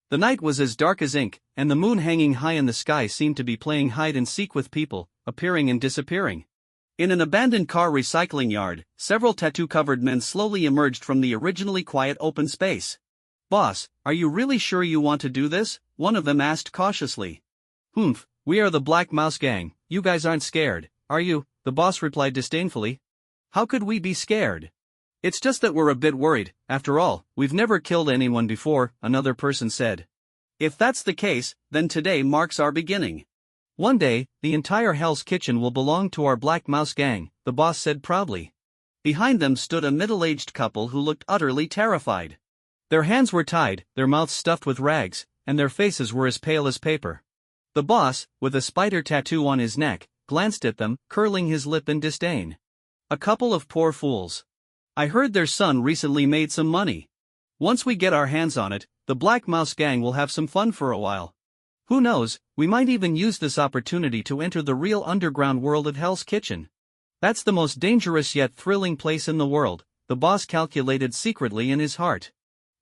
The night was as dark as ink, and the moon hanging high in the sky seemed to be playing hide and seek with people, appearing and disappearing. In an abandoned car recycling yard, several tattoo-covered men slowly emerged from the originally quiet open space. "Boss, are you really sure you want to do this?" one of them asked cautiously. "Humph, we are the Black Mouse Gang, you guys aren't scared, are you?" the boss replied disdainfully. "How could we be scared? It's just that we're a bit worried, after all, we've never killed anyone before," another person said. "If that's the case, then today marks our beginning. One day, the entire Hell's Kitchen will belong to our Black Mouse Gang," the boss said proudly. Behind them stood a middle-aged couple who looked utterly terrified. Their hands were tied, their mouths stuffed with rags, and their faces were as pale as paper. The boss, with a spider tattoo on his neck, glanced at them, curling his lip in disdain. "A couple of poor fools. I heard their son recently made some money. Once we get our hands on it, the Black Mouse Gang will have some fun for a while. Who knows, we might even use this opportunity to enter the real underground world of Hell's Kitchen. That's the most dangerous yet thrilling place in the world," the boss calculated secretly in his heart.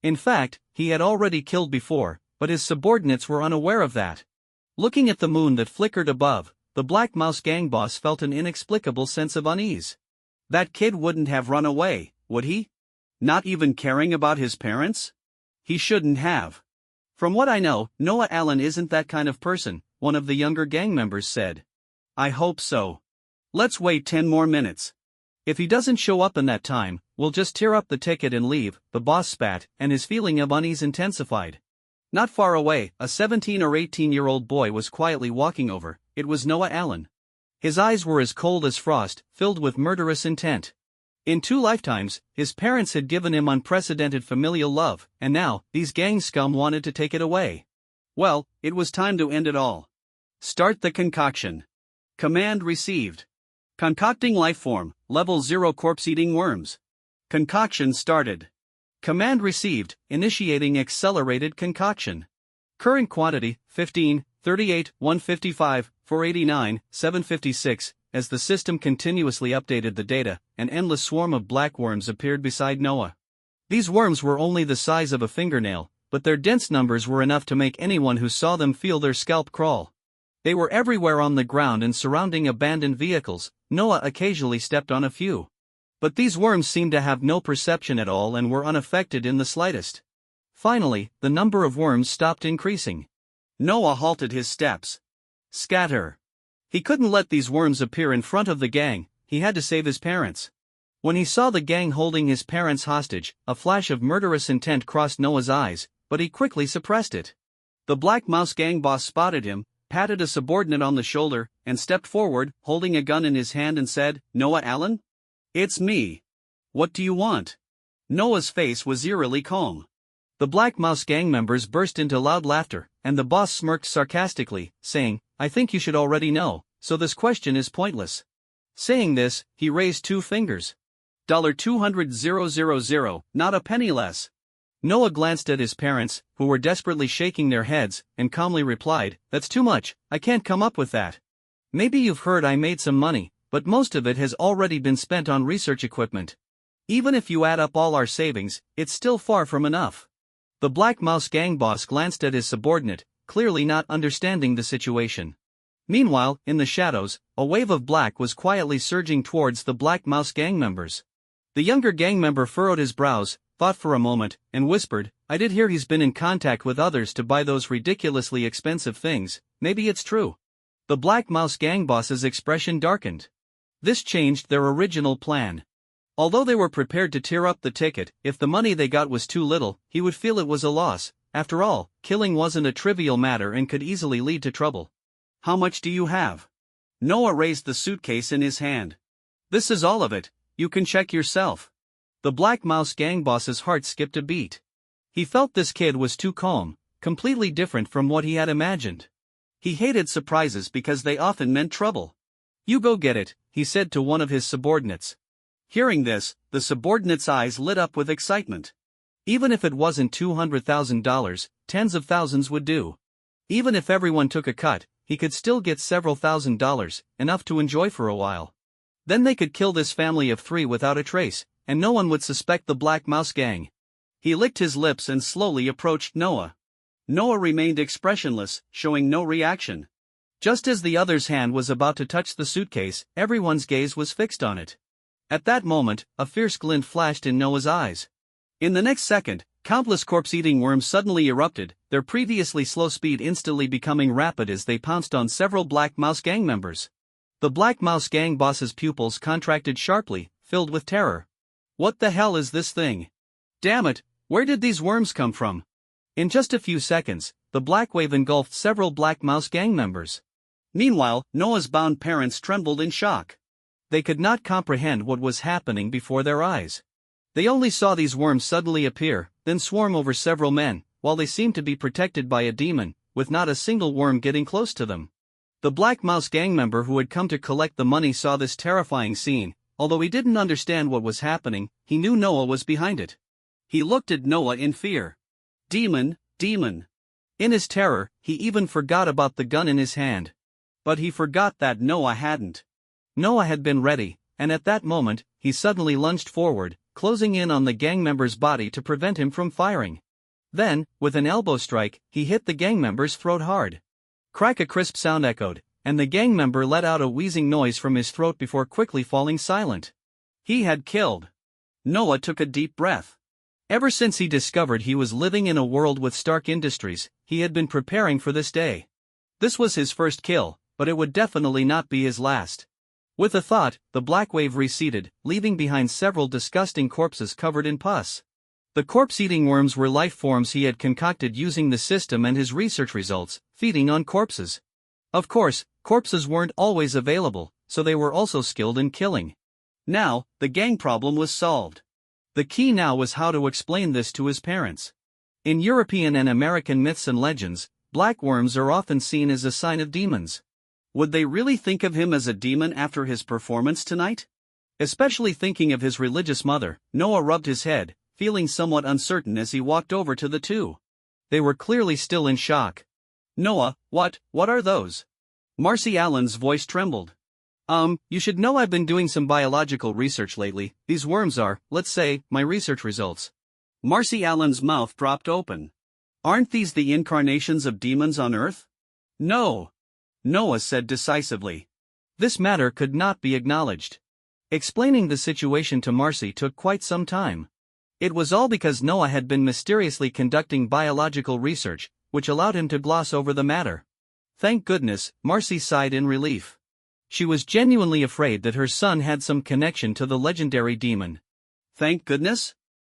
In fact, he had already killed before, but his subordinates were unaware of that. Looking at the moon that flickered above, the Black Mouse Gang boss felt an inexplicable sense of unease. That kid wouldn't have run away, would he? Not even caring about his parents? He shouldn't have. "From what I know, Noah Allen isn't that kind of person," one of the younger gang members said. "I hope so. Let's wait 10 more minutes. If he doesn't show up in that time, we'll just tear up the ticket and leave," the boss spat, and his feeling of unease intensified. Not far away, a 17 or 18-year-old boy was quietly walking over. It was Noah Allen. His eyes were as cold as frost, filled with murderous intent. In 2 lifetimes, his parents had given him unprecedented familial love, and now, these gang scum wanted to take it away. Well, it was time to end it all. "Start the concoction." Command received. Concocting lifeform, level 0 corpse-eating worms. Concoction started. Command received, initiating accelerated concoction. Current quantity, 15, 38, 155, 489, 756. As the system continuously updated the data, an endless swarm of black worms appeared beside Noah. These worms were only the size of a fingernail, but their dense numbers were enough to make anyone who saw them feel their scalp crawl. They were everywhere on the ground and surrounding abandoned vehicles. Noah occasionally stepped on a few. But these worms seemed to have no perception at all and were unaffected in the slightest. Finally, the number of worms stopped increasing. Noah halted his steps. Scatter. He couldn't let these worms appear in front of the gang, he had to save his parents. When he saw the gang holding his parents hostage, a flash of murderous intent crossed Noah's eyes, but he quickly suppressed it. The Black Mouse Gang boss spotted him, patted a subordinate on the shoulder, and stepped forward, holding a gun in his hand and said, "Noah Allen? It's me. What do you want?" Noah's face was eerily calm. The Black Mouse Gang members burst into loud laughter, and the boss smirked sarcastically, saying, "I think you should already know, so this question is pointless." Saying this, he raised 2 fingers. $200,000, not a penny less. Noah glanced at his parents, who were desperately shaking their heads, and calmly replied, "That's too much, I can't come up with that. Maybe you've heard I made some money, but most of it has already been spent on research equipment. Even if you add up all our savings, it's still far from enough." The Black Mouse Gang boss glanced at his subordinate, clearly not understanding the situation. Meanwhile, in the shadows, a wave of black was quietly surging towards the Black Mouse Gang members. The younger gang member furrowed his brows, thought for a moment, and whispered, "I did hear he's been in contact with others to buy those ridiculously expensive things, maybe it's true." The Black Mouse Gang boss's expression darkened. This changed their original plan. Although they were prepared to tear up the ticket, if the money they got was too little, he would feel it was a loss. After all, killing wasn't a trivial matter and could easily lead to trouble. "How much do you have?" Noah raised the suitcase in his hand. "This is all of it, you can check yourself." The Black Mouse Gang boss's heart skipped a beat. He felt this kid was too calm, completely different from what he had imagined. He hated surprises because they often meant trouble. "You go get it," he said to one of his subordinates. Hearing this, the subordinate's eyes lit up with excitement. Even if it wasn't $200,000, tens of thousands would do. Even if everyone took a cut, he could still get several $1,000s, enough to enjoy for a while. Then they could kill this family of 3 without a trace, and no one would suspect the Black Mouse Gang. He licked his lips and slowly approached Noah. Noah remained expressionless, showing no reaction. Just as the other's hand was about to touch the suitcase, everyone's gaze was fixed on it. At that moment, a fierce glint flashed in Noah's eyes. In the next second, countless corpse-eating worms suddenly erupted, their previously slow speed instantly becoming rapid as they pounced on several Black Mouse gang members. The Black Mouse gang boss's pupils contracted sharply, filled with terror. What the hell is this thing? Damn it, where did these worms come from? In just a few seconds, the black wave engulfed several Black Mouse gang members. Meanwhile, Noah's bound parents trembled in shock. They could not comprehend what was happening before their eyes. They only saw these worms suddenly appear, then swarm over several men, while they seemed to be protected by a demon, with not a single worm getting close to them. The Black Mouse gang member who had come to collect the money saw this terrifying scene. Although he didn't understand what was happening, he knew Noah was behind it. He looked at Noah in fear. Demon, demon. In his terror, he even forgot about the gun in his hand. But he forgot that Noah hadn't. Noah had been ready, and at that moment, he suddenly lunged forward, closing in on the gang member's body to prevent him from firing. Then, with an elbow strike, he hit the gang member's throat hard. Crack! A crisp sound echoed, and the gang member let out a wheezing noise from his throat before quickly falling silent. He had killed. Noah took a deep breath. Ever since he discovered he was living in a world with Stark Industries, he had been preparing for this day. This was his first kill, but it would definitely not be his last. With a thought, the black wave receded, leaving behind several disgusting corpses covered in pus. The corpse-eating worms were life forms he had concocted using the system and his research results, feeding on corpses. Of course, corpses weren't always available, so they were also skilled in killing. Now, the gang problem was solved. The key now was how to explain this to his parents. In European and American myths and legends, black worms are often seen as a sign of demons. Would they really think of him as a demon after his performance tonight? Especially thinking of his religious mother, Noah rubbed his head, feeling somewhat uncertain as he walked over to the two. They were clearly still in shock. Noah, what are those? Marcy Allen's voice trembled. You should know I've been doing some biological research lately. These worms are, let's say, my research results. Marcy Allen's mouth dropped open. Aren't these the incarnations of demons on Earth? No. Noah said decisively. This matter could not be acknowledged. Explaining the situation to Marcy took quite some time. It was all because Noah had been mysteriously conducting biological research, which allowed him to gloss over the matter. Thank goodness, Marcy sighed in relief. She was genuinely afraid that her son had some connection to the legendary demon. Thank goodness?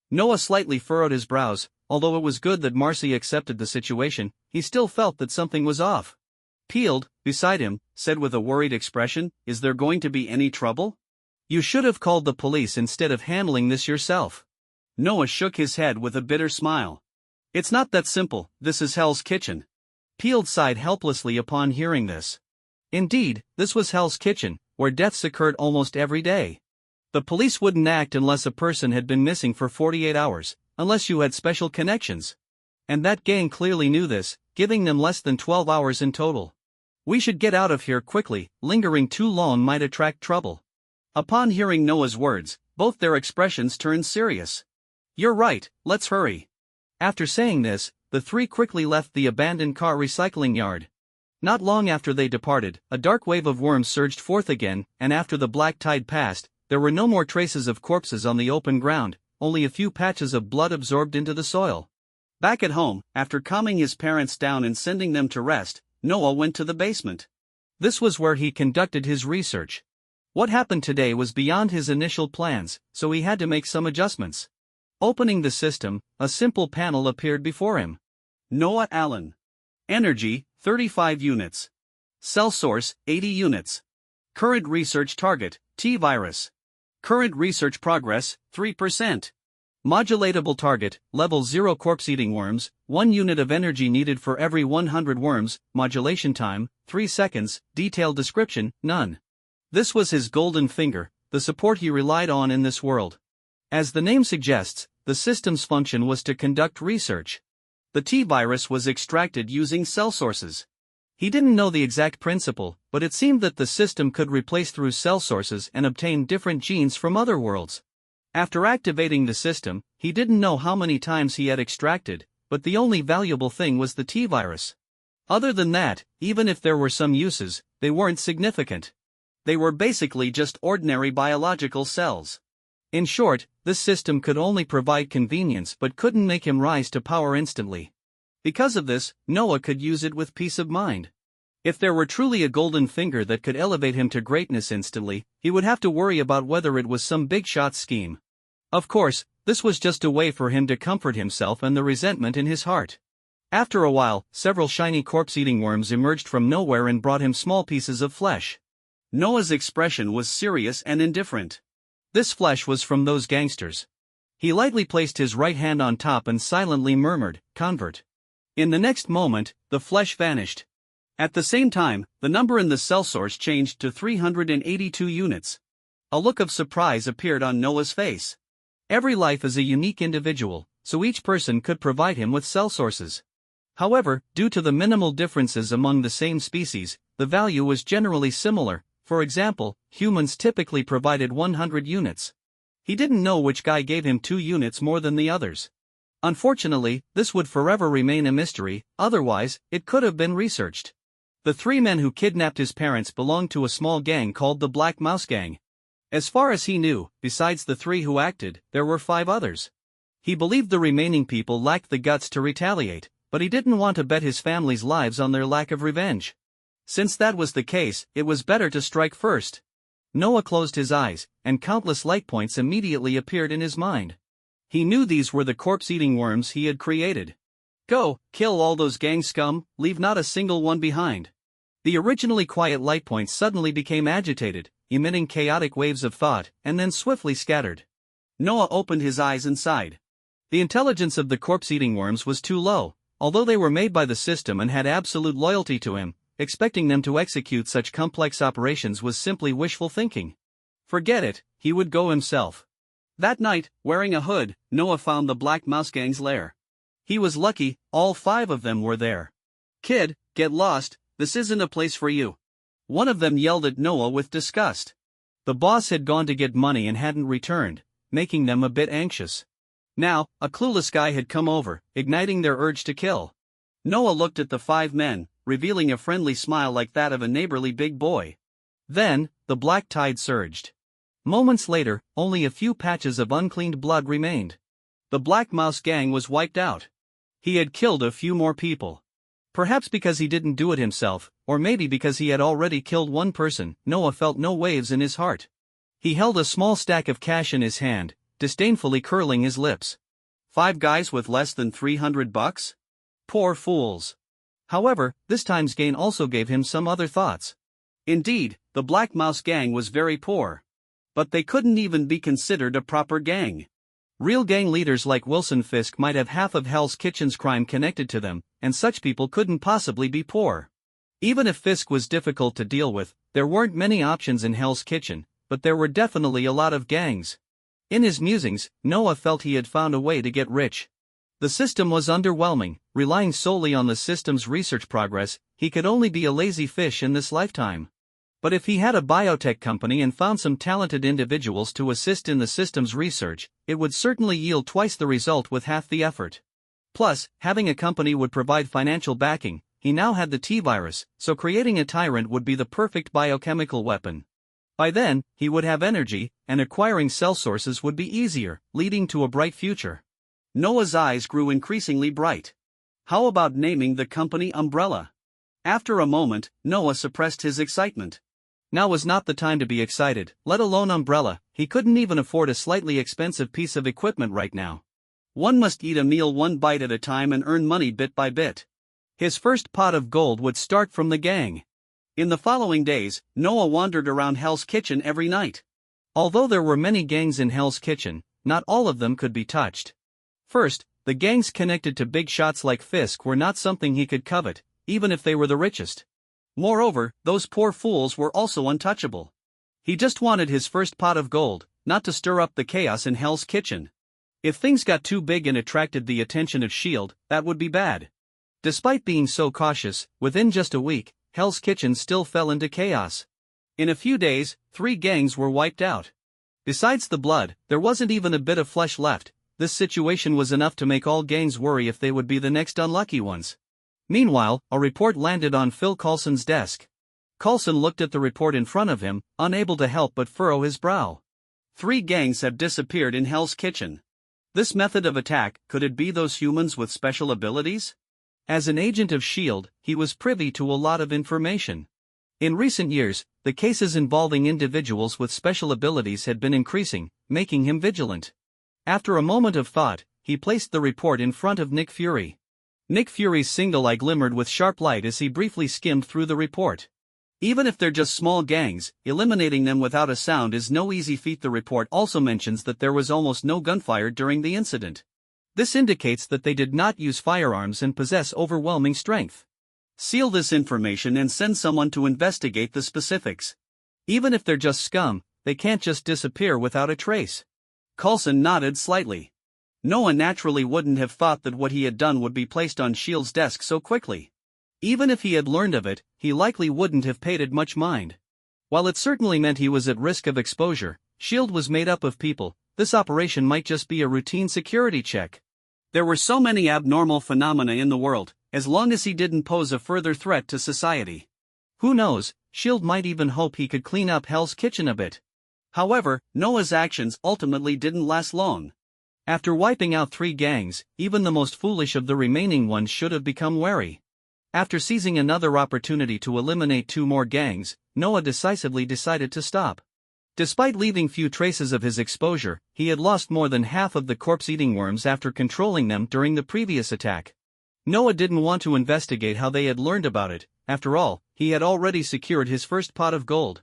Noah slightly furrowed his brows. Although it was good that Marcy accepted the situation, he still felt that something was off. Peeled, beside him, said with a worried expression, "Is there going to be any trouble? You should have called the police instead of handling this yourself." Noah shook his head with a bitter smile. It's not that simple, this is Hell's Kitchen. Peeled sighed helplessly upon hearing this. Indeed, this was Hell's Kitchen, where deaths occurred almost every day. The police wouldn't act unless a person had been missing for 48 hours, unless you had special connections. And that gang clearly knew this, giving them less than 12 hours in total. We should get out of here quickly, lingering too long might attract trouble. Upon hearing Noah's words, both their expressions turned serious. You're right, let's hurry. After saying this, the three quickly left the abandoned car recycling yard. Not long after they departed, a dark wave of worms surged forth again, and after the black tide passed, there were no more traces of corpses on the open ground, only a few patches of blood absorbed into the soil. Back at home, after calming his parents down and sending them to rest, Noah went to the basement. This was where he conducted his research. What happened today was beyond his initial plans, so he had to make some adjustments. Opening the system, a simple panel appeared before him. Noah Allen. Energy, 35 units. Cell source, 80 units. Current research target, T-virus. Current research progress, 3%. Modulatable target, level 0 corpse-eating worms, 1 unit of energy needed for every 100 worms, modulation time, 3 seconds, detailed description, none. This was his golden finger, the support he relied on in this world. As the name suggests, the system's function was to conduct research. The T-virus was extracted using cell sources. He didn't know the exact principle, but it seemed that the system could replace through cell sources and obtain different genes from other worlds. After activating the system, he didn't know how many times he had extracted, but the only valuable thing was the T-virus. Other than that, even if there were some uses, they weren't significant. They were basically just ordinary biological cells. In short, this system could only provide convenience but couldn't make him rise to power instantly. Because of this, Noah could use it with peace of mind. If there were truly a golden finger that could elevate him to greatness instantly, he would have to worry about whether it was some big shot scheme. Of course, this was just a way for him to comfort himself and the resentment in his heart. After a while, several shiny corpse-eating worms emerged from nowhere and brought him small pieces of flesh. Noah's expression was serious and indifferent. This flesh was from those gangsters. He lightly placed his right hand on top and silently murmured, "Convert." In the next moment, the flesh vanished. At the same time, the number in the cell source changed to 382 units. A look of surprise appeared on Noah's face. Every life is a unique individual, so each person could provide him with cell sources. However, due to the minimal differences among the same species, the value was generally similar. For example, humans typically provided 100 units. He didn't know which guy gave him 2 units more than the others. Unfortunately, this would forever remain a mystery, otherwise, it could have been researched. The 3 men who kidnapped his parents belonged to a small gang called the Black Mouse Gang. As far as he knew, besides the 3 who acted, there were 5 others. He believed the remaining people lacked the guts to retaliate, but he didn't want to bet his family's lives on their lack of revenge. Since that was the case, it was better to strike first. Noah closed his eyes, and countless light points immediately appeared in his mind. He knew these were the corpse-eating worms he had created. Go, kill all those gang scum, leave not a single one behind. The originally quiet light points suddenly became agitated, emitting chaotic waves of thought, and then swiftly scattered. Noah opened his eyes and sighed. The intelligence of the corpse-eating worms was too low, although they were made by the system and had absolute loyalty to him. Expecting them to execute such complex operations was simply wishful thinking. Forget it, he would go himself. That night, wearing a hood, Noah found the Black Mouse Gang's lair. He was lucky, all 5 of them were there. "Kid, get lost, this isn't a place for you." One of them yelled at Noah with disgust. The boss had gone to get money and hadn't returned, making them a bit anxious. Now, a clueless guy had come over, igniting their urge to kill. Noah looked at the 5 men, revealing a friendly smile like that of a neighborly big boy. Then, the black tide surged. Moments later, only a few patches of uncleaned blood remained. The Black Mouse Gang was wiped out. He had killed a few more people. Perhaps because he didn't do it himself, or maybe because he had already killed one person, Noah felt no waves in his heart. He held a small stack of cash in his hand, disdainfully curling his lips. 5 guys with less than $300? Poor fools. However, this time's gain also gave him some other thoughts. Indeed, the Black Mouse Gang was very poor. But they couldn't even be considered a proper gang. Real gang leaders like Wilson Fisk might have half of Hell's Kitchen's crime connected to them, and such people couldn't possibly be poor. Even if Fisk was difficult to deal with, there weren't many options in Hell's Kitchen, but there were definitely a lot of gangs. In his musings, Noah felt he had found a way to get rich. The system was underwhelming, relying solely on the system's research progress. He could only be a lazy fish in this lifetime. But if he had a biotech company and found some talented individuals to assist in the system's research, it would certainly yield twice the result with half the effort. Plus, having a company would provide financial backing. He now had the T-virus, so creating a tyrant would be the perfect biochemical weapon. By then, he would have energy, and acquiring cell sources would be easier, leading to a bright future. Noah's eyes grew increasingly bright. How about naming the company Umbrella? After a moment, Noah suppressed his excitement. Now was not the time to be excited, let alone Umbrella. He couldn't even afford a slightly expensive piece of equipment right now. One must eat a meal 1 bite at a time and earn money bit by bit. His first pot of gold would start from the gang. In the following days, Noah wandered around Hell's Kitchen every night. Although there were many gangs in Hell's Kitchen, not all of them could be touched. First, the gangs connected to big shots like Fisk were not something he could covet, even if they were the richest. Moreover, those poor fools were also untouchable. He just wanted his first pot of gold, not to stir up the chaos in Hell's Kitchen. If things got too big and attracted the attention of S.H.I.E.L.D., that would be bad. Despite being so cautious, within just a week, Hell's Kitchen still fell into chaos. In a few days, 3 gangs were wiped out. Besides the blood, there wasn't even a bit of flesh left. This situation was enough to make all gangs worry if they would be the next unlucky ones. Meanwhile, a report landed on Phil Coulson's desk. Coulson looked at the report in front of him, unable to help but furrow his brow. 3 gangs have disappeared in Hell's Kitchen. This method of attack, could it be those humans with special abilities? As an agent of S.H.I.E.L.D., he was privy to a lot of information. In recent years, the cases involving individuals with special abilities had been increasing, making him vigilant. After a moment of thought, he placed the report in front of Nick Fury. Nick Fury's single eye glimmered with sharp light as he briefly skimmed through the report. Even if they're just small gangs, eliminating them without a sound is no easy feat. The report also mentions that there was almost no gunfire during the incident. This indicates that they did not use firearms and possess overwhelming strength. Seal this information and send someone to investigate the specifics. Even if they're just scum, they can't just disappear without a trace. Coulson nodded slightly. Noah naturally wouldn't have thought that what he had done would be placed on S.H.I.E.L.D.'s desk so quickly. Even if he had learned of it, he likely wouldn't have paid it much mind. While it certainly meant he was at risk of exposure, S.H.I.E.L.D. was made up of people. This operation might just be a routine security check. There were so many abnormal phenomena in the world, as long as he didn't pose a further threat to society. Who knows, S.H.I.E.L.D. might even hope he could clean up Hell's Kitchen a bit. However, Noah's actions ultimately didn't last long. After wiping out 3 gangs, even the most foolish of the remaining ones should have become wary. After seizing another opportunity to eliminate 2 more gangs, Noah decisively decided to stop. Despite leaving few traces of his exposure, he had lost more than half of the corpse-eating worms after controlling them during the previous attack. Noah didn't want to investigate how they had learned about it. After all, he had already secured his first pot of gold.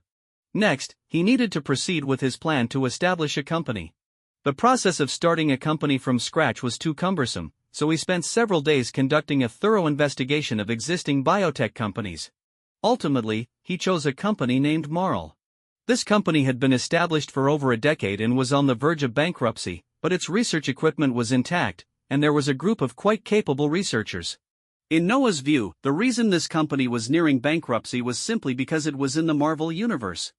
Next, he needed to proceed with his plan to establish a company. The process of starting a company from scratch was too cumbersome, so he spent several days conducting a thorough investigation of existing biotech companies. Ultimately, he chose a company named Marl. This company had been established for over a decade and was on the verge of bankruptcy, but its research equipment was intact, and there was a group of quite capable researchers. In Noah's view, the reason this company was nearing bankruptcy was simply because it was in the Marvel universe.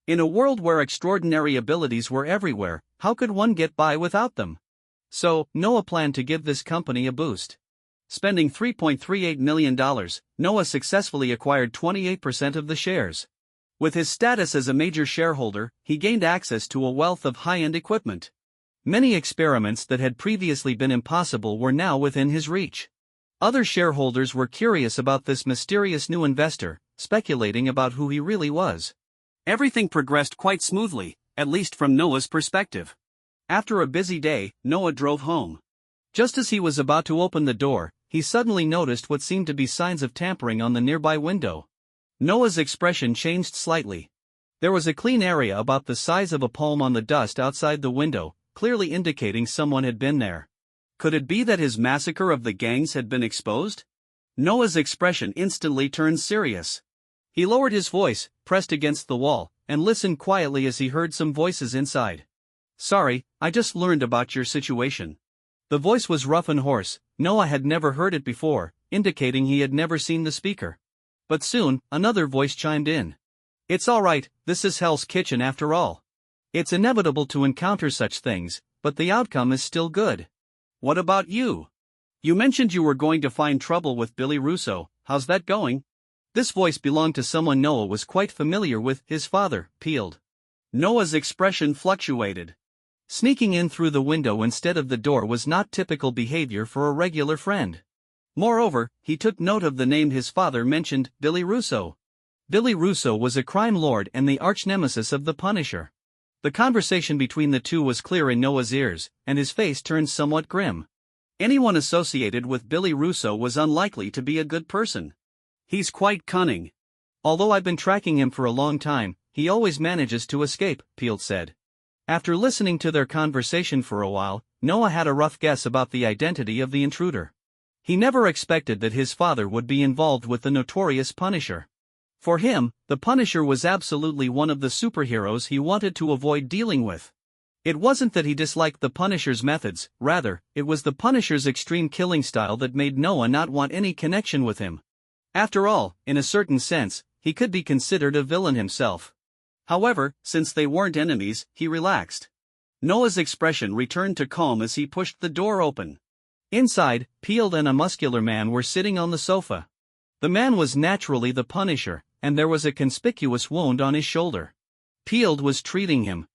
In a world where extraordinary abilities were everywhere, how could one get by without them? So, Noah planned to give this company a boost. Spending $3.38 million, Noah successfully acquired 28% of the shares. With his status as a major shareholder, he gained access to a wealth of high-end equipment. Many experiments that had previously been impossible were now within his reach. Other shareholders were curious about this mysterious new investor, speculating about who he really was. Everything progressed quite smoothly, at least from Noah's perspective. After a busy day, Noah drove home. Just as he was about to open the door, he suddenly noticed what seemed to be signs of tampering on the nearby window. Noah's expression changed slightly. There was a clean area about the size of a palm on the dust outside the window, clearly indicating someone had been there. Could it be that his massacre of the gangs had been exposed? Noah's expression instantly turned serious. He lowered his voice, pressed against the wall, and listened quietly as he heard some voices inside. "Sorry, I just learned about your situation." The voice was rough and hoarse. Noah had never heard it before, indicating he had never seen the speaker. But soon, another voice chimed in. "It's all right, this is Hell's Kitchen after all. It's inevitable to encounter such things, but the outcome is still good. What about you? You mentioned you were going to find trouble with Billy Russo, how's that going?" This voice belonged to someone Noah was quite familiar with, his father, Peeled. Noah's expression fluctuated. Sneaking in through the window instead of the door was not typical behavior for a regular friend. Moreover, he took note of the name his father mentioned, Billy Russo. Billy Russo was a crime lord and the arch-nemesis of the Punisher. The conversation between the two was clear in Noah's ears, and his face turned somewhat grim. Anyone associated with Billy Russo was unlikely to be a good person. "He's quite cunning. Although I've been tracking him for a long time, he always manages to escape," Peeled said. After listening to their conversation for a while, Noah had a rough guess about the identity of the intruder. He never expected that his father would be involved with the notorious Punisher. For him, the Punisher was absolutely one of the superheroes he wanted to avoid dealing with. It wasn't that he disliked the Punisher's methods, rather, it was the Punisher's extreme killing style that made Noah not want any connection with him. After all, in a certain sense, he could be considered a villain himself. However, since they weren't enemies, he relaxed. Noah's expression returned to calm as he pushed the door open. Inside, Peeled and a muscular man were sitting on the sofa. The man was naturally the Punisher, and there was a conspicuous wound on his shoulder. Peeled was treating him.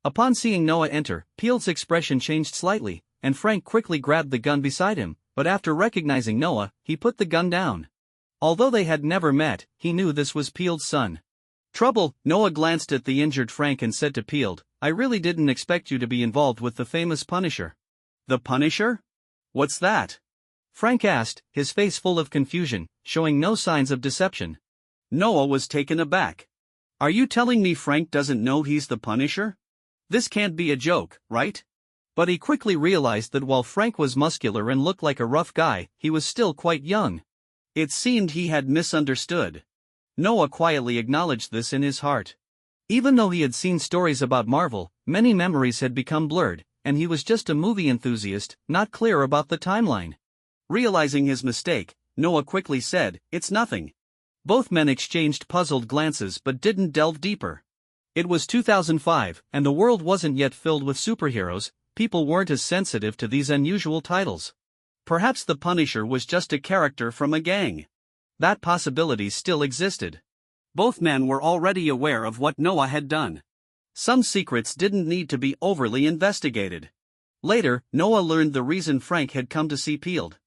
Upon seeing Noah enter, Peeled's expression changed slightly, and Frank quickly grabbed the gun beside him, but after recognizing Noah, he put the gun down. Although they had never met, he knew this was Peeled's son. Trouble, Noah glanced at the injured Frank and said to Peeled, I really didn't expect you to be involved with the famous Punisher. The Punisher? What's that? Frank asked, his face full of confusion, showing no signs of deception. Noah was taken aback. Are you telling me Frank doesn't know he's the Punisher? This can't be a joke, right? But he quickly realized that while Frank was muscular and looked like a rough guy, he was still quite young. It seemed he had misunderstood. Noah quietly acknowledged this in his heart. Even though he had seen stories about Marvel, many memories had become blurred, and he was just a movie enthusiast, not clear about the timeline. Realizing his mistake, Noah quickly said, It's nothing. Both men exchanged puzzled glances but didn't delve deeper. It was 2005, and the world wasn't yet filled with superheroes. People weren't as sensitive to these unusual titles. Perhaps the Punisher was just a character from a gang. That possibility still existed. Both men were already aware of what Noah had done. Some secrets didn't need to be overly investigated. Later, Noah learned the reason Frank had come to see Peeled.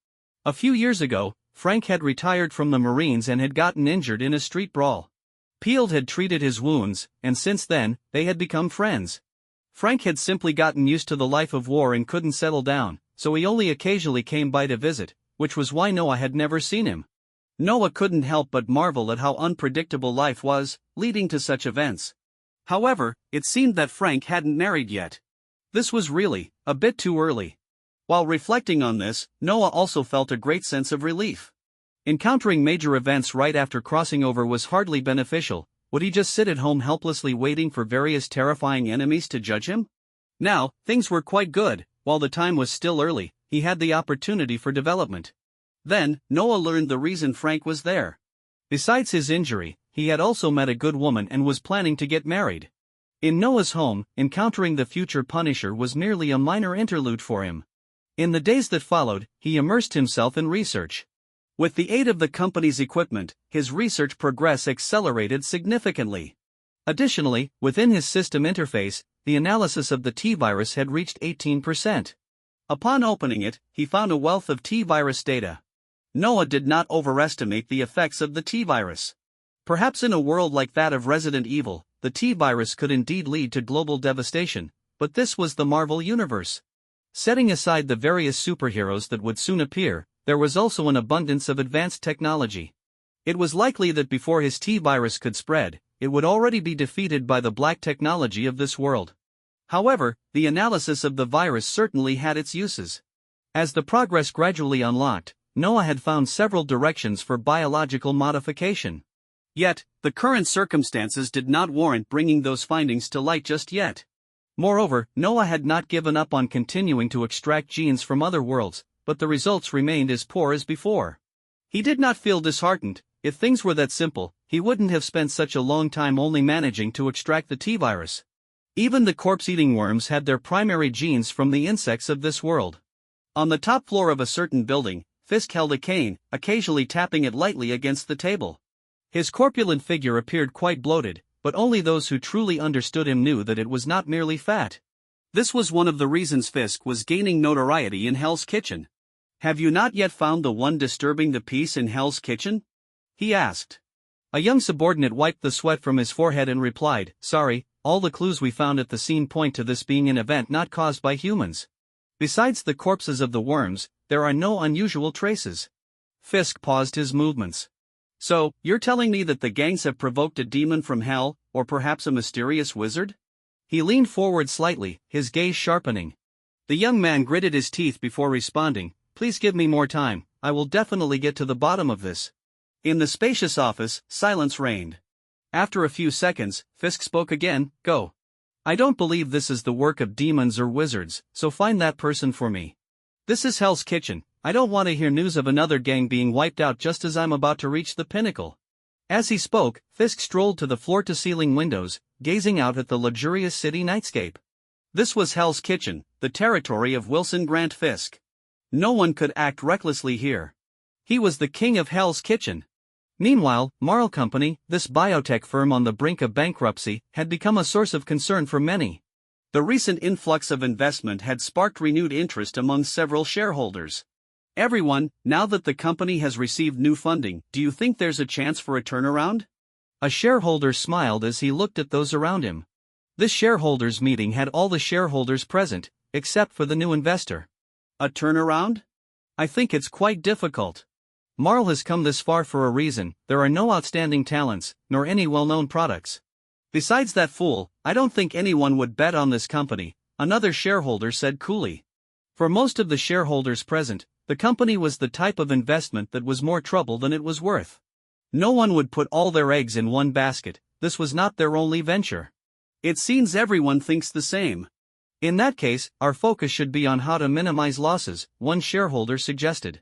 A few years ago, Frank had retired from the Marines and had gotten injured in a street brawl. Peeled had treated his wounds, and since then, they had become friends. Frank had simply gotten used to the life of war and couldn't settle down, so he only occasionally came by to visit, which was why Noah had never seen him. Noah couldn't help but marvel at how unpredictable life was, leading to such events. However, it seemed that Frank hadn't married yet. This was really a bit too early. While reflecting on this, Noah also felt a great sense of relief. Encountering major events right after crossing over was hardly beneficial. Would he just sit at home helplessly waiting for various terrifying enemies to judge him? Now, things were quite good. While the time was still early, he had the opportunity for development. Then, Noah learned the reason Frank was there. Besides his injury, he had also met a good woman and was planning to get married. In Noah's home, encountering the future Punisher was merely a minor interlude for him. In the days that followed, he immersed himself in research. With the aid of the company's equipment, his research progress accelerated significantly. Additionally, within his system interface, the analysis of the T-virus had reached 18%. Upon opening it, he found a wealth of T-virus data. Noah did not overestimate the effects of the T-virus. Perhaps in a world like that of Resident Evil, the T-virus could indeed lead to global devastation, but this was the Marvel Universe. Setting aside the various superheroes that would soon appear, there was also an abundance of advanced technology. It was likely that before his T-virus could spread, it would already be defeated by the black technology of this world. However, the analysis of the virus certainly had its uses. As the progress gradually unlocked, Noah had found several directions for biological modification. Yet, the current circumstances did not warrant bringing those findings to light just yet. Moreover, Noah had not given up on continuing to extract genes from other worlds, but the results remained as poor as before. He did not feel disheartened. If things were that simple, he wouldn't have spent such a long time only managing to extract the T-virus. Even the corpse-eating worms had their primary genes from the insects of this world. On the top floor of a certain building, Fisk held a cane, occasionally tapping it lightly against the table. His corpulent figure appeared quite bloated, but only those who truly understood him knew that it was not merely fat. This was one of the reasons Fisk was gaining notoriety in Hell's Kitchen. Have you not yet found the one disturbing the peace in Hell's Kitchen? He asked. A young subordinate wiped the sweat from his forehead and replied, Sorry, all the clues we found at the scene point to this being an event not caused by humans. Besides the corpses of the worms, there are no unusual traces. Fisk paused his movements. So, you're telling me that the gangs have provoked a demon from hell, or perhaps a mysterious wizard? He leaned forward slightly, his gaze sharpening. The young man gritted his teeth before responding, Please give me more time, I will definitely get to the bottom of this. In the spacious office, silence reigned. After a few seconds, Fisk spoke again, Go. I don't believe this is the work of demons or wizards, so find that person for me. This is Hell's Kitchen. I don't want to hear news of another gang being wiped out just as I'm about to reach the pinnacle. As he spoke, Fisk strolled to the floor-to-ceiling windows, gazing out at the luxurious city nightscape. This was Hell's Kitchen, the territory of Wilson Grant Fisk. No one could act recklessly here. He was the king of Hell's Kitchen. Meanwhile, Marl Company, this biotech firm on the brink of bankruptcy, had become a source of concern for many. The recent influx of investment had sparked renewed interest among several shareholders. Everyone, now that the company has received new funding, do you think there's a chance for a turnaround? A shareholder smiled as he looked at those around him. This shareholders' meeting had all the shareholders present, except for the new investor. A turnaround? I think it's quite difficult. Marl has come this far for a reason. There are no outstanding talents, nor any well-known products. Besides that fool, I don't think anyone would bet on this company, another shareholder said coolly. For most of the shareholders present, the company was the type of investment that was more trouble than it was worth. No one would put all their eggs in one basket. This was not their only venture. It seems everyone thinks the same. In that case, our focus should be on how to minimize losses, one shareholder suggested.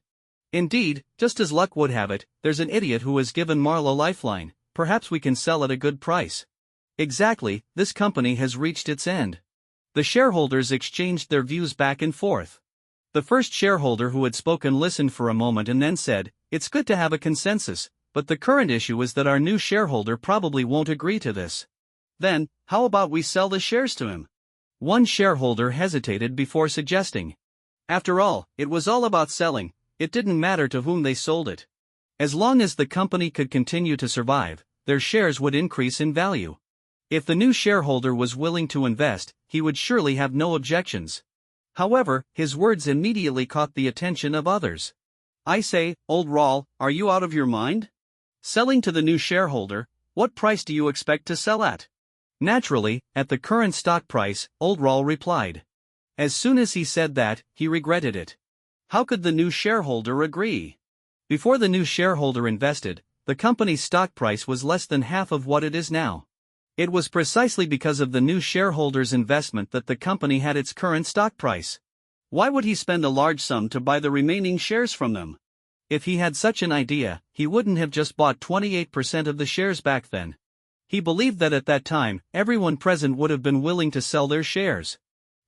Indeed, just as luck would have it, there's an idiot who has given Marl a lifeline. Perhaps we can sell at a good price. Exactly, this company has reached its end. The shareholders exchanged their views back and forth. The first shareholder who had spoken listened for a moment and then said, "It's good to have a consensus, but the current issue is that our new shareholder probably won't agree to this." Then, how about we sell the shares to him? One shareholder hesitated before suggesting. After all, it was all about selling. It didn't matter to whom they sold it. As long as the company could continue to survive, their shares would increase in value. If the new shareholder was willing to invest, he would surely have no objections. However, his words immediately caught the attention of others. "I say, old Rawl, are you out of your mind? Selling to the new shareholder, what price do you expect to sell at?" Naturally, at the current stock price, old Rawl replied. As soon as he said that, he regretted it. How could the new shareholder agree? Before the new shareholder invested, the company's stock price was less than half of what it is now. It was precisely because of the new shareholder's investment that the company had its current stock price. Why would he spend a large sum to buy the remaining shares from them? If he had such an idea, he wouldn't have just bought 28% of the shares back then. He believed that at that time, everyone present would have been willing to sell their shares.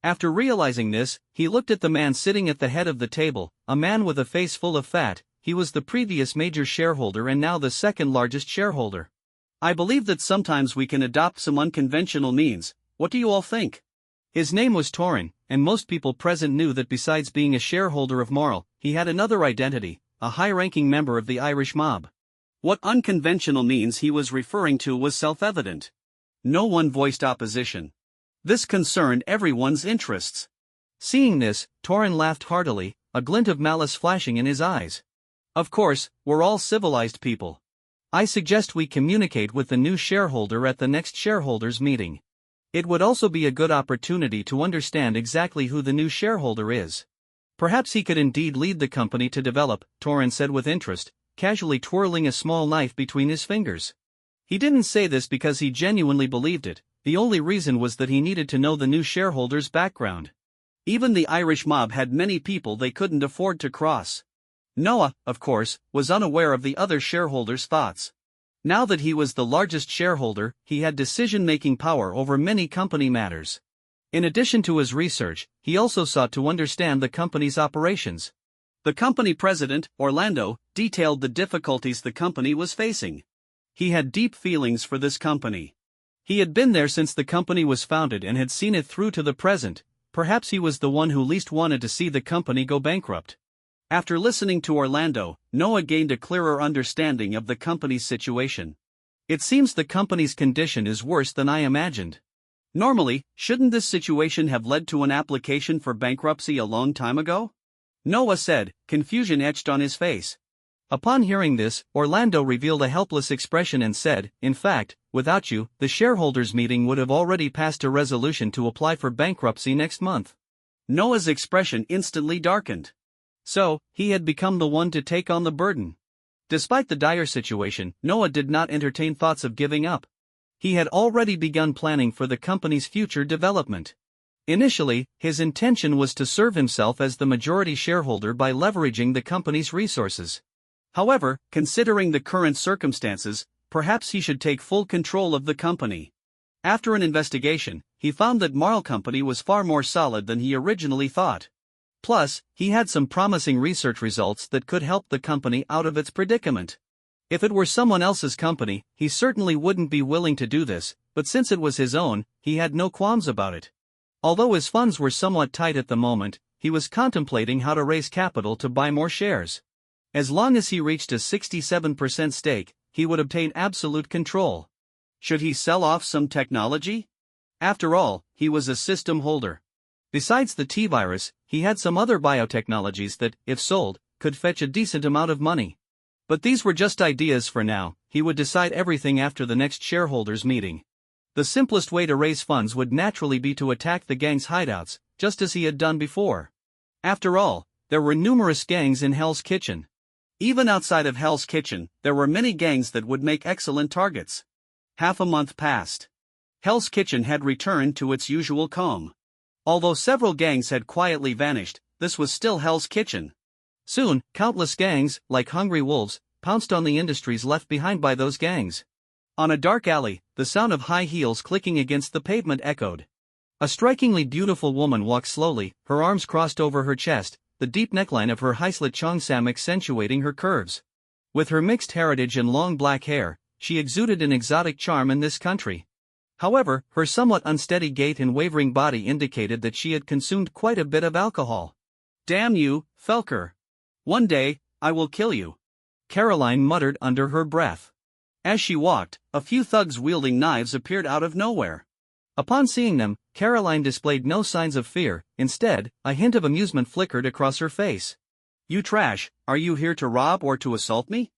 After realizing this, he looked at the man sitting at the head of the table, a man with a face full of fat. He was the previous major shareholder and now the second largest shareholder. "I believe that sometimes we can adopt some unconventional means. What do you all think?" His name was Torin, and most people present knew that besides being a shareholder of Marl, he had another identity, a high-ranking member of the Irish mob. What unconventional means he was referring to was self-evident. No one voiced opposition. This concerned everyone's interests. Seeing this, Torin laughed heartily, a glint of malice flashing in his eyes. "Of course, we're all civilized people. I suggest we communicate with the new shareholder at the next shareholders' meeting. It would also be a good opportunity to understand exactly who the new shareholder is. Perhaps he could indeed lead the company to develop," Torin said with interest, casually twirling a small knife between his fingers. He didn't say this because he genuinely believed it. The only reason was that he needed to know the new shareholder's background. Even the Irish mob had many people they couldn't afford to cross. Noah, of course, was unaware of the other shareholders' thoughts. Now that he was the largest shareholder, he had decision-making power over many company matters. In addition to his research, he also sought to understand the company's operations. The company president, Orlando, detailed the difficulties the company was facing. He had deep feelings for this company. He had been there since the company was founded and had seen it through to the present. Perhaps he was the one who least wanted to see the company go bankrupt. After listening to Orlando, Noah gained a clearer understanding of the company's situation. "It seems the company's condition is worse than I imagined. Normally, shouldn't this situation have led to an application for bankruptcy a long time ago?" Noah said, confusion etched on his face. Upon hearing this, Orlando revealed a helpless expression and said, "In fact, without you, the shareholders' meeting would have already passed a resolution to apply for bankruptcy next month." Noah's expression instantly darkened. So, he had become the one to take on the burden. Despite the dire situation, Noah did not entertain thoughts of giving up. He had already begun planning for the company's future development. Initially, his intention was to serve himself as the majority shareholder by leveraging the company's resources. However, considering the current circumstances, perhaps he should take full control of the company. After an investigation, he found that Marl Company was far more solid than he originally thought. Plus, he had some promising research results that could help the company out of its predicament. If it were someone else's company, he certainly wouldn't be willing to do this, but since it was his own, he had no qualms about it. Although his funds were somewhat tight at the moment, he was contemplating how to raise capital to buy more shares. As long as he reached a 67% stake, he would obtain absolute control. Should he sell off some technology? After all, he was a system holder. Besides the T-virus, he had some other biotechnologies that, if sold, could fetch a decent amount of money. But these were just ideas for now. He would decide everything after the next shareholders' meeting. The simplest way to raise funds would naturally be to attack the gang's hideouts, just as he had done before. After all, there were numerous gangs in Hell's Kitchen. Even outside of Hell's Kitchen, there were many gangs that would make excellent targets. Half a month passed. Hell's Kitchen had returned to its usual calm. Although several gangs had quietly vanished, this was still Hell's Kitchen. Soon, countless gangs, like hungry wolves, pounced on the industries left behind by those gangs. On a dark alley, the sound of high heels clicking against the pavement echoed. A strikingly beautiful woman walked slowly, her arms crossed over her chest, the deep neckline of her high-slit cheongsam accentuating her curves. With her mixed heritage and long black hair, she exuded an exotic charm in this country. However, her somewhat unsteady gait and wavering body indicated that she had consumed quite a bit of alcohol. "Damn you, Felker. One day, I will kill you," Caroline muttered under her breath. As she walked, a few thugs wielding knives appeared out of nowhere. Upon seeing them, Caroline displayed no signs of fear. Instead, a hint of amusement flickered across her face. "You trash, are you here to rob or to assault me?"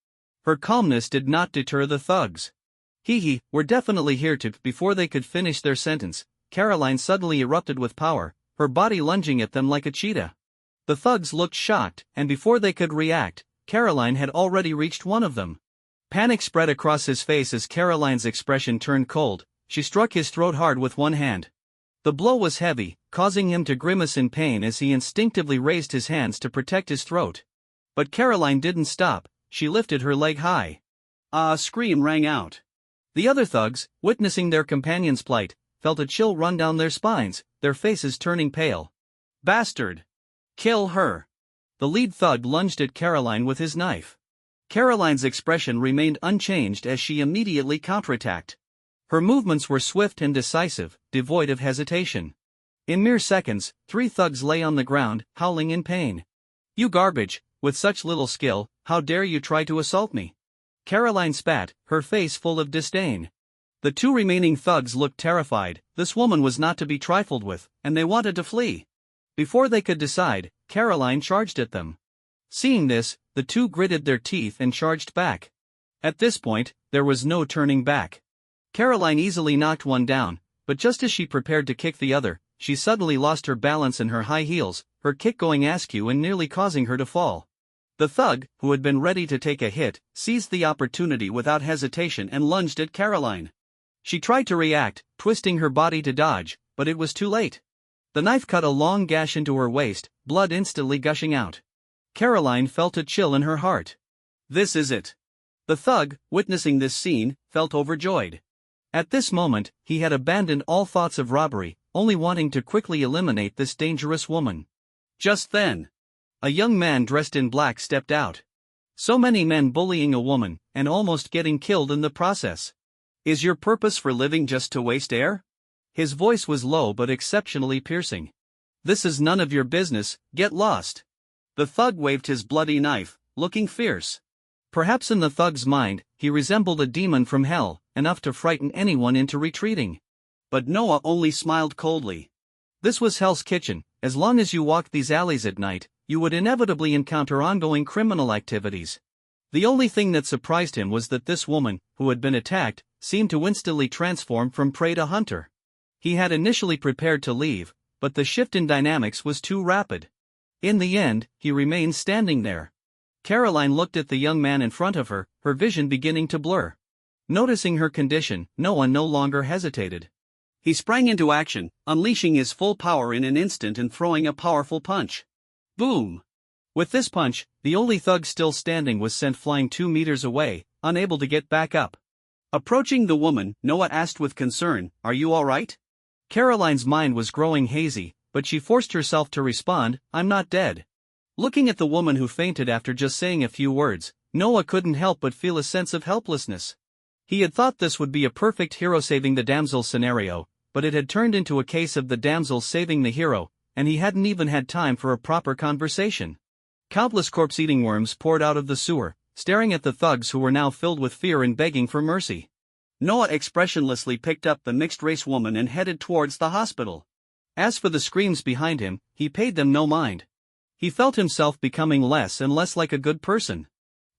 Her calmness did not deter the thugs. "Hee, we're definitely here to..." Before they could finish their sentence, Caroline suddenly erupted with power, her body lunging at them like a cheetah. The thugs looked shocked, and before they could react, Caroline had already reached one of them. Panic spread across his face as Caroline's expression turned cold. She struck his throat hard with one hand. The blow was heavy, causing him to grimace in pain as he instinctively raised his hands to protect his throat. But Caroline didn't stop, she lifted her leg high. A scream rang out. The other thugs, witnessing their companion's plight, felt a chill run down their spines, their faces turning pale. "Bastard! Kill her!" The lead thug lunged at Caroline with his knife. Caroline's expression remained unchanged as she immediately counterattacked. Her movements were swift and decisive, devoid of hesitation. In mere seconds, 3 thugs lay on the ground, howling in pain. "You garbage, with such little skill, how dare you try to assault me?" Caroline spat, her face full of disdain. The 2 remaining thugs looked terrified. This woman was not to be trifled with, and they wanted to flee. Before they could decide, Caroline charged at them. Seeing this, the 2 gritted their teeth and charged back. At this point, there was no turning back. Caroline easily knocked one down, but just as she prepared to kick the other, she suddenly lost her balance in her high heels, her kick going askew and nearly causing her to fall. The thug, who had been ready to take a hit, seized the opportunity without hesitation and lunged at Caroline. She tried to react, twisting her body to dodge, but it was too late. The knife cut a long gash into her waist, blood instantly gushing out. Caroline felt a chill in her heart. This is it. The thug, witnessing this scene, felt overjoyed. At this moment, he had abandoned all thoughts of robbery, only wanting to quickly eliminate this dangerous woman. Just then, a young man dressed in black stepped out. So many men bullying a woman, and almost getting killed in the process. "Is your purpose for living just to waste air?" His voice was low but exceptionally piercing. "This is none of your business, get lost." The thug waved his bloody knife, looking fierce. Perhaps in the thug's mind, he resembled a demon from hell, enough to frighten anyone into retreating. But Noah only smiled coldly. This was Hell's Kitchen. As long as you walked these alleys at night, you would inevitably encounter ongoing criminal activities. The only thing that surprised him was that this woman, who had been attacked, seemed to instantly transform from prey to hunter. He had initially prepared to leave, but the shift in dynamics was too rapid. In the end, he remained standing there. Caroline looked at the young man in front of her, her vision beginning to blur. Noticing her condition, Noah no longer hesitated. He sprang into action, unleashing his full power in an instant and throwing a powerful punch. Boom! With this punch, the only thug still standing was sent flying 2 meters away, unable to get back up. Approaching the woman, Noah asked with concern, "Are you all right?" Caroline's mind was growing hazy, but she forced herself to respond, "I'm not dead." Looking at the woman who fainted after just saying a few words, Noah couldn't help but feel a sense of helplessness. He had thought this would be a perfect hero saving the damsel scenario, but it had turned into a case of the damsel saving the hero, and he hadn't even had time for a proper conversation. Countless corpse-eating worms poured out of the sewer, staring at the thugs who were now filled with fear and begging for mercy. Noah expressionlessly picked up the mixed-race woman and headed towards the hospital. As for the screams behind him, he paid them no mind. He felt himself becoming less and less like a good person.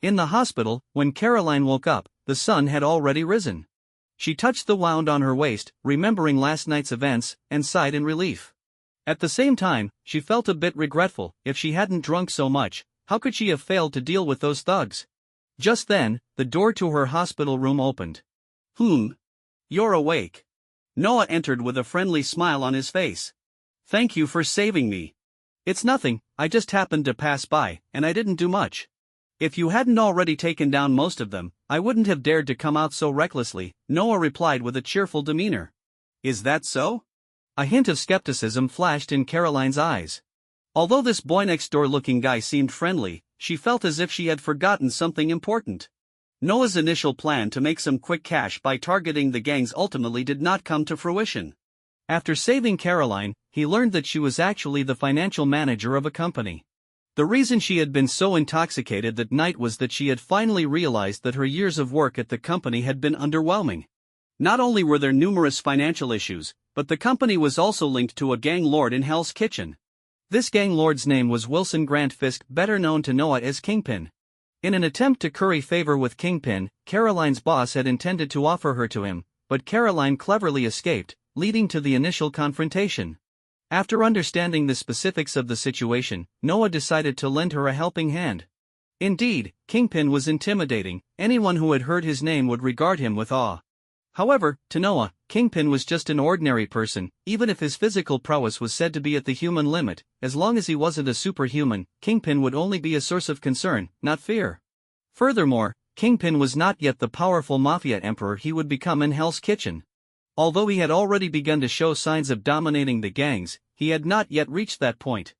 In the hospital, when Caroline woke up, the sun had already risen. She touched the wound on her waist, remembering last night's events, and sighed in relief. At the same time, she felt a bit regretful. If she hadn't drunk so much, how could she have failed to deal with those thugs? Just then, the door to her hospital room opened. You're awake. Noah entered with a friendly smile on his face. "Thank you for saving me." "It's nothing, I just happened to pass by, and I didn't do much. If you hadn't already taken down most of them, I wouldn't have dared to come out so recklessly," Noah replied with a cheerful demeanor. "Is that so?" A hint of skepticism flashed in Caroline's eyes. Although this boy-next-door looking guy seemed friendly, she felt as if she had forgotten something important. Noah's initial plan to make some quick cash by targeting the gangs ultimately did not come to fruition. After saving Caroline, he learned that she was actually the financial manager of a company. The reason she had been so intoxicated that night was that she had finally realized that her years of work at the company had been underwhelming. Not only were there numerous financial issues, but the company was also linked to a gang lord in Hell's Kitchen. This gang lord's name was Wilson Grant Fisk, better known to Noah as Kingpin. In an attempt to curry favor with Kingpin, Caroline's boss had intended to offer her to him, but Caroline cleverly escaped, leading to the initial confrontation. After understanding the specifics of the situation, Noah decided to lend her a helping hand. Indeed, Kingpin was intimidating. Anyone who had heard his name would regard him with awe. However, to Noah, Kingpin was just an ordinary person. Even if his physical prowess was said to be at the human limit, as long as he wasn't a superhuman, Kingpin would only be a source of concern, not fear. Furthermore, Kingpin was not yet the powerful mafia emperor he would become in Hell's Kitchen. Although he had already begun to show signs of dominating the gangs, he had not yet reached that point.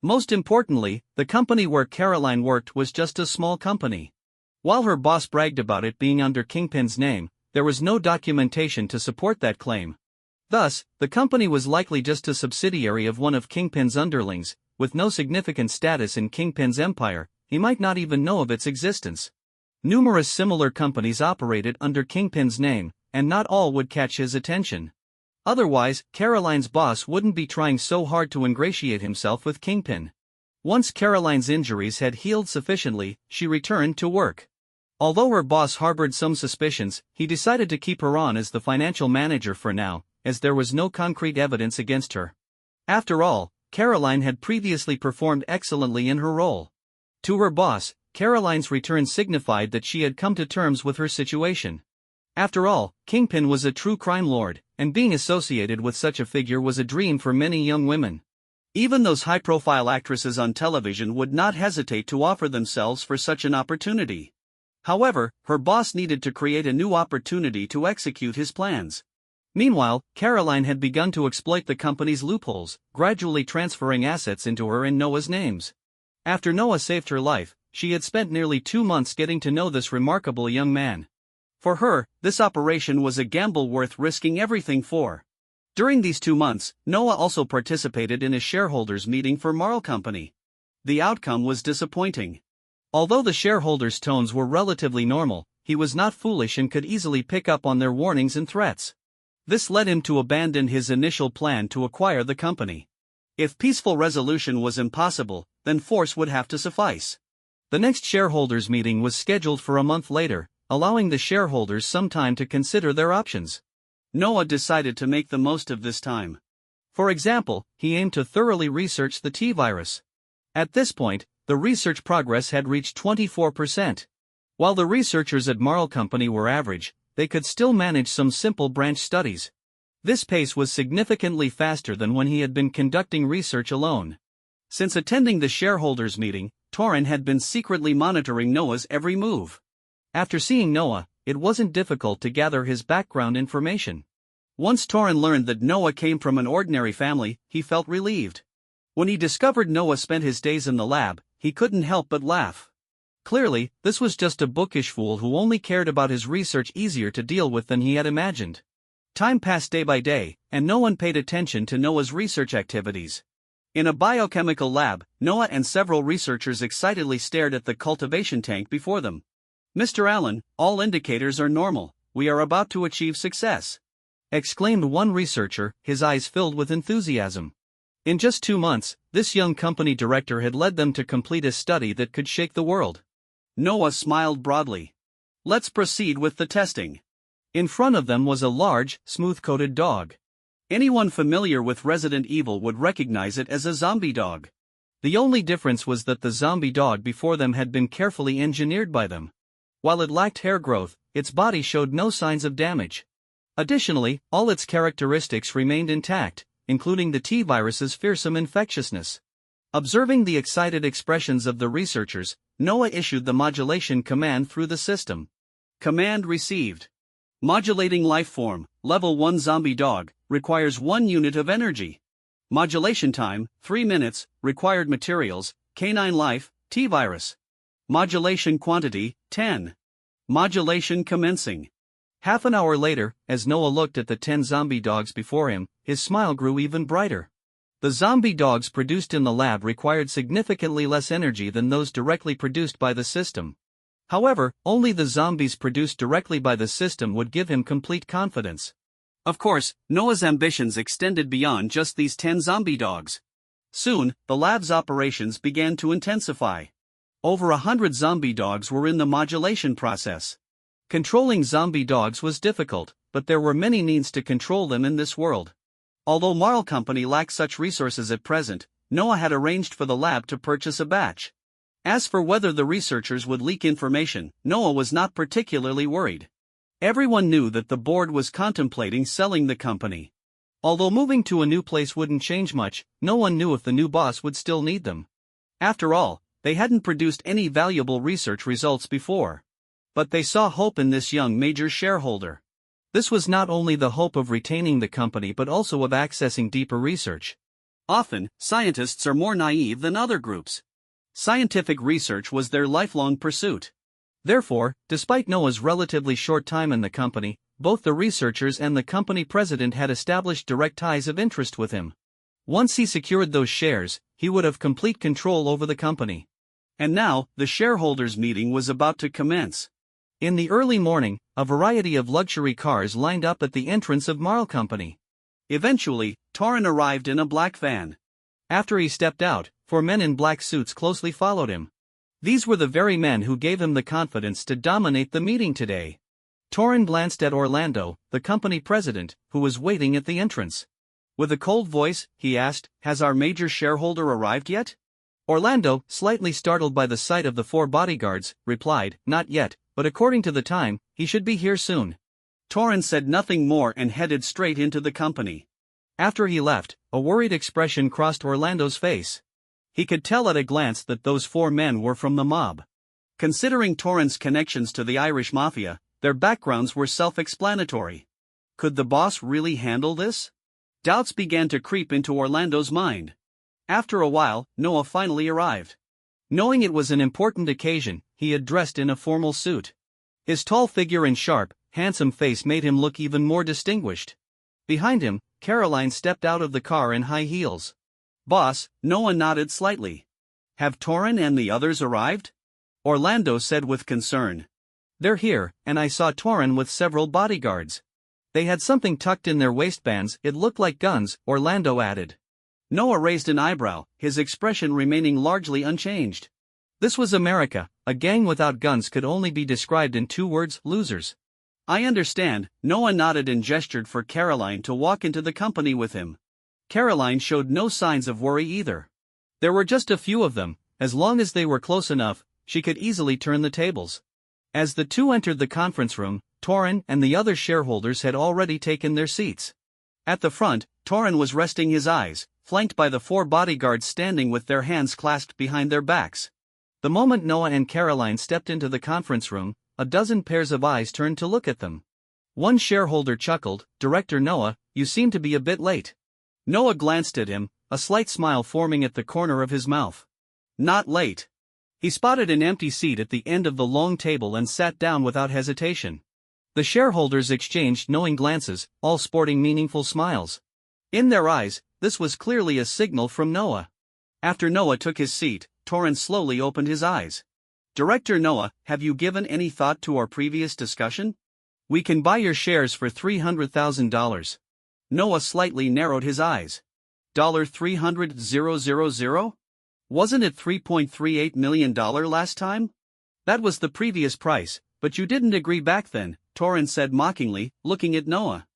Most importantly, the company where Caroline worked was just a small company. While her boss bragged about it being under Kingpin's name, there was no documentation to support that claim. Thus, the company was likely just a subsidiary of one of Kingpin's underlings, with no significant status in Kingpin's empire. He might not even know of its existence. Numerous similar companies operated under Kingpin's name, and not all would catch his attention. Otherwise, Caroline's boss wouldn't be trying so hard to ingratiate himself with Kingpin. Once Caroline's injuries had healed sufficiently, she returned to work. Although her boss harbored some suspicions, he decided to keep her on as the financial manager for now, as there was no concrete evidence against her. After all, Caroline had previously performed excellently in her role. To her boss, Caroline's return signified that she had come to terms with her situation. After all, Kingpin was a true crime lord, and being associated with such a figure was a dream for many young women. Even those high-profile actresses on television would not hesitate to offer themselves for such an opportunity. However, her boss needed to create a new opportunity to execute his plans. Meanwhile, Caroline had begun to exploit the company's loopholes, gradually transferring assets into her and Noah's names. After Noah saved her life, she had spent nearly 2 months getting to know this remarkable young man. For her, this operation was a gamble worth risking everything for. During these 2 months, Noah also participated in a shareholders' meeting for Marl Company. The outcome was disappointing. Although the shareholders' tones were relatively normal, he was not foolish and could easily pick up on their warnings and threats. This led him to abandon his initial plan to acquire the company. If peaceful resolution was impossible, then force would have to suffice. The next shareholders' meeting was scheduled for a month later, allowing the shareholders some time to consider their options. Noah decided to make the most of this time. For example, he aimed to thoroughly research the T-virus. At this point, the research progress had reached 24%. While the researchers at Marl Company were average, they could still manage some simple branch studies. This pace was significantly faster than when he had been conducting research alone. Since attending the shareholders' meeting, Tyranid had been secretly monitoring Noah's every move. After seeing Noah, it wasn't difficult to gather his background information. Once Torin learned that Noah came from an ordinary family, he felt relieved. When he discovered Noah spent his days in the lab, he couldn't help but laugh. Clearly, this was just a bookish fool who only cared about his research easier to deal with than he had imagined. Time passed day by day, and no one paid attention to Noah's research activities. In a biochemical lab, Noah and several researchers excitedly stared at the cultivation tank before them. "Mr. Allen, all indicators are normal. We are about to achieve success," exclaimed one researcher, his eyes filled with enthusiasm. In just 2 months, this young company director had led them to complete a study that could shake the world. Noah smiled broadly. "Let's proceed with the testing." In front of them was a large, smooth-coated dog. Anyone familiar with Resident Evil would recognize it as a zombie dog. The only difference was that the zombie dog before them had been carefully engineered by them. While it lacked hair growth, its body showed no signs of damage. Additionally, all its characteristics remained intact, including the T-virus's fearsome infectiousness. Observing the excited expressions of the researchers, Noah issued the modulation command through the system. Command received. Modulating lifeform, level 1 zombie dog, requires 1 unit of energy. Modulation time, 3 minutes, required materials, canine life, T-virus. Modulation quantity, 10. Modulation commencing. Half an hour later, as Noah looked at the 10 zombie dogs before him, his smile grew even brighter. The zombie dogs produced in the lab required significantly less energy than those directly produced by the system. However, only the zombies produced directly by the system would give him complete confidence. Of course, Noah's ambitions extended beyond just these 10 zombie dogs. Soon, the lab's operations began to intensify. Over 100 zombie dogs were in the modulation process. Controlling zombie dogs was difficult, but there were many means to control them in this world. Although Marl Company lacked such resources at present, Noah had arranged for the lab to purchase a batch. As for whether the researchers would leak information, Noah was not particularly worried. Everyone knew that the board was contemplating selling the company. Although moving to a new place wouldn't change much, no one knew if the new boss would still need them. After all, they hadn't produced any valuable research results before. But they saw hope in this young major shareholder. This was not only the hope of retaining the company but also of accessing deeper research. Often, scientists are more naive than other groups. Scientific research was their lifelong pursuit. Therefore, despite Noah's relatively short time in the company, both the researchers and the company president had established direct ties of interest with him. Once he secured those shares, he would have complete control over the company. And now, the shareholders' meeting was about to commence. In the early morning, a variety of luxury cars lined up at the entrance of Marl Company. Eventually, Torin arrived in a black van. After he stepped out, 4 men in black suits closely followed him. These were the very men who gave him the confidence to dominate the meeting today. Torin glanced at Orlando, the company president, who was waiting at the entrance. With a cold voice, he asked, "Has our major shareholder arrived yet?" Orlando, slightly startled by the sight of the 4 bodyguards, replied, "Not yet, but according to the time, he should be here soon." Torin said nothing more and headed straight into the company. After he left, a worried expression crossed Orlando's face. He could tell at a glance that those 4 men were from the mob. Considering Torin's connections to the Irish mafia, their backgrounds were self-explanatory. Could the boss really handle this? Doubts began to creep into Orlando's mind. After a while, Noah finally arrived. Knowing it was an important occasion, he had dressed in a formal suit. His tall figure and sharp, handsome face made him look even more distinguished. Behind him, Caroline stepped out of the car in high heels. "Boss," Noah nodded slightly. "Have Torin and the others arrived?" Orlando said with concern. "They're here, and I saw Torin with several bodyguards. They had something tucked in their waistbands, it looked like guns," Orlando added. Noah raised an eyebrow, his expression remaining largely unchanged. This was America, a gang without guns could only be described in 2 words, losers. "I understand," Noah nodded and gestured for Caroline to walk into the company with him. Caroline showed no signs of worry either. There were just a few of them, as long as they were close enough, she could easily turn the tables. As the 2 entered the conference room, Torin and the other shareholders had already taken their seats. At the front, Torin was resting his eyes, flanked by the 4 bodyguards standing with their hands clasped behind their backs. The moment Noah and Caroline stepped into the conference room, a dozen pairs of eyes turned to look at them. One shareholder chuckled, "Director Noah, you seem to be a bit late." Noah glanced at him, a slight smile forming at the corner of his mouth. "Not late." He spotted an empty seat at the end of the long table and sat down without hesitation. The shareholders exchanged knowing glances, all sporting meaningful smiles. In their eyes, this was clearly a signal from Noah. After Noah took his seat, Torrance slowly opened his eyes. "Director Noah, have you given any thought to our previous discussion? We can buy your shares for $300,000. Noah slightly narrowed his eyes. $300,000? Wasn't it $3.38 million last time? That was the previous price, but you didn't agree back then, Torrance said mockingly, looking at Noah.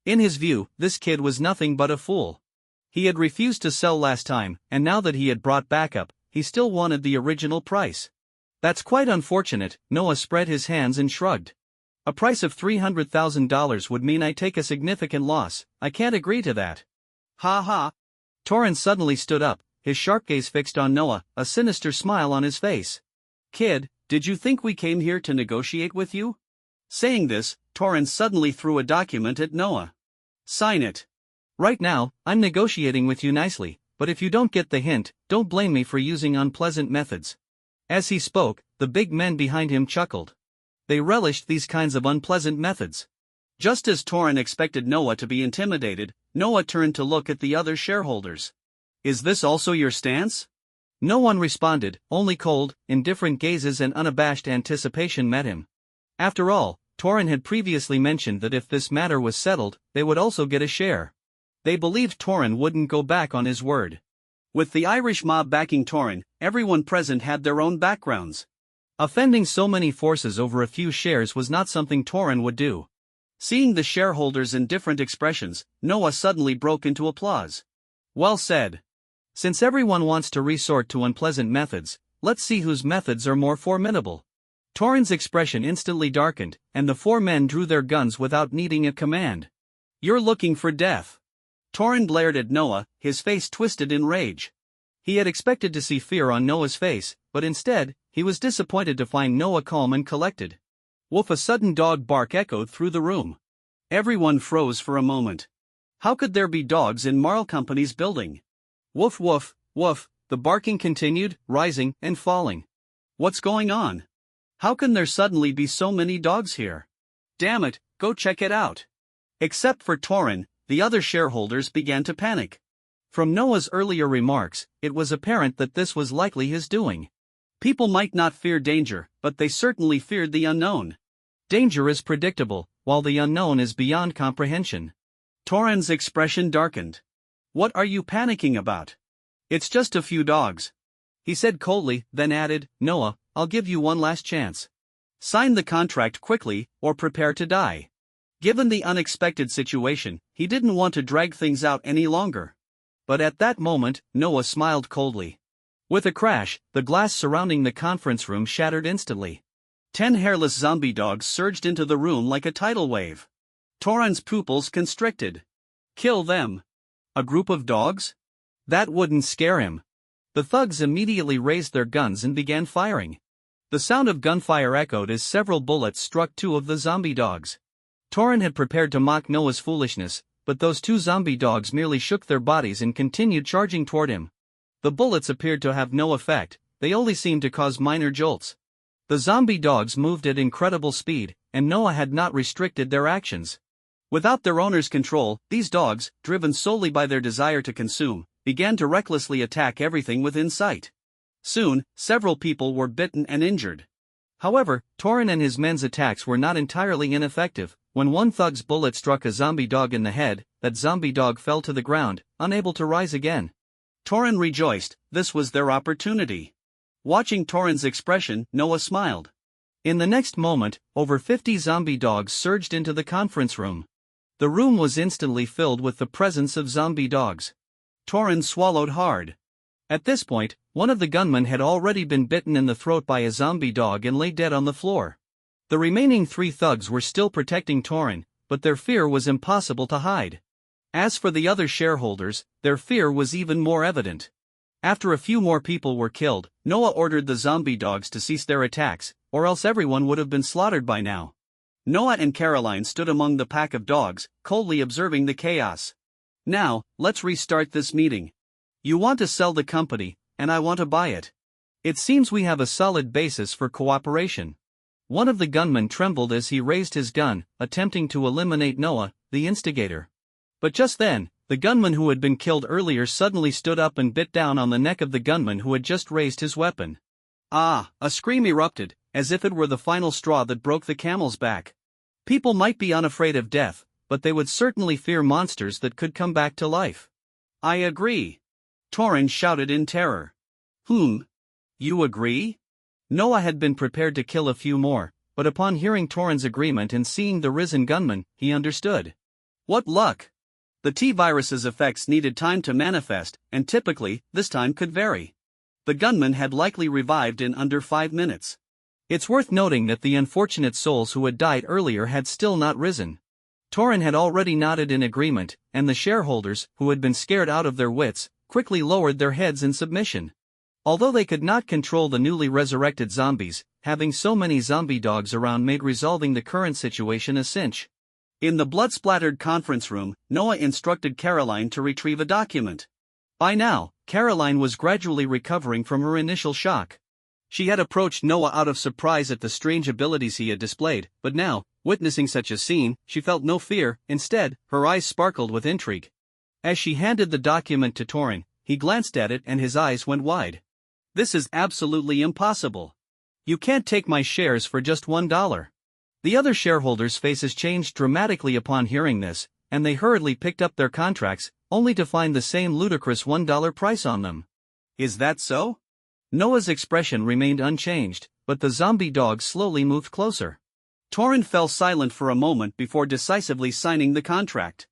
In his view, this kid was nothing but a fool. He had refused to sell last time, and now that he had brought back up, he still wanted the original price. That's quite unfortunate, Noah spread his hands and shrugged. A price of $300,000 would mean I take a significant loss. I can't agree to that. Ha ha. Torrance suddenly stood up, his sharp gaze fixed on Noah, a sinister smile on his face. Kid, did you think we came here to negotiate with you? Saying this, Torrance suddenly threw a document at Noah. Sign it. Right now, I'm negotiating with you nicely, but if you don't get the hint, don't blame me for using unpleasant methods. As he spoke, the big men behind him chuckled. They relished these kinds of unpleasant methods. Just as Torrance expected Noah to be intimidated, Noah turned to look at the other shareholders. Is this also your stance? No one responded, only cold, indifferent gazes and unabashed anticipation met him. After all, Torrance had previously mentioned that if this matter was settled, they would also get a share. They believed Torrance wouldn't go back on his word. With the Irish mob backing Torrance, everyone present had their own backgrounds. Offending so many forces over a few shares was not something Torrance would do. Seeing the shareholders in different expressions, Noah suddenly broke into applause. Well said. Since everyone wants to resort to unpleasant methods, let's see whose methods are more formidable. Torrance's expression instantly darkened, and the four men drew their guns without needing a command. You're looking for death. Torrance glared at Noah, his face twisted in rage. He had expected to see fear on Noah's face, but instead, he was disappointed to find Noah calm and collected. Woof! A sudden dog bark echoed through the room. Everyone froze for a moment. How could there be dogs in Marl Company's building? Woof woof, woof, the barking continued, rising and falling. What's going on? How can there suddenly be so many dogs here? Damn it, go check it out. Except for Torrance, the other shareholders began to panic. From Noah's earlier remarks, it was apparent that this was likely his doing. People might not fear danger, but they certainly feared the unknown. Danger is predictable, while the unknown is beyond comprehension. Torrance's expression darkened. What are you panicking about? It's just a few dogs. He said coldly, then added, Noah, I'll give you one last chance. Sign the contract quickly, or prepare to die. Given the unexpected situation, he didn't want to drag things out any longer. But at that moment, Noah smiled coldly. With a crash, the glass surrounding the conference room shattered instantly. 10 hairless zombie dogs surged into the room like a tidal wave. Torrance's pupils constricted. Kill them. A group of dogs? That wouldn't scare him. The thugs immediately raised their guns and began firing. The sound of gunfire echoed as several bullets struck two of the zombie dogs. Torrance had prepared to mock Noah's foolishness, but those two zombie dogs merely shook their bodies and continued charging toward him. The bullets appeared to have no effect, they only seemed to cause minor jolts. The zombie dogs moved at incredible speed, and Noah had not restricted their actions. Without their owner's control, these dogs, driven solely by their desire to consume, began to recklessly attack everything within sight. Soon, several people were bitten and injured. However, Torrance and his men's attacks were not entirely ineffective. When one thug's bullet struck a zombie dog in the head, that zombie dog fell to the ground, unable to rise again. Torrance rejoiced, this was their opportunity. Watching Torrance's expression, Noah smiled. In the next moment, over 50 zombie dogs surged into the conference room. The room was instantly filled with the presence of zombie dogs. Torrance swallowed hard. At this point, one of the gunmen had already been bitten in the throat by a zombie dog and lay dead on the floor. The remaining 3 thugs were still protecting Torrance, but their fear was impossible to hide. As for the other shareholders, their fear was even more evident. After a few more people were killed, Noah ordered the zombie dogs to cease their attacks, or else everyone would have been slaughtered by now. Noah and Caroline stood among the pack of dogs, coldly observing the chaos. Now, let's restart this meeting. You want to sell the company, and I want to buy it. It seems we have a solid basis for cooperation. One of the gunmen trembled as he raised his gun, attempting to eliminate Noah, the instigator. But just then, the gunman who had been killed earlier suddenly stood up and bit down on the neck of the gunman who had just raised his weapon. Ah! A scream erupted, as if it were the final straw that broke the camel's back. People might be unafraid of death, but they would certainly fear monsters that could come back to life. I agree. Torin shouted in terror. You agree? Noah had been prepared to kill a few more, but upon hearing Torin's agreement and seeing the risen gunman, he understood. What luck! The T-virus's effects needed time to manifest, and typically, this time could vary. The gunman had likely revived in under 5 minutes. It's worth noting that the unfortunate souls who had died earlier had still not risen. Torin had already nodded in agreement, and the shareholders, who had been scared out of their wits, quickly lowered their heads in submission. Although they could not control the newly resurrected zombies, having so many zombie dogs around made resolving the current situation a cinch. In the blood-splattered conference room, Noah instructed Caroline to retrieve a document. By now, Caroline was gradually recovering from her initial shock. She had approached Noah out of surprise at the strange abilities he had displayed, but now, witnessing such a scene, she felt no fear. Instead, her eyes sparkled with intrigue. As she handed the document to Torin, he glanced at it and his eyes went wide. This is absolutely impossible. You can't take my shares for just $1. The other shareholders' faces changed dramatically upon hearing this, and they hurriedly picked up their contracts, only to find the same ludicrous $1 price on them. Is that so? Noah's expression remained unchanged, but the zombie dogs slowly moved closer. Torin fell silent for a moment before decisively signing the contract.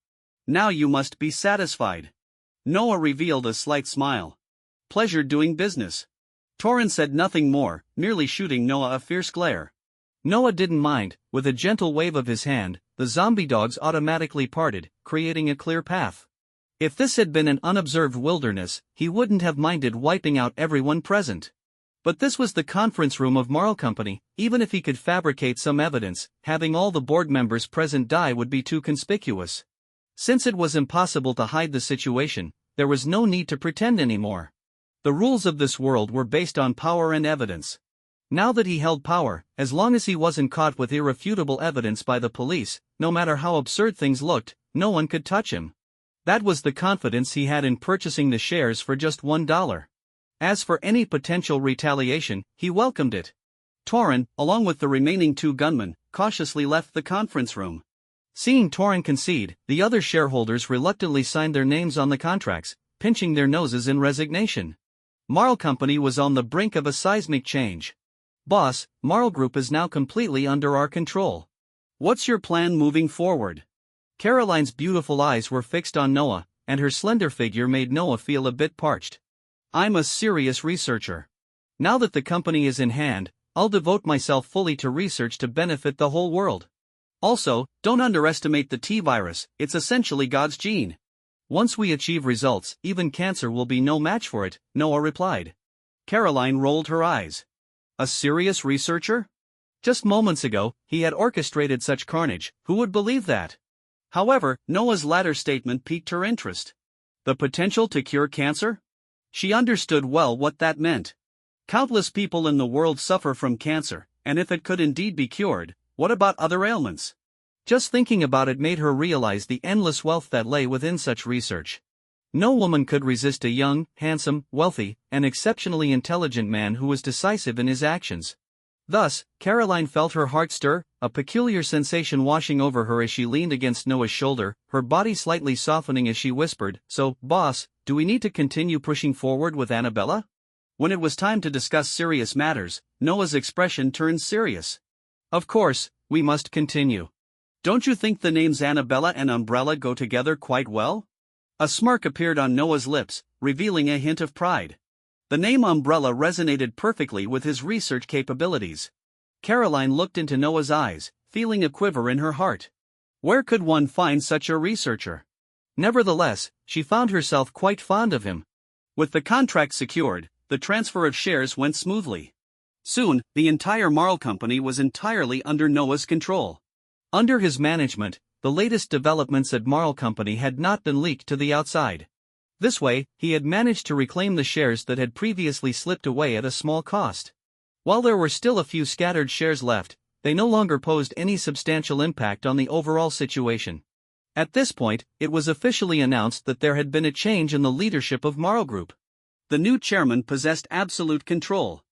Now you must be satisfied. Noah revealed a slight smile. Pleasure doing business. Torin said nothing more, merely shooting Noah a fierce glare. Noah didn't mind. With a gentle wave of his hand, the zombie dogs automatically parted, creating a clear path. If this had been an unobserved wilderness, he wouldn't have minded wiping out everyone present. But this was the conference room of Marl Company. Even if he could fabricate some evidence, having all the board members present die would be too conspicuous. Since it was impossible to hide the situation, there was no need to pretend anymore. The rules of this world were based on power and evidence. Now that he held power, as long as he wasn't caught with irrefutable evidence by the police, no matter how absurd things looked, no one could touch him. That was the confidence he had in purchasing the shares for just $1. As for any potential retaliation, he welcomed it. Torin, along with the remaining 2 gunmen, cautiously left the conference room. Seeing Torin concede, the other shareholders reluctantly signed their names on the contracts, pinching their noses in resignation. Marl Company was on the brink of a seismic change. Boss, Marl Group is now completely under our control. What's your plan moving forward? Caroline's beautiful eyes were fixed on Noah, and her slender figure made Noah feel a bit parched. I'm a serious researcher. Now that the company is in hand, I'll devote myself fully to research to benefit the whole world. Also, don't underestimate the T-virus, it's essentially God's gene. Once we achieve results, even cancer will be no match for it, Noah replied. Caroline rolled her eyes. A serious researcher? Just moments ago, he had orchestrated such carnage. Who would believe that? However, Noah's latter statement piqued her interest. The potential to cure cancer? She understood well what that meant. Countless people in the world suffer from cancer, and if it could indeed be cured, what about other ailments? Just thinking about it made her realize the endless wealth that lay within such research. No woman could resist a young, handsome, wealthy, and exceptionally intelligent man who was decisive in his actions. Thus, Caroline felt her heart stir, a peculiar sensation washing over her as she leaned against Noah's shoulder, her body slightly softening as she whispered, "So, boss, do we need to continue pushing forward with Annabella?" When it was time to discuss serious matters, Noah's expression turned serious. Of course, we must continue. Don't you think the names Annabella and Umbrella go together quite well? A smirk appeared on Noah's lips, revealing a hint of pride. The name Umbrella resonated perfectly with his research capabilities. Caroline looked into Noah's eyes, feeling a quiver in her heart. Where could one find such a researcher? Nevertheless, she found herself quite fond of him. With the contract secured, the transfer of shares went smoothly. Soon, the entire Marl company was entirely under Noah's control. Under his management, the latest developments at Marl company had not been leaked to the outside. This way, he had managed to reclaim the shares that had previously slipped away at a small cost. While there were still a few scattered shares left, they no longer posed any substantial impact on the overall situation. At this point, it was officially announced that there had been a change in the leadership of Marl Group. The new chairman possessed absolute control.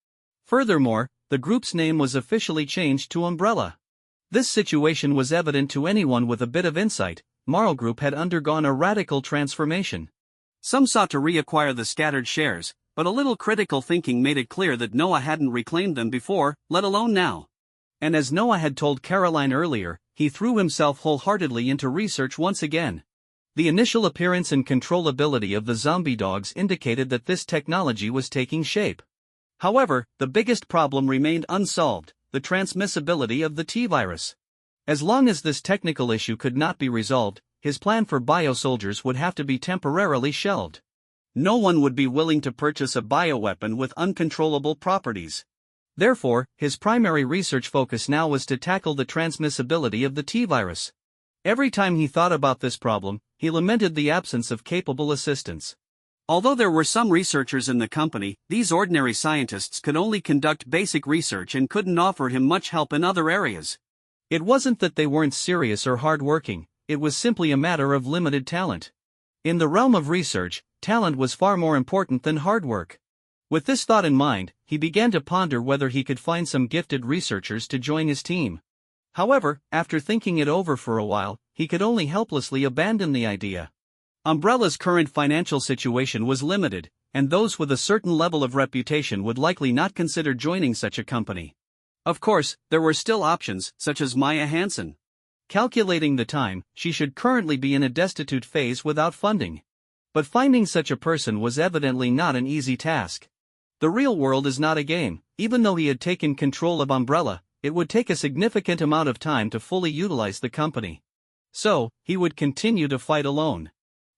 Furthermore, the group's name was officially changed to Umbrella. This situation was evident to anyone with a bit of insight. Marl Group had undergone a radical transformation. Some sought to reacquire the scattered shares, but a little critical thinking made it clear that Noah hadn't reclaimed them before, let alone now. And as Noah had told Caroline earlier, he threw himself wholeheartedly into research once again. The initial appearance and controllability of the zombie dogs indicated that this technology was taking shape. However, the biggest problem remained unsolved: the transmissibility of the T-virus. As long as this technical issue could not be resolved, his plan for biosoldiers would have to be temporarily shelved. No one would be willing to purchase a bioweapon with uncontrollable properties. Therefore, his primary research focus now was to tackle the transmissibility of the T-virus. Every time he thought about this problem, he lamented the absence of capable assistance. Although there were some researchers in the company, these ordinary scientists could only conduct basic research and couldn't offer him much help in other areas. It wasn't that they weren't serious or hard-working, it was simply a matter of limited talent. In the realm of research, talent was far more important than hard work. With this thought in mind, he began to ponder whether he could find some gifted researchers to join his team. However, after thinking it over for a while, he could only helplessly abandon the idea. Umbrella's current financial situation was limited, and those with a certain level of reputation would likely not consider joining such a company. Of course, there were still options, such as Maya Hansen. Calculating the time, she should currently be in a destitute phase without funding. But finding such a person was evidently not an easy task. The real world is not a game. Even though he had taken control of Umbrella, it would take a significant amount of time to fully utilize the company. So, he would continue to fight alone.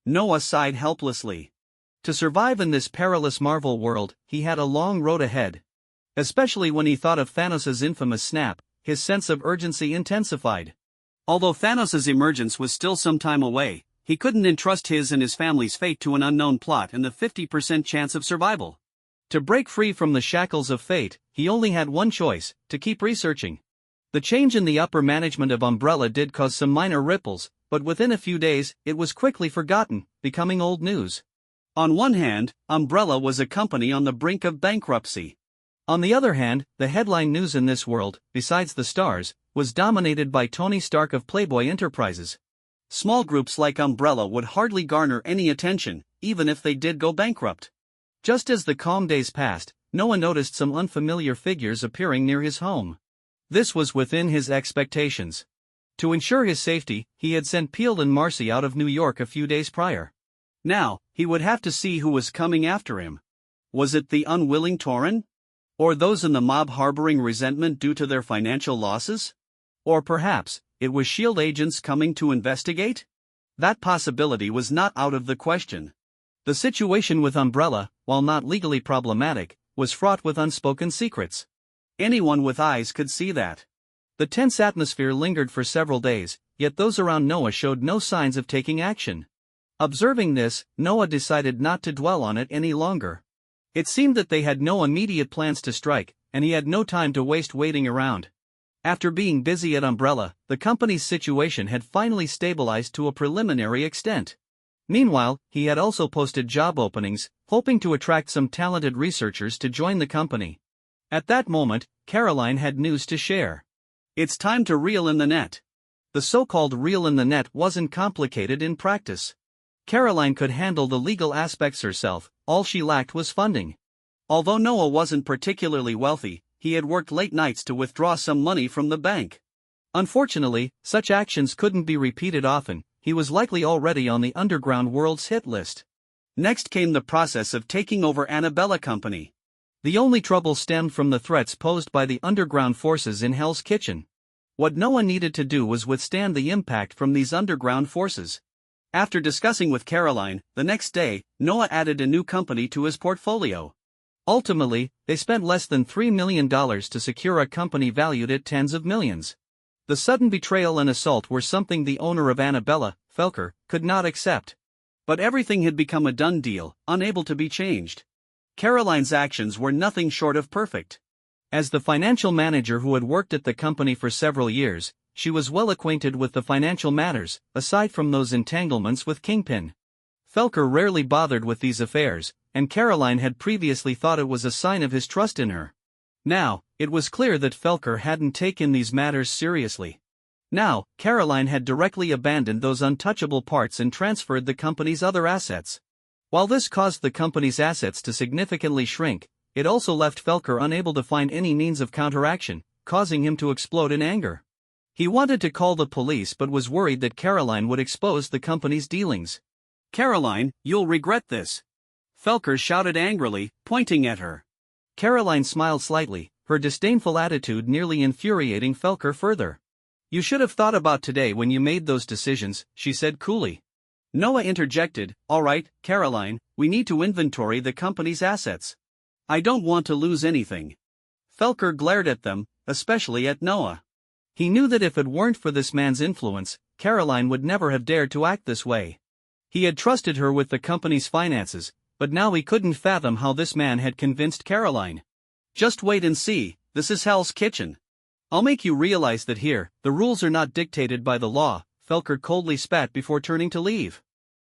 Noah sighed helplessly. To survive in this perilous Marvel world, he had a long road ahead. Especially when he thought of Thanos' infamous snap, his sense of urgency intensified. Although Thanos' emergence was still some time away, he couldn't entrust his and his family's fate to an unknown plot and the 50% chance of survival. To break free from the shackles of fate, he only had one choice: to keep researching. The change in the upper management of Umbrella did cause some minor ripples, but within a few days, it was quickly forgotten, becoming old news. On one hand, Umbrella was a company on the brink of bankruptcy. On the other hand, the headline news in this world, besides the stars, was dominated by Tony Stark of Playboy Enterprises. Small groups like Umbrella would hardly garner any attention, even if they did go bankrupt. Just as the calm days passed, Noah noticed some unfamiliar figures appearing near his home. This was within his expectations. To ensure his safety, he had sent Peel and Marcy out of New York a few days prior. Now, he would have to see who was coming after him. Was it the unwilling Tauren? Or those in the mob harboring resentment due to their financial losses? Or perhaps, it was S.H.I.E.L.D. agents coming to investigate? That possibility was not out of the question. The situation with Umbrella, while not legally problematic, was fraught with unspoken secrets. Anyone with eyes could see that. The tense atmosphere lingered for several days, yet those around Noah showed no signs of taking action. Observing this, Noah decided not to dwell on it any longer. It seemed that they had no immediate plans to strike, and he had no time to waste waiting around. After being busy at Umbrella, the company's situation had finally stabilized to a preliminary extent. Meanwhile, he had also posted job openings, hoping to attract some talented researchers to join the company. At that moment, Caroline had news to share. It's time to reel in the net. The so-called reel in the net wasn't complicated in practice. Caroline could handle the legal aspects herself, all she lacked was funding. Although Noah wasn't particularly wealthy, he had worked late nights to withdraw some money from the bank. Unfortunately, such actions couldn't be repeated often. He was likely already on the underground world's hit list. Next came the process of taking over Annabella Company. The only trouble stemmed from the threats posed by the underground forces in Hell's Kitchen. What Noah needed to do was withstand the impact from these underground forces. After discussing with Caroline, the next day, Noah added a new company to his portfolio. Ultimately, they spent less than $3 million to secure a company valued at tens of millions. The sudden betrayal and assault were something the owner of Annabella, Felker, could not accept. But everything had become a done deal, unable to be changed. Caroline's actions were nothing short of perfect. As the financial manager who had worked at the company for several years, she was well acquainted with the financial matters, aside from those entanglements with Kingpin. Felker rarely bothered with these affairs, and Caroline had previously thought it was a sign of his trust in her. Now, it was clear that Felker hadn't taken these matters seriously. Now, Caroline had directly abandoned those untouchable parts and transferred the company's other assets. While this caused the company's assets to significantly shrink, it also left Felker unable to find any means of counteraction, causing him to explode in anger. He wanted to call the police but was worried that Caroline would expose the company's dealings. "Caroline, you'll regret this," Felker shouted angrily, pointing at her. Caroline smiled slightly, her disdainful attitude nearly infuriating Felker further. "You should have thought about today when you made those decisions," she said coolly. Noah interjected, "All right, Caroline, we need to inventory the company's assets. I don't want to lose anything." Felker glared at them, especially at Noah. He knew that if it weren't for this man's influence, Caroline would never have dared to act this way. He had trusted her with the company's finances, but now he couldn't fathom how this man had convinced Caroline. "Just wait and see, this is Hell's Kitchen. I'll make you realize that here, the rules are not dictated by the law," Felker coldly spat before turning to leave.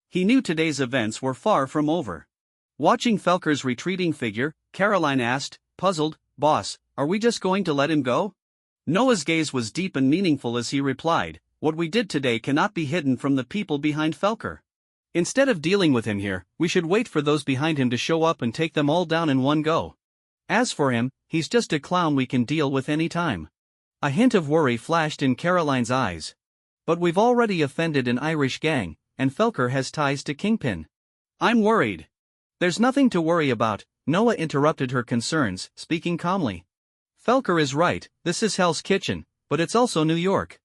He knew today's events were far from over. Watching Felker's retreating figure, Caroline asked, puzzled, "Boss, are we just going to let him go?" Noah's gaze was deep and meaningful as he replied, "What we did today cannot be hidden from the people behind Felker. Instead of dealing with him here, we should wait for those behind him to show up and take them all down in one go. As for him, he's just a clown we can deal with any time." A hint of worry flashed in Caroline's eyes. "But we've already offended an Irish gang, and Felker has ties to Kingpin." "I'm worried." "There's nothing to worry about," Noah interrupted her concerns, speaking calmly. "Felker is right, this is Hell's Kitchen, but it's also New York.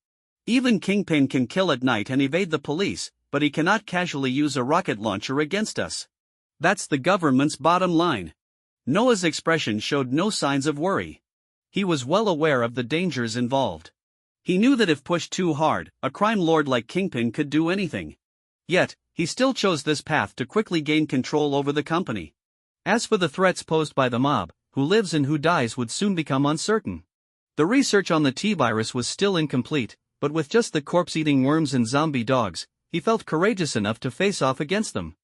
Even Kingpin can kill at night and evade the police, but he cannot casually use a rocket launcher against us. That's the government's bottom line." Noah's expression showed no signs of worry. He was well aware of the dangers involved. He knew that if pushed too hard, a crime lord like Kingpin could do anything. Yet, he still chose this path to quickly gain control over the company. As for the threats posed by the mob, who lives and who dies would soon become uncertain. The research on the T-virus was still incomplete, but with just the corpse-eating worms and zombie dogs, he felt courageous enough to face off against them.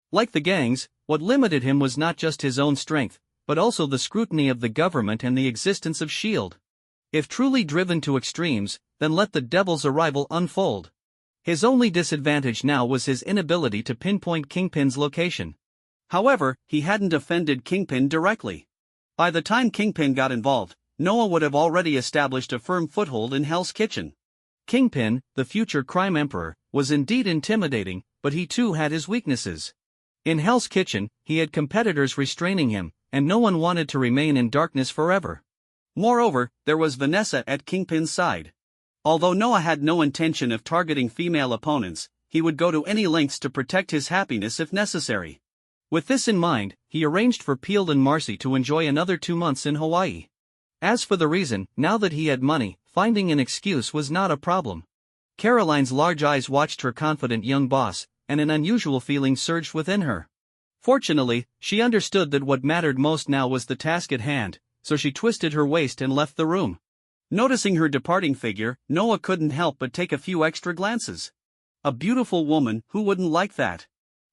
Like the gangs, what limited him was not just his own strength, but also the scrutiny of the government and the existence of S.H.I.E.L.D. If truly driven to extremes, then let the devil's arrival unfold. His only disadvantage now was his inability to pinpoint Kingpin's location. However, he hadn't offended Kingpin directly. By the time Kingpin got involved, Noah would have already established a firm foothold in Hell's Kitchen. Kingpin, the future crime emperor, was indeed intimidating, but he too had his weaknesses. In Hell's Kitchen, he had competitors restraining him, and no one wanted to remain in darkness forever. Moreover, there was Vanessa at Kingpin's side. Although Noah had no intention of targeting female opponents, he would go to any lengths to protect his happiness if necessary. With this in mind, he arranged for Peel and Marcy to enjoy another 2 months in Hawaii. As for the reason, now that he had money, finding an excuse was not a problem. Caroline's large eyes watched her confident young boss, and an unusual feeling surged within her. Fortunately, she understood that what mattered most now was the task at hand, so she twisted her waist and left the room. Noticing her departing figure, Noah couldn't help but take a few extra glances. A beautiful woman, who wouldn't like that?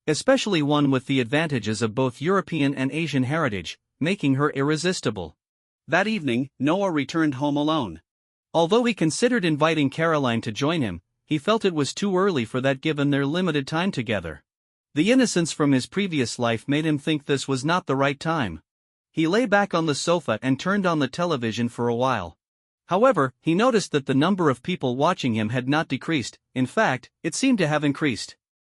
Especially one with the advantages of both European and Asian heritage, making her irresistible. That evening, Noah returned home alone. Although he considered inviting Caroline to join him, he felt it was too early for that given their limited time together. The innocence from his previous life made him think this was not the right time. He lay back on the sofa and turned on the television for a while. However, he noticed that the number of people watching him had not decreased, in fact, it seemed to have increased.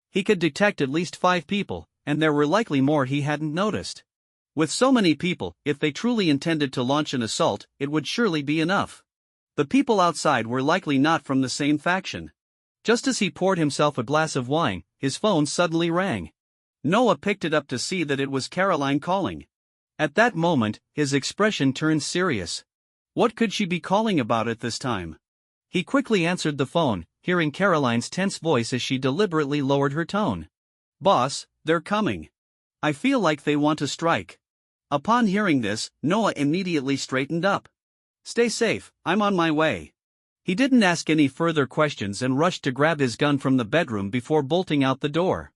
He could detect at least 5 people, and there were likely more he hadn't noticed. With so many people, if they truly intended to launch an assault, it would surely be enough. The people outside were likely not from the same faction. Just as he poured himself a glass of wine, his phone suddenly rang. Noah picked it up to see that it was Caroline calling. At that moment, his expression turned serious. What could she be calling about at this time? He quickly answered the phone, hearing Caroline's tense voice as she deliberately lowered her tone. "Boss, they're coming. I feel like they want to strike." Upon hearing this, Noah immediately straightened up. "Stay safe, I'm on my way." He didn't ask any further questions and rushed to grab his gun from the bedroom before bolting out the door.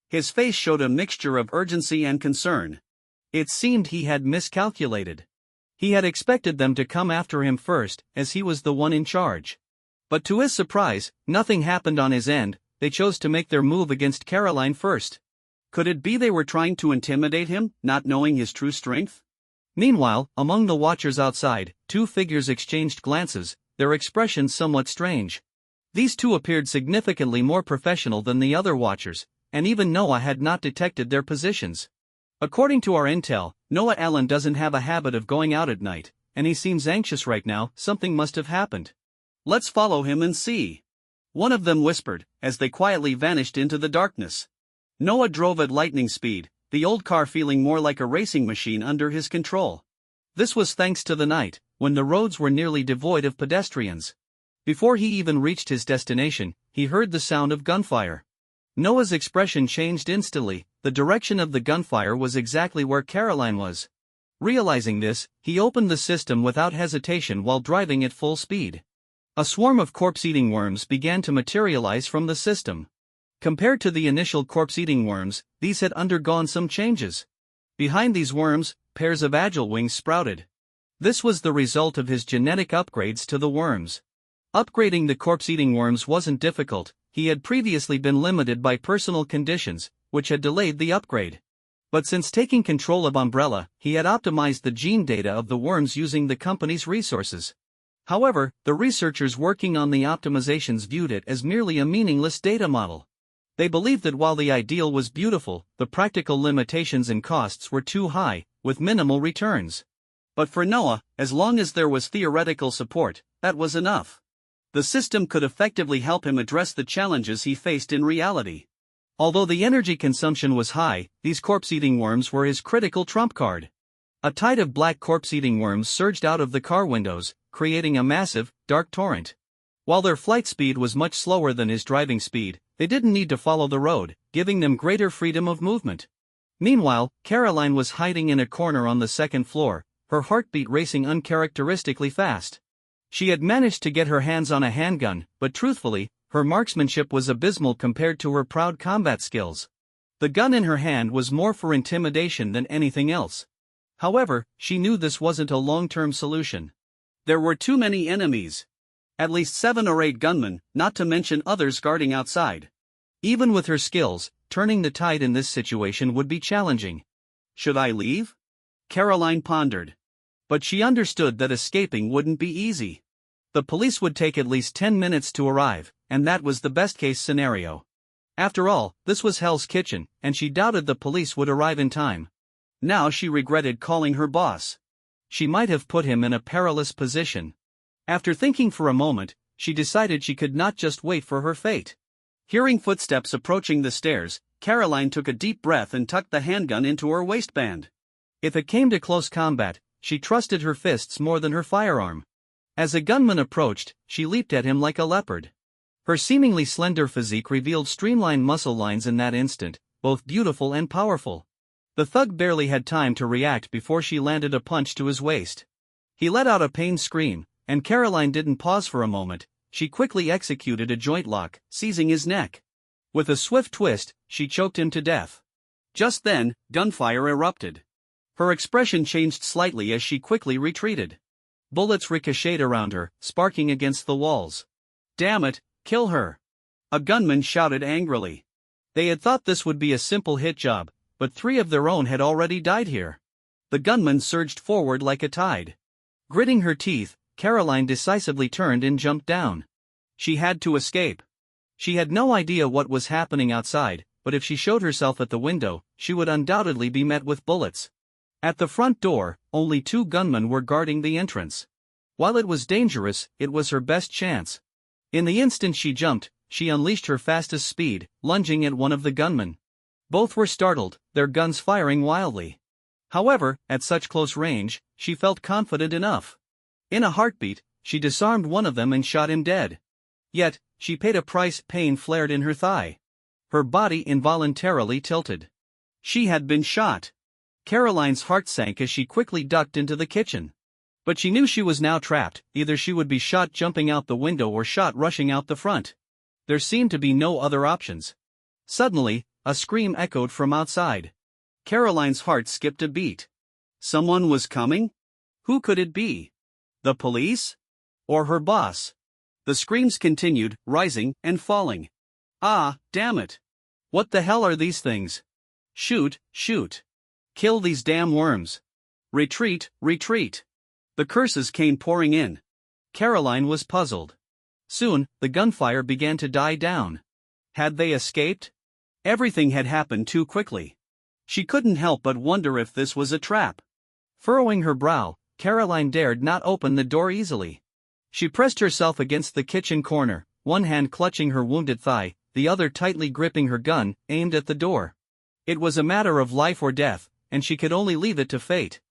His face showed a mixture of urgency and concern. It seemed he had miscalculated. He had expected them to come after him first, as he was the one in charge. But to his surprise, nothing happened on his end. They chose to make their move against Caroline first. Could it be they were trying to intimidate him, not knowing his true strength? Meanwhile, among the watchers outside, two figures exchanged glances, their expressions somewhat strange. These two appeared significantly more professional than the other watchers, and even Noah had not detected their positions. According to our intel, Noah Allen doesn't have a habit of going out at night, and he seems anxious right now. Something must have happened. "Let's follow him and see," one of them whispered, as they quietly vanished into the darkness. Noah drove at lightning speed, the old car feeling more like a racing machine under his control. This was thanks to the night, when the roads were nearly devoid of pedestrians. Before he even reached his destination, he heard the sound of gunfire. Noah's expression changed instantly. The direction of the gunfire was exactly where Caroline was. Realizing this, he opened the system without hesitation while driving at full speed. A swarm of corpse-eating worms began to materialize from the system. Compared to the initial corpse-eating worms, these had undergone some changes. Behind these worms, pairs of agile wings sprouted. This was the result of his genetic upgrades to the worms. Upgrading the corpse-eating worms wasn't difficult. He had previously been limited by personal conditions, which had delayed the upgrade. But since taking control of Umbrella, he had optimized the gene data of the worms using the company's resources. However, the researchers working on the optimizations viewed it as merely a meaningless data model. They believed that while the ideal was beautiful, the practical limitations and costs were too high, with minimal returns. But for Noah, as long as there was theoretical support, that was enough. The system could effectively help him address the challenges he faced in reality. Although the energy consumption was high, these corpse-eating worms were his critical trump card. A tide of black corpse-eating worms surged out of the car windows, creating a massive, dark torrent. While their flight speed was much slower than his driving speed, they didn't need to follow the road, giving them greater freedom of movement. Meanwhile, Caroline was hiding in a corner on the second floor, her heartbeat racing uncharacteristically fast. She had managed to get her hands on a handgun, but truthfully, her marksmanship was abysmal compared to her proud combat skills. The gun in her hand was more for intimidation than anything else. However, she knew this wasn't a long-term solution. There were too many enemies. At least 7 or 8 gunmen, not to mention others guarding outside. Even with her skills, turning the tide in this situation would be challenging. Should I leave? Caroline pondered. But she understood that escaping wouldn't be easy. The police would take at least 10 minutes to arrive, and that was the best-case scenario. After all, this was Hell's Kitchen, and she doubted the police would arrive in time. Now she regretted calling her boss. She might have put him in a perilous position. After thinking for a moment, she decided she could not just wait for her fate. Hearing footsteps approaching the stairs, Caroline took a deep breath and tucked the handgun into her waistband. If it came to close combat, she trusted her fists more than her firearm. As a gunman approached, she leaped at him like a leopard. Her seemingly slender physique revealed streamlined muscle lines in that instant, both beautiful and powerful. The thug barely had time to react before she landed a punch to his waist. He let out a pained scream, and Caroline didn't pause for a moment. She quickly executed a joint lock, seizing his neck. With a swift twist, she choked him to death. Just then, gunfire erupted. Her expression changed slightly as she quickly retreated. Bullets ricocheted around her, sparking against the walls. "Damn it, kill her!" a gunman shouted angrily. They had thought this would be a simple hit job, but 3 of their own had already died here. The gunman surged forward like a tide. Gritting her teeth, Caroline decisively turned and jumped down. She had to escape. She had no idea what was happening outside, but if she showed herself at the window, she would undoubtedly be met with bullets. At the front door, only 2 gunmen were guarding the entrance. While it was dangerous, it was her best chance. In the instant she jumped, she unleashed her fastest speed, lunging at one of the gunmen. Both were startled, their guns firing wildly. However, at such close range, she felt confident enough. In a heartbeat, she disarmed one of them and shot him dead. Yet, she paid a price. Pain flared in her thigh. Her body involuntarily tilted. She had been shot. Caroline's heart sank as she quickly ducked into the kitchen. But she knew she was now trapped. Either she would be shot jumping out the window or shot rushing out the front. There seemed to be no other options. Suddenly, a scream echoed from outside. Caroline's heart skipped a beat. Someone was coming? Who could it be? The police? Or her boss? The screams continued, rising and falling. Ah, damn it! What the hell are these things? Shoot, shoot! Kill these damn worms! Retreat, retreat! The curses came pouring in. Caroline was puzzled. Soon, the gunfire began to die down. Had they escaped? Everything had happened too quickly. She couldn't help but wonder if this was a trap. Furrowing her brow, Caroline dared not open the door easily. She pressed herself against the kitchen corner, one hand clutching her wounded thigh, the other tightly gripping her gun, aimed at the door. It was a matter of life or death, and she could only leave it to fate.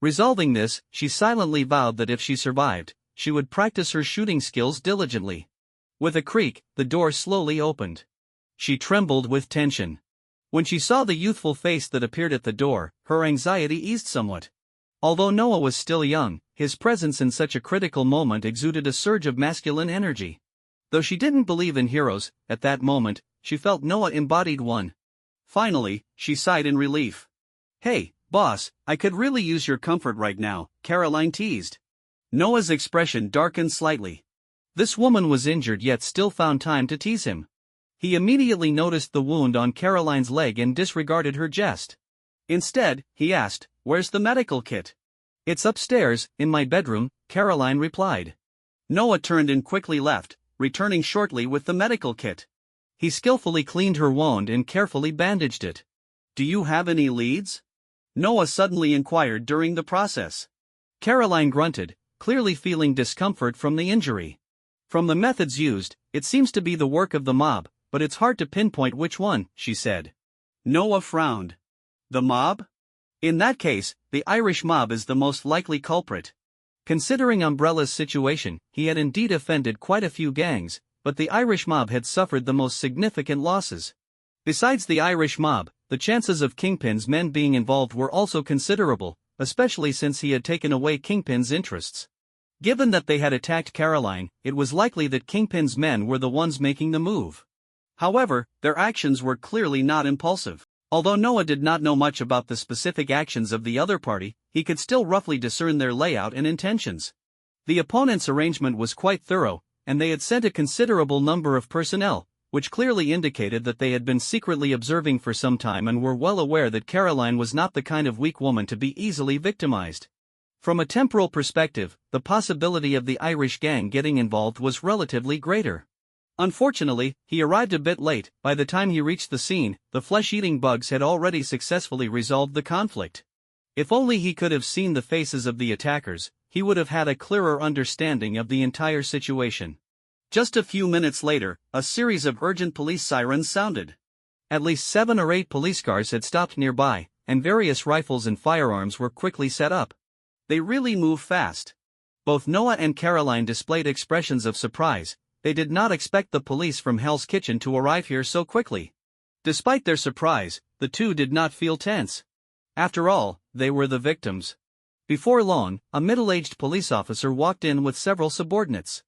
Resolving this, she silently vowed that if she survived, she would practice her shooting skills diligently. With a creak, the door slowly opened. She trembled with tension. When she saw the youthful face that appeared at the door, her anxiety eased somewhat. Although Noah was still young, his presence in such a critical moment exuded a surge of masculine energy. Though she didn't believe in heroes, at that moment, she felt Noah embodied one. Finally, she sighed in relief. Hey, boss, I could really use your comfort right now, Caroline teased. Noah's expression darkened slightly. This woman was injured yet still found time to tease him. He immediately noticed the wound on Caroline's leg and disregarded her jest. Instead, he asked, "Where's the medical kit?" "It's upstairs, in my bedroom," Caroline replied. Noah turned and quickly left, returning shortly with the medical kit. He skillfully cleaned her wound and carefully bandaged it. "Do you have any leads?" Noah suddenly inquired during the process. Caroline grunted, clearly feeling discomfort from the injury. "From the methods used, it seems to be the work of the mob, but it's hard to pinpoint which one," she said. Noah frowned. "The mob? In that case, the Irish mob is the most likely culprit." Considering Umbrella's situation, he had indeed offended quite a few gangs, but the Irish mob had suffered the most significant losses. Besides the Irish mob, the chances of Kingpin's men being involved were also considerable, especially since he had taken away Kingpin's interests. Given that they had attacked Caroline, it was likely that Kingpin's men were the ones making the move. However, their actions were clearly not impulsive. Although Noah did not know much about the specific actions of the other party, he could still roughly discern their layout and intentions. The opponent's arrangement was quite thorough, and they had sent a considerable number of personnel, which clearly indicated that they had been secretly observing for some time and were well aware that Caroline was not the kind of weak woman to be easily victimized. From a temporal perspective, the possibility of the Irish gang getting involved was relatively greater. Unfortunately, he arrived a bit late. By the time he reached the scene, the flesh-eating bugs had already successfully resolved the conflict. If only he could have seen the faces of the attackers, he would have had a clearer understanding of the entire situation. Just a few minutes later, a series of urgent police sirens sounded. At least 7 or 8 police cars had stopped nearby, and various rifles and firearms were quickly set up. They really move fast. Both Noah and Caroline displayed expressions of surprise. They did not expect the police from Hell's Kitchen to arrive here so quickly. Despite their surprise, the two did not feel tense. After all, they were the victims. Before long, a middle-aged police officer walked in with several subordinates.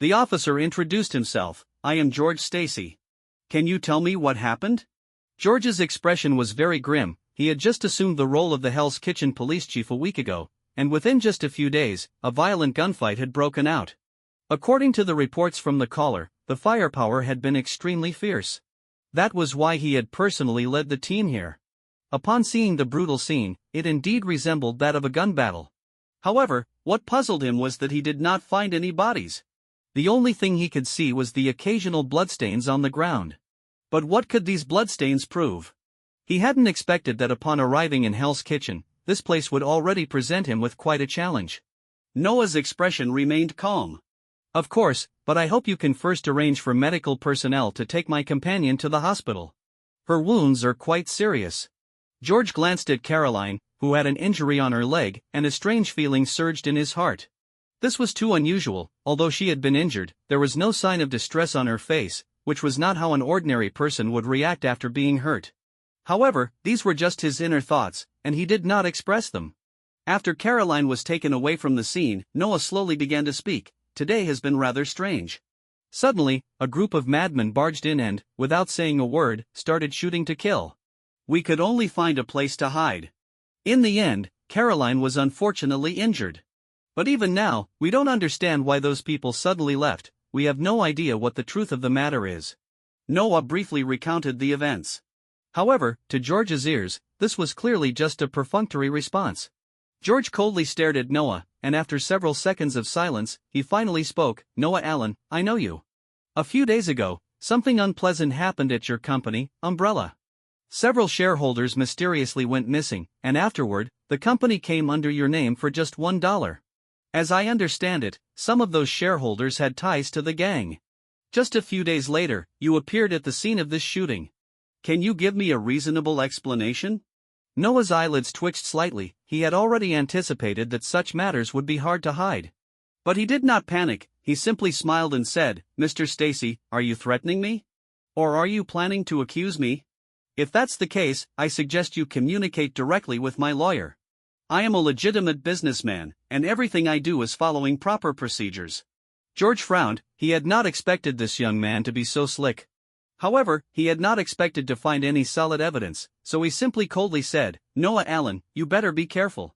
The officer introduced himself. "I am George Stacy. Can you tell me what happened?" George's expression was very grim. He had just assumed the role of the Hell's Kitchen police chief a week ago, and within just a few days, a violent gunfight had broken out. According to the reports from the caller, the firepower had been extremely fierce. That was why he had personally led the team here. Upon seeing the brutal scene, it indeed resembled that of a gun battle. However, what puzzled him was that he did not find any bodies. The only thing he could see was the occasional bloodstains on the ground. But what could these bloodstains prove? He hadn't expected that upon arriving in Hell's Kitchen, this place would already present him with quite a challenge. Noah's expression remained calm. "Of course, but I hope you can first arrange for medical personnel to take my companion to the hospital. Her wounds are quite serious." George glanced at Caroline, who had an injury on her leg, and a strange feeling surged in his heart. This was too unusual. Although she had been injured, there was no sign of distress on her face, which was not how an ordinary person would react after being hurt. However, these were just his inner thoughts, and he did not express them. After Caroline was taken away from the scene, Noah slowly began to speak. Today has been rather strange. Suddenly, a group of madmen barged in and, without saying a word, started shooting to kill. We could only find a place to hide. In the end, Caroline was unfortunately injured. But even now, we don't understand why those people suddenly left. We have no idea what the truth of the matter is. Noah briefly recounted the events. However, to George's ears, this was clearly just a perfunctory response. George coldly stared at Noah, and after several seconds of silence, he finally spoke. Noah Allen, I know you. A few days ago, something unpleasant happened at your company, Umbrella. Several shareholders mysteriously went missing, and afterward, the company came under your name for just $1. As I understand it, some of those shareholders had ties to the gang. Just a few days later, you appeared at the scene of this shooting. Can you give me a reasonable explanation? Noah's eyelids twitched slightly. He had already anticipated that such matters would be hard to hide. But he did not panic. He simply smiled and said, Mr. Stacy, are you threatening me? Or are you planning to accuse me? If that's the case, I suggest you communicate directly with my lawyer. I am a legitimate businessman, and everything I do is following proper procedures. George frowned. He had not expected this young man to be so slick. However, he had not expected to find any solid evidence, so he simply coldly said, Noah Allen, you better be careful.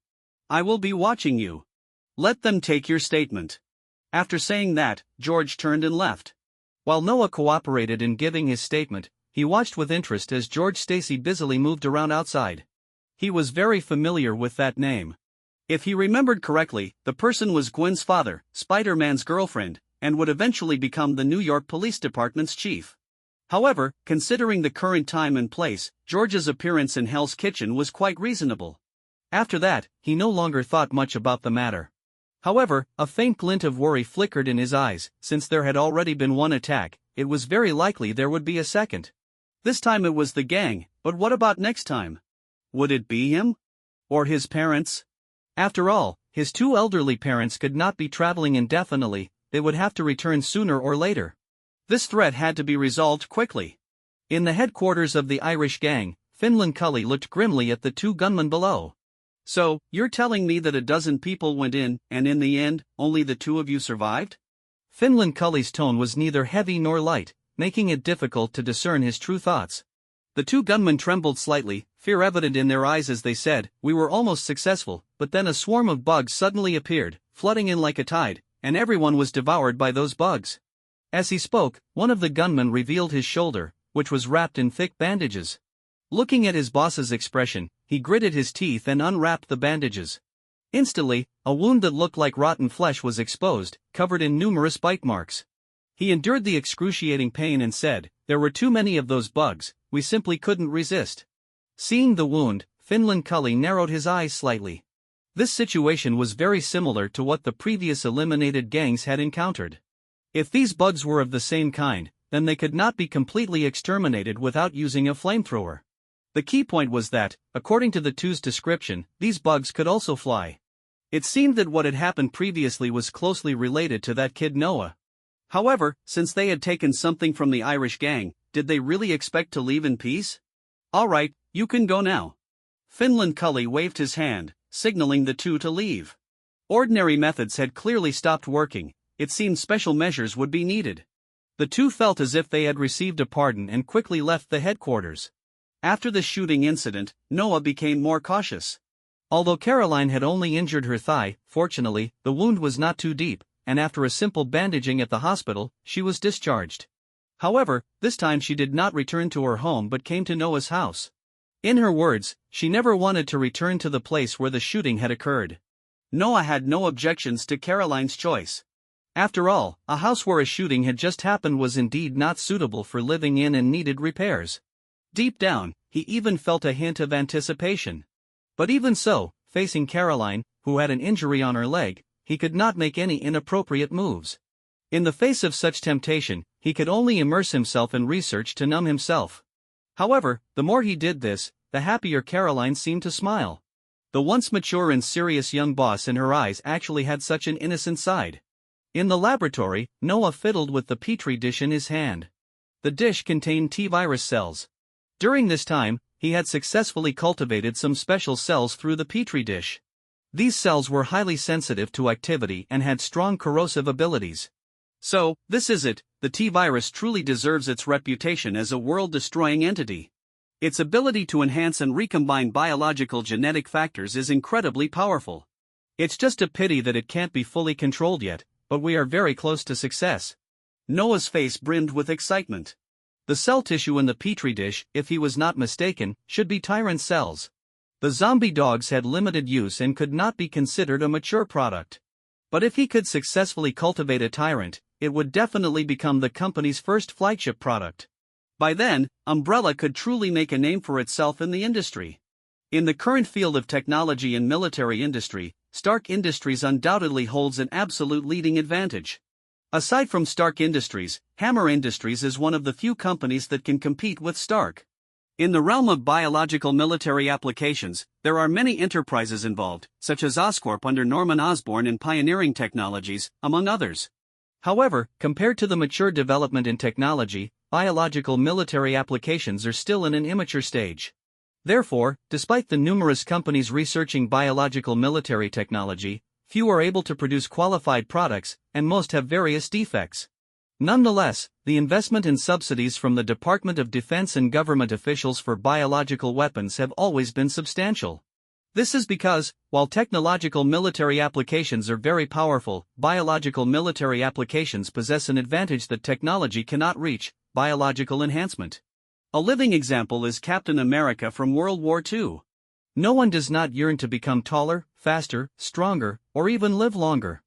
I will be watching you. Let them take your statement. After saying that, George turned and left. While Noah cooperated in giving his statement, he watched with interest as George Stacy busily moved around outside. He was very familiar with that name. If he remembered correctly, the person was Gwen's father, Spider-Man's girlfriend, and would eventually become the New York Police Department's chief. However, considering the current time and place, George's appearance in Hell's Kitchen was quite reasonable. After that, he no longer thought much about the matter. However, a faint glint of worry flickered in his eyes. Since there had already been one attack, it was very likely there would be a second. This time it was the gang, but what about next time? Would it be him? Or his parents? After all, his two elderly parents could not be traveling indefinitely. They would have to return sooner or later. This threat had to be resolved quickly. In the headquarters of the Irish gang, Finland Cully looked grimly at the two gunmen below. So, you're telling me that a dozen people went in, and in the end, only the two of you survived? Finland Cully's tone was neither heavy nor light, making it difficult to discern his true thoughts. The two gunmen trembled slightly, fear evident in their eyes as they said, We were almost successful, but then a swarm of bugs suddenly appeared, flooding in like a tide, and everyone was devoured by those bugs. As he spoke, one of the gunmen revealed his shoulder, which was wrapped in thick bandages. Looking at his boss's expression, he gritted his teeth and unwrapped the bandages. Instantly, a wound that looked like rotten flesh was exposed, covered in numerous bite marks. He endured the excruciating pain and said, There were too many of those bugs, we simply couldn't resist. Seeing the wound, Finland Cully narrowed his eyes slightly. This situation was very similar to what the previous eliminated gangs had encountered. If these bugs were of the same kind, then they could not be completely exterminated without using a flamethrower. The key point was that, according to the two's description, these bugs could also fly. It seemed that what had happened previously was closely related to that kid Noah. However, since they had taken something from the Irish gang, did they really expect to leave in peace? Alright, you can go now. Finland Cully waved his hand, signaling the two to leave. Ordinary methods had clearly stopped working. It seemed special measures would be needed. The two felt as if they had received a pardon and quickly left the headquarters. After the shooting incident, Noah became more cautious. Although Caroline had only injured her thigh, fortunately, the wound was not too deep, and after a simple bandaging at the hospital, she was discharged. However, this time she did not return to her home but came to Noah's house. In her words, she never wanted to return to the place where the shooting had occurred. Noah had no objections to Caroline's choice. After all, a house where a shooting had just happened was indeed not suitable for living in and needed repairs. Deep down, he even felt a hint of anticipation. But even so, facing Caroline, who had an injury on her leg, he could not make any inappropriate moves. In the face of such temptation, he could only immerse himself in research to numb himself. However, the more he did this, the happier Caroline seemed to smile. The once mature and serious young boss in her eyes actually had such an innocent side. In the laboratory, Noah fiddled with the petri dish in his hand. The dish contained T-virus cells. During this time, he had successfully cultivated some special cells through the petri dish. These cells were highly sensitive to activity and had strong corrosive abilities. So, this is it, the T-virus truly deserves its reputation as a world-destroying entity. Its ability to enhance and recombine biological genetic factors is incredibly powerful. It's just a pity that it can't be fully controlled yet, but we are very close to success. Noah's face brimmed with excitement. The cell tissue in the petri dish, if he was not mistaken, should be tyrant cells. The zombie dogs had limited use and could not be considered a mature product. But if he could successfully cultivate a tyrant, it would definitely become the company's first flagship product. By then, Umbrella could truly make a name for itself in the industry. In the current field of technology and military industry, Stark Industries undoubtedly holds an absolute leading advantage. Aside from Stark Industries, Hammer Industries is one of the few companies that can compete with Stark. In the realm of biological military applications, there are many enterprises involved, such as Oscorp under Norman Osborn and Pioneering Technologies, among others. However, compared to the mature development in technology, biological military applications are still in an immature stage. Therefore, despite the numerous companies researching biological military technology, few are able to produce qualified products, and most have various defects. Nonetheless, the investment and subsidies from the Department of Defense and government officials for biological weapons have always been substantial. This is because, while technological military applications are very powerful, biological military applications possess an advantage that technology cannot reach: biological enhancement. A living example is Captain America from World War II. No one does not yearn to become taller, faster, stronger, or even live longer.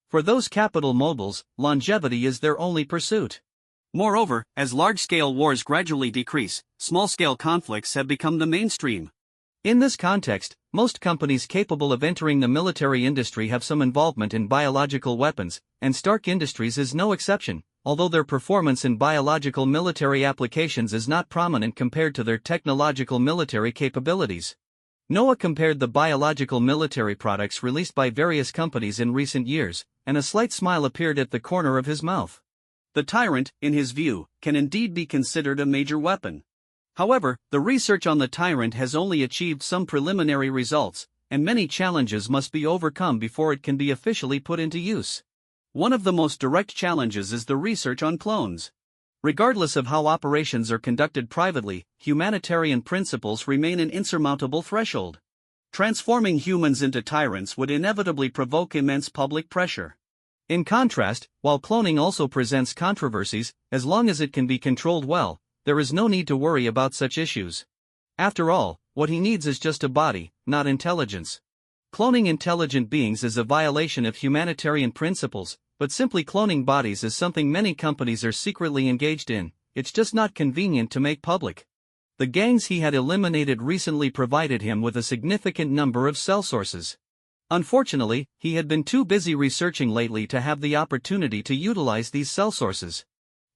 For those capital mobiles, longevity is their only pursuit. Moreover, as large-scale wars gradually decrease, small-scale conflicts have become the mainstream. In this context, most companies capable of entering the military industry have some involvement in biological weapons, and Stark Industries is no exception, although their performance in biological military applications is not prominent compared to their technological military capabilities. Noah compared the biological military products released by various companies in recent years, and a slight smile appeared at the corner of his mouth. The Tyrant, in his view, can indeed be considered a major weapon. However, the research on the Tyrant has only achieved some preliminary results, and many challenges must be overcome before it can be officially put into use. One of the most direct challenges is the research on clones. Regardless of how operations are conducted privately, humanitarian principles remain an insurmountable threshold. Transforming humans into tyrants would inevitably provoke immense public pressure. In contrast, while cloning also presents controversies, as long as it can be controlled well, there is no need to worry about such issues. After all, what he needs is just a body, not intelligence. Cloning intelligent beings is a violation of humanitarian principles, but simply cloning bodies is something many companies are secretly engaged in. It's just not convenient to make public. The gangs he had eliminated recently provided him with a significant number of cell sources. Unfortunately, he had been too busy researching lately to have the opportunity to utilize these cell sources.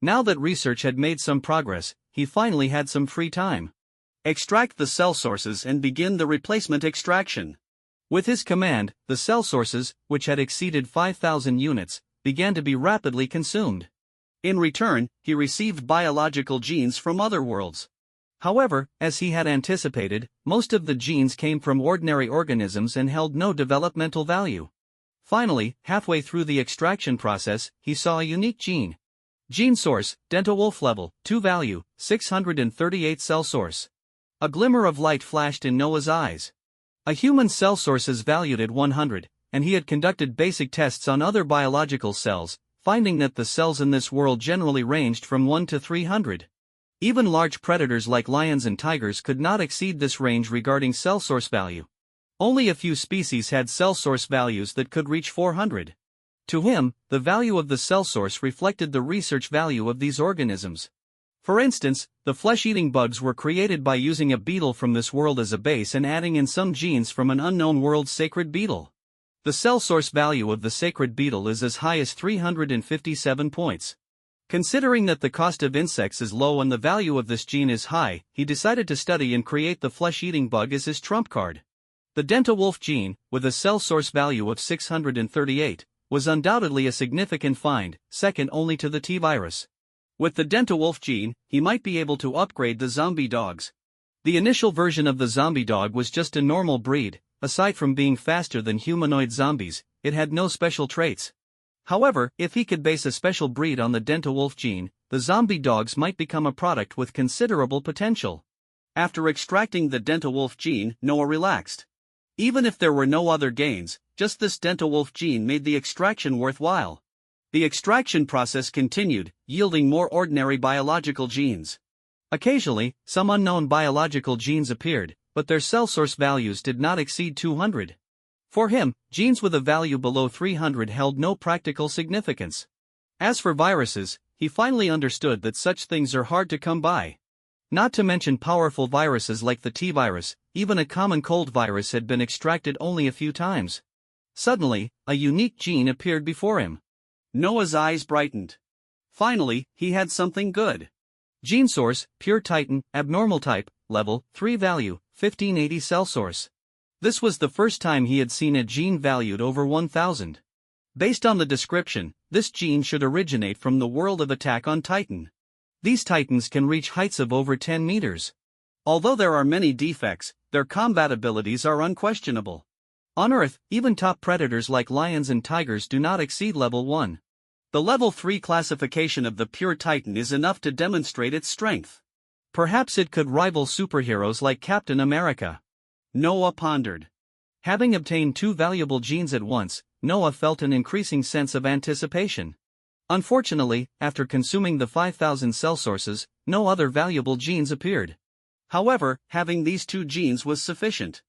Now that research had made some progress, he finally had some free time. Extract the cell sources and begin the replacement extraction. With his command, the cell sources, which had exceeded 5,000 units, began to be rapidly consumed. In return, he received biological genes from other worlds. However, as he had anticipated, most of the genes came from ordinary organisms and held no developmental value. Finally, halfway through the extraction process, he saw a unique gene. Gene source, Dentawolf level, 2 value, 638 cell source. A glimmer of light flashed in Noah's eyes. A human cell source is valued at 100, and he had conducted basic tests on other biological cells, finding that the cells in this world generally ranged from 1 to 300. Even large predators like lions and tigers could not exceed this range regarding cell source value. Only a few species had cell source values that could reach 400. To him, the value of the cell source reflected the research value of these organisms. For instance, the flesh-eating bugs were created by using a beetle from this world as a base and adding in some genes from an unknown world's sacred beetle. The cell source value of the sacred beetle is as high as 357 points. Considering that the cost of insects is low and the value of this gene is high, he decided to study and create the flesh-eating bug as his trump card. The DentaWolf gene, with a cell source value of 638, was undoubtedly a significant find, second only to the T-virus. With the DentaWolf gene, he might be able to upgrade the zombie dogs. The initial version of the zombie dog was just a normal breed. Aside from being faster than humanoid zombies, it had no special traits. However, if he could base a special breed on the DentaWolf gene, the zombie dogs might become a product with considerable potential. After extracting the DentaWolf gene, Noah relaxed. Even if there were no other gains, just this DentaWolf gene made the extraction worthwhile. The extraction process continued, yielding more ordinary biological genes. Occasionally, some unknown biological genes appeared, but their cell source values did not exceed 200. For him, genes with a value below 300 held no practical significance. As for viruses, he finally understood that such things are hard to come by. Not to mention powerful viruses like the T-virus, even a common cold virus had been extracted only a few times. Suddenly, a unique gene appeared before him. Noah's eyes brightened. Finally, he had something good. Gene source, pure Titan, abnormal type, level 3 value, 1580 cell source. This was the first time he had seen a gene valued over 1000. Based on the description, this gene should originate from the world of Attack on Titan. These Titans can reach heights of over 10 meters. Although there are many defects, their combat abilities are unquestionable. On Earth, even top predators like lions and tigers do not exceed level 1. The level 3 classification of the pure Titan is enough to demonstrate its strength. Perhaps it could rival superheroes like Captain America. Noah pondered. Having obtained two valuable genes at once, Noah felt an increasing sense of anticipation. Unfortunately, after consuming the 5,000 cell sources, no other valuable genes appeared. However, having these two genes was sufficient.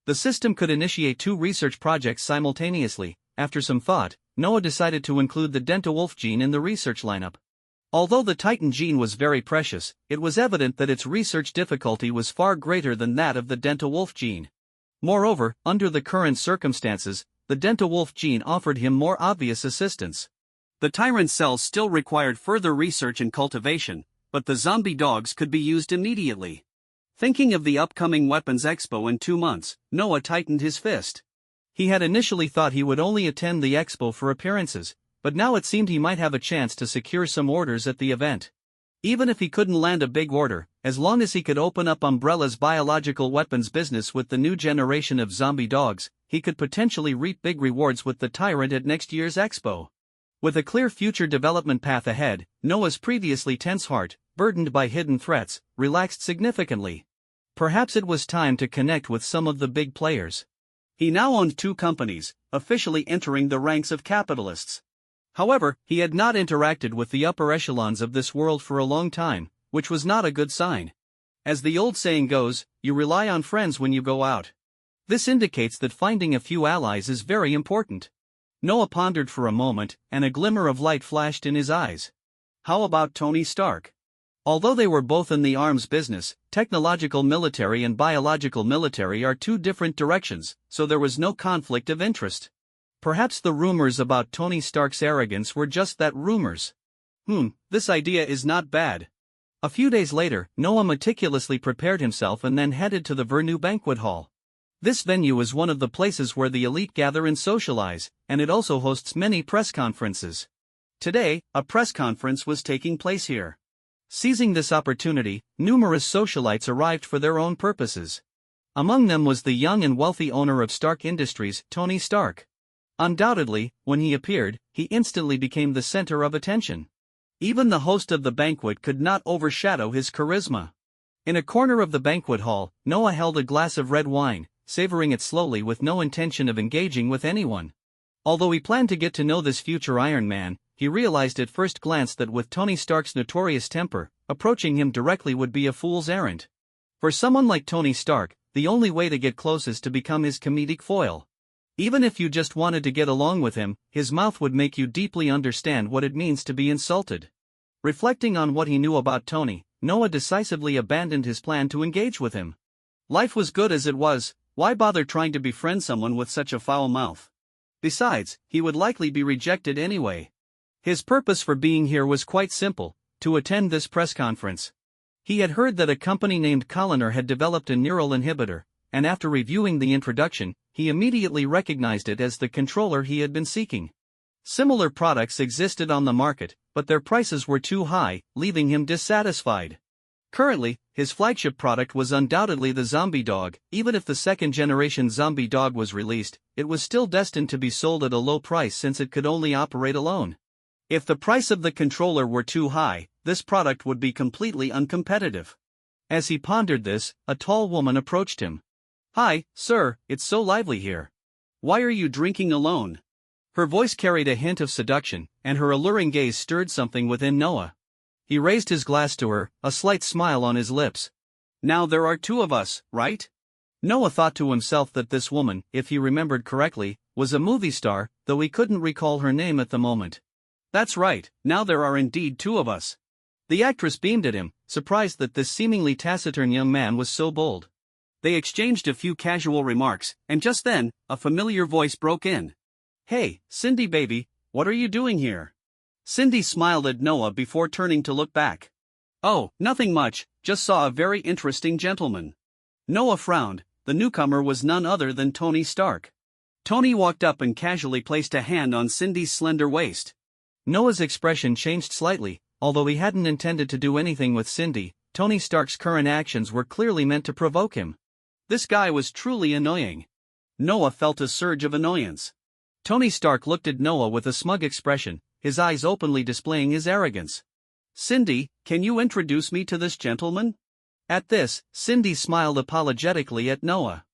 The system could initiate two research projects simultaneously. After some thought, Noah decided to include the DentaWolf gene in the research lineup. Although the Titan gene was very precious, it was evident that its research difficulty was far greater than that of the DentaWolf gene. Moreover, under the current circumstances, the DentaWolf gene offered him more obvious assistance. The tyrant cells still required further research and cultivation, but the zombie dogs could be used immediately. Thinking of the upcoming Weapons Expo in 2 months, Noah tightened his fist. He had initially thought he would only attend the expo for appearances, but now it seemed he might have a chance to secure some orders at the event. Even if he couldn't land a big order, as long as he could open up Umbrella's biological weapons business with the new generation of zombie dogs, he could potentially reap big rewards with the Tyrant at next year's expo. With a clear future development path ahead, Noah's previously tense heart, burdened by hidden threats, relaxed significantly. Perhaps it was time to connect with some of the big players. He now owned 2 companies, officially entering the ranks of capitalists. However, he had not interacted with the upper echelons of this world for a long time, which was not a good sign. As the old saying goes, you rely on friends when you go out. This indicates that finding a few allies is very important. Noah pondered for a moment, and a glimmer of light flashed in his eyes. How about Tony Stark? Although they were both in the arms business, technological military and biological military are 2 different directions, so there was no conflict of interest. Perhaps the rumors about Tony Stark's arrogance were just that, rumors. This idea is not bad. A few days later, Noah meticulously prepared himself and then headed to the Vernu Banquet Hall. This venue is one of the places where the elite gather and socialize, and it also hosts many press conferences. Today, a press conference was taking place here. Seizing this opportunity, numerous socialites arrived for their own purposes. Among them was the young and wealthy owner of Stark Industries, Tony Stark. Undoubtedly, when he appeared, he instantly became the center of attention. Even the host of the banquet could not overshadow his charisma. In a corner of the banquet hall, Noah held a glass of red wine, savoring it slowly with no intention of engaging with anyone. Although he planned to get to know this future Iron Man, he realized at first glance that with Tony Stark's notorious temper, approaching him directly would be a fool's errand. For someone like Tony Stark, the only way to get close is to become his comedic foil. Even if you just wanted to get along with him, his mouth would make you deeply understand what it means to be insulted. Reflecting on what he knew about Tony, Noah decisively abandoned his plan to engage with him. Life was good as it was, why bother trying to befriend someone with such a foul mouth? Besides, he would likely be rejected anyway. His purpose for being here was quite simple: to attend this press conference. He had heard that a company named Colliner had developed a neural inhibitor, and after reviewing the introduction, he immediately recognized it as the controller he had been seeking. Similar products existed on the market, but their prices were too high, leaving him dissatisfied. Currently, his flagship product was undoubtedly the zombie dog. Even if the second-generation zombie dog was released, it was still destined to be sold at a low price since it could only operate alone. If the price of the controller were too high, this product would be completely uncompetitive. As he pondered this, a tall woman approached him. "Hi, sir, it's so lively here. Why are you drinking alone?" Her voice carried a hint of seduction, and her alluring gaze stirred something within Noah. He raised his glass to her, a slight smile on his lips. "Now there are two of us, right?" Noah thought to himself that this woman, if he remembered correctly, was a movie star, though he couldn't recall her name at the moment. "That's right, now there are indeed two of us." The actress beamed at him, surprised that this seemingly taciturn young man was so bold. They exchanged a few casual remarks, and just then, a familiar voice broke in. "Hey, Cindy baby, what are you doing here?" Cindy smiled at Noah before turning to look back. "Oh, nothing much, just saw a very interesting gentleman." Noah frowned. The newcomer was none other than Tony Stark. Tony walked up and casually placed a hand on Cindy's slender waist. Noah's expression changed slightly. Although he hadn't intended to do anything with Cindy, Tony Stark's current actions were clearly meant to provoke him. This guy was truly annoying. Noah felt a surge of annoyance. Tony Stark looked at Noah with a smug expression, his eyes openly displaying his arrogance. "Cindy, can you introduce me to this gentleman?" At this, Cindy smiled apologetically at Noah.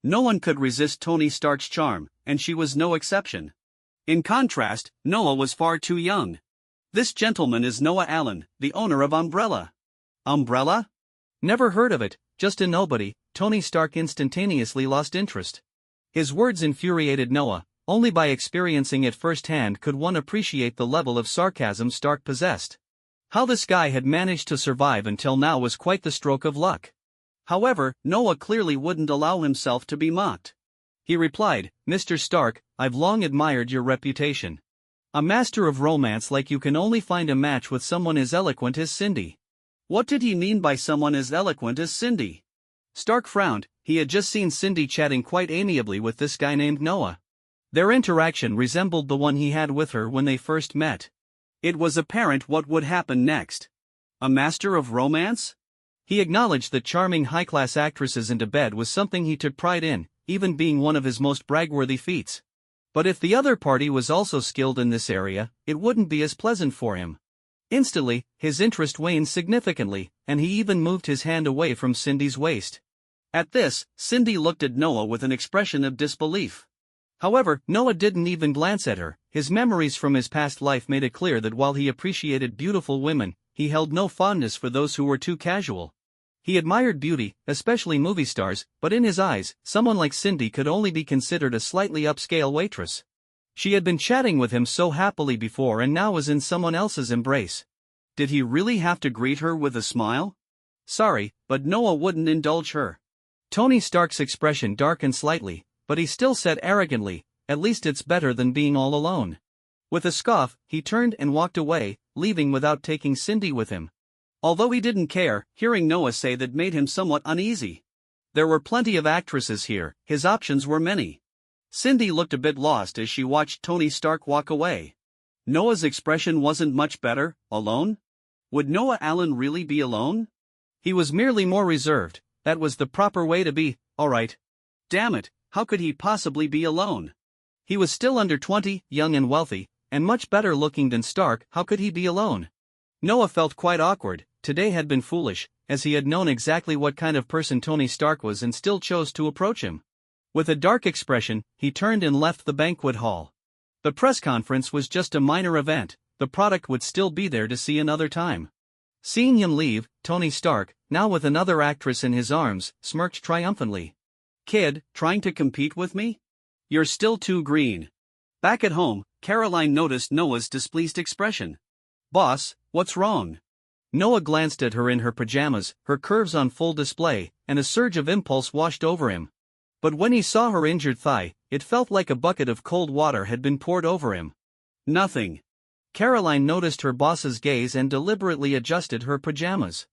No one could resist Tony Stark's charm, and she was no exception. In contrast, Noah was far too young. "This gentleman is Noah Allen, the owner of Umbrella." "Umbrella? Never heard of it." Just a nobody, Tony Stark instantaneously lost interest. His words infuriated Noah. Only by experiencing it firsthand could one appreciate the level of sarcasm Stark possessed. How this guy had managed to survive until now was quite the stroke of luck. However, Noah clearly wouldn't allow himself to be mocked. He replied, "Mr. Stark, I've long admired your reputation. A master of romance like you can only find a match with someone as eloquent as Cindy." What did he mean by someone as eloquent as Cindy? Stark frowned. He had just seen Cindy chatting quite amiably with this guy named Noah. Their interaction resembled the one he had with her when they first met. It was apparent what would happen next. A master of romance? He acknowledged that charming high-class actresses into bed was something he took pride in, even being one of his most brag-worthy feats. But if the other party was also skilled in this area, it wouldn't be as pleasant for him. Instantly, his interest waned significantly, and he even moved his hand away from Cindy's waist. At this, Cindy looked at Noah with an expression of disbelief. However, Noah didn't even glance at her. His memories from his past life made it clear that while he appreciated beautiful women, he held no fondness for those who were too casual. He admired beauty, especially movie stars, but in his eyes, someone like Cindy could only be considered a slightly upscale waitress. She had been chatting with him so happily before and now was in someone else's embrace. Did he really have to greet her with a smile? Sorry, but Noah wouldn't indulge her. Tony Stark's expression darkened slightly, but he still said arrogantly, "At least it's better than being all alone." With a scoff, he turned and walked away, leaving without taking Cindy with him. Although he didn't care, hearing Noah say that made him somewhat uneasy. There were plenty of actresses here, his options were many. Cindy looked a bit lost as she watched Tony Stark walk away. Noah's expression wasn't much better. Alone? Would Noah Allen really be alone? He was merely more reserved. That was the proper way to be. Alright. Damn it, how could he possibly be alone? He was still under 20, young and wealthy, and much better looking than Stark. How could he be alone? Noah felt quite awkward. Today had been foolish, as he had known exactly what kind of person Tony Stark was and still chose to approach him. With a dark expression, he turned and left the banquet hall. The press conference was just a minor event. The product would still be there to see another time. Seeing him leave, Tony Stark, now with another actress in his arms, smirked triumphantly. "Kid, trying to compete with me? You're still too green." Back at home, Caroline noticed Noah's displeased expression. "Boss, what's wrong?" Noah glanced at her in her pajamas, her curves on full display, and a surge of impulse washed over him. But when he saw her injured thigh, it felt like a bucket of cold water had been poured over him. "Nothing." Caroline noticed her boss's gaze and deliberately adjusted her pajamas.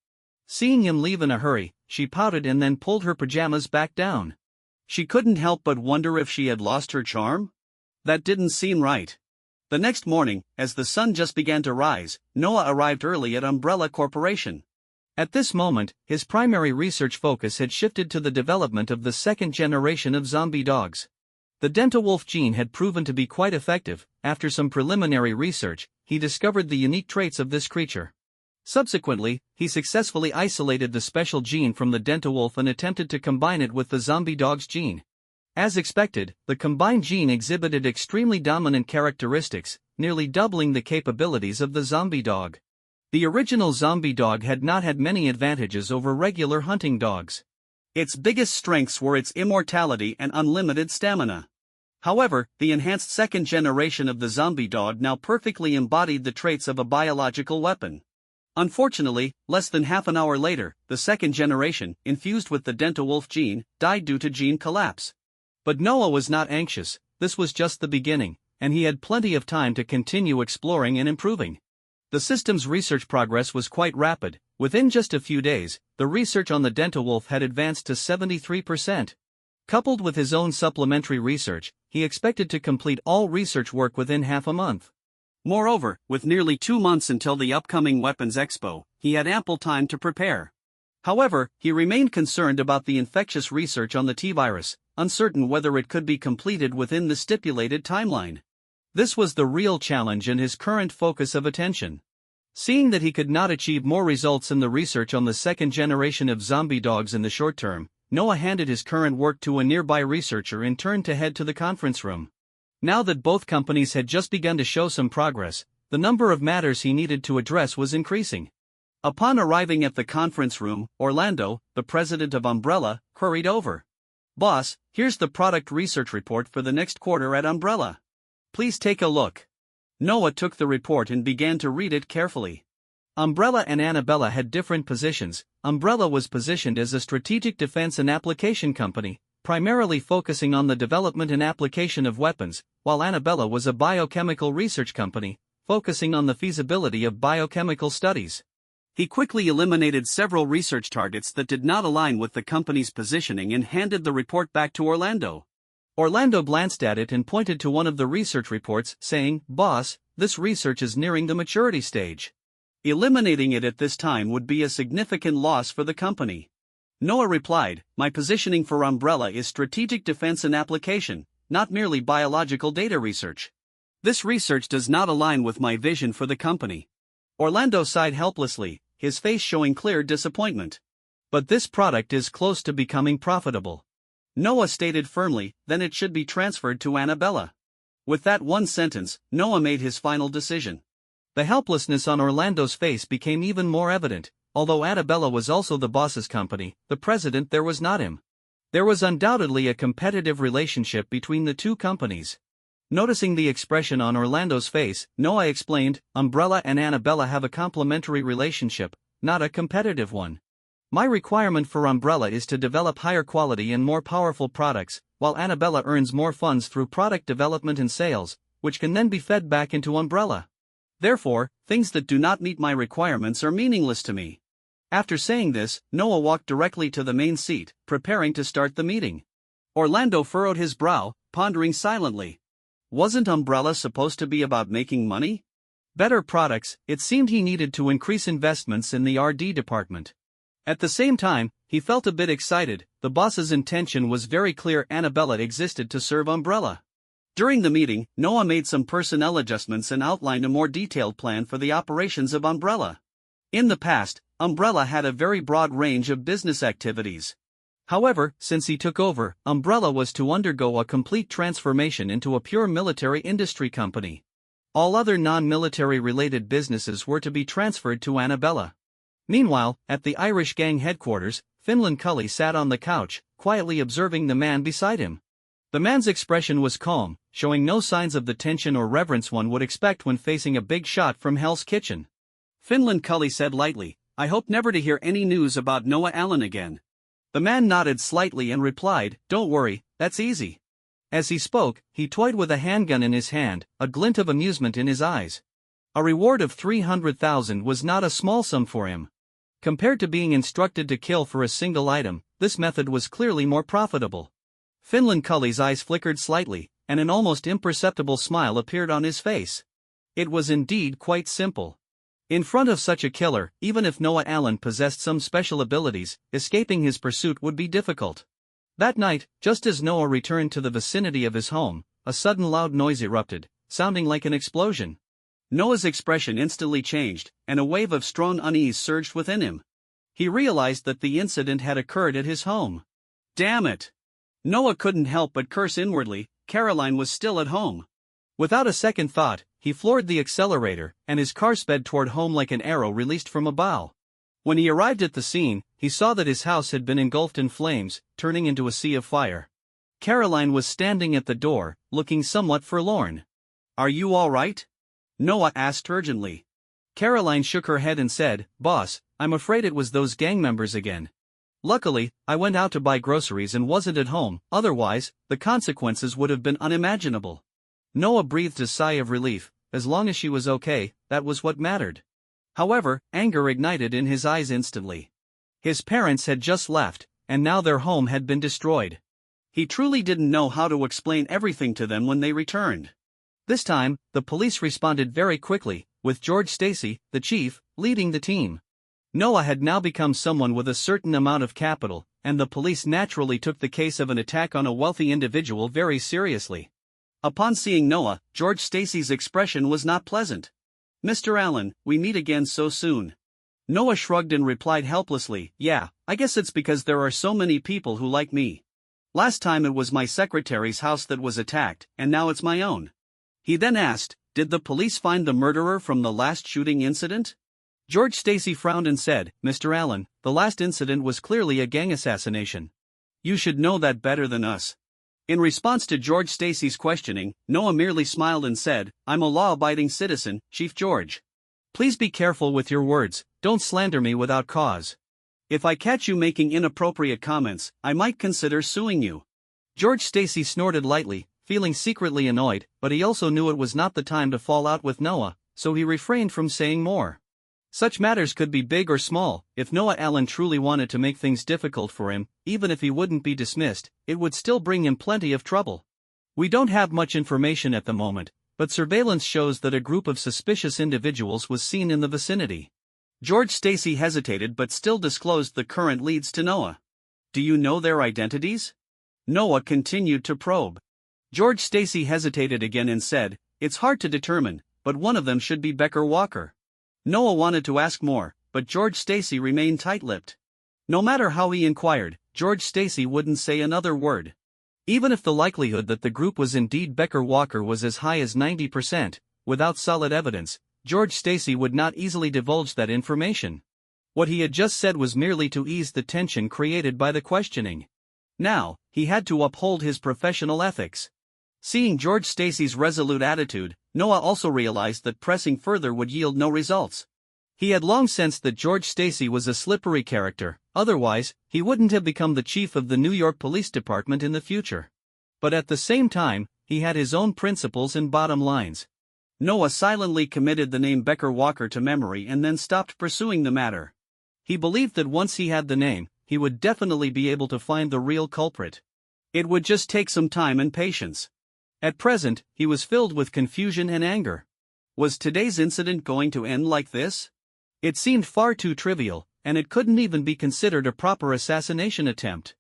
Seeing him leave in a hurry, she pouted and then pulled her pajamas back down. She couldn't help but wonder if she had lost her charm? That didn't seem right. The next morning, as the sun just began to rise, Noah arrived early at Umbrella Corporation. At this moment, his primary research focus had shifted to the development of the second generation of zombie dogs. The Dentawolf gene had proven to be quite effective. After some preliminary research, he discovered the unique traits of this creature. Subsequently, he successfully isolated the special gene from the Dentawolf and attempted to combine it with the zombie dog's gene. As expected, the combined gene exhibited extremely dominant characteristics, nearly doubling the capabilities of the zombie dog. The original zombie dog had not had many advantages over regular hunting dogs. Its biggest strengths were its immortality and unlimited stamina. However, the enhanced second generation of the zombie dog now perfectly embodied the traits of a biological weapon. Unfortunately, less than half an hour later, the second generation, infused with the Dentawolf gene, died due to gene collapse. But Noah was not anxious. This was just the beginning, and he had plenty of time to continue exploring and improving. The system's research progress was quite rapid. Within just a few days, the research on the Dentawolf had advanced to 73%. Coupled with his own supplementary research, he expected to complete all research work within half a month. Moreover, with nearly 2 months until the upcoming Weapons Expo, he had ample time to prepare. However, he remained concerned about the infectious research on the T-virus, uncertain whether it could be completed within the stipulated timeline. This was the real challenge and his current focus of attention. Seeing that he could not achieve more results in the research on the second generation of zombie dogs in the short term, Noah handed his current work to a nearby researcher and turned to head to the conference room. Now that both companies had just begun to show some progress, the number of matters he needed to address was increasing. Upon arriving at the conference room, Orlando, the president of Umbrella, hurried over. "Boss, here's the product research report for the next quarter at Umbrella. Please take a look." Noah took the report and began to read it carefully. Umbrella and Annabella had different positions. Umbrella was positioned as a strategic defense and application company, primarily focusing on the development and application of weapons, while Annabella was a biochemical research company, focusing on the feasibility of biochemical studies. He quickly eliminated several research targets that did not align with the company's positioning and handed the report back to Orlando. Orlando glanced at it and pointed to one of the research reports, saying, "Boss, this research is nearing the maturity stage. Eliminating it at this time would be a significant loss for the company." Noah replied, "My positioning for Umbrella is strategic defense and application, not merely biological data research. This research does not align with my vision for the company." Orlando sighed helplessly, his face showing clear disappointment. "But this product is close to becoming profitable," Noah stated firmly, "then it should be transferred to Annabella." With that one sentence, Noah made his final decision. The helplessness on Orlando's face became even more evident. Although Annabella was also the boss's company, the president there was not him. There was undoubtedly a competitive relationship between the two companies. Noticing the expression on Orlando's face, Noah explained, "Umbrella and Annabella have a complementary relationship, not a competitive one. My requirement for Umbrella is to develop higher quality and more powerful products, while Annabella earns more funds through product development and sales, which can then be fed back into Umbrella. Therefore, things that do not meet my requirements are meaningless to me." After saying this, Noah walked directly to the main seat, preparing to start the meeting. Orlando furrowed his brow, pondering silently. Wasn't Umbrella supposed to be about making money? Better products. It seemed he needed to increase investments in the R&D department. At the same time, he felt a bit excited. The boss's intention was very clear. Annabella existed to serve Umbrella. During the meeting, Noah made some personnel adjustments and outlined a more detailed plan for the operations of Umbrella. In the past, Umbrella had a very broad range of business activities. However, since he took over, Umbrella was to undergo a complete transformation into a pure military industry company. All other non-military related businesses were to be transferred to Annabella. Meanwhile, at the Irish gang headquarters, Finland Cully sat on the couch, quietly observing the man beside him. The man's expression was calm, showing no signs of the tension or reverence one would expect when facing a big shot from Hell's Kitchen. Finland Cully said lightly, "I hope never to hear any news about Noah Allen again." The man nodded slightly and replied, "Don't worry, that's easy." As he spoke, he toyed with a handgun in his hand, a glint of amusement in his eyes. A reward of 300,000 was not a small sum for him. Compared to being instructed to kill for a single item, this method was clearly more profitable. Finland Cully's eyes flickered slightly, and an almost imperceptible smile appeared on his face. It was indeed quite simple. In front of such a killer, even if Noah Allen possessed some special abilities, escaping his pursuit would be difficult. That night, just as Noah returned to the vicinity of his home, a sudden loud noise erupted, sounding like an explosion. Noah's expression instantly changed, and a wave of strong unease surged within him. He realized that the incident had occurred at his home. Damn it! Noah couldn't help but curse inwardly. Caroline was still at home. Without a second thought, he floored the accelerator, and his car sped toward home like an arrow released from a bow. When he arrived at the scene, he saw that his house had been engulfed in flames, turning into a sea of fire. Caroline was standing at the door, looking somewhat forlorn. "Are you all right?" Noah asked urgently. Caroline shook her head and said, "Boss, I'm afraid it was those gang members again. Luckily, I went out to buy groceries and wasn't at home, otherwise, the consequences would have been unimaginable." Noah breathed a sigh of relief. As long as she was okay, that was what mattered. However, anger ignited in his eyes instantly. His parents had just left, and now their home had been destroyed. He truly didn't know how to explain everything to them when they returned. This time, the police responded very quickly, with George Stacy, the chief, leading the team. Noah had now become someone with a certain amount of capital, and the police naturally took the case of an attack on a wealthy individual very seriously. Upon seeing Noah, George Stacy's expression was not pleasant. "Mr. Allen, we meet again so soon." Noah shrugged and replied helplessly, "Yeah, I guess it's because there are so many people who like me. Last time it was my secretary's house that was attacked, and now it's my own." He then asked, "Did the police find the murderer from the last shooting incident?" George Stacy frowned and said, "Mr. Allen, the last incident was clearly a gang assassination. You should know that better than us." In response to George Stacy's questioning, Noah merely smiled and said, "I'm a law-abiding citizen, Chief George. Please be careful with your words, don't slander me without cause. If I catch you making inappropriate comments, I might consider suing you." George Stacy snorted lightly, feeling secretly annoyed, but he also knew it was not the time to fall out with Noah, so he refrained from saying more. Such matters could be big or small. If Noah Allen truly wanted to make things difficult for him, even if he wouldn't be dismissed, it would still bring him plenty of trouble. "We don't have much information at the moment, but surveillance shows that a group of suspicious individuals was seen in the vicinity." George Stacy hesitated but still disclosed the current leads to Noah. "Do you know their identities?" Noah continued to probe. George Stacy hesitated again and said, "It's hard to determine, but one of them should be Becker Walker." Noah wanted to ask more, but George Stacy remained tight-lipped. No matter how he inquired, George Stacy wouldn't say another word. Even if the likelihood that the group was indeed Becker Walker was as high as 90%, without solid evidence, George Stacy would not easily divulge that information. What he had just said was merely to ease the tension created by the questioning. Now, he had to uphold his professional ethics. Seeing George Stacy's resolute attitude, Noah also realized that pressing further would yield no results. He had long sensed that George Stacy was a slippery character, otherwise, he wouldn't have become the chief of the New York Police Department in the future. But at the same time, he had his own principles and bottom lines. Noah silently committed the name Becker Walker to memory and then stopped pursuing the matter. He believed that once he had the name, he would definitely be able to find the real culprit. It would just take some time and patience. At present, he was filled with confusion and anger. Was today's incident going to end like this? It seemed far too trivial, and it couldn't even be considered a proper assassination attempt.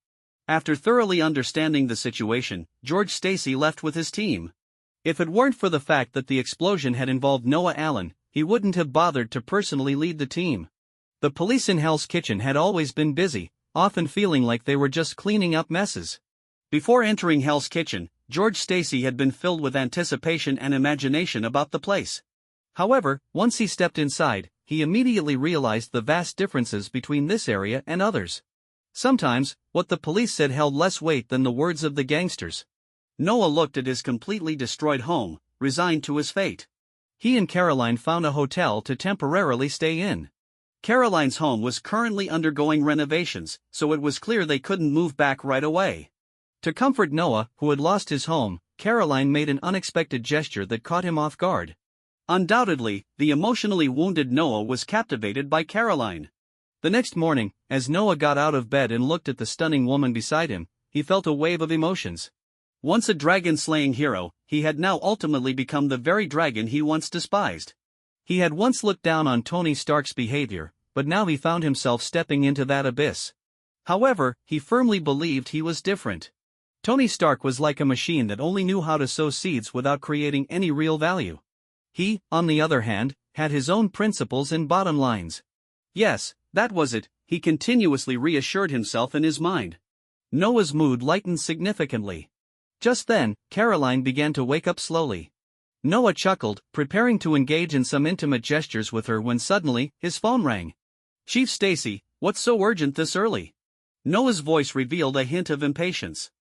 After thoroughly understanding the situation, George Stacy left with his team. If it weren't for the fact that the explosion had involved Noah Allen, he wouldn't have bothered to personally lead the team. The police in Hell's Kitchen had always been busy, often feeling like they were just cleaning up messes. Before entering Hell's Kitchen, George Stacy had been filled with anticipation and imagination about the place. However, once he stepped inside, he immediately realized the vast differences between this area and others. Sometimes, what the police said held less weight than the words of the gangsters. Noah looked at his completely destroyed home, resigned to his fate. He and Caroline found a hotel to temporarily stay in. Caroline's home was currently undergoing renovations, so it was clear they couldn't move back right away. To comfort Noah, who had lost his home, Caroline made an unexpected gesture that caught him off guard. Undoubtedly, the emotionally wounded Noah was captivated by Caroline. The next morning, as Noah got out of bed and looked at the stunning woman beside him, he felt a wave of emotions. Once a dragon-slaying hero, he had now ultimately become the very dragon he once despised. He had once looked down on Tony Stark's behavior, but now he found himself stepping into that abyss. However, he firmly believed he was different. Tony Stark was like a machine that only knew how to sow seeds without creating any real value. He, on the other hand, had his own principles and bottom lines. Yes, that was it, he continuously reassured himself in his mind. Noah's mood lightened significantly. Just then, Caroline began to wake up slowly. Noah chuckled, preparing to engage in some intimate gestures with her when suddenly, his phone rang. "Chief Stacy, what's so urgent this early?" Noah's voice revealed a hint of impatience.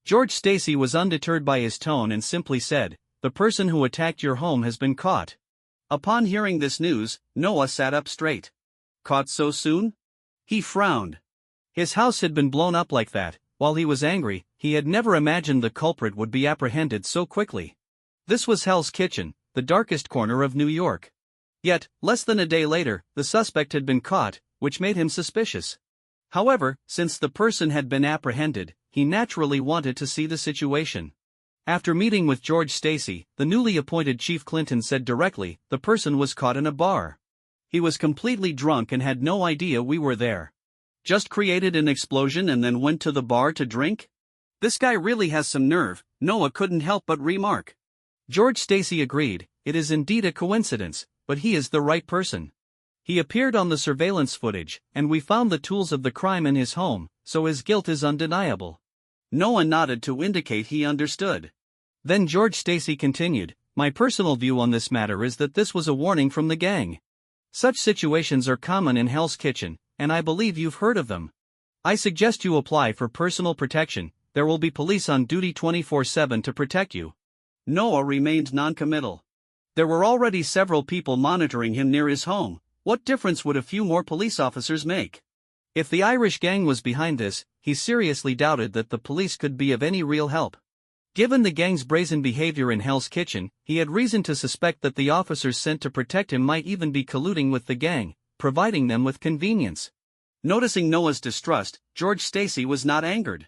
George Stacy was undeterred by his tone and simply said, "The person who attacked your home has been caught." Upon hearing this news, Noah sat up straight. Caught so soon? He frowned. His house had been blown up like that. While he was angry, he had never imagined the culprit would be apprehended so quickly. This was Hell's Kitchen, the darkest corner of New York. Yet, less than a day later, the suspect had been caught, which made him suspicious. However, since the person had been apprehended, he naturally wanted to see the situation. After meeting with George Stacy, the newly appointed Chief Clinton said directly, "The person was caught in a bar. He was completely drunk and had no idea we were there. Just created an explosion and then went to the bar to drink? This guy really has some nerve," Noah couldn't help but remark. George Stacy agreed, "It is indeed a coincidence, but he is the right person. He appeared on the surveillance footage, and we found the tools of the crime in his home, so his guilt is undeniable." Noah nodded to indicate he understood. Then George Stacy continued, "My personal view on this matter is that this was a warning from the gang. Such situations are common in Hell's Kitchen, and I believe you've heard of them. I suggest you apply for personal protection. There will be police on duty 24/7 to protect you." Noah remained noncommittal. There were already several people monitoring him near his home. What difference would a few more police officers make? If the Irish gang was behind this, he seriously doubted that the police could be of any real help. Given the gang's brazen behavior in Hell's Kitchen, he had reason to suspect that the officers sent to protect him might even be colluding with the gang, providing them with convenience. Noticing Noah's distrust, George Stacy was not angered.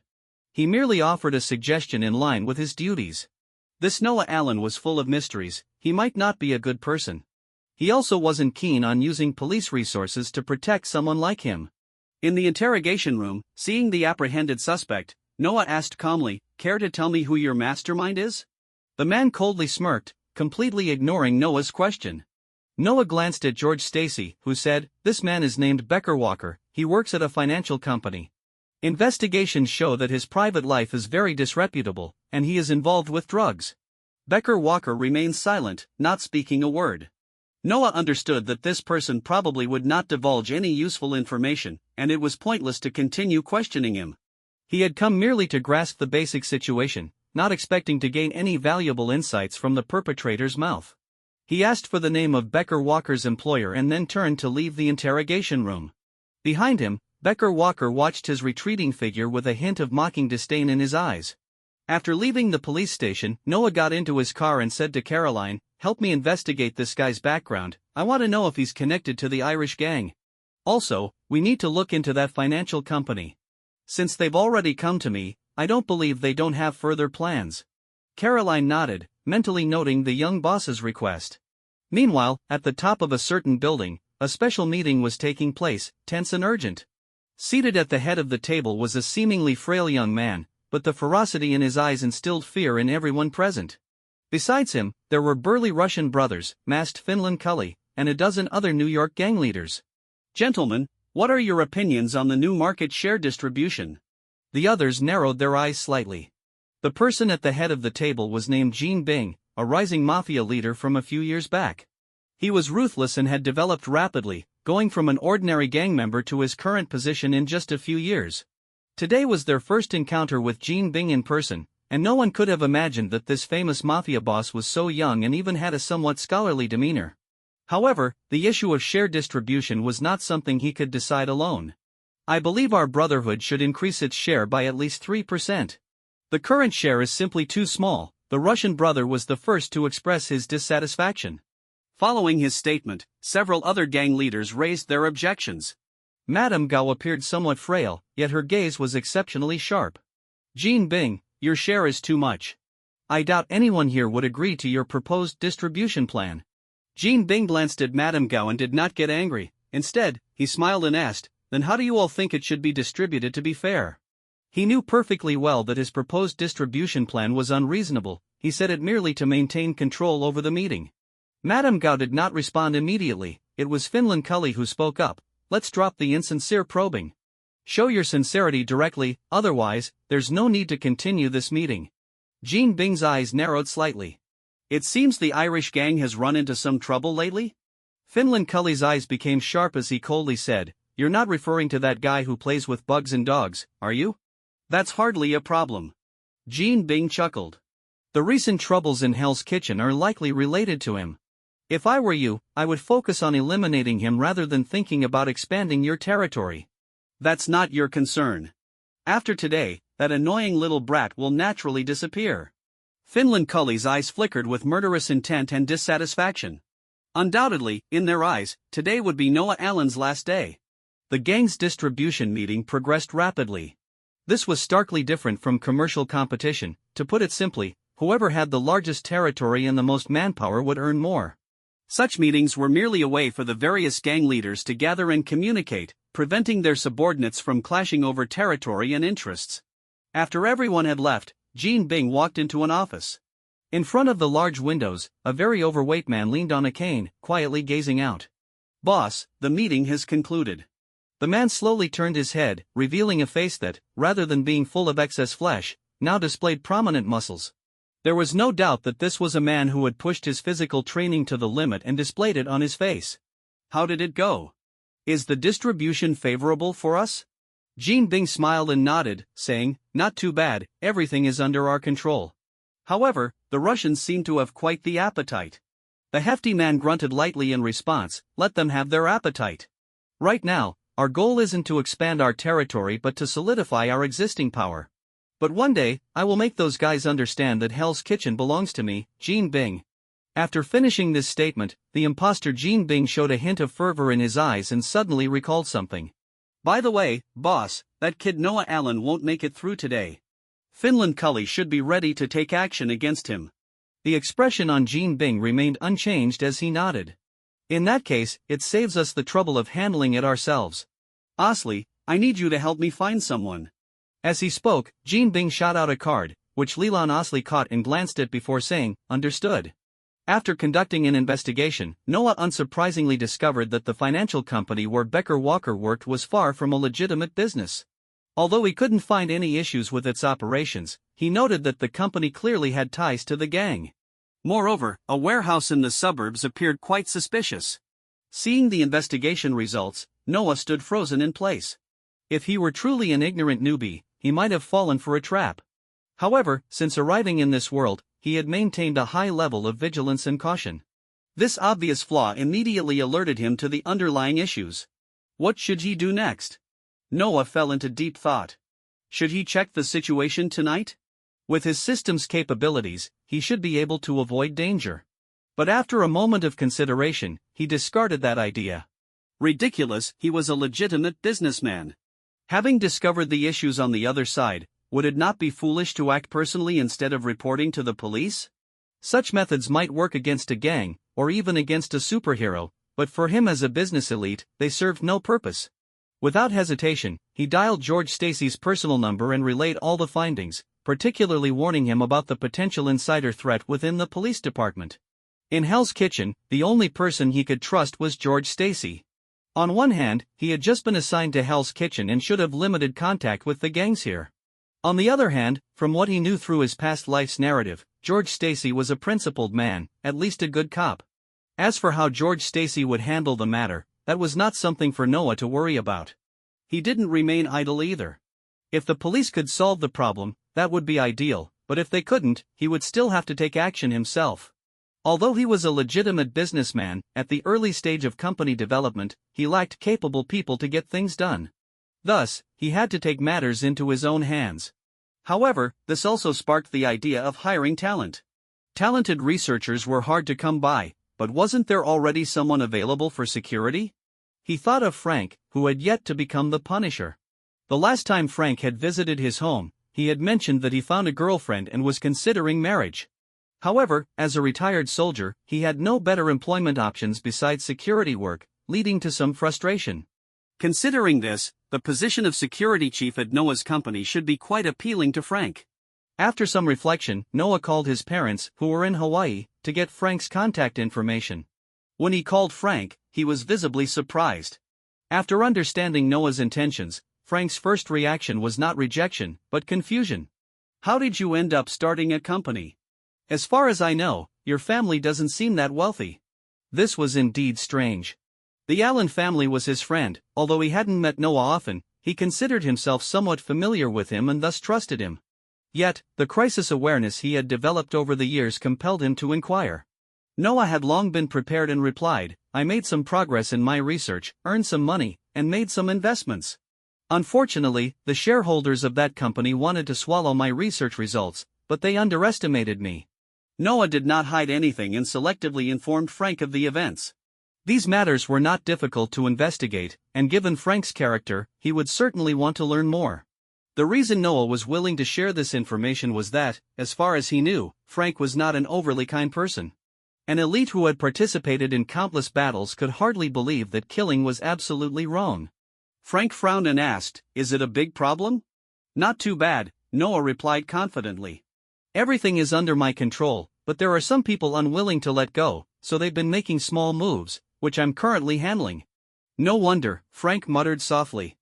He merely offered a suggestion in line with his duties. This Noah Allen was full of mysteries. He might not be a good person. He also wasn't keen on using police resources to protect someone like him. In the interrogation room, seeing the apprehended suspect, Noah asked calmly, "Care to tell me who your mastermind is?" The man coldly smirked, completely ignoring Noah's question. Noah glanced at George Stacy, who said, "This man is named Becker Walker. He works at a financial company. Investigations show that his private life is very disreputable, and he is involved with drugs." Becker Walker remained silent, not speaking a word. Noah understood that this person probably would not divulge any useful information, and it was pointless to continue questioning him. He had come merely to grasp the basic situation, not expecting to gain any valuable insights from the perpetrator's mouth. He asked for the name of Becker Walker's employer and then turned to leave the interrogation room. Behind him, Becker Walker watched his retreating figure with a hint of mocking disdain in his eyes. After leaving the police station, Noah got into his car and said to Caroline, "Help me investigate this guy's background. I want to know if he's connected to the Irish gang. Also, we need to look into that financial company. Since they've already come to me, I don't believe they don't have further plans." Caroline nodded, mentally noting the young boss's request. Meanwhile, at the top of a certain building, a special meeting was taking place, tense and urgent. Seated at the head of the table was a seemingly frail young man, but the ferocity in his eyes instilled fear in everyone present. Besides him, there were burly Russian brothers, masked Finland Cully, and a dozen other New York gang leaders. "Gentlemen, what are your opinions on the new market share distribution?" The others narrowed their eyes slightly. The person at the head of the table was named Gene Bing, a rising mafia leader from a few years back. He was ruthless and had developed rapidly, going from an ordinary gang member to his current position in just a few years. Today was their first encounter with Gene Bing in person, and no one could have imagined that this famous mafia boss was so young and even had a somewhat scholarly demeanor. However, the issue of share distribution was not something he could decide alone. "I believe our brotherhood should increase its share by at least 3%. The current share is simply too small." The Russian brother was the first to express his dissatisfaction. Following his statement, several other gang leaders raised their objections. Madame Gao appeared somewhat frail, yet her gaze was exceptionally sharp. Jean Bing, your share is too much. I doubt anyone here would agree to your proposed distribution plan. Jean Bing glanced at Madame Gao and did not get angry. Instead, he smiled and asked, then how do you all think it should be distributed to be fair? He knew perfectly well that his proposed distribution plan was unreasonable. He said it merely to maintain control over the meeting. Madame Gao did not respond immediately. It was Finland Cully who spoke up. Let's drop the insincere probing. Show your sincerity directly, otherwise, there's no need to continue this meeting. Jean Bing's eyes narrowed slightly. It seems the Irish gang has run into some trouble lately? Finland Cully's eyes became sharp as he coldly said, you're not referring to that guy who plays with bugs and dogs, are you? That's hardly a problem. Jean Bing chuckled. The recent troubles in Hell's Kitchen are likely related to him. If I were you, I would focus on eliminating him rather than thinking about expanding your territory. That's not your concern. After today, that annoying little brat will naturally disappear. Finland Cully's eyes flickered with murderous intent and dissatisfaction. Undoubtedly, in their eyes, today would be Noah Allen's last day. The gang's distribution meeting progressed rapidly. This was starkly different from commercial competition. To put it simply, whoever had the largest territory and the most manpower would earn more. Such meetings were merely a way for the various gang leaders to gather and communicate, preventing their subordinates from clashing over territory and interests. After everyone had left, Jean Bing walked into an office. In front of the large windows, a very overweight man leaned on a cane, quietly gazing out. Boss, the meeting has concluded. The man slowly turned his head, revealing a face that, rather than being full of excess flesh, now displayed prominent muscles. There was no doubt that this was a man who had pushed his physical training to the limit and displayed it on his face. How did it go? Is the distribution favorable for us? Jean Bing smiled and nodded, saying, not too bad, everything is under our control. However, the Russians seem to have quite the appetite. The hefty man grunted lightly in response, let them have their appetite. Right now, our goal isn't to expand our territory but to solidify our existing power. But one day, I will make those guys understand that Hell's Kitchen belongs to me, Jean Bing. After finishing this statement, the imposter Jean Bing showed a hint of fervor in his eyes and suddenly recalled something. By the way, boss, that kid Noah Allen won't make it through today. Finland Cully should be ready to take action against him. The expression on Jean Bing remained unchanged as he nodded. In that case, it saves us the trouble of handling it ourselves. Osley, I need you to help me find someone. As he spoke, Jean Bing shot out a card, which Leland Osley caught and glanced at before saying, understood. After conducting an investigation, Noah unsurprisingly discovered that the financial company where Becker Walker worked was far from a legitimate business. Although he couldn't find any issues with its operations, he noted that the company clearly had ties to the gang. Moreover, a warehouse in the suburbs appeared quite suspicious. Seeing the investigation results, Noah stood frozen in place. If he were truly an ignorant newbie, he might have fallen for a trap. However, since arriving in this world, he had maintained a high level of vigilance and caution. This obvious flaw immediately alerted him to the underlying issues. What should he do next? Noah fell into deep thought. Should he check the situation tonight? With his system's capabilities, he should be able to avoid danger. But after a moment of consideration, he discarded that idea. Ridiculous, he was a legitimate businessman. Having discovered the issues on the other side, would it not be foolish to act personally instead of reporting to the police? Such methods might work against a gang, or even against a superhero, but for him as a business elite, they served no purpose. Without hesitation, he dialed George Stacy's personal number and relayed all the findings, particularly warning him about the potential insider threat within the police department. In Hell's Kitchen, the only person he could trust was George Stacy. On one hand, he had just been assigned to Hell's Kitchen and should have limited contact with the gangs here. On the other hand, from what he knew through his past life's narrative, George Stacy was a principled man, at least a good cop. As for how George Stacy would handle the matter, that was not something for Noah to worry about. He didn't remain idle either. If the police could solve the problem, that would be ideal, but if they couldn't, he would still have to take action himself. Although he was a legitimate businessman, at the early stage of company development, he lacked capable people to get things done. Thus, he had to take matters into his own hands. However, this also sparked the idea of hiring talent. Talented researchers were hard to come by, but wasn't there already someone available for security? He thought of Frank, who had yet to become the Punisher. The last time Frank had visited his home, he had mentioned that he found a girlfriend and was considering marriage. However, as a retired soldier, he had no better employment options besides security work, leading to some frustration. Considering this, the position of security chief at Noah's company should be quite appealing to Frank. After some reflection, Noah called his parents, who were in Hawaii, to get Frank's contact information. When he called Frank, he was visibly surprised. After understanding Noah's intentions, Frank's first reaction was not rejection, but confusion. "How did you end up starting a company? As far as I know, your family doesn't seem that wealthy." This was indeed strange. The Allen family was his friend. Although he hadn't met Noah often, he considered himself somewhat familiar with him and thus trusted him. Yet, the crisis awareness he had developed over the years compelled him to inquire. Noah had long been prepared and replied, "I made some progress in my research, earned some money, and made some investments. Unfortunately, the shareholders of that company wanted to swallow my research results, but they underestimated me." Noah did not hide anything and selectively informed Frank of the events. These matters were not difficult to investigate, and given Frank's character, he would certainly want to learn more. The reason Noah was willing to share this information was that, as far as he knew, Frank was not an overly kind person. An elite who had participated in countless battles could hardly believe that killing was absolutely wrong. Frank frowned and asked, "Is it a big problem?" "Not too bad," Noah replied confidently. "Everything is under my control, but there are some people unwilling to let go, so they've been making small moves, which I'm currently handling." "No wonder," Frank muttered softly.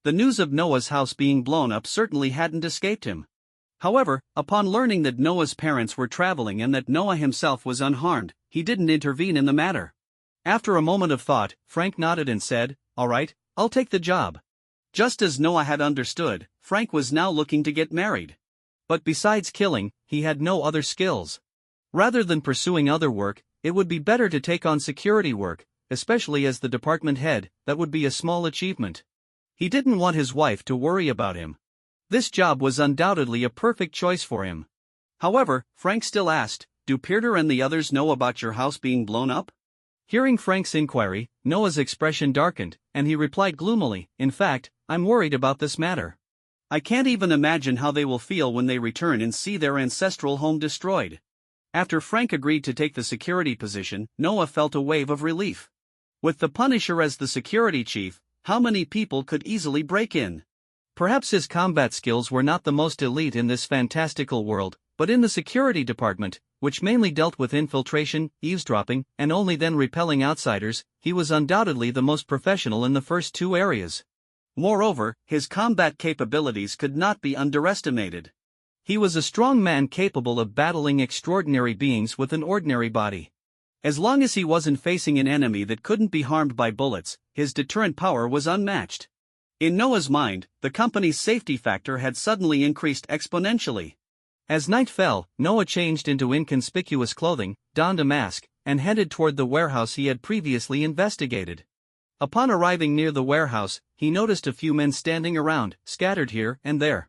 The news of Noah's house being blown up certainly hadn't escaped him. However, upon learning that Noah's parents were traveling and that Noah himself was unharmed, he didn't intervene in the matter. After a moment of thought, Frank nodded and said, "All right, I'll take the job." Just as Noah had understood, Frank was now looking to get married. But besides killing, he had no other skills. Rather than pursuing other work, it would be better to take on security work, especially as the department head. That would be a small achievement. He didn't want his wife to worry about him. This job was undoubtedly a perfect choice for him. However, Frank still asked, "Do Peter and the others know about your house being blown up?" Hearing Frank's inquiry, Noah's expression darkened, and he replied gloomily, "In fact, I'm worried about this matter. I can't even imagine how they will feel when they return and see their ancestral home destroyed." After Frank agreed to take the security position, Noah felt a wave of relief. With the Punisher as the security chief, how many people could easily break in? Perhaps his combat skills were not the most elite in this fantastical world, but in the security department, which mainly dealt with infiltration, eavesdropping, and only then repelling outsiders, he was undoubtedly the most professional in the first two areas. Moreover, his combat capabilities could not be underestimated. He was a strong man capable of battling extraordinary beings with an ordinary body. As long as he wasn't facing an enemy that couldn't be harmed by bullets, his deterrent power was unmatched. In Noah's mind, the company's safety factor had suddenly increased exponentially. As night fell, Noah changed into inconspicuous clothing, donned a mask, and headed toward the warehouse he had previously investigated. Upon arriving near the warehouse, he noticed a few men standing around, scattered here and there.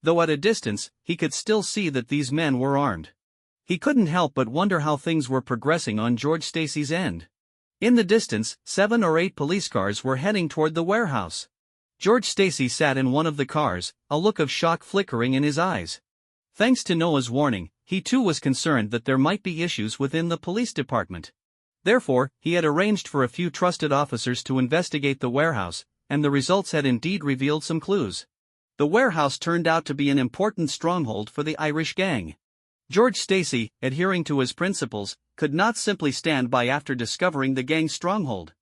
Though at a distance, he could still see that these men were armed. He couldn't help but wonder how things were progressing on George Stacy's end. In the distance, 7 or 8 police cars were heading toward the warehouse. George Stacy sat in one of the cars, a look of shock flickering in his eyes. Thanks to Noah's warning, he too was concerned that there might be issues within the police department. Therefore, he had arranged for a few trusted officers to investigate the warehouse, and the results had indeed revealed some clues. The warehouse turned out to be an important stronghold for the Irish gang. George Stacy, adhering to his principles, could not simply stand by after discovering the gang's stronghold.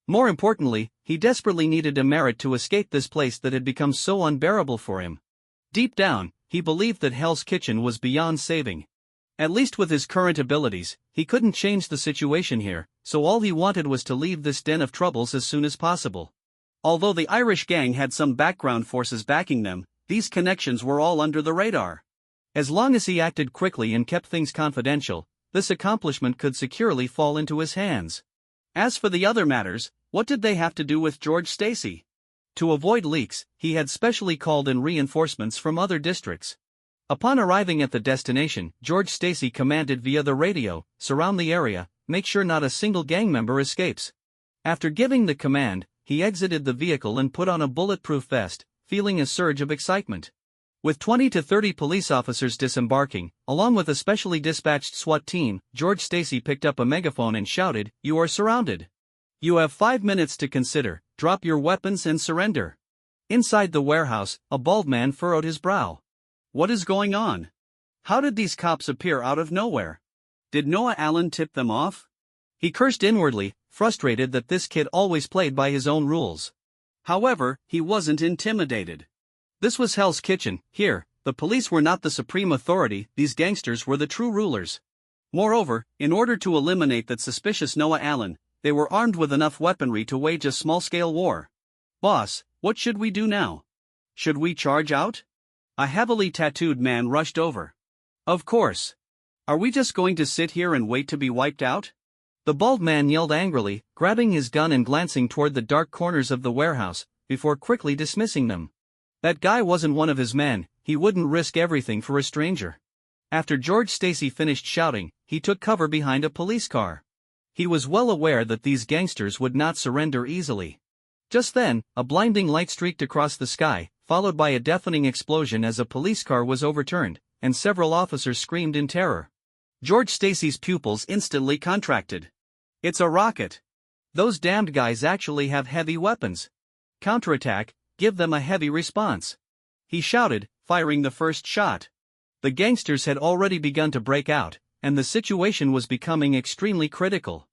More importantly, he desperately needed a merit to escape this place that had become so unbearable for him. Deep down, he believed that Hell's Kitchen was beyond saving. At least with his current abilities, he couldn't change the situation here, so all he wanted was to leave this den of troubles as soon as possible. Although the Irish gang had some background forces backing them, these connections were all under the radar. As long as he acted quickly and kept things confidential, this accomplishment could securely fall into his hands. As for the other matters, what did they have to do with George Stacy? To avoid leaks, he had specially called in reinforcements from other districts. Upon arriving at the destination, George Stacy commanded via the radio, "Surround the area, make sure not a single gang member escapes." After giving the command, he exited the vehicle and put on a bulletproof vest, feeling a surge of excitement. With 20 to 30 police officers disembarking, along with a specially dispatched SWAT team, George Stacy picked up a megaphone and shouted, "You are surrounded. You have 5 minutes to consider, drop your weapons and surrender." Inside the warehouse, a bald man furrowed his brow. What is going on? How did these cops appear out of nowhere? Did Noah Allen tip them off? He cursed inwardly, frustrated that this kid always played by his own rules. However, he wasn't intimidated. This was Hell's Kitchen. Here, the police were not the supreme authority, these gangsters were the true rulers. Moreover, in order to eliminate that suspicious Noah Allen, they were armed with enough weaponry to wage a small-scale war. "Boss, what should we do now? Should we charge out?" A heavily tattooed man rushed over. "Of course. Are we just going to sit here and wait to be wiped out?" The bald man yelled angrily, grabbing his gun and glancing toward the dark corners of the warehouse, before quickly dismissing them. That guy wasn't one of his men, he wouldn't risk everything for a stranger. After George Stacy finished shouting, he took cover behind a police car. He was well aware that these gangsters would not surrender easily. Just then, a blinding light streaked across the sky, followed by a deafening explosion as a police car was overturned, and several officers screamed in terror. George Stacy's pupils instantly contracted. "It's a rocket. Those damned guys actually have heavy weapons. Counterattack, give them a heavy response," he shouted, firing the first shot. The gangsters had already begun to break out, and the situation was becoming extremely critical.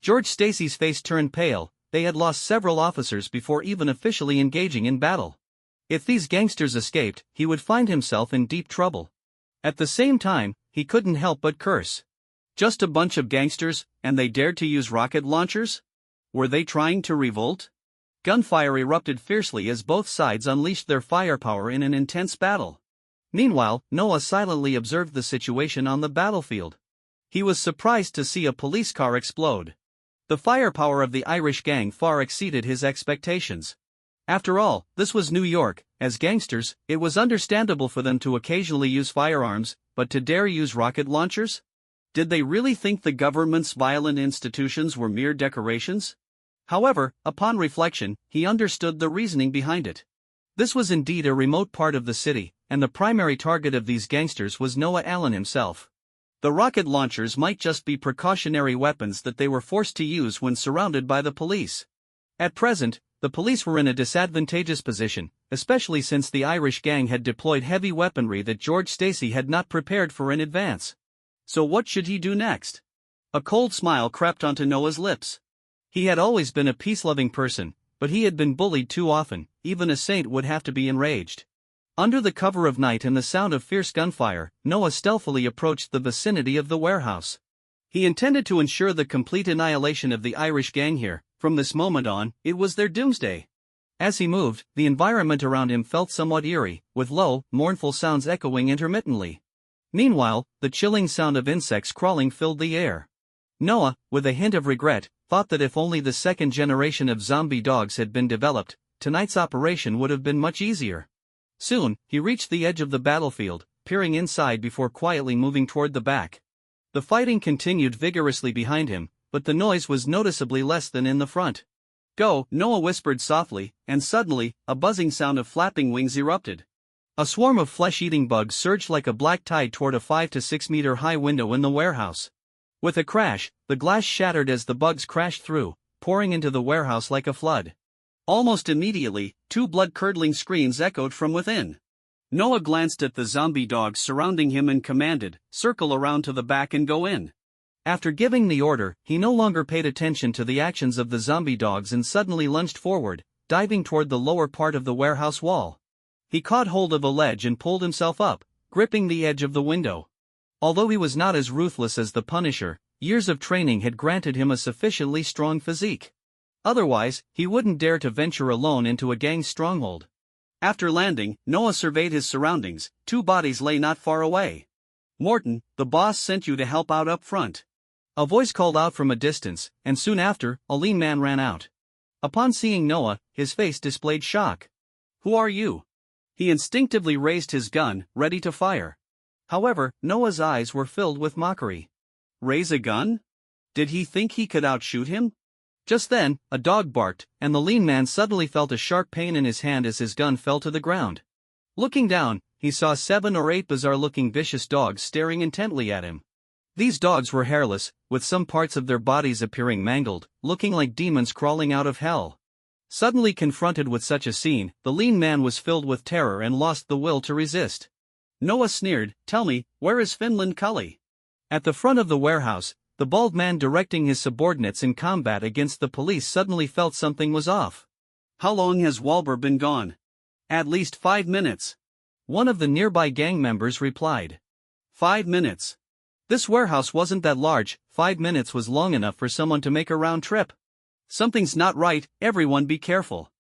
George Stacy's face turned pale. They had lost several officers before even officially engaging in battle. If these gangsters escaped, he would find himself in deep trouble. At the same time, he couldn't help but curse. Just a bunch of gangsters, and they dared to use rocket launchers? Were they trying to revolt? Gunfire erupted fiercely as both sides unleashed their firepower in an intense battle. Meanwhile, Noah silently observed the situation on the battlefield. He was surprised to see a police car explode. The firepower of the Irish gang far exceeded his expectations. After all, this was New York. As gangsters, it was understandable for them to occasionally use firearms, but to dare use rocket launchers? Did they really think the government's violent institutions were mere decorations? However, upon reflection, he understood the reasoning behind it. This was indeed a remote part of the city, and the primary target of these gangsters was Noah Allen himself. The rocket launchers might just be precautionary weapons that they were forced to use when surrounded by the police. At present, the police were in a disadvantageous position, especially since the Irish gang had deployed heavy weaponry that George Stacy had not prepared for in advance. So what should he do next? A cold smile crept onto Noah's lips. He had always been a peace-loving person, but he had been bullied too often. Even a saint would have to be enraged. Under the cover of night and the sound of fierce gunfire, Noah stealthily approached the vicinity of the warehouse. He intended to ensure the complete annihilation of the Irish gang here. From this moment on, it was their doomsday. As he moved, the environment around him felt somewhat eerie, with low, mournful sounds echoing intermittently. Meanwhile, the chilling sound of insects crawling filled the air. Noah, with a hint of regret, thought that if only the second generation of zombie dogs had been developed, tonight's operation would have been much easier. Soon, he reached the edge of the battlefield, peering inside before quietly moving toward the back. The fighting continued vigorously behind him, but the noise was noticeably less than in the front. "Go," Noah whispered softly, and suddenly, a buzzing sound of flapping wings erupted. A swarm of flesh-eating bugs surged like a black tide toward a 5 to 6 meter high window in the warehouse. With a crash, the glass shattered as the bugs crashed through, pouring into the warehouse like a flood. Almost immediately, 2 blood-curdling screams echoed from within. Noah glanced at the zombie dogs surrounding him and commanded, "Circle around to the back and go in." After giving the order, he no longer paid attention to the actions of the zombie dogs and suddenly lunged forward, diving toward the lower part of the warehouse wall. He caught hold of a ledge and pulled himself up, gripping the edge of the window. Although he was not as ruthless as the Punisher, years of training had granted him a sufficiently strong physique. Otherwise, he wouldn't dare to venture alone into a gang's stronghold. After landing, Noah surveyed his surroundings. 2 bodies lay not far away. "Morton, the boss sent you to help out up front." A voice called out from a distance, and soon after, a lean man ran out. Upon seeing Noah, his face displayed shock. "Who are you?" He instinctively raised his gun, ready to fire. However, Noah's eyes were filled with mockery. Raise a gun? Did he think he could outshoot him? Just then, a dog barked, and the lean man suddenly felt a sharp pain in his hand as his gun fell to the ground. Looking down, he saw 7 or 8 bizarre-looking vicious dogs staring intently at him. These dogs were hairless, with some parts of their bodies appearing mangled, looking like demons crawling out of hell. Suddenly confronted with such a scene, the lean man was filled with terror and lost the will to resist. Noah sneered, "Tell me, where is Finland Cully?" At the front of the warehouse, the bald man directing his subordinates in combat against the police suddenly felt something was off. "How long has Walber been gone?" "At least 5 minutes. One of the nearby gang members replied. 5 minutes. This warehouse wasn't that large, 5 minutes was long enough for someone to make a round trip. Something's not right, everyone be careful.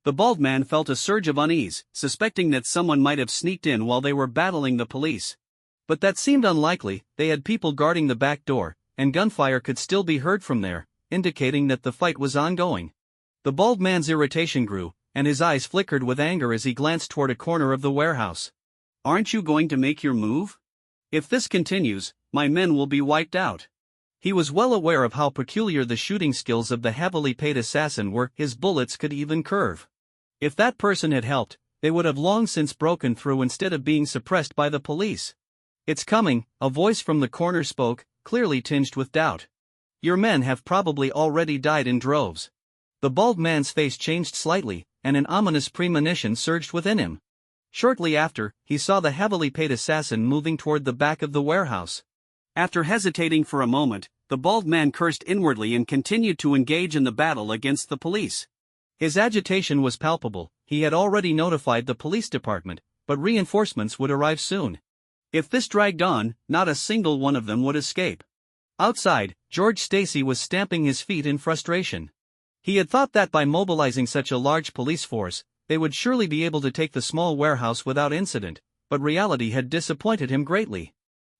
The bald man felt a surge of unease, suspecting that someone might have sneaked in while they were battling the police. But that seemed unlikely, they had people guarding the back door, and gunfire could still be heard from there, indicating that the fight was ongoing. The bald man's irritation grew, and his eyes flickered with anger as he glanced toward a corner of the warehouse. "Aren't you going to make your move? If this continues, my men will be wiped out." He was well aware of how peculiar the shooting skills of the heavily paid assassin were, his bullets could even curve. If that person had helped, they would have long since broken through instead of being suppressed by the police. "It's coming," a voice from the corner spoke, clearly tinged with doubt. "Your men have probably already died in droves." The bald man's face changed slightly, and an ominous premonition surged within him. Shortly after, he saw the heavily paid assassin moving toward the back of the warehouse. After hesitating for a moment, the bald man cursed inwardly and continued to engage in the battle against the police. His agitation was palpable. He had already notified the police department, but reinforcements would arrive soon. If this dragged on, not a single one of them would escape. Outside, George Stacy was stamping his feet in frustration. He had thought that by mobilizing such a large police force, they would surely be able to take the small warehouse without incident, but reality had disappointed him greatly.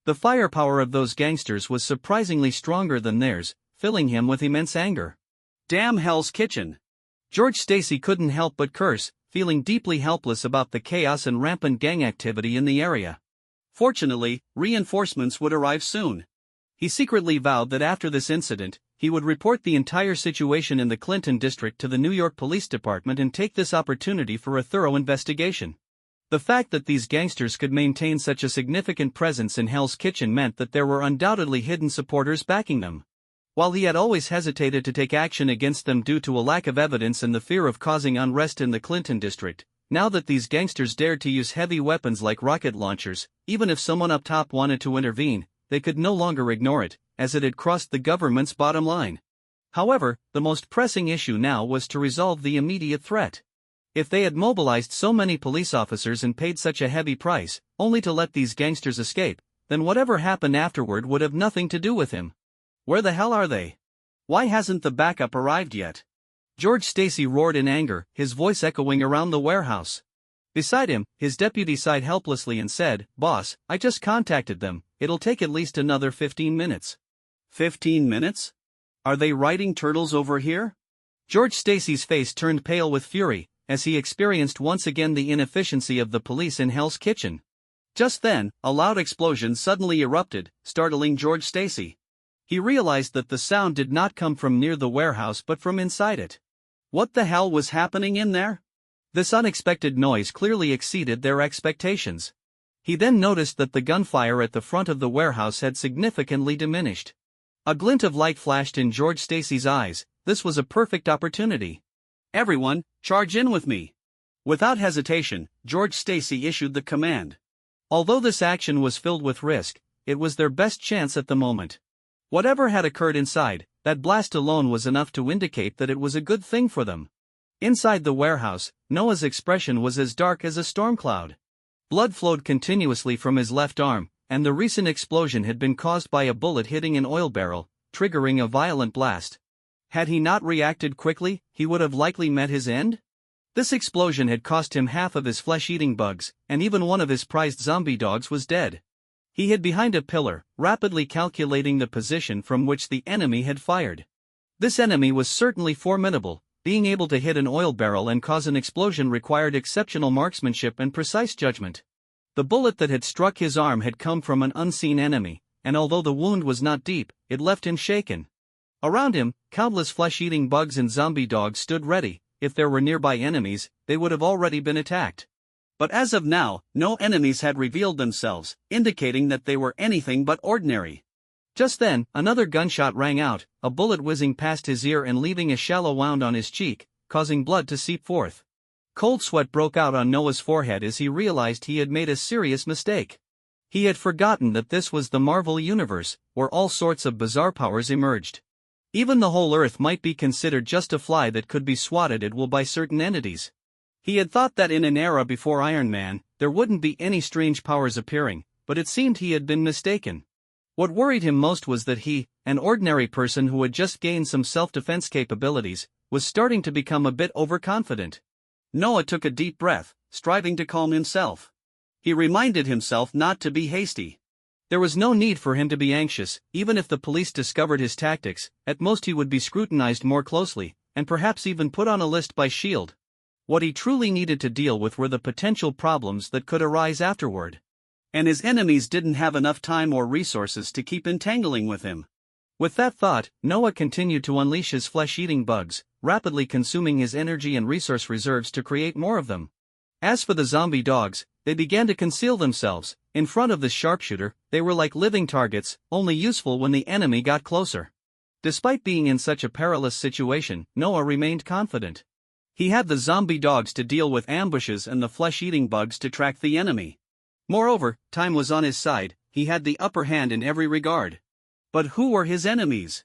The firepower of those gangsters was surprisingly stronger than theirs, filling him with immense anger. "Damn Hell's Kitchen!" George Stacy couldn't help but curse, feeling deeply helpless about the chaos and rampant gang activity in the area. Fortunately, reinforcements would arrive soon. He secretly vowed that after this incident, he would report the entire situation in the Clinton district to the New York Police Department and take this opportunity for a thorough investigation. The fact that these gangsters could maintain such a significant presence in Hell's Kitchen meant that there were undoubtedly hidden supporters backing them. While he had always hesitated to take action against them due to a lack of evidence and the fear of causing unrest in the Clinton district, now that these gangsters dared to use heavy weapons like rocket launchers, even if someone up top wanted to intervene, they could no longer ignore it, as it had crossed the government's bottom line. However, the most pressing issue now was to resolve the immediate threat. If they had mobilized so many police officers and paid such a heavy price, only to let these gangsters escape, then whatever happened afterward would have nothing to do with him. Where the hell are they? Why hasn't the backup arrived yet? George Stacy roared in anger, his voice echoing around the warehouse. Beside him, his deputy sighed helplessly and said, "Boss, I just contacted them, it'll take at least another 15 minutes. 15 minutes? Are they riding turtles over here?" George Stacy's face turned pale with fury, as he experienced once again the inefficiency of the police in Hell's Kitchen. Just then, a loud explosion suddenly erupted, startling George Stacy. He realized that the sound did not come from near the warehouse but from inside it. What the hell was happening in there? This unexpected noise clearly exceeded their expectations. He then noticed that the gunfire at the front of the warehouse had significantly diminished. A glint of light flashed in George Stacy's eyes. This was a perfect opportunity. "Everyone, charge in with me." Without hesitation, George Stacy issued the command. Although this action was filled with risk, it was their best chance at the moment. Whatever had occurred inside, that blast alone was enough to indicate that it was a good thing for them. Inside the warehouse, Noah's expression was as dark as a storm cloud. Blood flowed continuously from his left arm, and the recent explosion had been caused by a bullet hitting an oil barrel, triggering a violent blast. Had he not reacted quickly, he would have likely met his end? This explosion had cost him half of his flesh-eating bugs, and even one of his prized zombie dogs was dead. He hid behind a pillar, rapidly calculating the position from which the enemy had fired. This enemy was certainly formidable. Being able to hit an oil barrel and cause an explosion required exceptional marksmanship and precise judgment. The bullet that had struck his arm had come from an unseen enemy, and although the wound was not deep, it left him shaken. Around him, countless flesh-eating bugs and zombie dogs stood ready. If there were nearby enemies, they would have already been attacked. But as of now, no enemies had revealed themselves, indicating that they were anything but ordinary. Just then, another gunshot rang out, a bullet whizzing past his ear and leaving a shallow wound on his cheek, causing blood to seep forth. Cold sweat broke out on Noah's forehead as he realized he had made a serious mistake. He had forgotten that this was the Marvel Universe, where all sorts of bizarre powers emerged. Even the whole Earth might be considered just a fly that could be swatted at will by certain entities. He had thought that in an era before Iron Man, there wouldn't be any strange powers appearing, but it seemed he had been mistaken. What worried him most was that he, an ordinary person who had just gained some self-defense capabilities, was starting to become a bit overconfident. Noah took a deep breath, striving to calm himself. He reminded himself not to be hasty. There was no need for him to be anxious. Even if the police discovered his tactics, at most he would be scrutinized more closely, and perhaps even put on a list by S.H.I.E.L.D. What he truly needed to deal with were the potential problems that could arise afterward. And his enemies didn't have enough time or resources to keep entangling with him. With that thought, Noah continued to unleash his flesh-eating bugs, rapidly consuming his energy and resource reserves to create more of them. As for the zombie dogs, they began to conceal themselves. In front of the sharpshooter, they were like living targets, only useful when the enemy got closer. Despite being in such a perilous situation, Noah remained confident. He had the zombie dogs to deal with ambushes and the flesh-eating bugs to track the enemy. Moreover, time was on his side. He had the upper hand in every regard. But who were his enemies?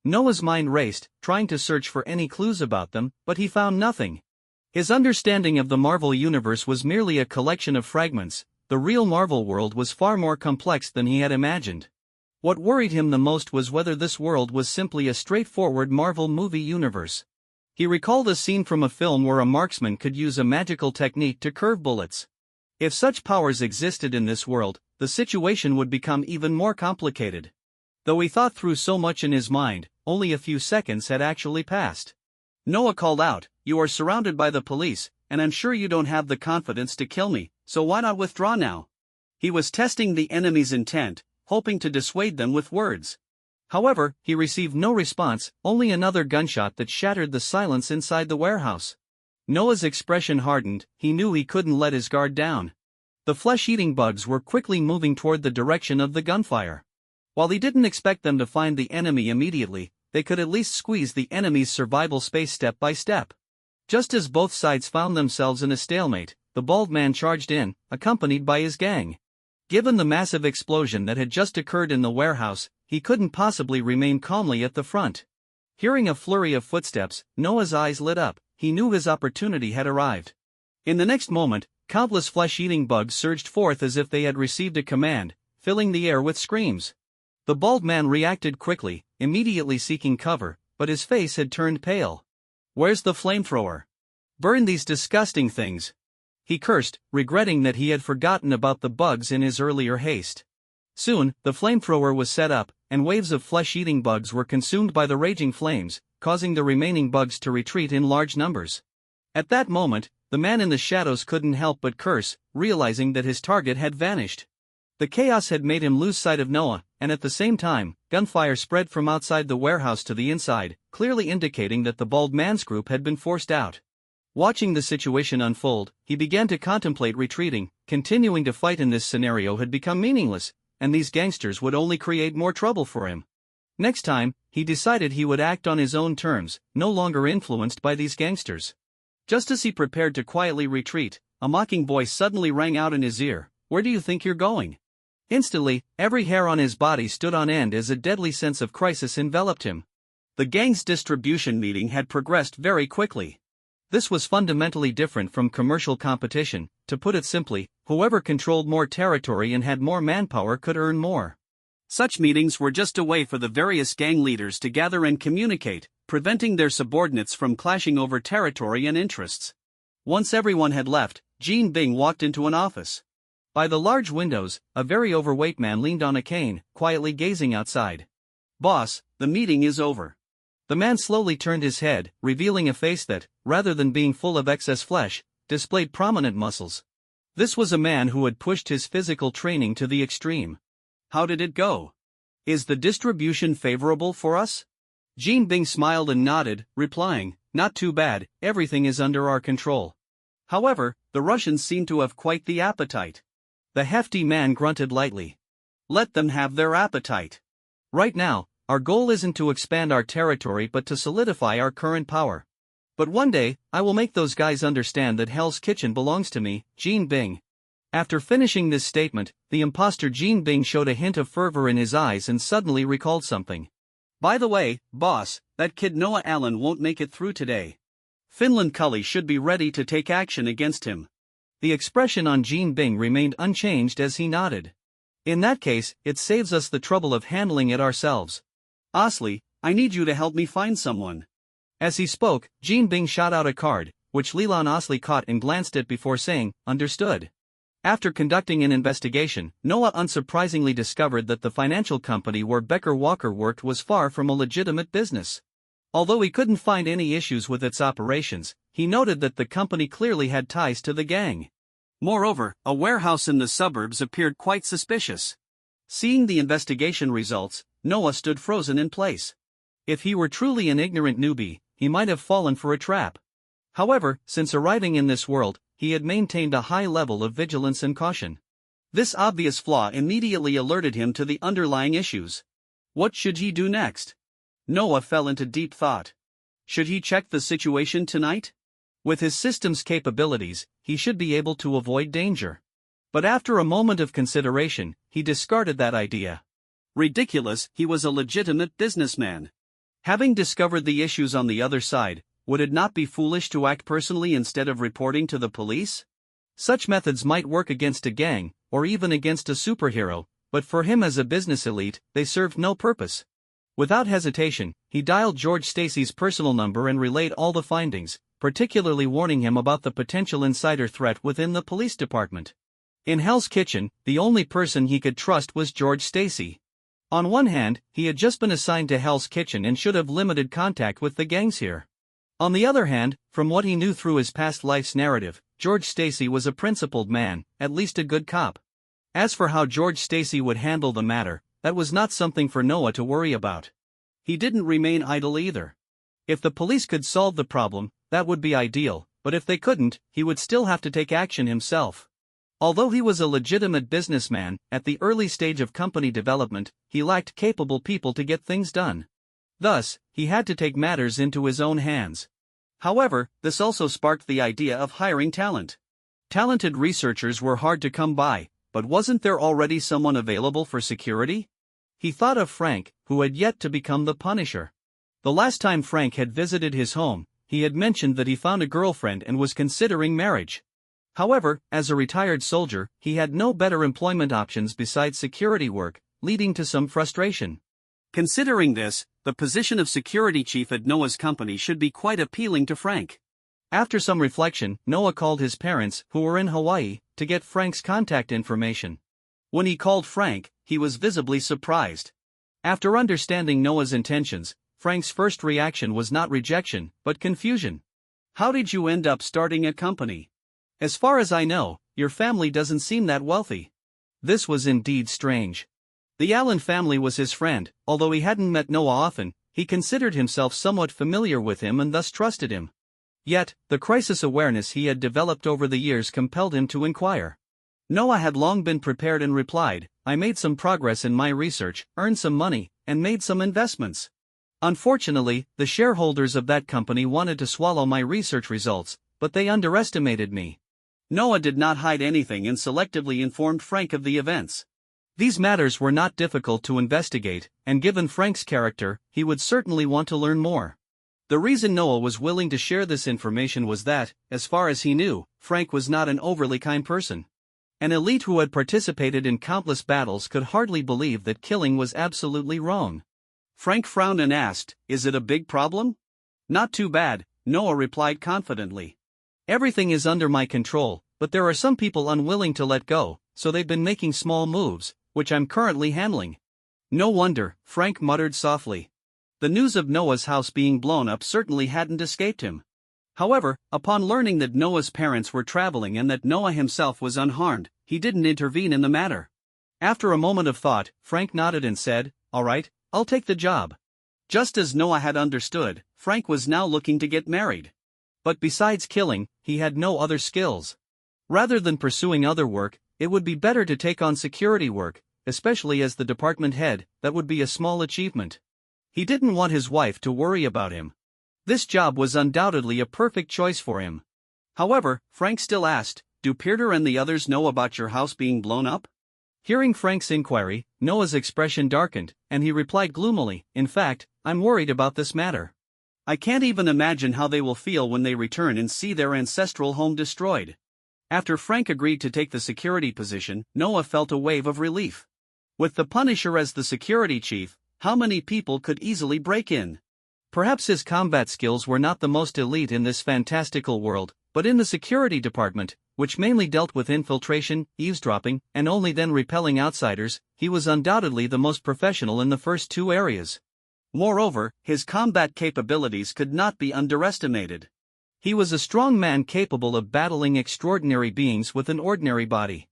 Noah's mind raced, trying to search for any clues about them, but he found nothing. His understanding of the Marvel Universe was merely a collection of fragments. The real Marvel world was far more complex than he had imagined. What worried him the most was whether this world was simply a straightforward Marvel movie universe. He recalled a scene from a film where a marksman could use a magical technique to curve bullets. If such powers existed in this world, the situation would become even more complicated. Though he thought through so much in his mind, only a few seconds had actually passed. Noah called out, "You are surrounded by the police, and I'm sure you don't have the confidence to kill me, so why not withdraw now?" He was testing the enemy's intent, hoping to dissuade them with words. However, he received no response, only another gunshot that shattered the silence inside the warehouse. Noah's expression hardened. He knew he couldn't let his guard down. The flesh-eating bugs were quickly moving toward the direction of the gunfire. While he didn't expect them to find the enemy immediately, they could at least squeeze the enemy's survival space step by step. Just as both sides found themselves in a stalemate, the bald man charged in, accompanied by his gang. Given the massive explosion that had just occurred in the warehouse, he couldn't possibly remain calmly at the front. Hearing a flurry of footsteps, Noah's eyes lit up. He knew his opportunity had arrived. In the next moment, countless flesh-eating bugs surged forth as if they had received a command, filling the air with screams. The bald man reacted quickly, immediately seeking cover, but his face had turned pale. "Where's the flamethrower? Burn these disgusting things!" He cursed, regretting that he had forgotten about the bugs in his earlier haste. Soon, the flamethrower was set up, and waves of flesh-eating bugs were consumed by the raging flames, causing the remaining bugs to retreat in large numbers. At that moment, the man in the shadows couldn't help but curse, realizing that his target had vanished. The chaos had made him lose sight of Noah, and at the same time, gunfire spread from outside the warehouse to the inside, clearly indicating that the bald man's group had been forced out. Watching the situation unfold, he began to contemplate retreating. Continuing to fight in this scenario had become meaningless, and these gangsters would only create more trouble for him. Next time, he decided he would act on his own terms, no longer influenced by these gangsters. Just as he prepared to quietly retreat, a mocking voice suddenly rang out in his ear, "Where do you think you're going?" Instantly, every hair on his body stood on end as a deadly sense of crisis enveloped him. The gang's distribution meeting had progressed very quickly. This was fundamentally different from commercial competition. To put it simply, whoever controlled more territory and had more manpower could earn more. Such meetings were just a way for the various gang leaders to gather and communicate, preventing their subordinates from clashing over territory and interests. Once everyone had left, Jean Bing walked into an office. By the large windows, a very overweight man leaned on a cane, quietly gazing outside. "Boss, the meeting is over." The man slowly turned his head, revealing a face that, rather than being full of excess flesh, displayed prominent muscles. This was a man who had pushed his physical training to the extreme. "How did it go? Is the distribution favorable for us?" Jean Bing smiled and nodded, replying, "Not too bad, everything is under our control." However, the Russians seemed to have quite the appetite. The hefty man grunted lightly. "Let them have their appetite. Right now, our goal isn't to expand our territory but to solidify our current power. But one day, I will make those guys understand that Hell's Kitchen belongs to me, Jean Bing." After finishing this statement, the imposter Jean Bing showed a hint of fervor in his eyes and suddenly recalled something. "By the way, boss, that kid Noah Allen won't make it through today. Finland Cully should be ready to take action against him." The expression on Jean Bing remained unchanged as he nodded. "In that case, it saves us the trouble of handling it ourselves. Osley, I need you to help me find someone." As he spoke, Jean Bing shot out a card, which Leland Osley caught and glanced at before saying, "Understood." After conducting an investigation, Noah unsurprisingly discovered that the financial company where Becker Walker worked was far from a legitimate business. Although he couldn't find any issues with its operations, he noted that the company clearly had ties to the gang. Moreover, a warehouse in the suburbs appeared quite suspicious. Seeing the investigation results, Noah stood frozen in place. If he were truly an ignorant newbie, he might have fallen for a trap. However, since arriving in this world, he had maintained a high level of vigilance and caution. This obvious flaw immediately alerted him to the underlying issues. What should he do next? Noah fell into deep thought. Should he check the situation tonight? With his system's capabilities, he should be able to avoid danger. But after a moment of consideration, he discarded that idea. Ridiculous, he was a legitimate businessman. Having discovered the issues on the other side, would it not be foolish to act personally instead of reporting to the police? Such methods might work against a gang, or even against a superhero, but for him as a business elite, they served no purpose. Without hesitation, he dialed George Stacy's personal number and relayed all the findings, particularly warning him about the potential insider threat within the police department. In Hell's Kitchen, the only person he could trust was George Stacy. On one hand, he had just been assigned to Hell's Kitchen and should have limited contact with the gangs here. On the other hand, from what he knew through his past life's narrative, George Stacy was a principled man, at least a good cop. As for how George Stacy would handle the matter, that was not something for Noah to worry about. He didn't remain idle either. If the police could solve the problem, that would be ideal, but if they couldn't, he would still have to take action himself. Although he was a legitimate businessman, at the early stage of company development, he lacked capable people to get things done. Thus, he had to take matters into his own hands. However, this also sparked the idea of hiring talent. Talented researchers were hard to come by, but wasn't there already someone available for security? He thought of Frank, who had yet to become the Punisher. The last time Frank had visited his home, he had mentioned that he found a girlfriend and was considering marriage. However, as a retired soldier, he had no better employment options besides security work, leading to some frustration. Considering this, the position of security chief at Noah's company should be quite appealing to Frank. After some reflection, Noah called his parents, who were in Hawaii, to get Frank's contact information. When he called Frank, he was visibly surprised. After understanding Noah's intentions, Frank's first reaction was not rejection, but confusion. "How did you end up starting a company? As far as I know, your family doesn't seem that wealthy." This was indeed strange. The Allen family was his friend, although he hadn't met Noah often, he considered himself somewhat familiar with him and thus trusted him. Yet, the crisis awareness he had developed over the years compelled him to inquire. Noah had long been prepared and replied, "I made some progress in my research, earned some money, and made some investments. Unfortunately, the shareholders of that company wanted to swallow my research results, but they underestimated me." Noah did not hide anything and selectively informed Frank of the events. These matters were not difficult to investigate, and given Frank's character, he would certainly want to learn more. The reason Noah was willing to share this information was that, as far as he knew, Frank was not an overly kind person. An elite who had participated in countless battles could hardly believe that killing was absolutely wrong. Frank frowned and asked, "Is it a big problem?" "Not too bad," Noah replied confidently. "Everything is under my control, but there are some people unwilling to let go, so they've been making small moves, which I'm currently handling." "No wonder," Frank muttered softly. The news of Noah's house being blown up certainly hadn't escaped him. However, upon learning that Noah's parents were traveling and that Noah himself was unharmed, he didn't intervene in the matter. After a moment of thought, Frank nodded and said, "All right, I'll take the job." Just as Noah had understood, Frank was now looking to get married. But besides killing, he had no other skills. Rather than pursuing other work, it would be better to take on security work, especially as the department head. That would be a small achievement. He didn't want his wife to worry about him. This job was undoubtedly a perfect choice for him. However, Frank still asked, "Do Peter and the others know about your house being blown up?" Hearing Frank's inquiry, Noah's expression darkened, and he replied gloomily, "In fact, I'm worried about this matter. I can't even imagine how they will feel when they return and see their ancestral home destroyed." After Frank agreed to take the security position, Noah felt a wave of relief. With the Punisher as the security chief, how many people could easily break in? Perhaps his combat skills were not the most elite in this fantastical world, but in the security department, which mainly dealt with infiltration, eavesdropping, and only then repelling outsiders, he was undoubtedly the most professional in the first two areas. Moreover, his combat capabilities could not be underestimated. He was a strong man capable of battling extraordinary beings with an ordinary body.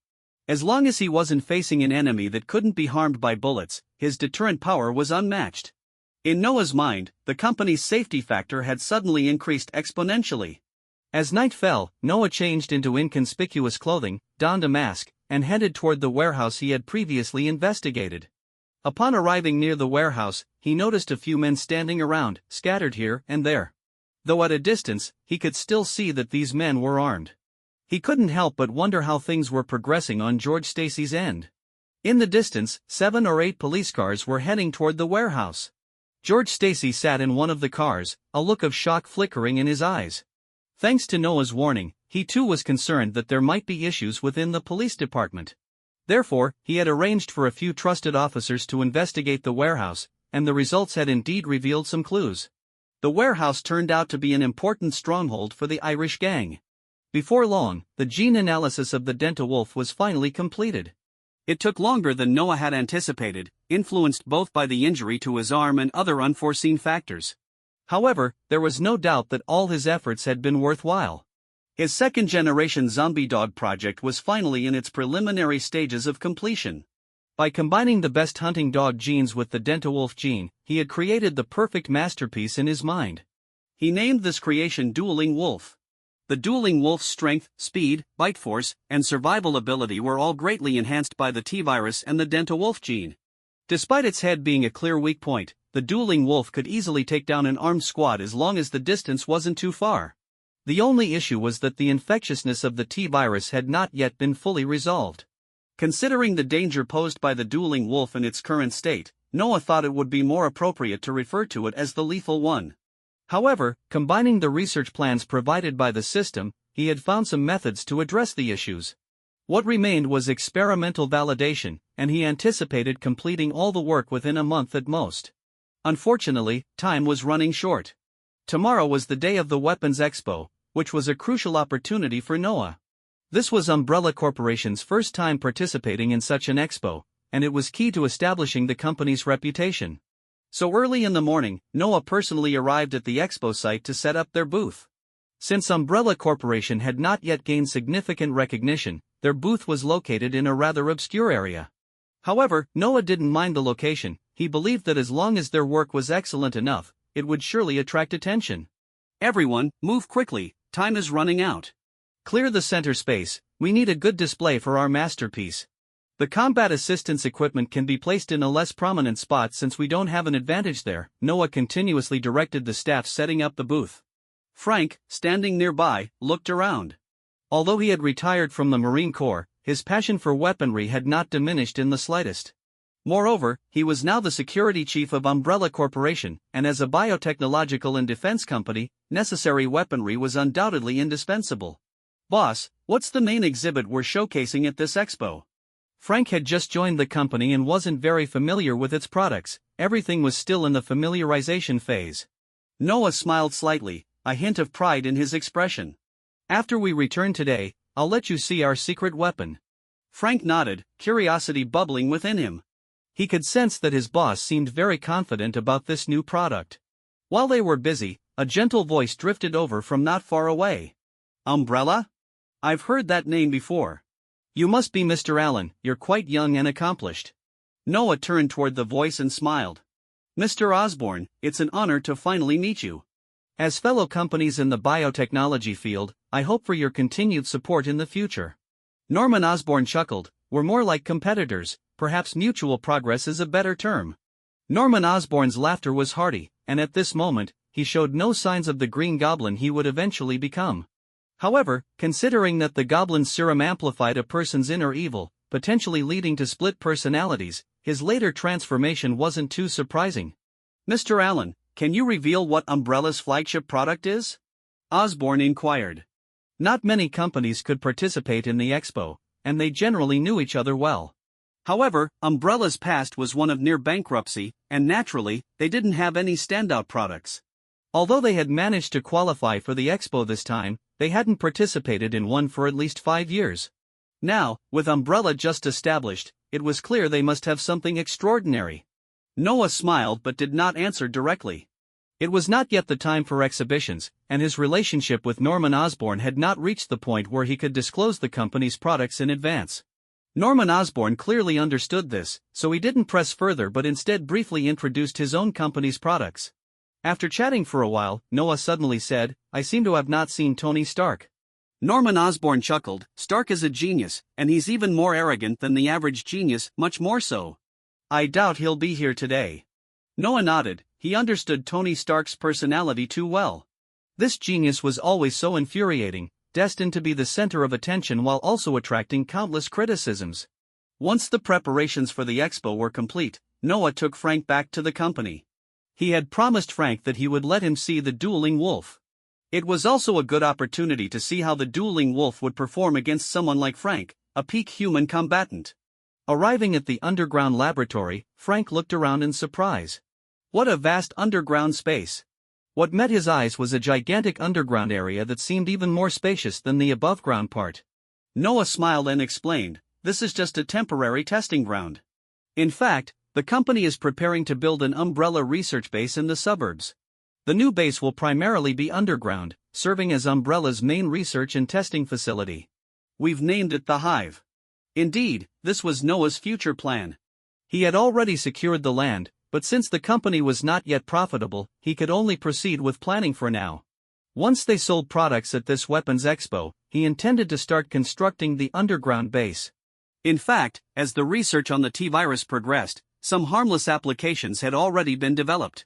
As long as he wasn't facing an enemy that couldn't be harmed by bullets, his deterrent power was unmatched. In Noah's mind, the company's safety factor had suddenly increased exponentially. As night fell, Noah changed into inconspicuous clothing, donned a mask, and headed toward the warehouse he had previously investigated. Upon arriving near the warehouse, he noticed a few men standing around, scattered here and there. Though at a distance, he could still see that these men were armed. He couldn't help but wonder how things were progressing on George Stacy's end. In the distance, 7 or 8 police cars were heading toward the warehouse. George Stacy sat in one of the cars, a look of shock flickering in his eyes. Thanks to Noah's warning, he too was concerned that there might be issues within the police department. Therefore, he had arranged for a few trusted officers to investigate the warehouse, and the results had indeed revealed some clues. The warehouse turned out to be an important stronghold for the Irish gang. Before long, the gene analysis of the Dentawolf was finally completed. It took longer than Noah had anticipated, influenced both by the injury to his arm and other unforeseen factors. However, there was no doubt that all his efforts had been worthwhile. His second-generation zombie dog project was finally in its preliminary stages of completion. By combining the best hunting dog genes with the Dentawolf gene, he had created the perfect masterpiece in his mind. He named this creation Dueling Wolf. The Dueling Wolf's strength, speed, bite force, and survival ability were all greatly enhanced by the T-virus and the Dentawolf gene. Despite its head being a clear weak point, the Dueling Wolf could easily take down an armed squad as long as the distance wasn't too far. The only issue was that the infectiousness of the T-virus had not yet been fully resolved. Considering the danger posed by the Dueling Wolf in its current state, Noah thought it would be more appropriate to refer to it as the Lethal One. However, combining the research plans provided by the system, he had found some methods to address the issues. What remained was experimental validation, and he anticipated completing all the work within a month at most. Unfortunately, time was running short. Tomorrow was the day of the Weapons Expo, which was a crucial opportunity for Noah. This was Umbrella Corporation's first time participating in such an expo, and it was key to establishing the company's reputation. So early in the morning, Noah personally arrived at the expo site to set up their booth. Since Umbrella Corporation had not yet gained significant recognition, their booth was located in a rather obscure area. However, Noah didn't mind the location. He believed that as long as their work was excellent enough, it would surely attract attention. "Everyone, move quickly, time is running out. Clear the center space, we need a good display for our masterpiece. The combat assistance equipment can be placed in a less prominent spot since we don't have an advantage there," Noah continuously directed the staff setting up the booth. Frank, standing nearby, looked around. Although he had retired from the Marine Corps, his passion for weaponry had not diminished in the slightest. Moreover, he was now the security chief of Umbrella Corporation, and as a biotechnological and defense company, necessary weaponry was undoubtedly indispensable. "Boss, what's the main exhibit we're showcasing at this expo?" Frank had just joined the company and wasn't very familiar with its products. Everything was still in the familiarization phase. Noah smiled slightly, a hint of pride in his expression. "After we return today, I'll let you see our secret weapon." Frank nodded, curiosity bubbling within him. He could sense that his boss seemed very confident about this new product. While they were busy, a gentle voice drifted over from not far away. "Umbrella? I've heard that name before. You must be Mr. Allen, you're quite young and accomplished." Noah turned toward the voice and smiled. Mr. Osborne, it's an honor to finally meet you. As fellow companies in the biotechnology field, I hope for your continued support in the future. Norman Osborne chuckled. We're more like competitors, perhaps mutual progress is a better term. Norman Osborne's laughter was hearty, and at this moment, he showed no signs of the Green Goblin he would eventually become. However, considering that the Goblin's serum amplified a person's inner evil, potentially leading to split personalities, his later transformation wasn't too surprising. Mr. Allen, can you reveal what Umbrella's flagship product is? Osborne inquired. Not many companies could participate in the expo, and they generally knew each other well. However, Umbrella's past was one of near bankruptcy, and naturally, they didn't have any standout products. Although they had managed to qualify for the expo this time, they hadn't participated in one for at least 5 years. Now, with Umbrella just established, it was clear they must have something extraordinary. Noah smiled but did not answer directly. It was not yet the time for exhibitions, and his relationship with Norman Osborne had not reached the point where he could disclose the company's products in advance. Norman Osborne clearly understood this, so he didn't press further but instead briefly introduced his own company's products. After chatting for a while, Noah suddenly said, I seem to have not seen Tony Stark. Norman Osborne chuckled. Stark is a genius, and he's even more arrogant than the average genius, much more so. I doubt he'll be here today. Noah nodded. He understood Tony Stark's personality too well. This genius was always so infuriating, destined to be the center of attention while also attracting countless criticisms. Once the preparations for the expo were complete, Noah took Frank back to the company. He had promised Frank that he would let him see the dueling wolf. It was also a good opportunity to see how the dueling wolf would perform against someone like Frank, a peak human combatant. Arriving at the underground laboratory, Frank looked around in surprise. What a vast underground space! What met his eyes was a gigantic underground area that seemed even more spacious than the above-ground part. Noah smiled and explained, this is just a temporary testing ground. In fact, the company is preparing to build an Umbrella research base in the suburbs. The new base will primarily be underground, serving as Umbrella's main research and testing facility. We've named it the Hive. Indeed, this was Noah's future plan. He had already secured the land, but since the company was not yet profitable, he could only proceed with planning for now. Once they sold products at this weapons expo, he intended to start constructing the underground base. In fact, as the research on the T-virus progressed, some harmless applications had already been developed.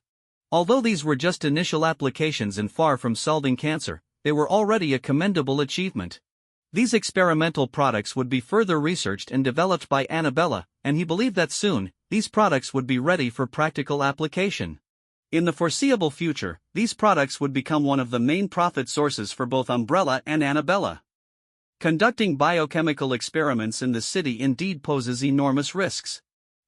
Although these were just initial applications and far from solving cancer, they were already a commendable achievement. These experimental products would be further researched and developed by Annabella, and he believed that soon, these products would be ready for practical application. In the foreseeable future, these products would become one of the main profit sources for both Umbrella and Annabella. Conducting biochemical experiments in the city indeed poses enormous risks.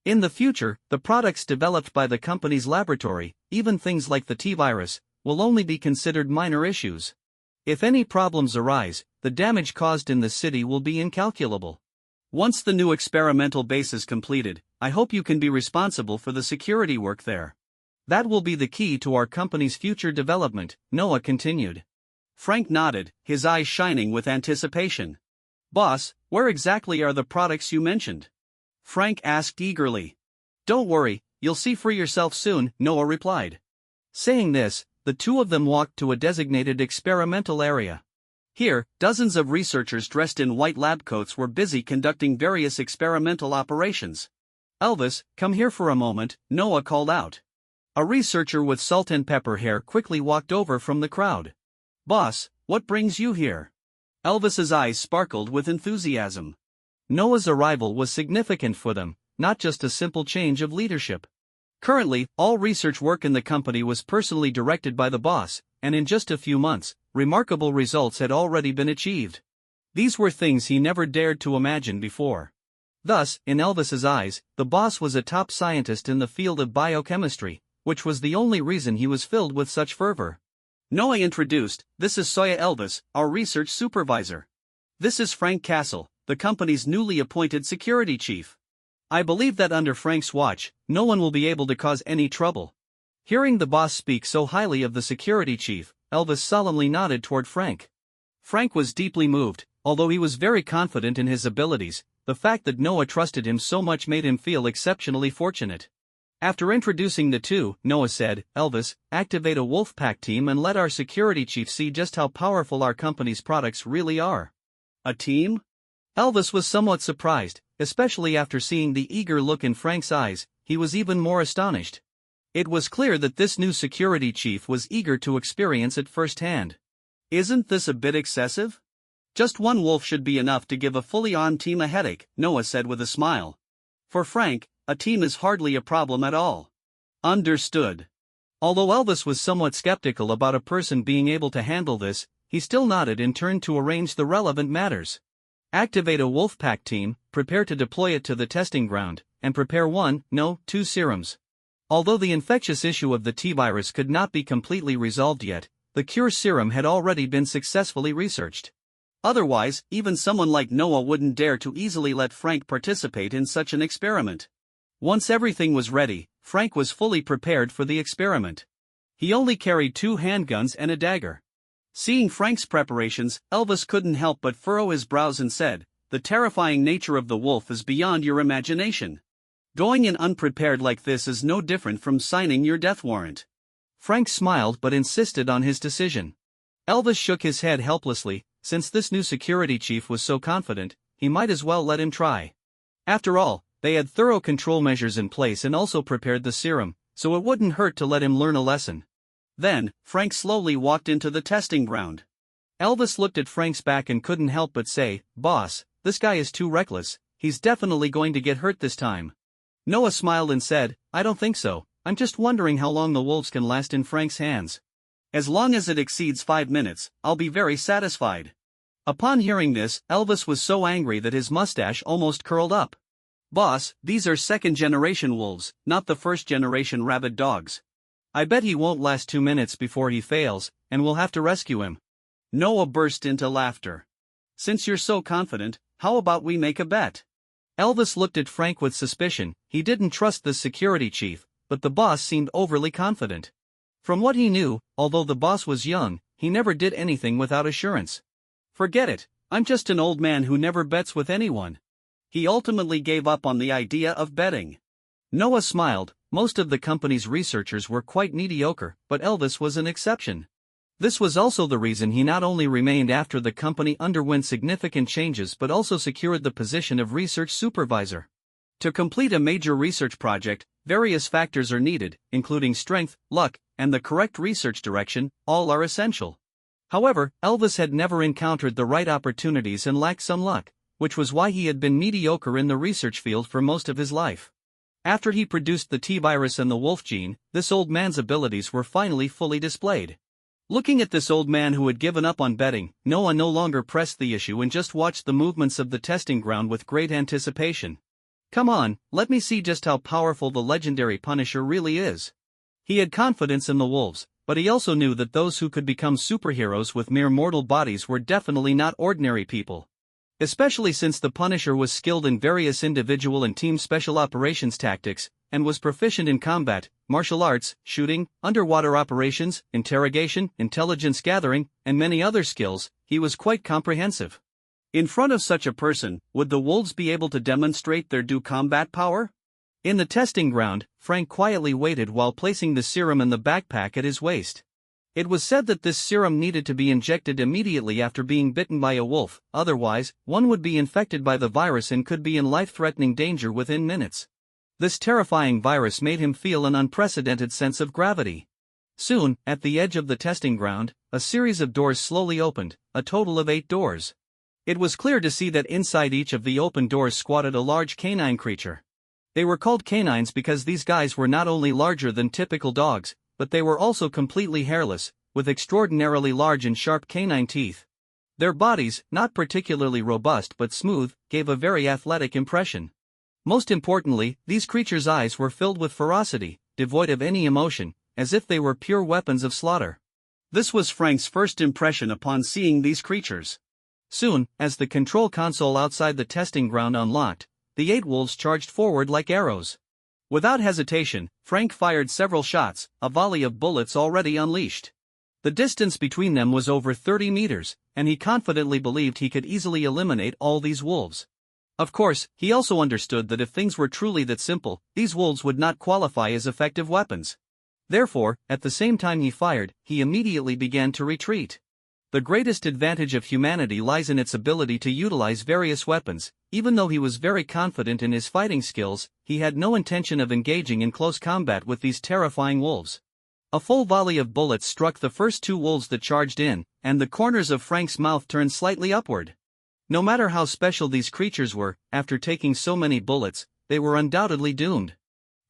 In the future, the products developed by the company's laboratory, even things like the T-virus, will only be considered minor issues. If any problems arise, the damage caused in the city will be incalculable. Once the new experimental base is completed, I hope you can be responsible for the security work there. That will be the key to our company's future development, Noah continued. Frank nodded, his eyes shining with anticipation. Boss, where exactly are the products you mentioned? Frank asked eagerly. Don't worry, you'll see for yourself soon, Noah replied. Saying this, the two of them walked to a designated experimental area. Here, dozens of researchers dressed in white lab coats were busy conducting various experimental operations. Elvis, come here for a moment, Noah called out. A researcher with salt and pepper hair quickly walked over from the crowd. Boss, what brings you here? Elvis's eyes sparkled with enthusiasm. Noah's arrival was significant for them, not just a simple change of leadership. Currently, all research work in the company was personally directed by the boss, and in just a few months, remarkable results had already been achieved. These were things he never dared to imagine before. Thus, in Elvis's eyes, the boss was a top scientist in the field of biochemistry, which was the only reason he was filled with such fervor. Noah introduced, this is Soya Elvis, our research supervisor. This is Frank Castle, the company's newly appointed security chief. I believe that under Frank's watch, no one will be able to cause any trouble. Hearing the boss speak so highly of the security chief, Elvis solemnly nodded toward Frank. Frank was deeply moved, although he was very confident in his abilities. The fact that Noah trusted him so much made him feel exceptionally fortunate. After introducing the two, Noah said, Elvis, activate a wolf pack team and let our security chief see just how powerful our company's products really are. A team? Elvis was somewhat surprised, especially after seeing the eager look in Frank's eyes. He was even more astonished. It was clear that this new security chief was eager to experience it firsthand. Isn't this a bit excessive? Just one wolf should be enough to give a fully armed team a headache, Noah said with a smile. For Frank, a team is hardly a problem at all. Understood. Although Elvis was somewhat skeptical about a person being able to handle this, he still nodded and turned to arrange the relevant matters. Activate a wolf pack team, prepare to deploy it to the testing ground, and prepare 2 serums. Although the infectious issue of the T-virus could not be completely resolved yet, the cure serum had already been successfully researched. Otherwise, even someone like Noah wouldn't dare to easily let Frank participate in such an experiment. Once everything was ready, Frank was fully prepared for the experiment. He only carried 2 handguns and a dagger. Seeing Frank's preparations, Elvis couldn't help but furrow his brows and said, "The terrifying nature of the wolf is beyond your imagination. Going in unprepared like this is no different from signing your death warrant." Frank smiled but insisted on his decision. Elvis shook his head helplessly. Since this new security chief was so confident, he might as well let him try. After all, they had thorough control measures in place and also prepared the serum, so it wouldn't hurt to let him learn a lesson. Then, Frank slowly walked into the testing ground. Elvis looked at Frank's back and couldn't help but say, "Boss, this guy is too reckless, he's definitely going to get hurt this time." Noah smiled and said, "I don't think so, I'm just wondering how long the wolves can last in Frank's hands. As long as it exceeds 5 minutes, I'll be very satisfied." Upon hearing this, Elvis was so angry that his mustache almost curled up. "Boss, these are second-generation wolves, not the first-generation rabid dogs. I bet he won't last 2 minutes before he fails, and we'll have to rescue him." Noah burst into laughter. "Since you're so confident, how about we make a bet?" Elvis looked at Frank with suspicion. He didn't trust the security chief, but the boss seemed overly confident. From what he knew, although the boss was young, he never did anything without assurance. "Forget it, I'm just an old man who never bets with anyone." He ultimately gave up on the idea of betting. Noah smiled. Most of the company's researchers were quite mediocre, but Elvis was an exception. This was also the reason he not only remained after the company underwent significant changes but also secured the position of research supervisor. To complete a major research project, various factors are needed, including strength, luck, and the correct research direction. All are essential. However, Elvis had never encountered the right opportunities and lacked some luck, which was why he had been mediocre in the research field for most of his life. After he produced the T-virus and the wolf gene, this old man's abilities were finally fully displayed. Looking at this old man who had given up on betting, Noah no longer pressed the issue and just watched the movements of the testing ground with great anticipation. "Come on, let me see just how powerful the legendary Punisher really is." He had confidence in the wolves, but he also knew that those who could become superheroes with mere mortal bodies were definitely not ordinary people. Especially since the Punisher was skilled in various individual and team special operations tactics, and was proficient in combat, martial arts, shooting, underwater operations, interrogation, intelligence gathering, and many other skills. He was quite comprehensive. In front of such a person, would the wolves be able to demonstrate their due combat power? In the testing ground, Frank quietly waited while placing the serum in the backpack at his waist. It was said that this serum needed to be injected immediately after being bitten by a wolf, otherwise, one would be infected by the virus and could be in life-threatening danger within minutes. This terrifying virus made him feel an unprecedented sense of gravity. Soon, at the edge of the testing ground, a series of doors slowly opened, a total of 8 doors. It was clear to see that inside each of the open doors squatted a large canine creature. They were called canines because these guys were not only larger than typical dogs, but they were also completely hairless, with extraordinarily large and sharp canine teeth. Their bodies, not particularly robust but smooth, gave a very athletic impression. Most importantly, these creatures' eyes were filled with ferocity, devoid of any emotion, as if they were pure weapons of slaughter. This was Frank's first impression upon seeing these creatures. Soon, as the control console outside the testing ground unlocked, the 8 wolves charged forward like arrows. Without hesitation, Frank fired several shots, a volley of bullets already unleashed. The distance between them was over 30 meters, and he confidently believed he could easily eliminate all these wolves. Of course, he also understood that if things were truly that simple, these wolves would not qualify as effective weapons. Therefore, at the same time he fired, he immediately began to retreat. The greatest advantage of humanity lies in its ability to utilize various weapons. Even though he was very confident in his fighting skills, he had no intention of engaging in close combat with these terrifying wolves. A full volley of bullets struck the first two wolves that charged in, and the corners of Frank's mouth turned slightly upward. No matter how special these creatures were, after taking so many bullets, they were undoubtedly doomed.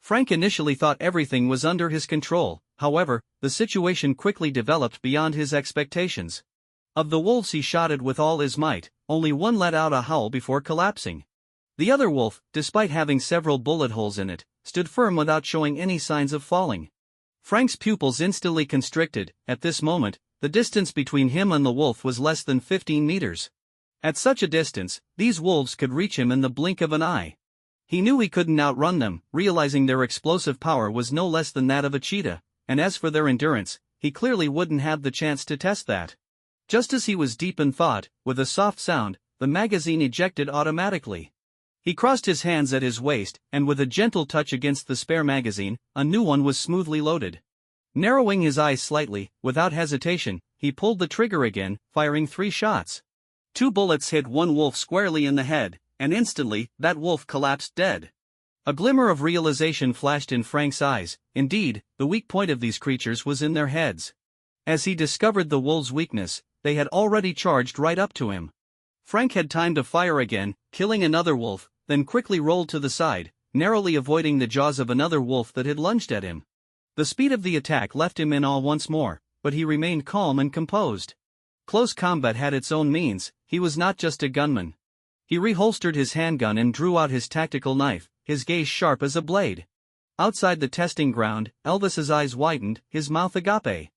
Frank initially thought everything was under his control. However, the situation quickly developed beyond his expectations. Of the wolves he shot at with all his might, only one let out a howl before collapsing. The other wolf, despite having several bullet holes in it, stood firm without showing any signs of falling. Frank's pupils instantly constricted. At this moment, the distance between him and the wolf was less than 15 meters. At such a distance, these wolves could reach him in the blink of an eye. He knew he couldn't outrun them, realizing their explosive power was no less than that of a cheetah, and as for their endurance, he clearly wouldn't have the chance to test that. Just as he was deep in thought, with a soft sound, the magazine ejected automatically. He crossed his hands at his waist, and with a gentle touch against the spare magazine, a new one was smoothly loaded. Narrowing his eyes slightly, without hesitation, he pulled the trigger again, firing 3 shots. 2 bullets hit one wolf squarely in the head, and instantly, that wolf collapsed dead. A glimmer of realization flashed in Frank's eyes. Indeed, the weak point of these creatures was in their heads. As he discovered the wolves' weakness, they had already charged right up to him. Frank had time to fire again, killing another wolf, then quickly rolled to the side, narrowly avoiding the jaws of another wolf that had lunged at him. The speed of the attack left him in awe once more, but he remained calm and composed. Close combat had its own means. He was not just a gunman. He reholstered his handgun and drew out his tactical knife, his gaze sharp as a blade. Outside the testing ground, Elvis's eyes widened, his mouth agape.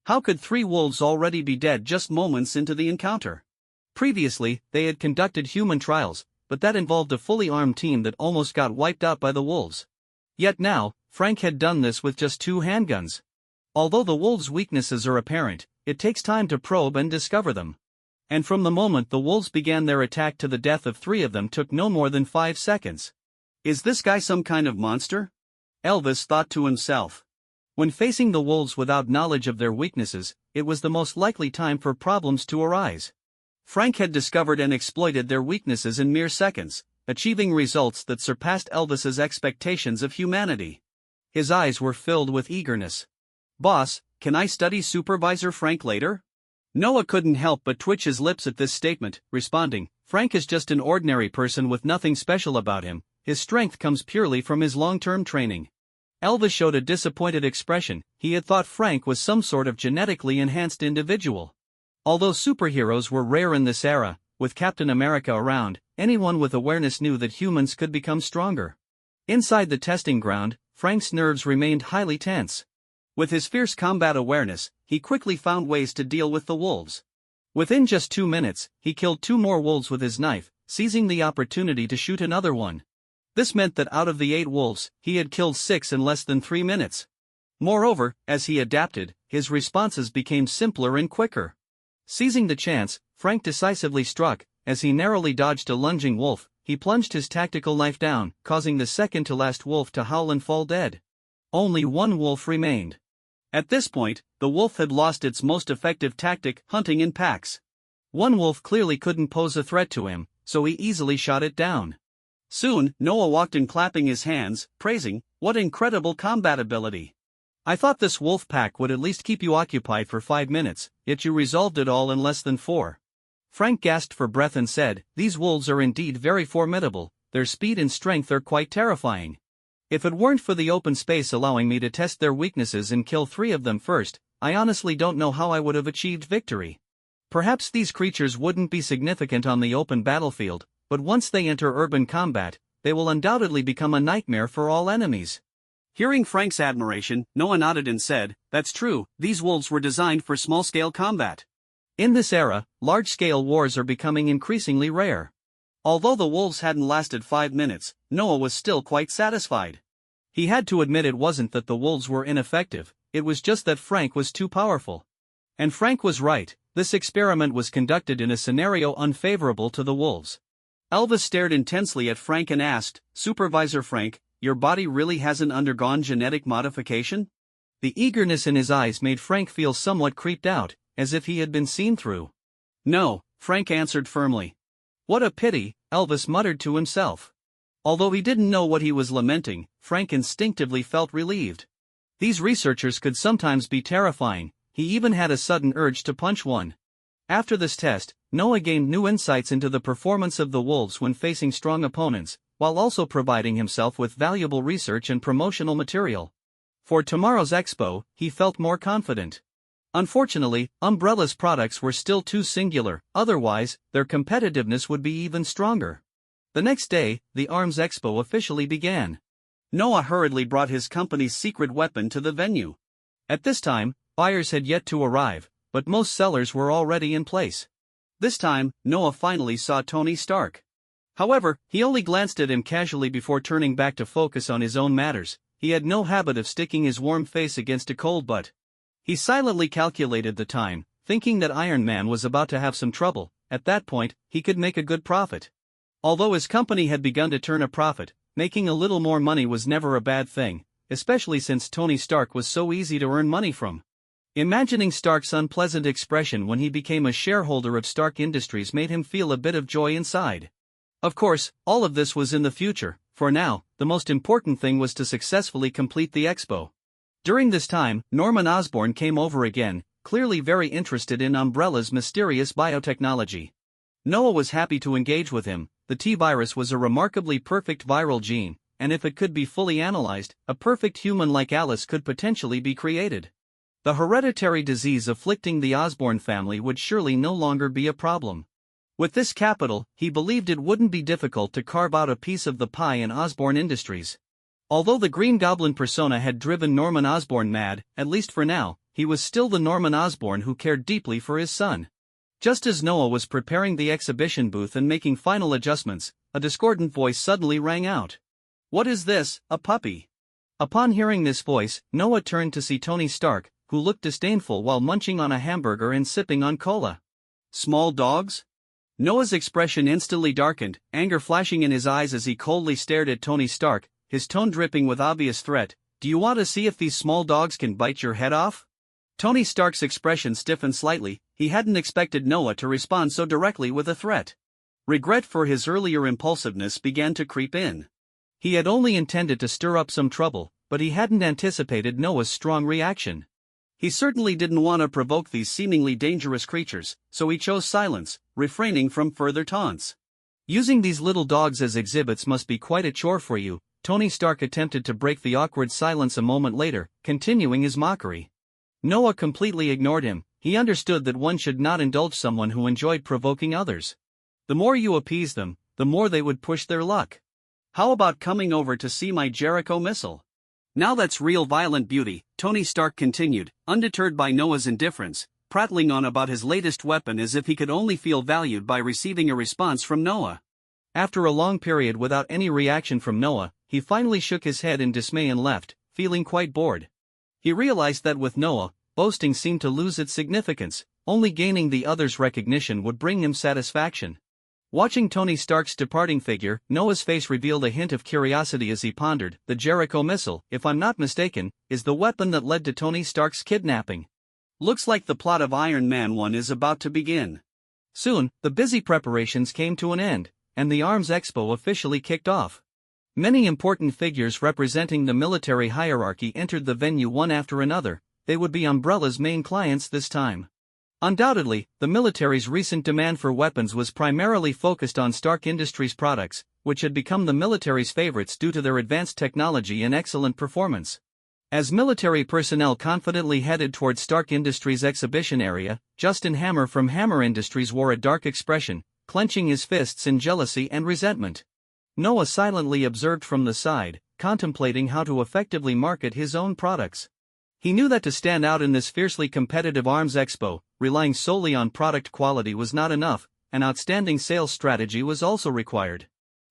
How could 3 wolves already be dead just moments into the encounter? Previously, they had conducted human trials, but that involved a fully armed team that almost got wiped out by the wolves. Yet now, Frank had done this with just 2 handguns. Although the wolves' weaknesses are apparent, it takes time to probe and discover them. And from the moment the wolves began their attack to the death of 3 of them took no more than 5 seconds. Is this guy some kind of monster? Elvis thought to himself. When facing the wolves without knowledge of their weaknesses, it was the most likely time for problems to arise. Frank had discovered and exploited their weaknesses in mere seconds, achieving results that surpassed Elvis's expectations of humanity. His eyes were filled with eagerness. "Boss, can I study Supervisor Frank later?" Noah couldn't help but twitch his lips at this statement, responding, "Frank is just an ordinary person with nothing special about him. His strength comes purely from his long-term training." Elvis showed a disappointed expression. He had thought Frank was some sort of genetically enhanced individual. Although superheroes were rare in this era, with Captain America around, anyone with awareness knew that humans could become stronger. Inside the testing ground, Frank's nerves remained highly tense. With his fierce combat awareness, he quickly found ways to deal with the wolves. Within just 2 minutes, he killed 2 more wolves with his knife, seizing the opportunity to shoot another one. This meant that out of the 8 wolves, he had killed 6 in less than 3 minutes. Moreover, as he adapted, his responses became simpler and quicker. Seizing the chance, Frank decisively struck. As he narrowly dodged a lunging wolf, he plunged his tactical knife down, causing the second-to-last wolf to howl and fall dead. Only 1 wolf remained. At this point, the wolf had lost its most effective tactic, hunting in packs. 1 wolf clearly couldn't pose a threat to him, so he easily shot it down. Soon, Noah walked in clapping his hands, praising, "What incredible combat ability! I thought this wolf pack would at least keep you occupied for 5 minutes, yet you resolved it all in less than 4. Frank gasped for breath and said, "These wolves are indeed very formidable. Their speed and strength are quite terrifying. If it weren't for the open space allowing me to test their weaknesses and kill 3 of them first, I honestly don't know how I would have achieved victory." Perhaps these creatures wouldn't be significant on the open battlefield, but once they enter urban combat, they will undoubtedly become a nightmare for all enemies. Hearing Frank's admiration, Noah nodded and said, "That's true, these wolves were designed for small-scale combat." In this era, large-scale wars are becoming increasingly rare. Although the wolves hadn't lasted 5 minutes, Noah was still quite satisfied. He had to admit it wasn't that the wolves were ineffective, it was just that Frank was too powerful. And Frank was right, this experiment was conducted in a scenario unfavorable to the wolves. Elvis stared intensely at Frank and asked, "Supervisor Frank, your body really hasn't undergone genetic modification?" The eagerness in his eyes made Frank feel somewhat creeped out, as if he had been seen through. "No," Frank answered firmly. "What a pity," Elvis muttered to himself. Although he didn't know what he was lamenting, Frank instinctively felt relieved. These researchers could sometimes be terrifying. He even had a sudden urge to punch one. After this test, Noah gained new insights into the performance of the wolves when facing strong opponents, while also providing himself with valuable research and promotional material. For tomorrow's expo, he felt more confident. Unfortunately, Umbrella's products were still too singular, otherwise, their competitiveness would be even stronger. The next day, the Arms Expo officially began. Noah hurriedly brought his company's secret weapon to the venue. At this time, buyers had yet to arrive, but most sellers were already in place. This time, Noah finally saw Tony Stark. However, he only glanced at him casually before turning back to focus on his own matters. He had no habit of sticking his warm face against a cold butt. He silently calculated the time, thinking that Iron Man was about to have some trouble. At that point, he could make a good profit. Although his company had begun to turn a profit, making a little more money was never a bad thing, especially since Tony Stark was so easy to earn money from. Imagining Stark's unpleasant expression when he became a shareholder of Stark Industries made him feel a bit of joy inside. Of course, all of this was in the future. For now, the most important thing was to successfully complete the expo. During this time, Norman Osborn came over again, clearly very interested in Umbrella's mysterious biotechnology. Noah was happy to engage with him. The T-virus was a remarkably perfect viral gene, and if it could be fully analyzed, a perfect human like Alice could potentially be created. The hereditary disease afflicting the Osborn family would surely no longer be a problem. With this capital, he believed it wouldn't be difficult to carve out a piece of the pie in Osborn Industries. Although the Green Goblin persona had driven Norman Osborn mad, at least for now, he was still the Norman Osborn who cared deeply for his son. Just as Noah was preparing the exhibition booth and making final adjustments, a discordant voice suddenly rang out. "What is this, a puppy?" Upon hearing this voice, Noah turned to see Tony Stark, who looked disdainful while munching on a hamburger and sipping on cola. "Small dogs?" Noah's expression instantly darkened, anger flashing in his eyes as he coldly stared at Tony Stark, his tone dripping with obvious threat. "Do you want to see if these small dogs can bite your head off?" Tony Stark's expression stiffened slightly. He hadn't expected Noah to respond so directly with a threat. Regret for his earlier impulsiveness began to creep in. He had only intended to stir up some trouble, but he hadn't anticipated Noah's strong reaction. He certainly didn't want to provoke these seemingly dangerous creatures, so he chose silence, refraining from further taunts. "Using these little dogs as exhibits must be quite a chore for you," Tony Stark attempted to break the awkward silence a moment later, continuing his mockery. Noah completely ignored him. He understood that one should not indulge someone who enjoyed provoking others. The more you appease them, the more they would push their luck. "How about coming over to see my Jericho missile? Now that's real violent beauty," Tony Stark continued, undeterred by Noah's indifference, prattling on about his latest weapon as if he could only feel valued by receiving a response from Noah. After a long period without any reaction from Noah, he finally shook his head in dismay and left, feeling quite bored. He realized that with Noah, boasting seemed to lose its significance. Only gaining the other's recognition would bring him satisfaction. Watching Tony Stark's departing figure, Noah's face revealed a hint of curiosity as he pondered. The Jericho missile, if I'm not mistaken, is the weapon that led to Tony Stark's kidnapping. Looks like the plot of Iron Man 1 is about to begin. Soon, the busy preparations came to an end, and the Arms Expo officially kicked off. Many important figures representing the military hierarchy entered the venue one after another. They would be Umbrella's main clients this time. Undoubtedly, the military's recent demand for weapons was primarily focused on Stark Industries products, which had become the military's favorites due to their advanced technology and excellent performance. As military personnel confidently headed toward Stark Industries' exhibition area, Justin Hammer from Hammer Industries wore a dark expression, clenching his fists in jealousy and resentment. Noah silently observed from the side, contemplating how to effectively market his own products. He knew that to stand out in this fiercely competitive Arms Expo, relying solely on product quality was not enough. An outstanding sales strategy was also required.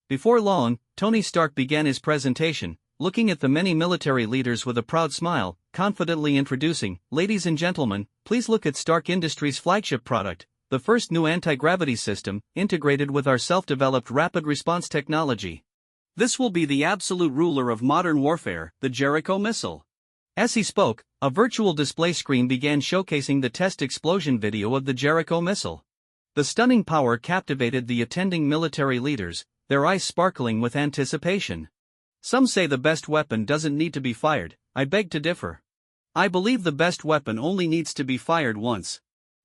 Before long, Tony Stark began his presentation, looking at the many military leaders with a proud smile, confidently introducing, "Ladies and gentlemen, please look at Stark Industries' flagship product, the first new anti-gravity system, integrated with our self-developed rapid response technology. This will be the absolute ruler of modern warfare, the Jericho missile. As he spoke, a virtual display screen began showcasing the test explosion video of the Jericho missile. The stunning power captivated the attending military leaders, their eyes sparkling with anticipation. Some say the best weapon doesn't need to be fired. I beg to differ. I believe the best weapon only needs to be fired once.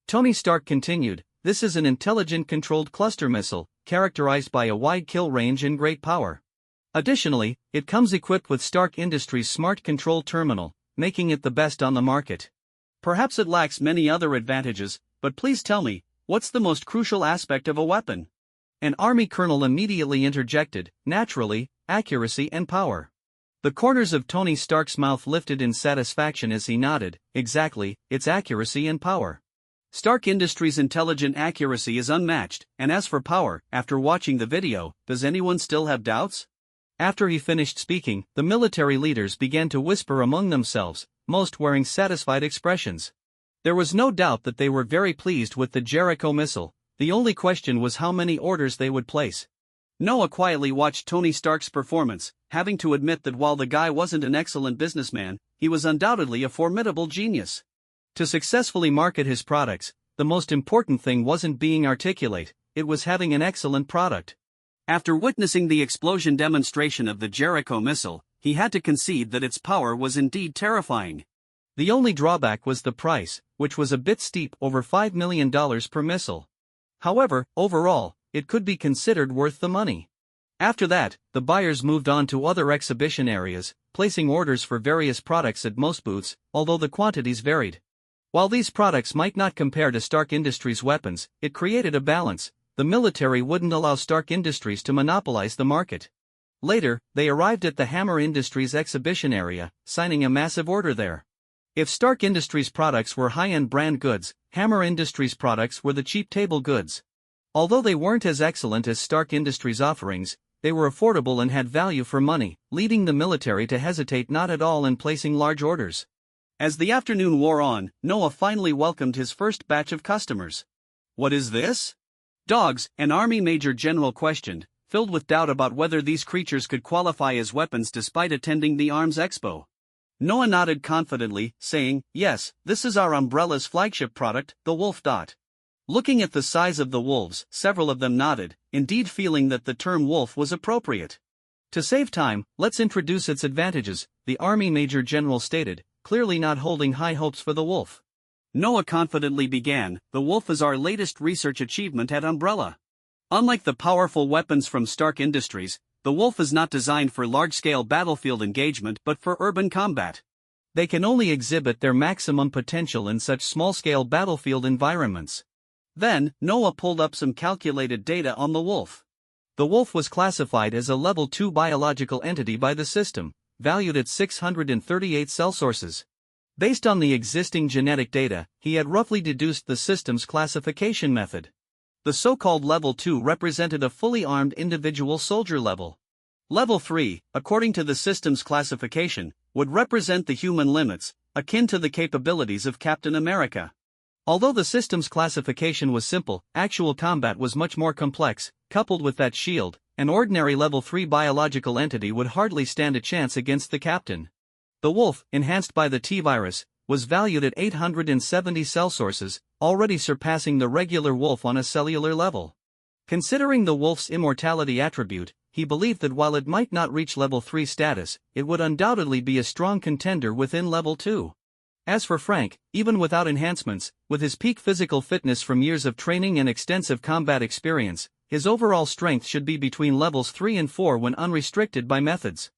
Tony Stark continued, this is an intelligent controlled cluster missile, characterized by a wide kill range and great power. Additionally, it comes equipped with Stark Industries' smart control terminal, making it the best on the market. Perhaps it lacks many other advantages, but please tell me, what's the most crucial aspect of a weapon? An army colonel immediately interjected, naturally, accuracy and power. The corners of Tony Stark's mouth lifted in satisfaction as he nodded, exactly, it's accuracy and power. Stark Industries' intelligent accuracy is unmatched, and as for power, after watching the video, does anyone still have doubts? After he finished speaking, the military leaders began to whisper among themselves, most wearing satisfied expressions. There was no doubt that they were very pleased with the Jericho missile. The only question was how many orders they would place. Noah quietly watched Tony Stark's performance, having to admit that while the guy wasn't an excellent businessman, he was undoubtedly a formidable genius. To successfully market his products, the most important thing wasn't being articulate, it was having an excellent product. After witnessing the explosion demonstration of the Jericho missile, he had to concede that its power was indeed terrifying. The only drawback was the price, which was a bit steep, over $5 million per missile. However, overall, it could be considered worth the money. After that, the buyers moved on to other exhibition areas, placing orders for various products at most booths, although the quantities varied. While these products might not compare to Stark Industries' weapons, it created a balance. The military wouldn't allow Stark Industries to monopolize the market. Later, they arrived at the Hammer Industries exhibition area, signing a massive order there. If Stark Industries products were high-end brand goods, Hammer Industries products were the cheap table goods. Although they weren't as excellent as Stark Industries' offerings, they were affordable and had value for money, leading the military to hesitate not at all in placing large orders. As the afternoon wore on, Noah finally welcomed his first batch of customers. What is this? Dogs, an Army Major General questioned, filled with doubt about whether these creatures could qualify as weapons despite attending the Arms Expo. Noah nodded confidently, saying, yes, this is our Umbrella's flagship product, the Wolf. Looking at the size of the wolves, several of them nodded, indeed feeling that the term wolf was appropriate. To save time, let's introduce its advantages, the Army Major General stated, clearly not holding high hopes for the Wolf. Noah confidently began, the Wolf is our latest research achievement at Umbrella. Unlike the powerful weapons from Stark Industries, the Wolf is not designed for large-scale battlefield engagement but for urban combat. They can only exhibit their maximum potential in such small-scale battlefield environments. Then, Noah pulled up some calculated data on the Wolf. The Wolf was classified as a Level 2 biological entity by the system, valued at 638 cell sources. Based on the existing genetic data, he had roughly deduced the system's classification method. The so-called Level 2 represented a fully armed individual soldier level. Level 3, according to the system's classification, would represent the human limits, akin to the capabilities of Captain America. Although the system's classification was simple, actual combat was much more complex. Coupled with that shield, an ordinary Level 3 biological entity would hardly stand a chance against the Captain. The Wolf, enhanced by the T-virus, was valued at 870 cell sources, already surpassing the regular Wolf on a cellular level. Considering the Wolf's immortality attribute, he believed that while it might not reach Level 3 status, it would undoubtedly be a strong contender within Level 2. As for Frank, even without enhancements, with his peak physical fitness from years of training and extensive combat experience, his overall strength should be between Levels 3 and 4 when unrestricted by methods.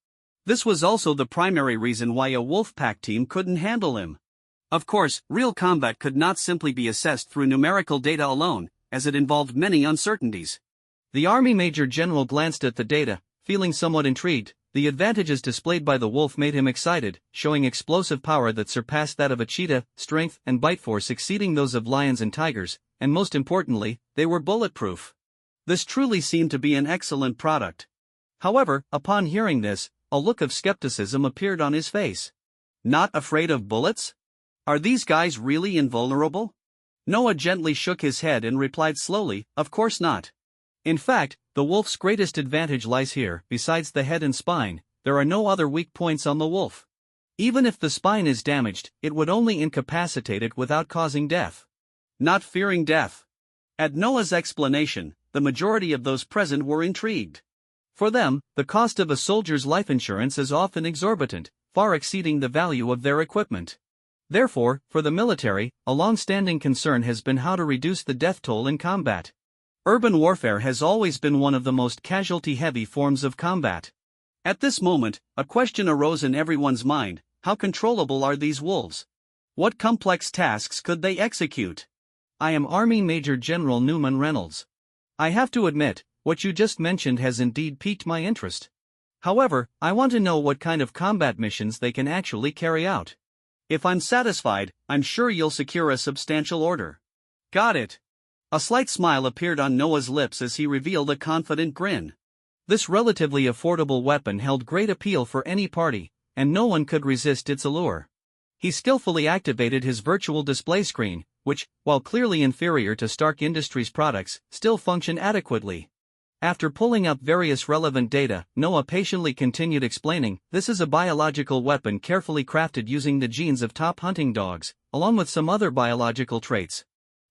This was also the primary reason why a Wolfpack team couldn't handle him. Of course, real combat could not simply be assessed through numerical data alone, as it involved many uncertainties. The Army Major General glanced at the data, feeling somewhat intrigued. The advantages displayed by the Wolf made him excited, showing explosive power that surpassed that of a cheetah, strength and bite force exceeding those of lions and tigers, and most importantly, they were bulletproof. This truly seemed to be an excellent product. However, upon hearing this, a look of skepticism appeared on his face. Not afraid of bullets? Are these guys really invulnerable? Noah gently shook his head and replied slowly, "Of course not. In fact, the wolf's greatest advantage lies here. Besides the head and spine, there are no other weak points on the wolf. Even if the spine is damaged, it would only incapacitate it without causing death." Not fearing death. At Noah's explanation, the majority of those present were intrigued. For them, the cost of a soldier's life insurance is often exorbitant, far exceeding the value of their equipment. Therefore, for the military, a long-standing concern has been how to reduce the death toll in combat. Urban warfare has always been one of the most casualty-heavy forms of combat. At this moment, a question arose in everyone's mind: how controllable are these wolves? What complex tasks could they execute? I am Army Major General Newman Reynolds. I have to admit, what you just mentioned has indeed piqued my interest. However, I want to know what kind of combat missions they can actually carry out. If I'm satisfied, I'm sure you'll secure a substantial order. Got it. A slight smile appeared on Noah's lips as he revealed a confident grin. This relatively affordable weapon held great appeal for any party, and no one could resist its allure. He skillfully activated his virtual display screen, which, while clearly inferior to Stark Industries' products, still functioned adequately. After pulling up various relevant data, Noah patiently continued explaining, "This is a biological weapon carefully crafted using the genes of top hunting dogs, along with some other biological traits.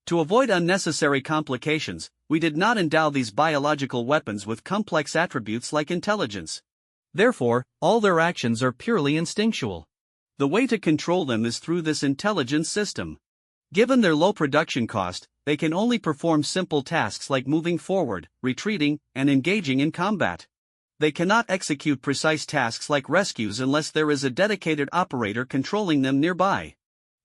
To avoid unnecessary complications, we did not endow these biological weapons with complex attributes like intelligence. Therefore, all their actions are purely instinctual. The way to control them is through this intelligence system. Given their low production cost, they can only perform simple tasks like moving forward, retreating, and engaging in combat. They cannot execute precise tasks like rescues unless there is a dedicated operator controlling them nearby.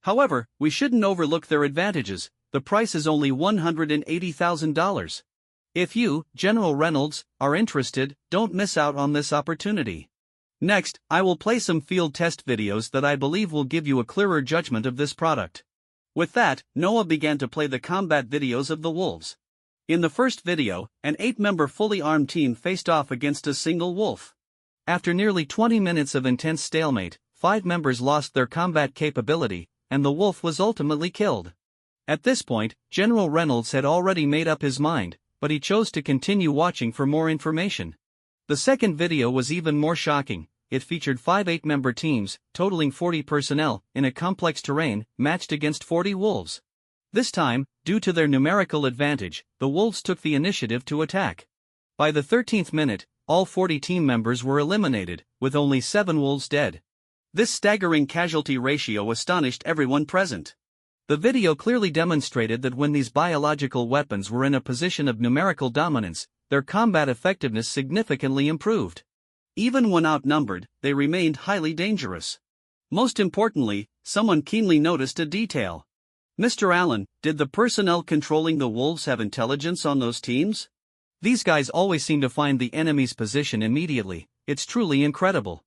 However, we shouldn't overlook their advantages. The price is only $180,000. If you, General Reynolds, are interested, don't miss out on this opportunity. Next, I will play some field test videos that I believe will give you a clearer judgment of this product." With that, Noah began to play the combat videos of the wolves. In the first video, an 8-member fully armed team faced off against a single wolf. After nearly 20 minutes of intense stalemate, 5 members lost their combat capability, and the wolf was ultimately killed. At this point, General Reynolds had already made up his mind, but he chose to continue watching for more information. The second video was even more shocking. It featured 5 8-member teams, totaling 40 personnel, in a complex terrain, matched against 40 wolves. This time, due to their numerical advantage, the wolves took the initiative to attack. By the 13th minute, all 40 team members were eliminated, with only 7 wolves dead. This staggering casualty ratio astonished everyone present. The video clearly demonstrated that when these biological weapons were in a position of numerical dominance, their combat effectiveness significantly improved. Even when outnumbered, they remained highly dangerous. Most importantly, someone keenly noticed a detail. "Mr. Allen, did the personnel controlling the wolves have intelligence on those teams? These guys always seem to find the enemy's position immediately. It's truly incredible."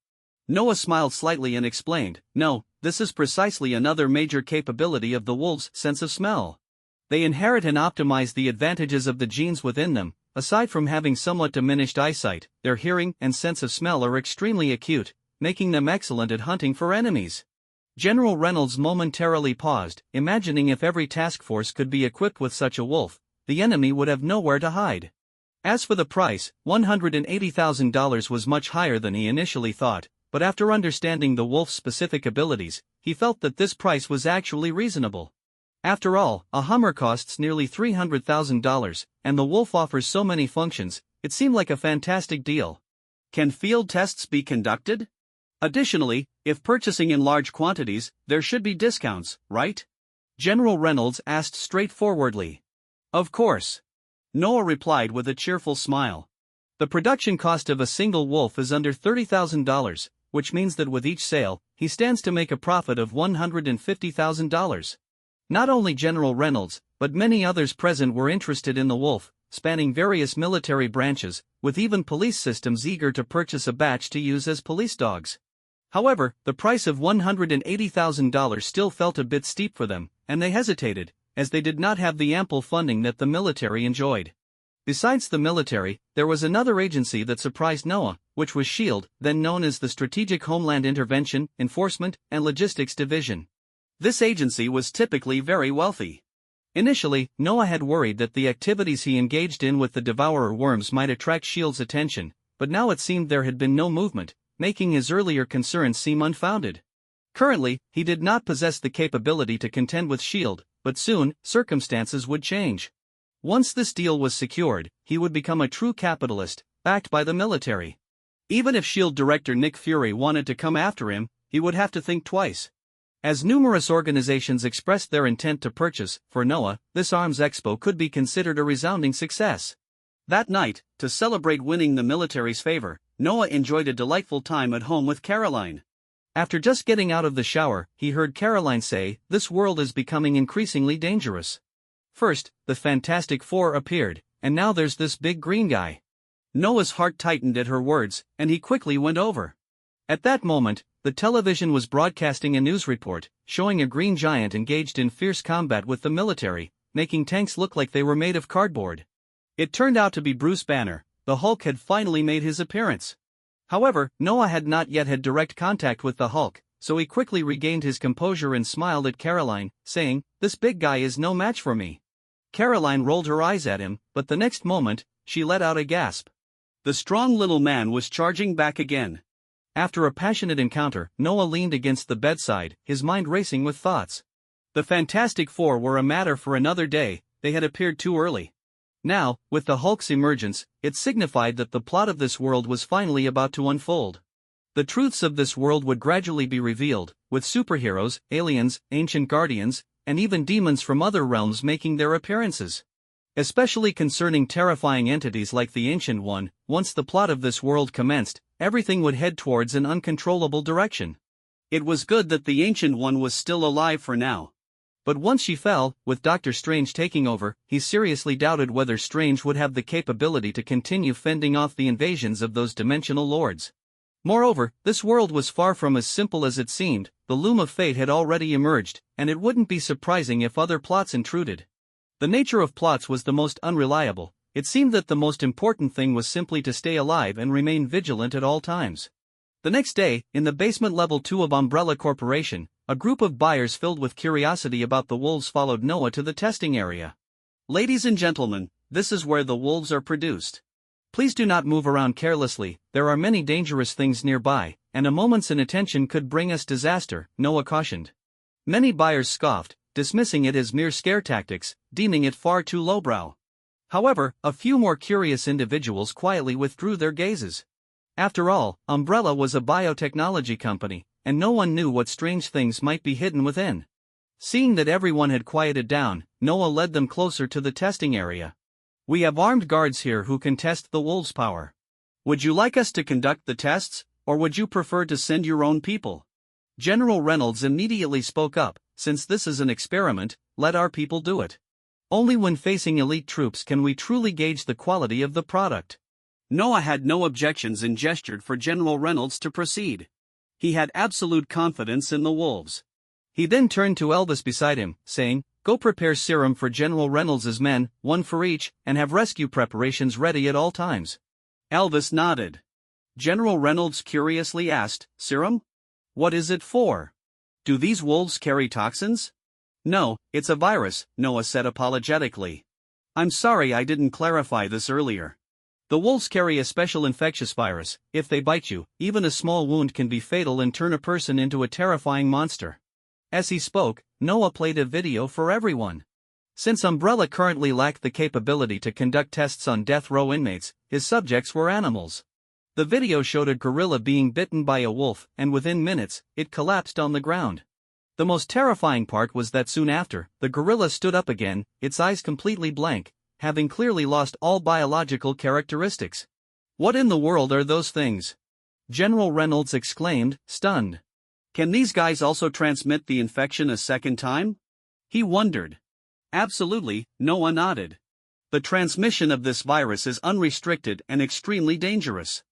Noah smiled slightly and explained, "No, this is precisely another major capability of the wolves' sense of smell. They inherit and optimize the advantages of the genes within them. Aside from having somewhat diminished eyesight, their hearing and sense of smell are extremely acute, making them excellent at hunting for enemies." General Reynolds momentarily paused, imagining if every task force could be equipped with such a wolf, the enemy would have nowhere to hide. As for the price, $180,000 was much higher than he initially thought, but after understanding the wolf's specific abilities, he felt that this price was actually reasonable. After all, a Hummer costs nearly $300,000, and the wolf offers so many functions, it seemed like a fantastic deal. Can field tests be conducted? Additionally, if purchasing in large quantities, there should be discounts, right? General Reynolds asked straightforwardly. Of course. Noah replied with a cheerful smile. The production cost of a single wolf is under $30,000, which means that with each sale, he stands to make a profit of $150,000. Not only General Reynolds, but many others present were interested in the wolf, spanning various military branches, with even police systems eager to purchase a batch to use as police dogs. However, the price of $180,000 still felt a bit steep for them, and they hesitated, as they did not have the ample funding that the military enjoyed. Besides the military, there was another agency that surprised Noah, which was SHIELD, then known as the Strategic Homeland Intervention, Enforcement, and Logistics Division. This agency was typically very wealthy. Initially, Noah had worried that the activities he engaged in with the devourer worms might attract S.H.I.E.L.D.'s attention, but now it seemed there had been no movement, making his earlier concerns seem unfounded. Currently, he did not possess the capability to contend with S.H.I.E.L.D., but soon, circumstances would change. Once this deal was secured, he would become a true capitalist, backed by the military. Even if S.H.I.E.L.D. director Nick Fury wanted to come after him, he would have to think twice. As numerous organizations expressed their intent to purchase, for Noah, this arms expo could be considered a resounding success. That night, to celebrate winning the military's favor, Noah enjoyed a delightful time at home with Caroline. After just getting out of the shower, he heard Caroline say, "This world is becoming increasingly dangerous. First, the Fantastic Four appeared, and now there's this big green guy." Noah's heart tightened at her words, and he quickly went over. At that moment, the television was broadcasting a news report, showing a green giant engaged in fierce combat with the military, making tanks look like they were made of cardboard. It turned out to be Bruce Banner. The Hulk had finally made his appearance. However, Noah had not yet had direct contact with the Hulk, so he quickly regained his composure and smiled at Caroline, saying, "This big guy is no match for me." Caroline rolled her eyes at him, but the next moment, she let out a gasp. The strong little man was charging back again. After a passionate encounter, Noah leaned against the bedside, his mind racing with thoughts. The Fantastic Four were a matter for another day, they had appeared too early. Now, with the Hulk's emergence, it signified that the plot of this world was finally about to unfold. The truths of this world would gradually be revealed, with superheroes, aliens, ancient guardians, and even demons from other realms making their appearances. Especially concerning terrifying entities like the Ancient One, once the plot of this world commenced, everything would head towards an uncontrollable direction. It was good that the Ancient One was still alive for now. But once she fell, with Doctor Strange taking over, he seriously doubted whether Strange would have the capability to continue fending off the invasions of those dimensional lords. Moreover, this world was far from as simple as it seemed, the loom of fate had already emerged, and it wouldn't be surprising if other plots intruded. The nature of plots was the most unreliable. It seemed that the most important thing was simply to stay alive and remain vigilant at all times. The next day, in the basement level 2 of Umbrella Corporation, a group of buyers filled with curiosity about the wolves followed Noah to the testing area. "Ladies and gentlemen, this is where the wolves are produced. Please do not move around carelessly, there are many dangerous things nearby, and a moment's inattention could bring us disaster," Noah cautioned. Many buyers scoffed, dismissing it as mere scare tactics, deeming it far too lowbrow. However, a few more curious individuals quietly withdrew their gazes. After all, Umbrella was a biotechnology company, and no one knew what strange things might be hidden within. Seeing that everyone had quieted down, Noah led them closer to the testing area. "We have armed guards here who can test the wolves' power. Would you like us to conduct the tests, or would you prefer to send your own people?" General Reynolds immediately spoke up, "Since this is an experiment, let our people do it. Only when facing elite troops can we truly gauge the quality of the product." Noah had no objections and gestured for General Reynolds to proceed. He had absolute confidence in the wolves. He then turned to Elvis beside him, saying, "Go prepare serum for General Reynolds's men, one for each, and have rescue preparations ready at all times." Elvis nodded. General Reynolds curiously asked, "Serum? What is it for? Do these wolves carry toxins?" "No, it's a virus," Noah said apologetically. "I'm sorry I didn't clarify this earlier. The wolves carry a special infectious virus. If they bite you, even a small wound can be fatal and turn a person into a terrifying monster." As he spoke, Noah played a video for everyone. Since Umbrella currently lacked the capability to conduct tests on death row inmates, his subjects were animals. The video showed a gorilla being bitten by a wolf, and within minutes, it collapsed on the ground. The most terrifying part was that soon after, the gorilla stood up again, its eyes completely blank, having clearly lost all biological characteristics. "What in the world are those things?" General Reynolds exclaimed, stunned. "Can these guys also transmit the infection a second time?" he wondered. "Absolutely," Noah nodded. "The transmission of this virus is unrestricted and extremely dangerous.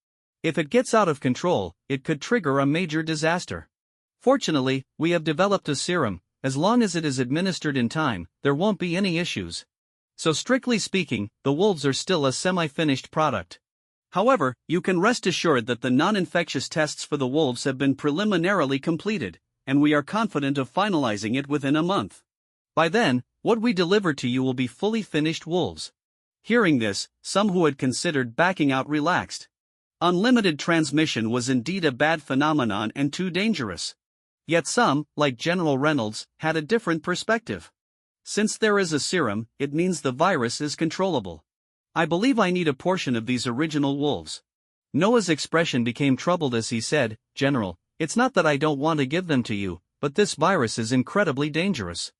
If it gets out of control, it could trigger a major disaster. Fortunately, we have developed a serum. As long as it is administered in time, there won't be any issues. So strictly speaking, the wolves are still a semi-finished product. However, you can rest assured that the non-infectious tests for the wolves have been preliminarily completed, and we are confident of finalizing it within a month. By then, What we deliver to you will be fully finished wolves. Hearing this, some who had considered backing out relaxed. Unlimited transmission was indeed a bad phenomenon and too dangerous. Yet some, like General Reynolds, had a different perspective. Since there is a serum, it means the virus is controllable. I believe I need a portion of these original wolves. Noah's expression became troubled as he said, General, it's not that I don't want to give them to you, but this virus is incredibly dangerous.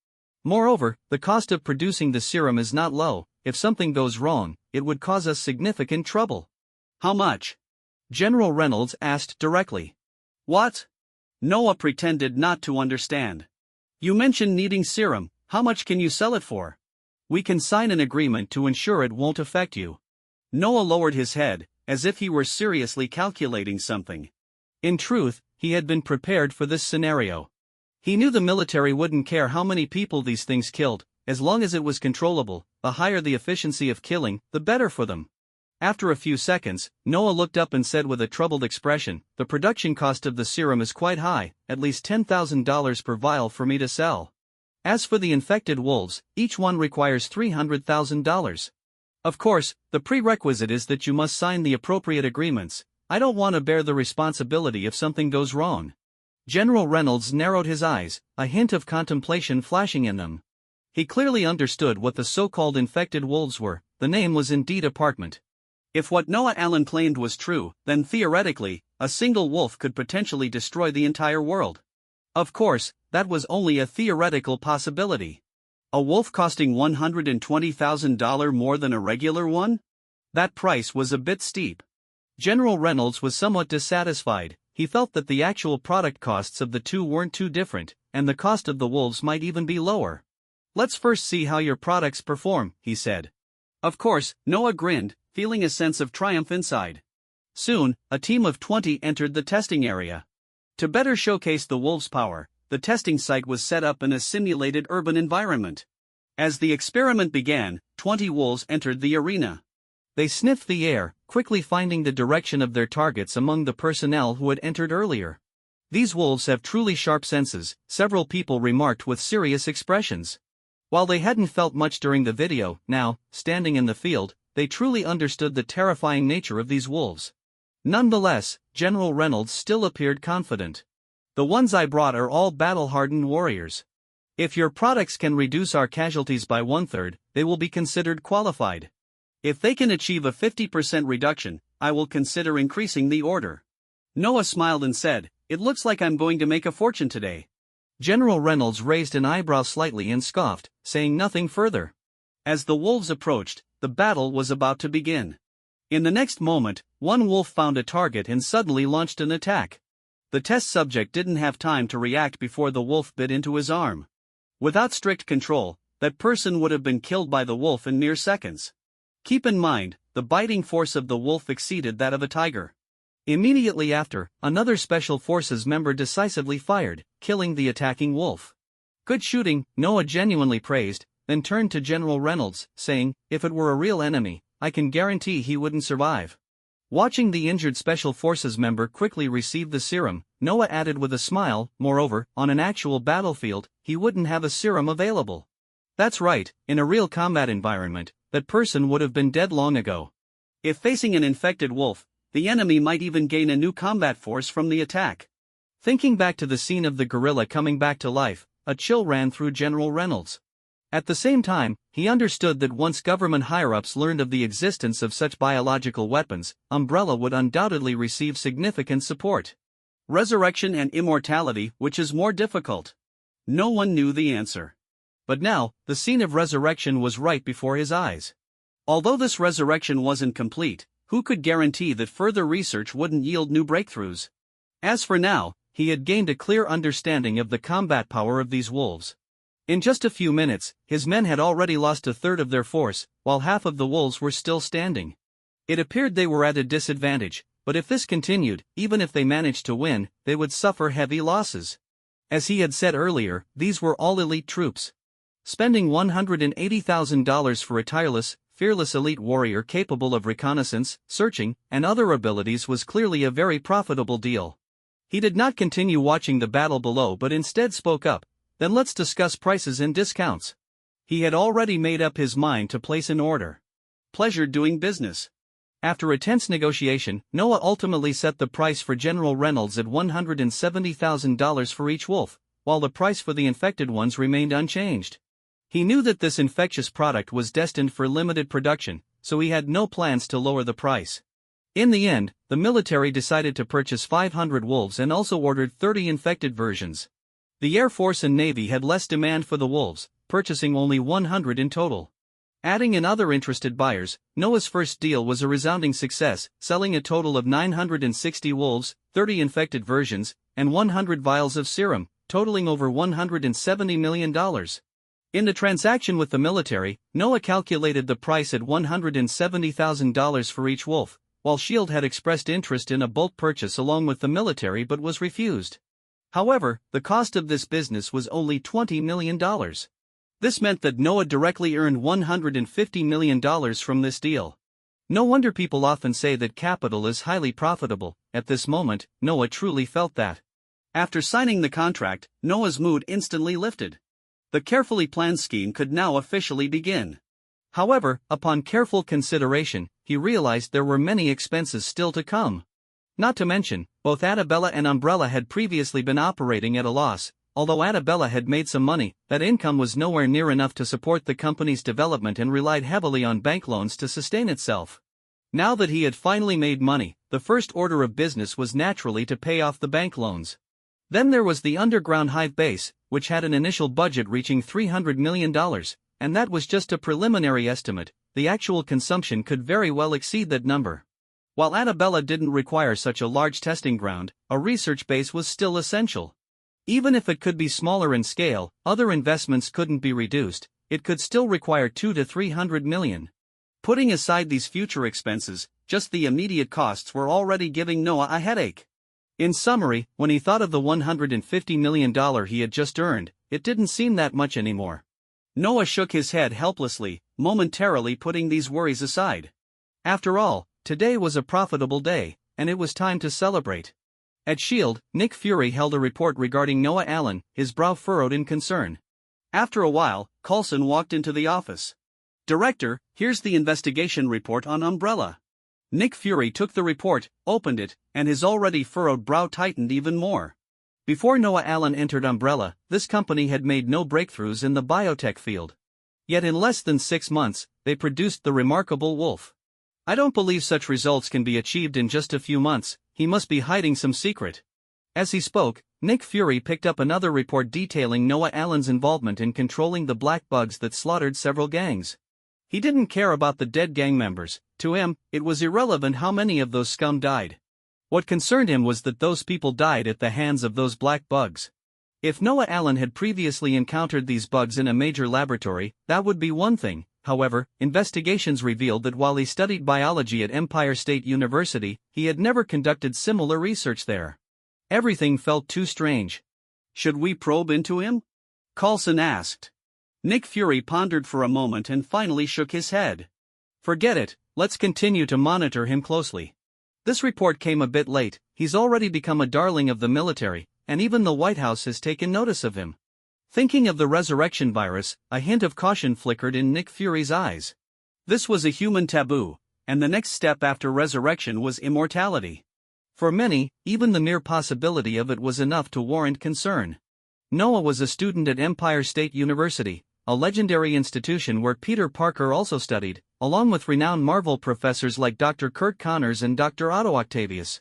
Moreover, the cost of producing the serum is not low. If something goes wrong, it would cause us significant trouble. How much? General Reynolds asked directly. What? Noah pretended not to understand. You mentioned needing serum, how much can you sell it for? We can sign an agreement to ensure it won't affect you. Noah lowered his head, as if he were seriously calculating something. In truth, he had been prepared for this scenario. He knew the military wouldn't care how many people these things killed, as long as it was controllable. The higher the efficiency of killing, the better for them. After a few seconds, Noah looked up and said with a troubled expression, the production cost of the serum is quite high, at least $10,000 per vial for me to sell. As for the infected wolves, each one requires $300,000. Of course, the prerequisite is that you must sign the appropriate agreements. I don't want to bear the responsibility if something goes wrong. General Reynolds narrowed his eyes, a hint of contemplation flashing in them. He clearly understood what the so-called infected wolves were. The name was indeed apartment. If what Noah Allen claimed was true, then theoretically, a single wolf could potentially destroy the entire world. Of course, that was only a theoretical possibility. A wolf costing $120,000 more than a regular one? That price was a bit steep. General Reynolds was somewhat dissatisfied. He felt that the actual product costs of the two weren't too different, and the cost of the wolves might even be lower. Let's first see how your products perform, he said. Of course, Noah grinned, feeling a sense of triumph inside. Soon, a team of 20 entered the testing area. To better showcase the wolves' power, the testing site was set up in a simulated urban environment. As the experiment began, 20 wolves entered the arena. They sniffed the air, quickly finding the direction of their targets among the personnel who had entered earlier. These wolves have truly sharp senses, several people remarked with serious expressions. While they hadn't felt much during the video, now, standing in the field, they truly understood the terrifying nature of these wolves. Nonetheless, General Reynolds still appeared confident. The ones I brought are all battle-hardened warriors. If your products can reduce our casualties by 1/3, they will be considered qualified. If they can achieve a 50% reduction, I will consider increasing the order. Noah smiled and said, It looks like I'm going to make a fortune today. General Reynolds raised an eyebrow slightly and scoffed, saying nothing further. As the wolves approached, the battle was about to begin. In the next moment, one wolf found a target and suddenly launched an attack. The test subject didn't have time to react before the wolf bit into his arm. Without strict control, that person would have been killed by the wolf in mere seconds. Keep in mind, the biting force of the wolf exceeded that of a tiger. Immediately after, another Special Forces member decisively fired, killing the attacking wolf. Good shooting, Noah genuinely praised, then turned to General Reynolds, saying, If it were a real enemy, I can guarantee he wouldn't survive. Watching the injured Special Forces member quickly receive the serum, Noah added with a smile, moreover, on an actual battlefield, he wouldn't have a serum available. That's right, in a real combat environment, that person would have been dead long ago. If facing an infected wolf, the enemy might even gain a new combat force from the attack. Thinking back to the scene of the gorilla coming back to life, a chill ran through General Reynolds. At the same time, he understood that once government higher-ups learned of the existence of such biological weapons, Umbrella would undoubtedly receive significant support. Resurrection and immortality, which is more difficult? No one knew the answer. But now, the scene of resurrection was right before his eyes. Although this resurrection wasn't complete, who could guarantee that further research wouldn't yield new breakthroughs? As for now, he had gained a clear understanding of the combat power of these wolves. In just a few minutes, his men had already lost 1/3 of their force, while half of the wolves were still standing. It appeared they were at a disadvantage, but if this continued, even if they managed to win, they would suffer heavy losses. As he had said earlier, these were all elite troops. Spending $180,000 for a tireless, fearless elite warrior capable of reconnaissance, searching, and other abilities was clearly a very profitable deal. He did not continue watching the battle below but instead spoke up, Then let's discuss prices and discounts. He had already made up his mind to place an order. Pleasure doing business. After a tense negotiation, Noah ultimately set the price for General Reynolds at $170,000 for each wolf, while the price for the infected ones remained unchanged. He knew that this infectious product was destined for limited production, so he had no plans to lower the price. In the end, the military decided to purchase 500 wolves and also ordered 30 infected versions. The Air Force and Navy had less demand for the wolves, purchasing only 100 in total. Adding in other interested buyers, Noah's first deal was a resounding success, selling a total of 960 wolves, 30 infected versions, and 100 vials of serum, totaling over $170 million. In the transaction with the military, Noah calculated the price at $170,000 for each wolf, while S.H.I.E.L.D. had expressed interest in a bulk purchase along with the military but was refused. However, the cost of this business was only $20 million. This meant that Noah directly earned $150 million from this deal. No wonder people often say that capital is highly profitable. At this moment, Noah truly felt that. After signing the contract, Noah's mood instantly lifted. The carefully planned scheme could now officially begin. However, upon careful consideration, he realized there were many expenses still to come. Not to mention, both Adabella and Umbrella had previously been operating at a loss. Although Adabella had made some money, that income was nowhere near enough to support the company's development and relied heavily on bank loans to sustain itself. Now that he had finally made money, the first order of business was naturally to pay off the bank loans. Then there was the underground hive base, which had an initial budget reaching $300 million, and that was just a preliminary estimate. The actual consumption could very well exceed that number. While Adabella didn't require such a large testing ground, a research base was still essential. Even if it could be smaller in scale, other investments couldn't be reduced. It could still require $200 to $300 million. Putting aside these future expenses, just the immediate costs were already giving Noah a headache. In summary, when he thought of the $150 million he had just earned, it didn't seem that much anymore. Noah shook his head helplessly, momentarily putting these worries aside. After all, today was a profitable day, and it was time to celebrate. At S.H.I.E.L.D., Nick Fury held a report regarding Noah Allen, his brow furrowed in concern. After a while, Coulson walked into the office. "Director, here's the investigation report on Umbrella." Nick Fury took the report, opened it, and his already furrowed brow tightened even more. Before Noah Allen entered Umbrella, this company had made no breakthroughs in the biotech field. Yet in less than 6 months, they produced the remarkable wolf. I don't believe such results can be achieved in just a few months. He must be hiding some secret. As he spoke, Nick Fury picked up another report detailing Noah Allen's involvement in controlling the black bugs that slaughtered several gangs. He didn't care about the dead gang members. To him, it was irrelevant how many of those scum died. What concerned him was that those people died at the hands of those black bugs. If Noah Allen had previously encountered these bugs in a major laboratory, that would be one thing. However, investigations revealed that while he studied biology at Empire State University, he had never conducted similar research there. Everything felt too strange. "Should we probe into him?" Coulson asked. Nick Fury pondered for a moment and finally shook his head. "Forget it, let's continue to monitor him closely." This report came a bit late. He's already become a darling of the military, and even the White House has taken notice of him. Thinking of the resurrection virus, a hint of caution flickered in Nick Fury's eyes. This was a human taboo, and the next step after resurrection was immortality. For many, even the mere possibility of it was enough to warrant concern. Noah was a student at Empire State University, a legendary institution where Peter Parker also studied, along with renowned Marvel professors like Dr. Kurt Connors and Dr. Otto Octavius.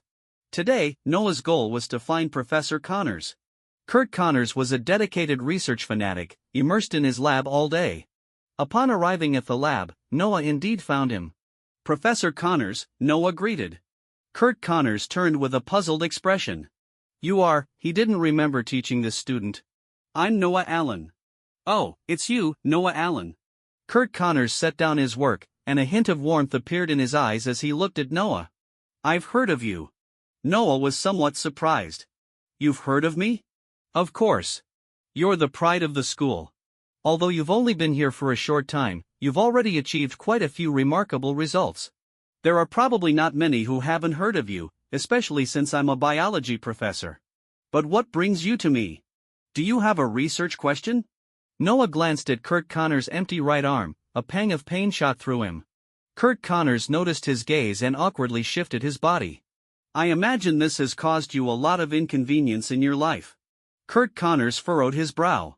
Today, Noah's goal was to find Professor Connors. Kurt Connors was a dedicated research fanatic, immersed in his lab all day. Upon arriving at the lab, Noah indeed found him. "Professor Connors," Noah greeted. Kurt Connors turned with a puzzled expression. "You are," he didn't remember teaching this student. "I'm Noah Allen." "Oh, it's you, Noah Allen." Kurt Connors set down his work, and a hint of warmth appeared in his eyes as he looked at Noah. "I've heard of you." Noah was somewhat surprised. "You've heard of me?" "Of course. You're the pride of the school. Although you've only been here for a short time, you've already achieved quite a few remarkable results. There are probably not many who haven't heard of you, especially since I'm a biology professor. But what brings you to me? Do you have a research question?" Noah glanced at Kurt Connors' empty right arm, a pang of pain shot through him. Kurt Connors noticed his gaze and awkwardly shifted his body. I imagine this has caused you a lot of inconvenience in your life. Kurt Connors furrowed his brow.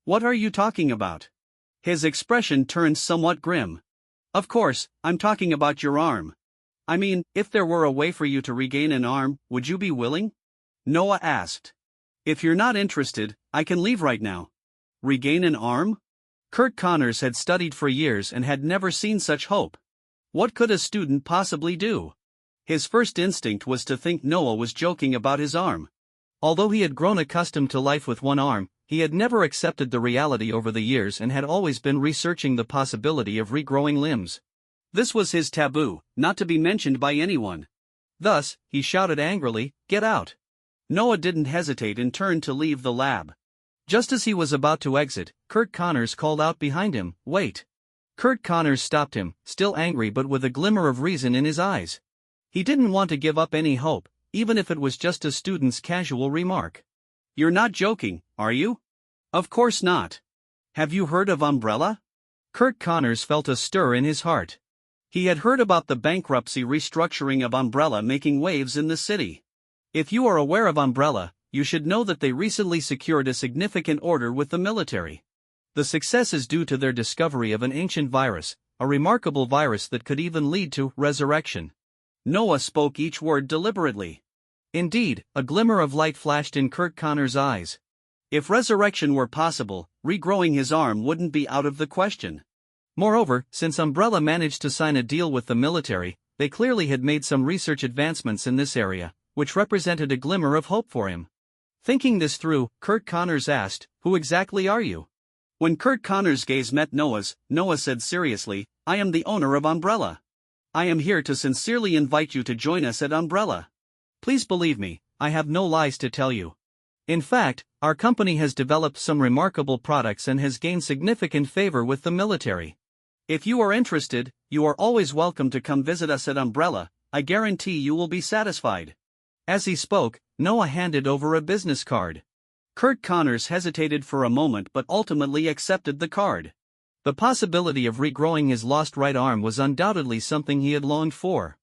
What are you talking about? His expression turned somewhat grim. Of course, I'm talking about your arm. I mean, if there were a way for you to regain an arm, would you be willing? Noah asked. If you're not interested, I can leave right now. Regain an arm? Kurt Connors had studied for years and had never seen such hope. What could a student possibly do? His first instinct was to think Noah was joking about his arm. Although he had grown accustomed to life with one arm, he had never accepted the reality over the years and had always been researching the possibility of regrowing limbs. This was his taboo, not to be mentioned by anyone. Thus, he shouted angrily, "Get out!" Noah didn't hesitate and turned to leave the lab. Just as he was about to exit, Kurt Connors called out behind him, "Wait!" Kurt Connors stopped him, still angry but with a glimmer of reason in his eyes. He didn't want to give up any hope, even if it was just a student's casual remark. You're not joking, are you? Of course not. Have you heard of Umbrella? Kurt Connors felt a stir in his heart. He had heard about the bankruptcy restructuring of Umbrella making waves in the city. If you are aware of Umbrella, you should know that they recently secured a significant order with the military. The success is due to their discovery of an ancient virus, a remarkable virus that could even lead to resurrection. Noah spoke each word deliberately. Indeed, a glimmer of light flashed in Kurt Connors' eyes. If resurrection were possible, regrowing his arm wouldn't be out of the question. Moreover, since Umbrella managed to sign a deal with the military, they clearly had made some research advancements in this area, which represented a glimmer of hope for him. Thinking this through, Kurt Connors asked, "Who exactly are you?" When Kurt Connors' gaze met Noah's, Noah said seriously, "I am the owner of Umbrella. I am here to sincerely invite you to join us at Umbrella. Please believe me, I have no lies to tell you. In fact, our company has developed some remarkable products and has gained significant favor with the military. If you are interested, you are always welcome to come visit us at Umbrella. I guarantee you will be satisfied." As he spoke, Noah handed over a business card. Kurt Connors hesitated for a moment but ultimately accepted the card. The possibility of regrowing his lost right arm was undoubtedly something he had longed for.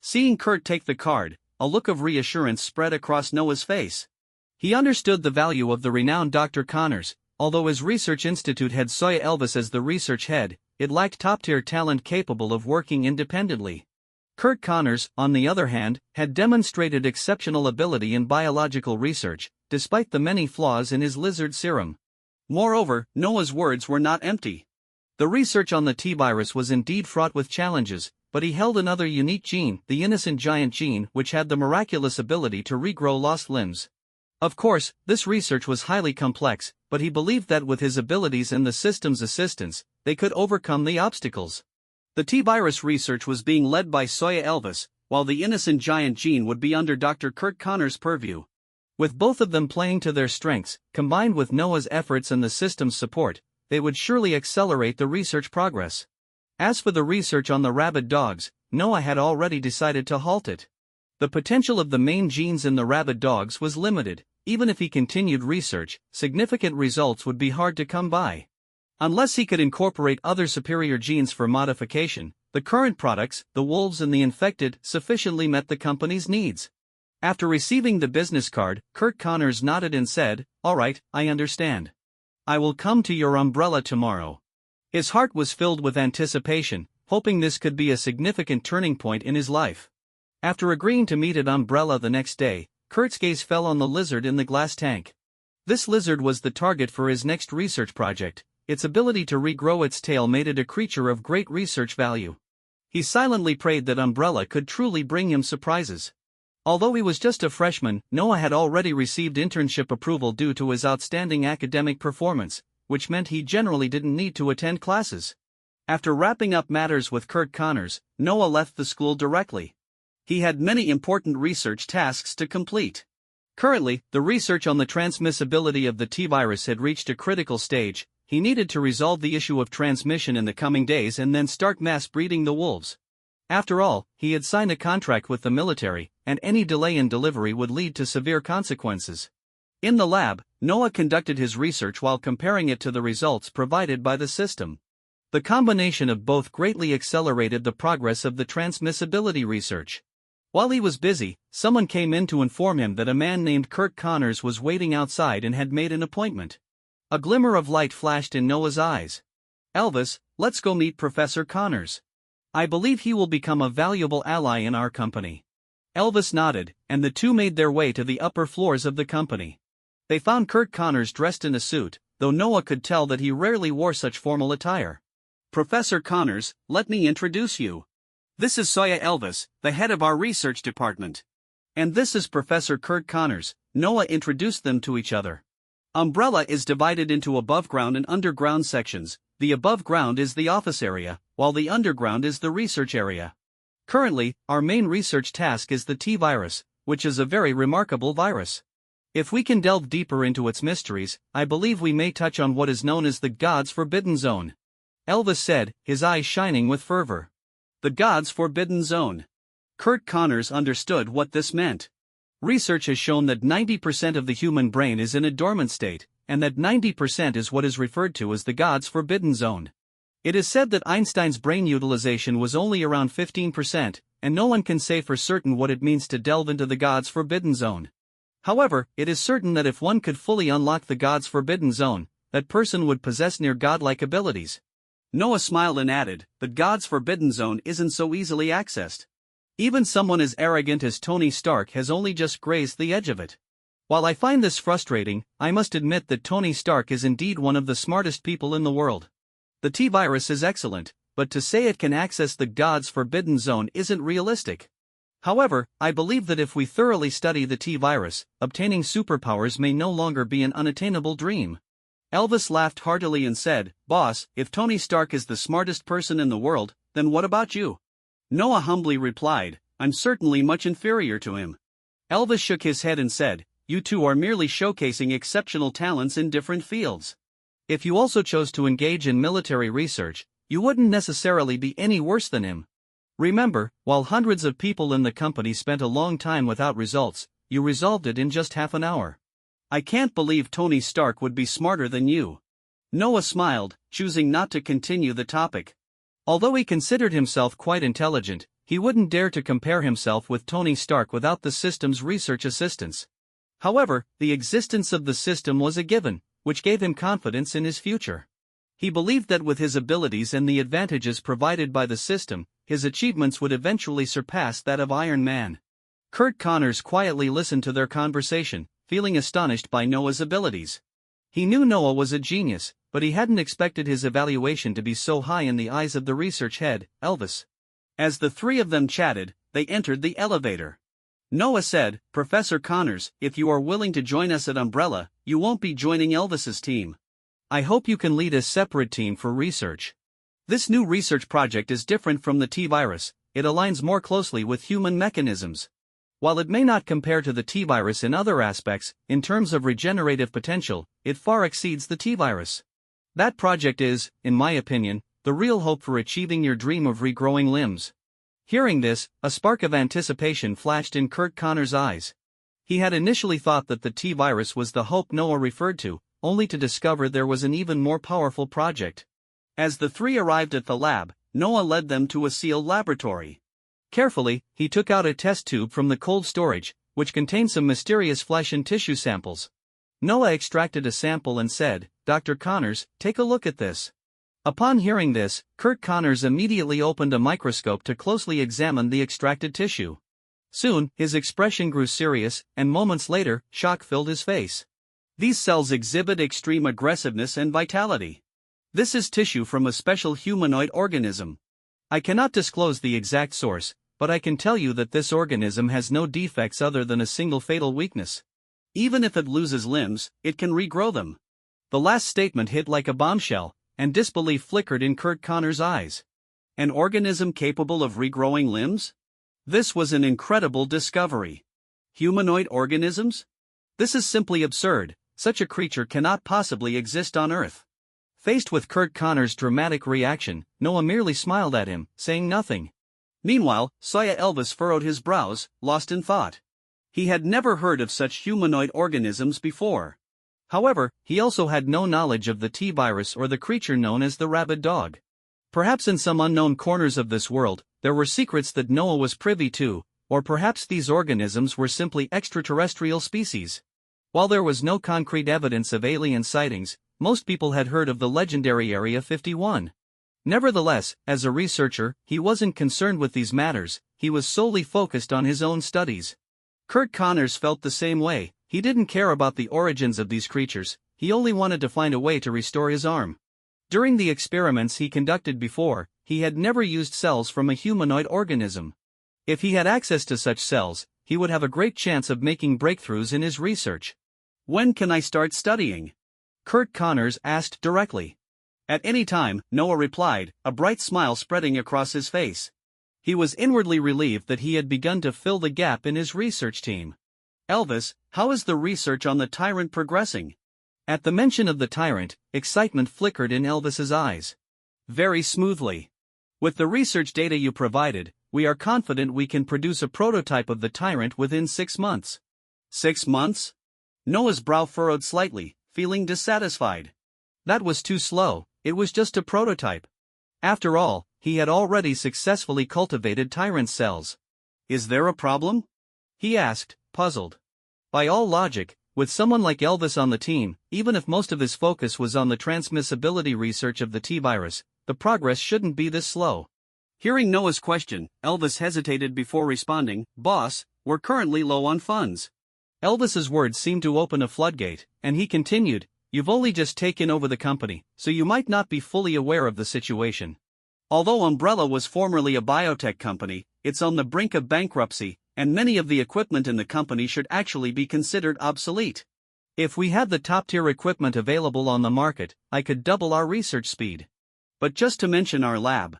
Seeing Kurt take the card, a look of reassurance spread across Noah's face. He understood the value of the renowned Dr. Connors. Although his research institute had Soya Elvis as the research head, it lacked top-tier talent capable of working independently. Kurt Connors, on the other hand, had demonstrated exceptional ability in biological research, despite the many flaws in his lizard serum. Moreover, Noah's words were not empty. The research on the T-virus was indeed fraught with challenges, but he held another unique gene, the innocent giant gene, which had the miraculous ability to regrow lost limbs. Of course, this research was highly complex, but he believed that with his abilities and the system's assistance, they could overcome the obstacles. The T-virus research was being led by Soya Elvis, while the innocent giant gene would be under Dr. Kurt Connors' purview. With both of them playing to their strengths, combined with Noah's efforts and the system's support, they would surely accelerate the research progress. As for the research on the rabid dogs, Noah had already decided to halt it. The potential of the main genes in the rabid dogs was limited. Even if he continued research, significant results would be hard to come by. Unless he could incorporate other superior genes for modification, the current products, the wolves and the infected, sufficiently met the company's needs. After receiving the business card, Kurt Connors nodded and said, "All right, I understand. I will come to your Umbrella tomorrow." His heart was filled with anticipation, hoping this could be a significant turning point in his life. After agreeing to meet at Umbrella the next day, Kurt's gaze fell on the lizard in the glass tank. This lizard was the target for his next research project. Its ability to regrow its tail made it a creature of great research value. He silently prayed that Umbrella could truly bring him surprises. Although he was just a freshman, Noah had already received internship approval due to his outstanding academic performance, which meant he generally didn't need to attend classes. After wrapping up matters with Kurt Connors, Noah left the school directly. He had many important research tasks to complete. Currently, the research on the transmissibility of the T-virus had reached a critical stage. He needed to resolve the issue of transmission in the coming days and then start mass breeding the wolves. After all, he had signed a contract with the military, and any delay in delivery would lead to severe consequences. In the lab, Noah conducted his research while comparing it to the results provided by the system. The combination of both greatly accelerated the progress of the transmissibility research. While he was busy, someone came in to inform him that a man named Kurt Connors was waiting outside and had made an appointment. A glimmer of light flashed in Noah's eyes. "Elvis, let's go meet Professor Connors. I believe he will become a valuable ally in our company." Elvis nodded, and the two made their way to the upper floors of the company. They found Kurt Connors dressed in a suit, though Noah could tell that he rarely wore such formal attire. "Professor Connors, let me introduce you. This is Soya Elvis, the head of our research department. And this is Professor Kurt Connors." Noah introduced them to each other. Umbrella is divided into above-ground and underground sections. The above-ground is the office area, while the underground is the research area. Currently, our main research task is the T-virus, which is a very remarkable virus. If we can delve deeper into its mysteries, I believe we may touch on what is known as the God's Forbidden Zone. Elvis said, his eyes shining with fervor. The God's Forbidden Zone. Kurt Connors understood what this meant. Research has shown that 90% of the human brain is in a dormant state, and that 90% is what is referred to as the God's Forbidden Zone. It is said that Einstein's brain utilization was only around 15%, and no one can say for certain what it means to delve into the God's Forbidden Zone. However, it is certain that if one could fully unlock the God's Forbidden Zone, that person would possess near godlike abilities. Noah smiled and added, "The God's Forbidden Zone isn't so easily accessed. Even someone as arrogant as Tony Stark has only just grazed the edge of it." While I find this frustrating, I must admit that Tony Stark is indeed one of the smartest people in the world. The T-virus is excellent, but to say it can access the God's Forbidden Zone isn't realistic. However, I believe that if we thoroughly study the T-virus, obtaining superpowers may no longer be an unattainable dream. Elvis laughed heartily and said, "Boss, if Tony Stark is the smartest person in the world, then what about you?" Noah humbly replied, "I'm certainly much inferior to him." Elvis shook his head and said, "You two are merely showcasing exceptional talents in different fields. If you also chose to engage in military research, you wouldn't necessarily be any worse than him. Remember, while hundreds of people in the company spent a long time without results, you resolved it in just half an hour. I can't believe Tony Stark would be smarter than you." Noah smiled, choosing not to continue the topic. Although he considered himself quite intelligent, he wouldn't dare to compare himself with Tony Stark without the system's research assistance. However, the existence of the system was a given, which gave him confidence in his future. He believed that with his abilities and the advantages provided by the system, his achievements would eventually surpass that of Iron Man. Kurt Connors quietly listened to their conversation, feeling astonished by Noah's abilities. He knew Noah was a genius, but he hadn't expected his evaluation to be so high in the eyes of the research head, Elvis. As the three of them chatted, they entered the elevator. Noah said, "Professor Connors, if you are willing to join us at Umbrella, you won't be joining Elvis's team. I hope you can lead a separate team for research. This new research project is different from the T-virus, it aligns more closely with human mechanisms. While it may not compare to the T-virus in other aspects, in terms of regenerative potential, it far exceeds the T-virus. That project is, in my opinion, the real hope for achieving your dream of regrowing limbs." Hearing this, a spark of anticipation flashed in Kurt Connors' eyes. He had initially thought that the T-virus was the hope Noah referred to, only to discover there was an even more powerful project. As the three arrived at the lab, Noah led them to a sealed laboratory. Carefully, he took out a test tube from the cold storage, which contained some mysterious flesh and tissue samples. Noah extracted a sample and said, "Dr. Connors, take a look at this." Upon hearing this, Kurt Connors immediately opened a microscope to closely examine the extracted tissue. Soon, his expression grew serious, and moments later, shock filled his face. "These cells exhibit extreme aggressiveness and vitality. This is tissue from a special humanoid organism. I cannot disclose the exact source, but I can tell you that this organism has no defects other than a single fatal weakness. Even if it loses limbs, it can regrow them." The last statement hit like a bombshell, and disbelief flickered in Kurt Connors' eyes. An organism capable of regrowing limbs? This was an incredible discovery. Humanoid organisms? This is simply absurd, such a creature cannot possibly exist on Earth. Faced with Kurt Connors' dramatic reaction, Noah merely smiled at him, saying nothing. Meanwhile, Soya Elvis furrowed his brows, lost in thought. He had never heard of such humanoid organisms before. However, he also had no knowledge of the T-virus or the creature known as the rabid dog. Perhaps in some unknown corners of this world, there were secrets that Noah was privy to, or perhaps these organisms were simply extraterrestrial species. While there was no concrete evidence of alien sightings, most people had heard of the legendary Area 51. Nevertheless, as a researcher, he wasn't concerned with these matters, he was solely focused on his own studies. Kurt Connors felt the same way. He didn't care about the origins of these creatures, he only wanted to find a way to restore his arm. During the experiments he conducted before, he had never used cells from a humanoid organism. If he had access to such cells, he would have a great chance of making breakthroughs in his research. When can I start studying? Kurt Connors asked directly. At any time, Noah replied, a bright smile spreading across his face. He was inwardly relieved that he had begun to fill the gap in his research team. Elvis, how is the research on the tyrant progressing? At the mention of the tyrant, excitement flickered in Elvis's eyes. Very smoothly. With the research data you provided, we are confident we can produce a prototype of the tyrant within 6 months. 6 months? Noah's brow furrowed slightly, feeling dissatisfied. That was too slow, it was just a prototype. After all, he had already successfully cultivated tyrant cells. Is there a problem? He asked, puzzled. By all logic, with someone like Elvis on the team, even if most of his focus was on the transmissibility research of the T-virus, the progress shouldn't be this slow. Hearing Noah's question, Elvis hesitated before responding, Boss, we're currently low on funds. Elvis's words seemed to open a floodgate, and he continued, You've only just taken over the company, so you might not be fully aware of the situation. Although Umbrella was formerly a biotech company, it's on the brink of bankruptcy, and many of the equipment in the company should actually be considered obsolete. If we had the top-tier equipment available on the market, I could double our research speed. But just to mention our lab.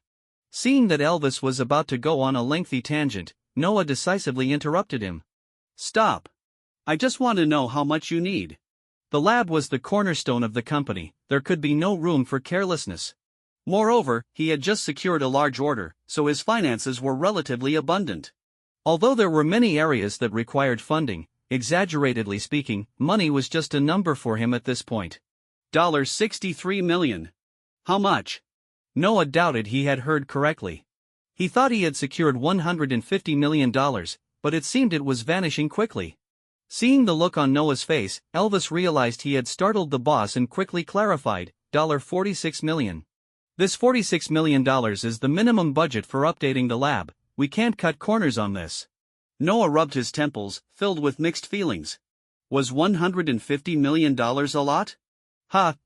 Seeing that Elvis was about to go on a lengthy tangent, Noah decisively interrupted him. Stop. I just want to know how much you need. The lab was the cornerstone of the company, there could be no room for carelessness. Moreover, he had just secured a large order, so his finances were relatively abundant. Although there were many areas that required funding, exaggeratedly speaking, money was just a number for him at this point. $63 million. How much? Noah doubted he had heard correctly. He thought he had secured $150 million, but it seemed it was vanishing quickly. Seeing the look on Noah's face, Elvis realized he had startled the boss and quickly clarified, $46 million. This $46 million is the minimum budget for updating the lab, we can't cut corners on this. Noah rubbed his temples, filled with mixed feelings. Was $150 million a lot?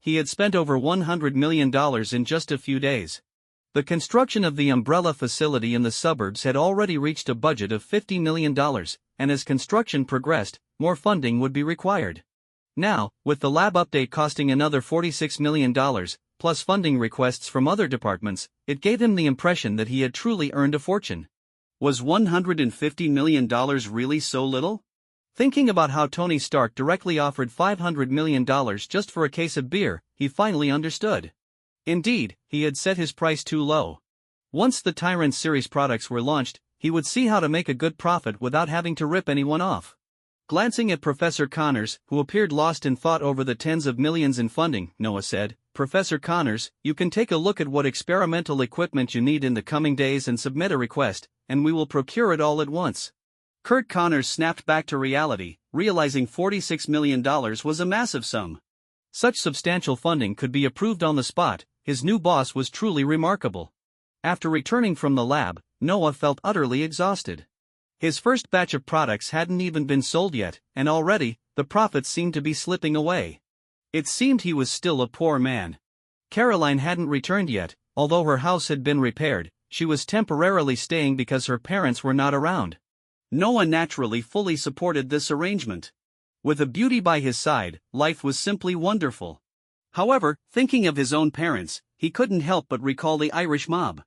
He had spent over $100 million in just a few days. The construction of the Umbrella facility in the suburbs had already reached a budget of $50 million, and as construction progressed, more funding would be required. Now, with the lab update costing another $46 million, plus funding requests from other departments, it gave him the impression that he had truly earned a fortune. Was $150 million really so little? Thinking about how Tony Stark directly offered $500 million just for a case of beer, he finally understood. Indeed, he had set his price too low. Once the Tyrant series products were launched, he would see how to make a good profit without having to rip anyone off. Glancing at Professor Connors, who appeared lost in thought over the tens of millions in funding, Noah said, Professor Connors, you can take a look at what experimental equipment you need in the coming days and submit a request, and we will procure it all at once. Kurt Connors snapped back to reality, realizing $46 million was a massive sum. Such substantial funding could be approved on the spot. His new boss was truly remarkable. After returning from the lab, Noah felt utterly exhausted. His first batch of products hadn't even been sold yet, and already, the profits seemed to be slipping away. It seemed he was still a poor man. Caroline hadn't returned yet, although her house had been repaired, she was temporarily staying because her parents were not around. Noah naturally fully supported this arrangement. With a beauty by his side, life was simply wonderful. However, thinking of his own parents, he couldn't help but recall the Irish mob.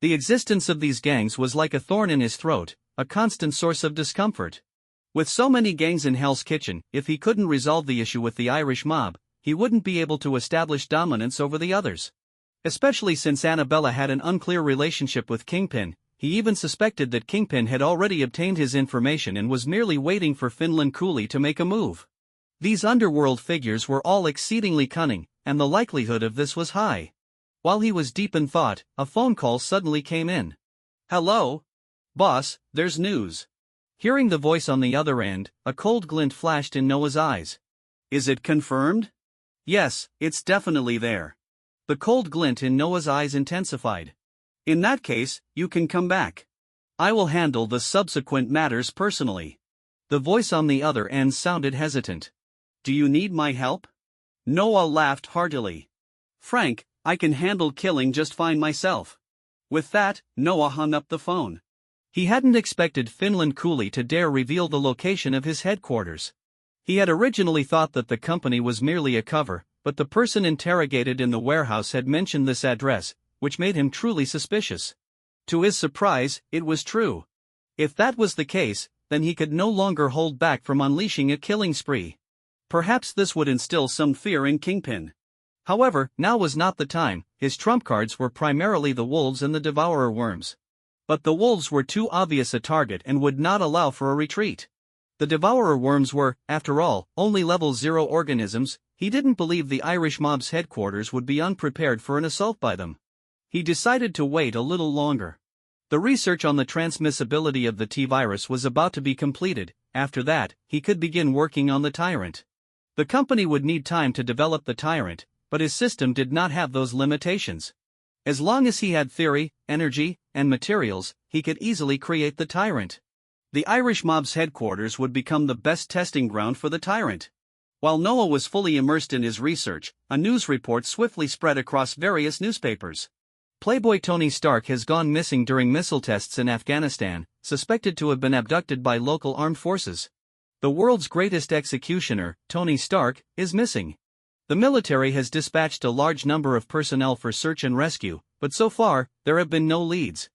The existence of these gangs was like a thorn in his throat, a constant source of discomfort. With so many gangs in Hell's Kitchen, if he couldn't resolve the issue with the Irish mob, he wouldn't be able to establish dominance over the others. Especially since Annabella had an unclear relationship with Kingpin, he even suspected that Kingpin had already obtained his information and was merely waiting for Finland Cooley to make a move. These underworld figures were all exceedingly cunning, and the likelihood of this was high. While he was deep in thought, a phone call suddenly came in. "Hello? Boss, there's news." Hearing the voice on the other end, a cold glint flashed in Noah's eyes. "Is it confirmed?" "Yes, it's definitely there." The cold glint in Noah's eyes intensified. "In that case, you can come back. I will handle the subsequent matters personally." The voice on the other end sounded hesitant. "Do you need my help?" Noah laughed heartily. "Frank, I can handle killing just fine myself." With that, Noah hung up the phone. He hadn't expected Finland Cooley to dare reveal the location of his headquarters. He had originally thought that the company was merely a cover, but the person interrogated in the warehouse had mentioned this address, which made him truly suspicious. To his surprise, it was true. If that was the case, then he could no longer hold back from unleashing a killing spree. Perhaps this would instill some fear in Kingpin. However, now was not the time. His trump cards were primarily the wolves and the devourer worms. But the wolves were too obvious a target and would not allow for a retreat. The devourer worms were, after all, only level 0 organisms. He didn't believe the Irish mob's headquarters would be unprepared for an assault by them. He decided to wait a little longer. The research on the transmissibility of the T-virus was about to be completed. After that, he could begin working on the tyrant. The company would need time to develop the tyrant, but his system did not have those limitations. As long as he had theory, energy, and materials, he could easily create the tyrant. The Irish mob's headquarters would become the best testing ground for the tyrant. While Noah was fully immersed in his research, a news report swiftly spread across various newspapers. Playboy Tony Stark has gone missing during missile tests in Afghanistan, suspected to have been abducted by local armed forces. The world's greatest executioner, Tony Stark, is missing. The military has dispatched a large number of personnel for search and rescue, but so far, there have been no leads.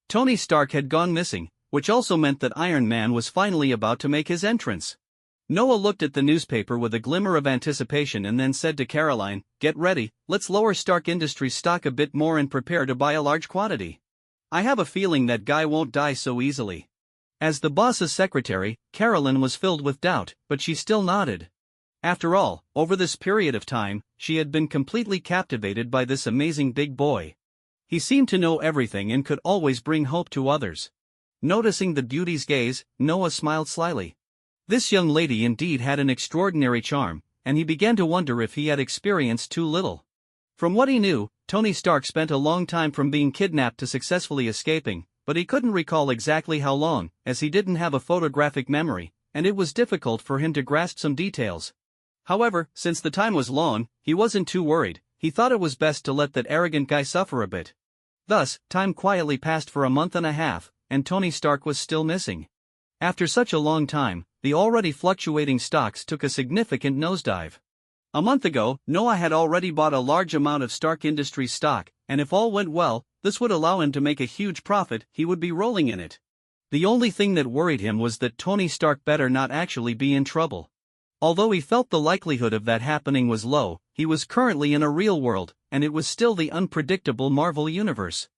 Tony Stark had gone missing, which also meant that Iron Man was finally about to make his entrance. Noah looked at the newspaper with a glimmer of anticipation and then said to Caroline, "Get ready, let's lower Stark Industries' stock a bit more and prepare to buy a large quantity. I have a feeling that guy won't die so easily." As the boss's secretary, Caroline was filled with doubt, but she still nodded. After all, over this period of time, she had been completely captivated by this amazing big boy. He seemed to know everything and could always bring hope to others. Noticing the beauty's gaze, Noah smiled slyly. This young lady indeed had an extraordinary charm, and he began to wonder if he had experienced too little. From what he knew, Tony Stark spent a long time from being kidnapped to successfully escaping, but he couldn't recall exactly how long, as he didn't have a photographic memory, and it was difficult for him to grasp some details. However, since the time was long, he wasn't too worried. He thought it was best to let that arrogant guy suffer a bit. Thus, time quietly passed for a month and a half, and Tony Stark was still missing. After such a long time, the already fluctuating stocks took a significant nosedive. A month ago, Noah had already bought a large amount of Stark Industries stock, and if all went well, this would allow him to make a huge profit. He would be rolling in it. The only thing that worried him was that Tony Stark better not actually be in trouble. Although he felt the likelihood of that happening was low, he was currently in a real world, and it was still the unpredictable Marvel universe.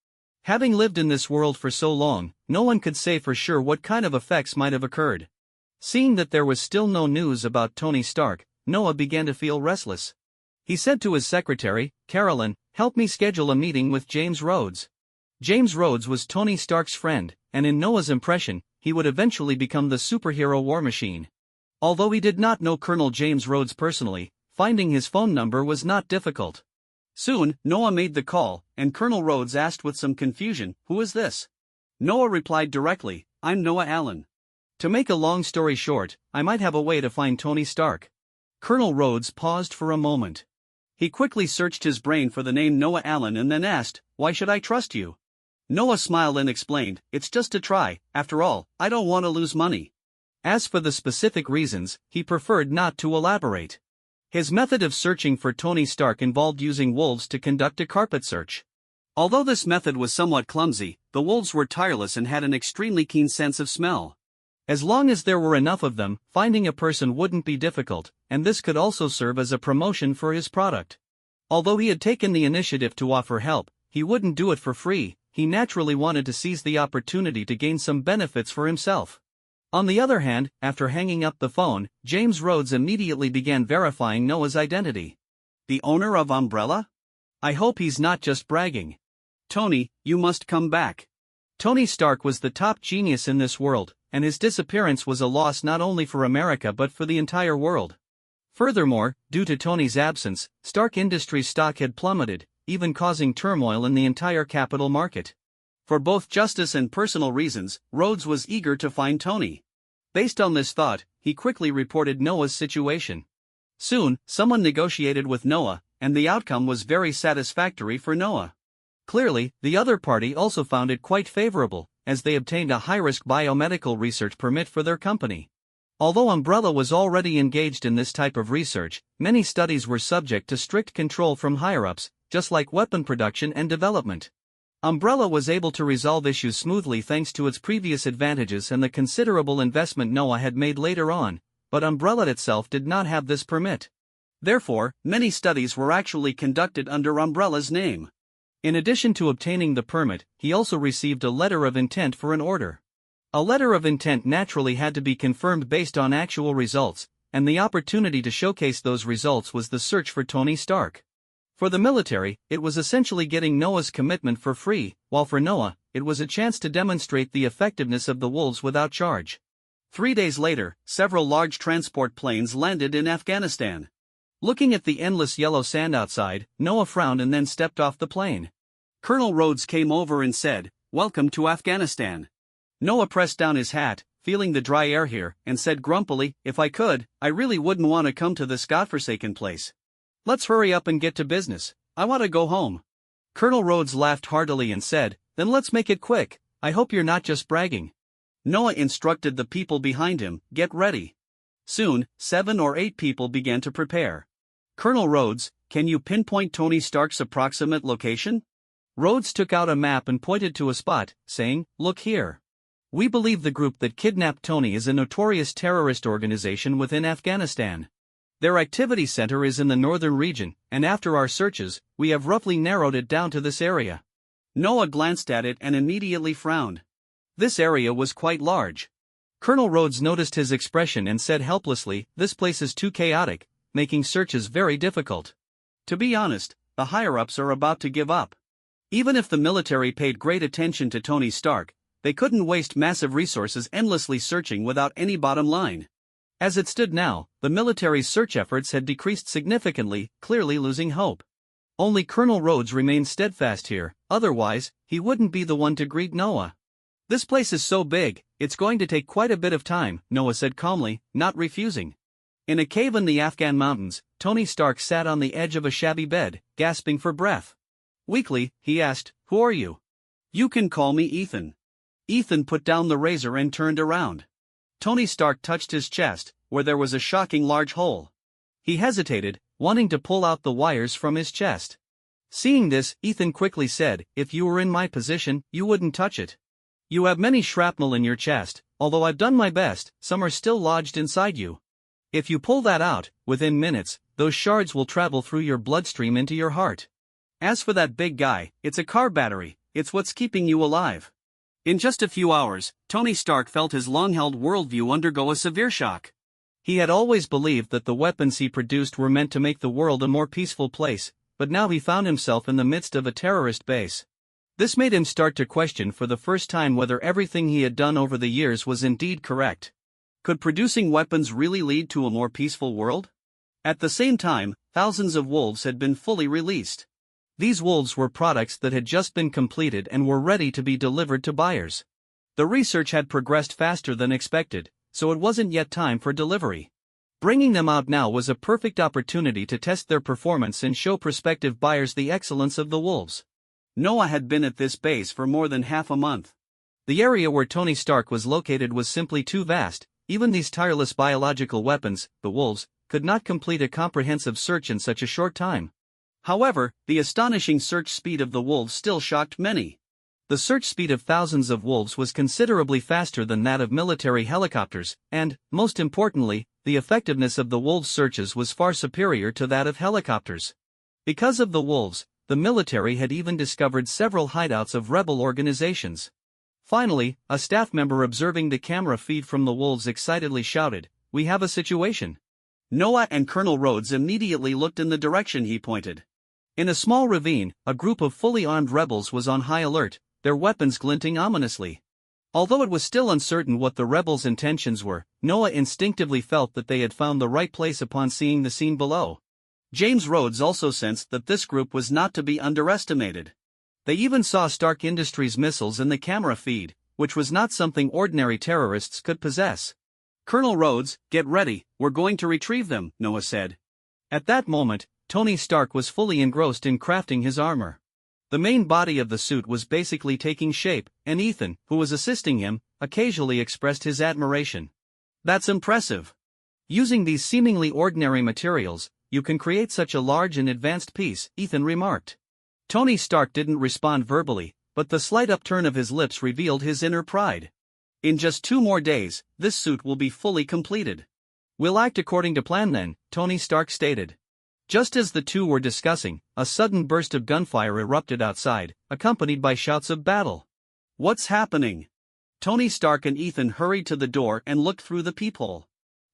Having lived in this world for so long, no one could say for sure what kind of effects might have occurred. Seeing that there was still no news about Tony Stark, Noah began to feel restless. He said to his secretary, "Carolyn, help me schedule a meeting with James Rhodes." James Rhodes was Tony Stark's friend, and in Noah's impression, he would eventually become the superhero war machine. Although he did not know Colonel James Rhodes personally, finding his phone number was not difficult. Soon, Noah made the call, and Colonel Rhodes asked with some confusion, "Who is this?" Noah replied directly, "I'm Noah Allen. To make a long story short, I might have a way to find Tony Stark." Colonel Rhodes paused for a moment. He quickly searched his brain for the name Noah Allen and then asked, "Why should I trust you?" Noah smiled and explained, "It's just a try. After all, I don't want to lose money." As for the specific reasons, he preferred not to elaborate. His method of searching for Tony Stark involved using wolves to conduct a carpet search. Although this method was somewhat clumsy, the wolves were tireless and had an extremely keen sense of smell. As long as there were enough of them, finding a person wouldn't be difficult, and this could also serve as a promotion for his product. Although he had taken the initiative to offer help, he wouldn't do it for free. he naturally wanted to seize the opportunity to gain some benefits for himself. On the other hand, after hanging up the phone, James Rhodes immediately began verifying Noah's identity. The owner of Umbrella? I hope he's not just bragging. Tony, you must come back. Tony Stark was the top genius in this world, and his disappearance was a loss not only for America but for the entire world. Furthermore, due to Tony's absence, Stark Industries' stock had plummeted, even causing turmoil in the entire capital market. For both justice and personal reasons, Rhodes was eager to find Tony. Based on this thought, he quickly reported Noah's situation. Soon, someone negotiated with Noah, and the outcome was very satisfactory for Noah. Clearly, the other party also found it quite favorable, as they obtained a high-risk biomedical research permit for their company. Although Umbrella was already engaged in this type of research, many studies were subject to strict control from higher-ups, just like weapon production and development. Umbrella was able to resolve issues smoothly thanks to its previous advantages and the considerable investment Noah had made later on, but Umbrella itself did not have this permit. Therefore, many studies were actually conducted under Umbrella's name. In addition to obtaining the permit, he also received a letter of intent for an order. A letter of intent naturally had to be confirmed based on actual results, and the opportunity to showcase those results was the search for Tony Stark. For the military, it was essentially getting Noah's commitment for free, while for Noah, it was a chance to demonstrate the effectiveness of the wolves without charge. 3 days later, several large transport planes landed in Afghanistan. Looking at the endless yellow sand outside, Noah frowned and then stepped off the plane. Colonel Rhodes came over and said, "Welcome to Afghanistan." Noah pressed down his hat, feeling the dry air here, and said grumpily, "If I could, I really wouldn't want to come to this godforsaken place. Let's hurry up and get to business, I want to go home." Colonel Rhodes laughed heartily and said, "Then let's make it quick, I hope you're not just bragging." Noah instructed the people behind him, "Get ready." Soon, 7 or 8 people began to prepare. "Colonel Rhodes, can you pinpoint Tony Stark's approximate location?" Rhodes took out a map and pointed to a spot, saying, "Look here. We believe the group that kidnapped Tony is a notorious terrorist organization within Afghanistan. Their activity center is in the northern region, and after our searches, we have roughly narrowed it down to this area." Noah glanced at it and immediately frowned. This area was quite large. Colonel Rhodes noticed his expression and said helplessly, "This place is too chaotic, making searches very difficult." To be honest, the higher-ups are about to give up. Even if the military paid great attention to Tony Stark, they couldn't waste massive resources endlessly searching without any bottom line. As it stood now, the military's search efforts had decreased significantly, clearly losing hope. Only Colonel Rhodes remained steadfast here, otherwise, he wouldn't be the one to greet Noah. "This place is so big, it's going to take quite a bit of time," Noah said calmly, not refusing. In a cave in the Afghan mountains, Tony Stark sat on the edge of a shabby bed, gasping for breath. Weakly, he asked, "Who are you?" "You can call me Ethan." Ethan put down the razor and turned around. Tony Stark touched his chest, where there was a shocking large hole. He hesitated, wanting to pull out the wires from his chest. Seeing this, Ethan quickly said, "If you were in my position, you wouldn't touch it. You have many shrapnel in your chest, although I've done my best, some are still lodged inside you. If you pull that out, within minutes, those shards will travel through your bloodstream into your heart. As for that big guy, it's a car battery, it's what's keeping you alive." In just a few hours, Tony Stark felt his long-held worldview undergo a severe shock. He had always believed that the weapons he produced were meant to make the world a more peaceful place, but now he found himself in the midst of a terrorist base. This made him start to question for the first time whether everything he had done over the years was indeed correct. Could producing weapons really lead to a more peaceful world? At the same time, thousands of wolves had been fully released. These wolves were products that had just been completed and were ready to be delivered to buyers. The research had progressed faster than expected, so it wasn't yet time for delivery. Bringing them out now was a perfect opportunity to test their performance and show prospective buyers the excellence of the wolves. Noah had been at this base for more than half a month. The area where Tony Stark was located was simply too vast. Even these tireless biological weapons, the wolves, could not complete a comprehensive search in such a short time. However, the astonishing search speed of the wolves still shocked many. The search speed of thousands of wolves was considerably faster than that of military helicopters, and, most importantly, the effectiveness of the wolves' searches was far superior to that of helicopters. Because of the wolves, the military had even discovered several hideouts of rebel organizations. Finally, a staff member observing the camera feed from the wolves excitedly shouted, "We have a situation." Noah and Colonel Rhodes immediately looked in the direction he pointed. In a small ravine, a group of fully armed rebels was on high alert, their weapons glinting ominously. Although it was still uncertain what the rebels' intentions were, Noah instinctively felt that they had found the right place upon seeing the scene below. James Rhodes also sensed that this group was not to be underestimated. They even saw Stark Industries missiles in the camera feed, which was not something ordinary terrorists could possess. "Colonel Rhodes, get ready, we're going to retrieve them," Noah said. At that moment, Tony Stark was fully engrossed in crafting his armor. The main body of the suit was basically taking shape, and Ethan, who was assisting him, occasionally expressed his admiration. "That's impressive. Using these seemingly ordinary materials, you can create such a large and advanced piece," Ethan remarked. Tony Stark didn't respond verbally, but the slight upturn of his lips revealed his inner pride. "In just 2 more days, this suit will be fully completed." "We'll act according to plan then," Tony Stark stated. Just as the two were discussing, a sudden burst of gunfire erupted outside, accompanied by shouts of battle. "What's happening?" Tony Stark and Ethan hurried to the door and looked through the peephole.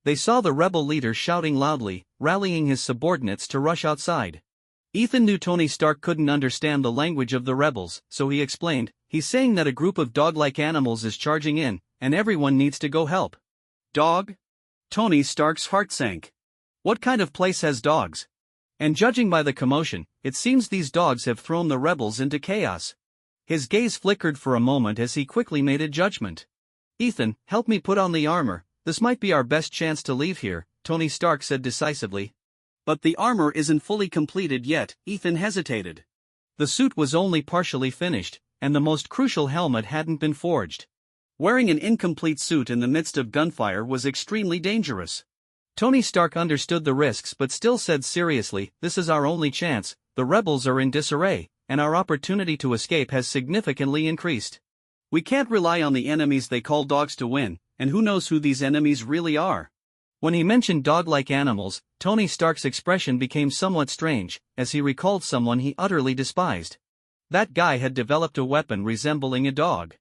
They saw the rebel leader shouting loudly, rallying his subordinates to rush outside. Ethan knew Tony Stark couldn't understand the language of the rebels, so he explained, "He's saying that a group of dog-like animals is charging in, and everyone needs to go help." "Dog?" Tony Stark's heart sank. What kind of place has dogs? And judging by the commotion, it seems these dogs have thrown the rebels into chaos. His gaze flickered for a moment as he quickly made a judgment. "Ethan, help me put on the armor, this might be our best chance to leave here," Tony Stark said decisively. "But the armor isn't fully completed yet," Ethan hesitated. The suit was only partially finished, and the most crucial helmet hadn't been forged. Wearing an incomplete suit in the midst of gunfire was extremely dangerous. Tony Stark understood the risks but still said seriously, "This is our only chance, the rebels are in disarray, and our opportunity to escape has significantly increased. We can't rely on the enemies they call dogs to win, and who knows who these enemies really are." When he mentioned dog-like animals, Tony Stark's expression became somewhat strange, as he recalled someone he utterly despised. That guy had developed a weapon resembling a dog.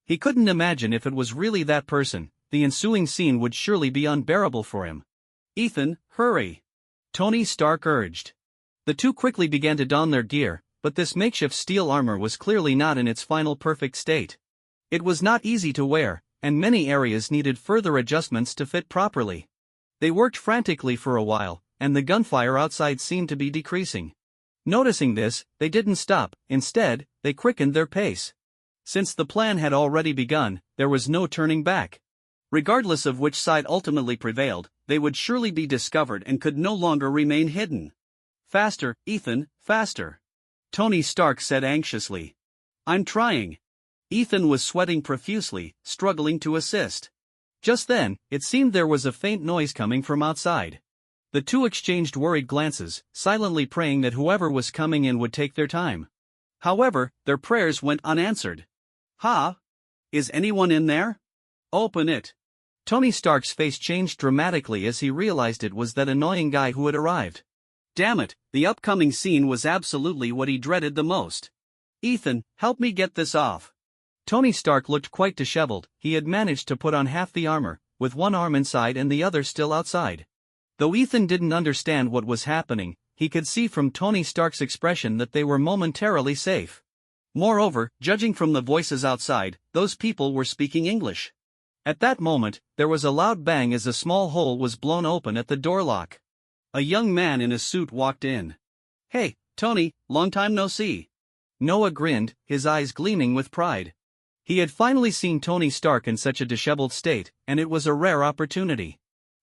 He couldn't imagine if it was really that person. The ensuing scene would surely be unbearable for him. "Ethan, hurry!" Tony Stark urged. The two quickly began to don their gear, but this makeshift steel armor was clearly not in its final perfect state. It was not easy to wear, and many areas needed further adjustments to fit properly. They worked frantically for a while, and the gunfire outside seemed to be decreasing. Noticing this, they didn't stop. Instead, they quickened their pace. Since the plan had already begun, there was no turning back. Regardless of which side ultimately prevailed, they would surely be discovered and could no longer remain hidden. "Faster, Ethan, faster," Tony Stark said anxiously. "I'm trying." Ethan was sweating profusely, struggling to assist. Just then, it seemed there was a faint noise coming from outside. The two exchanged worried glances, silently praying that whoever was coming in would take their time. However, their prayers went unanswered. "Ha? Is anyone in there? Open it." Tony Stark's face changed dramatically as he realized it was that annoying guy who had arrived. Damn it, the upcoming scene was absolutely what he dreaded the most. "Ethan, help me get this off." Tony Stark looked quite disheveled. He had managed to put on half the armor, with one arm inside and the other still outside. Though Ethan didn't understand what was happening, he could see from Tony Stark's expression that they were momentarily safe. Moreover, judging from the voices outside, those people were speaking English. At that moment, there was a loud bang as a small hole was blown open at the door lock. A young man in a suit walked in. "Hey, Tony, long time no see." Noah grinned, his eyes gleaming with pride. He had finally seen Tony Stark in such a disheveled state, and it was a rare opportunity.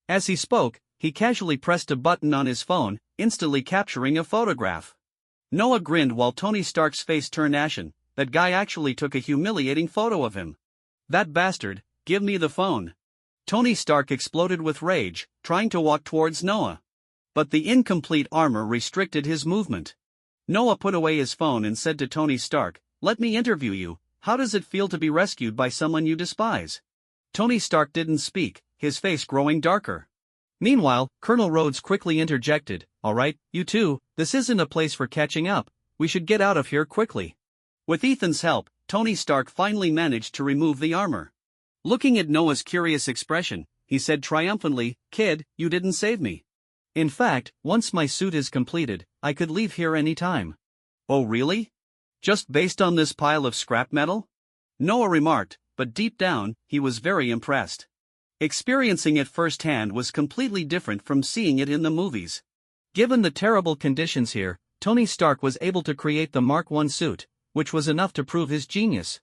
As he spoke, he casually pressed a button on his phone, instantly capturing a photograph. Noah grinned while Tony Stark's face turned ashen. That guy actually took a humiliating photo of him. "That bastard, give me the phone." Tony Stark exploded with rage, trying to walk towards Noah. But the incomplete armor restricted his movement. Noah put away his phone and said to Tony Stark, "Let me interview you. How does it feel to be rescued by someone you despise?" Tony Stark didn't speak, his face growing darker. Meanwhile, Colonel Rhodes quickly interjected, "All right, you two, this isn't a place for catching up. we should get out of here quickly. With Ethan's help, Tony Stark finally managed to remove the armor. Looking at Noah's curious expression, he said triumphantly, "Kid, you didn't save me. In fact, once my suit is completed, I could leave here any time." "Oh really? Just based on this pile of scrap metal?" Noah remarked, but deep down, he was very impressed. Experiencing it firsthand was completely different from seeing it in the movies. Given the terrible conditions here, Tony Stark was able to create the Mark I suit, which was enough to prove his genius.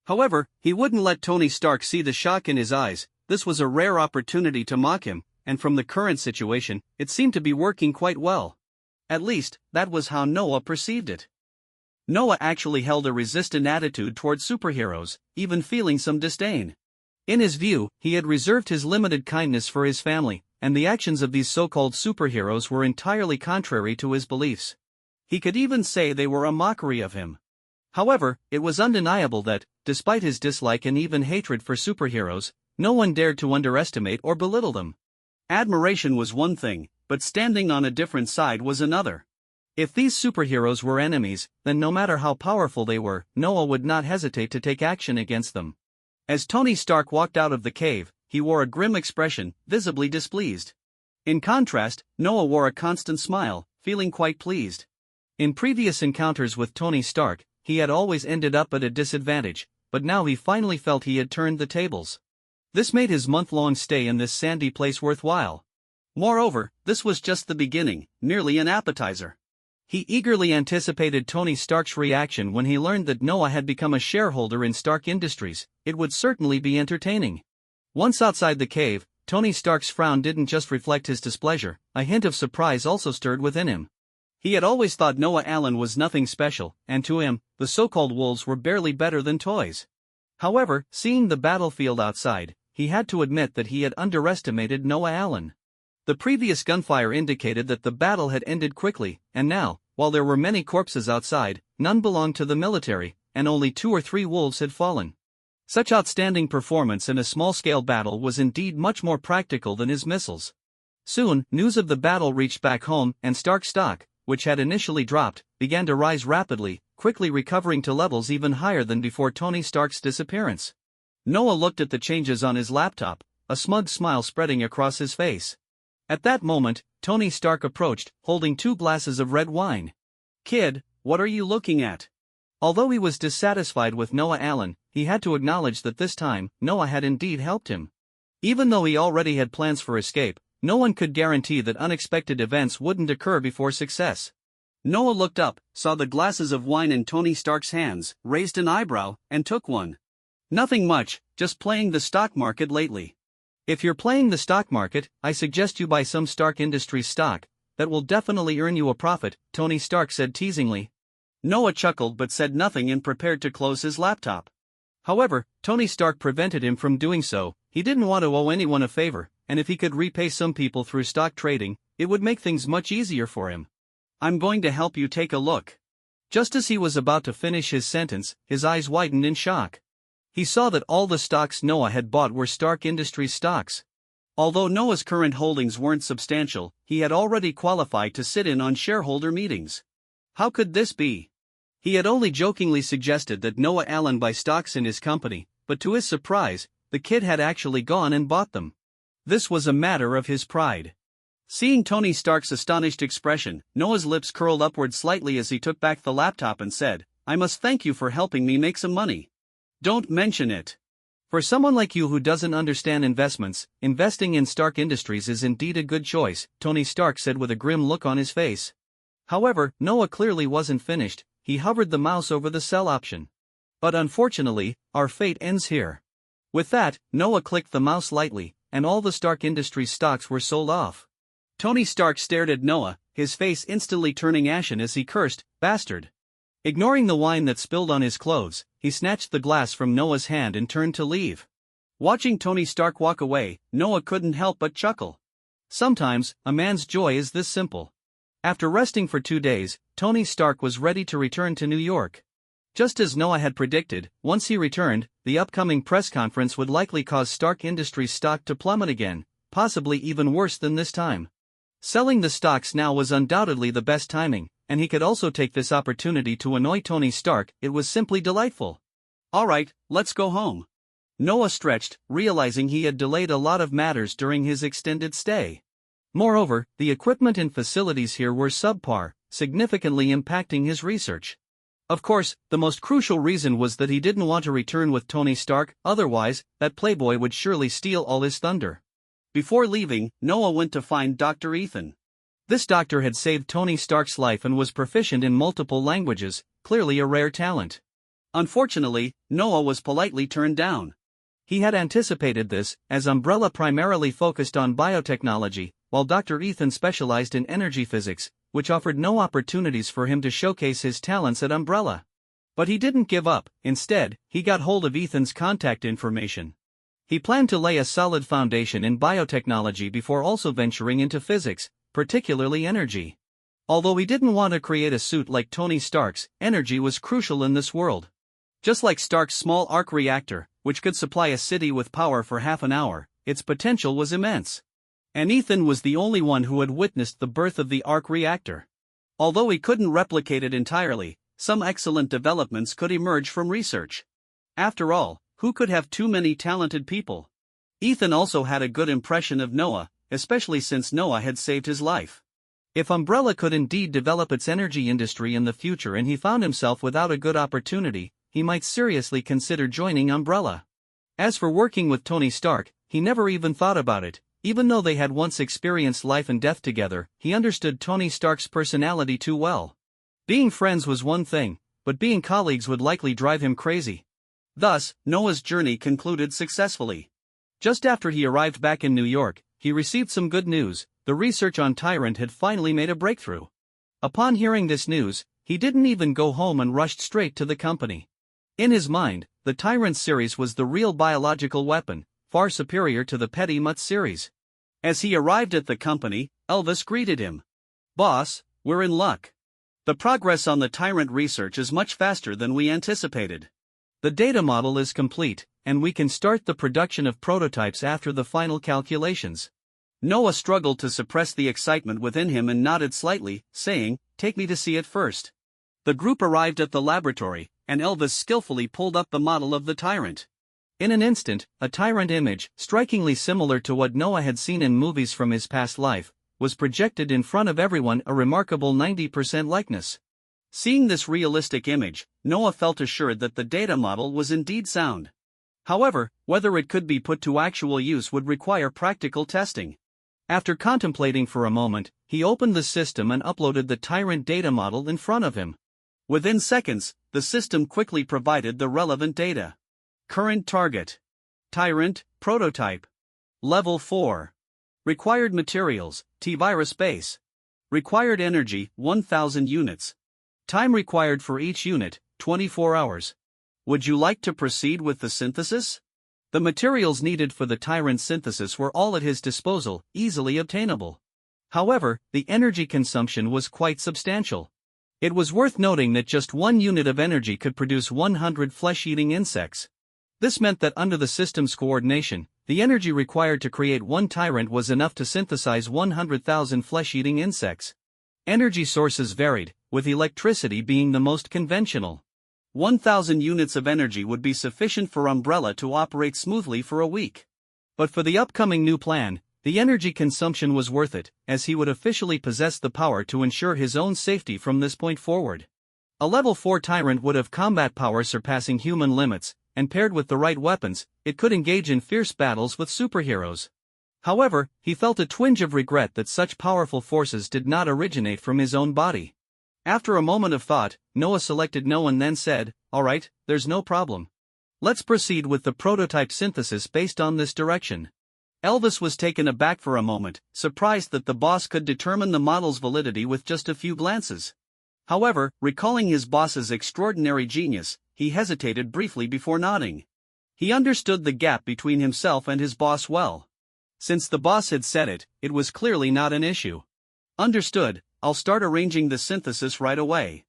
However, he wouldn't let Tony Stark see the shock in his eyes. This was a rare opportunity to mock him, and from the current situation, it seemed to be working quite well. At least, that was how Noah perceived it. Noah actually held a resistant attitude towards superheroes, even feeling some disdain. In his view, he had reserved his limited kindness for his family, and the actions of these so-called superheroes were entirely contrary to his beliefs. He could even say they were a mockery of him. However, it was undeniable that, despite his dislike and even hatred for superheroes, no one dared to underestimate or belittle them. Admiration was one thing, but standing on a different side was another. If these superheroes were enemies, then no matter how powerful they were, Noah would not hesitate to take action against them. As Tony Stark walked out of the cave, he wore a grim expression, visibly displeased. In contrast, Noah wore a constant smile, feeling quite pleased. In previous encounters with Tony Stark, he had always ended up at a disadvantage, but now he finally felt he had turned the tables. This made his month-long stay in this sandy place worthwhile. Moreover, this was just the beginning, merely an appetizer. He eagerly anticipated Tony Stark's reaction when he learned that Noah had become a shareholder in Stark Industries. It would certainly be entertaining. Once outside the cave, Tony Stark's frown didn't just reflect his displeasure, a hint of surprise also stirred within him. He had always thought Noah Allen was nothing special, and to him, the so-called wolves were barely better than toys. However, seeing the battlefield outside, he had to admit that he had underestimated Noah Allen. The previous gunfire indicated that the battle had ended quickly, and now, while there were many corpses outside, none belonged to the military, and only 2 or 3 wolves had fallen. Such outstanding performance in a small-scale battle was indeed much more practical than his missiles. Soon, news of the battle reached back home, and Stark stock, which had initially dropped, began to rise rapidly, quickly recovering to levels even higher than before Tony Stark's disappearance. Noah looked at the changes on his laptop, a smug smile spreading across his face. At that moment, Tony Stark approached, holding 2 glasses of red wine. "Kid, what are you looking at?" Although he was dissatisfied with Noah Allen, he had to acknowledge that this time, Noah had indeed helped him. Even though he already had plans for escape, no one could guarantee that unexpected events wouldn't occur before success. Noah looked up, saw the glasses of wine in Tony Stark's hands, raised an eyebrow, and took one. "Nothing much, just playing the stock market lately." "If you're playing the stock market, I suggest you buy some Stark Industries stock. That will definitely earn you a profit," Tony Stark said teasingly. Noah chuckled but said nothing and prepared to close his laptop. However, Tony Stark prevented him from doing so. He didn't want to owe anyone a favor, and if he could repay some people through stock trading, it would make things much easier for him. "I'm going to help you take a look." Just as he was about to finish his sentence, his eyes widened in shock. He saw that all the stocks Noah had bought were Stark Industries stocks. Although Noah's current holdings weren't substantial, he had already qualified to sit in on shareholder meetings. How could this be? He had only jokingly suggested that Noah Allen buy stocks in his company, but to his surprise, the kid had actually gone and bought them. This was a matter of his pride. Seeing Tony Stark's astonished expression, Noah's lips curled upward slightly as he took back the laptop and said, "I must thank you for helping me make some money." "Don't mention it. For someone like you who doesn't understand investments, investing in Stark Industries is indeed a good choice," Tony Stark said with a grim look on his face. However, Noah clearly wasn't finished. He hovered the mouse over the sell option. "But unfortunately, our fate ends here." With that, Noah clicked the mouse lightly, and all the Stark Industries stocks were sold off. Tony Stark stared at Noah, his face instantly turning ashen as he cursed, "Bastard." Ignoring the wine that spilled on his clothes, he snatched the glass from Noah's hand and turned to leave. Watching Tony Stark walk away, Noah couldn't help but chuckle. Sometimes, a man's joy is this simple. After resting for 2 days, Tony Stark was ready to return to New York. Just as Noah had predicted, once he returned, the upcoming press conference would likely cause Stark Industries stock to plummet again, possibly even worse than this time. Selling the stocks now was undoubtedly the best timing, and he could also take this opportunity to annoy Tony Stark. It was simply delightful. Alright, let's go home. Noah stretched, realizing he had delayed a lot of matters during his extended stay. Moreover, the equipment and facilities here were subpar, significantly impacting his research. Of course, the most crucial reason was that he didn't want to return with Tony Stark, otherwise, that playboy would surely steal all his thunder. Before leaving, Noah went to find Dr. Ethan. This doctor had saved Tony Stark's life and was proficient in multiple languages, clearly a rare talent. Unfortunately, Noah was politely turned down. He had anticipated this, as Umbrella primarily focused on biotechnology, while Dr. Ethan specialized in energy physics, which offered no opportunities for him to showcase his talents at Umbrella. But he didn't give up. Instead, he got hold of Ethan's contact information. He planned to lay a solid foundation in biotechnology before also venturing into physics, particularly energy. Although he didn't want to create a suit like Tony Stark's, energy was crucial in this world. Just like Stark's small arc reactor, which could supply a city with power for half an hour, its potential was immense. And Ethan was the only one who had witnessed the birth of the arc reactor. Although he couldn't replicate it entirely, some excellent developments could emerge from research. After all, who could have too many talented people? Ethan also had a good impression of Noah, especially since Noah had saved his life. If Umbrella could indeed develop its energy industry in the future and he found himself without a good opportunity, he might seriously consider joining Umbrella. As for working with Tony Stark, he never even thought about it. Even though they had once experienced life and death together, he understood Tony Stark's personality too well. Being friends was one thing, but being colleagues would likely drive him crazy. Thus, Noah's journey concluded successfully. Just after he arrived back in New York, he received some good news. The research on Tyrant had finally made a breakthrough. Upon hearing this news, he didn't even go home and rushed straight to the company. In his mind, the Tyrant series was the real biological weapon, far superior to the petty mutt series. As he arrived at the company, Elvis greeted him. "Boss, we're in luck. The progress on the Tyrant research is much faster than we anticipated. The data model is complete, and we can start the production of prototypes after the final calculations." Noah struggled to suppress the excitement within him and nodded slightly, saying, "Take me to see it first." The group arrived at the laboratory, and Elvis skillfully pulled up the model of the Tyrant. In an instant, a Tyrant image, strikingly similar to what Noah had seen in movies from his past life, was projected in front of everyone, a remarkable 90% likeness. Seeing this realistic image, Noah felt assured that the data model was indeed sound. However, whether it could be put to actual use would require practical testing. After contemplating for a moment, he opened the system and uploaded the Tyrant data model in front of him. Within seconds, the system quickly provided the relevant data. Current target: Tyrant, prototype. Level 4. Required materials: T-virus base. Required energy: 1000 units. Time required for each unit: 24 hours. Would you like to proceed with the synthesis? The materials needed for the Tyrant synthesis were all at his disposal, easily obtainable. However, the energy consumption was quite substantial. It was worth noting that just 1 unit of energy could produce 100 flesh-eating insects. This meant that under the system's coordination, the energy required to create 1 Tyrant was enough to synthesize 100,000 flesh-eating insects. Energy sources varied, with electricity being the most conventional. 1,000 units of energy would be sufficient for Umbrella to operate smoothly for a week. But for the upcoming new plan, the energy consumption was worth it, as he would officially possess the power to ensure his own safety from this point forward. A level 4 Tyrant would have combat power surpassing human limits, and paired with the right weapons, it could engage in fierce battles with superheroes. However, he felt a twinge of regret that such powerful forces did not originate from his own body. After a moment of thought, Noah selected no and then said, "Alright, there's no problem. Let's proceed with the prototype synthesis based on this direction." Elvis was taken aback for a moment, surprised that the boss could determine the model's validity with just a few glances. However, recalling his boss's extraordinary genius, he hesitated briefly before nodding. He understood the gap between himself and his boss well. Since the boss had said it, it was clearly not an issue. "Understood, I'll start arranging the synthesis right away."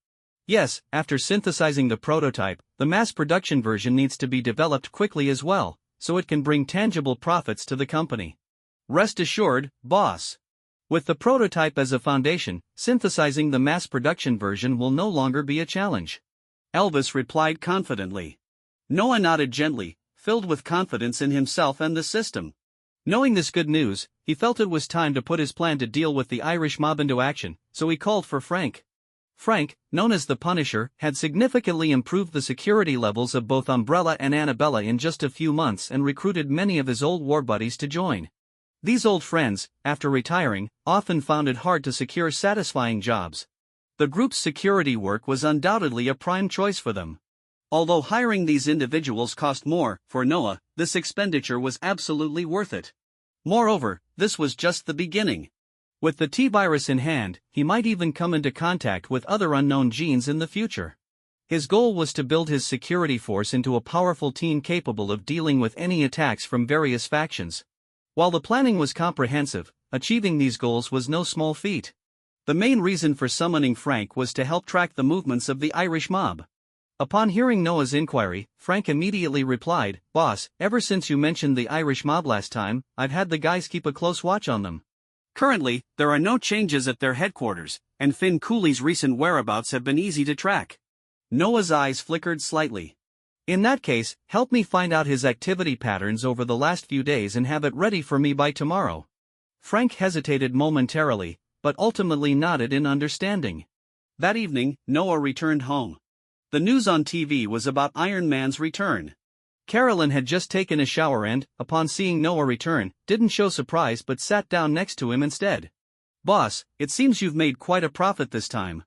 Yes, after synthesizing the prototype, the mass production version needs to be developed quickly as well, so it can bring tangible profits to the company. "Rest assured, boss. With the prototype as a foundation, synthesizing the mass production version will no longer be a challenge. Elvis replied confidently. Noah nodded gently, filled with confidence in himself and the system. Knowing this good news, he felt it was time to put his plan to deal with the Irish mob into action, so he called for Frank. Frank, known as the Punisher, had significantly improved the security levels of both Umbrella and Annabella in just a few months and recruited many of his old war buddies to join. These old friends, after retiring, often found it hard to secure satisfying jobs. The group's security work was undoubtedly a prime choice for them. Although hiring these individuals cost more, for Noah, this expenditure was absolutely worth it. Moreover, this was just the beginning. With the T-virus in hand, he might even come into contact with other unknown genes in the future. His goal was to build his security force into a powerful team capable of dealing with any attacks from various factions. While the planning was comprehensive, achieving these goals was no small feat. The main reason for summoning Frank was to help track the movements of the Irish mob. Upon hearing Noah's inquiry, Frank immediately replied, "Boss, ever since you mentioned the Irish mob last time, I've had the guys keep a close watch on them. Currently, there are no changes at their headquarters, and Finn Cooley's recent whereabouts have been easy to track." Noah's eyes flickered slightly. "In that case, help me find out his activity patterns over the last few days and have it ready for me by tomorrow." Frank hesitated momentarily, but ultimately nodded in understanding. That evening, Noah returned home. The news on TV was about Iron Man's return. Carolyn had just taken a shower and, upon seeing Noah return, didn't show surprise but sat down next to him instead. "Boss, it seems you've made quite a profit this time."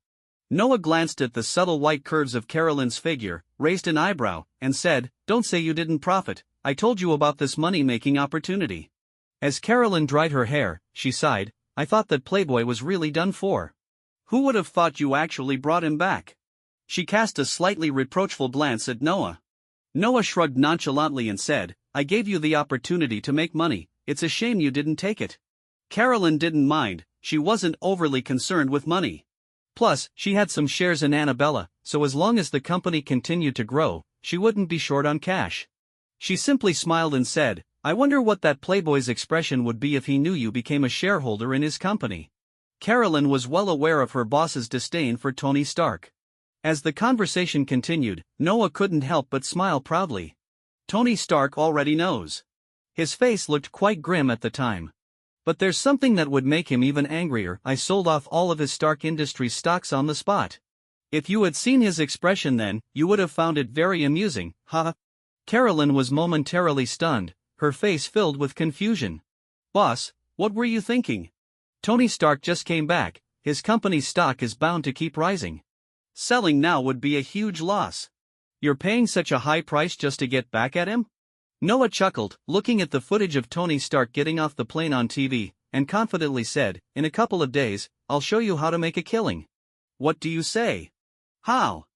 Noah glanced at the subtle white curves of Carolyn's figure, raised an eyebrow, and said, "Don't say you didn't profit, I told you about this money-making opportunity." As Carolyn dried her hair, she sighed, "I thought that Playboy was really done for." "Who would have thought you actually brought him back?" She cast a slightly reproachful glance at Noah. Noah shrugged nonchalantly and said, "I gave you the opportunity to make money, it's a shame you didn't take it." Carolyn didn't mind, she wasn't overly concerned with money. Plus, she had some shares in Annabella, so as long as the company continued to grow, she wouldn't be short on cash. She simply smiled and said, "I wonder what that Playboy's expression would be if he knew you became a shareholder in his company." Carolyn was well aware of her boss's disdain for Tony Stark. As the conversation continued, Noah couldn't help but smile proudly. Tony Stark already knows. His face looked quite grim at the time. "But there's something that would make him even angrier. I sold off all of his Stark Industries stocks on the spot." If you had seen his expression then, you would have found it very amusing, ha. Carolyn was momentarily stunned, her face filled with confusion. "Boss, what were you thinking? Tony Stark just came back, his company's stock is bound to keep rising. Selling now would be a huge loss. You're paying such a high price just to get back at him?" Noah chuckled, looking at the footage of Tony Stark getting off the plane on TV, and confidently said, "In a couple of days, I'll show you how to make a killing." "What do you say? How?"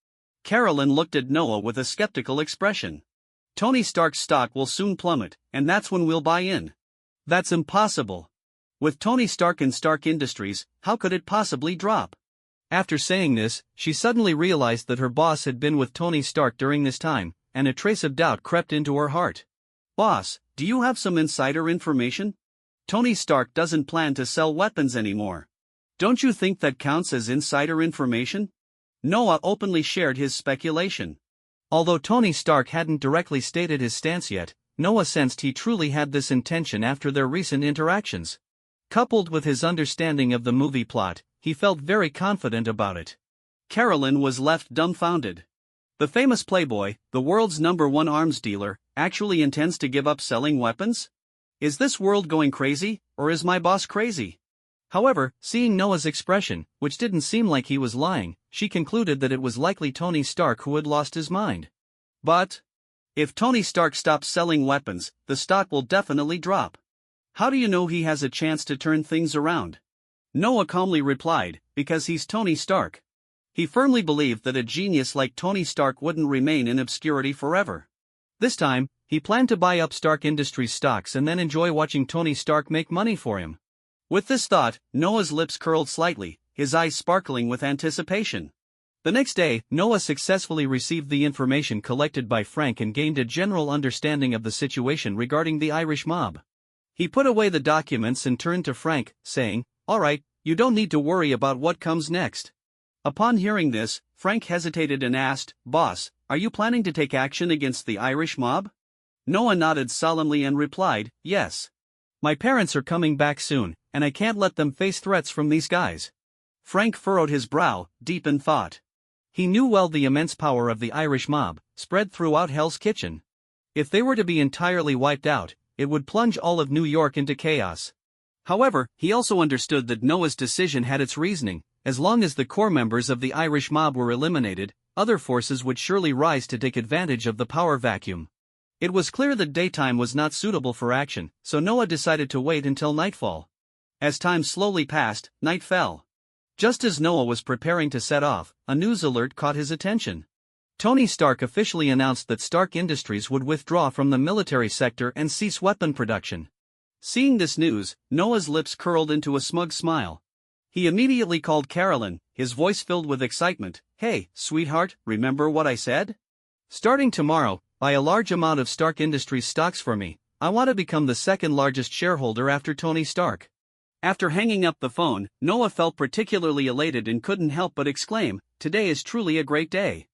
Carolyn looked at Noah with a skeptical expression. "Tony Stark's stock will soon plummet, and that's when we'll buy in." "That's impossible. With Tony Stark and Stark Industries, how could it possibly drop?" After saying this, she suddenly realized that her boss had been with Tony Stark during this time, and a trace of doubt crept into her heart. "Boss, do you have some insider information? Tony Stark doesn't plan to sell weapons anymore. Don't you think that counts as insider information?" Noah openly shared his speculation. Although Tony Stark hadn't directly stated his stance yet, Noah sensed he truly had this intention after their recent interactions. Coupled with his understanding of the movie plot, he felt very confident about it. Carolyn was left dumbfounded. The famous Playboy, the world's #1 arms dealer, actually intends to give up selling weapons? Is this world going crazy, or is my boss crazy? However, seeing Noah's expression, which didn't seem like he was lying, she concluded that it was likely Tony Stark who had lost his mind. "But if Tony Stark stops selling weapons, the stock will definitely drop. How do you know he has a chance to turn things around?" Noah calmly replied, "Because he's Tony Stark." He firmly believed that a genius like Tony Stark wouldn't remain in obscurity forever. This time, he planned to buy up Stark Industries stocks and then enjoy watching Tony Stark make money for him. With this thought, Noah's lips curled slightly, his eyes sparkling with anticipation. The next day, Noah successfully received the information collected by Frank and gained a general understanding of the situation regarding the Irish mob. He put away the documents and turned to Frank, saying, Alright, you don't need to worry about what comes next. Upon hearing this, Frank hesitated and asked, Boss, are you planning to take action against the Irish mob? Noah nodded solemnly and replied, Yes. My parents are coming back soon, and I can't let them face threats from these guys. Frank furrowed his brow, deep in thought. He knew well the immense power of the Irish mob, spread throughout Hell's Kitchen. If they were to be entirely wiped out, it would plunge all of New York into chaos. However, he also understood that Noah's decision had its reasoning. As long as the core members of the Irish mob were eliminated, other forces would surely rise to take advantage of the power vacuum. It was clear that daytime was not suitable for action, so Noah decided to wait until nightfall. As time slowly passed, night fell. Just as Noah was preparing to set off, a news alert caught his attention. Tony Stark officially announced that Stark Industries would withdraw from the military sector and cease weapon production. Seeing this news, Noah's lips curled into a smug smile. He immediately called Carolyn, his voice filled with excitement. Hey, sweetheart, remember what I said? Starting tomorrow, buy a large amount of Stark Industries stocks for me. I want to become the second largest shareholder after Tony Stark. After hanging up the phone, Noah felt particularly elated and couldn't help but exclaim, Today is truly a great day.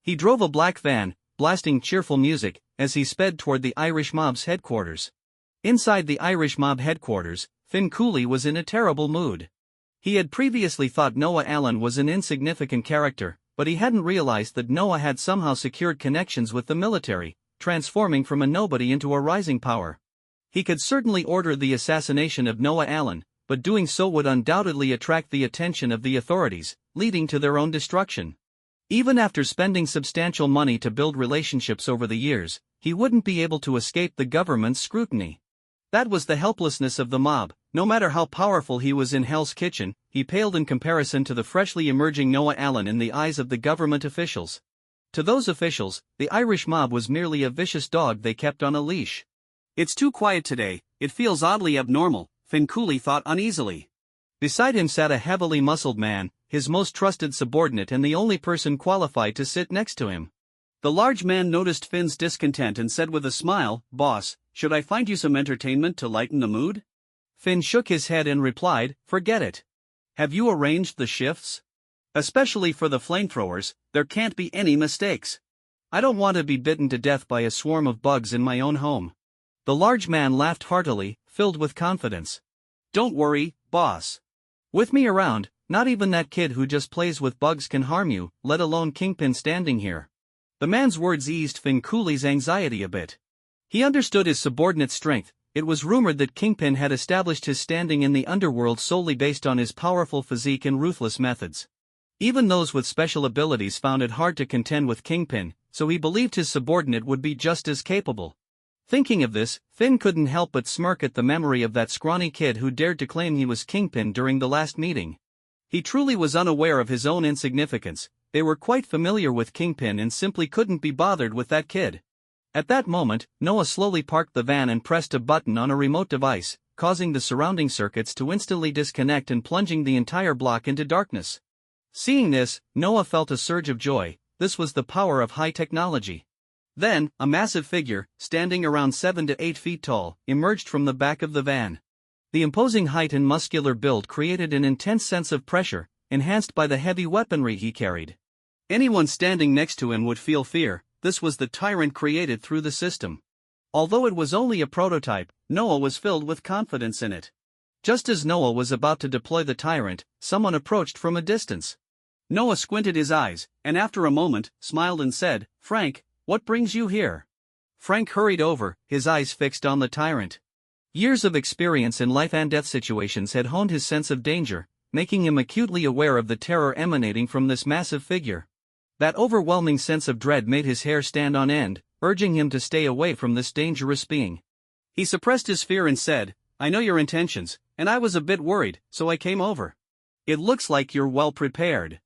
He drove a black van, blasting cheerful music, as he sped toward the Irish mob's headquarters. Inside the Irish mob headquarters, Finn Cooley was in a terrible mood. He had previously thought Noah Allen was an insignificant character, but he hadn't realized that Noah had somehow secured connections with the military, transforming from a nobody into a rising power. He could certainly order the assassination of Noah Allen, but doing so would undoubtedly attract the attention of the authorities, leading to their own destruction. Even after spending substantial money to build relationships over the years, he wouldn't be able to escape the government's scrutiny. That was the helplessness of the mob. No matter how powerful he was in Hell's Kitchen, he paled in comparison to the freshly emerging Noah Allen in the eyes of the government officials. To those officials, the Irish mob was merely a vicious dog they kept on a leash. It's too quiet today, it feels oddly abnormal, Finn Cooley thought uneasily. Beside him sat a heavily muscled man, his most trusted subordinate and the only person qualified to sit next to him. The large man noticed Finn's discontent and said with a smile, Boss, should I find you some entertainment to lighten the mood? Finn shook his head and replied, Forget it. Have you arranged the shifts? Especially for the flamethrowers, there can't be any mistakes. I don't want to be bitten to death by a swarm of bugs in my own home. The large man laughed heartily, filled with confidence. Don't worry, boss. With me around, not even that kid who just plays with bugs can harm you, let alone Kingpin standing here. The man's words eased Finn Cooley's anxiety a bit. He understood his subordinate's strength. It was rumored that Kingpin had established his standing in the underworld solely based on his powerful physique and ruthless methods. Even those with special abilities found it hard to contend with Kingpin, so he believed his subordinate would be just as capable. Thinking of this, Finn couldn't help but smirk at the memory of that scrawny kid who dared to claim he was Kingpin during the last meeting. He truly was unaware of his own insignificance. They were quite familiar with Kingpin and simply couldn't be bothered with that kid. At that moment, Noah slowly parked the van and pressed a button on a remote device, causing the surrounding circuits to instantly disconnect and plunging the entire block into darkness. Seeing this, Noah felt a surge of joy. This was the power of high technology. Then, a massive figure, standing around 7 to 8 feet tall, emerged from the back of the van. The imposing height and muscular build created an intense sense of pressure, enhanced by the heavy weaponry he carried. Anyone standing next to him would feel fear. This was the tyrant created through the system. Although it was only a prototype, Noah was filled with confidence in it. Just as Noah was about to deploy the tyrant, someone approached from a distance. Noah squinted his eyes, and after a moment, smiled and said, Frank, what brings you here? Frank hurried over, his eyes fixed on the tyrant. Years of experience in life and death situations had honed his sense of danger, making him acutely aware of the terror emanating from this massive figure. That overwhelming sense of dread made his hair stand on end, urging him to stay away from this dangerous being. He suppressed his fear and said, I know your intentions, and I was a bit worried, so I came over. It looks like you're well prepared.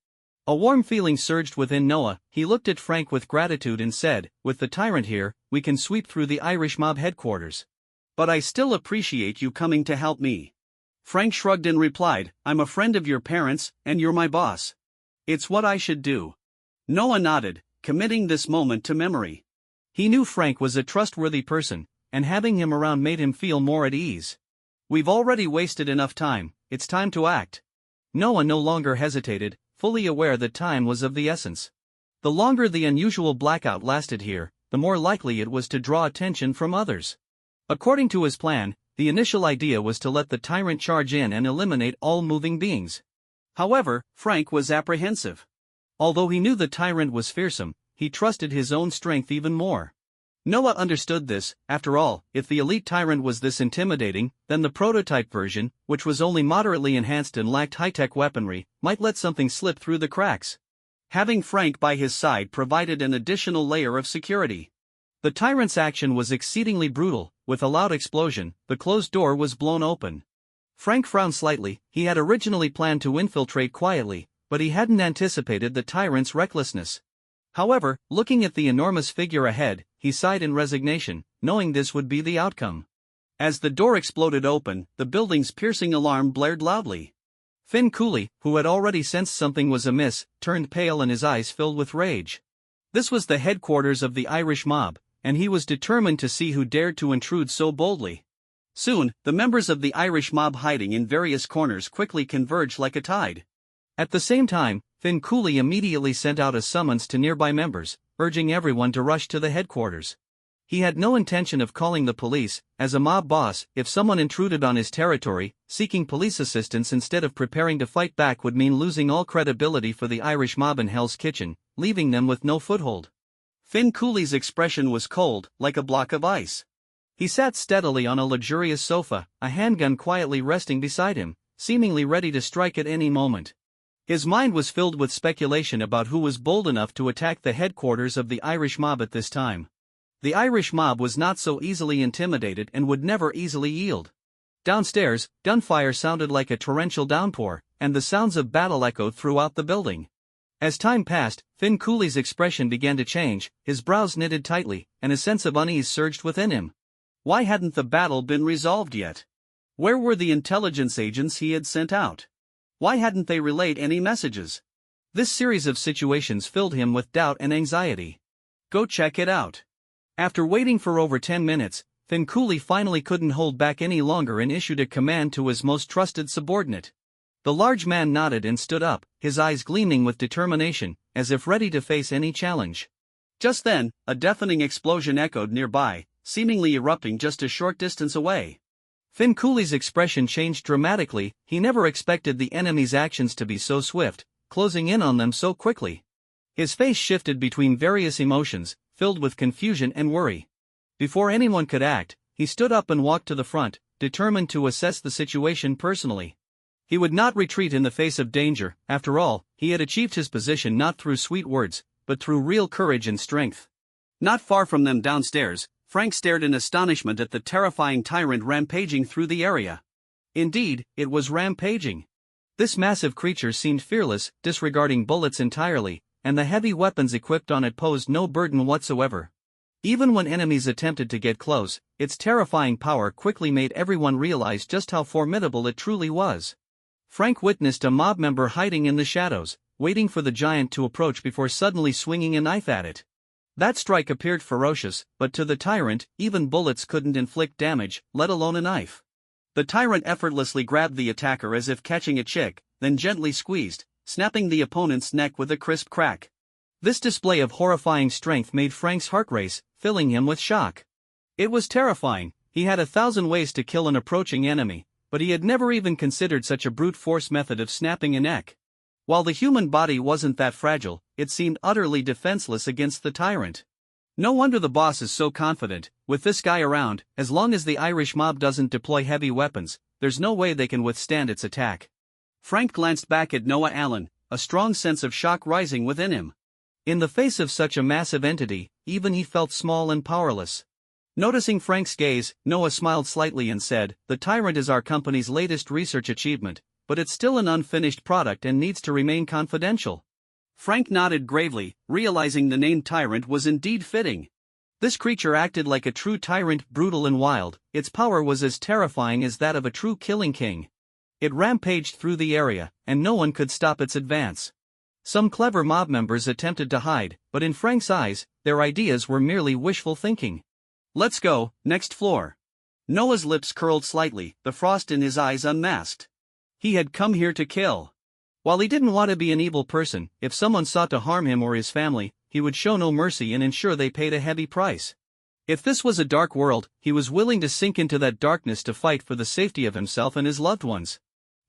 A warm feeling surged within Noah. He looked at Frank with gratitude and said, with the tyrant here, we can sweep through the Irish mob headquarters. But I still appreciate you coming to help me. Frank shrugged and replied, I'm a friend of your parents, and you're my boss. It's what I should do. Noah nodded, committing this moment to memory. He knew Frank was a trustworthy person, and having him around made him feel more at ease. We've already wasted enough time. it's time to act. Noah no longer hesitated, fully aware that time was of the essence. The longer the unusual blackout lasted here, the more likely it was to draw attention from others. According to his plan, the initial idea was to let the tyrant charge in and eliminate all moving beings. However, Frank was apprehensive. Although he knew the tyrant was fearsome, he trusted his own strength even more. Noah understood this. After all, if the elite tyrant was this intimidating, then the prototype version, which was only moderately enhanced and lacked high-tech weaponry, might let something slip through the cracks. Having Frank by his side provided an additional layer of security. The tyrant's action was exceedingly brutal. With a loud explosion, the closed door was blown open. Frank frowned slightly. He had originally planned to infiltrate quietly, but he hadn't anticipated the tyrant's recklessness. However, looking at the enormous figure ahead, he sighed in resignation, knowing this would be the outcome. As the door exploded open, the building's piercing alarm blared loudly. Finn Cooley, who had already sensed something was amiss, turned pale and his eyes filled with rage. This was the headquarters of the Irish mob, and he was determined to see who dared to intrude so boldly. Soon, the members of the Irish mob hiding in various corners quickly converged like a tide. At the same time, Finn Cooley immediately sent out a summons to nearby members, urging everyone to rush to the headquarters. He had no intention of calling the police. As a mob boss, if someone intruded on his territory, seeking police assistance instead of preparing to fight back would mean losing all credibility for the Irish mob in Hell's Kitchen, leaving them with no foothold. Finn Cooley's expression was cold, like a block of ice. He sat steadily on a luxurious sofa, a handgun quietly resting beside him, seemingly ready to strike at any moment. His mind was filled with speculation about who was bold enough to attack the headquarters of the Irish mob at this time. The Irish mob was not so easily intimidated and would never easily yield. Downstairs, gunfire sounded like a torrential downpour, and the sounds of battle echoed throughout the building. As time passed, Finn Cooley's expression began to change, his brows knitted tightly, and a sense of unease surged within him. Why hadn't the battle been resolved yet? Where were the intelligence agents he had sent out? Why hadn't they relayed any messages? This series of situations filled him with doubt and anxiety. Go check it out. After waiting for over 10 minutes, Finn Cooley finally couldn't hold back any longer and issued a command to his most trusted subordinate. The large man nodded and stood up, his eyes gleaming with determination, as if ready to face any challenge. Just then, a deafening explosion echoed nearby, seemingly erupting just a short distance away. Finn Cooley's expression changed dramatically. He never expected the enemy's actions to be so swift, closing in on them so quickly. His face shifted between various emotions, filled with confusion and worry. Before anyone could act, he stood up and walked to the front, determined to assess the situation personally. He would not retreat in the face of danger. After all, he had achieved his position not through sweet words, but through real courage and strength. Not far from them downstairs, Frank stared in astonishment at the terrifying tyrant rampaging through the area. Indeed, it was rampaging. This massive creature seemed fearless, disregarding bullets entirely, and the heavy weapons equipped on it posed no burden whatsoever. Even when enemies attempted to get close, its terrifying power quickly made everyone realize just how formidable it truly was. Frank witnessed a mob member hiding in the shadows, waiting for the giant to approach before suddenly swinging a knife at it. That strike appeared ferocious, but to the tyrant, even bullets couldn't inflict damage, let alone a knife. The tyrant effortlessly grabbed the attacker as if catching a chick, then gently squeezed, snapping the opponent's neck with a crisp crack. This display of horrifying strength made Frank's heart race, filling him with shock. It was terrifying. He had 1,000 ways to kill an approaching enemy, but he had never even considered such a brute force method of snapping a neck. While the human body wasn't that fragile, it seemed utterly defenseless against the tyrant. No wonder the boss is so confident. With this guy around, as long as the Irish mob doesn't deploy heavy weapons, there's no way they can withstand its attack. Frank glanced back at Noah Allen, a strong sense of shock rising within him. In the face of such a massive entity, even he felt small and powerless. Noticing Frank's gaze, Noah smiled slightly and said, "The Tyrant is our company's latest research achievement, but it's still an unfinished product and needs to remain confidential." Frank nodded gravely, realizing the name Tyrant was indeed fitting. This creature acted like a true tyrant, brutal and wild. Its power was as terrifying as that of a true killing king. It rampaged through the area, and no one could stop its advance. Some clever mob members attempted to hide, but in Frank's eyes, their ideas were merely wishful thinking. "Let's go, next floor." Noah's lips curled slightly, the frost in his eyes unmasked. He had come here to kill. While he didn't want to be an evil person, if someone sought to harm him or his family, he would show no mercy and ensure they paid a heavy price. If this was a dark world, he was willing to sink into that darkness to fight for the safety of himself and his loved ones.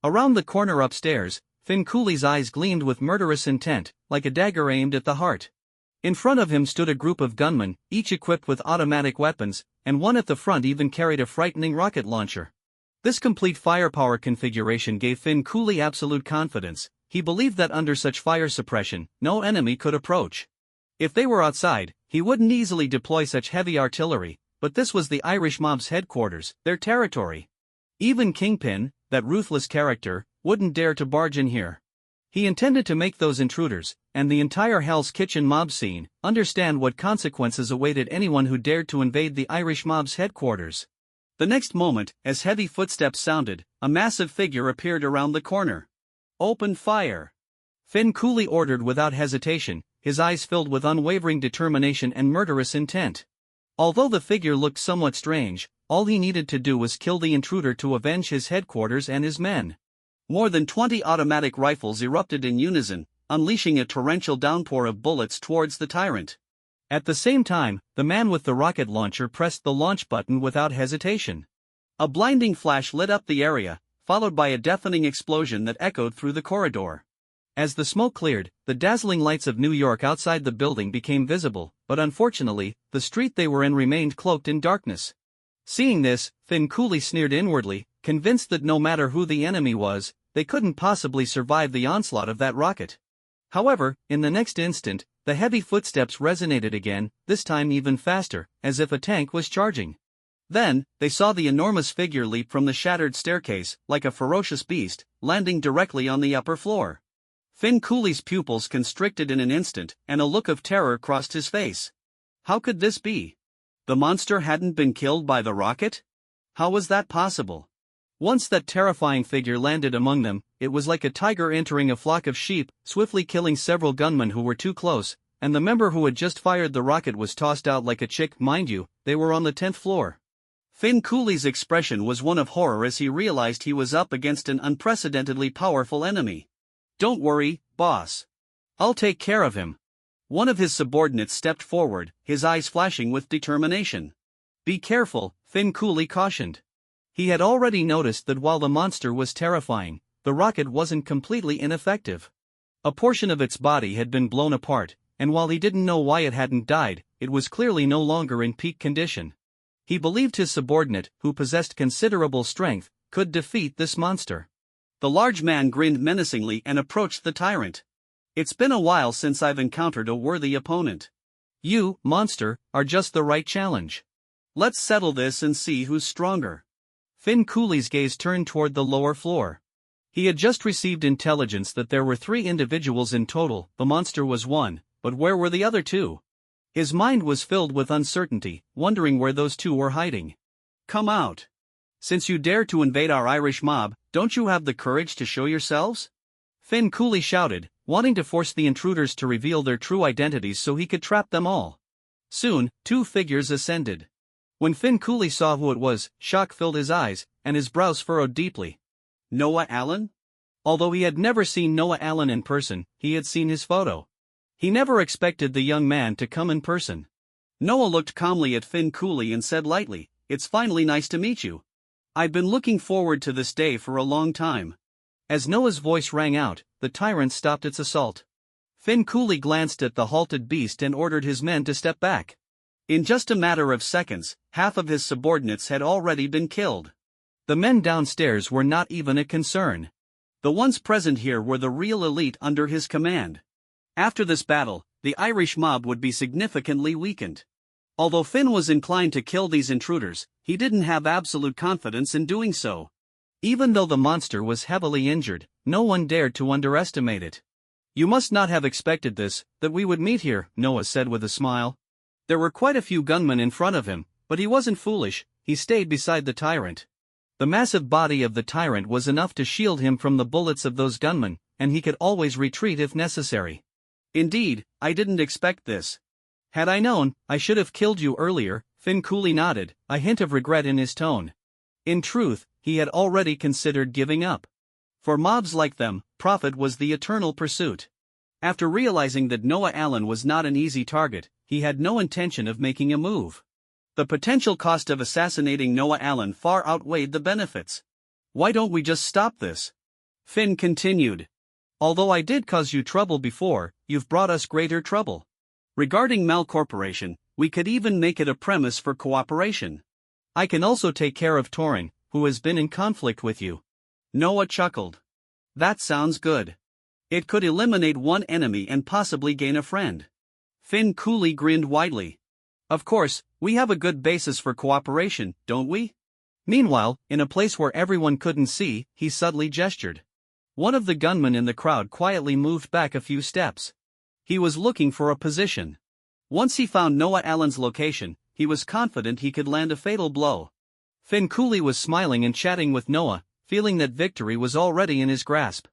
Around the corner upstairs, Finn Cooley's eyes gleamed with murderous intent, like a dagger aimed at the heart. In front of him stood a group of gunmen, each equipped with automatic weapons, and one at the front even carried a frightening rocket launcher. This complete firepower configuration gave Finn Cooley absolute confidence. He believed that under such fire suppression, no enemy could approach. If they were outside, he wouldn't easily deploy such heavy artillery, but this was the Irish mob's headquarters, their territory. Even Kingpin, that ruthless character, wouldn't dare to barge in here. He intended to make those intruders, and the entire Hell's Kitchen mob scene, understand what consequences awaited anyone who dared to invade the Irish mob's headquarters. The next moment, as heavy footsteps sounded, a massive figure appeared around the corner. "Open fire!" Finn Cooley ordered without hesitation, his eyes filled with unwavering determination and murderous intent. Although the figure looked somewhat strange, all he needed to do was kill the intruder to avenge his headquarters and his men. More than 20 automatic rifles erupted in unison, unleashing a torrential downpour of bullets towards the tyrant. At the same time, the man with the rocket launcher pressed the launch button without hesitation. A blinding flash lit up the area, followed by a deafening explosion that echoed through the corridor. As the smoke cleared, the dazzling lights of New York outside the building became visible, but unfortunately, the street they were in remained cloaked in darkness. Seeing this, Finn Cooley sneered inwardly, convinced that no matter who the enemy was, they couldn't possibly survive the onslaught of that rocket. However, in the next instant, the heavy footsteps resonated again, this time even faster, as if a tank was charging. Then, they saw the enormous figure leap from the shattered staircase, like a ferocious beast, landing directly on the upper floor. Finn Cooley's pupils constricted in an instant, and a look of terror crossed his face. How could this be? The monster hadn't been killed by the rocket? How was that possible? Once that terrifying figure landed among them, it was like a tiger entering a flock of sheep, swiftly killing several gunmen who were too close, and the member who had just fired the rocket was tossed out like a chick. Mind you, they were on the 10th floor. Finn Cooley's expression was one of horror as he realized he was up against an unprecedentedly powerful enemy. "Don't worry, boss. I'll take care of him." One of his subordinates stepped forward, his eyes flashing with determination. "Be careful," Finn Cooley cautioned. He had already noticed that while the monster was terrifying, the rocket wasn't completely ineffective. A portion of its body had been blown apart, and while he didn't know why it hadn't died, it was clearly no longer in peak condition. He believed his subordinate, who possessed considerable strength, could defeat this monster. The large man grinned menacingly and approached the tyrant. "It's been a while since I've encountered a worthy opponent. You, monster, are just the right challenge. Let's settle this and see who's stronger." Finn Cooley's gaze turned toward the lower floor. He had just received intelligence that there were 3 individuals in total. The monster was one, but where were the other 2? His mind was filled with uncertainty, wondering where those 2 were hiding. "Come out. Since you dare to invade our Irish mob, don't you have the courage to show yourselves?" Finn Cooley shouted, wanting to force the intruders to reveal their true identities so he could trap them all. Soon, 2 figures ascended. When Finn Cooley saw who it was, shock filled his eyes, and his brows furrowed deeply. Noah Allen? Although he had never seen Noah Allen in person, he had seen his photo. He never expected the young man to come in person. Noah looked calmly at Finn Cooley and said lightly, "It's finally nice to meet you. I've been looking forward to this day for a long time." As Noah's voice rang out, the tyrant stopped its assault. Finn Cooley glanced at the halted beast and ordered his men to step back. In just a matter of seconds, half of his subordinates had already been killed. The men downstairs were not even a concern. The ones present here were the real elite under his command. After this battle, the Irish mob would be significantly weakened. Although Finn was inclined to kill these intruders, he didn't have absolute confidence in doing so. Even though the monster was heavily injured, no one dared to underestimate it. "You must not have expected this, that we would meet here," Noah said with a smile. There were quite a few gunmen in front of him, but he wasn't foolish. He stayed beside the tyrant. The massive body of the tyrant was enough to shield him from the bullets of those gunmen, and he could always retreat if necessary. "Indeed, I didn't expect this. Had I known, I should have killed you earlier," Finn Cooley nodded, a hint of regret in his tone. In truth, he had already considered giving up. For mobs like them, profit was the eternal pursuit. After realizing that Noah Allen was not an easy target, he had no intention of making a move. The potential cost of assassinating Noah Allen far outweighed the benefits. Why don't we just stop this? Finn continued. Although I did cause you trouble before, you've brought us greater trouble. Regarding malcorporation, we could even make it a premise for cooperation. I can also take care of Torin, who has been in conflict with you. Noah chuckled. That sounds good. It could eliminate one enemy and possibly gain a friend. Finn coolly grinned widely. Of course, we have a good basis for cooperation, don't we? Meanwhile, in a place where everyone couldn't see, he subtly gestured. One of the gunmen in the crowd quietly moved back a few steps. He was looking for a position. Once he found Noah Allen's location, he was confident he could land a fatal blow. Finn coolly was smiling and chatting with Noah, feeling that victory was already in his grasp.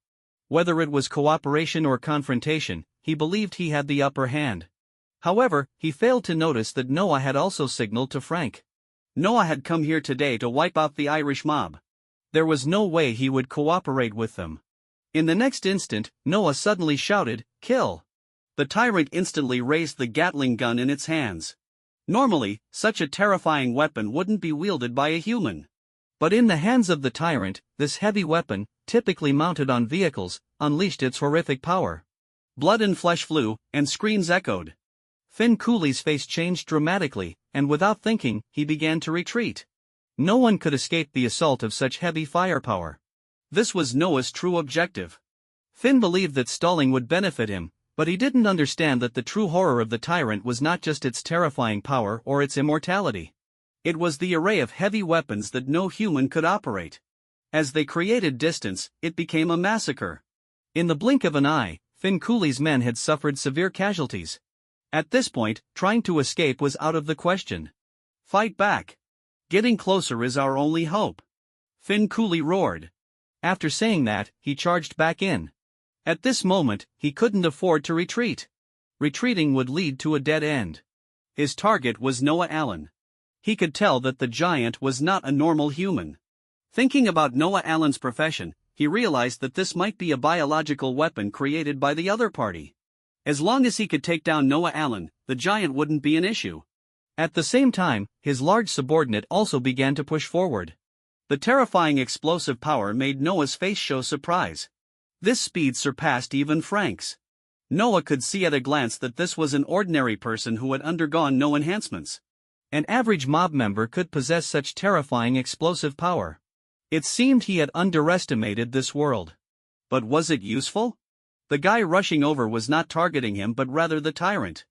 Whether it was cooperation or confrontation, he believed he had the upper hand. However, he failed to notice that Noah had also signaled to Frank. Noah had come here today to wipe out the Irish mob. There was no way he would cooperate with them. In the next instant, Noah suddenly shouted, "Kill!" The tyrant instantly raised the Gatling gun in its hands. Normally, such a terrifying weapon wouldn't be wielded by a human. But in the hands of the tyrant, this heavy weapon, typically mounted on vehicles, unleashed its horrific power. Blood and flesh flew, and screams echoed. Finn Cooley's face changed dramatically, and without thinking, he began to retreat. No one could escape the assault of such heavy firepower. This was Noah's true objective. Finn believed that stalling would benefit him, but he didn't understand that the true horror of the tyrant was not just its terrifying power or its immortality. It was the array of heavy weapons that no human could operate. As they created distance, it became a massacre. In the blink of an eye, Finn Cooley's men had suffered severe casualties. At this point, trying to escape was out of the question. Fight back. Getting closer is our only hope. Finn Cooley roared. After saying that, he charged back in. At this moment, he couldn't afford to retreat. Retreating would lead to a dead end. His target was Noah Allen. He could tell that the giant was not a normal human. Thinking about Noah Allen's profession, he realized that this might be a biological weapon created by the other party. As long as he could take down Noah Allen, the giant wouldn't be an issue. At the same time, his large subordinate also began to push forward. The terrifying explosive power made Noah's face show surprise. This speed surpassed even Frank's. Noah could see at a glance that this was an ordinary person who had undergone no enhancements. An average mob member could possess such terrifying explosive power. It seemed he had underestimated this world. But was it useful? The guy rushing over was not targeting him but rather the tyrant.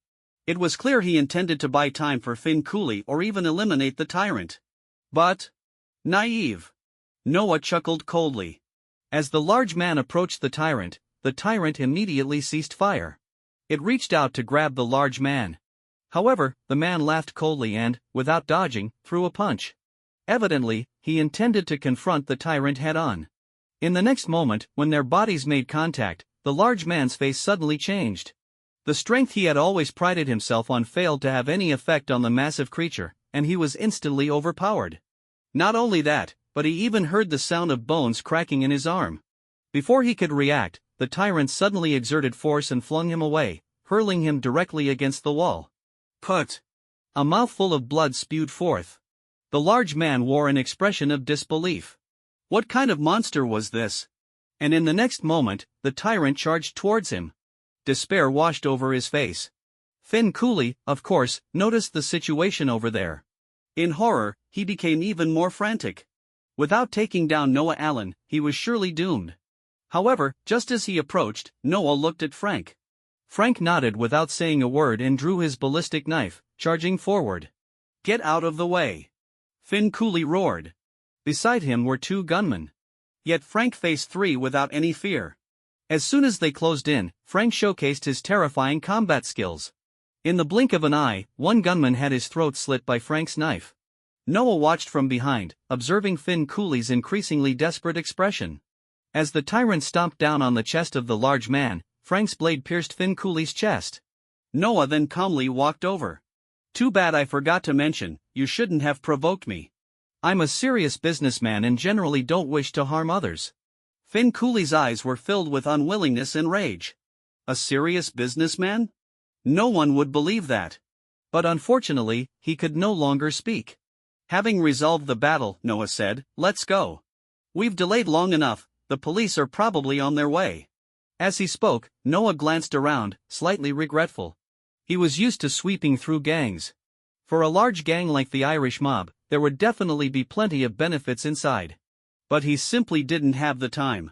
It was clear he intended to buy time for Finn Cooley or even eliminate the tyrant. But... naive. Noah chuckled coldly. As the large man approached the tyrant immediately ceased fire. It reached out to grab the large man. However, the man laughed coldly and, without dodging, threw a punch. Evidently, he intended to confront the tyrant head-on. In the next moment, when their bodies made contact, the large man's face suddenly changed. The strength he had always prided himself on failed to have any effect on the massive creature, and he was instantly overpowered. Not only that, but he even heard the sound of bones cracking in his arm. Before he could react, the tyrant suddenly exerted force and flung him away, hurling him directly against the wall. Put! A mouthful of blood spewed forth. The large man wore an expression of disbelief. What kind of monster was this? And in the next moment, the tyrant charged towards him. Despair washed over his face. Finn Cooley, of course, noticed the situation over there. In horror, he became even more frantic. Without taking down Noah Allen, he was surely doomed. However, just as he approached, Noah looked at Frank. Frank nodded without saying a word and drew his ballistic knife, charging forward. Get out of the way! Finn Cooley roared. Beside him were two gunmen. Yet Frank faced three without any fear. As soon as they closed in, Frank showcased his terrifying combat skills. In the blink of an eye, one gunman had his throat slit by Frank's knife. Noah watched from behind, observing Finn Cooley's increasingly desperate expression. As the tyrant stomped down on the chest of the large man, Frank's blade pierced Finn Cooley's chest. Noah then calmly walked over. Too bad I forgot to mention, you shouldn't have provoked me. I'm a serious businessman and generally don't wish to harm others. Finn Cooley's eyes were filled with unwillingness and rage. A serious businessman? No one would believe that. But unfortunately, he could no longer speak. Having resolved the battle, Noah said, "Let's go. We've delayed long enough, the police are probably on their way." As he spoke, Noah glanced around, slightly regretful. He was used to sweeping through gangs. For a large gang like the Irish mob, there would definitely be plenty of benefits inside. But he simply didn't have the time.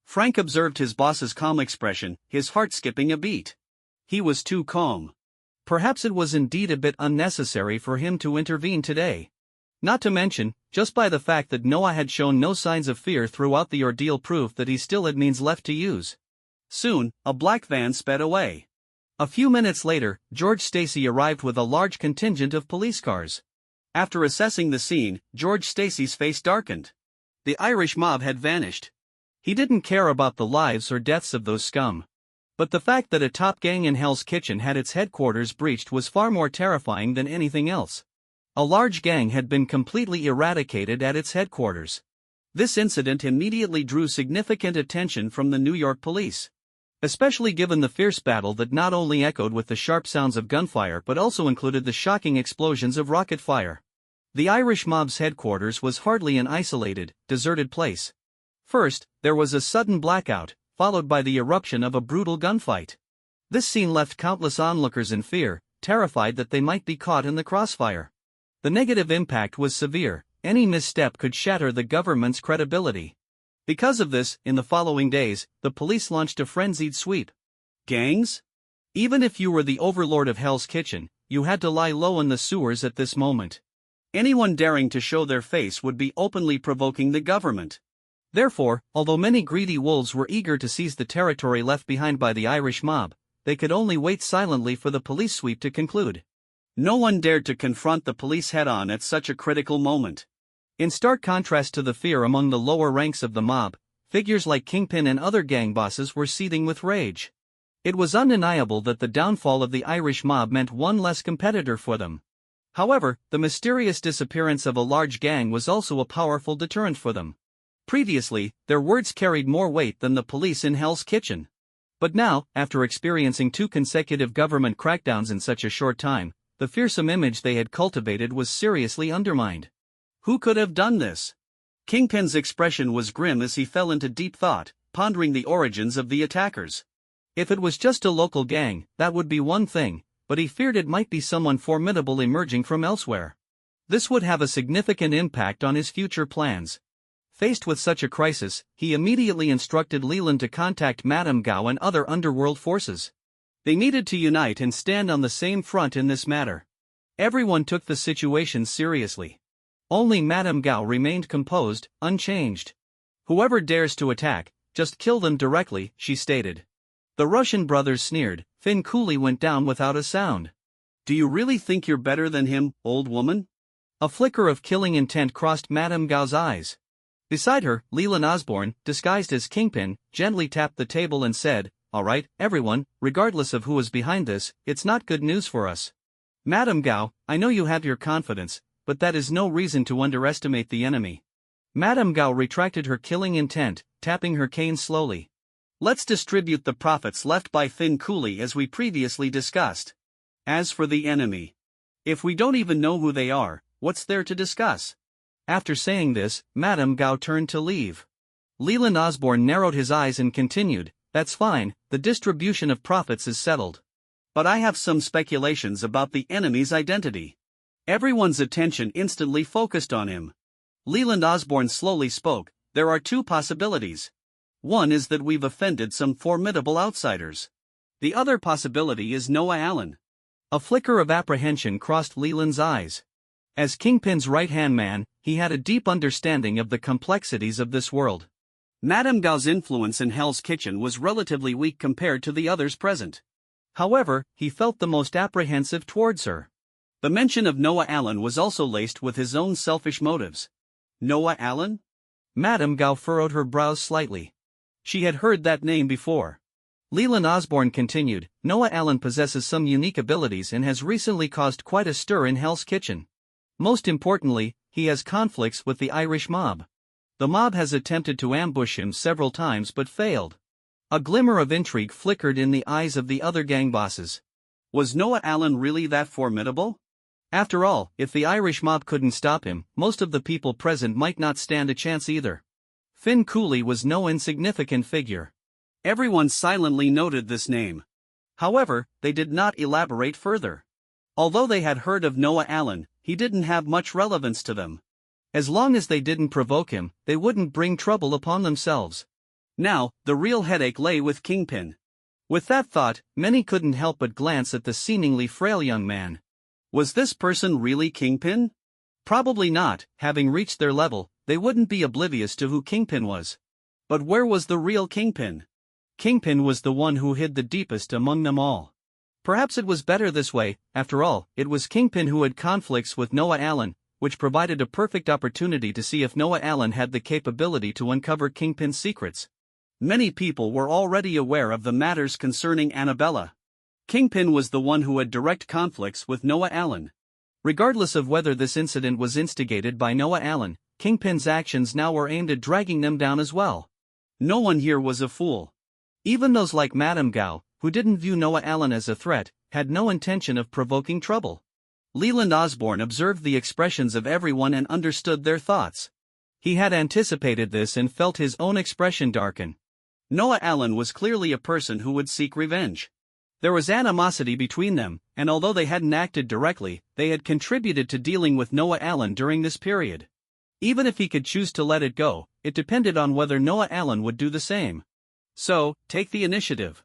Frank observed his boss's calm expression, his heart skipping a beat. He was too calm. Perhaps it was indeed a bit unnecessary for him to intervene today. Not to mention, just by the fact that Noah had shown no signs of fear throughout the ordeal proved that he still had means left to use. Soon, a black van sped away. A few minutes later, George Stacy arrived with a large contingent of police cars. After assessing the scene, George Stacy's face darkened. The Irish mob had vanished. He didn't care about the lives or deaths of those scum. But the fact that a top gang in Hell's Kitchen had its headquarters breached was far more terrifying than anything else. A large gang had been completely eradicated at its headquarters. This incident immediately drew significant attention from the New York police. Especially given the fierce battle that not only echoed with the sharp sounds of gunfire but also included the shocking explosions of rocket fire. The Irish mob's headquarters was hardly an isolated, deserted place. First, there was a sudden blackout, followed by the eruption of a brutal gunfight. This scene left countless onlookers in fear, terrified that they might be caught in the crossfire. The negative impact was severe. Any misstep could shatter the government's credibility. Because of this, in the following days, the police launched a frenzied sweep. Gangs? Even if you were the overlord of Hell's Kitchen, you had to lie low in the sewers at this moment. Anyone daring to show their face would be openly provoking the government. Therefore, although many greedy wolves were eager to seize the territory left behind by the Irish mob, they could only wait silently for the police sweep to conclude. No one dared to confront the police head-on at such a critical moment. In stark contrast to the fear among the lower ranks of the mob, figures like Kingpin and other gang bosses were seething with rage. It was undeniable that the downfall of the Irish mob meant one less competitor for them. However, the mysterious disappearance of a large gang was also a powerful deterrent for them. Previously, their words carried more weight than the police in Hell's Kitchen. But now, after experiencing 2 consecutive government crackdowns in such a short time, the fearsome image they had cultivated was seriously undermined. Who could have done this? Kingpin's expression was grim as he fell into deep thought, pondering the origins of the attackers. If it was just a local gang, that would be one thing, but he feared it might be someone formidable emerging from elsewhere. This would have a significant impact on his future plans. Faced with such a crisis, he immediately instructed Leland to contact Madame Gao and other underworld forces. They needed to unite and stand on the same front in this matter. Everyone took the situation seriously. Only Madame Gao remained composed, unchanged. "Whoever dares to attack, just kill them directly," she stated. The Russian brothers sneered. Finn Cooley went down without a sound. "Do you really think you're better than him, old woman?" A flicker of killing intent crossed Madame Gao's eyes. Beside her, Leland Osborne, disguised as Kingpin, gently tapped the table and said, "All right, everyone, regardless of who is behind this, it's not good news for us. Madame Gao, I know you have your confidence, but that is no reason to underestimate the enemy." Madame Gao retracted her killing intent, tapping her cane slowly. "Let's distribute the profits left by Finn Cooley as we previously discussed. As for the enemy, if we don't even know who they are, what's there to discuss?" After saying this, Madame Gao turned to leave. Leland Osborne narrowed his eyes and continued, "That's fine, the distribution of profits is settled. But I have some speculations about the enemy's identity." Everyone's attention instantly focused on him. Leland Osborne slowly spoke, "There are 2 possibilities. One is that we've offended some formidable outsiders. The other possibility is Noah Allen." A flicker of apprehension crossed Leland's eyes. As Kingpin's right-hand man, he had a deep understanding of the complexities of this world. Madame Gao's influence in Hell's Kitchen was relatively weak compared to the others present. However, he felt the most apprehensive towards her. The mention of Noah Allen was also laced with his own selfish motives. Noah Allen? Madame Gao furrowed her brows slightly. She had heard that name before. Leland Osborne continued, "Noah Allen possesses some unique abilities and has recently caused quite a stir in Hell's Kitchen. Most importantly, he has conflicts with the Irish mob. The mob has attempted to ambush him several times but failed. A glimmer of intrigue flickered in the eyes of the other gang bosses. Was Noah Allen really that formidable? After all, if the Irish mob couldn't stop him, most of the people present might not stand a chance either. Finn Cooley was no insignificant figure. Everyone silently noted this name. However, they did not elaborate further. Although they had heard of Noah Allen, he didn't have much relevance to them. As long as they didn't provoke him, they wouldn't bring trouble upon themselves. Now, the real headache lay with Kingpin. With that thought, many couldn't help but glance at the seemingly frail young man. Was this person really Kingpin? Probably not. Having reached their level, they wouldn't be oblivious to who Kingpin was. But where was the real Kingpin? Kingpin was the one who hid the deepest among them all. Perhaps it was better this way. After all, it was Kingpin who had conflicts with Noah Allen, which provided a perfect opportunity to see if Noah Allen had the capability to uncover Kingpin's secrets. Many people were already aware of the matters concerning Annabella. Kingpin was the one who had direct conflicts with Noah Allen. Regardless of whether this incident was instigated by Noah Allen, Kingpin's actions now were aimed at dragging them down as well. No one here was a fool. Even those like Madame Gao, who didn't view Noah Allen as a threat, had no intention of provoking trouble. Leland Osborne observed the expressions of everyone and understood their thoughts. He had anticipated this and felt his own expression darken. Noah Allen was clearly a person who would seek revenge. There was animosity between them, and although they hadn't acted directly, they had contributed to dealing with Noah Allen during this period. Even if he could choose to let it go, it depended on whether Noah Allen would do the same. So, take the initiative.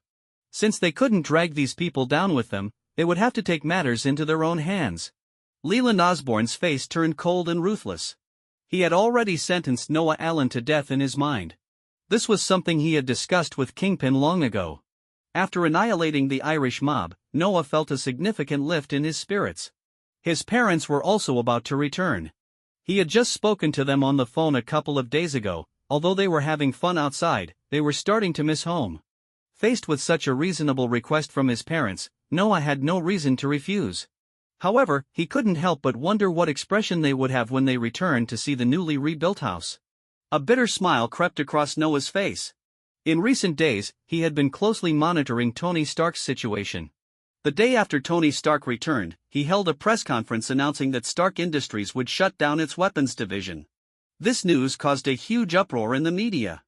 Since they couldn't drag these people down with them, they would have to take matters into their own hands. Leland Osborne's face turned cold and ruthless. He had already sentenced Noah Allen to death in his mind. This was something he had discussed with Kingpin long ago. After annihilating the Irish mob, Noah felt a significant lift in his spirits. His parents were also about to return. He had just spoken to them on the phone a couple of days ago. Although they were having fun outside, they were starting to miss home. Faced with such a reasonable request from his parents, Noah had no reason to refuse. However, he couldn't help but wonder what expression they would have when they returned to see the newly rebuilt house. A bitter smile crept across Noah's face. In recent days, he had been closely monitoring Tony Stark's situation. The day after Tony Stark returned, he held a press conference announcing that Stark Industries would shut down its weapons division. This news caused a huge uproar in the media.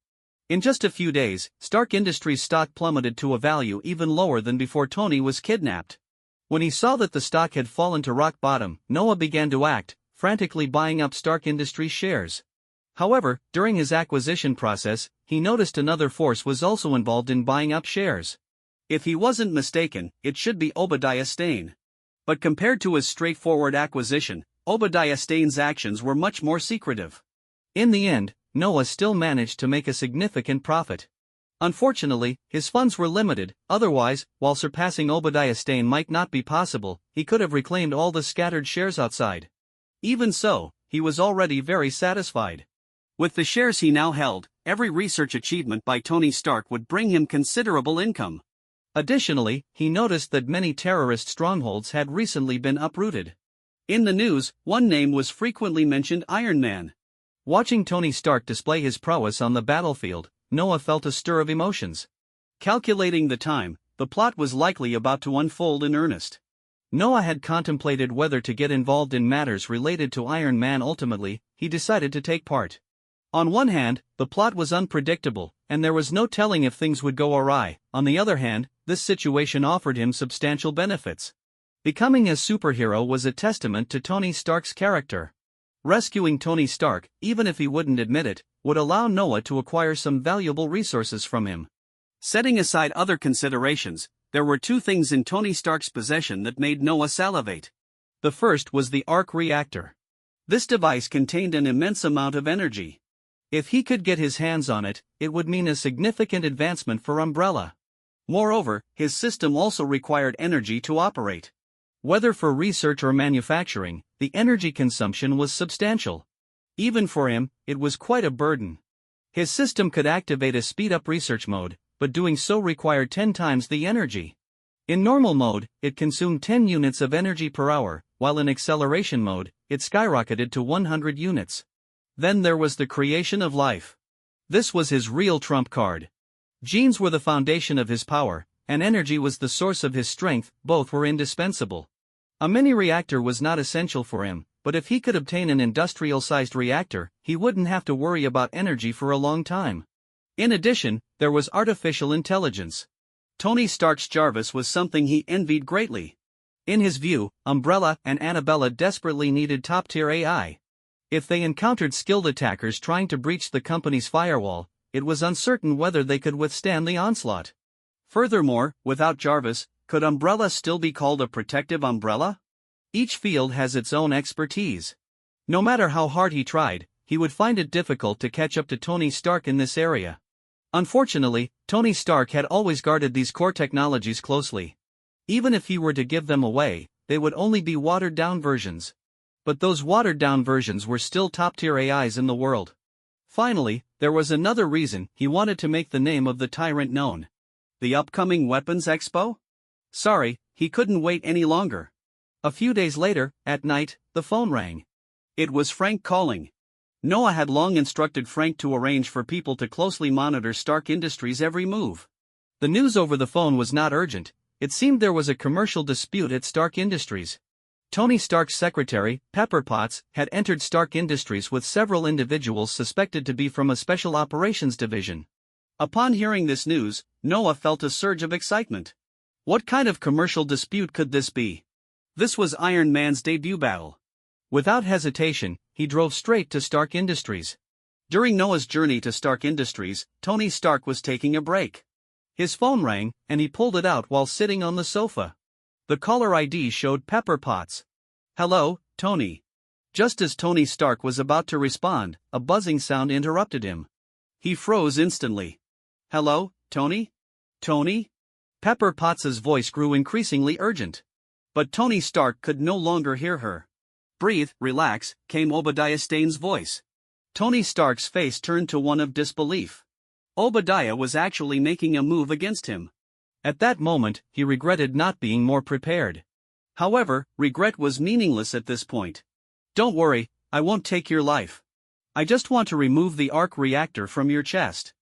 In just a few days, Stark Industries' stock plummeted to a value even lower than before Tony was kidnapped. When he saw that the stock had fallen to rock bottom, Noah began to act, frantically buying up Stark Industries shares. However, during his acquisition process, he noticed another force was also involved in buying up shares. If he wasn't mistaken, it should be Obadiah Stane. But compared to his straightforward acquisition, Obadiah Stane's actions were much more secretive. In the end, Noah still managed to make a significant profit. Unfortunately, his funds were limited. Otherwise, while surpassing Obadiah Stane might not be possible, he could have reclaimed all the scattered shares outside. Even so, he was already very satisfied. With the shares he now held, every research achievement by Tony Stark would bring him considerable income. Additionally, he noticed that many terrorist strongholds had recently been uprooted. In the news, one name was frequently mentioned: Iron Man. Watching Tony Stark display his prowess on the battlefield, Noah felt a stir of emotions. Calculating the time, the plot was likely about to unfold in earnest. Noah had contemplated whether to get involved in matters related to Iron Man. Ultimately, he decided to take part. On one hand, the plot was unpredictable, and there was no telling if things would go awry. On the other hand, this situation offered him substantial benefits. Becoming a superhero was a testament to Tony Stark's character. Rescuing Tony Stark, even if he wouldn't admit it, would allow Noah to acquire some valuable resources from him. Setting aside other considerations, there were two things in Tony Stark's possession that made Noah salivate. The first was the arc reactor. This device contained an immense amount of energy. If he could get his hands on it, it would mean a significant advancement for Umbrella. Moreover, his system also required energy to operate. Whether for research or manufacturing, the energy consumption was substantial. Even for him, it was quite a burden. His system could activate a speed-up research mode, but doing so required 10 times the energy. In normal mode, it consumed 10 units of energy per hour, while in acceleration mode, it skyrocketed to 100 units. Then there was the creation of life. This was his real trump card. Genes were the foundation of his power, and energy was the source of his strength. Both were indispensable. A mini-reactor was not essential for him, but if he could obtain an industrial-sized reactor, he wouldn't have to worry about energy for a long time. In addition, there was artificial intelligence. Tony Stark's Jarvis was something he envied greatly. In his view, Umbrella and Annabella desperately needed top-tier AI. If they encountered skilled attackers trying to breach the company's firewall, it was uncertain whether they could withstand the onslaught. Furthermore, without Jarvis, could Umbrella still be called a protective umbrella? Each field has its own expertise. No matter how hard he tried, he would find it difficult to catch up to Tony Stark in this area. Unfortunately, Tony Stark had always guarded these core technologies closely. Even if he were to give them away, they would only be watered-down versions. But those watered-down versions were still top-tier AIs in the world. Finally, there was another reason he wanted to make the name of the Tyrant known. The upcoming Weapons Expo? Sorry, he couldn't wait any longer. A few days later, at night, the phone rang. It was Frank calling. Noah had long instructed Frank to arrange for people to closely monitor Stark Industries' every move. The news over the phone was not urgent. It seemed there was a commercial dispute at Stark Industries. Tony Stark's secretary, Pepper Potts, had entered Stark Industries with several individuals suspected to be from a special operations division. Upon hearing this news, Noah felt a surge of excitement. What kind of commercial dispute could this be? This was Iron Man's debut battle. Without hesitation, he drove straight to Stark Industries. During Noah's journey to Stark Industries, Tony Stark was taking a break. His phone rang, and he pulled it out while sitting on the sofa. The caller ID showed Pepper Potts. "Hello, Tony." Just as Tony Stark was about to respond, a buzzing sound interrupted him. He froze instantly. "Hello, Tony? Tony?" Pepper Potts's voice grew increasingly urgent. But Tony Stark could no longer hear her. "Breathe, relax," came Obadiah Stane's voice. Tony Stark's face turned to one of disbelief. Obadiah was actually making a move against him. At that moment, he regretted not being more prepared. However, regret was meaningless at this point. "Don't worry, I won't take your life. I just want to remove the arc reactor from your chest.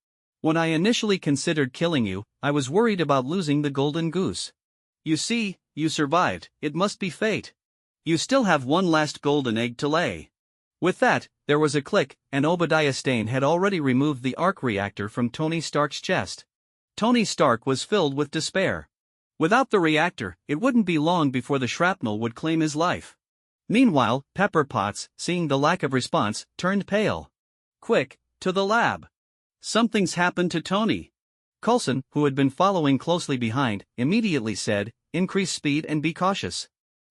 When I initially considered killing you, I was worried about losing the golden goose. You see, you survived. It must be fate. You still have one last golden egg to lay." With that, there was a click, and Obadiah Stane had already removed the arc reactor from Tony Stark's chest. Tony Stark was filled with despair. Without the reactor, it wouldn't be long before the shrapnel would claim his life. Meanwhile, Pepper Potts, seeing the lack of response, turned pale. "Quick, to the lab. Something's happened to Tony." Coulson, who had been following closely behind, immediately said, "Increase speed and be cautious.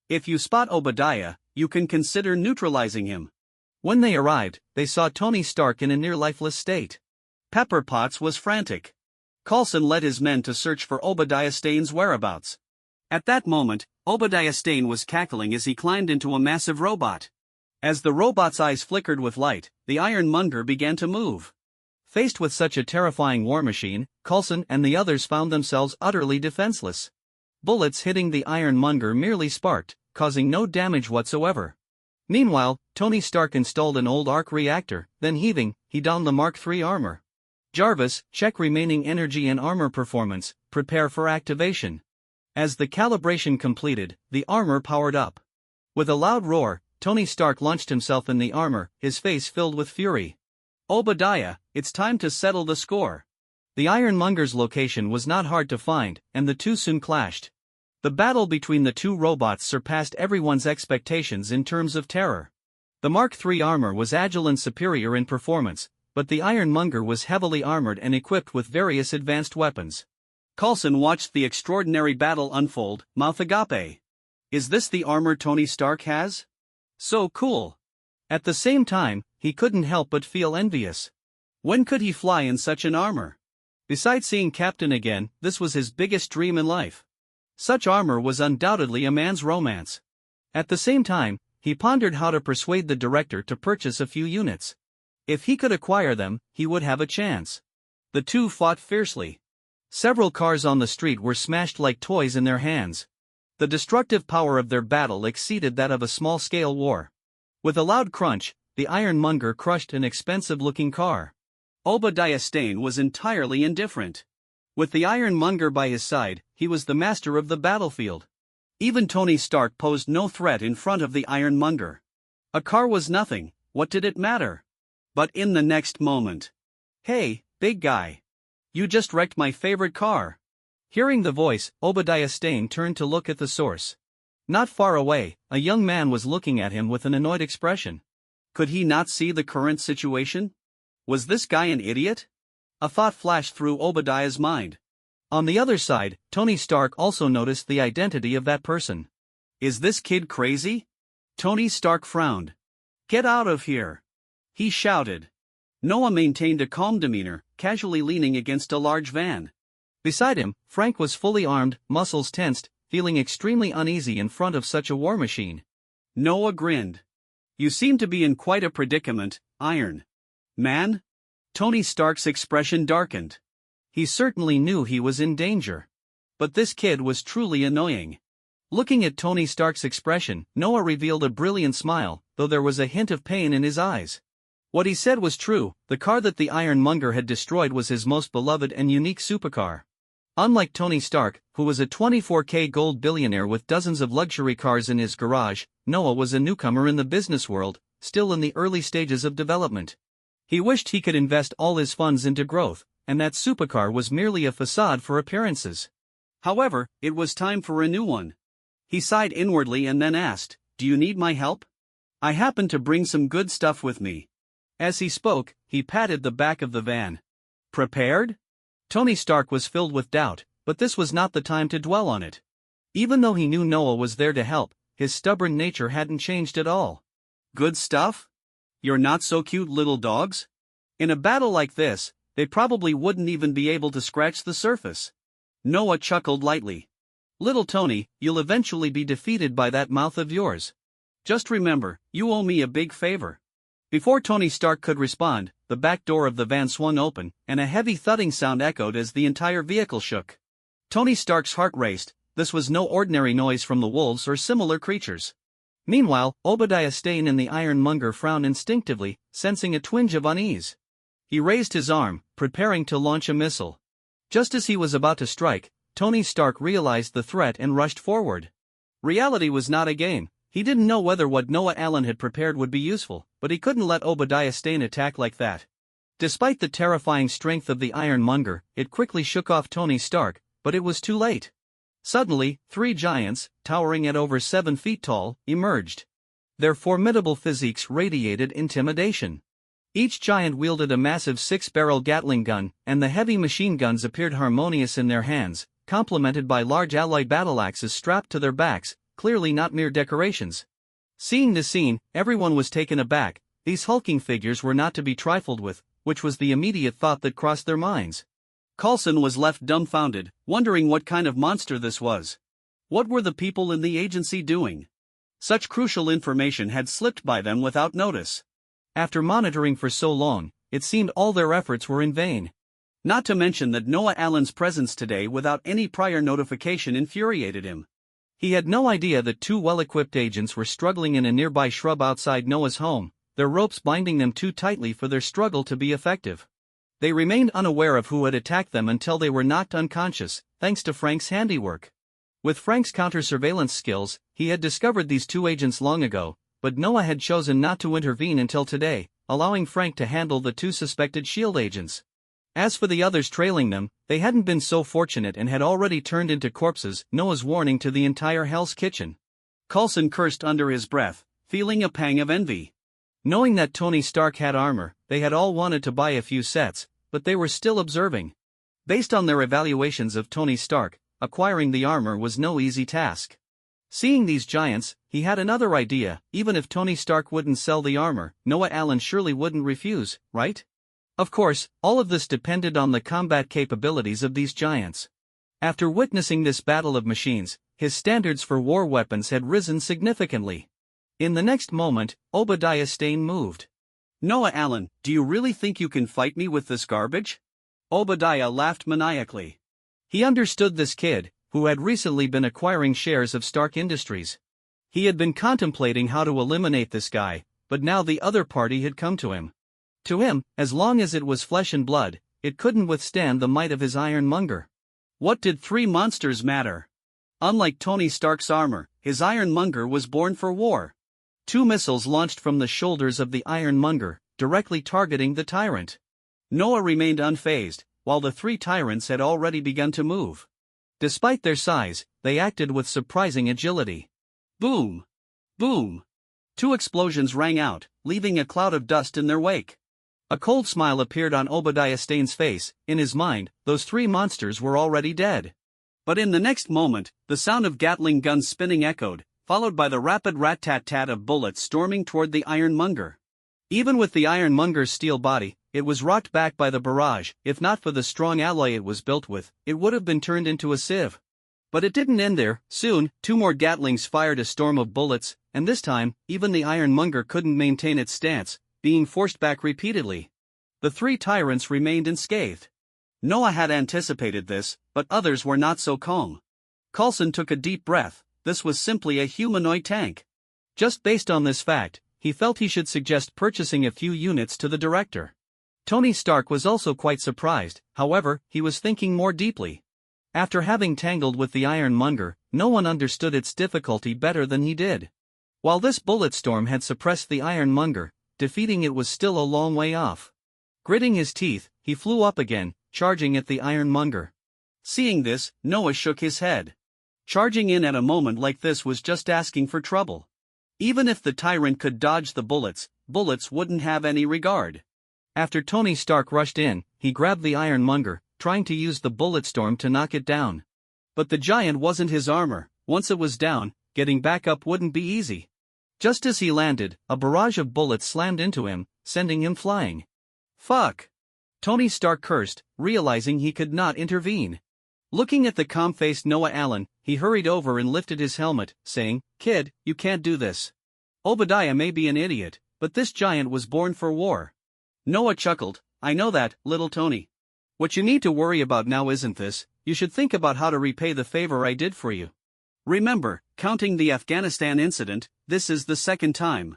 If you spot Obadiah, you can consider neutralizing him." When they arrived, they saw Tony Stark in a near-lifeless state. Pepper Potts was frantic. Coulson led his men to search for Obadiah Stane's whereabouts. At that moment, Obadiah Stane was cackling as he climbed into a massive robot. As the robot's eyes flickered with light, the Ironmonger began to move. Faced with such a terrifying war machine, Coulson and the others found themselves utterly defenseless. Bullets hitting the Ironmonger merely sparked, causing no damage whatsoever. Meanwhile, Tony Stark installed an old arc reactor, then heaving, he donned the Mark III armor. "Jarvis, check remaining energy and armor performance, prepare for activation." As the calibration completed, the armor powered up. With a loud roar, Tony Stark launched himself in the armor, his face filled with fury. "Obadiah, it's time to settle the score." The Ironmonger's location was not hard to find, and the two soon clashed. The battle between the two robots surpassed everyone's expectations in terms of terror. The Mark III armor was agile and superior in performance, but the Ironmonger was heavily armored and equipped with various advanced weapons. Coulson watched the extraordinary battle unfold, mouth agape. Is this the armor Tony Stark has? So cool. At the same time, he couldn't help but feel envious. When could he fly in such an armor? Besides seeing Captain again, this was his biggest dream in life. Such armor was undoubtedly a man's romance. At the same time, he pondered how to persuade the director to purchase a few units. If he could acquire them, he would have a chance. The two fought fiercely. Several cars on the street were smashed like toys in their hands. The destructive power of their battle exceeded that of a small-scale war. With a loud crunch, the ironmonger crushed an expensive-looking car. Obadiah Stane was entirely indifferent. With the ironmonger by his side, he was the master of the battlefield. Even Tony Stark posed no threat in front of the ironmonger. A car was nothing, what did it matter? But in the next moment. "Hey, big guy. You just wrecked my favorite car." Hearing the voice, Obadiah Stane turned to look at the source. Not far away, a young man was looking at him with an annoyed expression. Could he not see the current situation? Was this guy an idiot? A thought flashed through Obadiah's mind. On the other side, Tony Stark also noticed the identity of that person. "Is this kid crazy?" Tony Stark frowned. "Get out of here!" he shouted. Noah maintained a calm demeanor, casually leaning against a large van. Beside him, Frank was fully armed, muscles tensed, feeling extremely uneasy in front of such a war machine. Noah grinned. "You seem to be in quite a predicament, Iron Man?" Tony Stark's expression darkened. He certainly knew he was in danger. But this kid was truly annoying. Looking at Tony Stark's expression, Noah revealed a brilliant smile, though there was a hint of pain in his eyes. What he said was true, the car that the ironmonger had destroyed was his most beloved and unique supercar. Unlike Tony Stark, who was a 24K gold billionaire with dozens of luxury cars in his garage, Noah was a newcomer in the business world, still in the early stages of development. He wished he could invest all his funds into growth, and that supercar was merely a facade for appearances. However, it was time for a new one. He sighed inwardly and then asked, "Do you need my help? I happen to bring some good stuff with me." As he spoke, he patted the back of the van. "Prepared?" Tony Stark was filled with doubt, but this was not the time to dwell on it. Even though he knew Noah was there to help, his stubborn nature hadn't changed at all. "Good stuff? You're not so cute little dogs?" In a battle like this, they probably wouldn't even be able to scratch the surface. Noah chuckled lightly. "Little Tony, you'll eventually be defeated by that mouth of yours. Just remember, you owe me a big favor." Before Tony Stark could respond, the back door of the van swung open, and a heavy thudding sound echoed as the entire vehicle shook. Tony Stark's heart raced. This was no ordinary noise from the wolves or similar creatures. Meanwhile, Obadiah Stane and the ironmonger frowned instinctively, sensing a twinge of unease. He raised his arm, preparing to launch a missile. Just as he was about to strike, Tony Stark realized the threat and rushed forward. Reality was not a game. He didn't know whether what Noah Allen had prepared would be useful, but he couldn't let Obadiah Stane attack like that. Despite the terrifying strength of the ironmonger, it quickly shook off Tony Stark, but it was too late. Suddenly, three giants, towering at over 7 feet tall, emerged. Their formidable physiques radiated intimidation. Each giant wielded a massive 6-barrel Gatling gun, and the heavy machine guns appeared harmonious in their hands, complemented by large alloy battle axes strapped to their backs, clearly not mere decorations. Seeing the scene, everyone was taken aback. These hulking figures were not to be trifled with, which was the immediate thought that crossed their minds. Coulson was left dumbfounded, wondering what kind of monster this was. What were the people in the agency doing? Such crucial information had slipped by them without notice. After monitoring for so long, it seemed all their efforts were in vain. Not to mention that Noah Allen's presence today without any prior notification infuriated him. He had no idea that two well-equipped agents were struggling in a nearby shrub outside Noah's home, their ropes binding them too tightly for their struggle to be effective. They remained unaware of who had attacked them until they were knocked unconscious, thanks to Frank's handiwork. With Frank's counter-surveillance skills, he had discovered these two agents long ago, but Noah had chosen not to intervene until today, allowing Frank to handle the two suspected SHIELD agents. As for the others trailing them, they hadn't been so fortunate and had already turned into corpses, Noah's warning to the entire Hell's Kitchen. Coulson cursed under his breath, feeling a pang of envy. Knowing that Tony Stark had armor, they had all wanted to buy a few sets, but they were still observing. Based on their evaluations of Tony Stark, acquiring the armor was no easy task. Seeing these giants, he had another idea. Even if Tony Stark wouldn't sell the armor, Noah Allen surely wouldn't refuse, right? Of course, all of this depended on the combat capabilities of these giants. After witnessing this battle of machines, his standards for war weapons had risen significantly. In the next moment, Obadiah Stane moved. "Noah Allen, do you really think you can fight me with this garbage?" Obadiah laughed maniacally. He understood this kid, who had recently been acquiring shares of Stark Industries. He had been contemplating how to eliminate this guy, but now the other party had come to him. To him, as long as it was flesh and blood, it couldn't withstand the might of his ironmonger. What did three monsters matter? Unlike Tony Stark's armor, his ironmonger was born for war. Two missiles launched from the shoulders of the ironmonger, directly targeting the tyrant. Noah remained unfazed, while the three tyrants had already begun to move. Despite their size, they acted with surprising agility. Boom! Boom! Two explosions rang out, leaving a cloud of dust in their wake. A cold smile appeared on Obadiah Stane's face. In his mind, those three monsters were already dead. But in the next moment, the sound of Gatling guns spinning echoed, followed by the rapid rat-tat-tat of bullets storming toward the ironmonger. Even with the ironmonger's steel body, it was rocked back by the barrage. If not for the strong alloy it was built with, it would have been turned into a sieve. But it didn't end there. Soon, two more Gatlings fired a storm of bullets, and this time, even the ironmonger couldn't maintain its stance, being forced back repeatedly. The three tyrants remained unscathed. Noah had anticipated this, but others were not so calm. Coulson took a deep breath. This was simply a humanoid tank. Just based on this fact, he felt he should suggest purchasing a few units to the director. Tony Stark was also quite surprised. However, he was thinking more deeply. After having tangled with the ironmonger, no one understood its difficulty better than he did. While this bullet storm had suppressed the ironmonger, defeating it was still a long way off. Gritting his teeth, he flew up again, charging at the ironmonger. Seeing this, Noah shook his head. Charging in at a moment like this was just asking for trouble. Even if the tyrant could dodge the bullets, bullets wouldn't have any regard. After Tony Stark rushed in, he grabbed the ironmonger, trying to use the bullet storm to knock it down. But the giant wasn't his armor. Once it was down, getting back up wouldn't be easy. Just as he landed, a barrage of bullets slammed into him, sending him flying. Fuck! Tony Stark cursed, realizing he could not intervene. Looking at the calm-faced Noah Allen, he hurried over and lifted his helmet, saying, "Kid, you can't do this. Obadiah may be an idiot, but this giant was born for war." Noah chuckled, "I know that, little Tony. What you need to worry about now isn't this. You should think about how to repay the favor I did for you. Remember, counting the Afghanistan incident, this is the second time."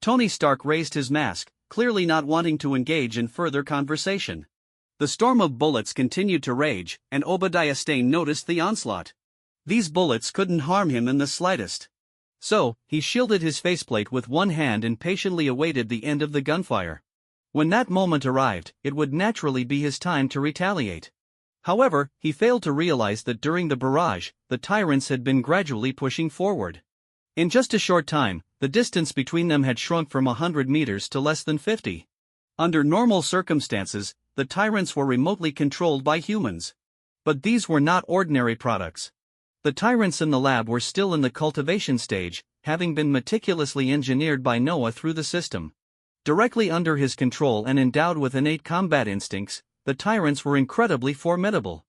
Tony Stark raised his mask, clearly not wanting to engage in further conversation. The storm of bullets continued to rage, and Obadiah Stane noticed the onslaught. These bullets couldn't harm him in the slightest. So, he shielded his faceplate with one hand and patiently awaited the end of the gunfire. When that moment arrived, it would naturally be his time to retaliate. However, he failed to realize that during the barrage, the tyrants had been gradually pushing forward. In just a short time, the distance between them had shrunk from 100 meters to less than 50. Under normal circumstances, the tyrants were remotely controlled by humans. But these were not ordinary products. The tyrants in the lab were still in the cultivation stage, having been meticulously engineered by Noah through the system. Directly under his control and endowed with innate combat instincts, the tyrants were incredibly formidable.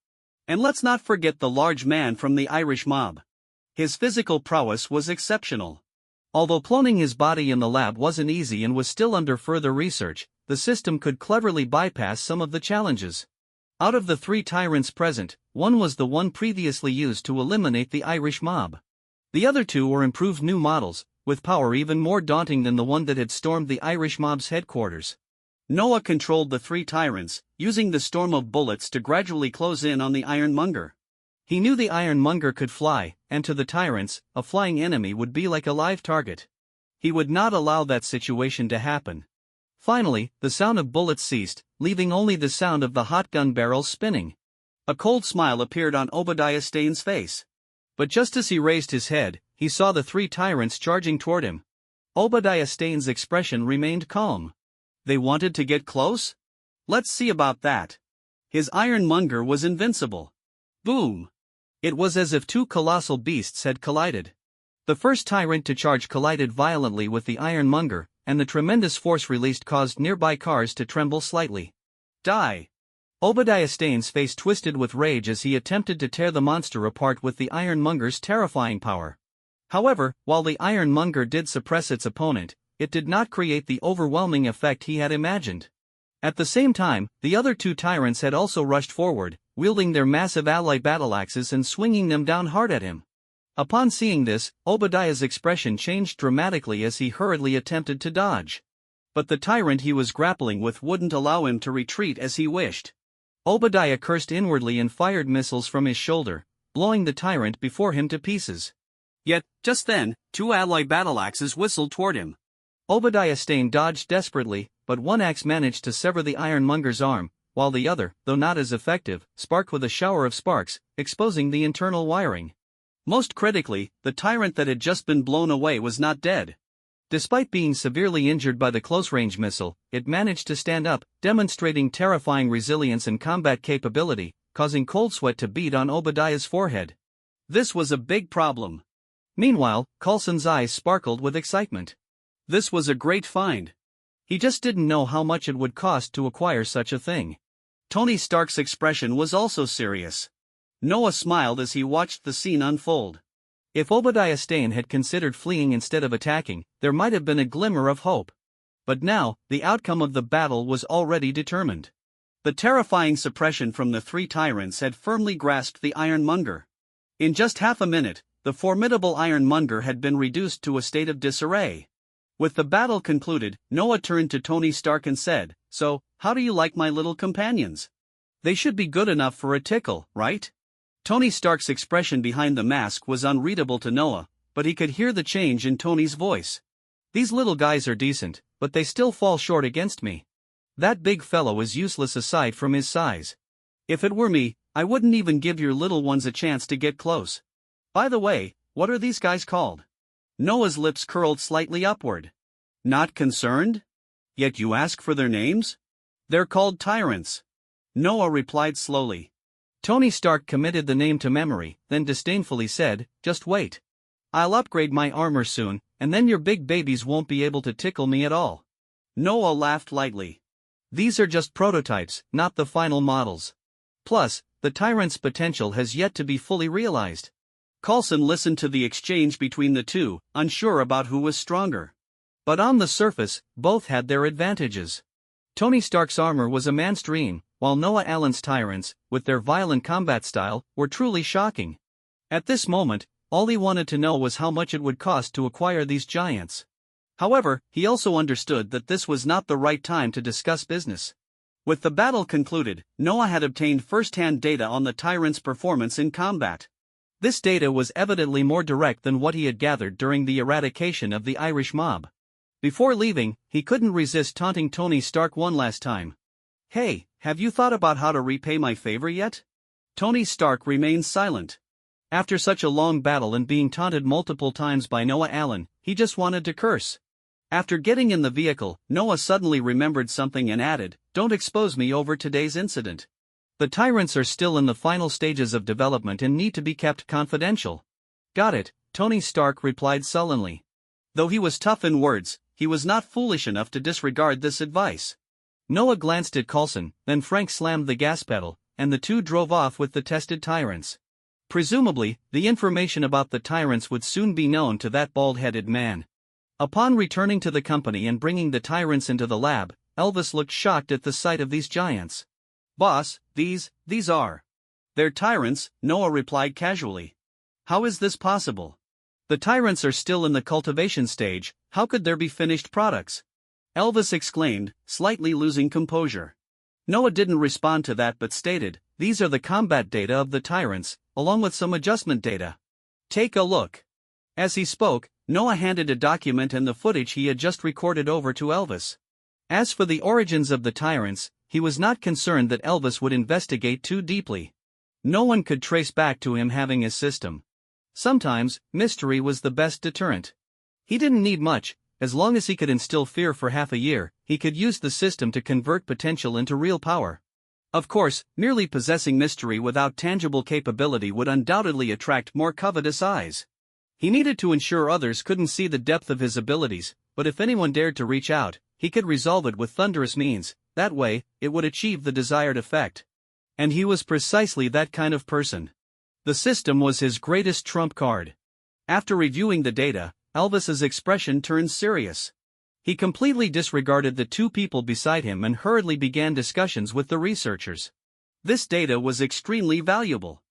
And let's not forget the large man from the Irish mob. His physical prowess was exceptional. Although cloning his body in the lab wasn't easy and was still under further research, the system could cleverly bypass some of the challenges. Out of the three tyrants present, one was the one previously used to eliminate the Irish mob. The other two were improved new models, with power even more daunting than the one that had stormed the Irish mob's headquarters. Noah controlled the three tyrants, using the storm of bullets to gradually close in on the ironmonger. He knew the ironmonger could fly, and to the tyrants, a flying enemy would be like a live target. He would not allow that situation to happen. Finally, the sound of bullets ceased, leaving only the sound of the hot gun barrels spinning. A cold smile appeared on Obadiah Stane's face. But just as he raised his head, he saw the three tyrants charging toward him. Obadiah Stane's expression remained calm. They wanted to get close? Let's see about that. His ironmonger was invincible. Boom! It was as if two colossal beasts had collided. The first tyrant to charge collided violently with the ironmonger, and the tremendous force released caused nearby cars to tremble slightly. Die! Obadiah Stane's face twisted with rage as he attempted to tear the monster apart with the ironmonger's terrifying power. However, while the ironmonger did suppress its opponent, it did not create the overwhelming effect he had imagined. At the same time, the other two tyrants had also rushed forward, wielding their massive ally battle axes and swinging them down hard at him. Upon seeing this, Obadiah's expression changed dramatically as he hurriedly attempted to dodge. But the tyrant he was grappling with wouldn't allow him to retreat as he wished. Obadiah cursed inwardly and fired missiles from his shoulder, blowing the tyrant before him to pieces. Yet, just then, two alloy battle axes whistled toward him. Obadiah Stane dodged desperately, but one axe managed to sever the ironmonger's arm, while the other, though not as effective, sparked with a shower of sparks, exposing the internal wiring. Most critically, the tyrant that had just been blown away was not dead. Despite being severely injured by the close-range missile, it managed to stand up, demonstrating terrifying resilience and combat capability, causing cold sweat to bead on Obadiah's forehead. This was a big problem. Meanwhile, Coulson's eyes sparkled with excitement. This was a great find. He just didn't know how much it would cost to acquire such a thing. Tony Stark's expression was also serious. Noah smiled as he watched the scene unfold. If Obadiah Stane had considered fleeing instead of attacking, there might have been a glimmer of hope. But now, the outcome of the battle was already determined. The terrifying suppression from the three tyrants had firmly grasped the Ironmonger. In just half a minute, the formidable Ironmonger had been reduced to a state of disarray. With the battle concluded, Noah turned to Tony Stark and said, "So, how do you like my little companions? They should be good enough for a tickle, right?" Tony Stark's expression behind the mask was unreadable to Noah, but he could hear the change in Tony's voice. "These little guys are decent, but they still fall short against me. That big fellow is useless aside from his size. If it were me, I wouldn't even give your little ones a chance to get close. By the way, what are these guys called?" Noah's lips curled slightly upward. "Not concerned? Yet you ask for their names?" "They're called tyrants," Noah replied slowly. Tony Stark committed the name to memory, then disdainfully said, "Just wait. I'll upgrade my armor soon, and then your big babies won't be able to tickle me at all." Noah laughed lightly. "These are just prototypes, not the final models. Plus, the tyrant's potential has yet to be fully realized." Coulson listened to the exchange between the two, unsure about who was stronger. But on the surface, both had their advantages. Tony Stark's armor was a man's dream, while Noah Allen's tyrants, with their violent combat style, were truly shocking. At this moment, all he wanted to know was how much it would cost to acquire these giants. However, he also understood that this was not the right time to discuss business. With the battle concluded, Noah had obtained first-hand data on the tyrant's performance in combat. This data was evidently more direct than what he had gathered during the eradication of the Irish mob. Before leaving, he couldn't resist taunting Tony Stark one last time. "Hey, have you thought about how to repay my favor yet?" Tony Stark remained silent. After such a long battle and being taunted multiple times by Noah Allen, he just wanted to curse. After getting in the vehicle, Noah suddenly remembered something and added, "Don't expose me over today's incident. The tyrants are still in the final stages of development and need to be kept confidential." "Got it," Tony Stark replied sullenly. Though he was tough in words, he was not foolish enough to disregard this advice. Noah glanced at Coulson, then Frank slammed the gas pedal, and the two drove off with the tested tyrants. Presumably, the information about the tyrants would soon be known to that bald-headed man. Upon returning to the company and bringing the tyrants into the lab, Elvis looked shocked at the sight of these giants. "Boss, these are..." "They're tyrants," Noah replied casually. "How is this possible? The tyrants are still in the cultivation stage, how could there be finished products?" Elvis exclaimed, slightly losing composure. Noah didn't respond to that but stated, "These are the combat data of the tyrants, along with some adjustment data. Take a look." As he spoke, Noah handed a document and the footage he had just recorded over to Elvis. As for the origins of the tyrants, he was not concerned that Elvis would investigate too deeply. No one could trace back to him having a system. Sometimes, mystery was the best deterrent. He didn't need much. As long as he could instill fear for half a year, he could use the system to convert potential into real power. Of course, merely possessing mystery without tangible capability would undoubtedly attract more covetous eyes. He needed to ensure others couldn't see the depth of his abilities, but if anyone dared to reach out, he could resolve it with thunderous means. That way, it would achieve the desired effect. And he was precisely that kind of person. The system was his greatest trump card. After reviewing the data, Elvis's expression turned serious. He completely disregarded the two people beside him and hurriedly began discussions with the researchers. This data was extremely valuable.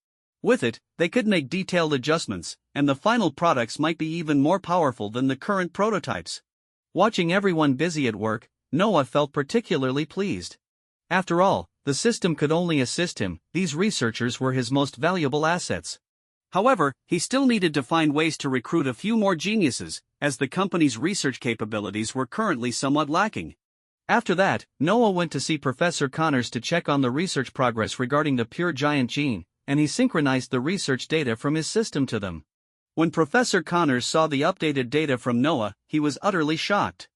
With it, they could make detailed adjustments, and the final products might be even more powerful than the current prototypes. Watching everyone busy at work, Noah felt particularly pleased. After all, the system could only assist him, these researchers were his most valuable assets. However, he still needed to find ways to recruit a few more geniuses, as the company's research capabilities were currently somewhat lacking. After that, Noah went to see Professor Connors to check on the research progress regarding the pure giant gene, and he synchronized the research data from his system to them. When Professor Connors saw the updated data from Noah, he was utterly shocked.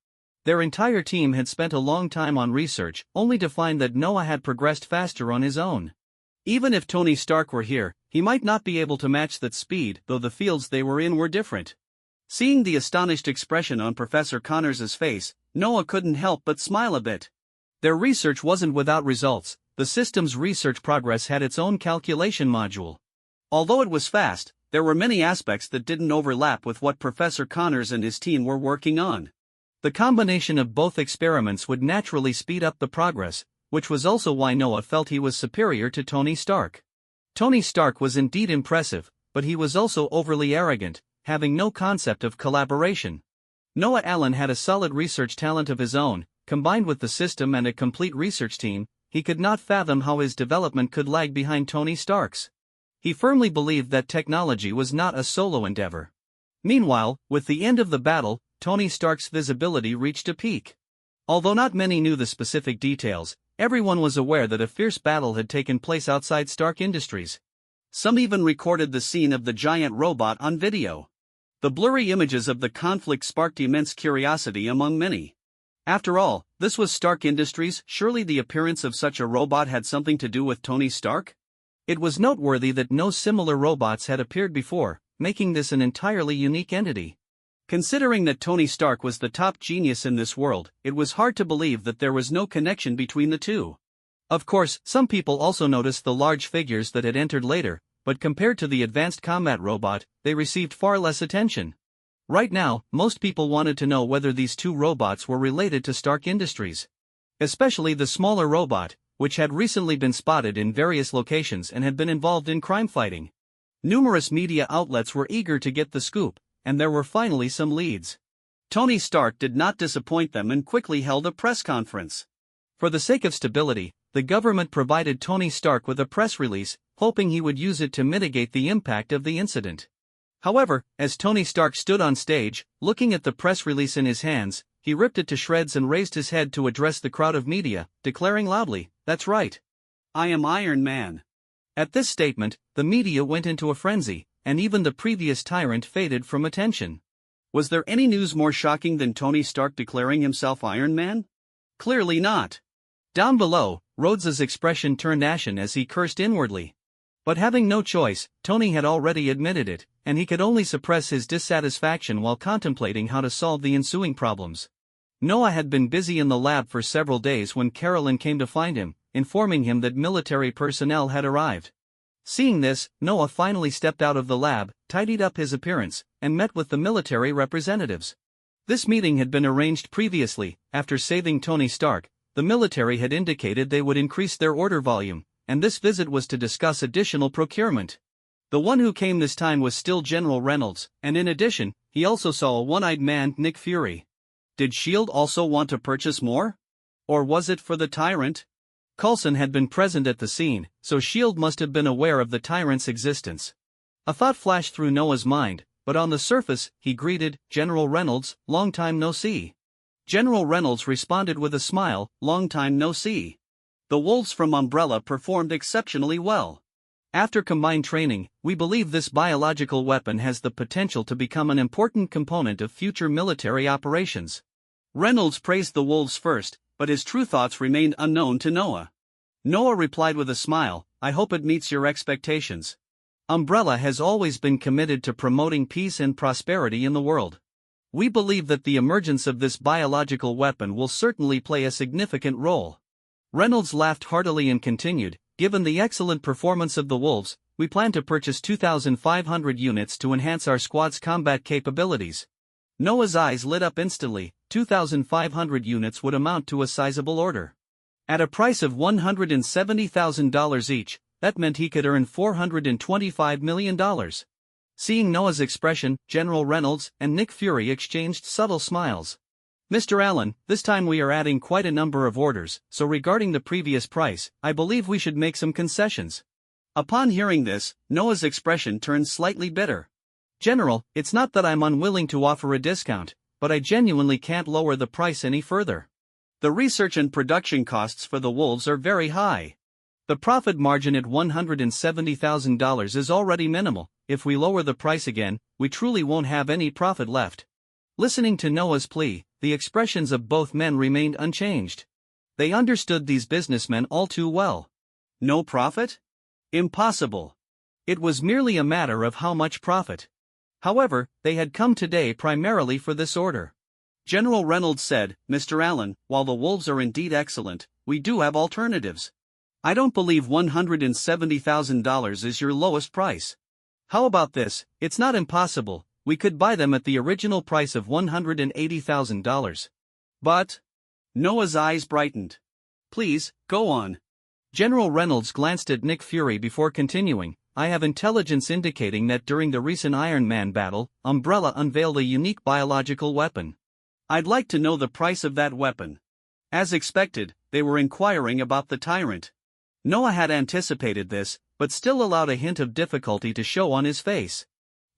Their entire team had spent a long time on research, only to find that Noah had progressed faster on his own. Even if Tony Stark were here, he might not be able to match that speed, though the fields they were in were different. Seeing the astonished expression on Professor Connors's face, Noah couldn't help but smile a bit. Their research wasn't without results. The system's research progress had its own calculation module. Although it was fast, there were many aspects that didn't overlap with what Professor Connors and his team were working on. The combination of both experiments would naturally speed up the progress, which was also why Noah felt he was superior to Tony Stark. Tony Stark was indeed impressive, but he was also overly arrogant, having no concept of collaboration. Noah Allen had a solid research talent of his own, combined with the system and a complete research team. He could not fathom how his development could lag behind Tony Stark's. He firmly believed that technology was not a solo endeavor. Meanwhile, with the end of the battle, Tony Stark's visibility reached a peak. Although not many knew the specific details, everyone was aware that a fierce battle had taken place outside Stark Industries. Some even recorded the scene of the giant robot on video. The blurry images of the conflict sparked immense curiosity among many. After all, this was Stark Industries. Surely the appearance of such a robot had something to do with Tony Stark? It was noteworthy that no similar robots had appeared before, making this an entirely unique entity. Considering that Tony Stark was the top genius in this world, it was hard to believe that there was no connection between the two. Of course, some people also noticed the large figures that had entered later, but compared to the advanced combat robot, they received far less attention. Right now, most people wanted to know whether these two robots were related to Stark Industries. Especially the smaller robot, which had recently been spotted in various locations and had been involved in crime fighting. Numerous media outlets were eager to get the scoop, and there were finally some leads. Tony Stark did not disappoint them and quickly held a press conference. For the sake of stability, the government provided Tony Stark with a press release, hoping he would use it to mitigate the impact of the incident. However, as Tony Stark stood on stage, looking at the press release in his hands, he ripped it to shreds and raised his head to address the crowd of media, declaring loudly, "That's right. I am Iron Man." At this statement, the media went into a frenzy, and even the previous tyrant faded from attention. Was there any news more shocking than Tony Stark declaring himself Iron Man? Clearly not. Down below, Rhodes's expression turned ashen as he cursed inwardly. But having no choice, Tony had already admitted it, and he could only suppress his dissatisfaction while contemplating how to solve the ensuing problems. Noah had been busy in the lab for several days when Carolyn came to find him, informing him that military personnel had arrived. Seeing this, Noah finally stepped out of the lab, tidied up his appearance, and met with the military representatives. This meeting had been arranged previously. After saving Tony Stark, the military had indicated they would increase their order volume, and this visit was to discuss additional procurement. The one who came this time was still General Reynolds, and in addition, he also saw a one-eyed man, Nick Fury. Did S.H.I.E.L.D. also want to purchase more? Or was it for the Tyrant? Coulson had been present at the scene, so S.H.I.E.L.D. must have been aware of the Tyrant's existence. A thought flashed through Noah's mind, but on the surface, he greeted, "General Reynolds, long time no see." General Reynolds responded with a smile, "Long time no see. The wolves from Umbrella performed exceptionally well. After combined training, we believe this biological weapon has the potential to become an important component of future military operations." Reynolds praised the wolves first, but his true thoughts remained unknown to Noah. Noah replied with a smile, "I hope it meets your expectations. Umbrella has always been committed to promoting peace and prosperity in the world. We believe that the emergence of this biological weapon will certainly play a significant role." Reynolds laughed heartily and continued, "Given the excellent performance of the wolves, we plan to purchase 2,500 units to enhance our squad's combat capabilities." Noah's eyes lit up instantly. 2,500 units would amount to a sizable order. At a price of $170,000 each, that meant he could earn $425 million. Seeing Noah's expression, General Reynolds and Nick Fury exchanged subtle smiles. Mr. Allen, this time we are adding quite a number of orders, so regarding the previous price, I believe we should make some concessions. Upon hearing this, Noah's expression turned slightly bitter. General, it's not that I'm unwilling to offer a discount, but I genuinely can't lower the price any further. The research and production costs for the wolves are very high. The profit margin at $170,000 is already minimal. If we lower the price again, we truly won't have any profit left. Listening to Noah's plea, the expressions of both men remained unchanged. They understood these businessmen all too well. No profit? Impossible. It was merely a matter of how much profit. However, they had come today primarily for this order. General Reynolds said, Mr. Allen, while the wolves are indeed excellent, we do have alternatives. I don't believe $170,000 is your lowest price. How about this? It's not impossible, we could buy them at the original price of $180,000. But? Noah's eyes brightened. Please, go on. General Reynolds glanced at Nick Fury before continuing. I have intelligence indicating that during the recent Iron Man battle, Umbrella unveiled a unique biological weapon. I'd like to know the price of that weapon. As expected, they were inquiring about the Tyrant. Noah had anticipated this, but still allowed a hint of difficulty to show on his face.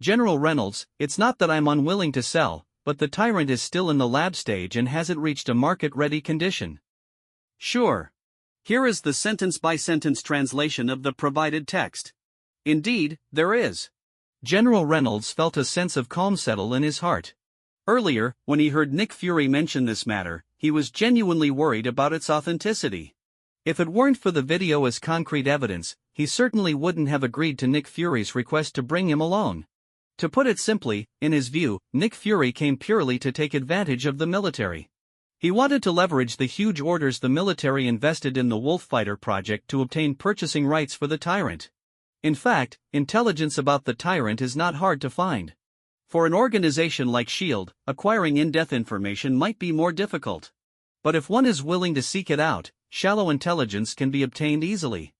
General Reynolds, it's not that I'm unwilling to sell, but the Tyrant is still in the lab stage and hasn't reached a market-ready condition. Sure. Here is the sentence-by-sentence translation of the provided text. Indeed, there is. General Reynolds felt a sense of calm settle in his heart. Earlier, when he heard Nick Fury mention this matter, he was genuinely worried about its authenticity. If it weren't for the video as concrete evidence, he certainly wouldn't have agreed to Nick Fury's request to bring him along. To put it simply, in his view, Nick Fury came purely to take advantage of the military. He wanted to leverage the huge orders the military invested in the Wolffighter project to obtain purchasing rights for the Tyrant. In fact, intelligence about the Tyrant is not hard to find. For an organization like S.H.I.E.L.D., acquiring in-depth information might be more difficult. But if one is willing to seek it out, shallow intelligence can be obtained easily.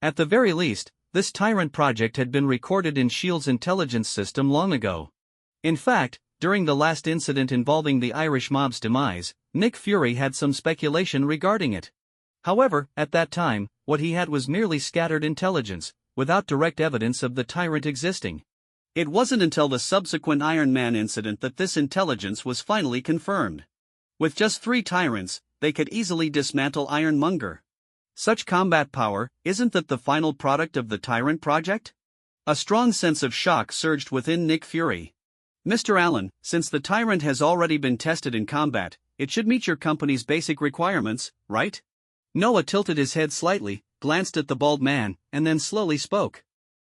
At the very least, this Tyrant project had been recorded in S.H.I.E.L.D.'s intelligence system long ago. In fact, during the last incident involving the Irish mob's demise, Nick Fury had some speculation regarding it. However, at that time, what he had was merely scattered intelligence, without direct evidence of the Tyrant existing. It wasn't until the subsequent Iron Man incident that this intelligence was finally confirmed. With just 3 Tyrants, they could easily dismantle Ironmonger. Such combat power, isn't that the final product of the Tyrant project? A strong sense of shock surged within Nick Fury. Mr. Allen, since the Tyrant has already been tested in combat, it should meet your company's basic requirements, right? Noah tilted his head slightly, glanced at the bald man, and then slowly spoke.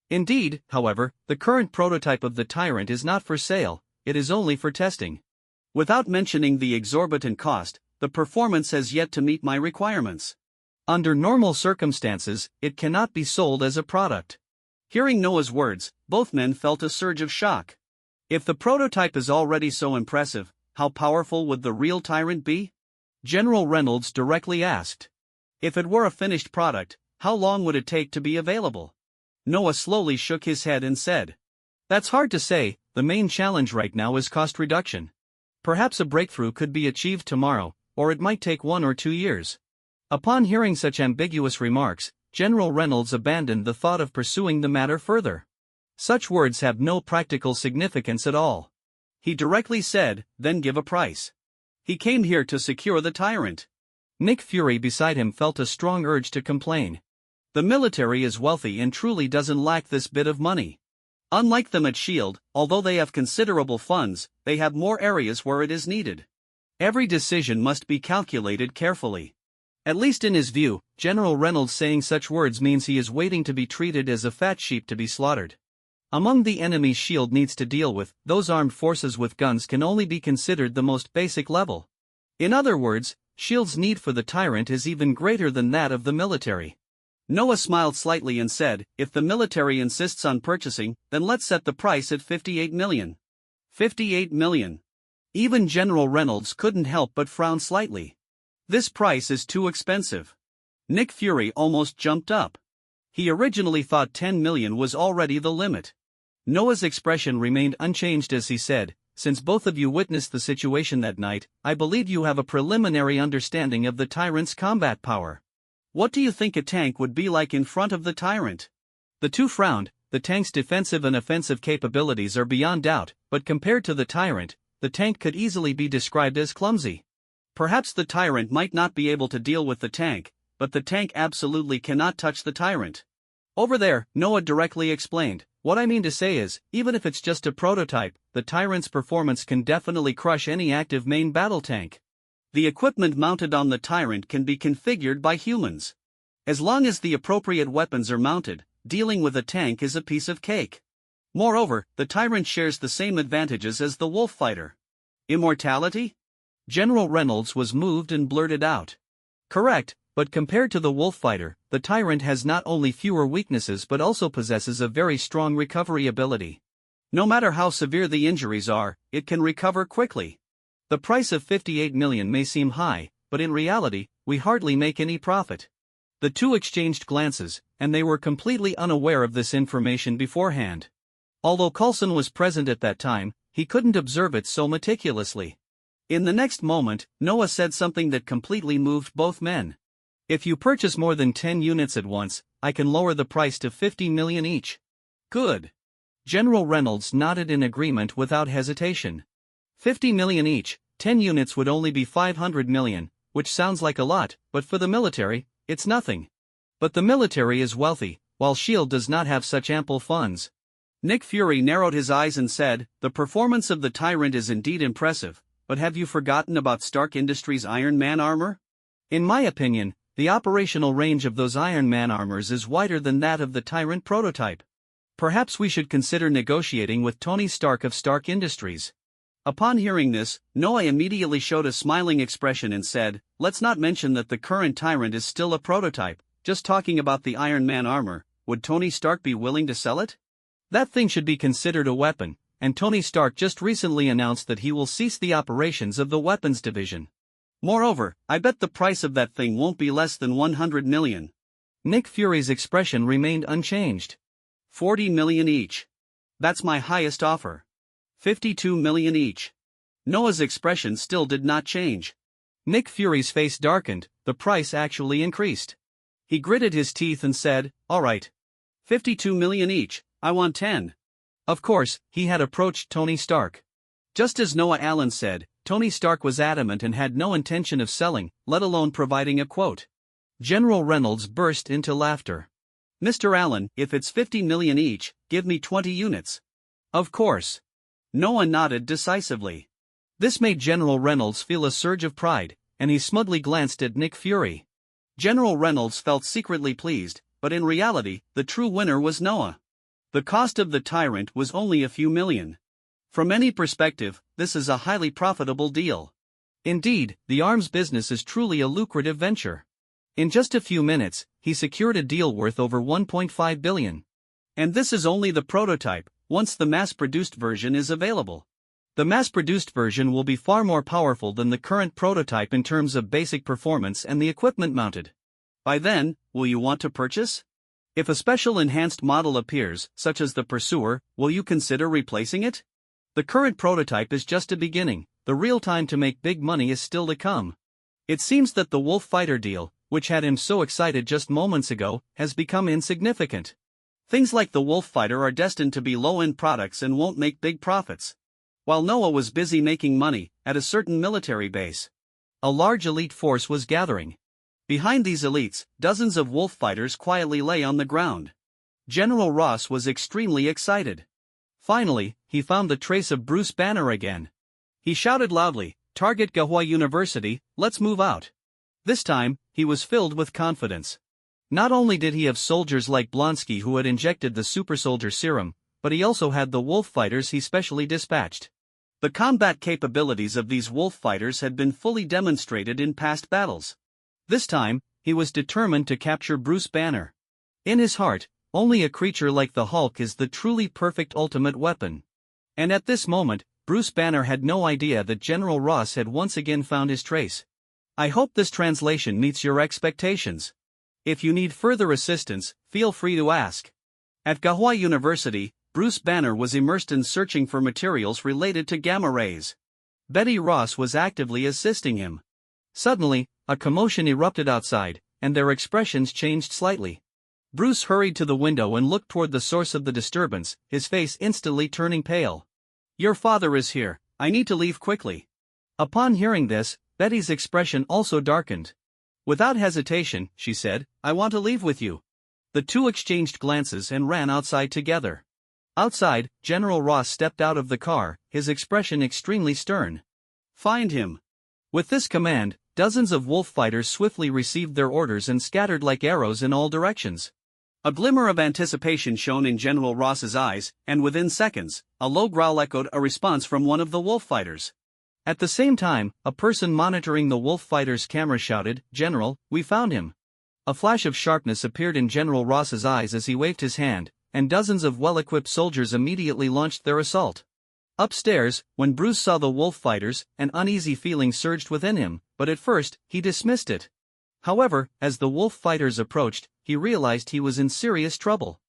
Indeed, however, the current prototype of the Tyrant is not for sale, it is only for testing. Without mentioning the exorbitant cost, the performance has yet to meet my requirements. Under normal circumstances, it cannot be sold as a product. Hearing Noah's words, both men felt a surge of shock. If the prototype is already so impressive, how powerful would the real Tyrant be? General Reynolds directly asked. If it were a finished product, how long would it take to be available? Noah slowly shook his head and said. That's hard to say, the main challenge right now is cost reduction. Perhaps a breakthrough could be achieved tomorrow, or it might take 1 or 2 years. Upon hearing such ambiguous remarks, General Reynolds abandoned the thought of pursuing the matter further. Such words have no practical significance at all. He directly said, then give a price. He came here to secure the Tyrant. Nick Fury beside him felt a strong urge to complain. The military is wealthy and truly doesn't lack this bit of money. Unlike them at S.H.I.E.L.D., although they have considerable funds, they have more areas where it is needed. Every decision must be calculated carefully. At least in his view, General Reynolds saying such words means he is waiting to be treated as a fat sheep to be slaughtered. Among the enemies S.H.I.E.L.D. needs to deal with, those armed forces with guns can only be considered the most basic level. In other words, S.H.I.E.L.D.'s need for the Tyrant is even greater than that of the military. Noah smiled slightly and said, if the military insists on purchasing, then let's set the price at $58 million. $58 million. Even General Reynolds couldn't help but frown slightly. This price is too expensive. Nick Fury almost jumped up. He originally thought 10 million was already the limit. Noah's expression remained unchanged as he said, "Since both of you witnessed the situation that night, I believe you have a preliminary understanding of the tyrant's combat power. What do you think a tank would be like in front of the tyrant?" The two frowned. The tank's defensive and offensive capabilities are beyond doubt, but compared to the tyrant, the tank could easily be described as clumsy. Perhaps the tyrant might not be able to deal with the tank, but the tank absolutely cannot touch the tyrant. "Over there," Noah directly explained, "what I mean to say is, even if it's just a prototype, the tyrant's performance can definitely crush any active main battle tank. The equipment mounted on the tyrant can be configured by humans. As long as the appropriate weapons are mounted, dealing with a tank is a piece of cake. Moreover, the tyrant shares the same advantages as the wolf fighter." Immortality? General Reynolds was moved and blurted out. "Correct, but compared to the wolf fighter, the tyrant has not only fewer weaknesses but also possesses a very strong recovery ability. No matter how severe the injuries are, it can recover quickly. The price of 58 million may seem high, but in reality, we hardly make any profit." The two exchanged glances, and they were completely unaware of this information beforehand. Although Coulson was present at that time, he couldn't observe it so meticulously. In the next moment, Noah said something that completely moved both men. "If you purchase more than 10 units at once, I can lower the price to 50 million each." "Good." General Reynolds nodded in agreement without hesitation. 50 million each, 10 units would only be 500 million, which sounds like a lot, but for the military, it's nothing. But the military is wealthy, while S.H.I.E.L.D. does not have such ample funds. Nick Fury narrowed his eyes and said, "The performance of the Tyrant is indeed impressive, but have you forgotten about Stark Industries' Iron Man armor? In my opinion, the operational range of those Iron Man armors is wider than that of the Tyrant prototype. Perhaps we should consider negotiating with Tony Stark of Stark Industries." Upon hearing this, Noah immediately showed a smiling expression and said, "Let's not mention that the current Tyrant is still a prototype, just talking about the Iron Man armor. Would Tony Stark be willing to sell it? That thing should be considered a weapon, and Tony Stark just recently announced that he will cease the operations of the weapons division. Moreover, I bet the price of that thing won't be less than 100 million. Nick Fury's expression remained unchanged. 40 million each. That's my highest offer. 52 million each. Noah's expression still did not change. Nick Fury's face darkened, the price actually increased. He gritted his teeth and said, "All right. 52 million each, I want 10. Of course, he had approached Tony Stark. Just as Noah Allen said, Tony Stark was adamant and had no intention of selling, let alone providing a quote. General Reynolds burst into laughter. "Mr. Allen, if it's 50 million each, give me 20 units. Of course." Noah nodded decisively. This made General Reynolds feel a surge of pride, and he smugly glanced at Nick Fury. General Reynolds felt secretly pleased, but in reality, the true winner was Noah. The cost of the Tyrant was only a few million. From any perspective, this is a highly profitable deal. Indeed, the arms business is truly a lucrative venture. In just a few minutes, he secured a deal worth over 1.5 billion. And this is only the prototype. Once the mass-produced version is available, the mass-produced version will be far more powerful than the current prototype in terms of basic performance and the equipment mounted. By then, will you want to purchase? If a special enhanced model appears, such as the Pursuer, will you consider replacing it? The current prototype is just a beginning, the real time to make big money is still to come. It seems that the Wolf Fighter deal, which had him so excited just moments ago, has become insignificant. Things like the Wolf Fighter are destined to be low-end products and won't make big profits. While Noah was busy making money, at a certain military base, a large elite force was gathering. Behind these elites, dozens of wolf fighters quietly lay on the ground. General Ross was extremely excited. Finally, he found the trace of Bruce Banner again. He shouted loudly, "Target Gahua University, let's move out." This time, he was filled with confidence. Not only did he have soldiers like Blonsky who had injected the super soldier serum, but he also had the wolf fighters he specially dispatched. The combat capabilities of these wolf fighters had been fully demonstrated in past battles. This time, he was determined to capture Bruce Banner. In his heart, only a creature like the Hulk is the truly perfect ultimate weapon. And at this moment, Bruce Banner had no idea that General Ross had once again found his trace. "I hope this translation meets your expectations. If you need further assistance, feel free to ask. At Gahua University, Bruce Banner was immersed in searching for materials related to gamma rays. Betty Ross was actively assisting him. Suddenly, a commotion erupted outside, and their expressions changed slightly. Bruce hurried to the window and looked toward the source of the disturbance, his face instantly turning pale. "Your father is here, I need to leave quickly." Upon hearing this, Betty's expression also darkened. Without hesitation, she said, "I want to leave with you." The two exchanged glances and ran outside together. Outside, General Ross stepped out of the car, his expression extremely stern. "Find him." With this command, dozens of wolf fighters swiftly received their orders and scattered like arrows in all directions. A glimmer of anticipation shone in General Ross's eyes, and within seconds, a low growl echoed a response from one of the wolf fighters. At the same time, a person monitoring the wolf fighter's camera shouted, "General, we found him." A flash of sharpness appeared in General Ross's eyes as he waved his hand, and dozens of well-equipped soldiers immediately launched their assault. Upstairs, when Bruce saw the wolf fighters, an uneasy feeling surged within him, but at first, he dismissed it. However, as the wolf fighters approached, he realized he was in serious trouble.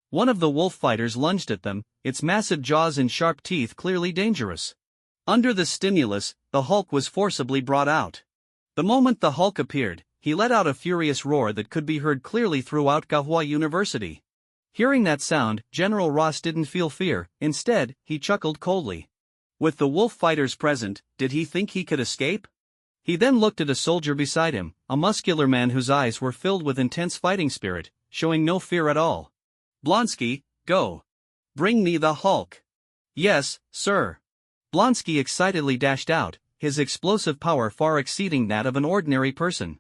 One of the wolf fighters lunged at them, its massive jaws and sharp teeth clearly dangerous. Under the stimulus, the Hulk was forcibly brought out. The moment the Hulk appeared, he let out a furious roar that could be heard clearly throughout Gahua University. Hearing that sound, General Ross didn't feel fear, instead, he chuckled coldly. With the wolf fighters present, did he think he could escape? He then looked at a soldier beside him, a muscular man whose eyes were filled with intense fighting spirit, showing no fear at all. "Blonsky, go. Bring me the Hulk." "Yes, sir." Blonsky excitedly dashed out, his explosive power far exceeding that of an ordinary person.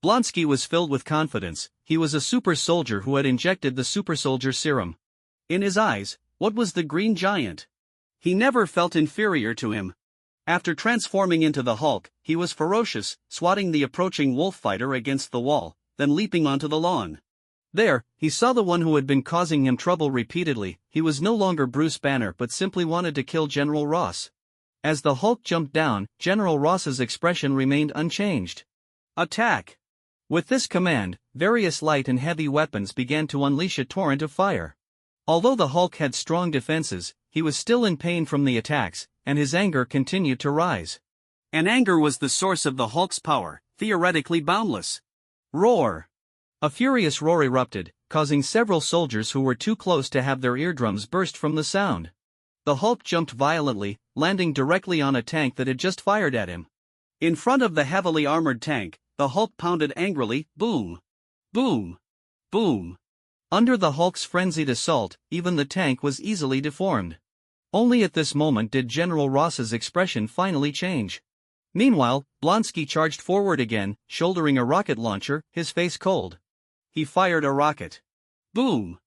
Blonsky was filled with confidence, he was a super soldier who had injected the super soldier serum. In his eyes, what was the green giant? He never felt inferior to him. After transforming into the Hulk, he was ferocious, swatting the approaching wolf fighter against the wall, then leaping onto the lawn. There, he saw the one who had been causing him trouble repeatedly. He was no longer Bruce Banner but simply wanted to kill General Ross. As the Hulk jumped down, General Ross's expression remained unchanged. "Attack!" With this command, various light and heavy weapons began to unleash a torrent of fire. Although the Hulk had strong defenses, he was still in pain from the attacks, and his anger continued to rise. And anger was the source of the Hulk's power, theoretically boundless. Roar! A furious roar erupted, causing several soldiers who were too close to have their eardrums burst from the sound. The Hulk jumped violently, landing directly on a tank that had just fired at him. In front of the heavily armored tank, the Hulk pounded angrily, boom, boom, boom. Under the Hulk's frenzied assault, even the tank was easily deformed. Only at this moment did General Ross's expression finally change. Meanwhile, Blonsky charged forward again, shouldering a rocket launcher, his face cold. He fired a rocket. Boom!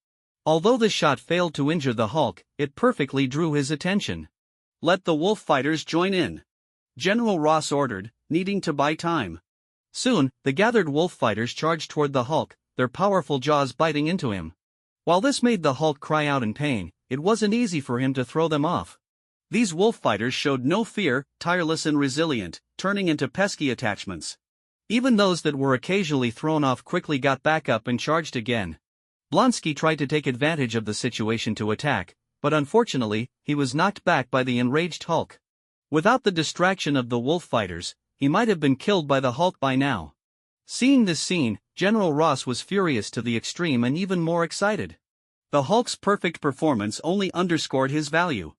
Although the shot failed to injure the Hulk, it perfectly drew his attention. "Let the wolf fighters join in," General Ross ordered, needing to buy time. Soon, the gathered wolf fighters charged toward the Hulk, their powerful jaws biting into him. While this made the Hulk cry out in pain, it wasn't easy for him to throw them off. These wolf fighters showed no fear, tireless and resilient, turning into pesky attachments. Even those that were occasionally thrown off quickly got back up and charged again. Blonsky tried to take advantage of the situation to attack, but unfortunately, he was knocked back by the enraged Hulk. Without the distraction of the wolf fighters, he might have been killed by the Hulk by now. Seeing this scene, General Ross was furious to the extreme and even more excited. The Hulk's perfect performance only underscored his value.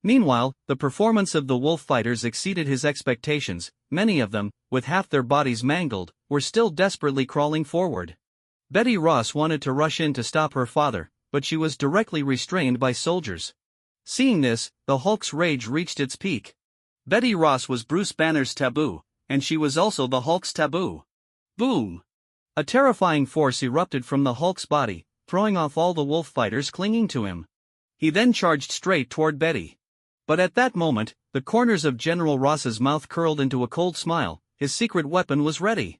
Meanwhile, the performance of the wolf fighters exceeded his expectations. Many of them, with half their bodies mangled, were still desperately crawling forward. Betty Ross wanted to rush in to stop her father, but she was directly restrained by soldiers. Seeing this, the Hulk's rage reached its peak. Betty Ross was Bruce Banner's taboo, and she was also the Hulk's taboo. Boom! A terrifying force erupted from the Hulk's body, throwing off all the wolf fighters clinging to him. He then charged straight toward Betty. But at that moment, the corners of General Ross's mouth curled into a cold smile. His secret weapon was ready.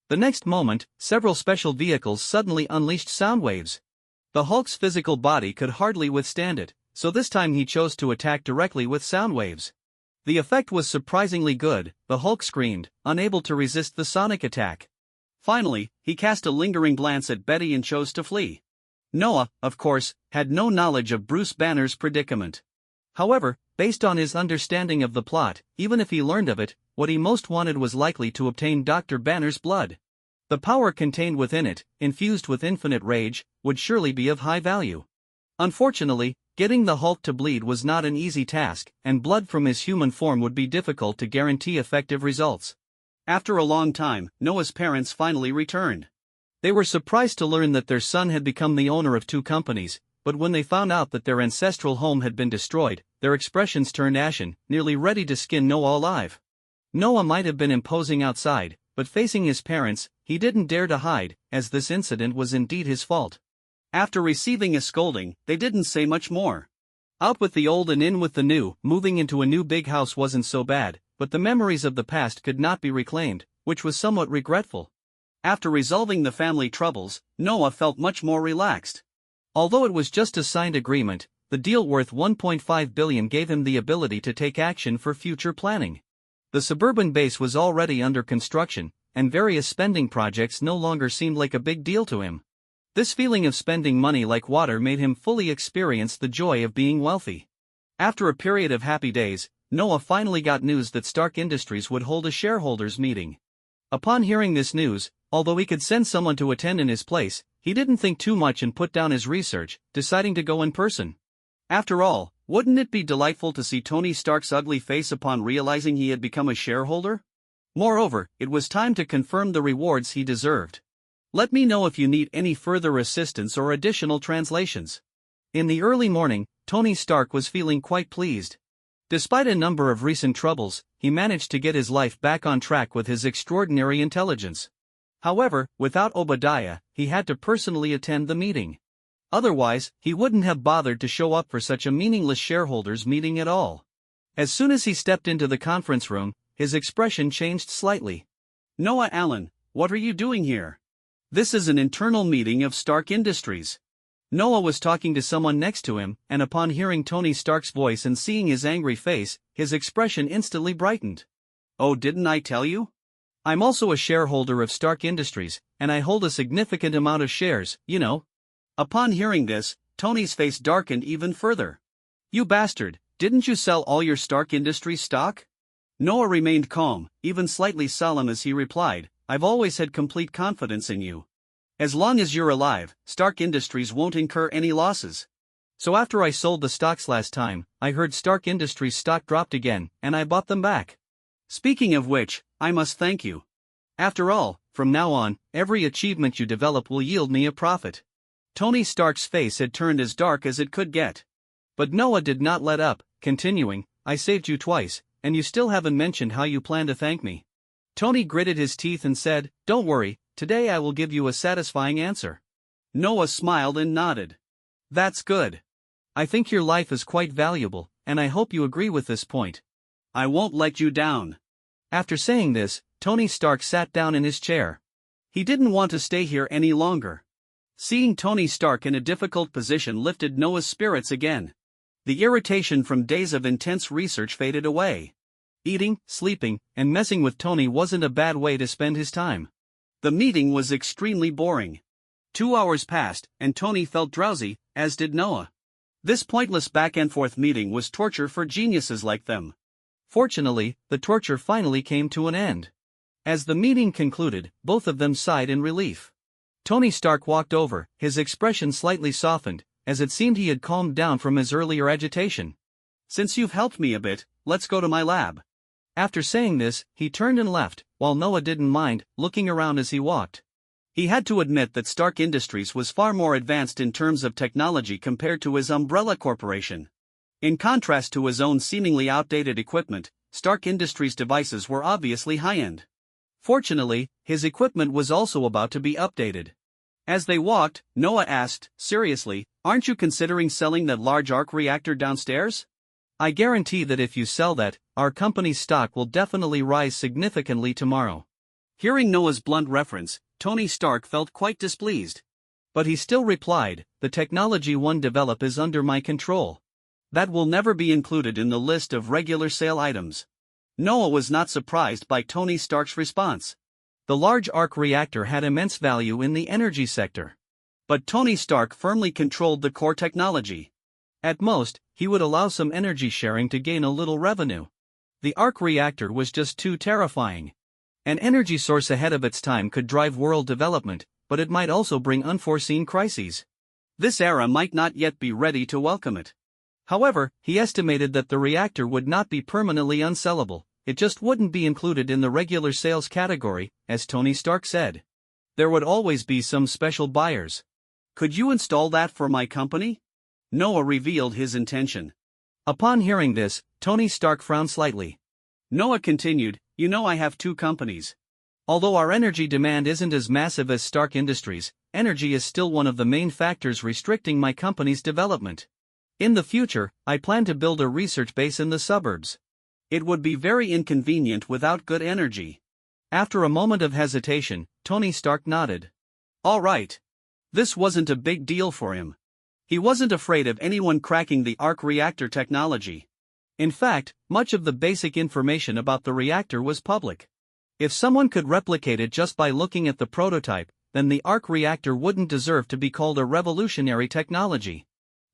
The next moment, several special vehicles suddenly unleashed sound waves. The Hulk's physical body could hardly withstand it, so this time he chose to attack directly with sound waves. The effect was surprisingly good. The Hulk screamed, unable to resist the sonic attack. Finally, he cast a lingering glance at Betty and chose to flee. Noah, of course, had no knowledge of Bruce Banner's predicament. However, based on his understanding of the plot, even if he learned of it, what he most wanted was likely to obtain Dr. Banner's blood. The power contained within it, infused with infinite rage, would surely be of high value. Unfortunately, getting the Hulk to bleed was not an easy task, and blood from his human form would be difficult to guarantee effective results. After a long time, Noah's parents finally returned. They were surprised to learn that their son had become the owner of 2 companies, but when they found out that their ancestral home had been destroyed, their expressions turned ashen, nearly ready to skin Noah alive. Noah might have been imposing outside, but facing his parents, he didn't dare to hide, as this incident was indeed his fault. After receiving a scolding, they didn't say much more. Out with the old and in with the new, moving into a new big house wasn't so bad, but the memories of the past could not be reclaimed, which was somewhat regretful. After resolving the family troubles, Noah felt much more relaxed. Although it was just a signed agreement, the deal worth $1.5 billion gave him the ability to take action for future planning. The suburban base was already under construction, and various spending projects no longer seemed like a big deal to him. This feeling of spending money like water made him fully experience the joy of being wealthy. After a period of happy days, Noah finally got news that Stark Industries would hold a shareholders' meeting. Upon hearing this news, although he could send someone to attend in his place, he didn't think too much and put down his research, deciding to go in person. After all, wouldn't it be delightful to see Tony Stark's ugly face upon realizing he had become a shareholder? Moreover, it was time to confirm the rewards he deserved. Let me know if you need any further assistance or additional translations. In the early morning, Tony Stark was feeling quite pleased. Despite a number of recent troubles, he managed to get his life back on track with his extraordinary intelligence. However, without Obadiah, he had to personally attend the meeting. Otherwise, he wouldn't have bothered to show up for such a meaningless shareholders' meeting at all. As soon as he stepped into the conference room, his expression changed slightly. Noah Allen, what are you doing here? This is an internal meeting of Stark Industries. Noah was talking to someone next to him, and upon hearing Tony Stark's voice and seeing his angry face, his expression instantly brightened. Oh, didn't I tell you? I'm also a shareholder of Stark Industries, and I hold a significant amount of shares, you know. Upon hearing this, Tony's face darkened even further. You bastard, didn't you sell all your Stark Industries stock? Noah remained calm, even slightly solemn as he replied, I've always had complete confidence in you. As long as you're alive, Stark Industries won't incur any losses. So after I sold the stocks last time, I heard Stark Industries stock dropped again, and I bought them back. Speaking of which, I must thank you. After all, from now on, every achievement you develop will yield me a profit. Tony Stark's face had turned as dark as it could get. But Noah did not let up, continuing, I saved you twice, and you still haven't mentioned how you plan to thank me. Tony gritted his teeth and said, Don't worry, today I will give you a satisfying answer. Noah smiled and nodded. That's good. I think your life is quite valuable, and I hope you agree with this point. I won't let you down. After saying this, Tony Stark sat down in his chair. He didn't want to stay here any longer. Seeing Tony Stark in a difficult position lifted Noah's spirits again. The irritation from days of intense research faded away. Eating, sleeping, and messing with Tony wasn't a bad way to spend his time. The meeting was extremely boring. 2 hours passed, and Tony felt drowsy, as did Noah. This pointless back-and-forth meeting was torture for geniuses like them. Fortunately, the torture finally came to an end. As the meeting concluded, both of them sighed in relief. Tony Stark walked over, his expression slightly softened, as it seemed he had calmed down from his earlier agitation. Since you've helped me a bit, let's go to my lab. After saying this, he turned and left, while Noah didn't mind, looking around as he walked. He had to admit that Stark Industries was far more advanced in terms of technology compared to his umbrella corporation. In contrast to his own seemingly outdated equipment, Stark Industries' devices were obviously high-end. Fortunately, his equipment was also about to be updated. As they walked, Noah asked, seriously, aren't you considering selling that large arc reactor downstairs? I guarantee that if you sell that, our company's stock will definitely rise significantly tomorrow. Hearing Noah's blunt reference, Tony Stark felt quite displeased. But he still replied, the technology one develop is under my control. That will never be included in the list of regular sale items. Noah was not surprised by Tony Stark's response. The large arc reactor had immense value in the energy sector. But Tony Stark firmly controlled the core technology. At most, he would allow some energy sharing to gain a little revenue. The arc reactor was just too terrifying. An energy source ahead of its time could drive world development, but it might also bring unforeseen crises. This era might not yet be ready to welcome it. However, he estimated that the reactor would not be permanently unsellable, it just wouldn't be included in the regular sales category, as Tony Stark said. There would always be some special buyers. Could you install that for my company? Noah revealed his intention. Upon hearing this, Tony Stark frowned slightly. Noah continued, "You know I have two companies. Although our energy demand isn't as massive as Stark Industries, energy is still one of the main factors restricting my company's development. In the future, I plan to build a research base in the suburbs. It would be very inconvenient without good energy." After a moment of hesitation, Tony Stark nodded. All right. This wasn't a big deal for him. He wasn't afraid of anyone cracking the arc reactor technology. In fact, much of the basic information about the reactor was public. If someone could replicate it just by looking at the prototype, then the arc reactor wouldn't deserve to be called a revolutionary technology.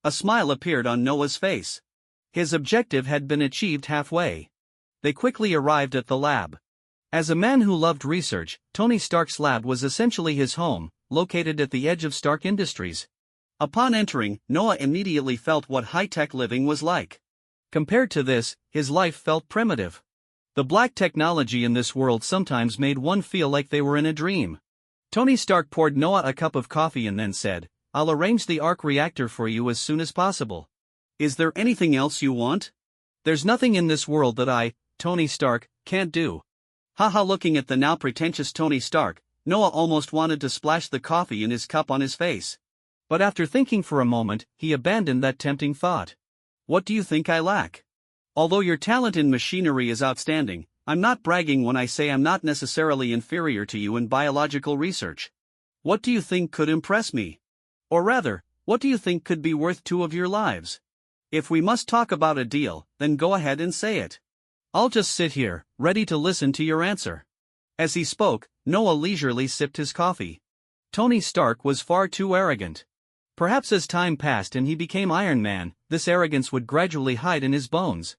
A smile appeared on Noah's face. His objective had been achieved halfway. They quickly arrived at the lab. As a man who loved research, Tony Stark's lab was essentially his home, located at the edge of Stark Industries. Upon entering, Noah immediately felt what high-tech living was like. Compared to this, his life felt primitive. The black technology in this world sometimes made one feel like they were in a dream. Tony Stark poured Noah a cup of coffee and then said, "I'll arrange the arc reactor for you as soon as possible. Is there anything else you want?" "There's nothing in this world that I, Tony Stark, can't do." Haha. Looking at the now pretentious Tony Stark, Noah almost wanted to splash the coffee in his cup on his face. But after thinking for a moment, he abandoned that tempting thought. "What do you think I lack? Although your talent in machinery is outstanding, I'm not bragging when I say I'm not necessarily inferior to you in biological research. What do you think could impress me? Or rather, what do you think could be worth two of your lives? If we must talk about a deal, then go ahead and say it. I'll just sit here, ready to listen to your answer." As he spoke, Noah leisurely sipped his coffee. Tony Stark was far too arrogant. Perhaps as time passed and he became Iron Man, this arrogance would gradually hide in his bones.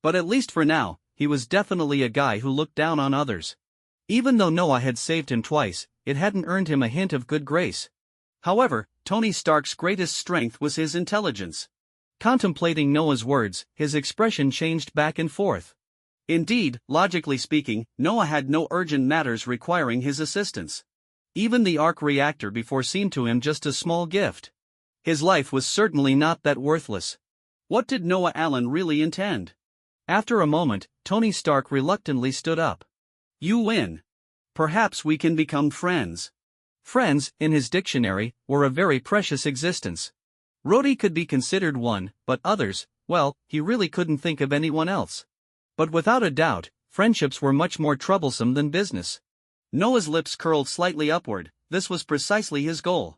But at least for now, he was definitely a guy who looked down on others. Even though Noah had saved him twice, it hadn't earned him a hint of good grace. However, Tony Stark's greatest strength was his intelligence. Contemplating Noah's words, his expression changed back and forth. Indeed, logically speaking, Noah had no urgent matters requiring his assistance. Even the arc reactor before seemed to him just a small gift. His life was certainly not that worthless. What did Noah Allen really intend? After a moment, Tony Stark reluctantly stood up. "You win. Perhaps we can become friends." Friends, in his dictionary, were a very precious existence. Rhodey could be considered one, but others, well, he really couldn't think of anyone else. But without a doubt, friendships were much more troublesome than business. Noah's lips curled slightly upward. This was precisely his goal.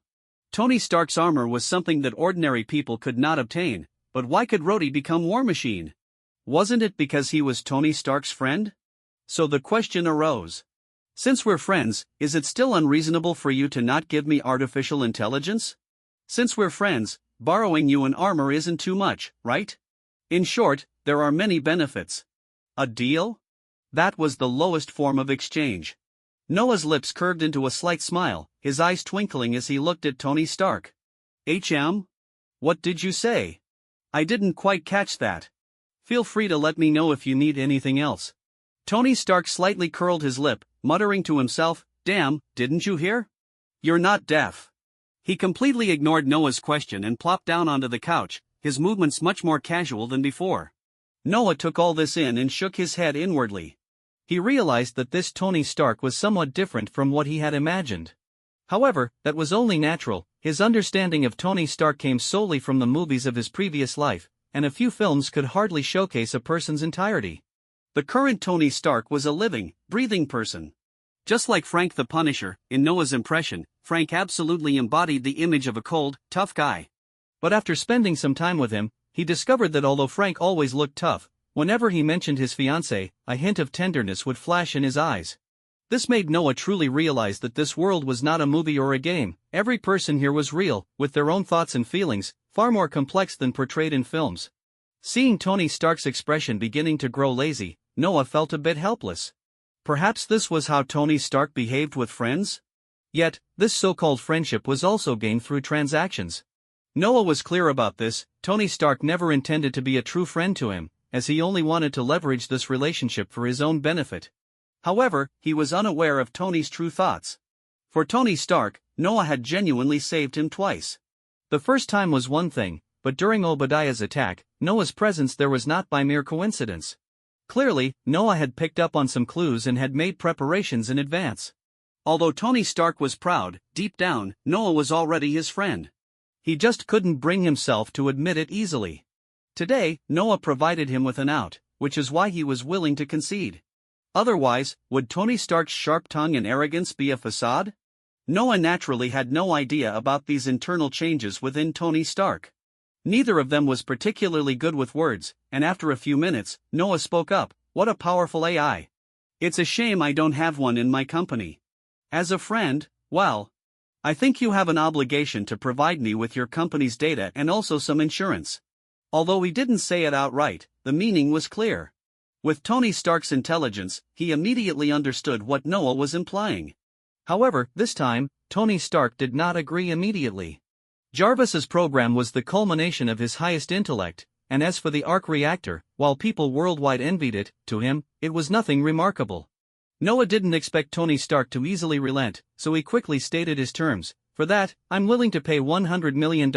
Tony Stark's armor was something that ordinary people could not obtain, but why could Rhodey become War Machine? Wasn't it because he was Tony Stark's friend? So the question arose. "Since we're friends, is it still unreasonable for you to not give me artificial intelligence? Since we're friends, borrowing you an armor isn't too much, right? In short, there are many benefits." A deal? That was the lowest form of exchange. Noah's lips curved into a slight smile, his eyes twinkling as he looked at Tony Stark. What did you say? I didn't quite catch that. Feel free to let me know if you need anything else." Tony Stark slightly curled his lip, muttering to himself, "Damn, didn't you hear? You're not deaf." He completely ignored Noah's question and plopped down onto the couch, his movements much more casual than before. Noah took all this in and shook his head inwardly. He realized that this Tony Stark was somewhat different from what he had imagined. However, that was only natural. His understanding of Tony Stark came solely from the movies of his previous life, and a few films could hardly showcase a person's entirety. The current Tony Stark was a living, breathing person. Just like Frank the Punisher, in Noah's impression, Frank absolutely embodied the image of a cold, tough guy. But after spending some time with him, he discovered that although Frank always looked tough, whenever he mentioned his fiancée, a hint of tenderness would flash in his eyes. This made Noah truly realize that this world was not a movie or a game. Every person here was real, with their own thoughts and feelings, far more complex than portrayed in films. Seeing Tony Stark's expression beginning to grow lazy, Noah felt a bit helpless. Perhaps this was how Tony Stark behaved with friends? Yet, this so-called friendship was also gained through transactions. Noah was clear about this. Tony Stark never intended to be a true friend to him, as he only wanted to leverage this relationship for his own benefit. However, he was unaware of Tony's true thoughts. For Tony Stark, Noah had genuinely saved him twice. The first time was one thing, but during Obadiah's attack, Noah's presence there was not by mere coincidence. Clearly, Noah had picked up on some clues and had made preparations in advance. Although Tony Stark was proud, deep down, Noah was already his friend. He just couldn't bring himself to admit it easily. Today, Noah provided him with an out, which is why he was willing to concede. Otherwise, would Tony Stark's sharp tongue and arrogance be a facade? Noah naturally had no idea about these internal changes within Tony Stark. Neither of them was particularly good with words, and after a few minutes, Noah spoke up. What a powerful AI. It's a shame I don't have one in my company. As a friend, well, I think you have an obligation to provide me with your company's data and also some insurance. Although he didn't say it outright, the meaning was clear. With Tony Stark's intelligence, he immediately understood what Noah was implying. However, this time, Tony Stark did not agree immediately. Jarvis's program was the culmination of his highest intellect, and as for the arc reactor, while people worldwide envied it, to him, it was nothing remarkable. Noah didn't expect Tony Stark to easily relent, so he quickly stated his terms. For that, I'm willing to pay $100 million,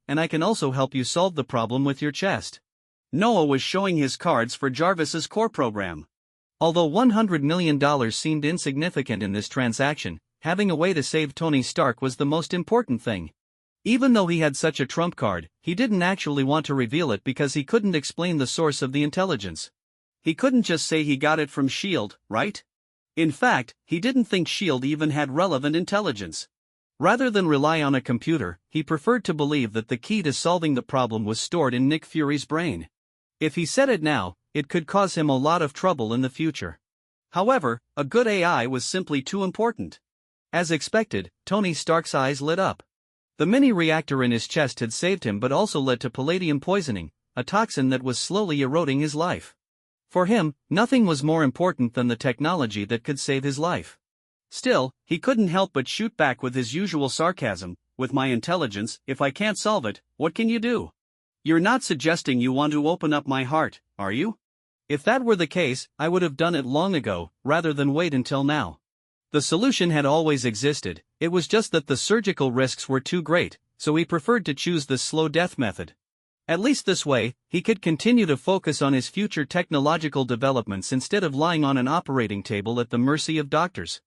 and I can also help you solve the problem with your chest. Noah was showing his cards for Jarvis's core program. Although $100 million seemed insignificant in this transaction, having a way to save Tony Stark was the most important thing. Even though he had such a trump card, he didn't actually want to reveal it because he couldn't explain the source of the intelligence. He couldn't just say he got it from S.H.I.E.L.D., right? In fact, he didn't think S.H.I.E.L.D. even had relevant intelligence. Rather than rely on a computer, he preferred to believe that the key to solving the problem was stored in Nick Fury's brain. If he said it now, it could cause him a lot of trouble in the future. However, a good AI was simply too important. As expected, Tony Stark's eyes lit up. The mini-reactor in his chest had saved him but also led to palladium poisoning, a toxin that was slowly eroding his life. For him, nothing was more important than the technology that could save his life. Still, he couldn't help but shoot back with his usual sarcasm. With my intelligence, if I can't solve it, what can you do? You're not suggesting you want to open up my heart, are you? If that were the case, I would have done it long ago, rather than wait until now. The solution had always existed, it was just that the surgical risks were too great, so he preferred to choose the slow death method. At least this way, he could continue to focus on his future technological developments instead of lying on an operating table at the mercy of doctors.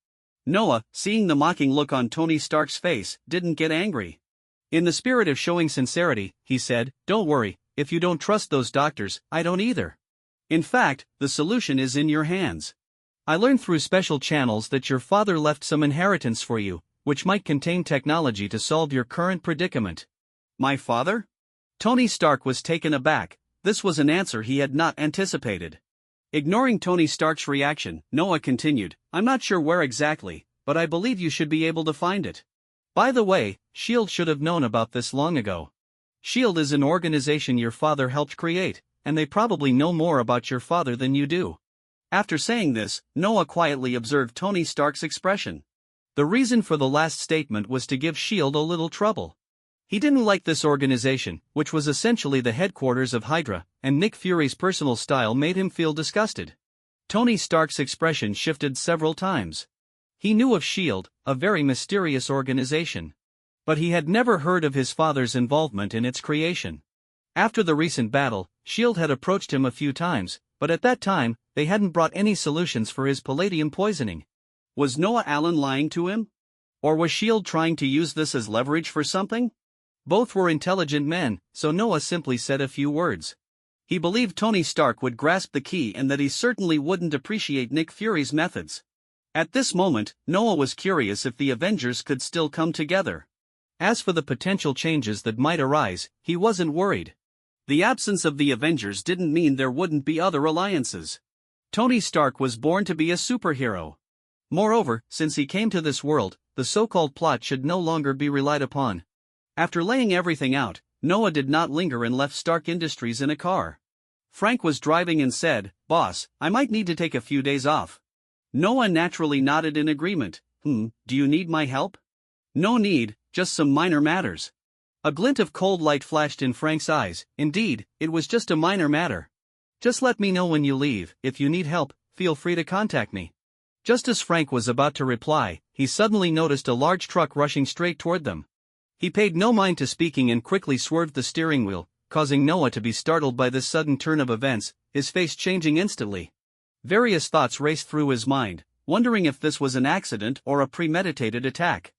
Noah, seeing the mocking look on Tony Stark's face, didn't get angry. In the spirit of showing sincerity, he said, "Don't worry, if you don't trust those doctors, I don't either. In fact, the solution is in your hands. I learned through special channels that your father left some inheritance for you, which might contain technology to solve your current predicament." My father? Tony Stark was taken aback. This was an answer he had not anticipated. Ignoring Tony Stark's reaction, Noah continued, "I'm not sure where exactly, but I believe you should be able to find it. By the way, S.H.I.E.L.D. should have known about this long ago. S.H.I.E.L.D. is an organization your father helped create, and they probably know more about your father than you do." After saying this, Noah quietly observed Tony Stark's expression. The reason for the last statement was to give S.H.I.E.L.D. a little trouble. He didn't like this organization, which was essentially the headquarters of Hydra, and Nick Fury's personal style made him feel disgusted. Tony Stark's expression shifted several times. He knew of S.H.I.E.L.D., a very mysterious organization. But he had never heard of his father's involvement in its creation. After the recent battle, S.H.I.E.L.D. had approached him a few times, but at that time, they hadn't brought any solutions for his palladium poisoning. Was Noah Allen lying to him? Or was S.H.I.E.L.D. trying to use this as leverage for something? Both were intelligent men, so Noah simply said a few words. He believed Tony Stark would grasp the key and that he certainly wouldn't appreciate Nick Fury's methods. At this moment, Noah was curious if the Avengers could still come together. As for the potential changes that might arise, he wasn't worried. The absence of the Avengers didn't mean there wouldn't be other alliances. Tony Stark was born to be a superhero. Moreover, since he came to this world, the so-called plot should no longer be relied upon. After laying everything out, Noah did not linger and left Stark Industries in a car. Frank was driving and said, "Boss, I might need to take a few days off." Noah naturally nodded in agreement. Do you need my help?" "No need, just some minor matters." A glint of cold light flashed in Frank's eyes. Indeed, it was just a minor matter. "Just let me know when you leave. If you need help, feel free to contact me." Just as Frank was about to reply, he suddenly noticed a large truck rushing straight toward them. He paid no mind to speaking and quickly swerved the steering wheel, causing Noah to be startled by this sudden turn of events, his face changing instantly. Various thoughts raced through his mind, wondering if this was an accident or a premeditated attack.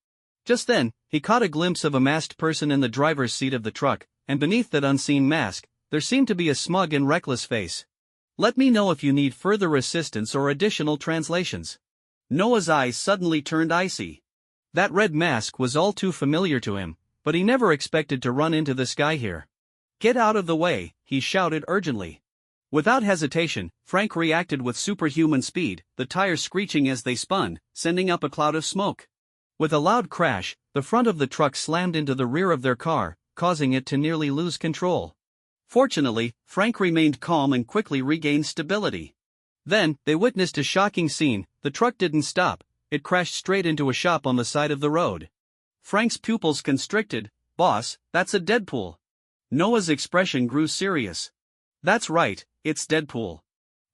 Just then, he caught a glimpse of a masked person in the driver's seat of the truck, and beneath that unseen mask, there seemed to be a smug and reckless face. "Let me know if you need further assistance or additional translations." Noah's eyes suddenly turned icy. That red mask was all too familiar to him, but he never expected to run into this guy here. "Get out of the way," he shouted urgently. Without hesitation, Frank reacted with superhuman speed, the tires screeching as they spun, sending up a cloud of smoke. With a loud crash, the front of the truck slammed into the rear of their car, causing it to nearly lose control. Fortunately, Frank remained calm and quickly regained stability. Then, they witnessed a shocking scene. The truck didn't stop, it crashed straight into a shop on the side of the road. Frank's pupils constricted. "Boss, that's a Deadpool." Noah's expression grew serious. "That's right, it's Deadpool."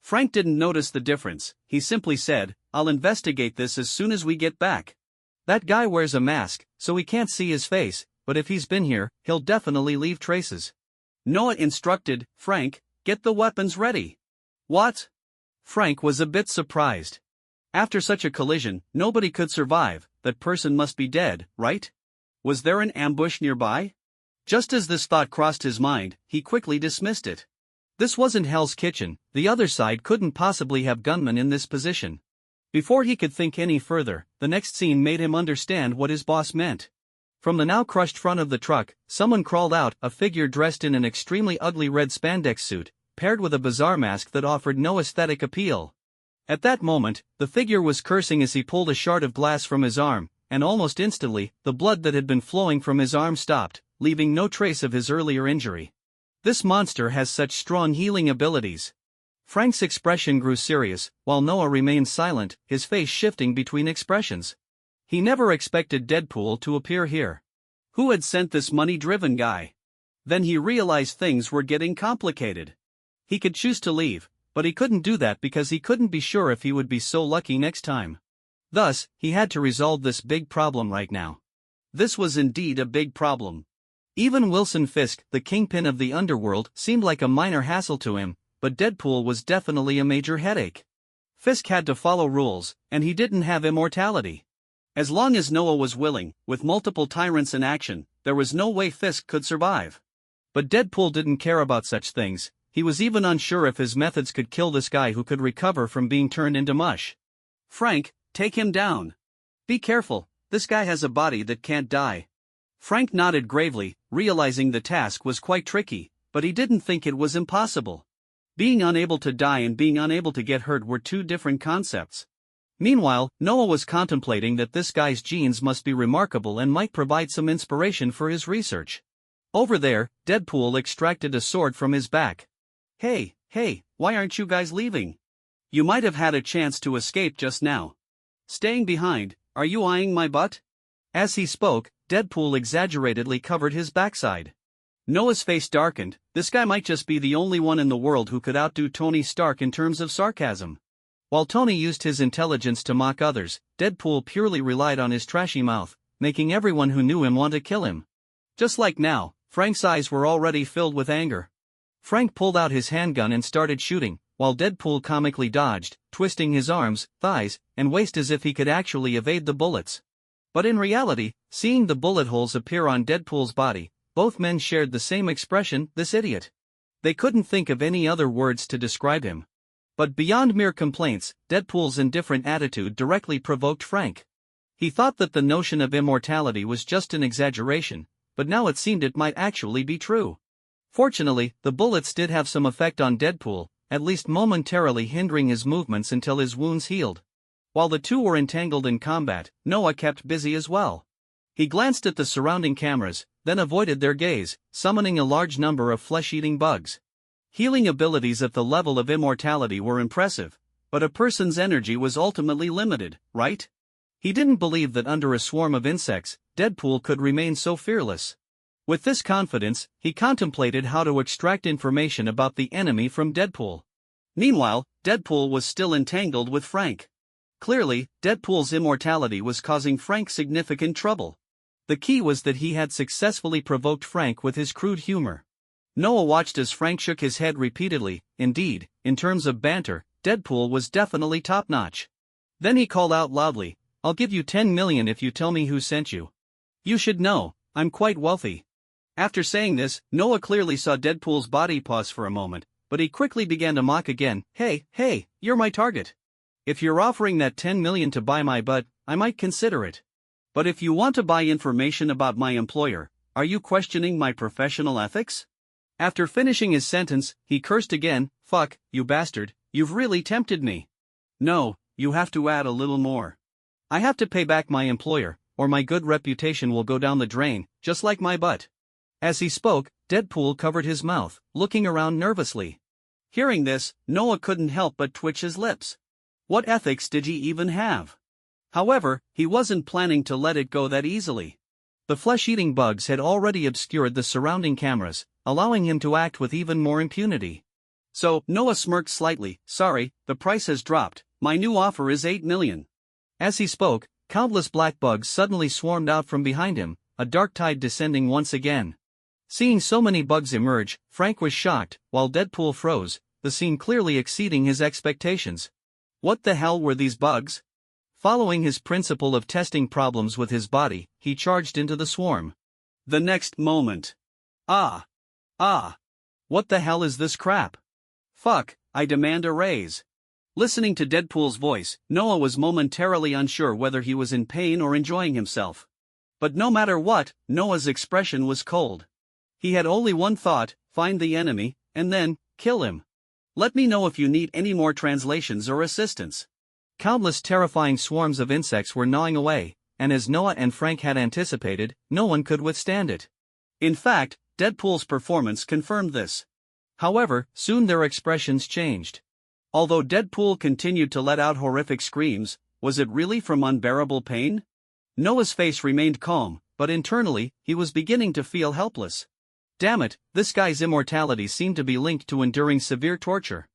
Frank didn't notice the difference. He simply said, "I'll investigate this as soon as we get back. That guy wears a mask, so we can't see his face, but if he's been here, he'll definitely leave traces." Noah instructed, "Frank, get the weapons ready." "What?" Frank was a bit surprised. After such a collision, nobody could survive. That person must be dead, right? Was there an ambush nearby? Just as this thought crossed his mind, he quickly dismissed it. This wasn't Hell's Kitchen. The other side couldn't possibly have gunmen in this position. Before he could think any further, the next scene made him understand what his boss meant. From the now crushed front of the truck, someone crawled out, a figure dressed in an extremely ugly red spandex suit, paired with a bizarre mask that offered no aesthetic appeal. At that moment, the figure was cursing as he pulled a shard of glass from his arm, and almost instantly, the blood that had been flowing from his arm stopped, leaving no trace of his earlier injury. This monster has such strong healing abilities. Frank's expression grew serious, while Noah remained silent, his face shifting between expressions. He never expected Deadpool to appear here. Who had sent this money-driven guy? Then he realized things were getting complicated. He could choose to leave, but he couldn't do that because he couldn't be sure if he would be so lucky next time. Thus, he had to resolve this big problem right now. This was indeed a big problem. Even Wilson Fisk, the kingpin of the underworld, seemed like a minor hassle to him, but Deadpool was definitely a major headache. Fisk had to follow rules, and he didn't have immortality. As long as Noah was willing, with multiple tyrants in action, there was no way Fisk could survive. But Deadpool didn't care about such things. He was even unsure if his methods could kill this guy who could recover from being turned into mush. "Frank, take him down. Be careful, this guy has a body that can't die." Frank nodded gravely, realizing the task was quite tricky, but he didn't think it was impossible. Being unable to die and being unable to get hurt were two different concepts. Meanwhile, Noah was contemplating that this guy's genes must be remarkable and might provide some inspiration for his research. Over there, Deadpool extracted a sword from his back. Hey, why aren't you guys leaving? You might have had a chance to escape just now. Staying behind, are you eyeing my butt?" As he spoke, Deadpool exaggeratedly covered his backside. Noah's face darkened. This guy might just be the only one in the world who could outdo Tony Stark in terms of sarcasm. While Tony used his intelligence to mock others, Deadpool purely relied on his trashy mouth, making everyone who knew him want to kill him. Just like now, Frank's eyes were already filled with anger. Frank pulled out his handgun and started shooting, while Deadpool comically dodged, twisting his arms, thighs, and waist as if he could actually evade the bullets. But in reality, seeing the bullet holes appear on Deadpool's body, both men shared the same expression, "This idiot." They couldn't think of any other words to describe him. But beyond mere complaints, Deadpool's indifferent attitude directly provoked Frank. He thought that the notion of immortality was just an exaggeration, but now it seemed it might actually be true. Fortunately, the bullets did have some effect on Deadpool, at least momentarily hindering his movements until his wounds healed. While the two were entangled in combat, Noah kept busy as well. He glanced at the surrounding cameras, then avoided their gaze, summoning a large number of flesh-eating bugs. Healing abilities at the level of immortality were impressive, but a person's energy was ultimately limited, right? He didn't believe that under a swarm of insects, Deadpool could remain so fearless. With this confidence, he contemplated how to extract information about the enemy from Deadpool. Meanwhile, Deadpool was still entangled with Frank. Clearly, Deadpool's immortality was causing Frank significant trouble. The key was that he had successfully provoked Frank with his crude humor. Noah watched as Frank shook his head repeatedly. Indeed, in terms of banter, Deadpool was definitely top-notch. Then he called out loudly, "I'll give you 10 million if you tell me who sent you. You should know, I'm quite wealthy." After saying this, Noah clearly saw Deadpool's body pause for a moment, but he quickly began to mock again. Hey, you're my target. If you're offering that 10 million to buy my butt, I might consider it. But if you want to buy information about my employer, are you questioning my professional ethics?" After finishing his sentence, he cursed again. "Fuck, you bastard, you've really tempted me." "No, you have to add a little more. I have to pay back my employer, or my good reputation will go down the drain, just like my butt." As he spoke, Deadpool covered his mouth, looking around nervously. Hearing this, Noah couldn't help but twitch his lips. What ethics did he even have? However, he wasn't planning to let it go that easily. The flesh-eating bugs had already obscured the surrounding cameras, allowing him to act with even more impunity. So, Noah smirked slightly. "Sorry, the price has dropped. My new offer is 8 million. As he spoke, countless black bugs suddenly swarmed out from behind him, a dark tide descending once again. Seeing so many bugs emerge, Frank was shocked, while Deadpool froze, the scene clearly exceeding his expectations. What the hell were these bugs? Following his principle of testing problems with his body, he charged into the swarm. The next moment. Ah! What the hell is this crap? Fuck, I demand a raise. Listening to Deadpool's voice, Noah was momentarily unsure whether he was in pain or enjoying himself. But no matter what, Noah's expression was cold. He had only one thought: find the enemy, and then, kill him. Let me know if you need any more translations or assistance. Countless terrifying swarms of insects were gnawing away, and as Noah and Frank had anticipated, no one could withstand it. In fact, Deadpool's performance confirmed this. However, soon their expressions changed. Although Deadpool continued to let out horrific screams, was it really from unbearable pain? Noah's face remained calm, but internally, he was beginning to feel helpless. Damn it, this guy's immortality seemed to be linked to enduring severe torture.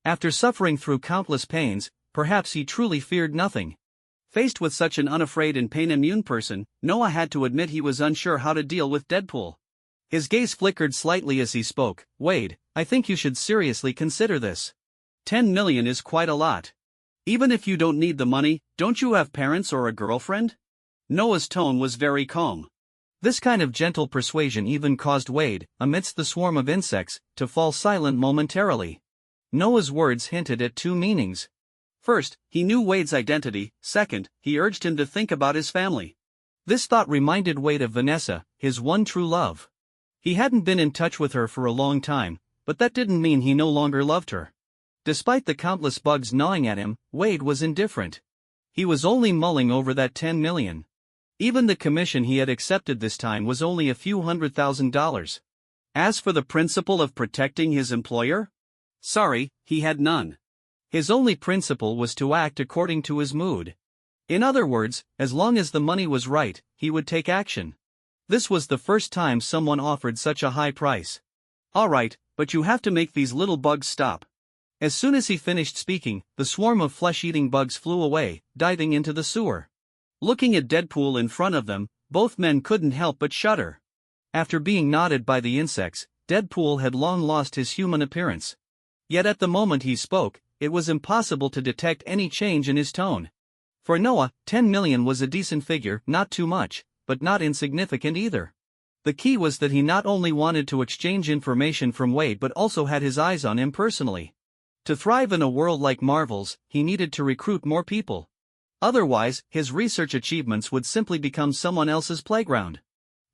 After suffering through countless pains, perhaps he truly feared nothing. Faced with such an unafraid and pain-immune person, Noah had to admit he was unsure how to deal with Deadpool. His gaze flickered slightly as he spoke. "Wade, I think you should seriously consider this. 10 million is quite a lot. Even if you don't need the money, don't you have parents or a girlfriend?" Noah's tone was very calm. This kind of gentle persuasion even caused Wade, amidst the swarm of insects, to fall silent momentarily. Noah's words hinted at two meanings. First, he knew Wade's identity. Second, he urged him to think about his family. This thought reminded Wade of Vanessa, his one true love. He hadn't been in touch with her for a long time, but that didn't mean he no longer loved her. Despite the countless bugs gnawing at him, Wade was indifferent. He was only mulling over that 10 million. Even the commission he had accepted this time was only a few $100,000. As for the principle of protecting his employer? Sorry, he had none. His only principle was to act according to his mood. In other words, as long as the money was right, he would take action. This was the first time someone offered such a high price. "Alright, but you have to make these little bugs stop." As soon as he finished speaking, the swarm of flesh-eating bugs flew away, diving into the sewer. Looking at Deadpool in front of them, both men couldn't help but shudder. After being knotted by the insects, Deadpool had long lost his human appearance. Yet at the moment he spoke, it was impossible to detect any change in his tone. For Noah, 10 million was a decent figure, not too much, but not insignificant either. The key was that he not only wanted to exchange information from Wade but also had his eyes on him personally. To thrive in a world like Marvel's, he needed to recruit more people. Otherwise, his research achievements would simply become someone else's playground.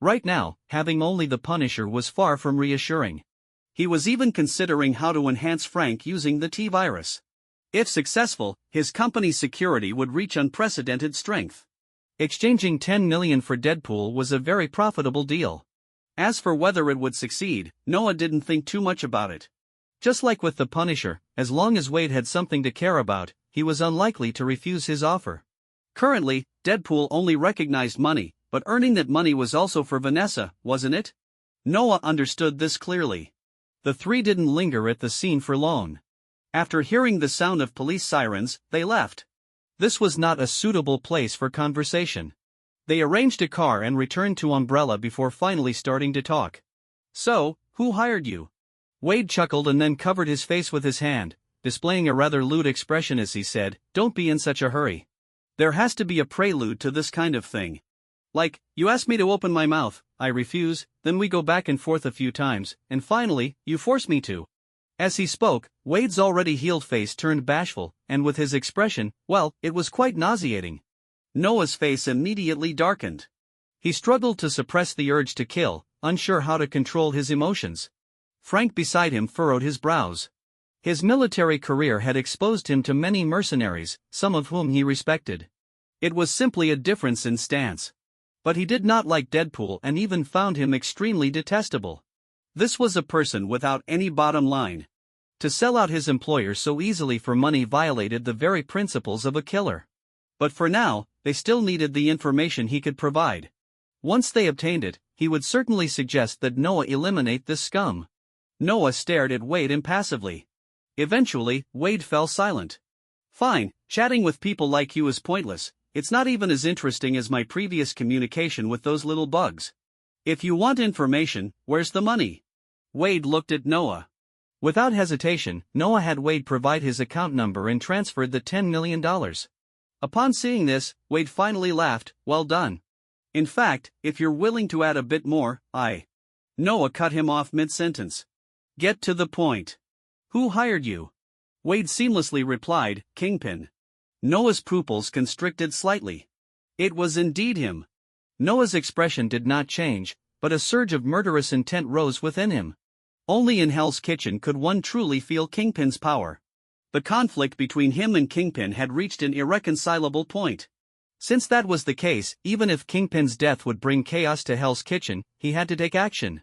Right now, having only the Punisher was far from reassuring. He was even considering how to enhance Frank using the T-virus. If successful, his company's security would reach unprecedented strength. Exchanging 10 million for Deadpool was a very profitable deal. As for whether it would succeed, Noah didn't think too much about it. Just like with the Punisher, as long as Wade had something to care about, he was unlikely to refuse his offer. Currently, Deadpool only recognized money, but earning that money was also for Vanessa, wasn't it? Noah understood this clearly. The three didn't linger at the scene for long. After hearing the sound of police sirens, they left. This was not a suitable place for conversation. They arranged a car and returned to Umbrella before finally starting to talk. So, who hired you? Wade chuckled and then covered his face with his hand, displaying a rather lewd expression as he said, "Don't be in such a hurry. There has to be a prelude to this kind of thing. Like, you ask me to open my mouth, I refuse, then we go back and forth a few times, and finally, you force me to." As he spoke, Wade's already healed face turned bashful, and with his expression, well, it was quite nauseating. Noah's face immediately darkened. He struggled to suppress the urge to kill, unsure how to control his emotions. Frank beside him furrowed his brows. His military career had exposed him to many mercenaries, some of whom he respected. It was simply a difference in stance. But he did not like Deadpool and even found him extremely detestable. This was a person without any bottom line. To sell out his employer so easily for money violated the very principles of a killer. But for now, they still needed the information he could provide. Once they obtained it, he would certainly suggest that Noah eliminate this scum. Noah stared at Wade impassively. Eventually, Wade fell silent. "Fine, chatting with people like you is pointless. It's not even as interesting as my previous communication with those little bugs. If you want information, where's the money?" Wade looked at Noah. Without hesitation, Noah had Wade provide his account number and transferred the $10 million. Upon seeing this, Wade finally laughed, "Well done. In fact, if you're willing to add a bit more, Noah cut him off mid-sentence. "Get to the point. Who hired you?" Wade seamlessly replied, "Kingpin." Noah's pupils constricted slightly. It was indeed him. Noah's expression did not change, but a surge of murderous intent rose within him. Only in Hell's Kitchen could one truly feel Kingpin's power. The conflict between him and Kingpin had reached an irreconcilable point. Since that was the case, even if Kingpin's death would bring chaos to Hell's Kitchen, he had to take action.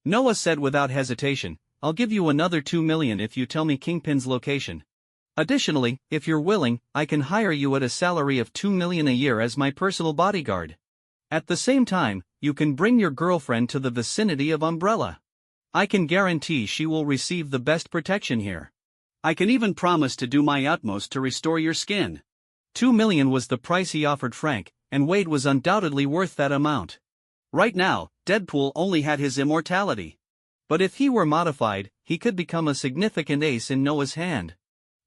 Noah said without hesitation, "I'll give you another 2 million if you tell me Kingpin's location. Additionally, if you're willing, I can hire you at a salary of 2 million a year as my personal bodyguard. At the same time, you can bring your girlfriend to the vicinity of Umbrella. I can guarantee she will receive the best protection here. I can even promise to do my utmost to restore your skin." 2 million was the price he offered Frank, and Wade was undoubtedly worth that amount. Right now, Deadpool only had his immortality. But if he were modified, he could become a significant ace in Noah's hand.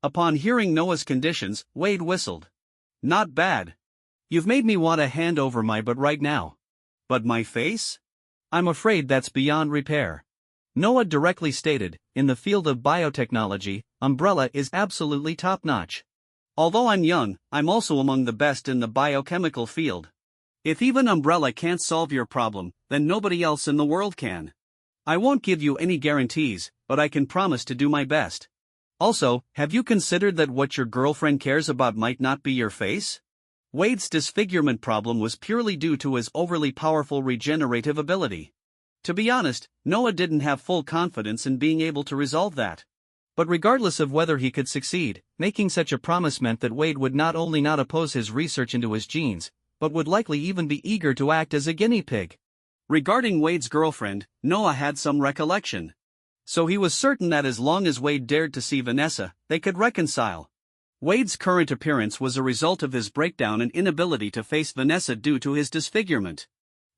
Upon hearing Noah's conditions, Wade whistled. "Not bad. You've made me want to hand over my butt right now. But my face? I'm afraid that's beyond repair." Noah directly stated, in the field of biotechnology, Umbrella is absolutely top-notch. Although I'm young, I'm also among the best in the biochemical field. If even Umbrella can't solve your problem, then nobody else in the world can. I won't give you any guarantees, but I can promise to do my best. Also, have you considered that what your girlfriend cares about might not be your face? Wade's disfigurement problem was purely due to his overly powerful regenerative ability. To be honest, Noah didn't have full confidence in being able to resolve that. But regardless of whether he could succeed, making such a promise meant that Wade would not only not oppose his research into his genes, but would likely even be eager to act as a guinea pig. Regarding Wade's girlfriend, Noah had some recollection. So he was certain that as long as Wade dared to see Vanessa, they could reconcile. Wade's current appearance was a result of his breakdown and inability to face Vanessa due to his disfigurement.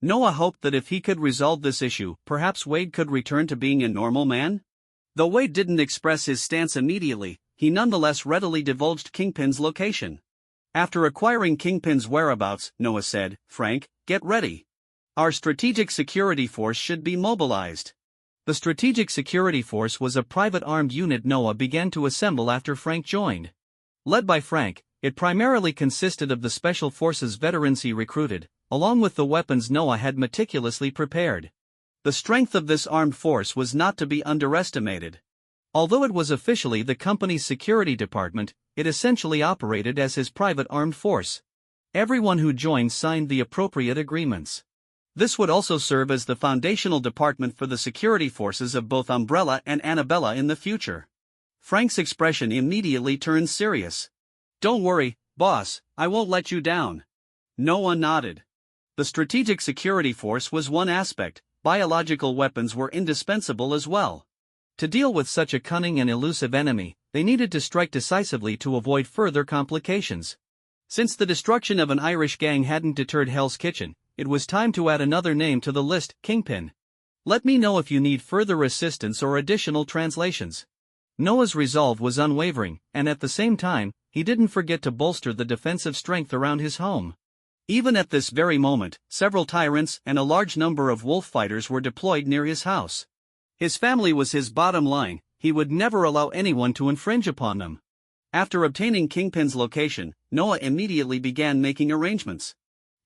Noah hoped that if he could resolve this issue, perhaps Wade could return to being a normal man? Though Wade didn't express his stance immediately, he nonetheless readily divulged Kingpin's location. After acquiring Kingpin's whereabouts, Noah said, "Frank, get ready. Our strategic security force should be mobilized." The Strategic Security Force was a private armed unit Noah began to assemble after Frank joined. Led by Frank, it primarily consisted of the Special Forces veterans he recruited, along with the weapons Noah had meticulously prepared. The strength of this armed force was not to be underestimated. Although it was officially the company's security department, it essentially operated as his private armed force. Everyone who joined signed the appropriate agreements. This would also serve as the foundational department for the security forces of both Umbrella and Annabella in the future. Frank's expression immediately turned serious. "Don't worry, boss, I won't let you down." Noah nodded. The strategic security force was one aspect, biological weapons were indispensable as well. To deal with such a cunning and elusive enemy, they needed to strike decisively to avoid further complications. Since the destruction of an Irish gang hadn't deterred Hell's Kitchen, it was time to add another name to the list, Kingpin. Let me know if you need further assistance or additional translations. Noah's resolve was unwavering, and at the same time, he didn't forget to bolster the defensive strength around his home. Even at this very moment, several tyrants and a large number of wolf fighters were deployed near his house. His family was his bottom line, he would never allow anyone to infringe upon them. After obtaining Kingpin's location, Noah immediately began making arrangements.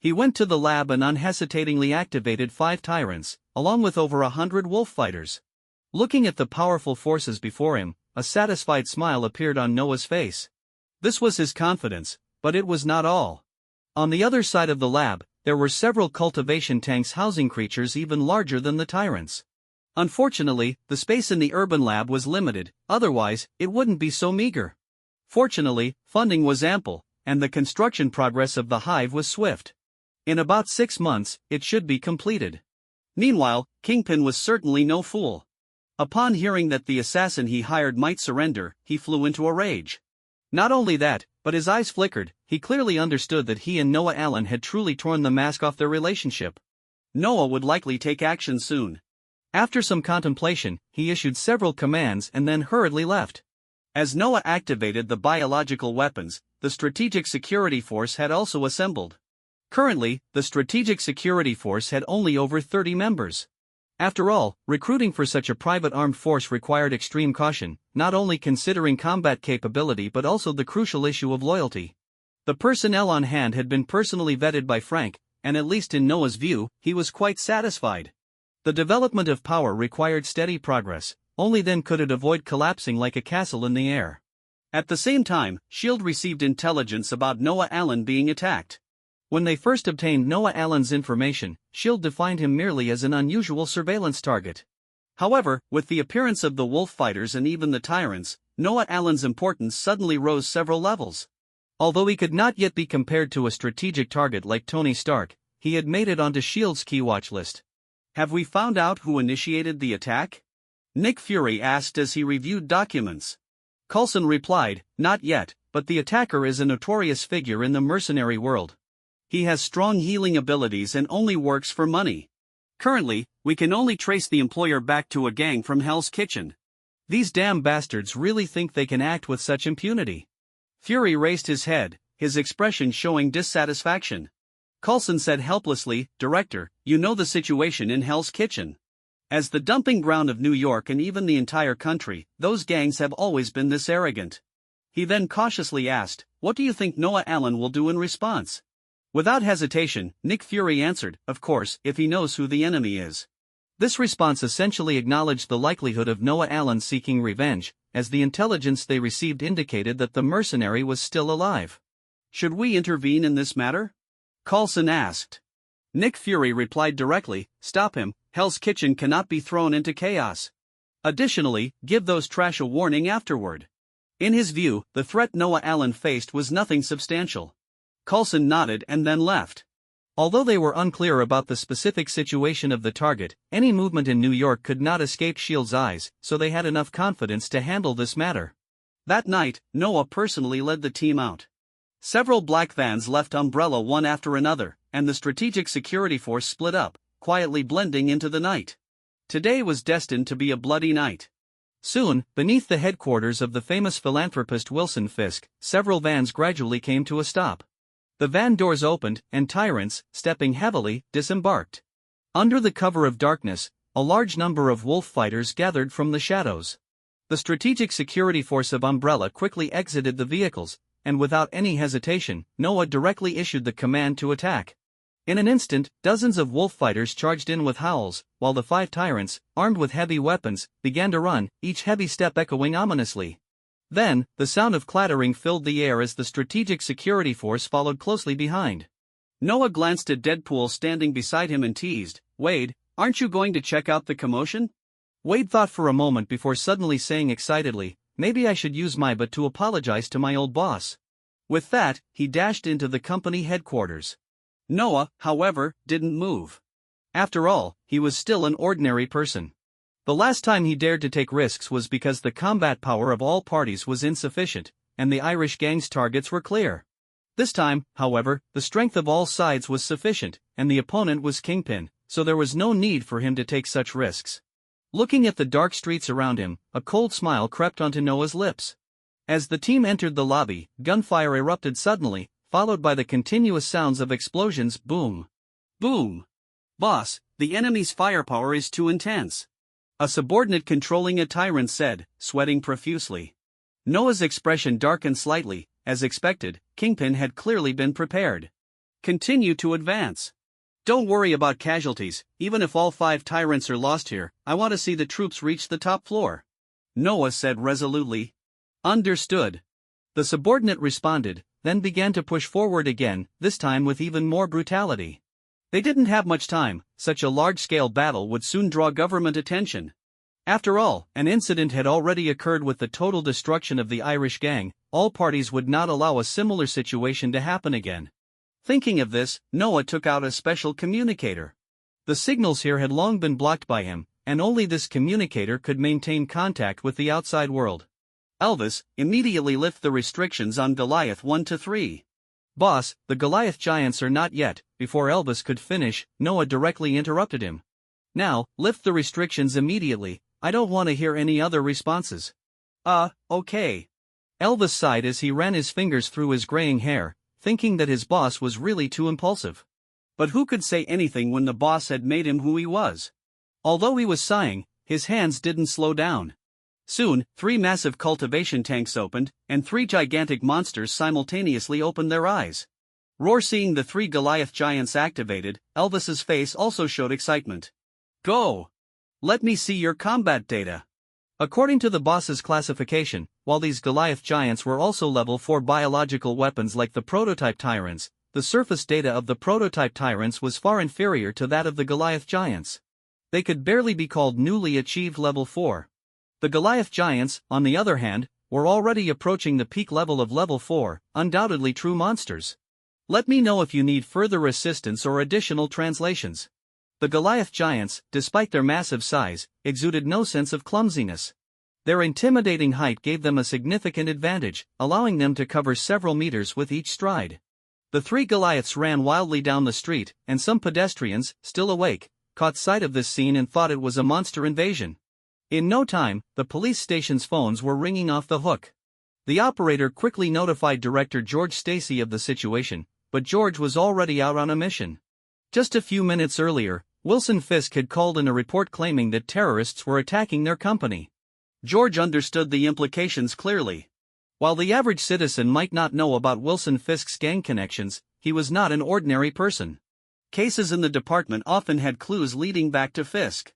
He went to the lab and unhesitatingly activated 5 tyrants, along with over 100 wolf fighters. Looking at the powerful forces before him, a satisfied smile appeared on Noah's face. This was his confidence, but it was not all. On the other side of the lab, there were several cultivation tanks housing creatures even larger than the tyrants. Unfortunately, the space in the urban lab was limited, otherwise, it wouldn't be so meager. Fortunately, funding was ample, and the construction progress of the hive was swift. In about 6 months, it should be completed. Meanwhile, Kingpin was certainly no fool. Upon hearing that the assassin he hired might surrender, he flew into a rage. Not only that, but his eyes flickered, he clearly understood that he and Noah Allen had truly torn the mask off their relationship. Noah would likely take action soon. After some contemplation, he issued several commands and then hurriedly left. As Noah activated the biological weapons, the Strategic Security Force had also assembled. Currently, the Strategic Security Force had only over 30 members. After all, recruiting for such a private armed force required extreme caution, not only considering combat capability but also the crucial issue of loyalty. The personnel on hand had been personally vetted by Frank, and at least in Noah's view, he was quite satisfied. The development of power required steady progress, only then could it avoid collapsing like a castle in the air. At the same time, S.H.I.E.L.D. received intelligence about Noah Allen being attacked. When they first obtained Noah Allen's information, S.H.I.E.L.D. defined him merely as an unusual surveillance target. However, with the appearance of the wolf fighters and even the tyrants, Noah Allen's importance suddenly rose several levels. Although he could not yet be compared to a strategic target like Tony Stark, he had made it onto S.H.I.E.L.D.'s key watch list. "Have we found out who initiated the attack?" Nick Fury asked as he reviewed documents. Coulson replied, "Not yet, but the attacker is a notorious figure in the mercenary world. He has strong healing abilities and only works for money. Currently, we can only trace the employer back to a gang from Hell's Kitchen. These damn bastards really think they can act with such impunity." Fury raised his head, his expression showing dissatisfaction. Coulson said helplessly, "Director, you know the situation in Hell's Kitchen. As the dumping ground of New York and even the entire country, those gangs have always been this arrogant." He then cautiously asked, "What do you think Noah Allen will do in response?" Without hesitation, Nick Fury answered, "Of course, if he knows who the enemy is." This response essentially acknowledged the likelihood of Noah Allen seeking revenge, as the intelligence they received indicated that the mercenary was still alive. "Should we intervene in this matter?" Coulson asked. Nick Fury replied directly, "Stop him, Hell's Kitchen cannot be thrown into chaos. Additionally, give those trash a warning afterward." In his view, the threat Noah Allen faced was nothing substantial. Coulson nodded and then left. Although they were unclear about the specific situation of the target, any movement in New York could not escape S.H.I.E.L.D.'s eyes, so they had enough confidence to handle this matter. That night, Noah personally led the team out. Several black vans left Umbrella one after another, and the Strategic Security Force split up, quietly blending into the night. Today was destined to be a bloody night. Soon, beneath the headquarters of the famous philanthropist Wilson Fisk, several vans gradually came to a stop. The van doors opened, and tyrants, stepping heavily, disembarked. Under the cover of darkness, a large number of wolf fighters gathered from the shadows. The Strategic Security Force of Umbrella quickly exited the vehicles, and without any hesitation, Noah directly issued the command to attack. In an instant, dozens of wolf fighters charged in with howls, while the 5 tyrants, armed with heavy weapons, began to run, each heavy step echoing ominously. Then, the sound of clattering filled the air as the strategic security force followed closely behind. Noah glanced at Deadpool standing beside him and teased, "Wade, aren't you going to check out the commotion?" Wade thought for a moment before suddenly saying excitedly, "Maybe I should use my butt to apologize to my old boss." With that, he dashed into the company headquarters. Noah, however, didn't move. After all, he was still an ordinary person. The last time he dared to take risks was because the combat power of all parties was insufficient, and the Irish gang's targets were clear. This time, however, the strength of all sides was sufficient, and the opponent was Kingpin, so there was no need for him to take such risks. Looking at the dark streets around him, a cold smile crept onto Noah's lips. As the team entered the lobby, gunfire erupted suddenly, followed by the continuous sounds of explosions. Boom. Boom. "Boss, the enemy's firepower is too intense," a subordinate controlling a tyrant said, sweating profusely. Noah's expression darkened slightly. As expected, Kingpin had clearly been prepared. "Continue to advance. Don't worry about casualties, even if all 5 tyrants are lost here, I want to see the troops reach the top floor," Noah said resolutely. "Understood." The subordinate responded, then began to push forward again, this time with even more brutality. They didn't have much time, such a large-scale battle would soon draw government attention. After all, an incident had already occurred with the total destruction of the Irish gang. All parties would not allow a similar situation to happen again. Thinking of this, Noah took out a special communicator. The signals here had long been blocked by him, and only this communicator could maintain contact with the outside world. "Elvis, immediately lift the restrictions on Goliath 1 to 3. "Boss, the Goliath giants are not yet." Before Elvis could finish, Noah directly interrupted him. "Now, lift the restrictions immediately, I don't want to hear any other responses." Okay." Elvis sighed as he ran his fingers through his graying hair, thinking that his boss was really too impulsive. But who could say anything when the boss had made him who he was? Although he was sighing, his hands didn't slow down. Soon, 3 massive cultivation tanks opened, and 3 gigantic monsters simultaneously opened their eyes. Roar! Seeing the 3 Goliath giants activated, Elvis's face also showed excitement. "Go! Let me see your combat data." According to the boss's classification, while these Goliath giants were also level 4 biological weapons like the prototype tyrants, the surface data of the prototype tyrants was far inferior to that of the Goliath giants. They could barely be called newly achieved level 4. The Goliath giants, on the other hand, were already approaching the peak level of level 4, undoubtedly true monsters. Let me know if you need further assistance or additional translations. The Goliath giants, despite their massive size, exuded no sense of clumsiness. Their intimidating height gave them a significant advantage, allowing them to cover several meters with each stride. The 3 Goliaths ran wildly down the street, and some pedestrians, still awake, caught sight of this scene and thought it was a monster invasion. In no time, the police station's phones were ringing off the hook. The operator quickly notified Director George Stacy of the situation, but George was already out on a mission. Just a few minutes earlier, Wilson Fisk had called in a report claiming that terrorists were attacking their company. George understood the implications clearly. While the average citizen might not know about Wilson Fisk's gang connections, he was not an ordinary person. Cases in the department often had clues leading back to Fisk.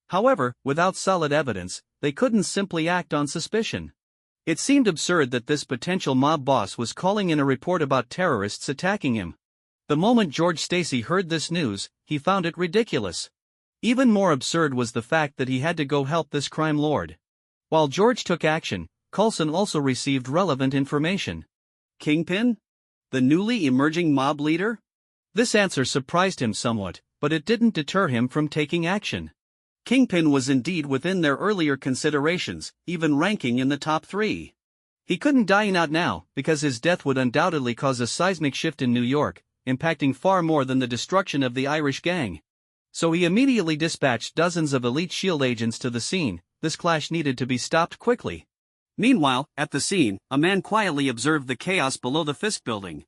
However, without solid evidence, they couldn't simply act on suspicion. It seemed absurd that this potential mob boss was calling in a report about terrorists attacking him. The moment George Stacy heard this news, he found it ridiculous. Even more absurd was the fact that he had to go help this crime lord. While George took action, Coulson also received relevant information. Kingpin? The newly emerging mob leader? This answer surprised him somewhat, but it didn't deter him from taking action. Kingpin was indeed within their earlier considerations, even ranking in the top 3. He couldn't die not now, because his death would undoubtedly cause a seismic shift in New York, impacting far more than the destruction of the Irish gang. So he immediately dispatched dozens of elite SHIELD agents to the scene. This clash needed to be stopped quickly. Meanwhile, at the scene, a man quietly observed the chaos below the Fisk building.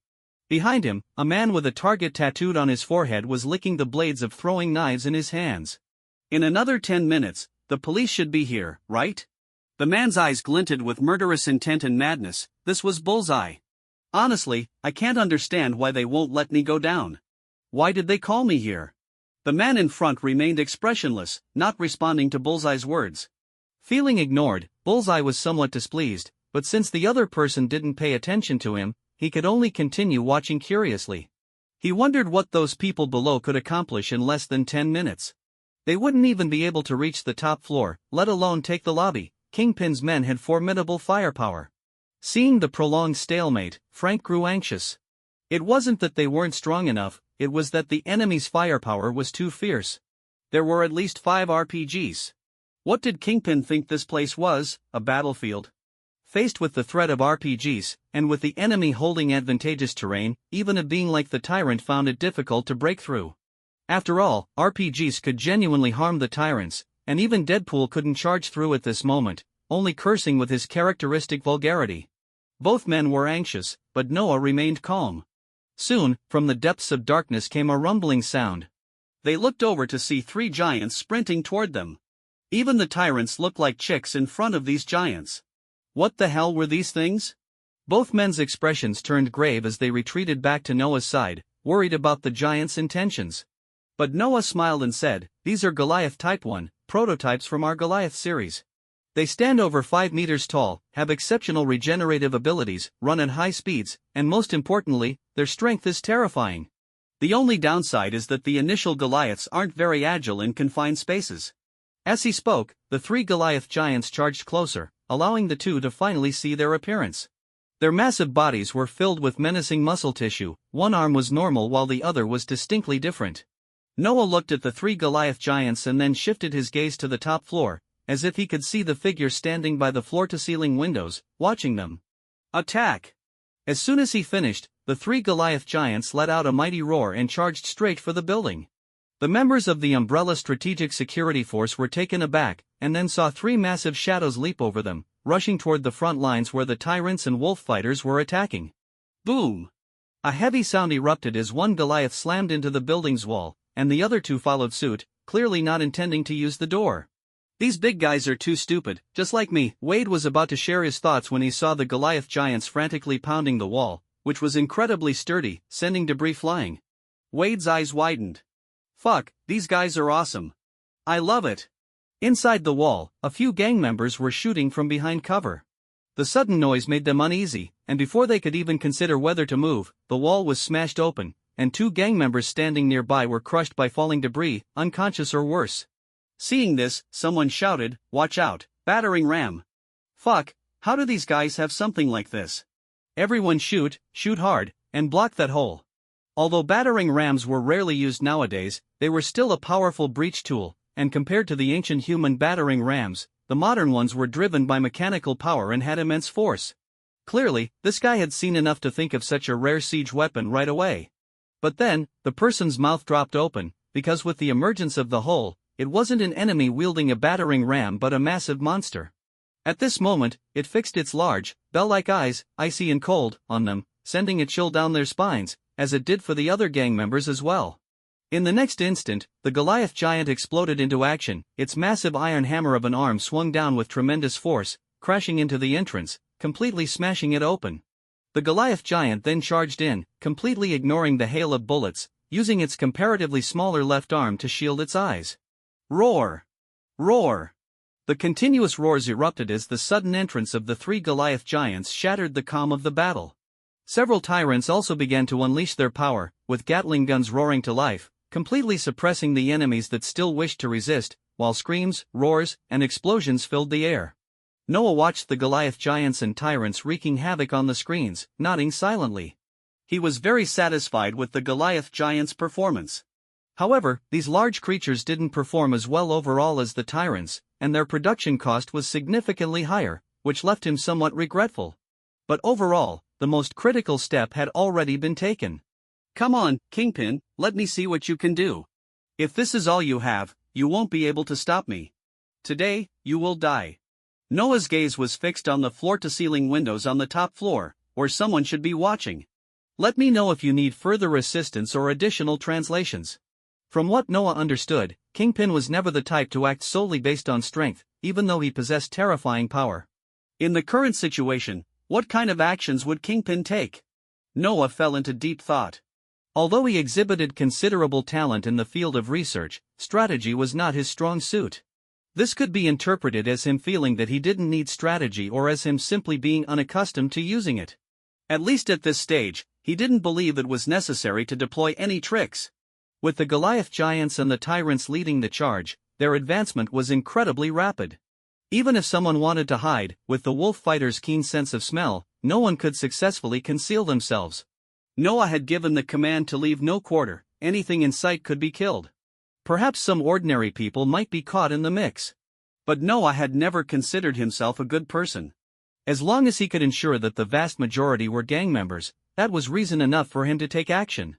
Behind him, a man with a target tattooed on his forehead was licking the blades of throwing knives in his hands. In another 10 minutes, the police should be here, right? The man's eyes glinted with murderous intent and madness. This was bullseye. Honestly, I can't understand why they won't let me go down. Why did they call me here? The man in front remained expressionless, not responding to Bullseye's words. Feeling ignored, Bullseye was somewhat displeased, but since the other person didn't pay attention to him, he could only continue watching curiously. He wondered what those people below could accomplish in less than 10 minutes. They wouldn't even be able to reach the top floor, let alone take the lobby. Kingpin's men had formidable firepower. Seeing the prolonged stalemate, Frank grew anxious. It wasn't that they weren't strong enough, it was that the enemy's firepower was too fierce. There were at least 5 RPGs. What did Kingpin think this place was, a battlefield? Faced with the threat of RPGs, and with the enemy holding advantageous terrain, even a being like the Tyrant found it difficult to break through. After all, RPGs could genuinely harm the Tyrants, and even Deadpool couldn't charge through at this moment, only cursing with his characteristic vulgarity. Both men were anxious, but Noah remained calm. Soon, from the depths of darkness came a rumbling sound. They looked over to see 3 giants sprinting toward them. Even the Tyrants looked like chicks in front of these giants. What the hell were these things? Both men's expressions turned grave as they retreated back to Noah's side, worried about the giants' intentions. But Noah smiled and said, "These are Goliath Type 1, prototypes from our Goliath series. They stand over 5 meters tall, have exceptional regenerative abilities, run at high speeds, and most importantly, their strength is terrifying. The only downside is that the initial Goliaths aren't very agile in confined spaces." As he spoke, the 3 Goliath giants charged closer, allowing the 2 to finally see their appearance. Their massive bodies were filled with menacing muscle tissue, one arm was normal while the other was distinctly different. Noah looked at the 3 Goliath giants and then shifted his gaze to the top floor, as if he could see the figure standing by the floor-to-ceiling windows, watching them. "Attack!" As soon as he finished, the 3 Goliath giants let out a mighty roar and charged straight for the building. The members of the Umbrella Strategic Security Force were taken aback, and then saw 3 massive shadows leap over them, rushing toward the front lines where the Tyrants and Wolf Fighters were attacking. Boom! A heavy sound erupted as one Goliath slammed into the building's wall, and the other 2 followed suit, clearly not intending to use the door. "These big guys are too stupid, just like me." Wade was about to share his thoughts when he saw the Goliath giants frantically pounding the wall, which was incredibly sturdy, sending debris flying. Wade's eyes widened. "Fuck, these guys are awesome. I love it." Inside the wall, a few gang members were shooting from behind cover. The sudden noise made them uneasy, and before they could even consider whether to move, the wall was smashed open, and 2 gang members standing nearby were crushed by falling debris, unconscious or worse. Seeing this, someone shouted, "Watch out, battering ram." "Fuck, how do these guys have something like this?" "Everyone shoot hard, and block that hole." Although battering rams were rarely used nowadays, they were still a powerful breach tool, and compared to the ancient human battering rams, the modern ones were driven by mechanical power and had immense force. Clearly, this guy had seen enough to think of such a rare siege weapon right away. But then, the person's mouth dropped open, because with the emergence of the hole, it wasn't an enemy wielding a battering ram but a massive monster. At this moment, it fixed its large, bell-like eyes, icy and cold, on them, sending a chill down their spines, as it did for the other gang members as well. In the next instant, the Goliath giant exploded into action, its massive iron hammer of an arm swung down with tremendous force, crashing into the entrance, completely smashing it open. The Goliath giant then charged in, completely ignoring the hail of bullets, using its comparatively smaller left arm to shield its eyes. Roar! Roar! The continuous roars erupted as the sudden entrance of the 3 Goliath giants shattered the calm of the battle. Several Tyrants also began to unleash their power, with Gatling guns roaring to life, completely suppressing the enemies that still wished to resist, while screams, roars, and explosions filled the air. Noah watched the Goliath giants and Tyrants wreaking havoc on the screens, nodding silently. He was very satisfied with the Goliath giants' performance. However, these large creatures didn't perform as well overall as the Tyrants, and their production cost was significantly higher, which left him somewhat regretful. But overall, the most critical step had already been taken. "Come on, Kingpin, let me see what you can do. If this is all you have, you won't be able to stop me. Today, you will die." Noah's gaze was fixed on the floor-to-ceiling windows on the top floor, where someone should be watching. Let me know if you need further assistance or additional translations. From what Noah understood, Kingpin was never the type to act solely based on strength, even though he possessed terrifying power. In the current situation, what kind of actions would Kingpin take? Noah fell into deep thought. Although he exhibited considerable talent in the field of research, strategy was not his strong suit. This could be interpreted as him feeling that he didn't need strategy or as him simply being unaccustomed to using it. At least at this stage, he didn't believe it was necessary to deploy any tricks. With the Goliath giants and the tyrants leading the charge, their advancement was incredibly rapid. Even if someone wanted to hide, with the wolf fighter's keen sense of smell, no one could successfully conceal themselves. Noah had given the command to leave no quarter, anything in sight could be killed. Perhaps some ordinary people might be caught in the mix. But Noah had never considered himself a good person. As long as he could ensure that the vast majority were gang members, that was reason enough for him to take action.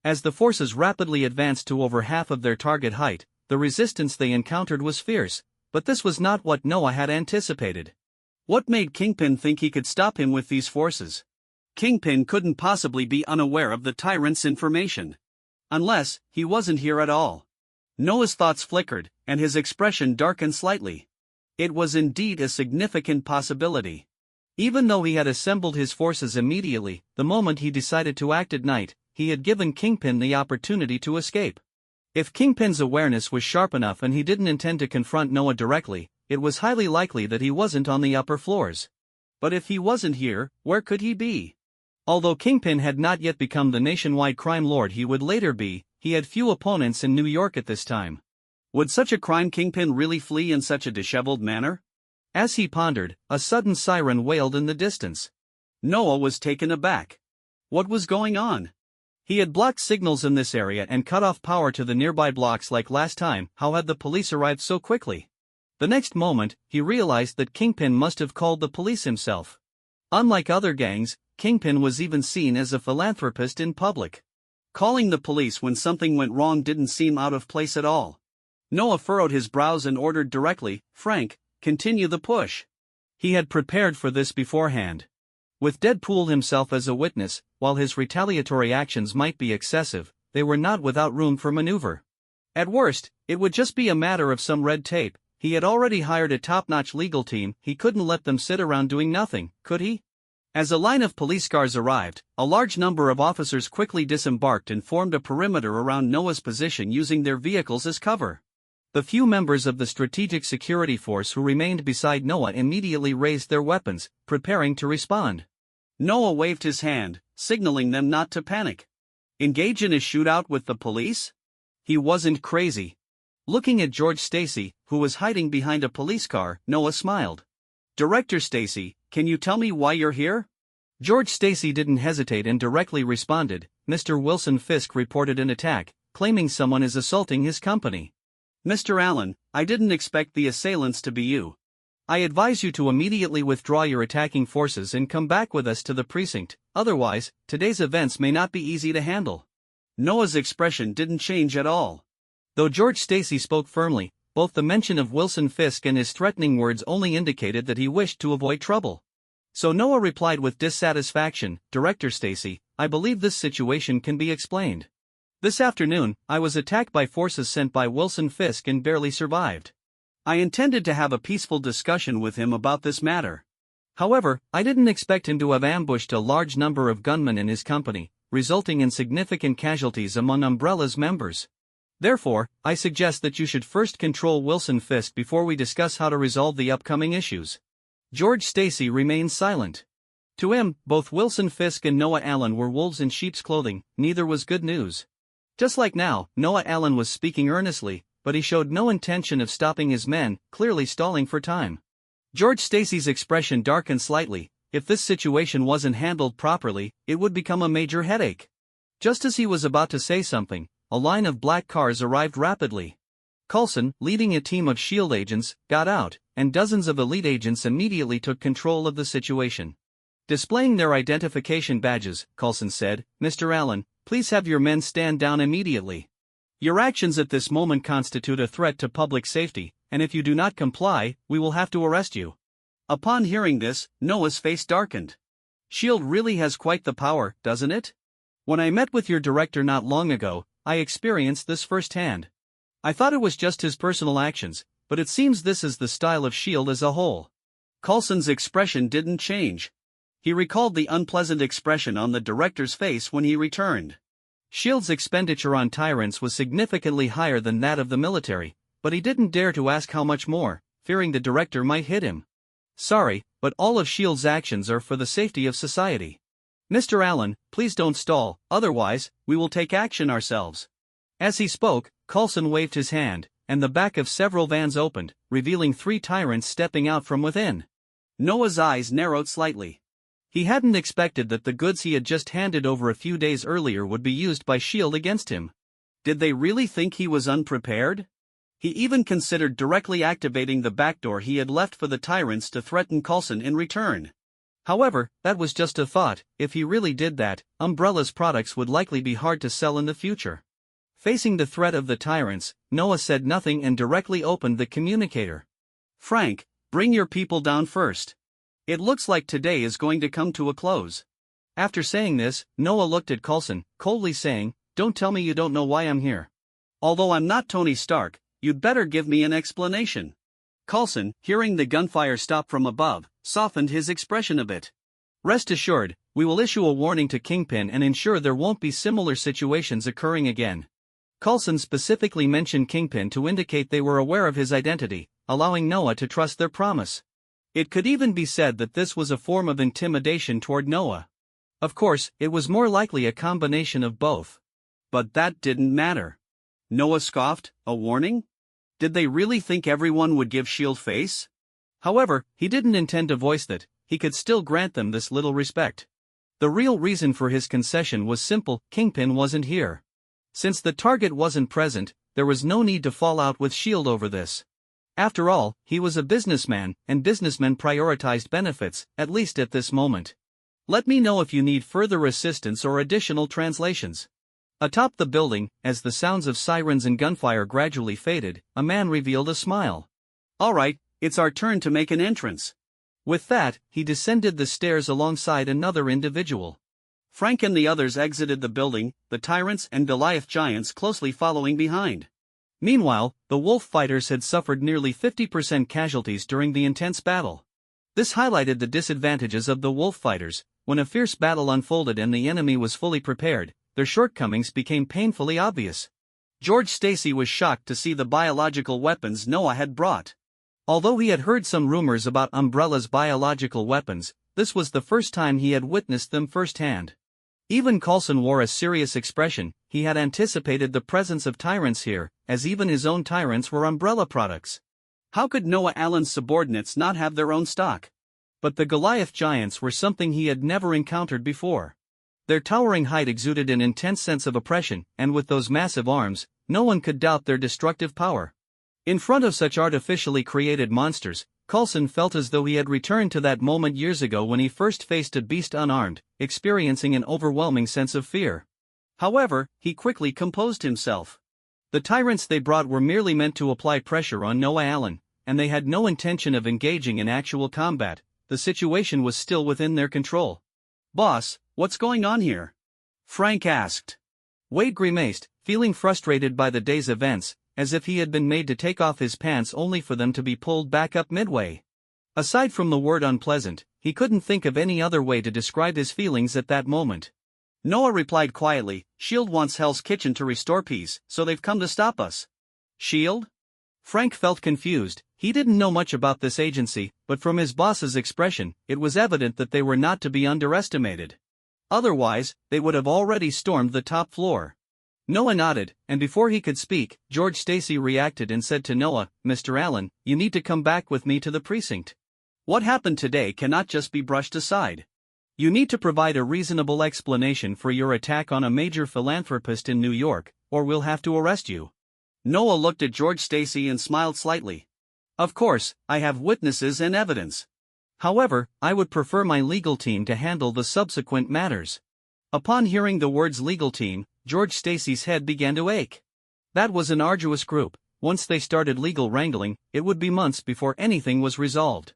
As the forces rapidly advanced to over half of their target height, the resistance they encountered was fierce, but this was not what Noah had anticipated. What made Kingpin think he could stop him with these forces? Kingpin couldn't possibly be unaware of the tyrant's information. Unless, he wasn't here at all. Noah's thoughts flickered, and his expression darkened slightly. It was indeed a significant possibility. Even though he had assembled his forces immediately, the moment he decided to act at night, he had given Kingpin the opportunity to escape. If Kingpin's awareness was sharp enough and he didn't intend to confront Noah directly, it was highly likely that he wasn't on the upper floors. But if he wasn't here, where could he be? Although Kingpin had not yet become the nationwide crime lord he would later be, he had few opponents in New York at this time. Would such a crime kingpin really flee in such a disheveled manner? As he pondered, a sudden siren wailed in the distance. Noah was taken aback. What was going on? He had blocked signals in this area and cut off power to the nearby blocks like last time. How had the police arrived so quickly? The next moment, he realized that Kingpin must have called the police himself. Unlike other gangs, Kingpin was even seen as a philanthropist in public. Calling the police when something went wrong didn't seem out of place at all. Noah furrowed his brows and ordered directly, "Frank, continue the push." He had prepared for this beforehand. With Deadpool himself as a witness, while his retaliatory actions might be excessive, they were not without room for maneuver. At worst, it would just be a matter of some red tape. He had already hired a top-notch legal team. He couldn't let them sit around doing nothing, could he? As a line of police cars arrived, a large number of officers quickly disembarked and formed a perimeter around Noah's position using their vehicles as cover. The few members of the strategic security force who remained beside Noah immediately raised their weapons, preparing to respond. Noah waved his hand, signaling them not to panic. Engage in a shootout with the police? He wasn't crazy. Looking at George Stacy, who was hiding behind a police car, Noah smiled. "Director Stacy, can you tell me why you're here?" George Stacy didn't hesitate and directly responded. "Mr. Wilson Fisk reported an attack, claiming someone is assaulting his company." "Mr. Allen, I didn't expect the assailants to be you. I advise you to immediately withdraw your attacking forces and come back with us to the precinct, otherwise, today's events may not be easy to handle." Noah's expression didn't change at all. Though George Stacy spoke firmly, both the mention of Wilson Fisk and his threatening words only indicated that he wished to avoid trouble. So Noah replied with dissatisfaction, "Director Stacy, I believe this situation can be explained. This afternoon, I was attacked by forces sent by Wilson Fisk and barely survived. I intended to have a peaceful discussion with him about this matter. However, I didn't expect him to have ambushed a large number of gunmen in his company, resulting in significant casualties among Umbrella's members. Therefore, I suggest that you should first control Wilson Fisk before we discuss how to resolve the upcoming issues." George Stacy remained silent. To him, both Wilson Fisk and Noah Allen were wolves in sheep's clothing. Neither was good news. Just like now, Noah Allen was speaking earnestly, but he showed no intention of stopping his men, clearly stalling for time. George Stacy's expression darkened slightly. If this situation wasn't handled properly, it would become a major headache. Just as he was about to say something, a line of black cars arrived rapidly. Coulson, leading a team of SHIELD agents, got out, and dozens of elite agents immediately took control of the situation. Displaying their identification badges, Coulson said, "Mr. Allen, please have your men stand down immediately. Your actions at this moment constitute a threat to public safety, and if you do not comply, we will have to arrest you." Upon hearing this, Noah's face darkened. SHIELD really has quite the power, doesn't it? When I met with your director not long ago, I experienced this firsthand. I thought it was just his personal actions, but it seems this is the style of SHIELD as a whole. Coulson's expression didn't change. He recalled the unpleasant expression on the director's face when he returned. S.H.I.E.L.D's expenditure on tyrants was significantly higher than that of the military, but he didn't dare to ask how much more, fearing the director might hit him. Sorry, but all of S.H.I.E.L.D's actions are for the safety of society. Mr. Allen, please don't stall, otherwise, we will take action ourselves. As he spoke, Coulson waved his hand, and the back of several vans opened, revealing 3 tyrants stepping out from within. Noah's eyes narrowed slightly. He hadn't expected that the goods he had just handed over a few days earlier would be used by S.H.I.E.L.D. against him. Did they really think he was unprepared? He even considered directly activating the backdoor he had left for the tyrants to threaten Coulson in return. However, that was just a thought. If he really did that, Umbrella's products would likely be hard to sell in the future. Facing the threat of the tyrants, Noah said nothing and directly opened the communicator. Frank, bring your people down first. It looks like today is going to come to a close. After saying this, Noah looked at Coulson, coldly saying, don't tell me you don't know why I'm here. Although I'm not Tony Stark, you'd better give me an explanation. Coulson, hearing the gunfire stop from above, softened his expression a bit. Rest assured, we will issue a warning to Kingpin and ensure there won't be similar situations occurring again. Coulson specifically mentioned Kingpin to indicate they were aware of his identity, allowing Noah to trust their promise. It could even be said that this was a form of intimidation toward Noah. Of course, it was more likely a combination of both. But that didn't matter. Noah scoffed, a warning? Did they really think everyone would give S.H.I.E.L.D. face? However, he didn't intend to voice that. He could still grant them this little respect. The real reason for his concession was simple: Kingpin wasn't here. Since the target wasn't present, there was no need to fall out with S.H.I.E.L.D. over this. After all, he was a businessman, and businessmen prioritized benefits, at least at this moment. Let me know if you need further assistance or additional translations. Atop the building, as the sounds of sirens and gunfire gradually faded, a man revealed a smile. All right, it's our turn to make an entrance. With that, he descended the stairs alongside another individual. Frank and the others exited the building, the tyrants and Goliath giants closely following behind. Meanwhile, the wolf fighters had suffered nearly 50% casualties during the intense battle. This highlighted the disadvantages of the wolf fighters. When a fierce battle unfolded and the enemy was fully prepared, their shortcomings became painfully obvious. George Stacy was shocked to see the biological weapons Noah had brought. Although he had heard some rumors about Umbrella's biological weapons, this was the first time he had witnessed them firsthand. Even Coulson wore a serious expression. He had anticipated the presence of tyrants here, as even his own tyrants were Umbrella products. How could Noah Allen's subordinates not have their own stock? But the Goliath giants were something he had never encountered before. Their towering height exuded an intense sense of oppression, and with those massive arms, no one could doubt their destructive power. In front of such artificially created monsters, Coulson felt as though he had returned to that moment years ago when he first faced a beast unarmed, experiencing an overwhelming sense of fear. However, he quickly composed himself. The tyrants they brought were merely meant to apply pressure on Noah Allen, and they had no intention of engaging in actual combat. The situation was still within their control. "Boss, what's going on here?" Frank asked. Wade grimaced, feeling frustrated by the day's events, as if he had been made to take off his pants only for them to be pulled back up midway. Aside from the word unpleasant, he couldn't think of any other way to describe his feelings at that moment. Noah replied quietly, "S.H.I.E.L.D. wants Hell's Kitchen to restore peace, so they've come to stop us." "S.H.I.E.L.D.? Frank felt confused. He didn't know much about this agency, but from his boss's expression, it was evident that they were not to be underestimated. Otherwise, they would have already stormed the top floor. Noah nodded, and before he could speak, George Stacy reacted and said to Noah, "Mr. Allen, you need to come back with me to the precinct. What happened today cannot just be brushed aside. You need to provide a reasonable explanation for your attack on a major philanthropist in New York, or we'll have to arrest you." Noah looked at George Stacy and smiled slightly. "Of course, I have witnesses and evidence. However, I would prefer my legal team to handle the subsequent matters." Upon hearing the words legal team, George Stacy's head began to ache. That was an arduous group. Once they started legal wrangling, it would be months before anything was resolved.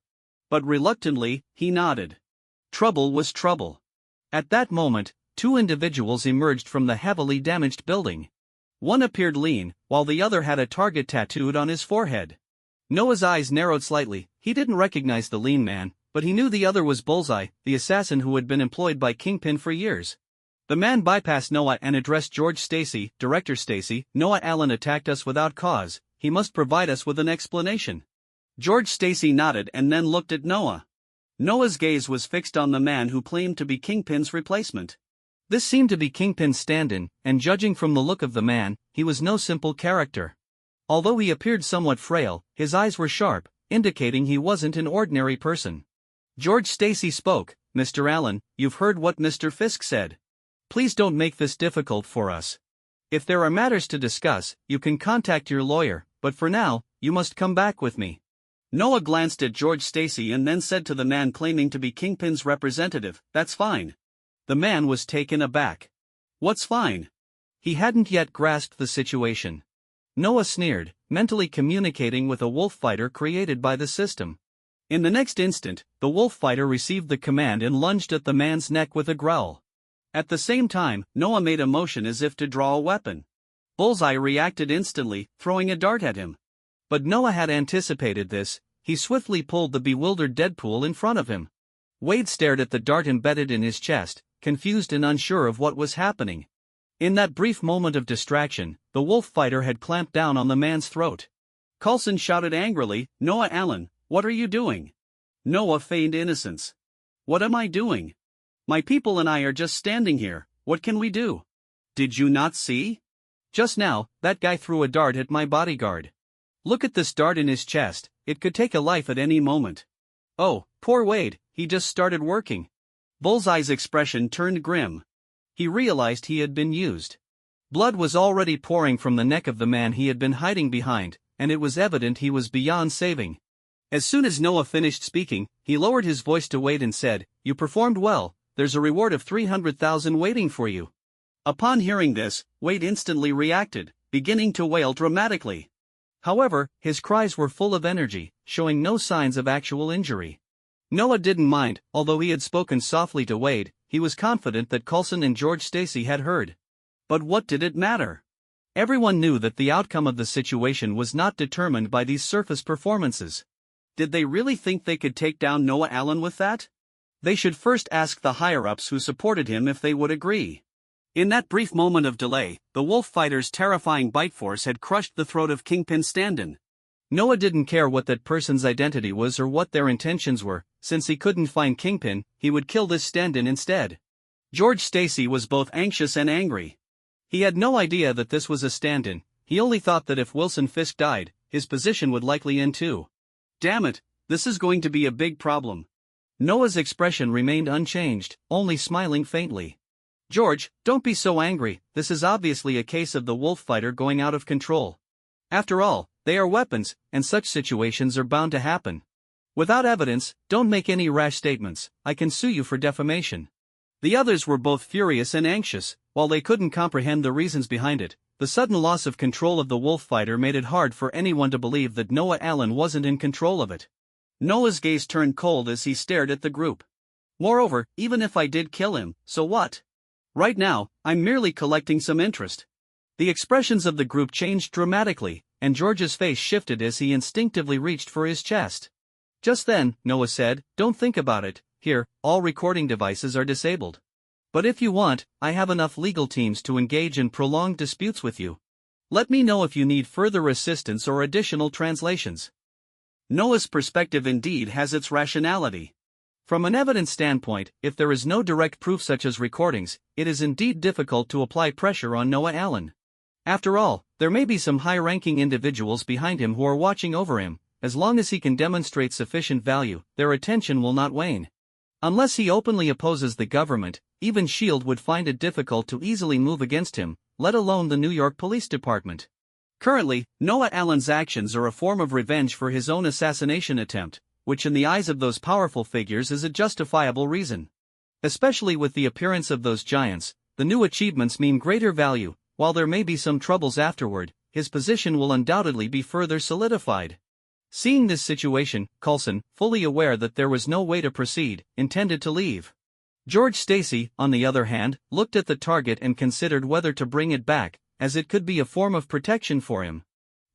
But reluctantly, he nodded. Trouble was trouble. At that moment, 2 individuals emerged from the heavily damaged building. One appeared lean, while the other had a target tattooed on his forehead. Noah's eyes narrowed slightly. He didn't recognize the lean man, but he knew the other was Bullseye, the assassin who had been employed by Kingpin for years. The man bypassed Noah and addressed George Stacy. Director Stacy, Noah Allen attacked us without cause, he must provide us with an explanation. George Stacy nodded and then looked at Noah. Noah's gaze was fixed on the man who claimed to be Kingpin's replacement. This seemed to be Kingpin's stand-in, and judging from the look of the man, he was no simple character. Although he appeared somewhat frail, his eyes were sharp, indicating he wasn't an ordinary person. George Stacy spoke. Mr. Allen, you've heard what Mr. Fisk said. Please don't make this difficult for us. If there are matters to discuss, you can contact your lawyer, but for now, you must come back with me. Noah glanced at George Stacy and then said to the man claiming to be Kingpin's representative, that's fine. The man was taken aback. What's fine? He hadn't yet grasped the situation. Noah sneered, mentally communicating with a wolf fighter created by the system. In the next instant, the wolf fighter received the command and lunged at the man's neck with a growl. At the same time, Noah made a motion as if to draw a weapon. Bullseye reacted instantly, throwing a dart at him. But Noah had anticipated this. He swiftly pulled the bewildered Deadpool in front of him. Wade stared at the dart embedded in his chest, confused and unsure of what was happening. In that brief moment of distraction, the wolf fighter had clamped down on the man's throat. Coulson shouted angrily, Noah Allen, what are you doing? Noah feigned innocence. What am I doing? My people and I are just standing here, what can we do? Did you not see? Just now, that guy threw a dart at my bodyguard. Look at this dart in his chest, it could take a life at any moment. Oh, poor Wade, he just started working. Bullseye's expression turned grim. He realized he had been used. Blood was already pouring from the neck of the man he had been hiding behind, and it was evident he was beyond saving. As soon as Noah finished speaking, he lowered his voice to Wade and said, You performed well, there's a reward of 300,000 waiting for you. Upon hearing this, Wade instantly reacted, beginning to wail dramatically. However, his cries were full of energy, showing no signs of actual injury. Noah didn't mind, although he had spoken softly to Wade, he was confident that Coulson and George Stacy had heard. But what did it matter? Everyone knew that the outcome of the situation was not determined by these surface performances. Did they really think they could take down Noah Allen with that? They should first ask the higher-ups who supported him if they would agree. In that brief moment of delay, the wolf fighter's terrifying bite force had crushed the throat of Kingpin stand-in. Noah didn't care what that person's identity was or what their intentions were. Since he couldn't find Kingpin, he would kill this stand-in instead. George Stacy was both anxious and angry. He had no idea that this was a stand-in, he only thought that if Wilson Fisk died, his position would likely end too. Damn it, this is going to be a big problem. Noah's expression remained unchanged, only smiling faintly. George, don't be so angry, this is obviously a case of the wolf fighter going out of control. After all, they are weapons, and such situations are bound to happen. Without evidence, don't make any rash statements, I can sue you for defamation. The others were both furious and anxious, while they couldn't comprehend the reasons behind it. The sudden loss of control of the wolf fighter made it hard for anyone to believe that Noah Allen wasn't in control of it. Noah's gaze turned cold as he stared at the group. Moreover, even if I did kill him, so what? Right now, I'm merely collecting some interest. The expressions of the group changed dramatically, and George's face shifted as he instinctively reached for his chest. Just then, Noah said, Don't think about it, here, all recording devices are disabled. But if you want, I have enough legal teams to engage in prolonged disputes with you. Let me know if you need further assistance or additional translations. Noah's perspective indeed has its rationality. From an evidence standpoint, if there is no direct proof such as recordings, it is indeed difficult to apply pressure on Noah Allen. After all, there may be some high-ranking individuals behind him who are watching over him. As long as he can demonstrate sufficient value, their attention will not wane. Unless he openly opposes the government, even S.H.I.E.L.D. would find it difficult to easily move against him, let alone the New York Police Department. Currently, Noah Allen's actions are a form of revenge for his own assassination attempt, which in the eyes of those powerful figures is a justifiable reason. Especially with the appearance of those giants, the new achievements mean greater value. While there may be some troubles afterward, his position will undoubtedly be further solidified. Seeing this situation, Coulson, fully aware that there was no way to proceed, intended to leave. George Stacy, on the other hand, looked at the target and considered whether to bring it back, as it could be a form of protection for him.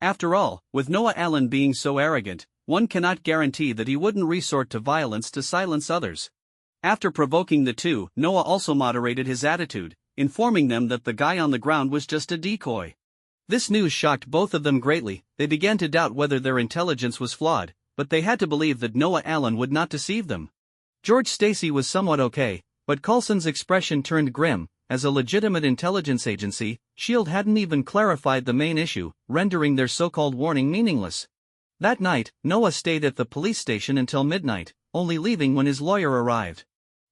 After all, with Noah Allen being so arrogant, one cannot guarantee that he wouldn't resort to violence to silence others. After provoking the two, Noah also moderated his attitude, informing them that the guy on the ground was just a decoy. This news shocked both of them greatly. They began to doubt whether their intelligence was flawed, but they had to believe that Noah Allen would not deceive them. George Stacy was somewhat okay, but Coulson's expression turned grim. As a legitimate intelligence agency, S.H.I.E.L.D. hadn't even clarified the main issue, rendering their so-called warning meaningless. That night, Noah stayed at the police station until midnight, only leaving when his lawyer arrived.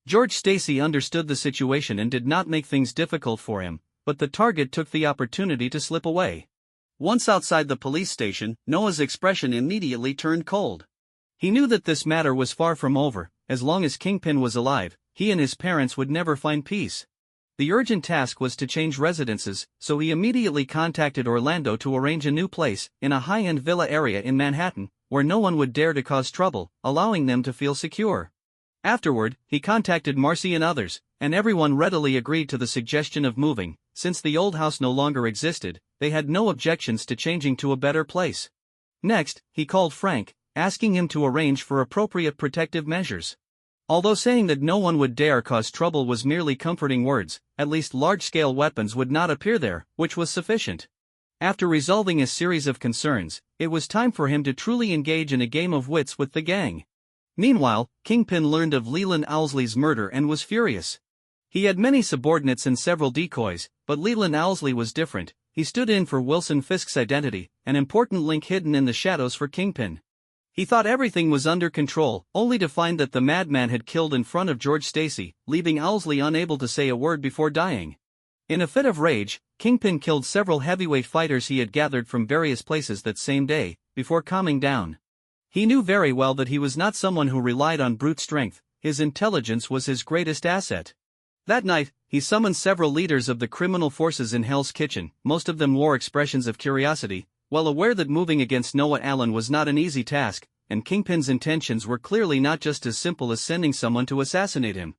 George Stacy understood the situation and did not make things difficult for him, but the target took the opportunity to slip away. Once outside the police station, Noah's expression immediately turned cold. He knew that this matter was far from over. As long as Kingpin was alive, he and his parents would never find peace. The urgent task was to change residences, so he immediately contacted Orlando to arrange a new place, in a high-end villa area in Manhattan, where no one would dare to cause trouble, allowing them to feel secure. Afterward, he contacted Marcy and others, and everyone readily agreed to the suggestion of moving. Since the old house no longer existed, they had no objections to changing to a better place. Next, he called Frank, asking him to arrange for appropriate protective measures. Although saying that no one would dare cause trouble was merely comforting words, at least large-scale weapons would not appear there, which was sufficient. After resolving a series of concerns, it was time for him to truly engage in a game of wits with the gang. Meanwhile, Kingpin learned of Leland Owlsley's murder and was furious. He had many subordinates and several decoys, but Leland Owlsley was different. He stood in for Wilson Fisk's identity, an important link hidden in the shadows for Kingpin. He thought everything was under control, only to find that the madman had killed in front of George Stacy, leaving Owlsley unable to say a word before dying. In a fit of rage, Kingpin killed several heavyweight fighters he had gathered from various places that same day, before calming down. He knew very well that he was not someone who relied on brute strength. His intelligence was his greatest asset. That night, he summoned several leaders of the criminal forces in Hell's Kitchen. Most of them wore expressions of curiosity, well aware that moving against Noah Allen was not an easy task, and Kingpin's intentions were clearly not just as simple as sending someone to assassinate him.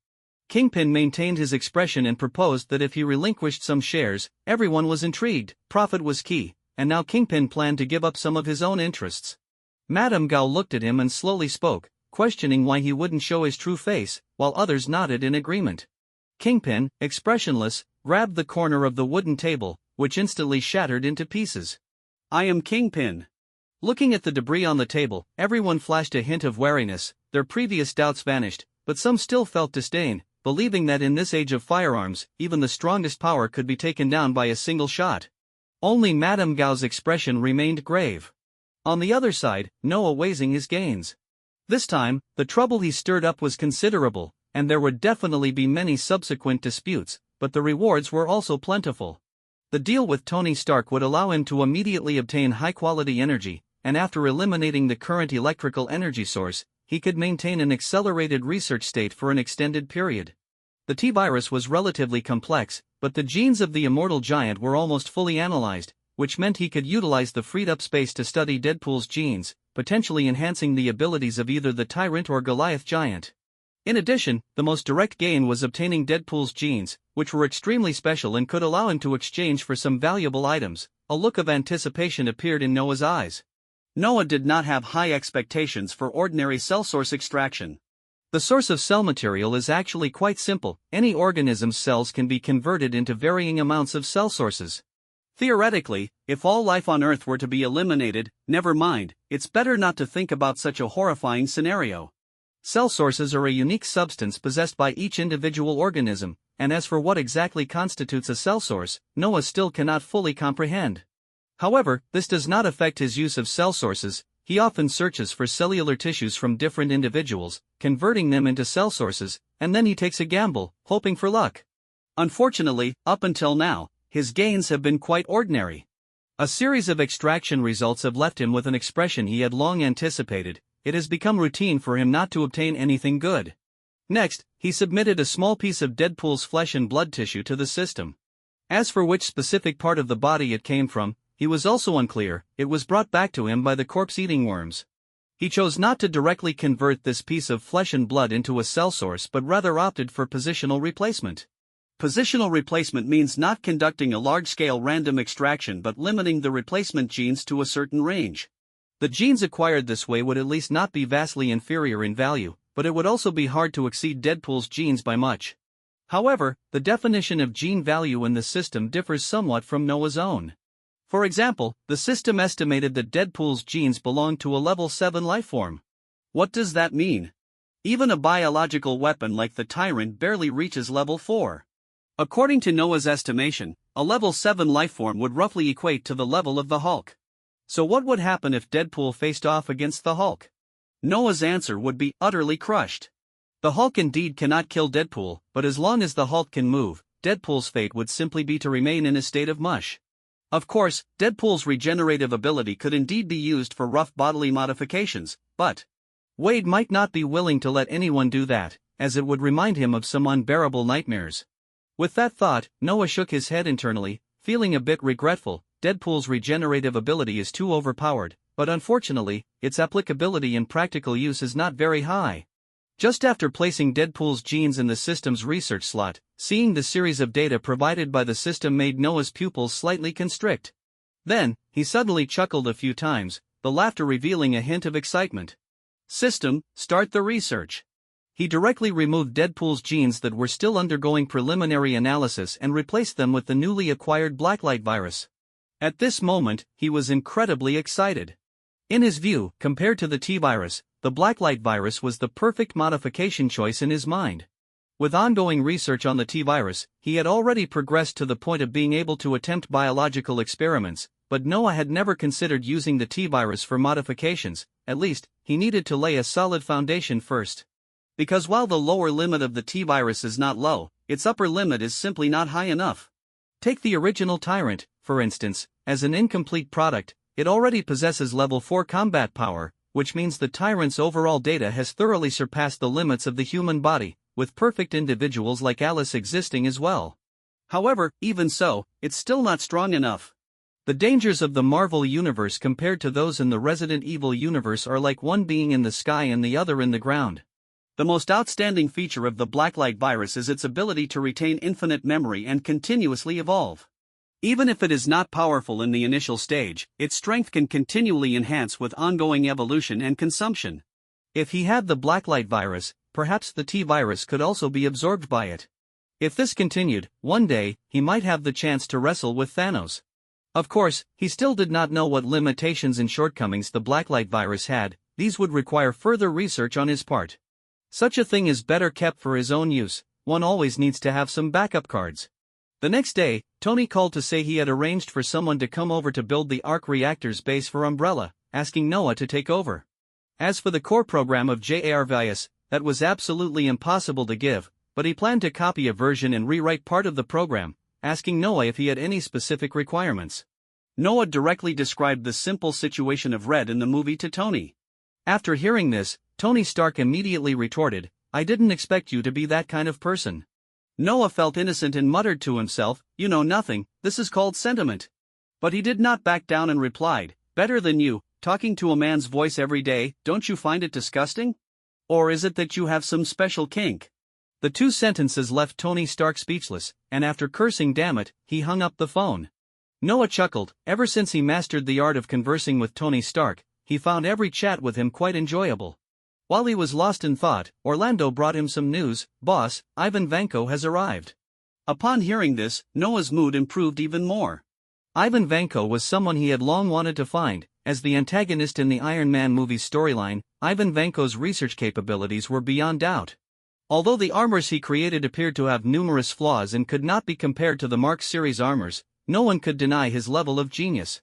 Kingpin maintained his expression and proposed that if he relinquished some shares, everyone was intrigued. Profit was key, and now Kingpin planned to give up some of his own interests. Madame Gao looked at him and slowly spoke, questioning why he wouldn't show his true face, while others nodded in agreement. Kingpin, expressionless, grabbed the corner of the wooden table, which instantly shattered into pieces. "I am Kingpin." Looking at the debris on the table, everyone flashed a hint of wariness. Their previous doubts vanished, but some still felt disdain, believing that in this age of firearms, even the strongest power could be taken down by a single shot. Only Madame Gao's expression remained grave. On the other side, Noah weighing his gains. This time, the trouble he stirred up was considerable, and there would definitely be many subsequent disputes, but the rewards were also plentiful. The deal with Tony Stark would allow him to immediately obtain high-quality energy, and after eliminating the current electrical energy source, he could maintain an accelerated research state for an extended period. The T-virus was relatively complex, but the genes of the immortal giant were almost fully analyzed, which meant he could utilize the freed-up space to study Deadpool's genes, potentially enhancing the abilities of either the Tyrant or Goliath giant. In addition, the most direct gain was obtaining Deadpool's genes, which were extremely special and could allow him to exchange for some valuable items. A look of anticipation appeared in Noah's eyes. Noah did not have high expectations for ordinary cell source extraction. The source of cell material is actually quite simple. Any organism's cells can be converted into varying amounts of cell sources. Theoretically, if all life on Earth were to be eliminated, never mind, it's better not to think about such a horrifying scenario. Cell sources are a unique substance possessed by each individual organism, and as for what exactly constitutes a cell source, Noah still cannot fully comprehend. However, this does not affect his use of cell sources. He often searches for cellular tissues from different individuals, converting them into cell sources, and then he takes a gamble, hoping for luck. Unfortunately, up until now, his gains have been quite ordinary. A series of extraction results have left him with an expression he had long anticipated. It has become routine for him not to obtain anything good. Next, he submitted a small piece of Deadpool's flesh and blood tissue to the system. As for which specific part of the body it came from, he was also unclear. It was brought back to him by the corpse-eating worms. He chose not to directly convert this piece of flesh and blood into a cell source but rather opted for positional replacement. Positional replacement means not conducting a large-scale random extraction but limiting the replacement genes to a certain range. The genes acquired this way would at least not be vastly inferior in value, but it would also be hard to exceed Deadpool's genes by much. However, the definition of gene value in the system differs somewhat from Noah's own. For example, the system estimated that Deadpool's genes belong to a level 7 lifeform. What does that mean? Even a biological weapon like the Tyrant barely reaches level 4. According to Noah's estimation, a level 7 lifeform would roughly equate to the level of the Hulk. So what would happen if Deadpool faced off against the Hulk? Noah's answer would be utterly crushed. The Hulk indeed cannot kill Deadpool, but as long as the Hulk can move, Deadpool's fate would simply be to remain in a state of mush. Of course, Deadpool's regenerative ability could indeed be used for rough bodily modifications, but Wade might not be willing to let anyone do that, as it would remind him of some unbearable nightmares. With that thought, Noah shook his head internally, feeling a bit regretful. Deadpool's regenerative ability is too overpowered, but unfortunately, its applicability in practical use is not very high. Just after placing Deadpool's genes in the system's research slot, seeing the series of data provided by the system made Noah's pupils slightly constrict. Then, he suddenly chuckled a few times, the laughter revealing a hint of excitement. System, start the research. He directly removed Deadpool's genes that were still undergoing preliminary analysis and replaced them with the newly acquired Blacklight Virus. At this moment, he was incredibly excited. In his view, compared to the T-Virus, the Blacklight Virus was the perfect modification choice in his mind. With ongoing research on the T-Virus, he had already progressed to the point of being able to attempt biological experiments, but Noah had never considered using the T-Virus for modifications. At least, he needed to lay a solid foundation first. Because while the lower limit of the T-Virus is not low, its upper limit is simply not high enough. Take the original Tyrant, for instance, as an incomplete product. It already possesses level 4 combat power, which means the Tyrant's overall data has thoroughly surpassed the limits of the human body, with perfect individuals like Alice existing as well. However, even so, it's still not strong enough. The dangers of the Marvel universe compared to those in the Resident Evil universe are like one being in the sky and the other in the ground. The most outstanding feature of the Blacklight Virus is its ability to retain infinite memory and continuously evolve. Even if it is not powerful in the initial stage, its strength can continually enhance with ongoing evolution and consumption. If he had the Blacklight Virus, perhaps the T-Virus could also be absorbed by it. If this continued, one day, he might have the chance to wrestle with Thanos. Of course, he still did not know what limitations and shortcomings the Blacklight Virus had. These would require further research on his part. Such a thing is better kept for his own use. One always needs to have some backup cards. The next day, Tony called to say he had arranged for someone to come over to build the arc reactor's base for Umbrella, asking Noah to take over. As for the core program of JARVIS, that was absolutely impossible to give, but he planned to copy a version and rewrite part of the program, asking Noah if he had any specific requirements. Noah directly described the simple situation of Red in the movie to Tony. After hearing this, Tony Stark immediately retorted, "I didn't expect you to be that kind of person." Noah felt innocent and muttered to himself, "You know nothing, this is called sentiment." But he did not back down and replied, "Better than you, talking to a man's voice every day, don't you find it disgusting? Or is it that you have some special kink?" The two sentences left Tony Stark speechless, and after cursing "damn it," he hung up the phone. Noah chuckled. Ever since he mastered the art of conversing with Tony Stark, he found every chat with him quite enjoyable. While he was lost in thought, Orlando brought him some news. "Boss, Ivan Vanko has arrived." Upon hearing this, Noah's mood improved even more. Ivan Vanko was someone he had long wanted to find. As the antagonist in the Iron Man movie's storyline, Ivan Vanko's research capabilities were beyond doubt. Although the armors he created appeared to have numerous flaws and could not be compared to the Mark series armors, no one could deny his level of genius.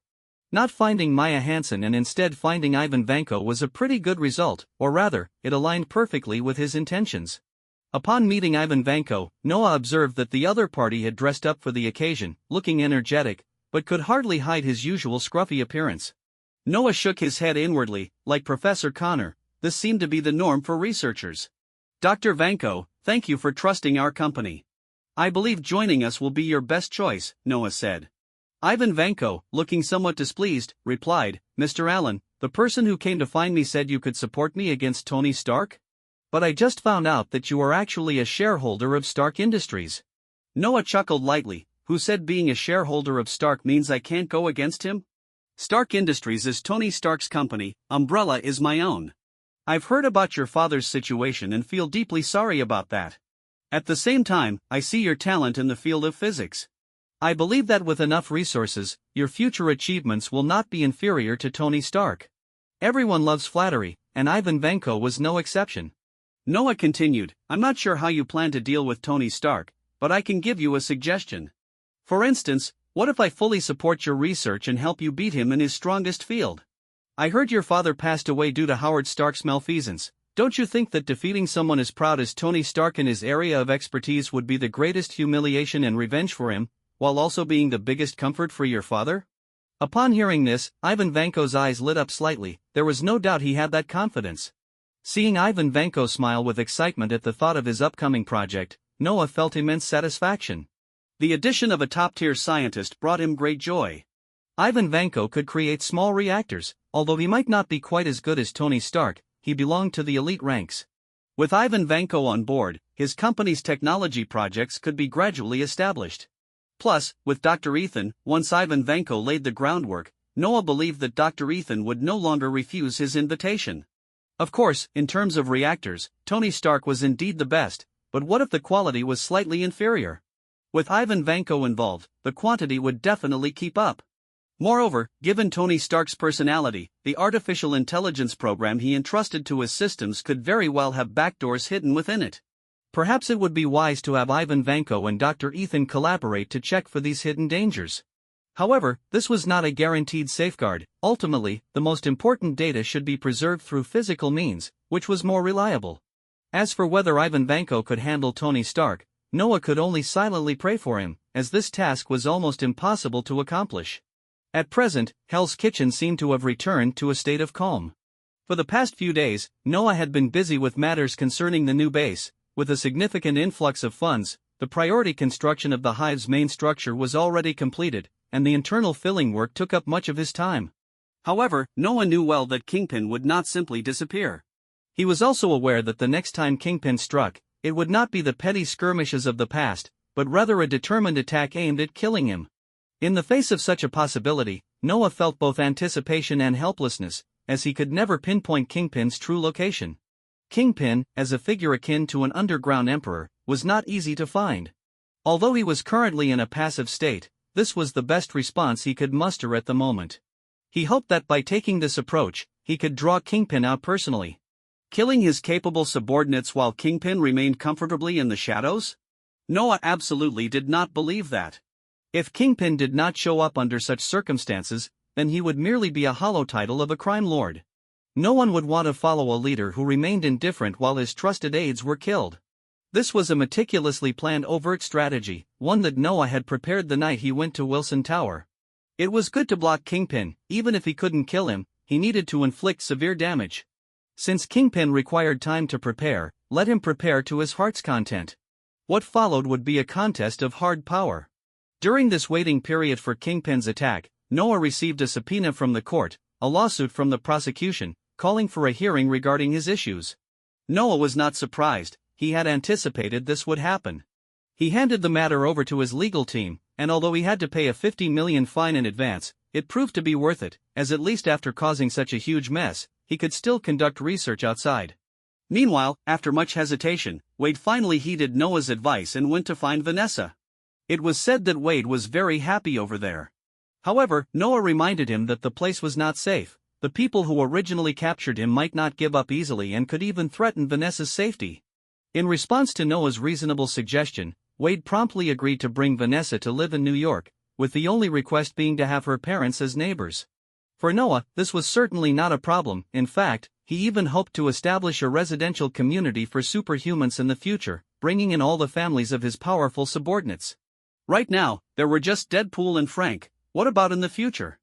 Not finding Maya Hansen and instead finding Ivan Vanko was a pretty good result, or rather, it aligned perfectly with his intentions. Upon meeting Ivan Vanko, Noah observed that the other party had dressed up for the occasion, looking energetic, but could hardly hide his usual scruffy appearance. Noah shook his head inwardly. Like Professor Connor, this seemed to be the norm for researchers. "Dr. Vanko, thank you for trusting our company. I believe joining us will be your best choice," Noah said. Ivan Vanko, looking somewhat displeased, replied, "Mr. Allen, the person who came to find me said you could support me against Tony Stark? But I just found out that you are actually a shareholder of Stark Industries." Noah chuckled lightly. "Who said being a shareholder of Stark means I can't go against him? Stark Industries is Tony Stark's company, Umbrella is my own. I've heard about your father's situation and feel deeply sorry about that. At the same time, I see your talent in the field of physics. I believe that with enough resources, your future achievements will not be inferior to Tony Stark. Everyone loves flattery, and Ivan Vanko was no exception. Noah continued, I'm not sure how you plan to deal with Tony Stark, but I can give you a suggestion. For instance, what if I fully support your research and help you beat him in his strongest field? I heard your father passed away due to Howard Stark's malfeasance. Don't you think that defeating someone as proud as Tony Stark in his area of expertise would be the greatest humiliation and revenge for him, while also being the biggest comfort for your father? Upon hearing this, Ivan Vanko's eyes lit up slightly. There was no doubt he had that confidence. Seeing Ivan Vanko smile with excitement at the thought of his upcoming project, Noah felt immense satisfaction. The addition of a top-tier scientist brought him great joy. Ivan Vanko could create small reactors. Although he might not be quite as good as Tony Stark, he belonged to the elite ranks. With Ivan Vanko on board, his company's technology projects could be gradually established. Plus, with Dr. Ethan, once Ivan Vanko laid the groundwork, Noah believed that Dr. Ethan would no longer refuse his invitation. Of course, in terms of reactors, Tony Stark was indeed the best, but what if the quality was slightly inferior? With Ivan Vanko involved, the quantity would definitely keep up. Moreover, given Tony Stark's personality, the artificial intelligence program he entrusted to his systems could very well have backdoors hidden within it. Perhaps it would be wise to have Ivan Vanko and Dr. Ethan collaborate to check for these hidden dangers. However, this was not a guaranteed safeguard. Ultimately, the most important data should be preserved through physical means, which was more reliable. As for whether Ivan Vanko could handle Tony Stark, Noah could only silently pray for him, as this task was almost impossible to accomplish. At present, Hell's Kitchen seemed to have returned to a state of calm. For the past few days, Noah had been busy with matters concerning the new base. With a significant influx of funds, the priority construction of the hive's main structure was already completed, and the internal filling work took up much of his time. However, Noah knew well that Kingpin would not simply disappear. He was also aware that the next time Kingpin struck, it would not be the petty skirmishes of the past, but rather a determined attack aimed at killing him. In the face of such a possibility, Noah felt both anticipation and helplessness, as he could never pinpoint Kingpin's true location. Kingpin, as a figure akin to an underground emperor, was not easy to find. Although he was currently in a passive state, this was the best response he could muster at the moment. He hoped that by taking this approach, he could draw Kingpin out personally. Killing his capable subordinates while Kingpin remained comfortably in the shadows? Noah absolutely did not believe that. If Kingpin did not show up under such circumstances, then he would merely be a hollow title of a crime lord. No one would want to follow a leader who remained indifferent while his trusted aides were killed. This was a meticulously planned overt strategy, one that Noah had prepared the night he went to Wilson Tower. It was good to block Kingpin. Even if he couldn't kill him, he needed to inflict severe damage. Since Kingpin required time to prepare, let him prepare to his heart's content. What followed would be a contest of hard power. During this waiting period for Kingpin's attack, Noah received a subpoena from the court, a lawsuit from the prosecution, calling for a hearing regarding his issues. Noah was not surprised. He had anticipated this would happen. He handed the matter over to his legal team, and although he had to pay a $50 million fine in advance, it proved to be worth it, as at least after causing such a huge mess, he could still conduct research outside. Meanwhile, after much hesitation, Wade finally heeded Noah's advice and went to find Vanessa. It was said that Wade was very happy over there. However, Noah reminded him that the place was not safe. The people who originally captured him might not give up easily and could even threaten Vanessa's safety. In response to Noah's reasonable suggestion, Wade promptly agreed to bring Vanessa to live in New York, with the only request being to have her parents as neighbors. For Noah, this was certainly not a problem. In fact, he even hoped to establish a residential community for superhumans in the future, bringing in all the families of his powerful subordinates. Right now, there were just Deadpool and Frank. What about in the future?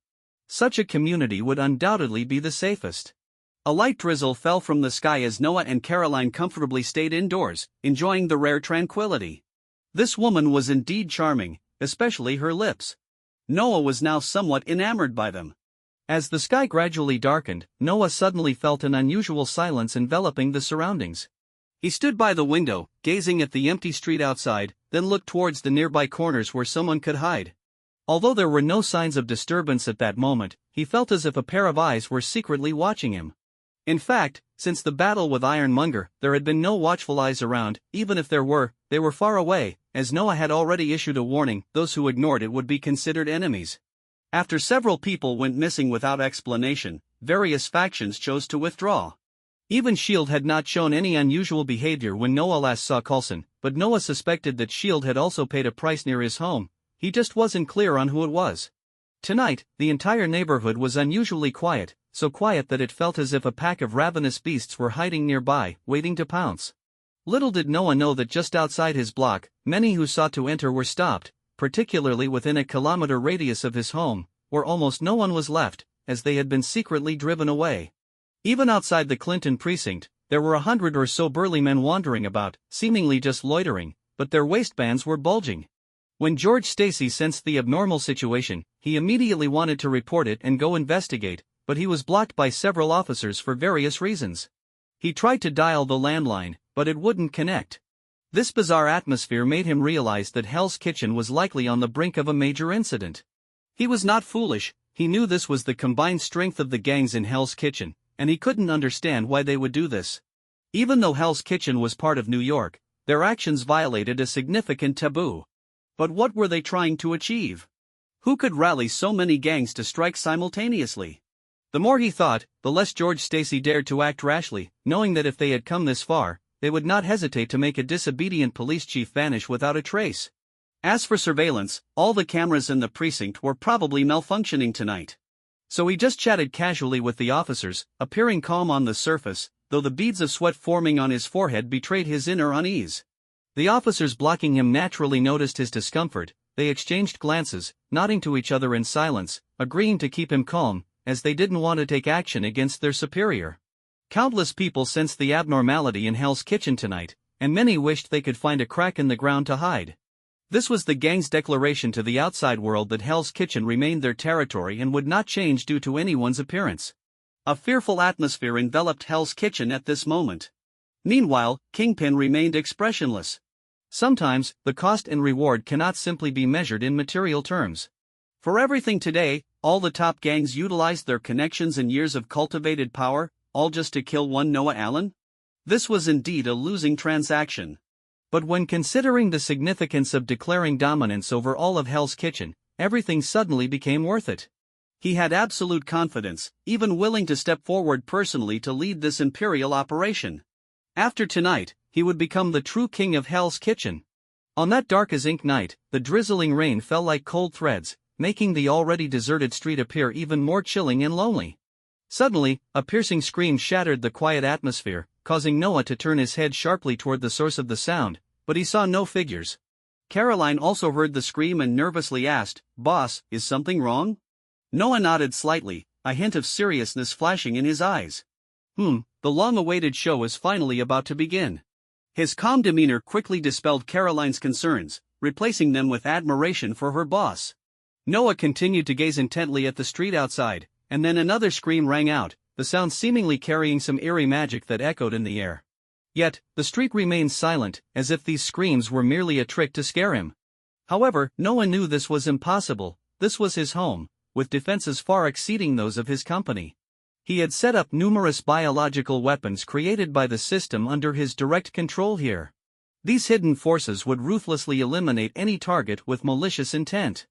Such a community would undoubtedly be the safest. A light drizzle fell from the sky as Noah and Caroline comfortably stayed indoors, enjoying the rare tranquility. This woman was indeed charming, especially her lips. Noah was now somewhat enamored by them. As the sky gradually darkened, Noah suddenly felt an unusual silence enveloping the surroundings. He stood by the window, gazing at the empty street outside, then looked towards the nearby corners where someone could hide. Although there were no signs of disturbance at that moment, he felt as if a pair of eyes were secretly watching him. In fact, Since the battle with Ironmonger, there had been no watchful eyes around. Even if there were, they were far away, as Noah had already issued a warning: those who ignored it would be considered enemies. After several people went missing without explanation, various factions chose to withdraw. Even S.H.I.E.L.D. had not shown any unusual behavior when Noah last saw Coulson, but Noah suspected that S.H.I.E.L.D. had also paid a price near his home. He just wasn't clear on who it was. Tonight, the entire neighborhood was unusually quiet, so quiet that it felt as if a pack of ravenous beasts were hiding nearby, waiting to pounce. Little did Noah know that just outside his block, many who sought to enter were stopped, particularly within a kilometer radius of his home, where almost no one was left, as they had been secretly driven away. Even outside the Clinton precinct, there were 100 or so burly men wandering about, seemingly just loitering, but their waistbands were bulging. When George Stacy sensed the abnormal situation, he immediately wanted to report it and go investigate, but he was blocked by several officers for various reasons. He tried to dial the landline, but it wouldn't connect. This bizarre atmosphere made him realize that Hell's Kitchen was likely on the brink of a major incident. He was not foolish. He knew this was the combined strength of the gangs in Hell's Kitchen, and he couldn't understand why they would do this. Even though Hell's Kitchen was part of New York, their actions violated a significant taboo. But what were they trying to achieve? Who could rally so many gangs to strike simultaneously? The more he thought, the less George Stacy dared to act rashly, knowing that if they had come this far, they would not hesitate to make a disobedient police chief vanish without a trace. As for surveillance, all the cameras in the precinct were probably malfunctioning tonight. So he just chatted casually with the officers, appearing calm on the surface, though the beads of sweat forming on his forehead betrayed his inner unease. The officers blocking him naturally noticed his discomfort. They exchanged glances, nodding to each other in silence, agreeing to keep him calm, as they didn't want to take action against their superior. Countless people sensed the abnormality in Hell's Kitchen tonight, and many wished they could find a crack in the ground to hide. This was the gang's declaration to the outside world that Hell's Kitchen remained their territory and would not change due to anyone's appearance. A fearful atmosphere enveloped Hell's Kitchen at this moment. Meanwhile, Kingpin remained expressionless. Sometimes, the cost and reward cannot simply be measured in material terms. For everything today, all the top gangs utilized their connections and years of cultivated power, all just to kill one Noah Allen? This was indeed a losing transaction. But when considering the significance of declaring dominance over all of Hell's Kitchen, everything suddenly became worth it. He had absolute confidence, even willing to step forward personally to lead this imperial operation. After tonight, he would become the true king of Hell's Kitchen. On that dark as ink night, the drizzling rain fell like cold threads, making the already deserted street appear even more chilling and lonely. Suddenly, a piercing scream shattered the quiet atmosphere, causing Noah to turn his head sharply toward the source of the sound, but he saw no figures. Caroline also heard the scream and nervously asked, "Boss, is something wrong?" Noah nodded slightly, a hint of seriousness flashing in his eyes. The long-awaited show is finally about to begin. His calm demeanor quickly dispelled Caroline's concerns, replacing them with admiration for her boss. Noah continued to gaze intently at the street outside, and then another scream rang out, the sound seemingly carrying some eerie magic that echoed in the air. Yet, the street remained silent, as if these screams were merely a trick to scare him. However, Noah knew this was impossible. This was his home, with defenses far exceeding those of his company. He had set up numerous biological weapons created by the system under his direct control here. These hidden forces would ruthlessly eliminate any target with malicious intent.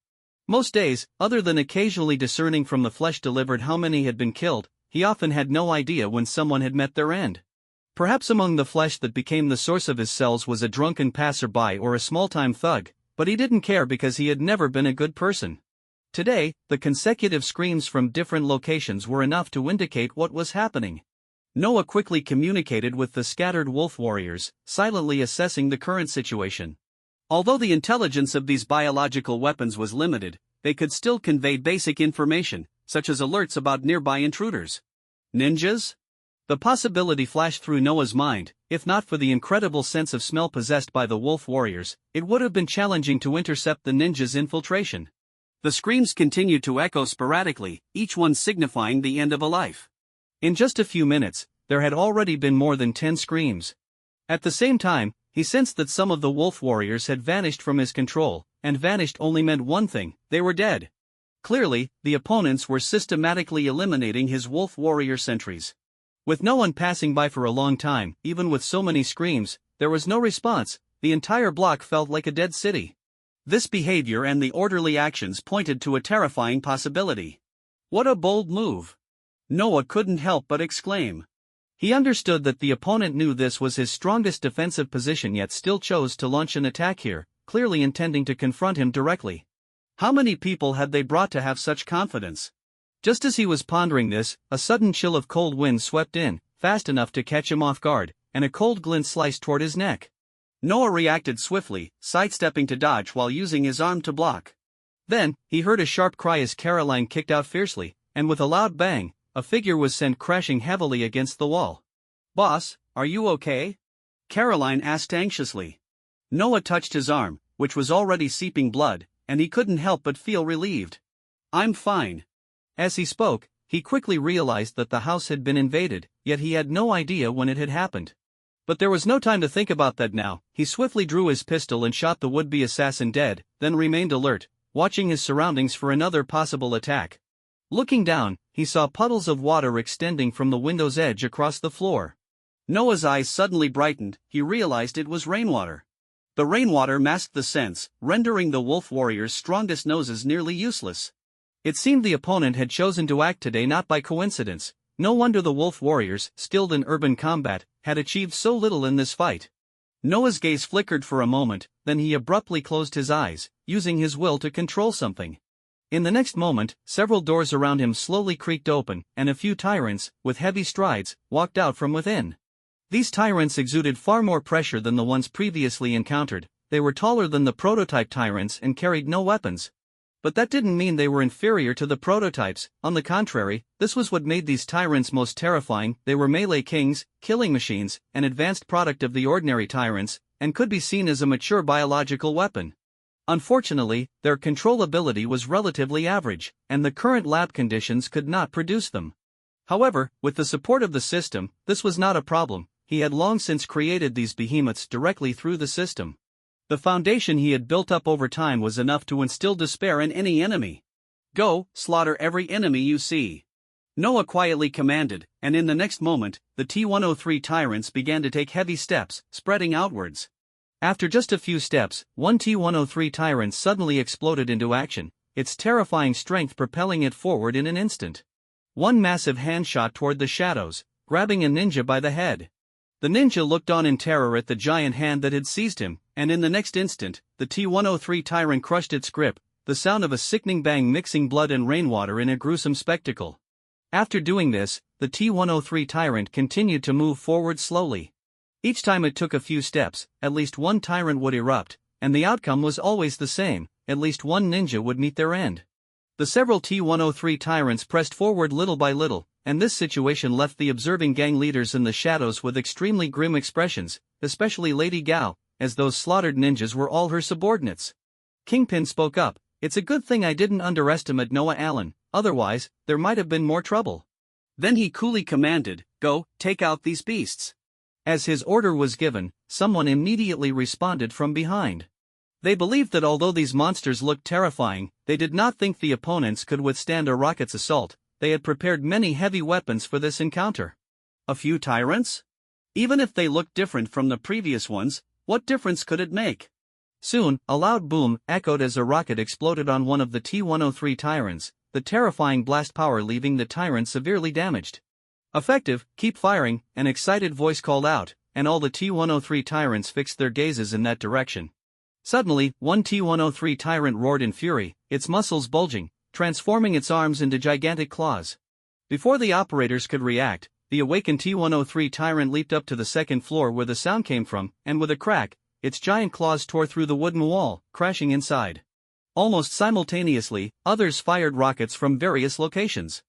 Most days, other than occasionally discerning from the flesh delivered how many had been killed, he often had no idea when someone had met their end. Perhaps among the flesh that became the source of his cells was a drunken passerby or a small-time thug, but he didn't care because he had never been a good person. Today, the consecutive screams from different locations were enough to indicate what was happening. Noah quickly communicated with the scattered wolf warriors, silently assessing the current situation. Although the intelligence of these biological weapons was limited, they could still convey basic information, such as alerts about nearby intruders. Ninjas? The possibility flashed through Noah's mind. If not for the incredible sense of smell possessed by the wolf warriors, it would have been challenging to intercept the ninjas' infiltration. The screams continued to echo sporadically, each one signifying the end of a life. In just a few minutes, there had already been more than 10 screams. At the same time, he sensed that some of the wolf warriors had vanished from his control, and vanished only meant one thing: they were dead. Clearly, the opponents were systematically eliminating his wolf warrior sentries. With no one passing by for a long time, even with so many screams, there was no response. The entire block felt like a dead city. This behavior and the orderly actions pointed to a terrifying possibility. What a bold move! Noah couldn't help but exclaim. He understood that the opponent knew this was his strongest defensive position, yet still chose to launch an attack here, clearly intending to confront him directly. How many people had they brought to have such confidence? Just as he was pondering this, a sudden chill of cold wind swept in, fast enough to catch him off guard, and a cold glint sliced toward his neck. Noah reacted swiftly, sidestepping to dodge while using his arm to block. Then, he heard a sharp cry as Caroline kicked out fiercely, and with a loud bang, a figure was sent crashing heavily against the wall. "Boss, are you okay?" Caroline asked anxiously. Noah touched his arm, which was already seeping blood, and he couldn't help but feel relieved. "I'm fine." As he spoke, he quickly realized that the house had been invaded, yet he had no idea when it had happened. But there was no time to think about that now. He swiftly drew his pistol and shot the would-be assassin dead, then remained alert, watching his surroundings for another possible attack. Looking down, he saw puddles of water extending from the window's edge across the floor. Noah's eyes suddenly brightened. He realized it was rainwater. The rainwater masked the scents, rendering the wolf warrior's strongest noses nearly useless. It seemed the opponent had chosen to act today not by coincidence. No wonder the wolf warriors, skilled in urban combat, had achieved so little in this fight. Noah's gaze flickered for a moment, then he abruptly closed his eyes, using his will to control something. In the next moment, several doors around him slowly creaked open, and a few tyrants, with heavy strides, walked out from within. These tyrants exuded far more pressure than the ones previously encountered. They were taller than the prototype tyrants and carried no weapons. But that didn't mean they were inferior to the prototypes. On the contrary, this was what made these tyrants most terrifying. They were melee kings, killing machines, an advanced product of the ordinary tyrants, and could be seen as a mature biological weapon. Unfortunately, their controllability was relatively average, and the current lab conditions could not produce them. However, with the support of the system, this was not a problem. He had long since created these behemoths directly through the system. The foundation he had built up over time was enough to instill despair in any enemy. "Go, slaughter every enemy you see," Noah quietly commanded, and in the next moment, the T-103 tyrants began to take heavy steps, spreading outwards. After just a few steps, one T-103 tyrant suddenly exploded into action, its terrifying strength propelling it forward in an instant. One massive hand shot toward the shadows, grabbing a ninja by the head. The ninja looked on in terror at the giant hand that had seized him, and in the next instant, the T-103 tyrant crushed its grip, the sound of a sickening bang mixing blood and rainwater in a gruesome spectacle. After doing this, the T-103 tyrant continued to move forward slowly. Each time it took a few steps, at least one tyrant would erupt, and the outcome was always the same, at least one ninja would meet their end. The several T-103 tyrants pressed forward little by little, and this situation left the observing gang leaders in the shadows with extremely grim expressions, especially Lady Gao, as those slaughtered ninjas were all her subordinates. Kingpin spoke up, "It's a good thing I didn't underestimate Noah Allen, otherwise, there might have been more trouble." Then he coolly commanded, "Go, take out these beasts." As his order was given, someone immediately responded from behind. They believed that although these monsters looked terrifying, they did not think the opponents could withstand a rocket's assault. They had prepared many heavy weapons for this encounter. A few tyrants? Even if they looked different from the previous ones, what difference could it make? Soon, a loud boom echoed as a rocket exploded on one of the T-103 tyrants, the terrifying blast power leaving the tyrant severely damaged. "Effective, keep firing," an excited voice called out, and all the T-103 tyrants fixed their gazes in that direction. Suddenly, one T-103 tyrant roared in fury, its muscles bulging, transforming its arms into gigantic claws. Before the operators could react, the awakened T-103 tyrant leaped up to the second floor where the sound came from, and with a crack, its giant claws tore through the wooden wall, crashing inside. Almost simultaneously, others fired rockets from various locations.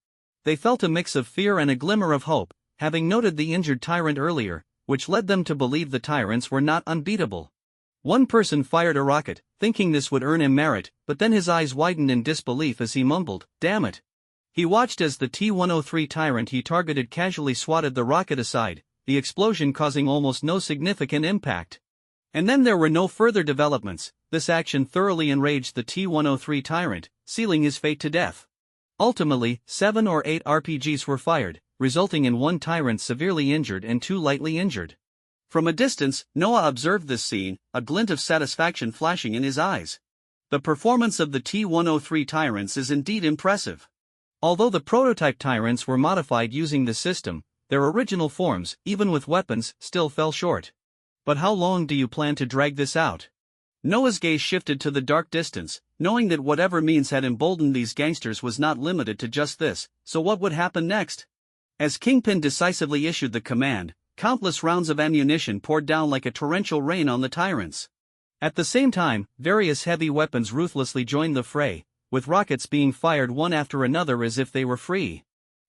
They felt a mix of fear and a glimmer of hope, having noted the injured tyrant earlier, which led them to believe the tyrants were not unbeatable. One person fired a rocket, thinking this would earn him merit, but then his eyes widened in disbelief as he mumbled, "Damn it." He watched as the T-103 tyrant he targeted casually swatted the rocket aside, the explosion causing almost no significant impact. And then there were no further developments. This action thoroughly enraged the T-103 tyrant, sealing his fate to death. Ultimately, 7 or 8 RPGs were fired, resulting in one tyrant severely injured and two lightly injured. From a distance, Noah observed this scene, a glint of satisfaction flashing in his eyes. The performance of the T-103 tyrants is indeed impressive. Although the prototype tyrants were modified using the system, their original forms, even with weapons, still fell short. But how long do you plan to drag this out? Noah's gaze shifted to the dark distance, knowing that whatever means had emboldened these gangsters was not limited to just this, so what would happen next? As Kingpin decisively issued the command, countless rounds of ammunition poured down like a torrential rain on the tyrants. At the same time, various heavy weapons ruthlessly joined the fray, with rockets being fired one after another as if they were free.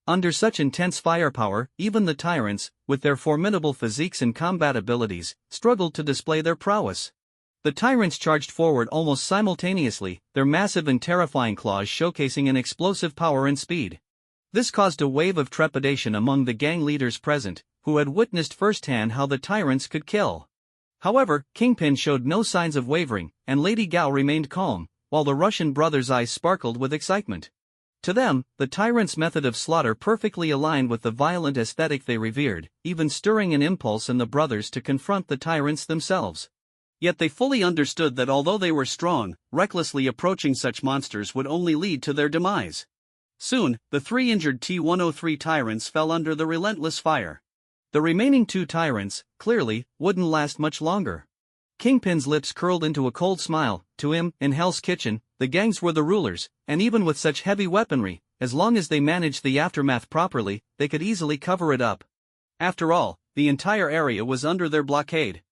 Under such intense firepower, even the tyrants, with their formidable physiques and combat abilities, struggled to display their prowess. The tyrants charged forward almost simultaneously, their massive and terrifying claws showcasing an explosive power and speed. This caused a wave of trepidation among the gang leaders present, who had witnessed firsthand how the tyrants could kill. However, Kingpin showed no signs of wavering, and Lady Gao remained calm, while the Russian brothers' eyes sparkled with excitement. To them, the tyrants' method of slaughter perfectly aligned with the violent aesthetic they revered, even stirring an impulse in the brothers to confront the tyrants themselves. Yet they fully understood that although they were strong, recklessly approaching such monsters would only lead to their demise. Soon, the three injured T-103 tyrants fell under the relentless fire. The remaining two tyrants, clearly, wouldn't last much longer. Kingpin's lips curled into a cold smile. To him, in Hell's Kitchen, the gangs were the rulers, and even with such heavy weaponry, as long as they managed the aftermath properly, they could easily cover it up. After all, the entire area was under their blockade.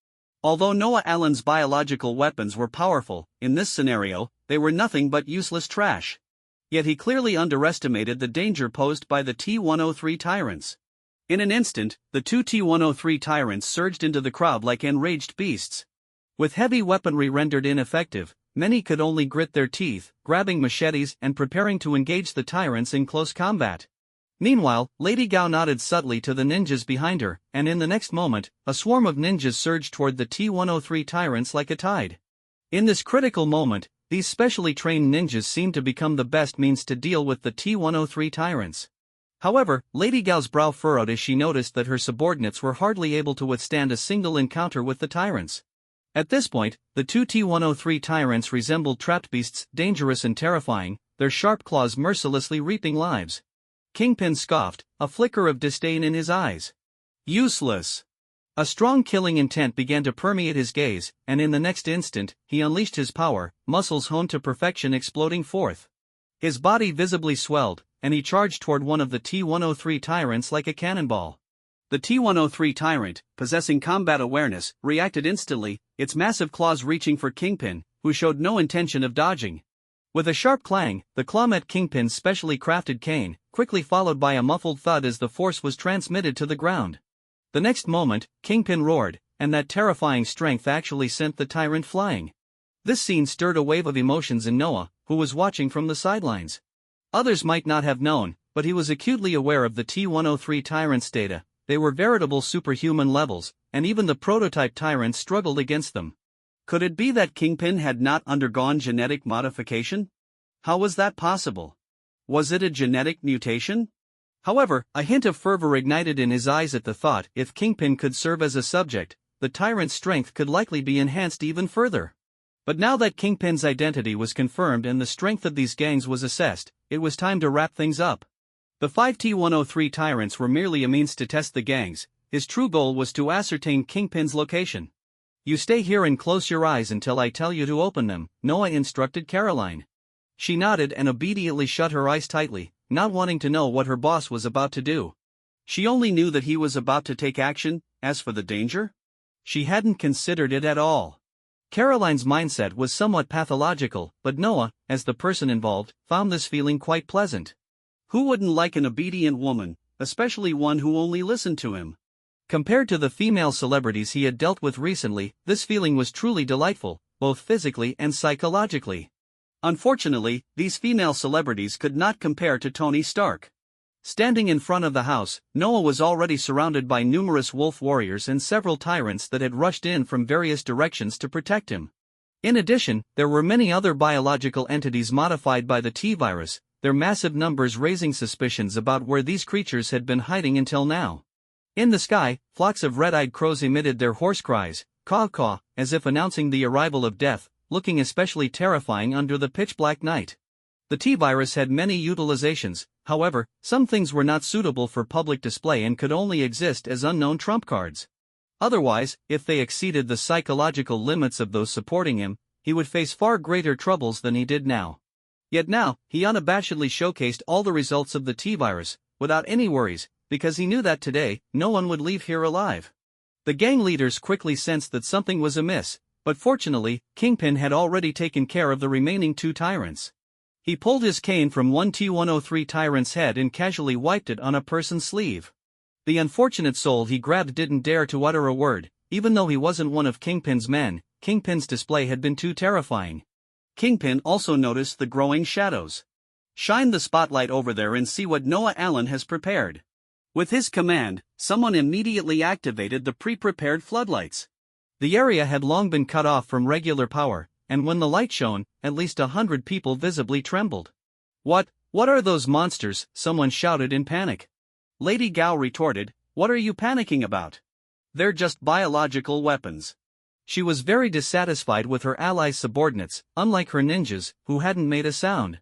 Although Noah Allen's biological weapons were powerful, in this scenario, they were nothing but useless trash. Yet he clearly underestimated the danger posed by the T-103 tyrants. In an instant, the two T-103 tyrants surged into the crowd like enraged beasts. With heavy weaponry rendered ineffective, many could only grit their teeth, grabbing machetes and preparing to engage the tyrants in close combat. Meanwhile, Lady Gao nodded subtly to the ninjas behind her, and in the next moment, a swarm of ninjas surged toward the T-103 tyrants like a tide. In this critical moment, these specially trained ninjas seemed to become the best means to deal with the T-103 tyrants. However, Lady Gao's brow furrowed as she noticed that her subordinates were hardly able to withstand a single encounter with the tyrants. At this point, the two T-103 tyrants resembled trapped beasts, dangerous and terrifying, their sharp claws mercilessly reaping lives. Kingpin scoffed, a flicker of disdain in his eyes. Useless. A strong killing intent began to permeate his gaze, and in the next instant, he unleashed his power, muscles honed to perfection exploding forth. His body visibly swelled, and he charged toward one of the T-103 tyrants like a cannonball. The T-103 tyrant, possessing combat awareness, reacted instantly, its massive claws reaching for Kingpin, who showed no intention of dodging. With a sharp clang, the claw met Kingpin's specially crafted cane, quickly followed by a muffled thud as the force was transmitted to the ground. The next moment, Kingpin roared, and that terrifying strength actually sent the tyrant flying. This scene stirred a wave of emotions in Noah, who was watching from the sidelines. Others might not have known, but he was acutely aware of the T-103 tyrants' data. They were veritable superhuman levels, and even the prototype tyrants struggled against them. Could it be that Kingpin had not undergone genetic modification? How was that possible? Was it a genetic mutation? However, a hint of fervor ignited in his eyes at the thought if Kingpin could serve as a subject, the tyrant's strength could likely be enhanced even further. But now that Kingpin's identity was confirmed and the strength of these gangs was assessed, it was time to wrap things up. The 5 T-103 tyrants were merely a means to test the gangs. His true goal was to ascertain Kingpin's location. "You stay here and close your eyes until I tell you to open them," Noah instructed Caroline. She nodded and obediently shut her eyes tightly, not wanting to know what her boss was about to do. She only knew that he was about to take action. As for the danger, she hadn't considered it at all. Caroline's mindset was somewhat pathological, but Noah, as the person involved, found this feeling quite pleasant. Who wouldn't like an obedient woman, especially one who only listened to him? Compared to the female celebrities he had dealt with recently, this feeling was truly delightful, both physically and psychologically. Unfortunately, these female celebrities could not compare to Tony Stark. Standing in front of the house, Noah was already surrounded by numerous wolf warriors and several tyrants that had rushed in from various directions to protect him. In addition, there were many other biological entities modified by the T-virus, their massive numbers raising suspicions about where these creatures had been hiding until now. In the sky, flocks of red-eyed crows emitted their hoarse cries, caw-caw, as if announcing the arrival of death, looking especially terrifying under the pitch-black night. The T-virus had many utilizations, however, some things were not suitable for public display and could only exist as unknown trump cards. Otherwise, if they exceeded the psychological limits of those supporting him, he would face far greater troubles than he did now. Yet now, he unabashedly showcased all the results of the T-virus, without any worries, because he knew that today, no one would leave here alive. The gang leaders quickly sensed that something was amiss, but fortunately, Kingpin had already taken care of the remaining 2 tyrants. He pulled his cane from one T-103 tyrant's head and casually wiped it on a person's sleeve. The unfortunate soul he grabbed didn't dare to utter a word, even though he wasn't one of Kingpin's men. Kingpin's display had been too terrifying. Kingpin also noticed the growing shadows. Shine the spotlight over there and see what Noah Allen has prepared. With his command, someone immediately activated the pre-prepared floodlights. The area had long been cut off from regular power, and when the light shone, at least 100 people visibly trembled. What are those monsters?" someone shouted in panic. Lady Gao retorted, "What are you panicking about? They're just biological weapons." She was very dissatisfied with her allies' subordinates, unlike her ninjas, who hadn't made a sound.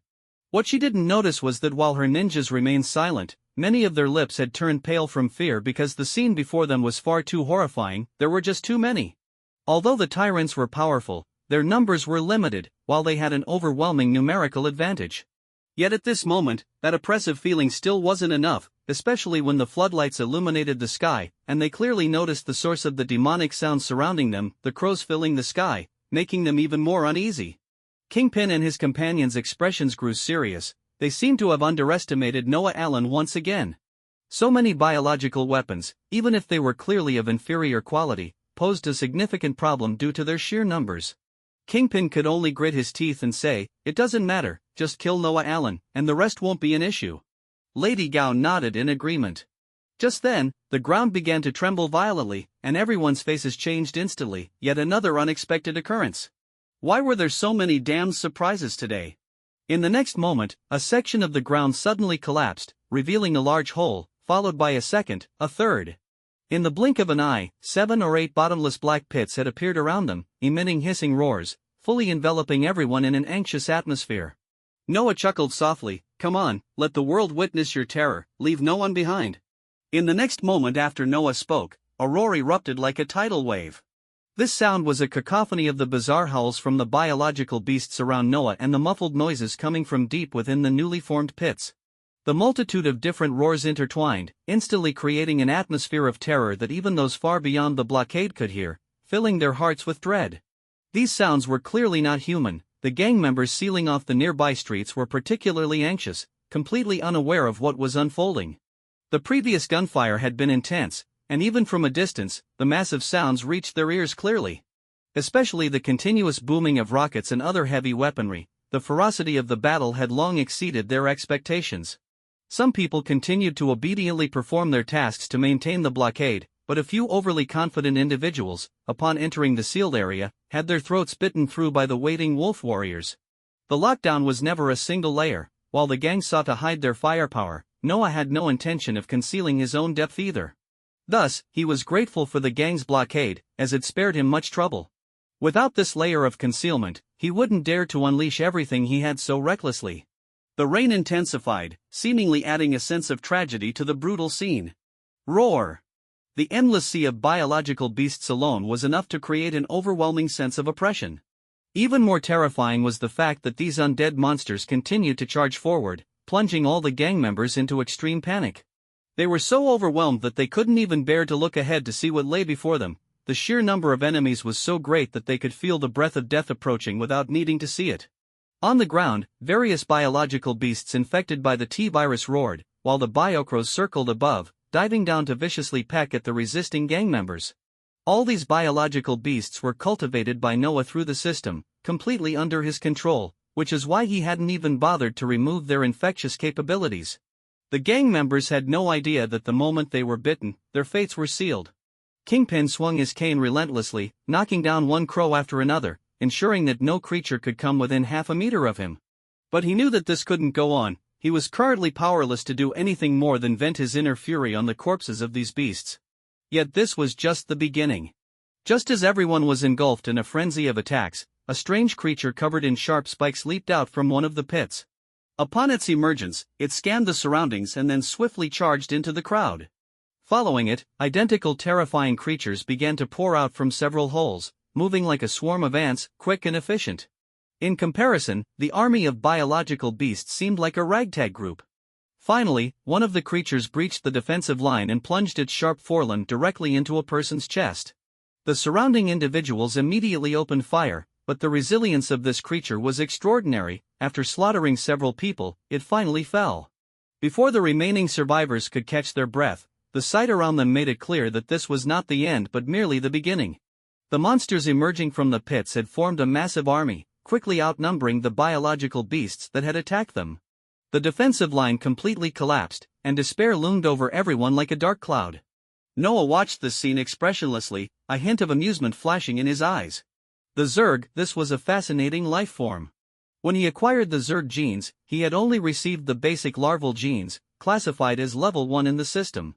What she didn't notice was that while her ninjas remained silent, many of their lips had turned pale from fear because the scene before them was far too horrifying. There were just too many. Although the tyrants were powerful, their numbers were limited, while they had an overwhelming numerical advantage. Yet at this moment, that oppressive feeling still wasn't enough, especially when the floodlights illuminated the sky, and they clearly noticed the source of the demonic sounds surrounding them, the crows filling the sky, making them even more uneasy. Kingpin and his companions' expressions grew serious. They seemed to have underestimated Noah Allen once again. So many biological weapons, even if they were clearly of inferior quality, posed a significant problem due to their sheer numbers. Kingpin could only grit his teeth and say, "It doesn't matter, just kill Noah Allen, and the rest won't be an issue." Lady Gao nodded in agreement. Just then, the ground began to tremble violently, and everyone's faces changed instantly. Yet another unexpected occurrence. Why were there so many damned surprises today? In the next moment, a section of the ground suddenly collapsed, revealing a large hole, followed by a second, a third. In the blink of an eye, 7 or 8 bottomless black pits had appeared around them, emitting hissing roars, fully enveloping everyone in an anxious atmosphere. Noah chuckled softly, "Come on, let the world witness your terror, leave no one behind." In the next moment after Noah spoke, a roar erupted like a tidal wave. This sound was a cacophony of the bizarre howls from the biological beasts around Noah and the muffled noises coming from deep within the newly formed pits. The multitude of different roars intertwined, instantly creating an atmosphere of terror that even those far beyond the blockade could hear, filling their hearts with dread. These sounds were clearly not human. The gang members sealing off the nearby streets were particularly anxious, completely unaware of what was unfolding. The previous gunfire had been intense, and even from a distance, the massive sounds reached their ears clearly. Especially the continuous booming of rockets and other heavy weaponry. The ferocity of the battle had long exceeded their expectations. Some people continued to obediently perform their tasks to maintain the blockade, but a few overly confident individuals, upon entering the sealed area, had their throats bitten through by the waiting wolf warriors. The lockdown was never a single layer. While the gang sought to hide their firepower, Noah had no intention of concealing his own depth either. Thus, he was grateful for the gang's blockade, as it spared him much trouble. Without this layer of concealment, he wouldn't dare to unleash everything he had so recklessly. The rain intensified, seemingly adding a sense of tragedy to the brutal scene. Roar! The endless sea of biological beasts alone was enough to create an overwhelming sense of oppression. Even more terrifying was the fact that these undead monsters continued to charge forward, plunging all the gang members into extreme panic. They were so overwhelmed that they couldn't even bear to look ahead to see what lay before them. The sheer number of enemies was so great that they could feel the breath of death approaching without needing to see it. On the ground, various biological beasts infected by the T-virus roared, while the biocrows circled above, diving down to viciously peck at the resisting gang members. All these biological beasts were cultivated by Noah through the system, completely under his control, which is why he hadn't even bothered to remove their infectious capabilities. The gang members had no idea that the moment they were bitten, their fates were sealed. Kingpin swung his cane relentlessly, knocking down one crow after another, ensuring that no creature could come within half a meter of him. But he knew that this couldn't go on. He was currently powerless to do anything more than vent his inner fury on the corpses of these beasts. Yet this was just the beginning. Just as everyone was engulfed in a frenzy of attacks, a strange creature covered in sharp spikes leaped out from one of the pits. Upon its emergence, it scanned the surroundings and then swiftly charged into the crowd. Following it, identical terrifying creatures began to pour out from several holes, moving like a swarm of ants, quick and efficient. In comparison, the army of biological beasts seemed like a ragtag group. Finally, one of the creatures breached the defensive line and plunged its sharp forelimb directly into a person's chest. The surrounding individuals immediately opened fire, but the resilience of this creature was extraordinary. After slaughtering several people, it finally fell. Before the remaining survivors could catch their breath, the sight around them made it clear that this was not the end but merely the beginning. The monsters emerging from the pits had formed a massive army, quickly outnumbering the biological beasts that had attacked them. The defensive line completely collapsed, and despair loomed over everyone like a dark cloud. Noah watched this scene expressionlessly, a hint of amusement flashing in his eyes. The Zerg, this was a fascinating life form. When he acquired the Zerg genes, he had only received the basic larval genes, classified as level 1 in the system.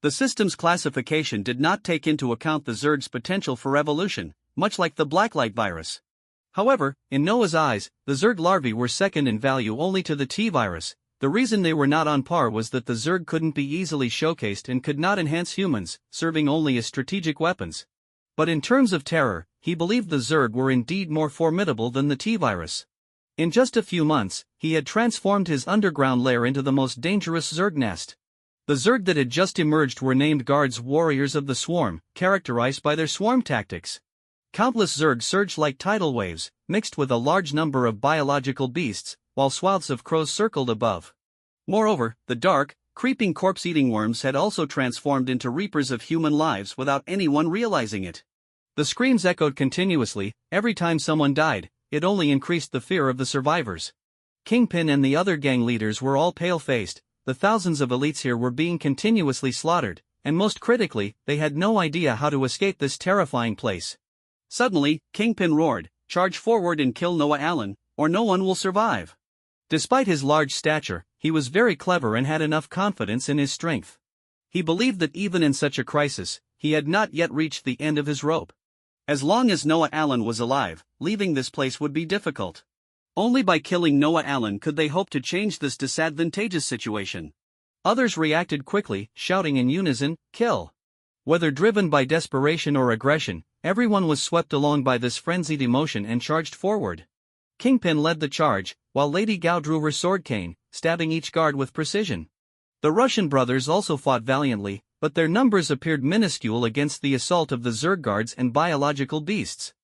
The system's classification did not take into account the Zerg's potential for evolution, much like the Blacklight Virus. However, in Noah's eyes, the Zerg larvae were second in value only to the T-Virus. The reason they were not on par was that the Zerg couldn't be easily showcased and could not enhance humans, serving only as strategic weapons. But in terms of terror, he believed the Zerg were indeed more formidable than the T-Virus. In just a few months, he had transformed his underground lair into the most dangerous Zerg nest. The Zerg that had just emerged were named Guards, Warriors of the Swarm, characterized by their swarm tactics. Countless Zerg surged like tidal waves, mixed with a large number of biological beasts, while swaths of crows circled above. Moreover, the dark, creeping corpse-eating worms had also transformed into reapers of human lives without anyone realizing it. The screams echoed continuously. Every time someone died, it only increased the fear of the survivors. Kingpin and the other gang leaders were all pale-faced. The thousands of elites here were being continuously slaughtered, and most critically, they had no idea how to escape this terrifying place. Suddenly, Kingpin roared, "Charge forward and kill Noah Allen, or no one will survive." Despite his large stature, he was very clever and had enough confidence in his strength. He believed that even in such a crisis, he had not yet reached the end of his rope. As long as Noah Allen was alive, leaving this place would be difficult. Only by killing Noah Allen could they hope to change this disadvantageous situation. Others reacted quickly, shouting in unison, "Kill!" Whether driven by desperation or aggression, everyone was swept along by this frenzied emotion and charged forward. Kingpin led the charge, while Lady Gao drew her sword cane, stabbing each guard with precision. The Russian brothers also fought valiantly, but their numbers appeared minuscule against the assault of the Zerg guards and biological beasts.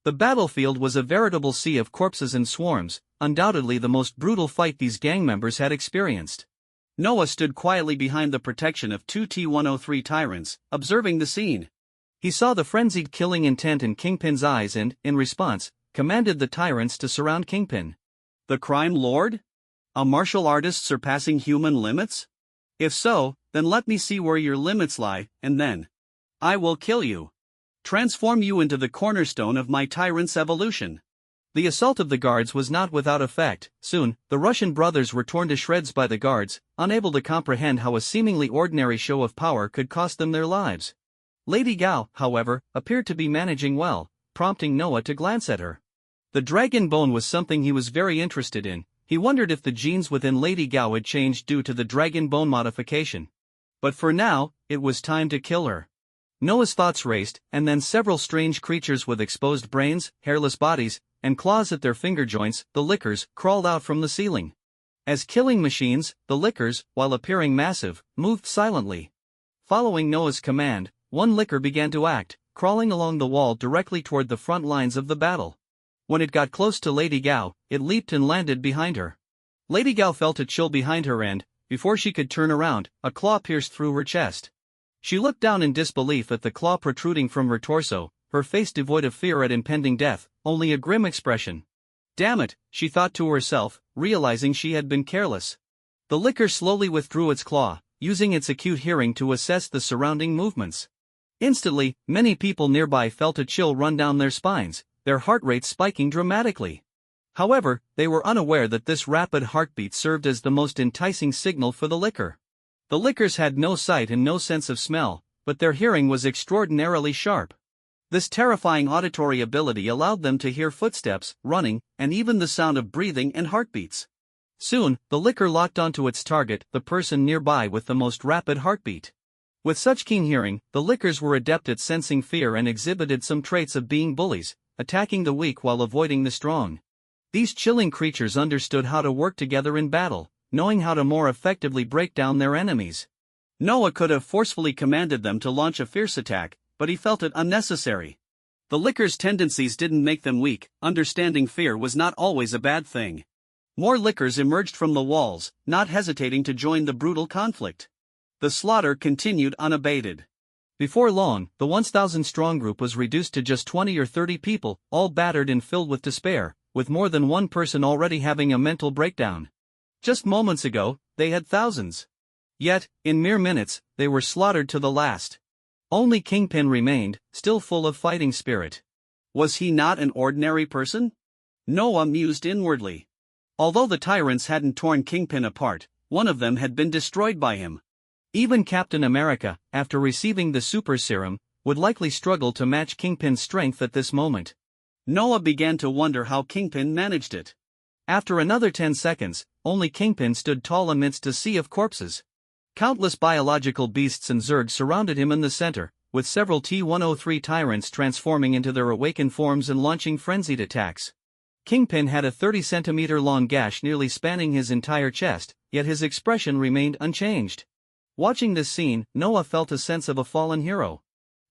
The battlefield was a veritable sea of corpses and swarms, undoubtedly the most brutal fight these gang members had experienced. Noah stood quietly behind the protection of two T-103 tyrants, observing the scene. He saw the frenzied killing intent in Kingpin's eyes and, in response, commanded the tyrants to surround Kingpin. The crime lord? A martial artist surpassing human limits? If so, then let me see where your limits lie, and then I will kill you. Transform you into the cornerstone of my tyrant's evolution. The assault of the guards was not without effect. Soon, the Russian brothers were torn to shreds by the guards, unable to comprehend how a seemingly ordinary show of power could cost them their lives. Lady Gao, however, appeared to be managing well, prompting Noah to glance at her. The dragon bone was something he was very interested in. He wondered if the genes within Lady Gao had changed due to the dragon bone modification. But for now, it was time to kill her. Noah's thoughts raced, and then several strange creatures with exposed brains, hairless bodies, and claws at their finger joints, the lickers, crawled out from the ceiling. As killing machines, the lickers, while appearing massive, moved silently. Following Noah's command, one licker began to act, crawling along the wall directly toward the front lines of the battle. When it got close to Lady Gao, it leaped and landed behind her. Lady Gao felt a chill behind her and, before she could turn around, a claw pierced through her chest. She looked down in disbelief at the claw protruding from her torso, her face devoid of fear at impending death, only a grim expression. Damn it, she thought to herself, realizing she had been careless. The licker slowly withdrew its claw, using its acute hearing to assess the surrounding movements. Instantly, many people nearby felt a chill run down their spines, their heart rates spiking dramatically. However, they were unaware that this rapid heartbeat served as the most enticing signal for the licker. The lickers had no sight and no sense of smell, but their hearing was extraordinarily sharp. This terrifying auditory ability allowed them to hear footsteps, running, and even the sound of breathing and heartbeats. Soon, the licker locked onto its target, the person nearby with the most rapid heartbeat. With such keen hearing, the lickers were adept at sensing fear and exhibited some traits of being bullies, attacking the weak while avoiding the strong. These chilling creatures understood how to work together in battle, knowing how to more effectively break down their enemies. Noah could have forcefully commanded them to launch a fierce attack, but he felt it unnecessary. The lickers' tendencies didn't make them weak, understanding fear was not always a bad thing. More lickers emerged from the walls, not hesitating to join the brutal conflict. The slaughter continued unabated. Before long, the 1,000-strong group was reduced to just 20 or 30 people, all battered and filled with despair, with more than one person already having a mental breakdown. Just moments ago, they had thousands. Yet, in mere minutes, they were slaughtered to the last. Only Kingpin remained, still full of fighting spirit. Was he not an ordinary person? Noah mused inwardly. Although the tyrants hadn't torn Kingpin apart, one of them had been destroyed by him. Even Captain America, after receiving the super serum, would likely struggle to match Kingpin's strength at this moment. Noah began to wonder how Kingpin managed it. After another 10 seconds, only Kingpin stood tall amidst a sea of corpses. Countless biological beasts and zergs surrounded him in the center, with several T-103 tyrants transforming into their awakened forms and launching frenzied attacks. Kingpin had a 30-centimeter-long gash nearly spanning his entire chest, yet his expression remained unchanged. Watching this scene, Noah felt a sense of a fallen hero.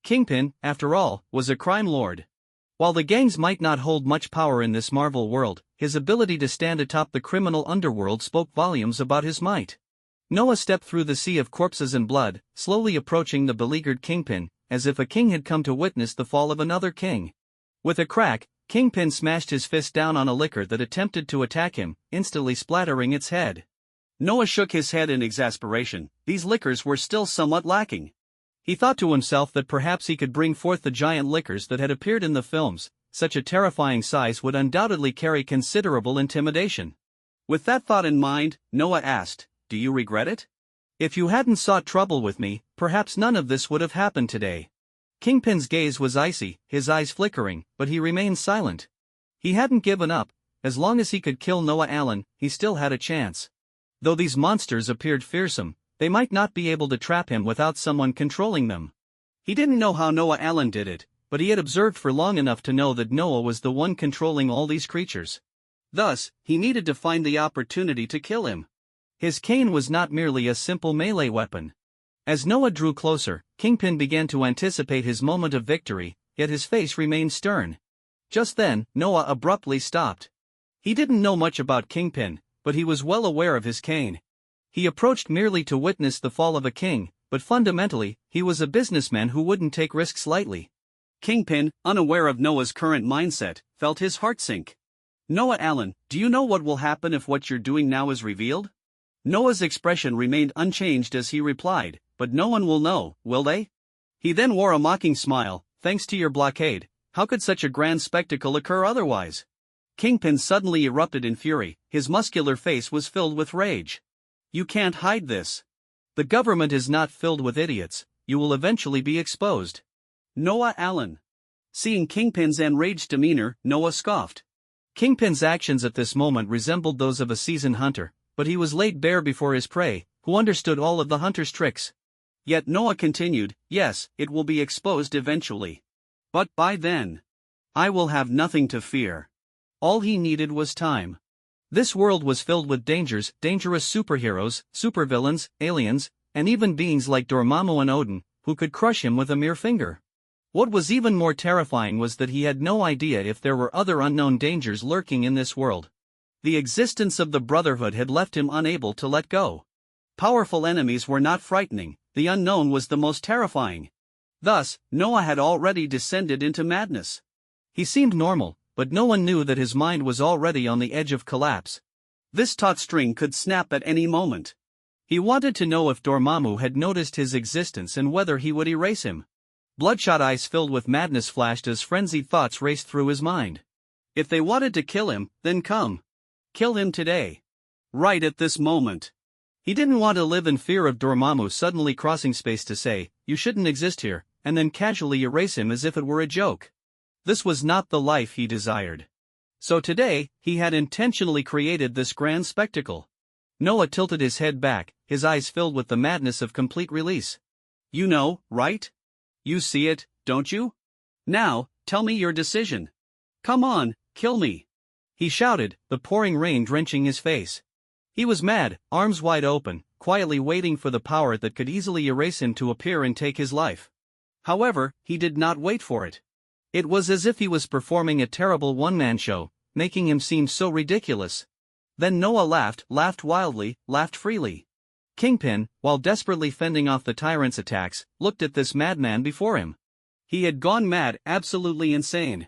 Kingpin, after all, was a crime lord. While the gangs might not hold much power in this Marvel world, his ability to stand atop the criminal underworld spoke volumes about his might. Noah stepped through the sea of corpses and blood, slowly approaching the beleaguered Kingpin, as if a king had come to witness the fall of another king. With a crack, Kingpin smashed his fist down on a licker that attempted to attack him, instantly splattering its head. Noah shook his head in exasperation. These lickers were still somewhat lacking. He thought to himself that perhaps he could bring forth the giant lickers that had appeared in the films. Such a terrifying size would undoubtedly carry considerable intimidation. With that thought in mind, Noah asked, "Do you regret it? If you hadn't sought trouble with me, perhaps none of this would have happened today." Kingpin's gaze was icy, his eyes flickering, but he remained silent. He hadn't given up. As long as he could kill Noah Allen, he still had a chance. Though these monsters appeared fearsome, they might not be able to trap him without someone controlling them. He didn't know how Noah Allen did it, but he had observed for long enough to know that Noah was the one controlling all these creatures. Thus, he needed to find the opportunity to kill him. His cane was not merely a simple melee weapon. As Noah drew closer, Kingpin began to anticipate his moment of victory, yet his face remained stern. Just then, Noah abruptly stopped. He didn't know much about Kingpin, but he was well aware of his cane. He approached merely to witness the fall of a king, but fundamentally, he was a businessman who wouldn't take risks lightly. Kingpin, unaware of Noah's current mindset, felt his heart sink. "Noah Allen, do you know what will happen if what you're doing now is revealed?" Noah's expression remained unchanged as he replied, "But no one will know, will they?" He then wore a mocking smile. "Thanks to your blockade, how could such a grand spectacle occur otherwise?" Kingpin suddenly erupted in fury. His muscular face was filled with rage. "You can't hide this. The government is not filled with idiots. You will eventually be exposed." Noah Allen. Seeing Kingpin's enraged demeanor, Noah scoffed. Kingpin's actions at this moment resembled those of a seasoned hunter, but he was laid bare before his prey, who understood all of the hunter's tricks. Yet Noah continued, "Yes, it will be exposed eventually. But by then, I will have nothing to fear." All he needed was time. This world was filled with dangers, dangerous superheroes, supervillains, aliens, and even beings like Dormammu and Odin, who could crush him with a mere finger. What was even more terrifying was that he had no idea if there were other unknown dangers lurking in this world. The existence of the Brotherhood had left him unable to let go. Powerful enemies were not frightening, the unknown was the most terrifying. Thus, Noah had already descended into madness. He seemed normal, but no one knew that his mind was already on the edge of collapse. This taut string could snap at any moment. He wanted to know if Dormammu had noticed his existence and whether he would erase him. Bloodshot eyes filled with madness flashed as frenzied thoughts raced through his mind. If they wanted to kill him, then come. Kill him today. Right at this moment. He didn't want to live in fear of Dormammu suddenly crossing space to say, "You shouldn't exist here," and then casually erase him as if it were a joke. This was not the life he desired. So today, he had intentionally created this grand spectacle. Noah tilted his head back, his eyes filled with the madness of complete release. You know, right? You see it, don't you? Now, tell me your decision. Come on, kill me. He shouted, the pouring rain drenching his face. He was mad, arms wide open, quietly waiting for the power that could easily erase him to appear and take his life. However, he did not wait for it. It was as if he was performing a terrible one-man show, making him seem so ridiculous. Then Noah laughed wildly, laughed freely. Kingpin, while desperately fending off the tyrant's attacks, looked at this madman before him. He had gone mad, absolutely insane.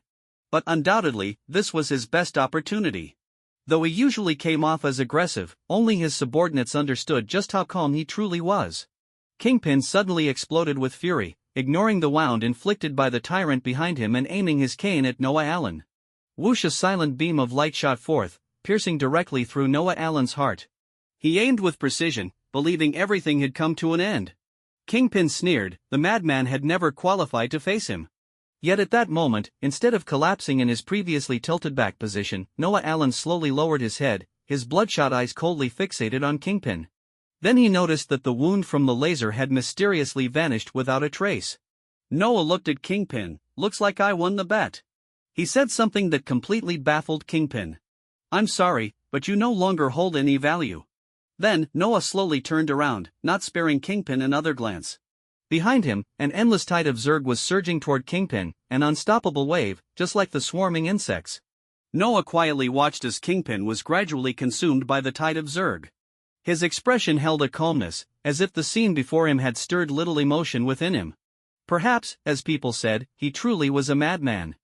But undoubtedly, this was his best opportunity. Though he usually came off as aggressive, only his subordinates understood just how calm he truly was. Kingpin suddenly exploded with fury, ignoring the wound inflicted by the tyrant behind him and aiming his cane at Noah Allen. Whoosh! A silent beam of light shot forth, piercing directly through Noah Allen's heart. He aimed with precision, believing everything had come to an end. Kingpin sneered, the madman had never qualified to face him. Yet at that moment, instead of collapsing in his previously tilted back position, Noah Allen slowly lowered his head, his bloodshot eyes coldly fixated on Kingpin. Then he noticed that the wound from the laser had mysteriously vanished without a trace. Noah looked at Kingpin. Looks like I won the bet. He said something that completely baffled Kingpin. I'm sorry, but you no longer hold any value. Then, Noah slowly turned around, not sparing Kingpin another glance. Behind him, an endless tide of Zerg was surging toward Kingpin, an unstoppable wave, just like the swarming insects. Noah quietly watched as Kingpin was gradually consumed by the tide of Zerg. His expression held a calmness, as if the scene before him had stirred little emotion within him. Perhaps, as people said, he truly was a madman.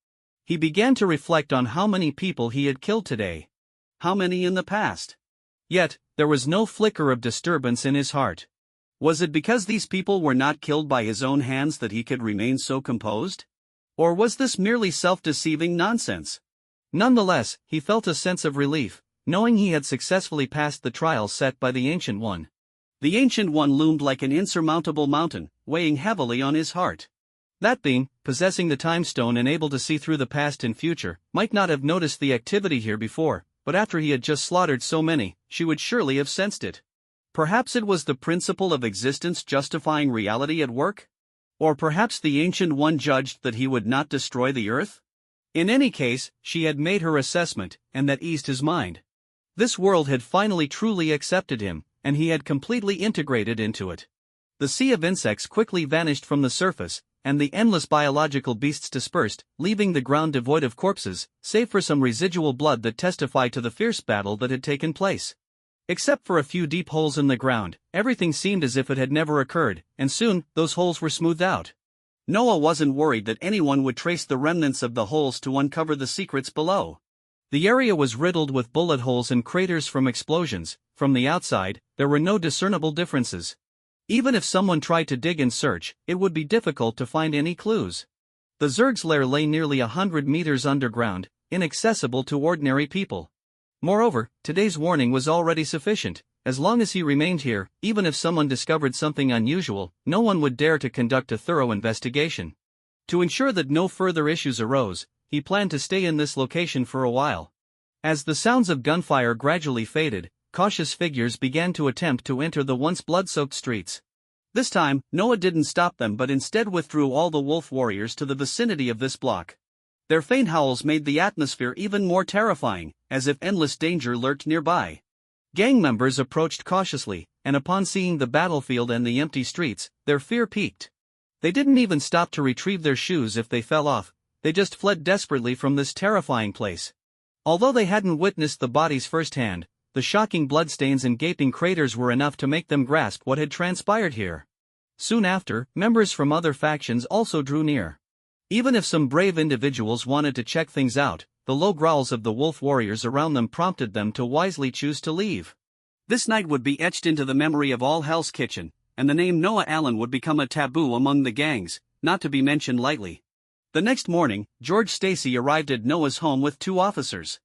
He began to reflect on how many people he had killed today. How many in the past? Yet, there was no flicker of disturbance in his heart. Was it because these people were not killed by his own hands that he could remain so composed? Or was this merely self-deceiving nonsense? Nonetheless, he felt a sense of relief, knowing he had successfully passed the trial set by the Ancient One. The Ancient One loomed like an insurmountable mountain, weighing heavily on his heart. That being, possessing the Time Stone and able to see through the past and future, might not have noticed the activity here before, but after he had just slaughtered so many, she would surely have sensed it. Perhaps it was the principle of existence justifying reality at work? Or perhaps the Ancient One judged that he would not destroy the Earth? In any case, she had made her assessment, and that eased his mind. This world had finally truly accepted him, and he had completely integrated into it. The sea of insects quickly vanished from the surface, and the endless biological beasts dispersed, leaving the ground devoid of corpses, save for some residual blood that testified to the fierce battle that had taken place. Except for a few deep holes in the ground, everything seemed as if it had never occurred, and soon, those holes were smoothed out. Noah wasn't worried that anyone would trace the remnants of the holes to uncover the secrets below. The area was riddled with bullet holes and craters from explosions. From the outside, there were no discernible differences. Even if someone tried to dig and search, it would be difficult to find any clues. The Zerg's lair lay nearly 100 meters underground, inaccessible to ordinary people. Moreover, today's warning was already sufficient. As long as he remained here, even if someone discovered something unusual, no one would dare to conduct a thorough investigation. To ensure that no further issues arose, he planned to stay in this location for a while. As the sounds of gunfire gradually faded, cautious figures began to attempt to enter the once blood-soaked streets. This time, Noah didn't stop them but instead withdrew all the wolf warriors to the vicinity of this block. Their faint howls made the atmosphere even more terrifying, as if endless danger lurked nearby. Gang members approached cautiously, and upon seeing the battlefield and the empty streets, their fear peaked. They didn't even stop to retrieve their shoes if they fell off, they just fled desperately from this terrifying place. Although they hadn't witnessed the bodies firsthand, the shocking bloodstains and gaping craters were enough to make them grasp what had transpired here. Soon after, members from other factions also drew near. Even if some brave individuals wanted to check things out, the low growls of the wolf warriors around them prompted them to wisely choose to leave. This night would be etched into the memory of all Hell's Kitchen, and the name Noah Allen would become a taboo among the gangs, not to be mentioned lightly. The next morning, George Stacy arrived at Noah's home with 2 officers.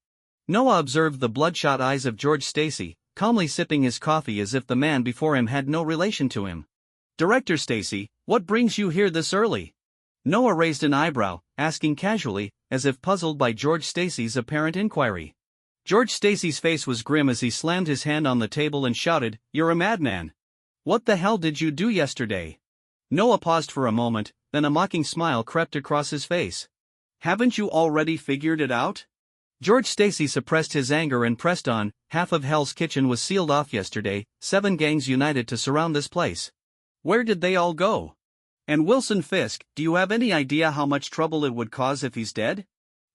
Noah observed the bloodshot eyes of George Stacy, calmly sipping his coffee as if the man before him had no relation to him. "Director Stacy, what brings you here this early?" Noah raised an eyebrow, asking casually, as if puzzled by George Stacy's apparent inquiry. George Stacy's face was grim as he slammed his hand on the table and shouted, "You're a madman. What the hell did you do yesterday?" Noah paused for a moment, then a mocking smile crept across his face. "Haven't you already figured it out?" George Stacy suppressed his anger and pressed on. "Half of Hell's Kitchen was sealed off yesterday, 7 gangs united to surround this place." "Where did they all go? And Wilson Fisk, do you have any idea how much trouble it would cause if he's dead?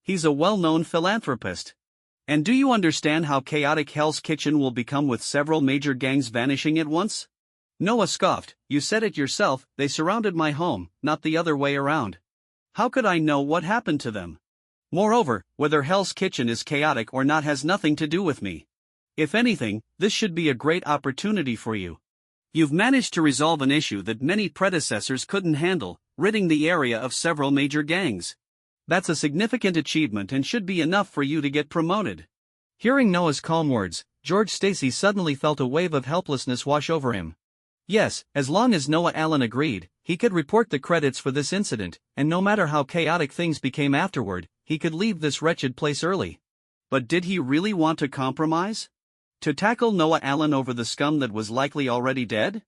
He's a well-known philanthropist. And do you understand how chaotic Hell's Kitchen will become with several major gangs vanishing at once?" Noah scoffed. "You said it yourself, they surrounded my home, not the other way around. How could I know what happened to them? Moreover, whether Hell's Kitchen is chaotic or not has nothing to do with me. If anything, this should be a great opportunity for you. You've managed to resolve an issue that many predecessors couldn't handle, ridding the area of several major gangs. That's a significant achievement and should be enough for you to get promoted." Hearing Noah's calm words, George Stacy suddenly felt a wave of helplessness wash over him. Yes, as long as Noah Allen agreed, he could report the credits for this incident, and no matter how chaotic things became afterward, he could leave this wretched place early. But did he really want to compromise? To tackle Noah Allen over the scum that was likely already dead?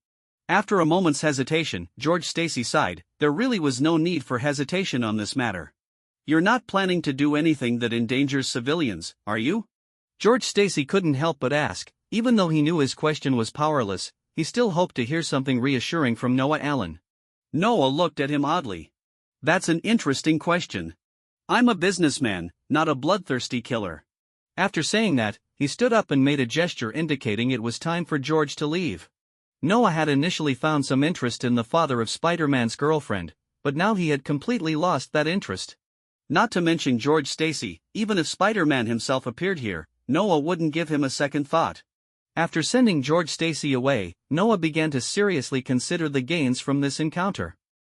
After a moment's hesitation, George Stacy sighed. There really was no need for hesitation on this matter. "You're not planning to do anything that endangers civilians, are you?" George Stacy couldn't help but ask. Even though he knew his question was powerless, he still hoped to hear something reassuring from Noah Allen. Noah looked at him oddly. "That's an interesting question. I'm a businessman, not a bloodthirsty killer." After saying that, he stood up and made a gesture indicating it was time for George to leave. Noah had initially found some interest in the father of Spider-Man's girlfriend, but now he had completely lost that interest. Not to mention George Stacy, even if Spider-Man himself appeared here, Noah wouldn't give him a second thought. After sending George Stacy away, Noah began to seriously consider the gains from this encounter.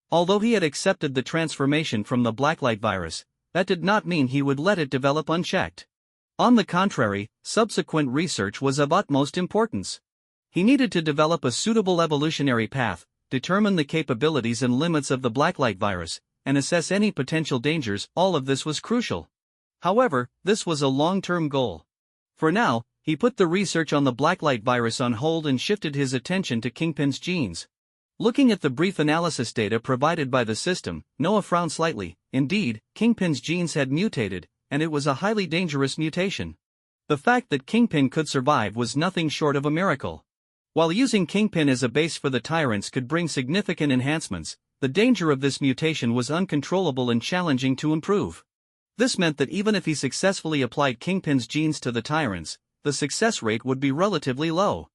Although he had accepted the transformation from the Blacklight Virus, that did not mean he would let it develop unchecked. On the contrary, subsequent research was of utmost importance. He needed to develop a suitable evolutionary path, determine the capabilities and limits of the Blacklight Virus, and assess any potential dangers. All of this was crucial. However, this was a long-term goal. For now, he put the research on the Blacklight Virus on hold and shifted his attention to Kingpin's genes. Looking at the brief analysis data provided by the system, Noah frowned slightly. Indeed, Kingpin's genes had mutated, and it was a highly dangerous mutation. The fact that Kingpin could survive was nothing short of a miracle. While using Kingpin as a base for the Tyrants could bring significant enhancements, the danger of this mutation was uncontrollable and challenging to improve. This meant that even if he successfully applied Kingpin's genes to the Tyrants, the success rate would be relatively low.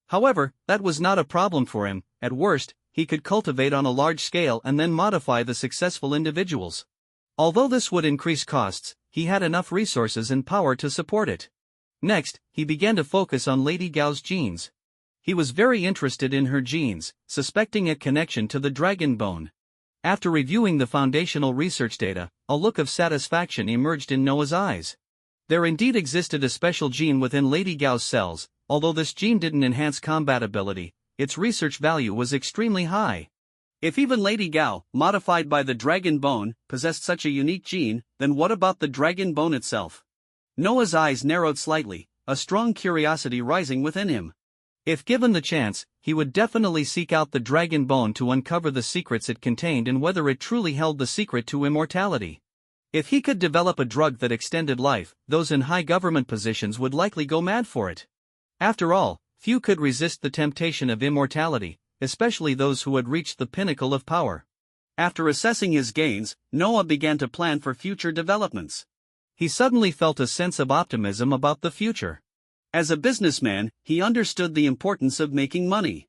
However, that was not a problem for him. At worst, he could cultivate on a large scale and then modify the successful individuals. Although this would increase costs, he had enough resources and power to support it. Next, he began to focus on Lady Gao's genes. He was very interested in her genes, suspecting a connection to the dragon bone. After reviewing the foundational research data, a look of satisfaction emerged in Noah's eyes. There indeed existed a special gene within Lady Gao's cells. Although this gene didn't enhance combat ability, its research value was extremely high. If even Lady Gao, modified by the dragon bone, possessed such a unique gene, then what about the dragon bone itself? Noah's eyes narrowed slightly, a strong curiosity rising within him. If given the chance, he would definitely seek out the dragon bone to uncover the secrets it contained and whether it truly held the secret to immortality. If he could develop a drug that extended life, those in high government positions would likely go mad for it. After all, few could resist the temptation of immortality, especially those who had reached the pinnacle of power. After assessing his gains, Noah began to plan for future developments. He suddenly felt a sense of optimism about the future. As a businessman, he understood the importance of making money.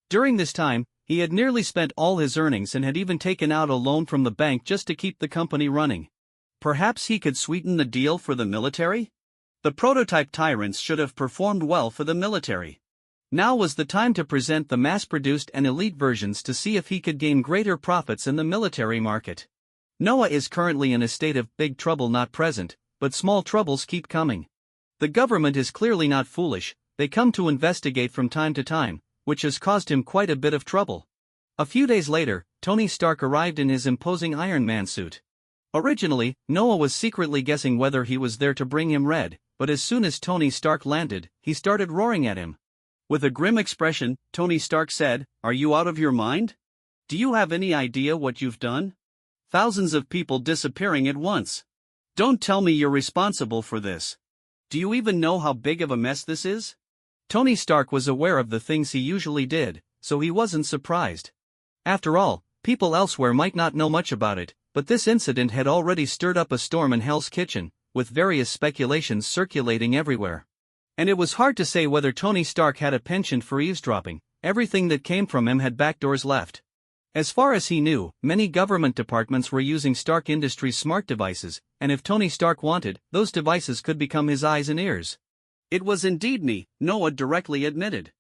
During this time, he had nearly spent all his earnings and had even taken out a loan from the bank just to keep the company running. Perhaps he could sweeten the deal for the military? The prototype Tyrants should have performed well for the military. Now was the time to present the mass-produced and elite versions to see if he could gain greater profits in the military market. Noah is currently in a state of big trouble not present, but small troubles keep coming. The government is clearly not foolish, they come to investigate from time to time, which has caused him quite a bit of trouble. A few days later, Tony Stark arrived in his imposing Iron Man suit. Originally, Noah was secretly guessing whether he was there to bring him Red, but as soon as Tony Stark landed, he started roaring at him. With a grim expression, Tony Stark said, "Are you out of your mind? Do you have any idea what you've done? Thousands of people disappearing at once. Don't tell me you're responsible for this. Do you even know how big of a mess this is?" Tony Stark was aware of the things he usually did, so he wasn't surprised. After all, people elsewhere might not know much about it, but this incident had already stirred up a storm in Hell's Kitchen, with various speculations circulating everywhere. And it was hard to say whether Tony Stark had a penchant for eavesdropping. Everything that came from him had backdoors left. As far as he knew, many government departments were using Stark Industries' smart devices, and if Tony Stark wanted, those devices could become his eyes and ears. It was indeed me, Noah directly admitted.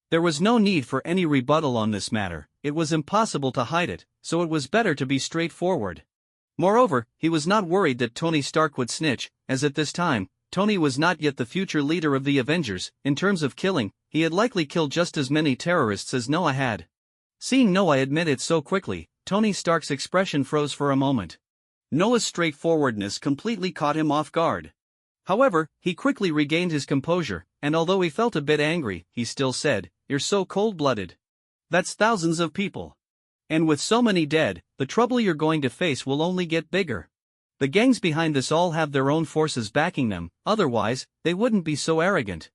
There was no need for any rebuttal on this matter, it was impossible to hide it, so it was better to be straightforward. Moreover, he was not worried that Tony Stark would snitch, as at this time, Tony was not yet the future leader of the Avengers. In terms of killing, he had likely killed just as many terrorists as Noah had. Seeing Noah admit it so quickly, Tony Stark's expression froze for a moment. Noah's straightforwardness completely caught him off guard. However, he quickly regained his composure, and although he felt a bit angry, he still said, "You're so cold-blooded. That's thousands of people. And with so many dead, the trouble you're going to face will only get bigger. The gangs behind this all have their own forces backing them, otherwise, they wouldn't be so arrogant.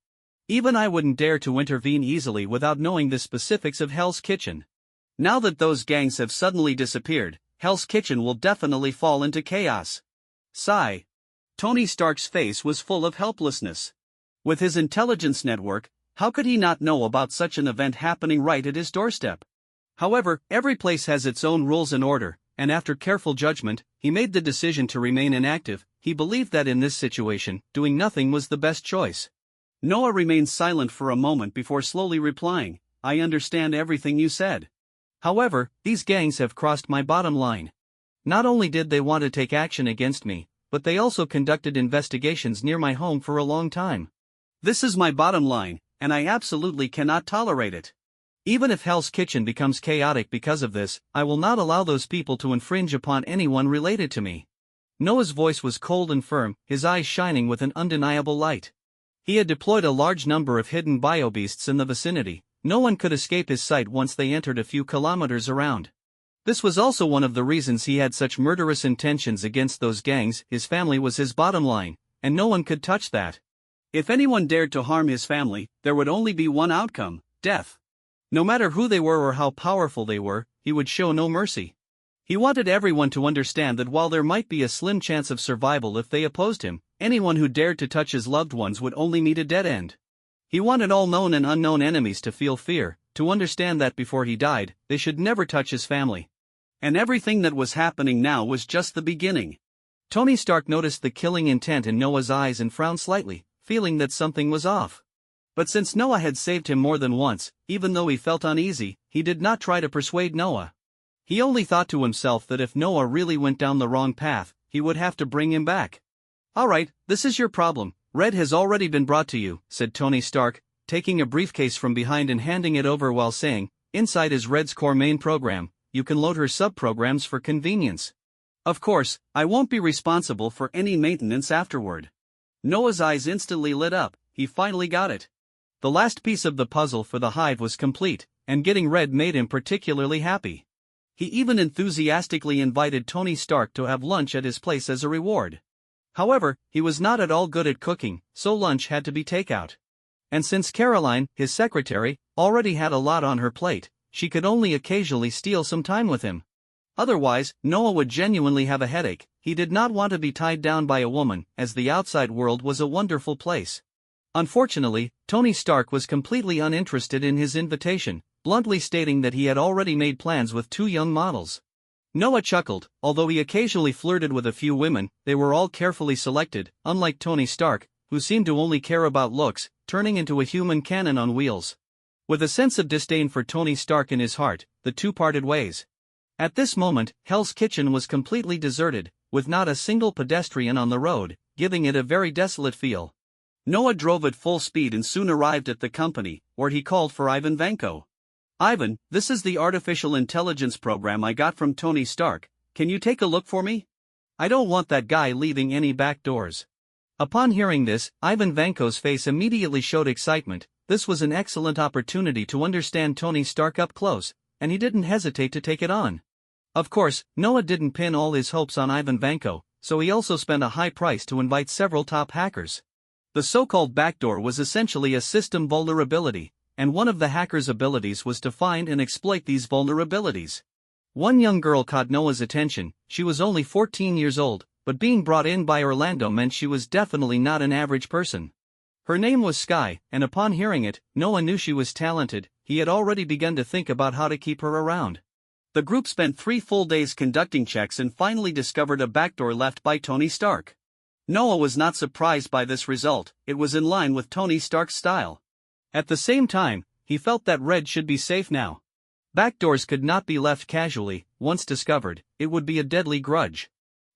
Even I wouldn't dare to intervene easily without knowing the specifics of Hell's Kitchen. Now that those gangs have suddenly disappeared, Hell's Kitchen will definitely fall into chaos." Sigh. Tony Stark's face was full of helplessness. With his intelligence network, how could he not know about such an event happening right at his doorstep? However, every place has its own rules and order, and after careful judgment, he made the decision to remain inactive. He believed that in this situation, doing nothing was the best choice. Noah remained silent for a moment before slowly replying, "I understand everything you said. However, these gangs have crossed my bottom line. Not only did they want to take action against me, but they also conducted investigations near my home for a long time. This is my bottom line, and I absolutely cannot tolerate it. Even if Hell's Kitchen becomes chaotic because of this, I will not allow those people to infringe upon anyone related to me." Noah's voice was cold and firm, his eyes shining with an undeniable light. He had deployed a large number of hidden biobeasts in the vicinity. No one could escape his sight once they entered a few kilometers around. This was also one of the reasons he had such murderous intentions against those gangs. His family was his bottom line, and no one could touch that. If anyone dared to harm his family, there would only be one outcome: death. No matter who they were or how powerful they were, he would show no mercy. He wanted everyone to understand that while there might be a slim chance of survival if they opposed him, anyone who dared to touch his loved ones would only meet a dead end. He wanted all known and unknown enemies to feel fear, to understand that before he died, they should never touch his family. And everything that was happening now was just the beginning. Tony Stark noticed the killing intent in Noah's eyes and frowned slightly, feeling that something was off. But since Noah had saved him more than once, even though he felt uneasy, he did not try to persuade Noah. He only thought to himself that if Noah really went down the wrong path, he would have to bring him back. "Alright, this is your problem. Red has already been brought to you," said Tony Stark, taking a briefcase from behind and handing it over while saying, "Inside is Red's core main program. You can load her sub-programs for convenience. Of course, I won't be responsible for any maintenance afterward." Noah's eyes instantly lit up. He finally got it. The last piece of the puzzle for the hive was complete, and getting Red made him particularly happy. He even enthusiastically invited Tony Stark to have lunch at his place as a reward. However, he was not at all good at cooking, so lunch had to be takeout. And since Caroline, his secretary, already had a lot on her plate, she could only occasionally steal some time with him. Otherwise, Noah would genuinely have a headache. He did not want to be tied down by a woman, as the outside world was a wonderful place. Unfortunately, Tony Stark was completely uninterested in his invitation, bluntly stating that he had already made plans with 2 young models. Noah chuckled. Although he occasionally flirted with a few women, they were all carefully selected, unlike Tony Stark, who seemed to only care about looks, turning into a human cannon on wheels. With a sense of disdain for Tony Stark in his heart, the two parted ways. At this moment, Hell's Kitchen was completely deserted, with not a single pedestrian on the road, giving it a very desolate feel. Noah drove at full speed and soon arrived at the company, where he called for Ivan Vanko. "Ivan, this is the artificial intelligence program I got from Tony Stark. Can you take a look for me? I don't want that guy leaving any back doors." Upon hearing this, Ivan Vanko's face immediately showed excitement. This was an excellent opportunity to understand Tony Stark up close, and he didn't hesitate to take it on. Of course, Noah didn't pin all his hopes on Ivan Vanko, so he also spent a high price to invite several top hackers. The so-called backdoor was essentially a system vulnerability, and one of the hacker's abilities was to find and exploit these vulnerabilities. One young girl caught Noah's attention. She was only 14 years old, but being brought in by Orlando meant she was definitely not an average person. Her name was Sky, and upon hearing it, Noah knew she was talented. He had already begun to think about how to keep her around. The group spent 3 full days conducting checks and finally discovered a backdoor left by Tony Stark. Noah was not surprised by this result. It was in line with Tony Stark's style. At the same time, he felt that Red should be safe now. Backdoors could not be left casually. Once discovered, it would be a deadly grudge.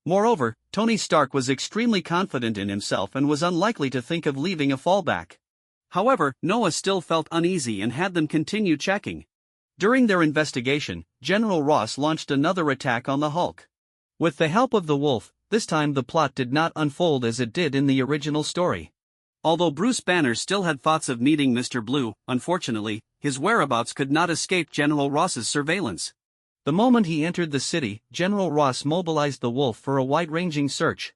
Moreover, Tony Stark was extremely confident in himself and was unlikely to think of leaving a fallback. However, Noah still felt uneasy and had them continue checking. During their investigation, General Ross launched another attack on the Hulk. With the help of the Wolf, this time the plot did not unfold as it did in the original story. Although Bruce Banner still had thoughts of meeting Mr. Blue, unfortunately, his whereabouts could not escape General Ross's surveillance. The moment he entered the city, General Ross mobilized the Wolf for a wide-ranging search.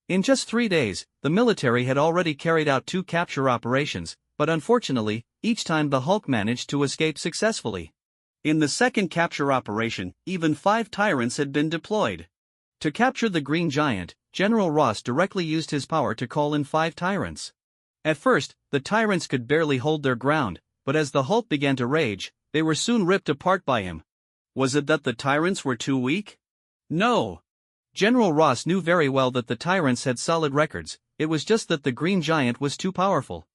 In just 3 days, the military had already carried out 2 capture operations, but unfortunately, each time the Hulk managed to escape successfully. In the second capture operation, even 5 tyrants had been deployed. To capture the Green Giant, General Ross directly used his power to call in 5 tyrants. At first, the tyrants could barely hold their ground, but as the Hulk began to rage, they were soon ripped apart by him. Was it that the tyrants were too weak? No. General Ross knew very well that the tyrants had solid records. It was just that the Green Giant was too powerful.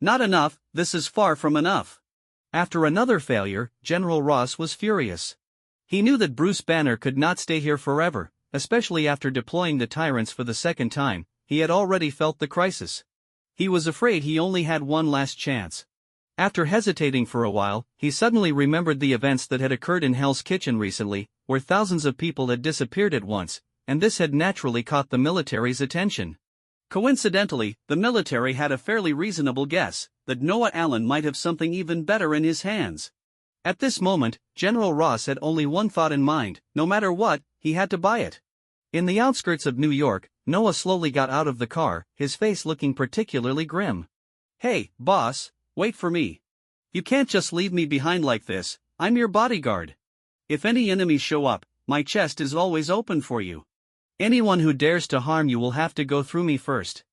Not enough. This is far from enough. After another failure, General Ross was furious. He knew that Bruce Banner could not stay here forever, especially after deploying the tyrants for the second time. He had already felt the crisis. He was afraid he only had one last chance. After hesitating for a while, he suddenly remembered the events that had occurred in Hell's Kitchen recently, where thousands of people had disappeared at once, and this had naturally caught the military's attention. Coincidentally, the military had a fairly reasonable guess that Noah Allen might have something even better in his hands. At this moment, General Ross had only one thought in mind: no matter what, he had to buy it. In the outskirts of New York, Noah slowly got out of the car, his face looking particularly grim. "Hey, boss, wait for me. You can't just leave me behind like this. I'm your bodyguard. If any enemies show up, my chest is always open for you. Anyone who dares to harm you will have to go through me first."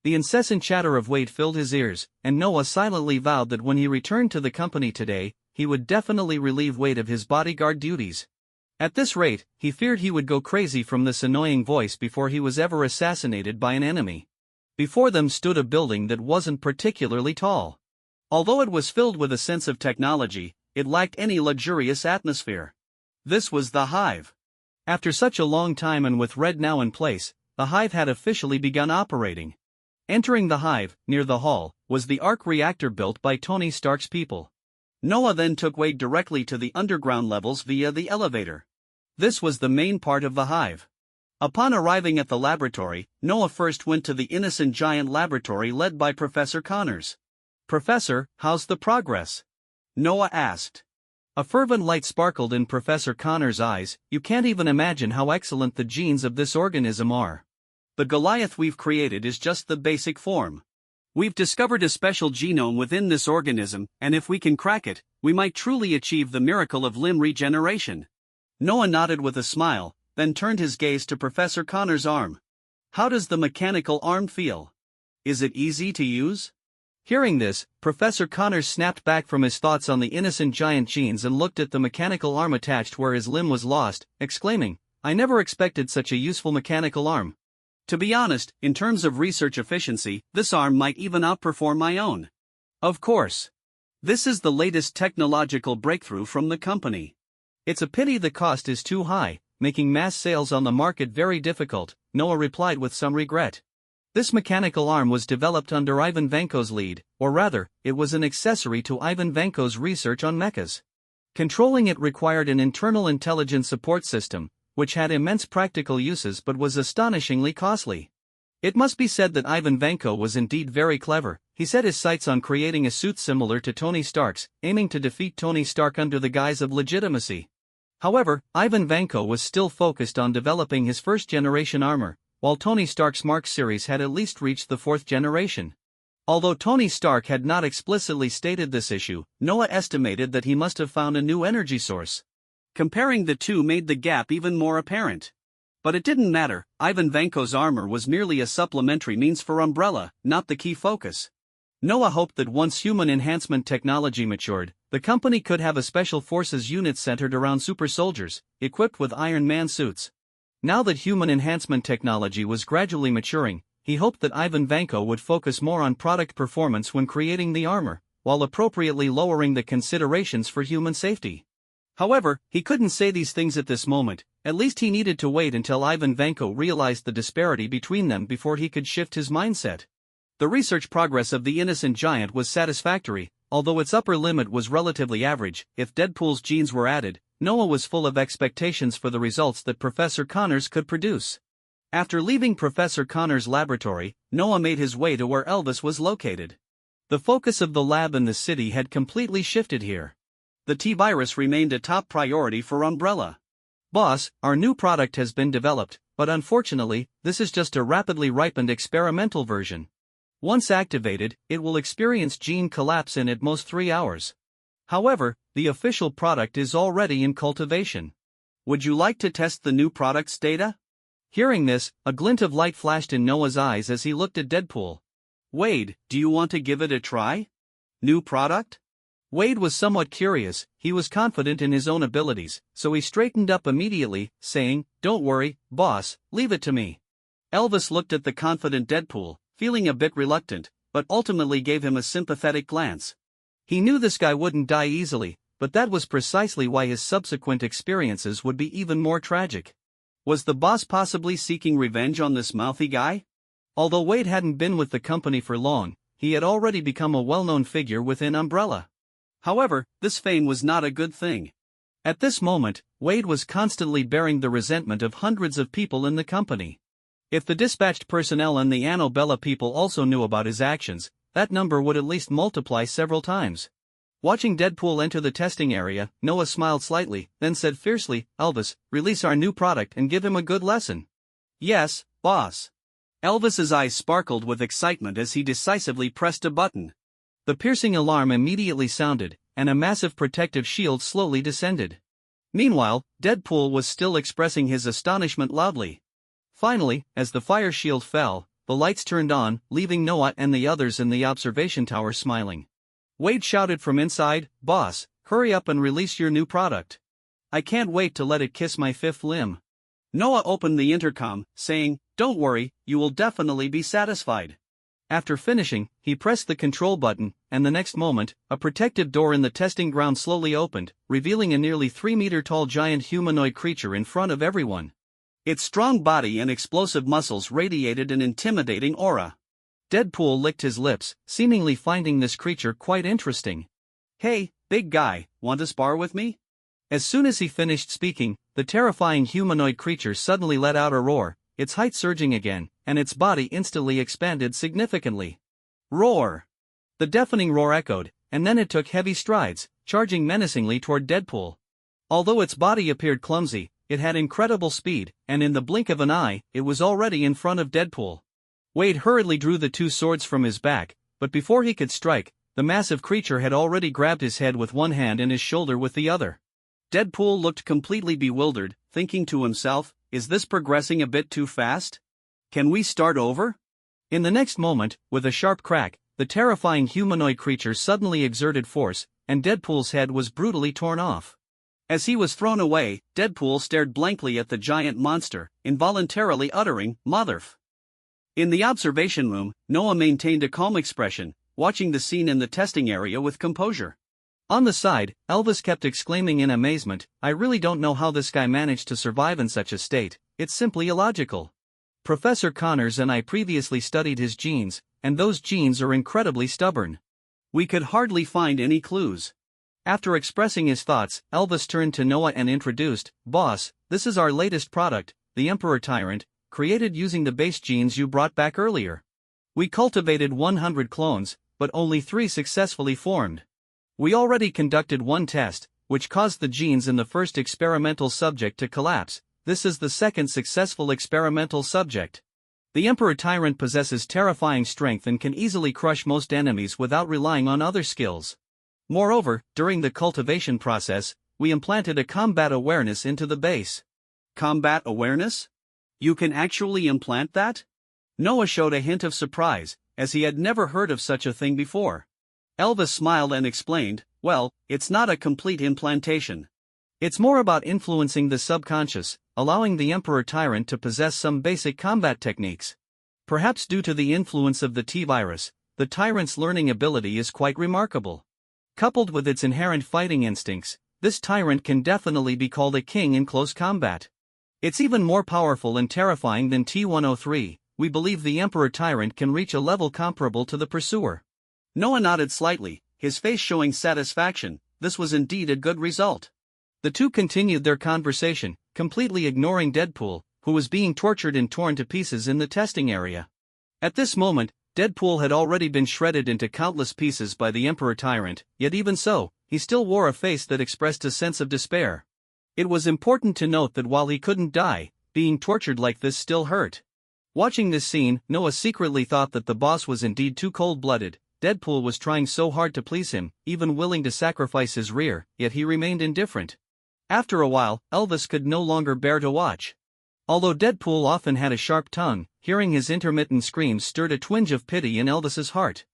The incessant chatter of Wade filled his ears, and Noah silently vowed that when he returned to the company today, he would definitely relieve Wade of his bodyguard duties. At this rate, he feared he would go crazy from this annoying voice before he was ever assassinated by an enemy. Before them stood a building that wasn't particularly tall. Although it was filled with a sense of technology, it lacked any luxurious atmosphere. This was the Hive. After such a long time and with Red now in place, the Hive had officially begun operating. Entering the Hive, near the hall, was the arc reactor built by Tony Stark's people. Noah then took Wade directly to the underground levels via the elevator. This was the main part of the Hive. Upon arriving at the laboratory, Noah first went to the Innocent Giant laboratory led by Professor Connors. "Professor, how's the progress?" Noah asked. A fervent light sparkled in Professor Connors' eyes. "You can't even imagine how excellent the genes of this organism are. The Goliath we've created is just the basic form. We've discovered a special genome within this organism, and if we can crack it, we might truly achieve the miracle of limb regeneration." Noah nodded with a smile, then turned his gaze to Professor Connors' arm. "How does the mechanical arm feel? Is it easy to use?" Hearing this, Professor Connors snapped back from his thoughts on the Innocent Giant genes and looked at the mechanical arm attached where his limb was lost, exclaiming, "I never expected such a useful mechanical arm. To be honest, in terms of research efficiency, this arm might even outperform my own." "Of course. This is the latest technological breakthrough from the company. It's a pity the cost is too high, making mass sales on the market very difficult, Noah replied with some regret. This mechanical arm was developed under Ivan Vanko's lead, or rather, it was an accessory to Ivan Vanko's research on mechas. Controlling it required an internal intelligence support system, which had immense practical uses but was astonishingly costly. It must be said that Ivan Vanko was indeed very clever. He set his sights on creating a suit similar to Tony Stark's, aiming to defeat Tony Stark under the guise of legitimacy. However, Ivan Vanko was still focused on developing his first-generation armor, while Tony Stark's Mark series had at least reached the fourth generation. Although Tony Stark had not explicitly stated this issue, Noah estimated that he must have found a new energy source. Comparing the two made the gap even more apparent. But it didn't matter, Ivan Vanko's armor was merely a supplementary means for Umbrella, not the key focus. Noah hoped that once human enhancement technology matured, the company could have a special forces unit centered around super soldiers, equipped with Iron Man suits. Now that human enhancement technology was gradually maturing, he hoped that Ivan Vanko would focus more on product performance when creating the armor, while appropriately lowering the considerations for human safety. However, he couldn't say these things at this moment. At least he needed to wait until Ivan Vanko realized the disparity between them before he could shift his mindset. The research progress of the innocent giant was satisfactory, although its upper limit was relatively average. If Deadpool's genes were added, Noah was full of expectations for the results that Professor Connors could produce. After leaving Professor Connors' laboratory, Noah made his way to where Elvis was located. The focus of the lab in the city had completely shifted here. The T-virus remained a top priority for Umbrella. "Boss, our new product has been developed, but unfortunately, this is just a rapidly ripened experimental version. Once activated, it will experience gene collapse in at most 3 hours. However, the official product is already in cultivation. Would you like to test the new product's data?" Hearing this, a glint of light flashed in Noah's eyes as he looked at Deadpool. "Wade, do you want to give it a try? New product?" Wade was somewhat curious. He was confident in his own abilities, so he straightened up immediately, saying, "Don't worry, boss, leave it to me." Elvis looked at the confident Deadpool, feeling a bit reluctant, but ultimately gave him a sympathetic glance. He knew this guy wouldn't die easily, but that was precisely why his subsequent experiences would be even more tragic. Was the boss possibly seeking revenge on this mouthy guy? Although Wade hadn't been with the company for long, he had already become a well-known figure within Umbrella. However, this fame was not a good thing. At this moment, Wade was constantly bearing the resentment of hundreds of people in the company. If the dispatched personnel and the Annabella people also knew about his actions, that number would at least multiply several times. Watching Deadpool enter the testing area, Noah smiled slightly, then said fiercely, "Elvis, release our new product and give him a good lesson." "Yes, boss." Elvis's eyes sparkled with excitement as he decisively pressed a button. The piercing alarm immediately sounded, and a massive protective shield slowly descended. Meanwhile, Deadpool was still expressing his astonishment loudly. Finally, as the fire shield fell, the lights turned on, leaving Noah and the others in the observation tower smiling. Wade shouted from inside, "Boss, hurry up and release your new product. I can't wait to let it kiss my fifth limb." Noah opened the intercom, saying, "Don't worry, you will definitely be satisfied." After finishing, he pressed the control button, and the next moment, a protective door in the testing ground slowly opened, revealing a nearly 3-meter-tall giant humanoid creature in front of everyone. Its strong body and explosive muscles radiated an intimidating aura. Deadpool licked his lips, seemingly finding this creature quite interesting. "Hey, big guy, want to spar with me?" As soon as he finished speaking, the terrifying humanoid creature suddenly let out a roar, its height surging again, and its body instantly expanded significantly. Roar! The deafening roar echoed, and then it took heavy strides, charging menacingly toward Deadpool. Although its body appeared clumsy, it had incredible speed, and in the blink of an eye, it was already in front of Deadpool. Wade hurriedly drew the two swords from his back, but before he could strike, the massive creature had already grabbed his head with one hand and his shoulder with the other. Deadpool looked completely bewildered, thinking to himself, "Is this progressing a bit too fast? Can we start over?" In the next moment, with a sharp crack, the terrifying humanoid creature suddenly exerted force, and Deadpool's head was brutally torn off. As he was thrown away, Deadpool stared blankly at the giant monster, involuntarily uttering, "Motherf." In the observation room, Noah maintained a calm expression, watching the scene in the testing area with composure. On the side, Elvis kept exclaiming in amazement, "I really don't know how this guy managed to survive in such a state, it's simply illogical. Professor Connors and I previously studied his genes, and those genes are incredibly stubborn. We could hardly find any clues." After expressing his thoughts, Elvis turned to Noah and introduced, "Boss, this is our latest product, the Emperor Tyrant, created using the base genes you brought back earlier. We cultivated 100 clones, but only 3 successfully formed. We already conducted one test, which caused the genes in the first experimental subject to collapse. This is the second successful experimental subject. The Emperor Tyrant possesses terrifying strength and can easily crush most enemies without relying on other skills. Moreover, during the cultivation process, we implanted a combat awareness into the base." "Combat awareness? You can actually implant that?" Noah showed a hint of surprise, as he had never heard of such a thing before. Elvis smiled and explained, "Well, it's not a complete implantation. It's more about influencing the subconscious, allowing the Emperor Tyrant to possess some basic combat techniques. Perhaps due to the influence of the T-virus, the Tyrant's learning ability is quite remarkable. Coupled with its inherent fighting instincts, this Tyrant can definitely be called a king in close combat. It's even more powerful and terrifying than T-103. We believe the Emperor Tyrant can reach a level comparable to the Pursuer." Noah nodded slightly, his face showing satisfaction. This was indeed a good result. The two continued their conversation, completely ignoring Deadpool, who was being tortured and torn to pieces in the testing area. At this moment, Deadpool had already been shredded into countless pieces by the Emperor Tyrant, yet even so, he still wore a face that expressed a sense of despair. It was important to note that while he couldn't die, being tortured like this still hurt. Watching this scene, Noah secretly thought that the boss was indeed too cold-blooded. Deadpool was trying so hard to please him, even willing to sacrifice his rear, yet he remained indifferent. After a while, Elvis could no longer bear to watch. Although Deadpool often had a sharp tongue, hearing his intermittent screams stirred a twinge of pity in Elvis's heart.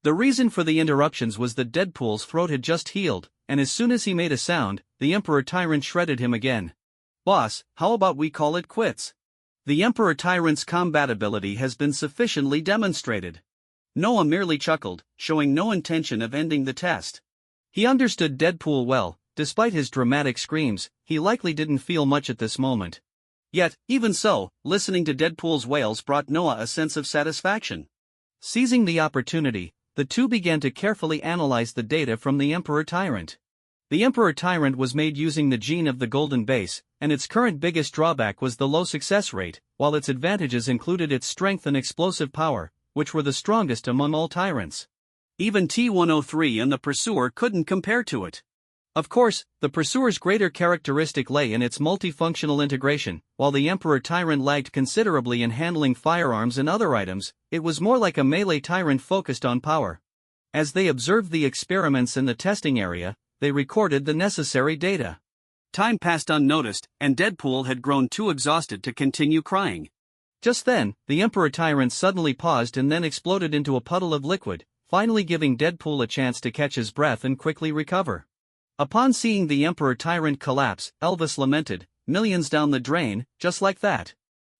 The reason for the interruptions was that Deadpool's throat had just healed, and as soon as he made a sound, the Emperor Tyrant shredded him again. "Boss, how about we call it quits? The Emperor Tyrant's combat ability has been sufficiently demonstrated." Noah merely chuckled, showing no intention of ending the test. He understood Deadpool well. Despite his dramatic screams, he likely didn't feel much at this moment. Yet, even so, listening to Deadpool's wails brought Noah a sense of satisfaction. Seizing the opportunity, the two began to carefully analyze the data from the Emperor Tyrant. The Emperor Tyrant was made using the gene of the Golden Base, and its current biggest drawback was the low success rate, while its advantages included its strength and explosive power, which were the strongest among all tyrants. Even T-103 and the Pursuer couldn't compare to it. Of course, the Pursuer's greater characteristic lay in its multifunctional integration. While the Emperor Tyrant lagged considerably in handling firearms and other items, it was more like a melee tyrant focused on power. As they observed the experiments in the testing area, they recorded the necessary data. Time passed unnoticed, and Deadpool had grown too exhausted to continue crying. Just then, the Emperor Tyrant suddenly paused and then exploded into a puddle of liquid, finally giving Deadpool a chance to catch his breath and quickly recover. Upon seeing the Emperor Tyrant collapse, Elvis lamented, "Millions down the drain, just like that."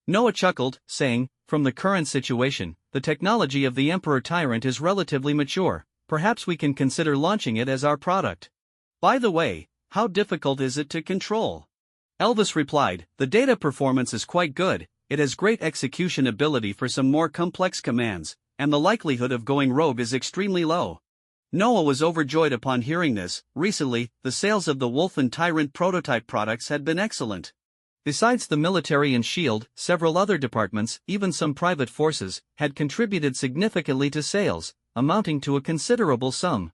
Noah chuckled, saying, "From the current situation, the technology of the Emperor Tyrant is relatively mature. Perhaps we can consider launching it as our product. By the way, how difficult is it to control?" Elvis replied, "The data performance is quite good. It has great execution ability for some more complex commands, and the likelihood of going rogue is extremely low." Noah was overjoyed upon hearing this. Recently, the sales of the Wolf and Tyrant prototype products had been excellent. Besides the military and S.H.I.E.L.D., several other departments, even some private forces, had contributed significantly to sales, amounting to a considerable sum.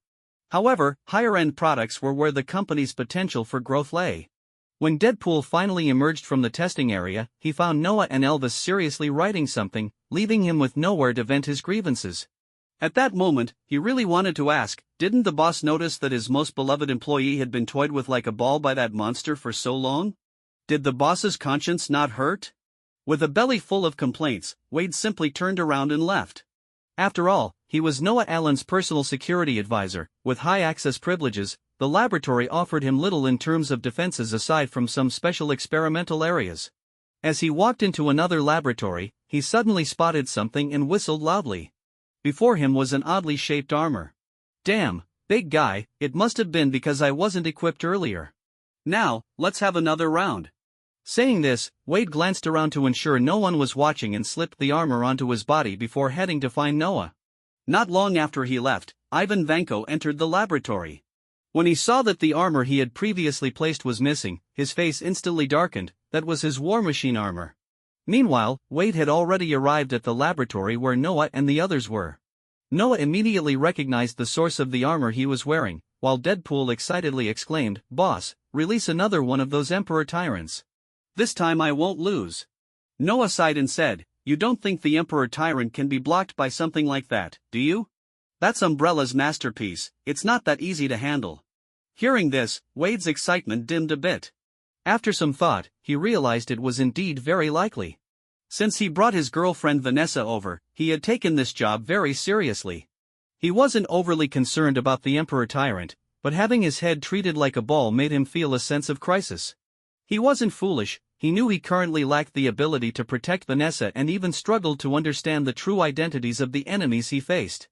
However, higher-end products were where the company's potential for growth lay. When Deadpool finally emerged from the testing area, he found Noah and Elvis seriously writing something, leaving him with nowhere to vent his grievances. At that moment, he really wanted to ask, didn't the boss notice that his most beloved employee had been toyed with like a ball by that monster for so long? Did the boss's conscience not hurt? With a belly full of complaints, Wade simply turned around and left. After all, he was Noah Allen's personal security advisor. With high access privileges, the laboratory offered him little in terms of defenses aside from some special experimental areas. As he walked into another laboratory, he suddenly spotted something and whistled loudly. Before him was an oddly shaped armor. "Damn, Big guy, it must have been because I wasn't equipped earlier. Now, let's have another round. Saying this, Wade glanced around to ensure no one was watching and slipped the armor onto his body before heading to find Noah. Not long after he left, Ivan Vanko entered the laboratory. When he saw that the armor he had previously placed was missing, his face instantly darkened. That was his war machine armor. Meanwhile, Wade had already arrived at the laboratory where Noah and the others were. Noah immediately recognized the source of the armor he was wearing, while Deadpool excitedly exclaimed, "Boss, release another one of those Emperor Tyrants. This time I won't lose." Noah sighed and said, "You don't think the Emperor Tyrant can be blocked by something like that, do you? That's Umbrella's masterpiece, it's not that easy to handle." Hearing this, Wade's excitement dimmed a bit. After some thought, he realized it was indeed very likely. Since he brought his girlfriend Vanessa over, he had taken this job very seriously. He wasn't overly concerned about the Emperor Tyrant, but having his head treated like a ball made him feel a sense of crisis. He wasn't foolish, he knew he currently lacked the ability to protect Vanessa and even struggled to understand the true identities of the enemies he faced.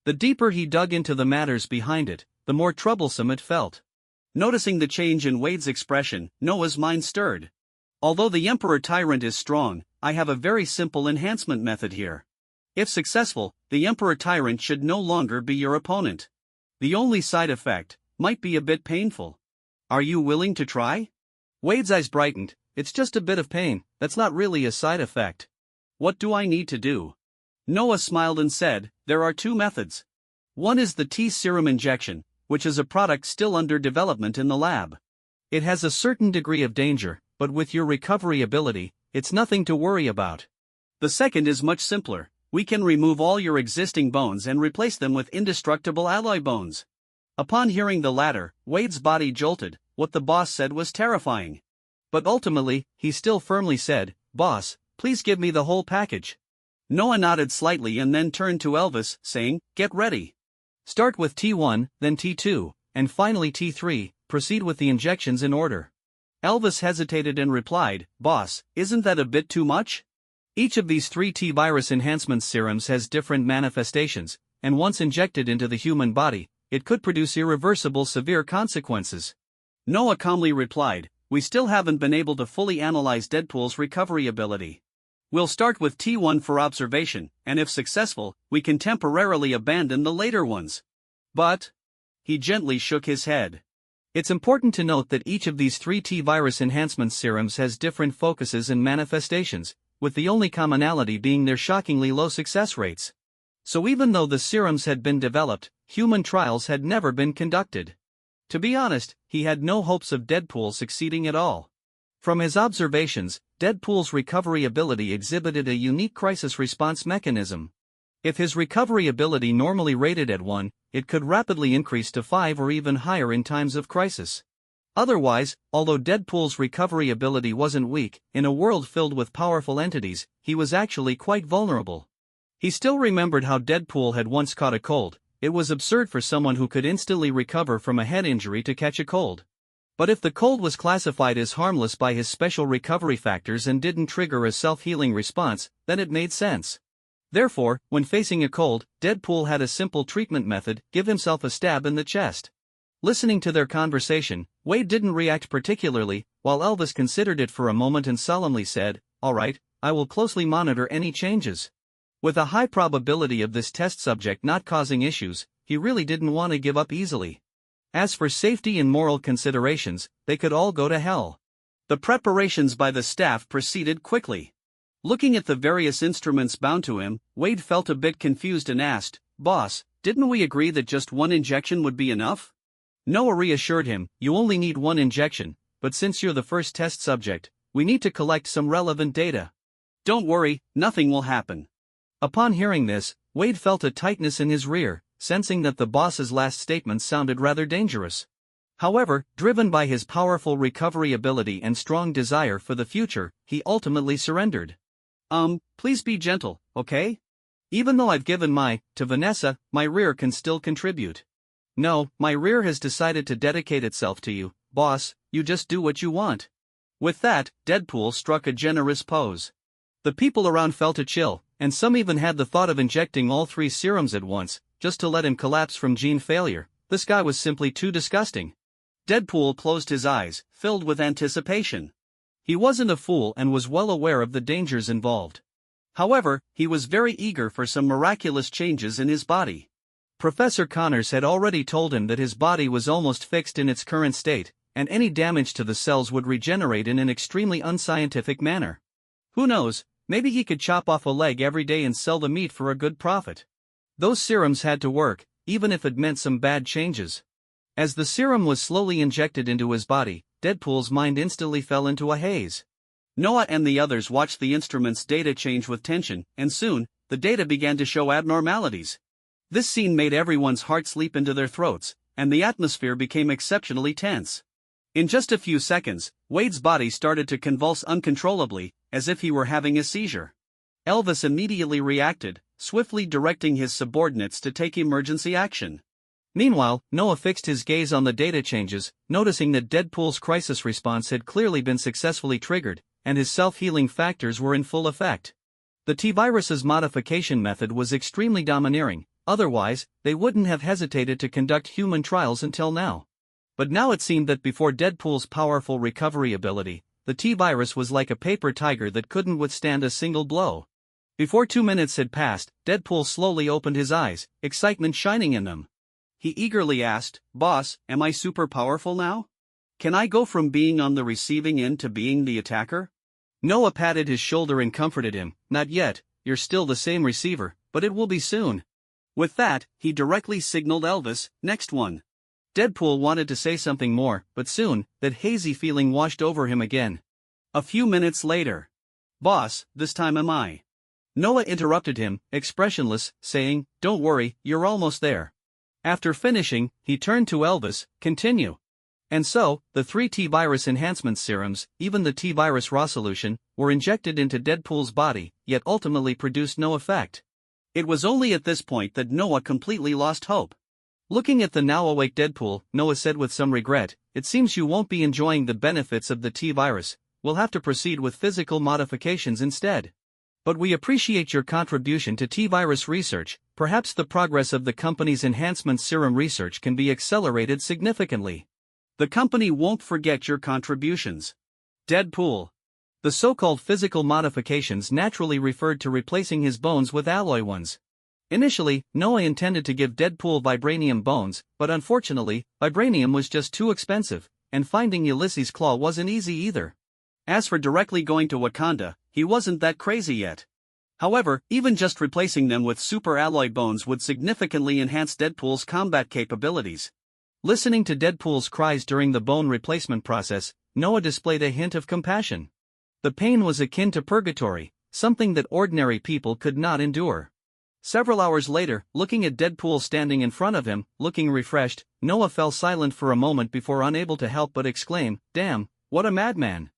The deeper he dug into the matters behind it, the more troublesome it felt. Noticing the change in Wade's expression, Noah's mind stirred. Although the Emperor Tyrant is strong, I have a very simple enhancement method here. If successful, the Emperor Tyrant should no longer be your opponent. The only side effect might be a bit painful. Are you willing to try? Wade's eyes brightened. It's just a bit of pain, that's not really a side effect. What do I need to do? Noah smiled and said, there are two methods. One is the T serum injection, which is a product still under development in the lab. It has a certain degree of danger, but with your recovery ability, it's nothing to worry about. The second is much simpler. We can remove all your existing bones and replace them with indestructible alloy bones. Upon hearing the latter, Wade's body jolted. What the boss said was terrifying. But ultimately, he still firmly said, "Boss, please give me the whole package." Noah nodded slightly and then turned to Elvis, saying, "Get ready. Start with T1, then T2, and finally T3, proceed with the injections in order." Elvis hesitated and replied, "Boss, isn't that a bit too much? Each of these 3 T-virus enhancement serums has different manifestations, and once injected into the human body, it could produce irreversible severe consequences." Noah calmly replied, "We still haven't been able to fully analyze Deadpool's recovery ability. We'll start with T1 for observation, and if successful, we can temporarily abandon the later ones." But he gently shook his head. It's important to note that each of these 3 T-virus enhancement serums has different focuses and manifestations, with the only commonality being their shockingly low success rates. So even though the serums had been developed, human trials had never been conducted. To be honest, he had no hopes of Deadpool succeeding at all. From his observations, Deadpool's recovery ability exhibited a unique crisis response mechanism. If his recovery ability normally rated at 1, it could rapidly increase to 5 or even higher in times of crisis. Otherwise, although Deadpool's recovery ability wasn't weak, in a world filled with powerful entities, he was actually quite vulnerable. He still remembered how Deadpool had once caught a cold. It was absurd for someone who could instantly recover from a head injury to catch a cold. But if the cold was classified as harmless by his special recovery factors and didn't trigger a self-healing response, then it made sense. Therefore, when facing a cold, Deadpool had a simple treatment method: give himself a stab in the chest. Listening to their conversation, Wade didn't react particularly, while Elvis considered it for a moment and solemnly said, "All right, I will closely monitor any changes." With a high probability of this test subject not causing issues, he really didn't want to give up easily. As for safety and moral considerations, they could all go to hell. The preparations by the staff proceeded quickly. Looking at the various instruments bound to him, Wade felt a bit confused and asked, "Boss, didn't we agree that just 1 injection would be enough?" Noah reassured him, "You only need 1 injection, but since you're the first test subject, we need to collect some relevant data." "Don't worry, nothing will happen." Upon hearing this, Wade felt a tightness in his rear, sensing that the boss's last statement sounded rather dangerous. However, driven by his powerful recovery ability and strong desire for the future, he ultimately surrendered. Please be gentle, okay? Even though I've given to Vanessa, my rear can still contribute." "No, my rear has decided to dedicate itself to you, boss, you just do what you want." With that, Deadpool struck a generous pose. The people around felt a chill, and some even had the thought of injecting all 3 serums at once, just to let him collapse from gene failure, this guy was simply too disgusting. Deadpool closed his eyes, filled with anticipation. He wasn't a fool and was well aware of the dangers involved. However, he was very eager for some miraculous changes in his body. Professor Connors had already told him that his body was almost fixed in its current state, and any damage to the cells would regenerate in an extremely unscientific manner. Who knows, maybe he could chop off a leg every day and sell the meat for a good profit. Those serums had to work, even if it meant some bad changes. As the serum was slowly injected into his body, Deadpool's mind instantly fell into a haze. Noah and the others watched the instrument's data change with tension, and soon, the data began to show abnormalities. This scene made everyone's hearts leap into their throats, and the atmosphere became exceptionally tense. In just a few seconds, Wade's body started to convulse uncontrollably, as if he were having a seizure. Elvis immediately reacted, swiftly directing his subordinates to take emergency action. Meanwhile, Noah fixed his gaze on the data changes, noticing that Deadpool's crisis response had clearly been successfully triggered, and his self-healing factors were in full effect. The T-Virus's modification method was extremely domineering, otherwise, they wouldn't have hesitated to conduct human trials until now. But now it seemed that before Deadpool's powerful recovery ability, the T-Virus was like a paper tiger that couldn't withstand a single blow. Before 2 minutes had passed, Deadpool slowly opened his eyes, excitement shining in them. He eagerly asked, "Boss, am I super powerful now? Can I go from being on the receiving end to being the attacker?" Noah patted his shoulder and comforted him, "Not yet, you're still the same receiver, but it will be soon." With that, he directly signaled Elvis, "Next one." Deadpool wanted to say something more, but soon, that hazy feeling washed over him again. A few minutes later. "Boss, this time am I?" Noah interrupted him, expressionless, saying, "Don't worry, you're almost there." After finishing, he turned to Elvis, "Continue." And so, the 3 T-Virus enhancement serums, even the T-Virus raw solution, were injected into Deadpool's body, yet ultimately produced no effect. It was only at this point that Noah completely lost hope. Looking at the now awake Deadpool, Noah said with some regret, "It seems you won't be enjoying the benefits of the T-Virus, we'll have to proceed with physical modifications instead. But we appreciate your contribution to T-Virus research, perhaps the progress of the company's enhancement serum research can be accelerated significantly. The company won't forget your contributions." Deadpool. The so-called physical modifications naturally referred to replacing his bones with alloy ones. Initially, Noah intended to give Deadpool vibranium bones, but unfortunately, vibranium was just too expensive, and finding Ulysses' claw wasn't easy either. As for directly going to Wakanda, he wasn't that crazy yet. However, even just replacing them with super alloy bones would significantly enhance Deadpool's combat capabilities. Listening to Deadpool's cries during the bone replacement process, Noah displayed a hint of compassion. The pain was akin to purgatory, something that ordinary people could not endure. Several hours later, looking at Deadpool standing in front of him, looking refreshed, Noah fell silent for a moment before unable to help but exclaim, "Damn, what a madman."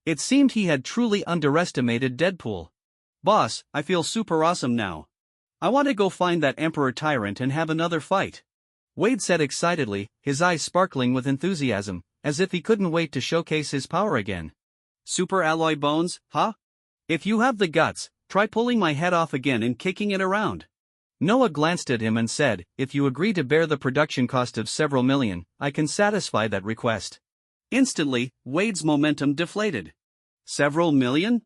It seemed he had truly underestimated Deadpool. "Boss, I feel super awesome now. I want to go find that Emperor Tyrant and have another fight," Wade said excitedly, his eyes sparkling with enthusiasm, as if he couldn't wait to showcase his power again. "Super alloy bones, huh? If you have the guts, try pulling my head off again and kicking it around." Noah glanced at him and said, "If you agree to bear the production cost of several million, I can satisfy that request." Instantly, Wade's momentum deflated. Several million?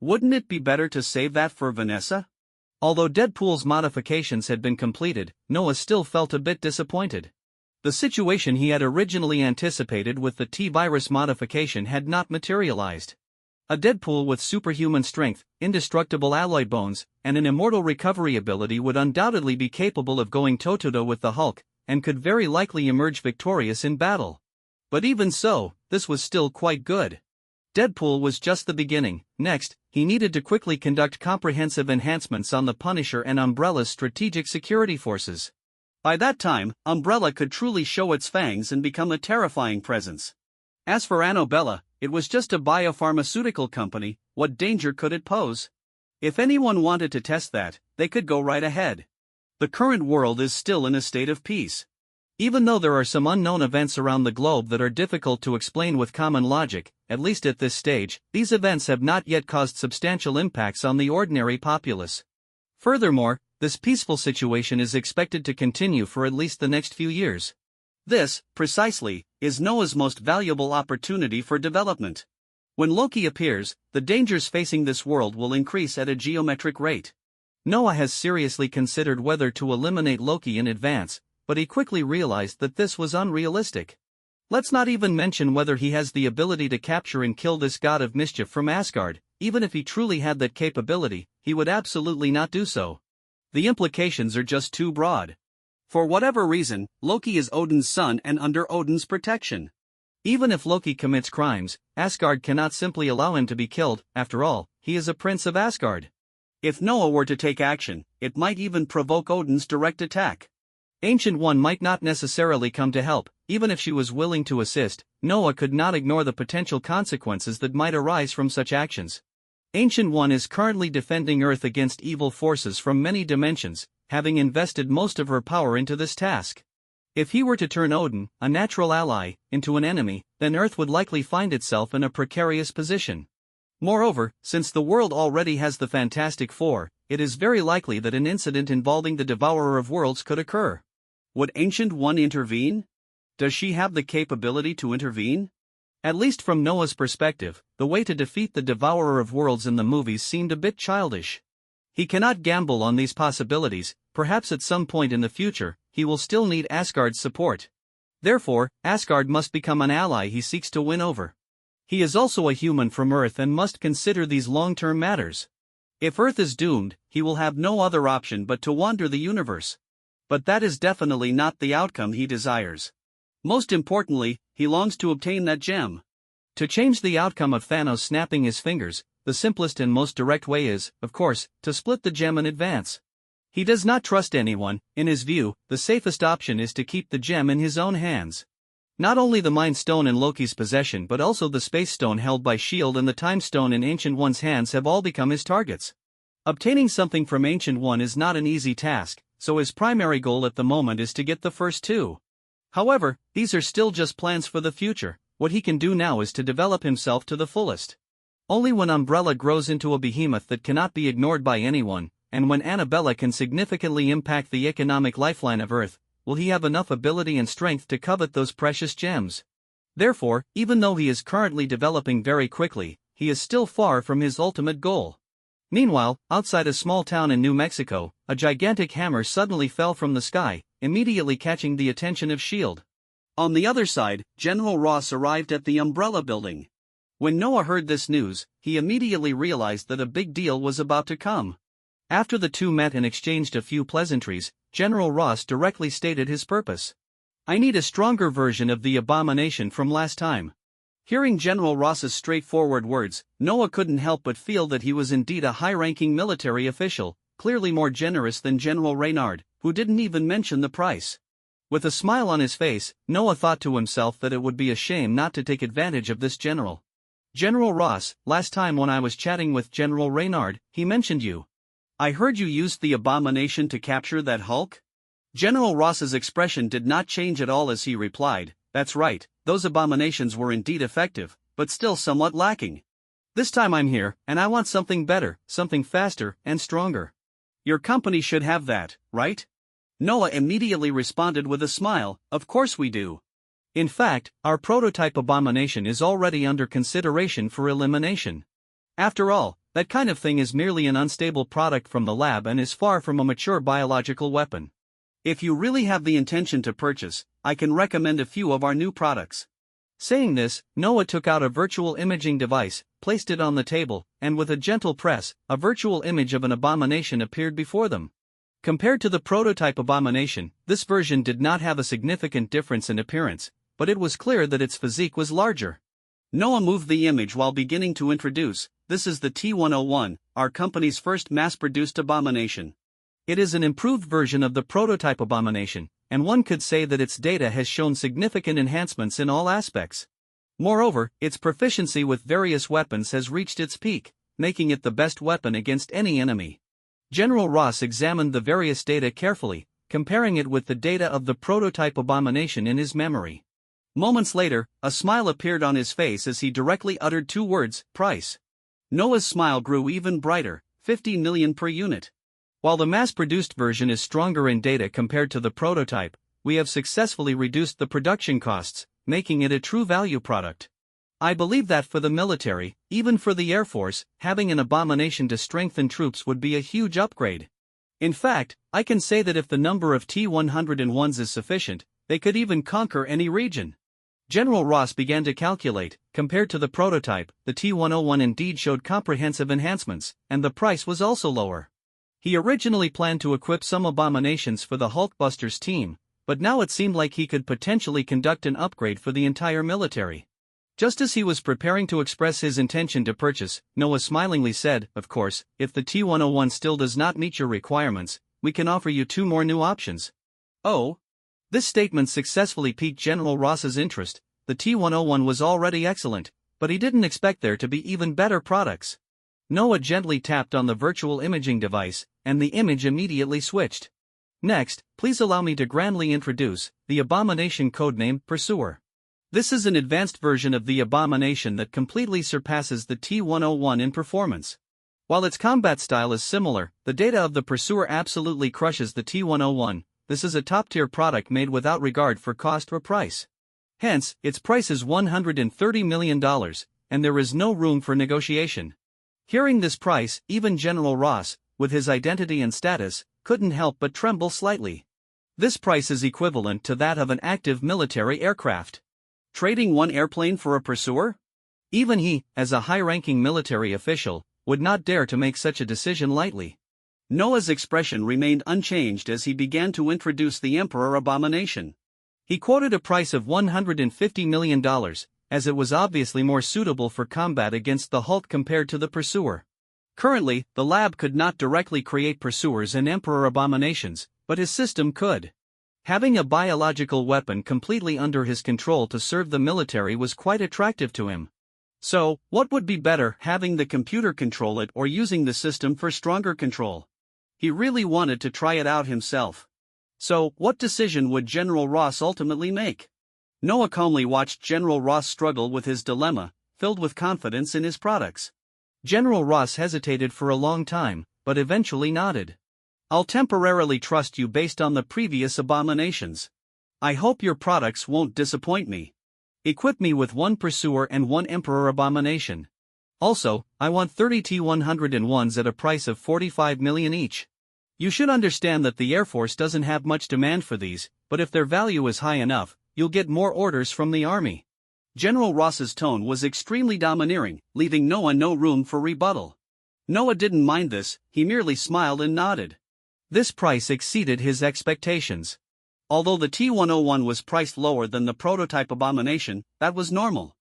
Wouldn't it be better to save that for Vanessa? Although Deadpool's modifications had been completed, Noah still felt a bit disappointed. The situation he had originally anticipated with the T-Virus modification had not materialized. A Deadpool with superhuman strength, indestructible alloy bones, and an immortal recovery ability would undoubtedly be capable of going toe-to-toe with the Hulk, and could very likely emerge victorious in battle. But even so, this was still quite good. Deadpool was just the beginning. Next, he needed to quickly conduct comprehensive enhancements on the Punisher and Umbrella's strategic security forces. By that time, Umbrella could truly show its fangs and become a terrifying presence. As for Annabella, it was just a biopharmaceutical company, what danger could it pose? If anyone wanted to test that, they could go right ahead. The current world is still in a state of peace. Even though there are some unknown events around the globe that are difficult to explain with common logic, at least at this stage, these events have not yet caused substantial impacts on the ordinary populace. Furthermore, this peaceful situation is expected to continue for at least the next few years. This, precisely, is Noah's most valuable opportunity for development. When Loki appears, the dangers facing this world will increase at a geometric rate. Noah has seriously considered whether to eliminate Loki in advance, but he quickly realized that this was unrealistic. Let's not even mention whether he has the ability to capture and kill this god of mischief from Asgard. Even if he truly had that capability, he would absolutely not do so. The implications are just too broad. For whatever reason, Loki is Odin's son and under Odin's protection. Even if Loki commits crimes, Asgard cannot simply allow him to be killed. After all, he is a prince of Asgard. If Noah were to take action, it might even provoke Odin's direct attack. Ancient One might not necessarily come to help. Even if she was willing to assist, Noah could not ignore the potential consequences that might arise from such actions. Ancient One is currently defending Earth against evil forces from many dimensions, having invested most of her power into this task. If he were to turn Odin, a natural ally, into an enemy, then Earth would likely find itself in a precarious position. Moreover, since the world already has the Fantastic Four, it is very likely that an incident involving the Devourer of Worlds could occur. Would Ancient One intervene? Does she have the capability to intervene? At least from Noah's perspective, the way to defeat the Devourer of Worlds in the movies seemed a bit childish. He cannot gamble on these possibilities. Perhaps at some point in the future, he will still need Asgard's support. Therefore, Asgard must become an ally he seeks to win over. He is also a human from Earth and must consider these long-term matters. If Earth is doomed, he will have no other option but to wander the universe. But that is definitely not the outcome he desires. Most importantly, he longs to obtain that gem. To change the outcome of Thanos snapping his fingers, the simplest and most direct way is, of course, to split the gem in advance. He does not trust anyone. In his view, the safest option is to keep the gem in his own hands. Not only the Mind Stone in Loki's possession but also the Space Stone held by S.H.I.E.L.D. and the Time Stone in Ancient One's hands have all become his targets. Obtaining something from Ancient One is not an easy task, so his primary goal at the moment is to get the first two. However, these are still just plans for the future. What he can do now is to develop himself to the fullest. Only when Umbrella grows into a behemoth that cannot be ignored by anyone, and when Annabella can significantly impact the economic lifeline of Earth, will he have enough ability and strength to covet those precious gems. Therefore, even though he is currently developing very quickly, he is still far from his ultimate goal. Meanwhile, outside a small town in New Mexico, a gigantic hammer suddenly fell from the sky, immediately catching the attention of S.H.I.E.L.D. On the other side, General Ross arrived at the Umbrella building. When Noah heard this news, he immediately realized that a big deal was about to come. After the two met and exchanged a few pleasantries, General Ross directly stated his purpose. "I need a stronger version of the abomination from last time." Hearing General Ross's straightforward words, Noah couldn't help but feel that he was indeed a high-ranking military official, clearly more generous than General Reynard, who didn't even mention the price. With a smile on his face, Noah thought to himself that it would be a shame not to take advantage of this general. "General Ross, last time when I was chatting with General Reynard, he mentioned you. I heard you used the abomination to capture that Hulk?" General Ross's expression did not change at all as he replied, "That's right, those abominations were indeed effective, but still somewhat lacking. This time I'm here, and I want something better, something faster and stronger. Your company should have that, right?" Noah immediately responded with a smile, "Of course we do. In fact, our prototype abomination is already under consideration for elimination. After all, that kind of thing is merely an unstable product from the lab and is far from a mature biological weapon. If you really have the intention to purchase, I can recommend a few of our new products." Saying this, Noah took out a virtual imaging device, placed it on the table, and with a gentle press, a virtual image of an abomination appeared before them. Compared to the prototype abomination, this version did not have a significant difference in appearance, but it was clear that its physique was larger. Noah moved the image while beginning to introduce, "This is the T-101, our company's first mass-produced abomination. It is an improved version of the prototype abomination, and one could say that its data has shown significant enhancements in all aspects. Moreover, its proficiency with various weapons has reached its peak, making it the best weapon against any enemy." General Ross examined the various data carefully, comparing it with the data of the prototype abomination in his memory. Moments later, a smile appeared on his face as he directly uttered two words, "Price." Noah's smile grew even brighter, 50 million per unit. While the mass-produced version is stronger in data compared to the prototype, we have successfully reduced the production costs, making it a true value product. I believe that for the military, even for the Air Force, having an abomination to strengthen troops would be a huge upgrade. In fact, I can say that if the number of T-101s is sufficient, they could even conquer any region. General Ross began to calculate. Compared to the prototype, the T-101 indeed showed comprehensive enhancements, and the price was also lower. He originally planned to equip some abominations for the Hulkbusters team, but now it seemed like he could potentially conduct an upgrade for the entire military. Just as he was preparing to express his intention to purchase, Noah smilingly said, "Of course, if the T-101 still does not meet your requirements, we can offer you 2 more new options." Oh? This statement successfully piqued General Ross's interest. The T-101 was already excellent, but he didn't expect there to be even better products. Noah gently tapped on the virtual imaging device, and the image immediately switched. Next, please allow me to grandly introduce the abomination codename Pursuer. This is an advanced version of the abomination that completely surpasses the T-101 in performance. While its combat style is similar, the data of the Pursuer absolutely crushes the T-101. This is a top-tier product made without regard for cost or price. Hence, its price is $130 million, and there is no room for negotiation. Hearing this price, even General Ross, with his identity and status, couldn't help but tremble slightly. This price is equivalent to that of an active military aircraft. Trading one airplane for a Pursuer? Even he, as a high-ranking military official, would not dare to make such a decision lightly. Noah's expression remained unchanged as he began to introduce the Emperor Abomination. He quoted a price of $150 million, as it was obviously more suitable for combat against the Hulk compared to the Pursuer. Currently, the lab could not directly create Pursuers and Emperor Abominations, but his system could. Having a biological weapon completely under his control to serve the military was quite attractive to him. So, what would be better, having the computer control it or using the system for stronger control? He really wanted to try it out himself. So, what decision would General Ross ultimately make? Noah calmly watched General Ross struggle with his dilemma, filled with confidence in his products. General Ross hesitated for a long time, but eventually nodded. "I'll temporarily trust you based on the previous abominations. I hope your products won't disappoint me. Equip me with 1 Pursuer and 1 Emperor Abomination. Also, I want 30 T-101s at a price of $45 million each. You should understand that the Air Force doesn't have much demand for these, but if their value is high enough, you'll get more orders from the Army." General Ross's tone was extremely domineering, leaving Noah no room for rebuttal. Noah didn't mind this, he merely smiled and nodded. This price exceeded his expectations. Although the T-101 was priced lower than the prototype Abomination, that was normal.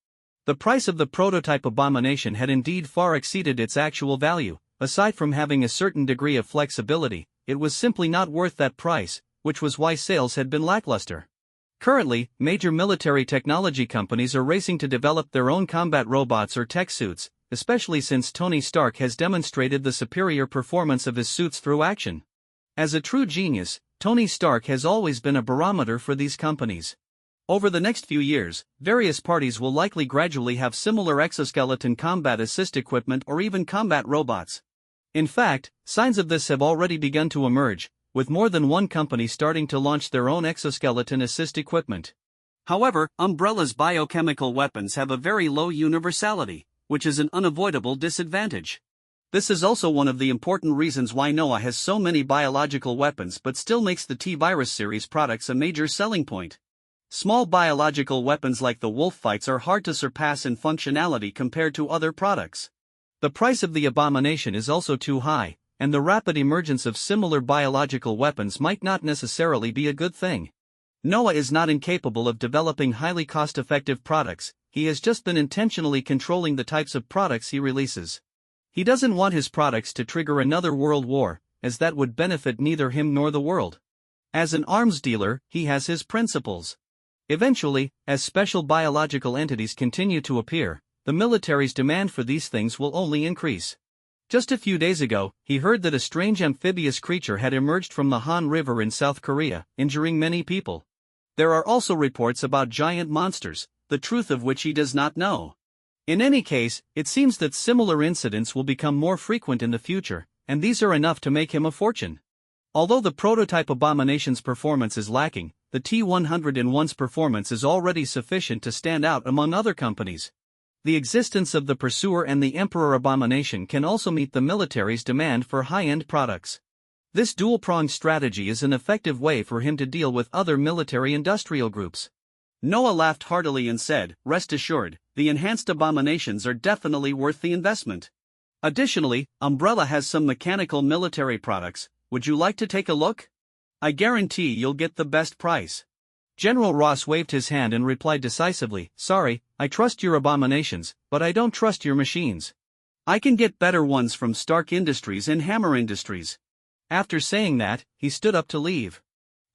The price of the prototype Abomination had indeed far exceeded its actual value. Aside from having a certain degree of flexibility, it was simply not worth that price, which was why sales had been lackluster. Currently, major military technology companies are racing to develop their own combat robots or tech suits, especially since Tony Stark has demonstrated the superior performance of his suits through action. As a true genius, Tony Stark has always been a barometer for these companies. Over the next few years, various parties will likely gradually have similar exoskeleton combat assist equipment or even combat robots. In fact, signs of this have already begun to emerge, with more than one company starting to launch their own exoskeleton assist equipment. However, Umbrella's biochemical weapons have a very low universality, which is an unavoidable disadvantage. This is also one of the important reasons why Noah has so many biological weapons but still makes the T-Virus series products a major selling point. Small biological weapons like the wolf fights are hard to surpass in functionality compared to other products. The price of the Abomination is also too high, and the rapid emergence of similar biological weapons might not necessarily be a good thing. Noah is not incapable of developing highly cost-effective products, he has just been intentionally controlling the types of products he releases. He doesn't want his products to trigger another world war, as that would benefit neither him nor the world. As an arms dealer, he has his principles. Eventually, as special biological entities continue to appear, the military's demand for these things will only increase. Just a few days ago, he heard that a strange amphibious creature had emerged from the Han River in South Korea, injuring many people. There are also reports about giant monsters, the truth of which he does not know. In any case, it seems that similar incidents will become more frequent in the future, and these are enough to make him a fortune. Although the prototype Abomination's performance is lacking, the T-101's performance is already sufficient to stand out among other companies. The existence of the Pursuer and the Emperor Abomination can also meet the military's demand for high-end products. This dual-pronged strategy is an effective way for him to deal with other military industrial groups. Noah laughed heartily and said, "Rest assured, the enhanced abominations are definitely worth the investment. Additionally, Umbrella has some mechanical military products. Would you like to take a look? I guarantee you'll get the best price." General Ross waved his hand and replied decisively, "Sorry, I trust your abominations, but I don't trust your machines. I can get better ones from Stark Industries and Hammer Industries." After saying that, he stood up to leave.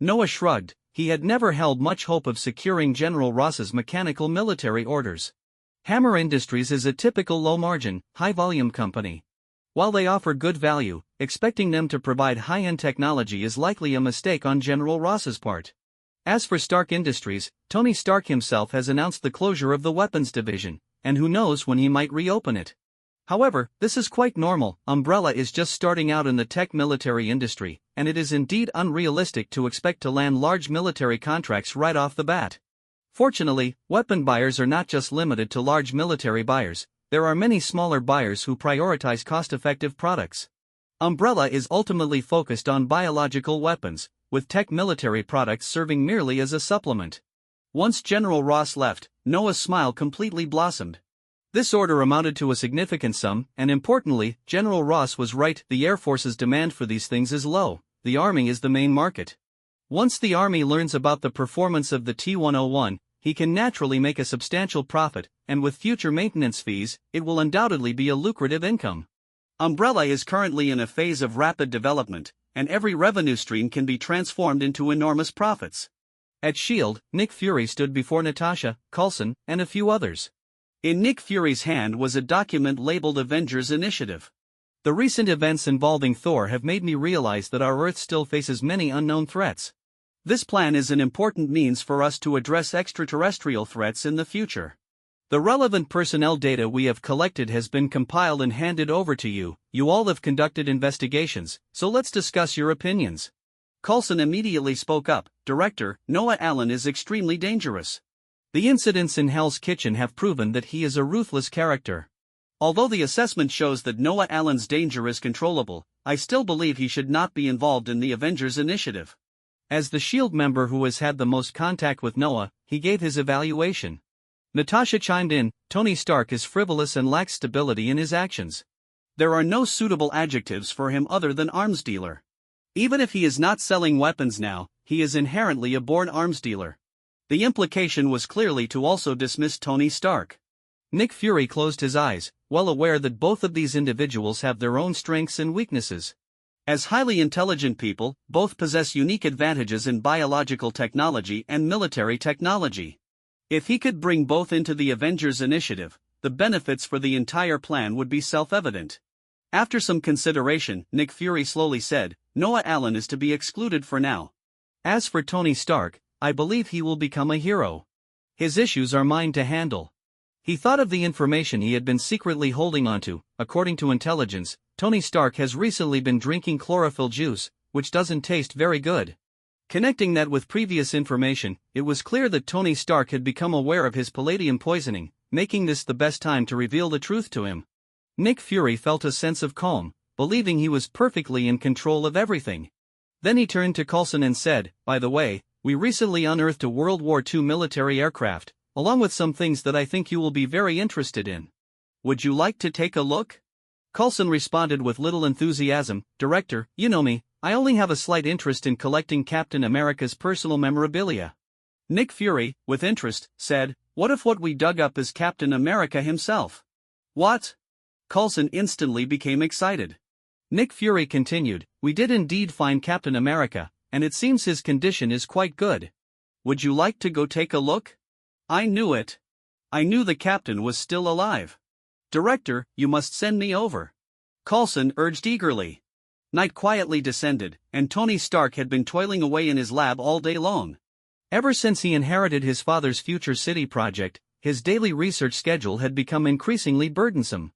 Noah shrugged. He had never held much hope of securing General Ross's mechanical military orders. Hammer Industries is a typical low-margin, high-volume company. While they offer good value, expecting them to provide high-end technology is likely a mistake on General Ross's part. As for Stark Industries, Tony Stark himself has announced the closure of the weapons division, and who knows when he might reopen it. However, this is quite normal. Umbrella is just starting out in the tech military industry, and it is indeed unrealistic to expect to land large military contracts right off the bat. Fortunately, weapon buyers are not just limited to large military buyers. There are many smaller buyers who prioritize cost-effective products. Umbrella is ultimately focused on biological weapons, with tech military products serving merely as a supplement. Once General Ross left, Noah's smile completely blossomed. This order amounted to a significant sum, and importantly, General Ross was right. The Air Force's demand for these things is low. The Army is the main market. Once the Army learns about the performance of the T-101, he can naturally make a substantial profit, and with future maintenance fees, it will undoubtedly be a lucrative income. Umbrella is currently in a phase of rapid development, and every revenue stream can be transformed into enormous profits. At S.H.I.E.L.D., Nick Fury stood before Natasha, Coulson, and a few others. In Nick Fury's hand was a document labeled Avengers Initiative. The recent events involving Thor have made me realize that our Earth still faces many unknown threats. This plan is an important means for us to address extraterrestrial threats in the future. The relevant personnel data we have collected has been compiled and handed over to you. You all have conducted investigations, so let's discuss your opinions. Coulson immediately spoke up. "Director, Noah Allen is extremely dangerous. The incidents in Hell's Kitchen have proven that he is a ruthless character. Although the assessment shows that Noah Allen's danger is controllable, I still believe he should not be involved in the Avengers Initiative." As the S.H.I.E.L.D. member who has had the most contact with Noah, he gave his evaluation. Natasha chimed in, "Tony Stark is frivolous and lacks stability in his actions. There are no suitable adjectives for him other than arms dealer. Even if he is not selling weapons now, he is inherently a born arms dealer." The implication was clearly to also dismiss Tony Stark. Nick Fury closed his eyes, well aware that both of these individuals have their own strengths and weaknesses. As highly intelligent people, both possess unique advantages in biological technology and military technology. If he could bring both into the Avengers Initiative, the benefits for the entire plan would be self-evident. After some consideration, Nick Fury slowly said, "Noah Allen is to be excluded for now. As for Tony Stark, I believe he will become a hero. His issues are mine to handle." He thought of the information he had been secretly holding onto. According to intelligence, Tony Stark has recently been drinking chlorophyll juice, which doesn't taste very good. Connecting that with previous information, it was clear that Tony Stark had become aware of his palladium poisoning, making this the best time to reveal the truth to him. Nick Fury felt a sense of calm, believing he was perfectly in control of everything. Then he turned to Coulson and said, "By the way, we recently unearthed a World War II military aircraft, along with some things that I think you will be very interested in. Would you like to take a look?" Coulson responded with little enthusiasm, "Director, you know me, I only have a slight interest in collecting Captain America's personal memorabilia." Nick Fury, with interest, said, "What if what we dug up is Captain America himself?" "What?" Coulson instantly became excited. Nick Fury continued, "We did indeed find Captain America, and it seems his condition is quite good. Would you like to go take a look?" "I knew it. I knew the captain was still alive. Director, you must send me over," Coulson urged eagerly. Night quietly descended, and Tony Stark had been toiling away in his lab all day long. Ever since he inherited his father's Future City project, his daily research schedule had become increasingly burdensome.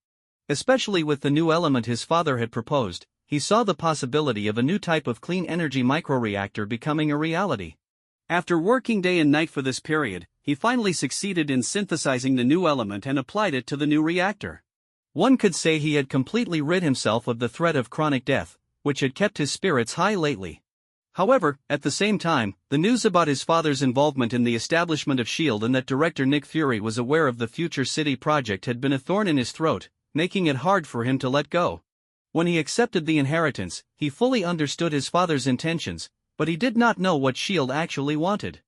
Especially with the new element his father had proposed, he saw the possibility of a new type of clean energy microreactor becoming a reality. After working day and night for this period, he finally succeeded in synthesizing the new element and applied it to the new reactor. One could say he had completely rid himself of the threat of chronic death, which had kept his spirits high lately. However, at the same time, the news about his father's involvement in the establishment of S.H.I.E.L.D. and that director Nick Fury was aware of the future city project had been a thorn in his throat, making it hard for him to let go. When he accepted the inheritance, he fully understood his father's intentions, but he did not know what S.H.I.E.L.D. actually wanted.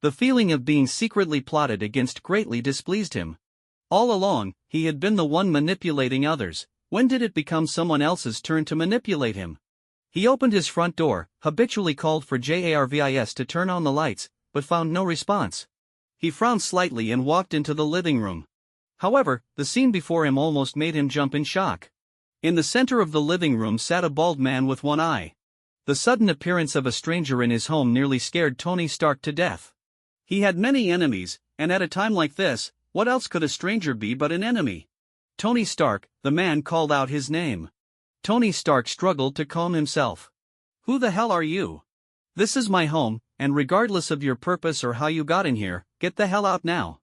The feeling of being secretly plotted against greatly displeased him. All along, he had been the one manipulating others. When did it become someone else's turn to manipulate him? He opened his front door, habitually called for Jarvis to turn on the lights, but found no response. He frowned slightly and walked into the living room. However, the scene before him almost made him jump in shock. In the center of the living room sat a bald man with one eye. The sudden appearance of a stranger in his home nearly scared Tony Stark to death. He had many enemies, and at a time like this, what else could a stranger be but an enemy? Tony Stark, the man called out his name. Tony Stark struggled to calm himself. Who the hell are you? This is my home, and regardless of your purpose or how you got in here, get the hell out now.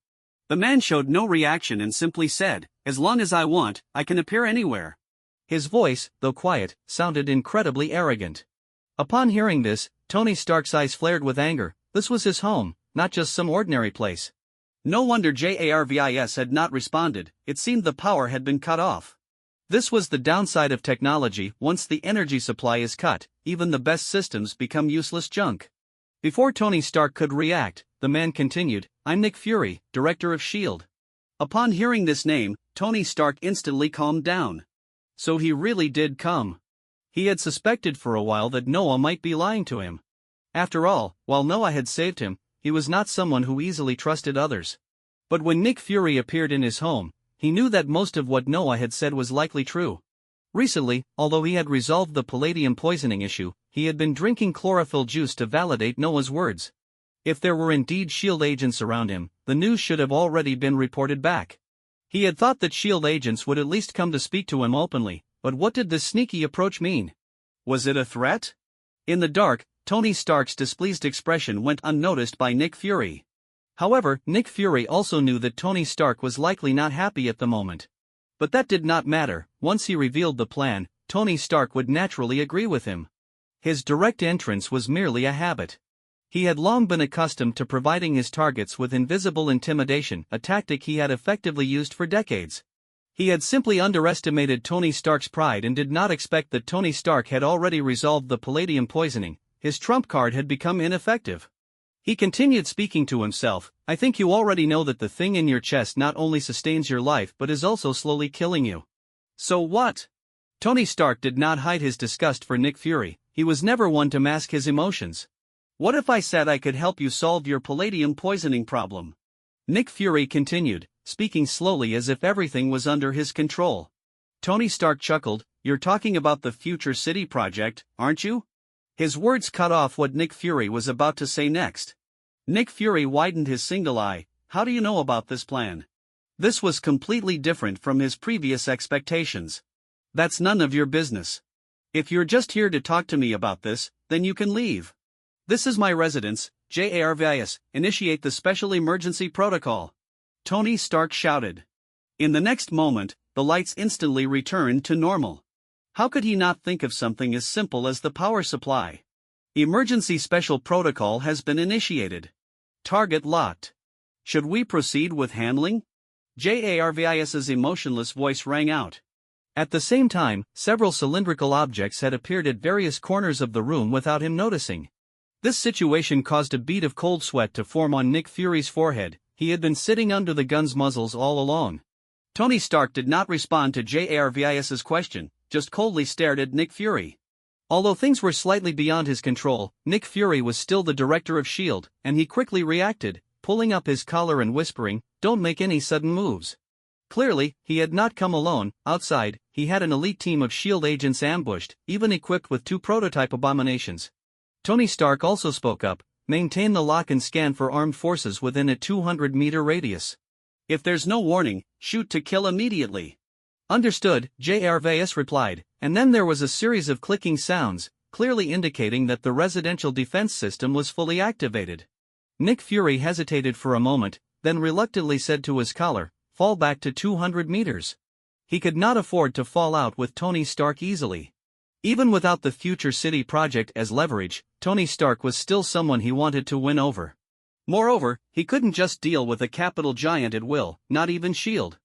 The man showed no reaction and simply said, as long as I want, I can appear anywhere. His voice, though quiet, sounded incredibly arrogant. Upon hearing this, Tony Stark's eyes flared with anger. This was his home, not just some ordinary place. No wonder Jarvis had not responded, it seemed the power had been cut off. This was the downside of technology. Once the energy supply is cut, even the best systems become useless junk. Before Tony Stark could react, the man continued, I'm Nick Fury, director of S.H.I.E.L.D. Upon hearing this name, Tony Stark instantly calmed down. So he really did come. He had suspected for a while that Noah might be lying to him. After all, while Noah had saved him, he was not someone who easily trusted others. But when Nick Fury appeared in his home, he knew that most of what Noah had said was likely true. Recently, although he had resolved the palladium poisoning issue, he had been drinking chlorophyll juice to validate Noah's words. If there were indeed S.H.I.E.L.D. agents around him, the news should have already been reported back. He had thought that S.H.I.E.L.D. agents would at least come to speak to him openly, but what did this sneaky approach mean? Was it a threat? In the dark, Tony Stark's displeased expression went unnoticed by Nick Fury. However, Nick Fury also knew that Tony Stark was likely not happy at the moment. But that did not matter. Once he revealed the plan, Tony Stark would naturally agree with him. His direct entrance was merely a habit. He had long been accustomed to providing his targets with invisible intimidation, a tactic he had effectively used for decades. He had simply underestimated Tony Stark's pride and did not expect that Tony Stark had already resolved the palladium poisoning. His trump card had become ineffective. He continued speaking to himself, I think you already know that the thing in your chest not only sustains your life but is also slowly killing you. So what? Tony Stark did not hide his disgust for Nick Fury. He was never one to mask his emotions. What if I said I could help you solve your palladium poisoning problem? Nick Fury continued, speaking slowly as if everything was under his control. Tony Stark chuckled, you're talking about the future city project, aren't you? His words cut off what Nick Fury was about to say next. Nick Fury widened his single eye, how do you know about this plan? This was completely different from his previous expectations. That's none of your business. If you're just here to talk to me about this, then you can leave. This is my residence, Jarvis, initiate the special emergency protocol. Tony Stark shouted. In the next moment, the lights instantly returned to normal. How could he not think of something as simple as the power supply? Emergency special protocol has been initiated. Target locked. Should we proceed with handling? Jarvis's emotionless voice rang out. At the same time, several cylindrical objects had appeared at various corners of the room without him noticing. This situation caused a bead of cold sweat to form on Nick Fury's forehead. He had been sitting under the gun's muzzles all along. Tony Stark did not respond to Jarvis's question, just coldly stared at Nick Fury. Although things were slightly beyond his control, Nick Fury was still the director of S.H.I.E.L.D., and he quickly reacted, pulling up his collar and whispering, don't make any sudden moves. Clearly, he had not come alone. Outside, he had an elite team of S.H.I.E.L.D. agents ambushed, even equipped with 2 prototype abominations. Tony Stark also spoke up, maintain the lock and scan for armed forces within a 200-meter radius. If there's no warning, shoot to kill immediately. Understood, Jarvis replied, and then there was a series of clicking sounds, clearly indicating that the residential defense system was fully activated. Nick Fury hesitated for a moment, then reluctantly said to his collar, "Fall back to 200 meters." He could not afford to fall out with Tony Stark easily. Even without the Future City project as leverage, Tony Stark was still someone he wanted to win over. Moreover, he couldn't just deal with a capital giant at will, not even S.H.I.E.L.D.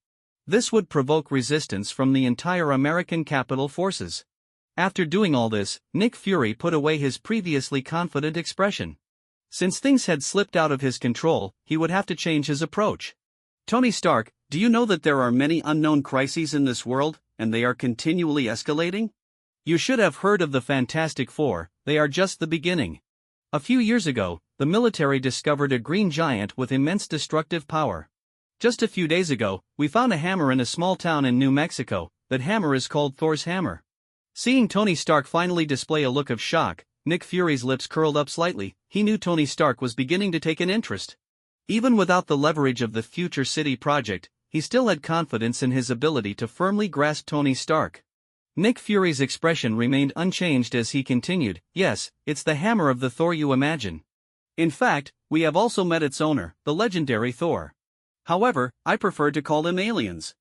This would provoke resistance from the entire American capital forces. After doing all this, Nick Fury put away his previously confident expression. Since things had slipped out of his control, he would have to change his approach. "Tony Stark, do you know that there are many unknown crises in this world, and they are continually escalating? You should have heard of the Fantastic Four, they are just the beginning. A few years ago, the military discovered a green giant with immense destructive power. Just a few days ago, we found a hammer in a small town in New Mexico. That hammer is called Thor's hammer." Seeing Tony Stark finally display a look of shock, Nick Fury's lips curled up slightly. He knew Tony Stark was beginning to take an interest. Even without the leverage of the Future City project, he still had confidence in his ability to firmly grasp Tony Stark. Nick Fury's expression remained unchanged as he continued, "Yes, it's the hammer of the Thor you imagine. In fact, we have also met its owner, the legendary Thor. However, I prefer to call them aliens."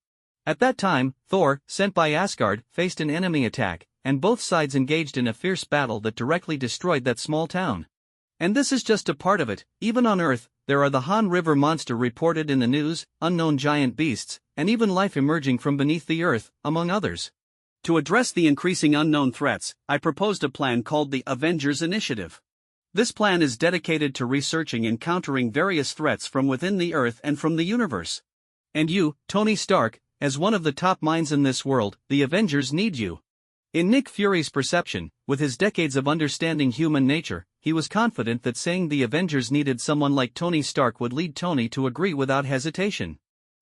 At that time, Thor, sent by Asgard, faced an enemy attack, and both sides engaged in a fierce battle that directly destroyed that small town. And this is just a part of it. Even on Earth, there are the Han River monster reported in the news, unknown giant beasts, and even life emerging from beneath the earth, among others. To address the increasing unknown threats, I proposed a plan called the Avengers Initiative. This plan is dedicated to researching and countering various threats from within the Earth and from the universe. And you, Tony Stark, as one of the top minds in this world, the Avengers need you. In Nick Fury's perception, with his decades of understanding human nature, he was confident that saying the Avengers needed someone like Tony Stark would lead Tony to agree without hesitation.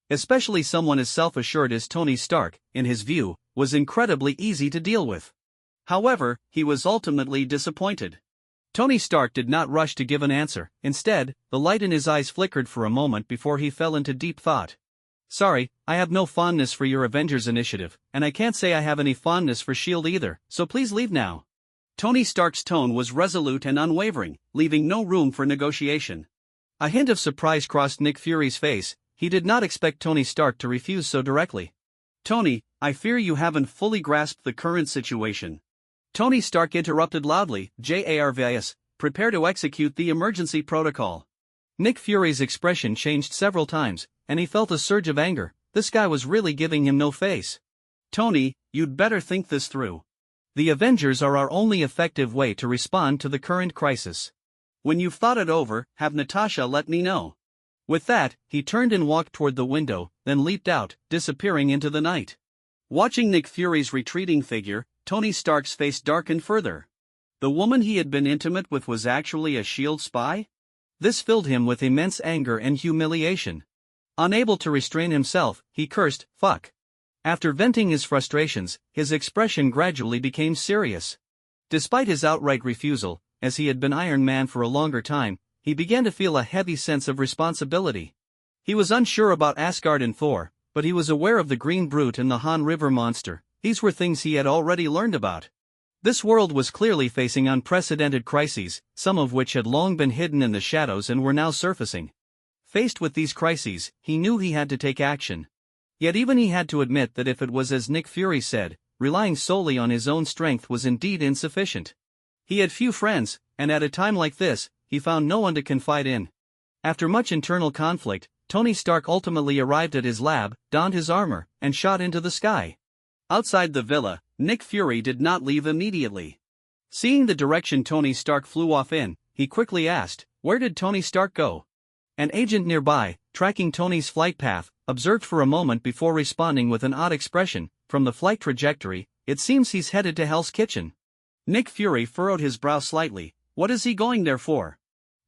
Especially someone as self-assured as Tony Stark, in his view, was incredibly easy to deal with. However, he was ultimately disappointed. Tony Stark did not rush to give an answer. Instead, the light in his eyes flickered for a moment before he fell into deep thought. "Sorry, I have no fondness for your Avengers Initiative, and I can't say I have any fondness for S.H.I.E.L.D. either, so please leave now." Tony Stark's tone was resolute and unwavering, leaving no room for negotiation. A hint of surprise crossed Nick Fury's face. He did not expect Tony Stark to refuse so directly. "Tony, I fear you haven't fully grasped the current situation." Tony Stark interrupted loudly, "JARVIS, prepare to execute the emergency protocol." Nick Fury's expression changed several times, and he felt a surge of anger. This guy was really giving him no face. "Tony, you'd better think this through. The Avengers are our only effective way to respond to the current crisis. When you've thought it over, have Natasha let me know." With that, he turned and walked toward the window, then leaped out, disappearing into the night. Watching Nick Fury's retreating figure, Tony Stark's face darkened further. The woman he had been intimate with was actually a S.H.I.E.L.D. spy? This filled him with immense anger and humiliation. Unable to restrain himself, he cursed, "Fuck." After venting his frustrations, his expression gradually became serious. Despite his outright refusal, as he had been Iron Man for a longer time, he began to feel a heavy sense of responsibility. He was unsure about Asgard and Thor, but he was aware of the Green Brute and the Han River monster. These were things he had already learned about. This world was clearly facing unprecedented crises, some of which had long been hidden in the shadows and were now surfacing. Faced with these crises, he knew he had to take action. Yet even he had to admit that if it was as Nick Fury said, relying solely on his own strength was indeed insufficient. He had few friends, and at a time like this, he found no one to confide in. After much internal conflict, Tony Stark ultimately arrived at his lab, donned his armor, and shot into the sky. Outside the villa, Nick Fury did not leave immediately. Seeing the direction Tony Stark flew off in, he quickly asked, "Where did Tony Stark go?" An agent nearby, tracking Tony's flight path, observed for a moment before responding with an odd expression, "From the flight trajectory, it seems he's headed to Hell's Kitchen." Nick Fury furrowed his brow slightly. What is he going there for?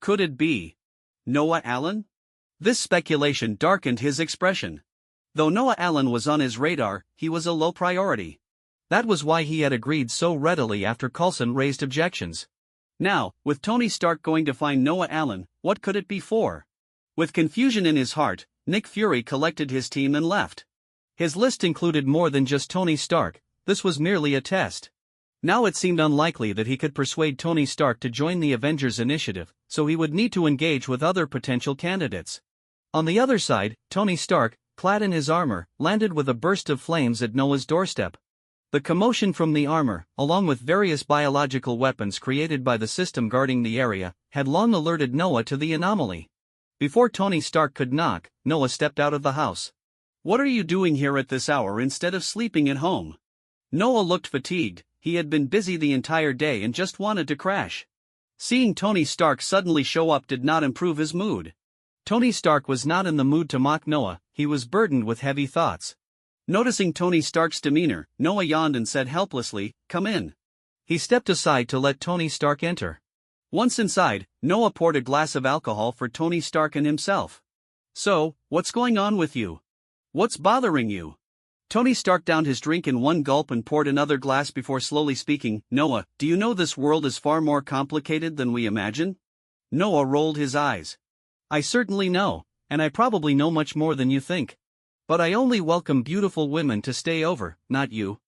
Could it be Noah Allen? This speculation darkened his expression. Though Noah Allen was on his radar, he was a low priority. That was why he had agreed so readily after Coulson raised objections. Now, with Tony Stark going to find Noah Allen, what could it be for? With confusion in his heart, Nick Fury collected his team and left. His list included more than just Tony Stark. This was merely a test. Now it seemed unlikely that he could persuade Tony Stark to join the Avengers Initiative, so he would need to engage with other potential candidates. On the other side, Tony Stark, clad in his armor, landed with a burst of flames at Noah's doorstep. The commotion from the armor, along with various biological weapons created by the system guarding the area, had long alerted Noah to the anomaly. Before Tony Stark could knock, Noah stepped out of the house. "What are you doing here at this hour instead of sleeping at home?" Noah looked fatigued. He had been busy the entire day and just wanted to crash. Seeing Tony Stark suddenly show up did not improve his mood. Tony Stark was not in the mood to mock Noah, he was burdened with heavy thoughts. Noticing Tony Stark's demeanor, Noah yawned and said helplessly, "Come in." He stepped aside to let Tony Stark enter. Once inside, Noah poured a glass of alcohol for Tony Stark and himself. "So, what's going on with you? What's bothering you?" Tony Stark downed his drink in one gulp and poured another glass before slowly speaking. "Noah, do you know this world is far more complicated than we imagine?" Noah rolled his eyes. "I certainly know, and I probably know much more than you think. But I only welcome beautiful women to stay over, not you."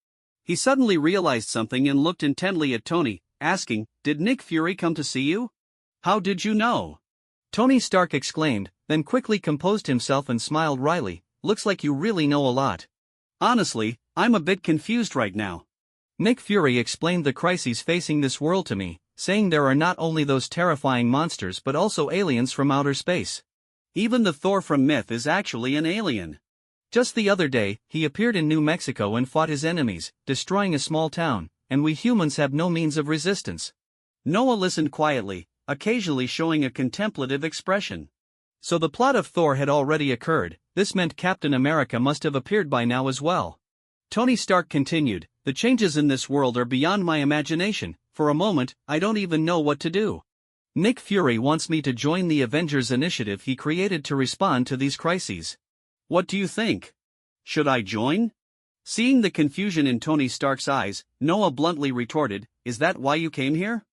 He suddenly realized something and looked intently at Tony, asking, "Did Nick Fury come to see you?" "How did you know?" Tony Stark exclaimed, then quickly composed himself and smiled wryly. "Looks like you really know a lot." "Honestly, I'm a bit confused right now." Nick Fury explained the crises facing this world to me, saying there are not only those terrifying monsters but also aliens from outer space. Even the Thor from myth is actually an alien. Just the other day, he appeared in New Mexico and fought his enemies, destroying a small town, and we humans have no means of resistance. Noah listened quietly, occasionally showing a contemplative expression. So the plot of Thor had already occurred. This meant Captain America must have appeared by now as well. Tony Stark continued, "The changes in this world are beyond my imagination. For a moment, I don't even know what to do. Nick Fury wants me to join the Avengers initiative he created to respond to these crises. What do you think? Should I join?" Seeing the confusion in Tony Stark's eyes, Noah bluntly retorted, "Is that why you came here?"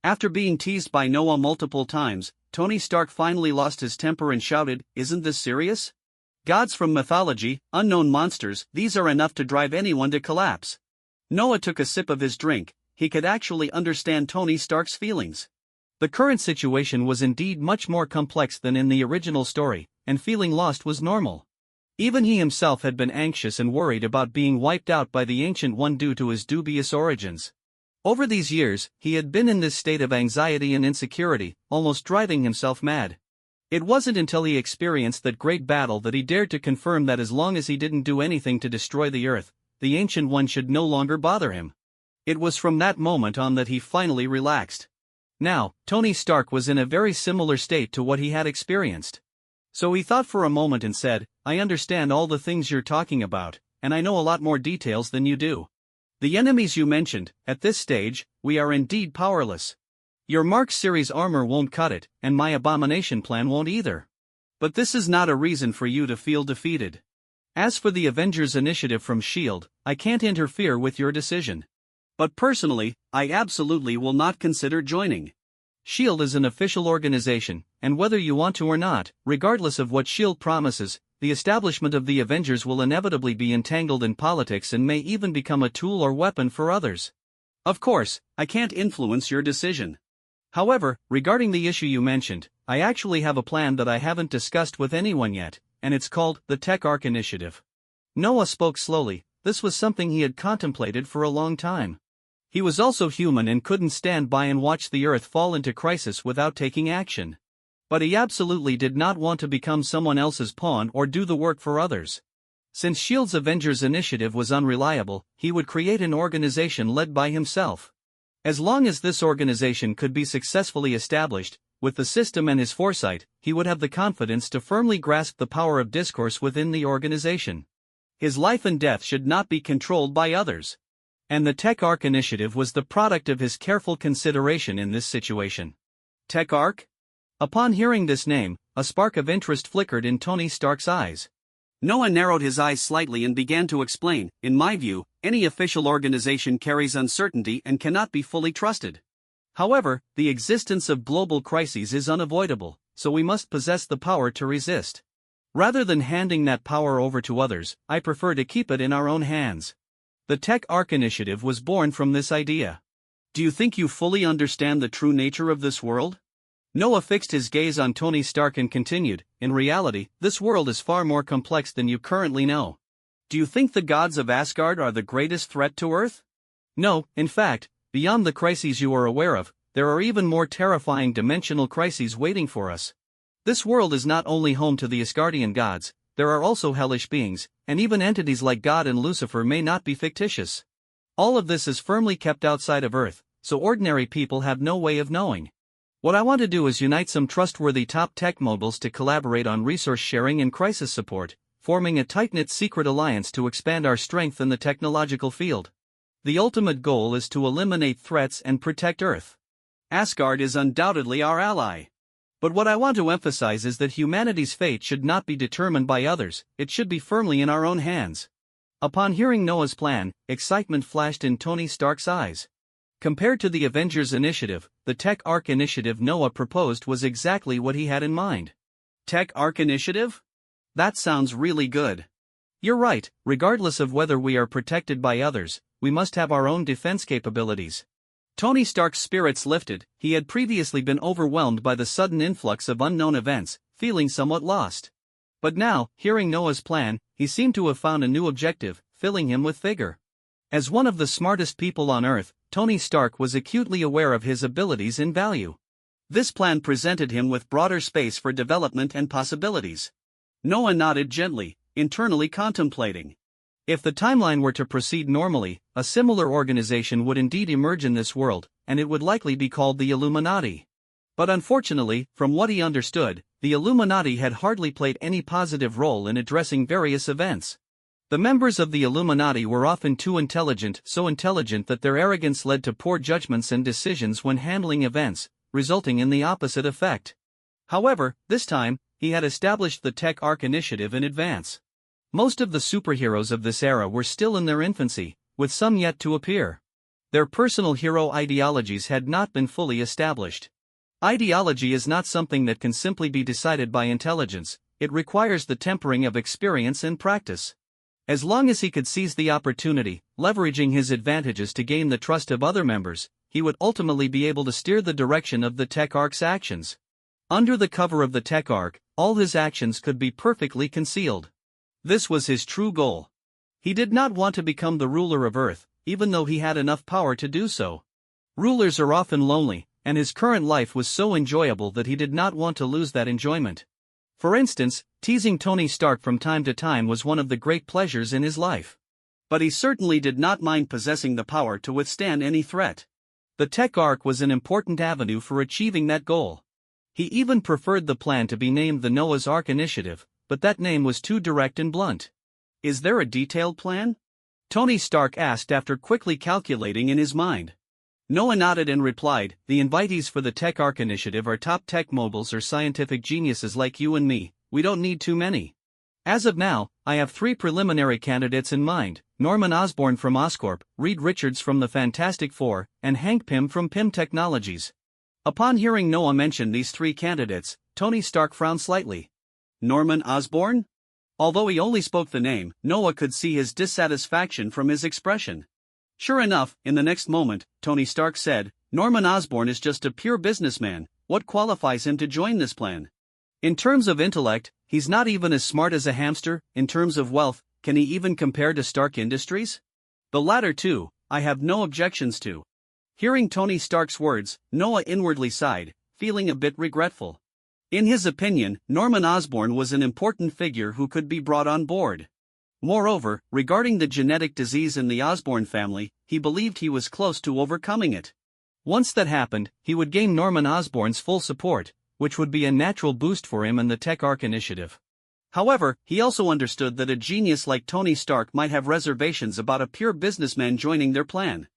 After being teased by Noah multiple times, Tony Stark finally lost his temper and shouted, "Isn't this serious? Gods from mythology, unknown monsters, these are enough to drive anyone to collapse." Noah took a sip of his drink. He could actually understand Tony Stark's feelings. The current situation was indeed much more complex than in the original story, and feeling lost was normal. Even he himself had been anxious and worried about being wiped out by the Ancient One due to his dubious origins. Over these years, he had been in this state of anxiety and insecurity, almost driving himself mad. It wasn't until he experienced that great battle that he dared to confirm that as long as he didn't do anything to destroy the Earth, the Ancient One should no longer bother him. It was from that moment on that he finally relaxed. Now, Tony Stark was in a very similar state to what he had experienced. So he thought for a moment and said, "I understand all the things you're talking about, and I know a lot more details than you do. The enemies you mentioned, at this stage, we are indeed powerless. Your Mark series armor won't cut it, and my abomination plan won't either. But this is not a reason for you to feel defeated. As for the Avengers initiative from S.H.I.E.L.D., I can't interfere with your decision. But personally, I absolutely will not consider joining. S.H.I.E.L.D. is an official organization, and whether you want to or not, regardless of what S.H.I.E.L.D. promises, the establishment of the Avengers will inevitably be entangled in politics and may even become a tool or weapon for others. Of course, I can't influence your decision. However, regarding the issue you mentioned, I actually have a plan that I haven't discussed with anyone yet, and it's called the Tech Arc Initiative." Noah spoke slowly. This was something he had contemplated for a long time. He was also human and couldn't stand by and watch the Earth fall into crisis without taking action. But he absolutely did not want to become someone else's pawn or do the work for others. Since S.H.I.E.L.D.'s Avengers initiative was unreliable, he would create an organization led by himself. As long as this organization could be successfully established, with the system and his foresight, he would have the confidence to firmly grasp the power of discourse within the organization. His life and death should not be controlled by others. And the Tech Arc initiative was the product of his careful consideration in this situation. Tech Arc? Upon hearing this name, a spark of interest flickered in Tony Stark's eyes. Noah narrowed his eyes slightly and began to explain, "In my view, any official organization carries uncertainty and cannot be fully trusted. However, the existence of global crises is unavoidable, so we must possess the power to resist. Rather than handing that power over to others, I prefer to keep it in our own hands." The Tech Arc initiative was born from this idea. "Do you think you fully understand the true nature of this world?" Noah fixed his gaze on Tony Stark and continued, "In reality, this world is far more complex than you currently know. Do you think the gods of Asgard are the greatest threat to Earth? No, in fact, beyond the crises you are aware of, there are even more terrifying dimensional crises waiting for us. This world is not only home to the Asgardian gods, there are also hellish beings, and even entities like God and Lucifer may not be fictitious. All of this is firmly kept outside of Earth, so ordinary people have no way of knowing. What I want to do is unite some trustworthy top tech moguls to collaborate on resource sharing and crisis support, forming a tight-knit secret alliance to expand our strength in the technological field. The ultimate goal is to eliminate threats and protect Earth. Asgard is undoubtedly our ally. But what I want to emphasize is that humanity's fate should not be determined by others, it should be firmly in our own hands." Upon hearing Noah's plan, excitement flashed in Tony Stark's eyes. Compared to the Avengers Initiative, the Tech Arc Initiative Noah proposed was exactly what he had in mind. Tech Arc Initiative? That sounds really good. You're right, regardless of whether we are protected by others, we must have our own defense capabilities. Tony Stark's spirits lifted. He had previously been overwhelmed by the sudden influx of unknown events, feeling somewhat lost. But now, hearing Noah's plan, he seemed to have found a new objective, filling him with vigor. As one of the smartest people on Earth, Tony Stark was acutely aware of his abilities and value. This plan presented him with broader space for development and possibilities. Noah nodded gently, internally contemplating. If the timeline were to proceed normally, a similar organization would indeed emerge in this world, and it would likely be called the Illuminati. But unfortunately, from what he understood, the Illuminati had hardly played any positive role in addressing various events. The members of the Illuminati were often too intelligent, so intelligent that their arrogance led to poor judgments and decisions when handling events, resulting in the opposite effect. However, this time, he had established the Tech Arc Initiative in advance. Most of the superheroes of this era were still in their infancy, with some yet to appear. Their personal hero ideologies had not been fully established. Ideology is not something that can simply be decided by intelligence, it requires the tempering of experience and practice. As long as he could seize the opportunity, leveraging his advantages to gain the trust of other members, he would ultimately be able to steer the direction of the Tech Arc's actions. Under the cover of the Tech Arc, all his actions could be perfectly concealed. This was his true goal. He did not want to become the ruler of Earth, even though he had enough power to do so. Rulers are often lonely, and his current life was so enjoyable that he did not want to lose that enjoyment. For instance, teasing Tony Stark from time to time was one of the great pleasures in his life. But he certainly did not mind possessing the power to withstand any threat. The Tech Arc was an important avenue for achieving that goal. He even preferred the plan to be named the Noah's Ark Initiative, but that name was too direct and blunt. "Is there a detailed plan?" Tony Stark asked after quickly calculating in his mind. Noah nodded and replied, "The invitees for the Tech Arc Initiative are top tech moguls or scientific geniuses like you and me, we don't need too many. As of now, I have 3 preliminary candidates in mind, Norman Osborn from Oscorp, Reed Richards from the Fantastic Four, and Hank Pym from Pym Technologies." Upon hearing Noah mention these 3 candidates, Tony Stark frowned slightly. Norman Osborn? Although he only spoke the name, Noah could see his dissatisfaction from his expression. Sure enough, in the next moment, Tony Stark said, "Norman Osborn is just a pure businessman, what qualifies him to join this plan? In terms of intellect, he's not even as smart as a hamster, in terms of wealth, can he even compare to Stark Industries? The latter too, I have no objections to." Hearing Tony Stark's words, Noah inwardly sighed, feeling a bit regretful. In his opinion, Norman Osborn was an important figure who could be brought on board. Moreover, regarding the genetic disease in the Osborn family, he believed he was close to overcoming it. Once that happened, he would gain Norman Osborn's full support, which would be a natural boost for him in the Tech Arc Initiative. However, he also understood that a genius like Tony Stark might have reservations about a pure businessman joining their plan.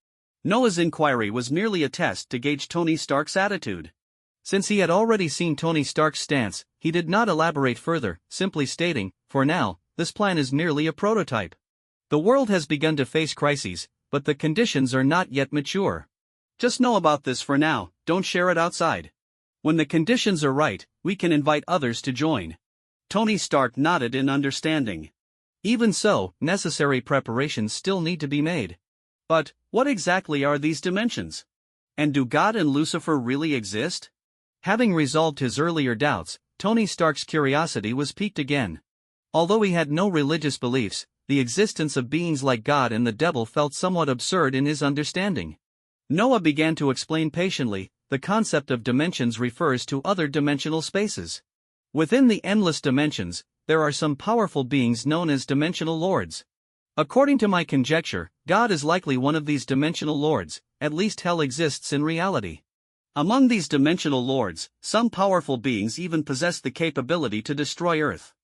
Noah's inquiry was merely a test to gauge Tony Stark's attitude. Since he had already seen Tony Stark's stance, he did not elaborate further, simply stating, "For now, this plan is merely a prototype. The world has begun to face crises, but the conditions are not yet mature. Just know about this for now, don't share it outside. When the conditions are right, we can invite others to join." Tony Stark nodded in understanding. Even so, necessary preparations still need to be made. But, what exactly are these dimensions? And do God and Lucifer really exist? Having resolved his earlier doubts, Tony Stark's curiosity was piqued again. Although he had no religious beliefs, the existence of beings like God and the devil felt somewhat absurd in his understanding. Noah began to explain patiently. The concept of dimensions refers to other dimensional spaces. Within the endless dimensions, there are some powerful beings known as dimensional lords. According to my conjecture, God is likely one of these dimensional lords, at least hell exists in reality. Among these dimensional lords, some powerful beings even possess the capability to destroy Earth.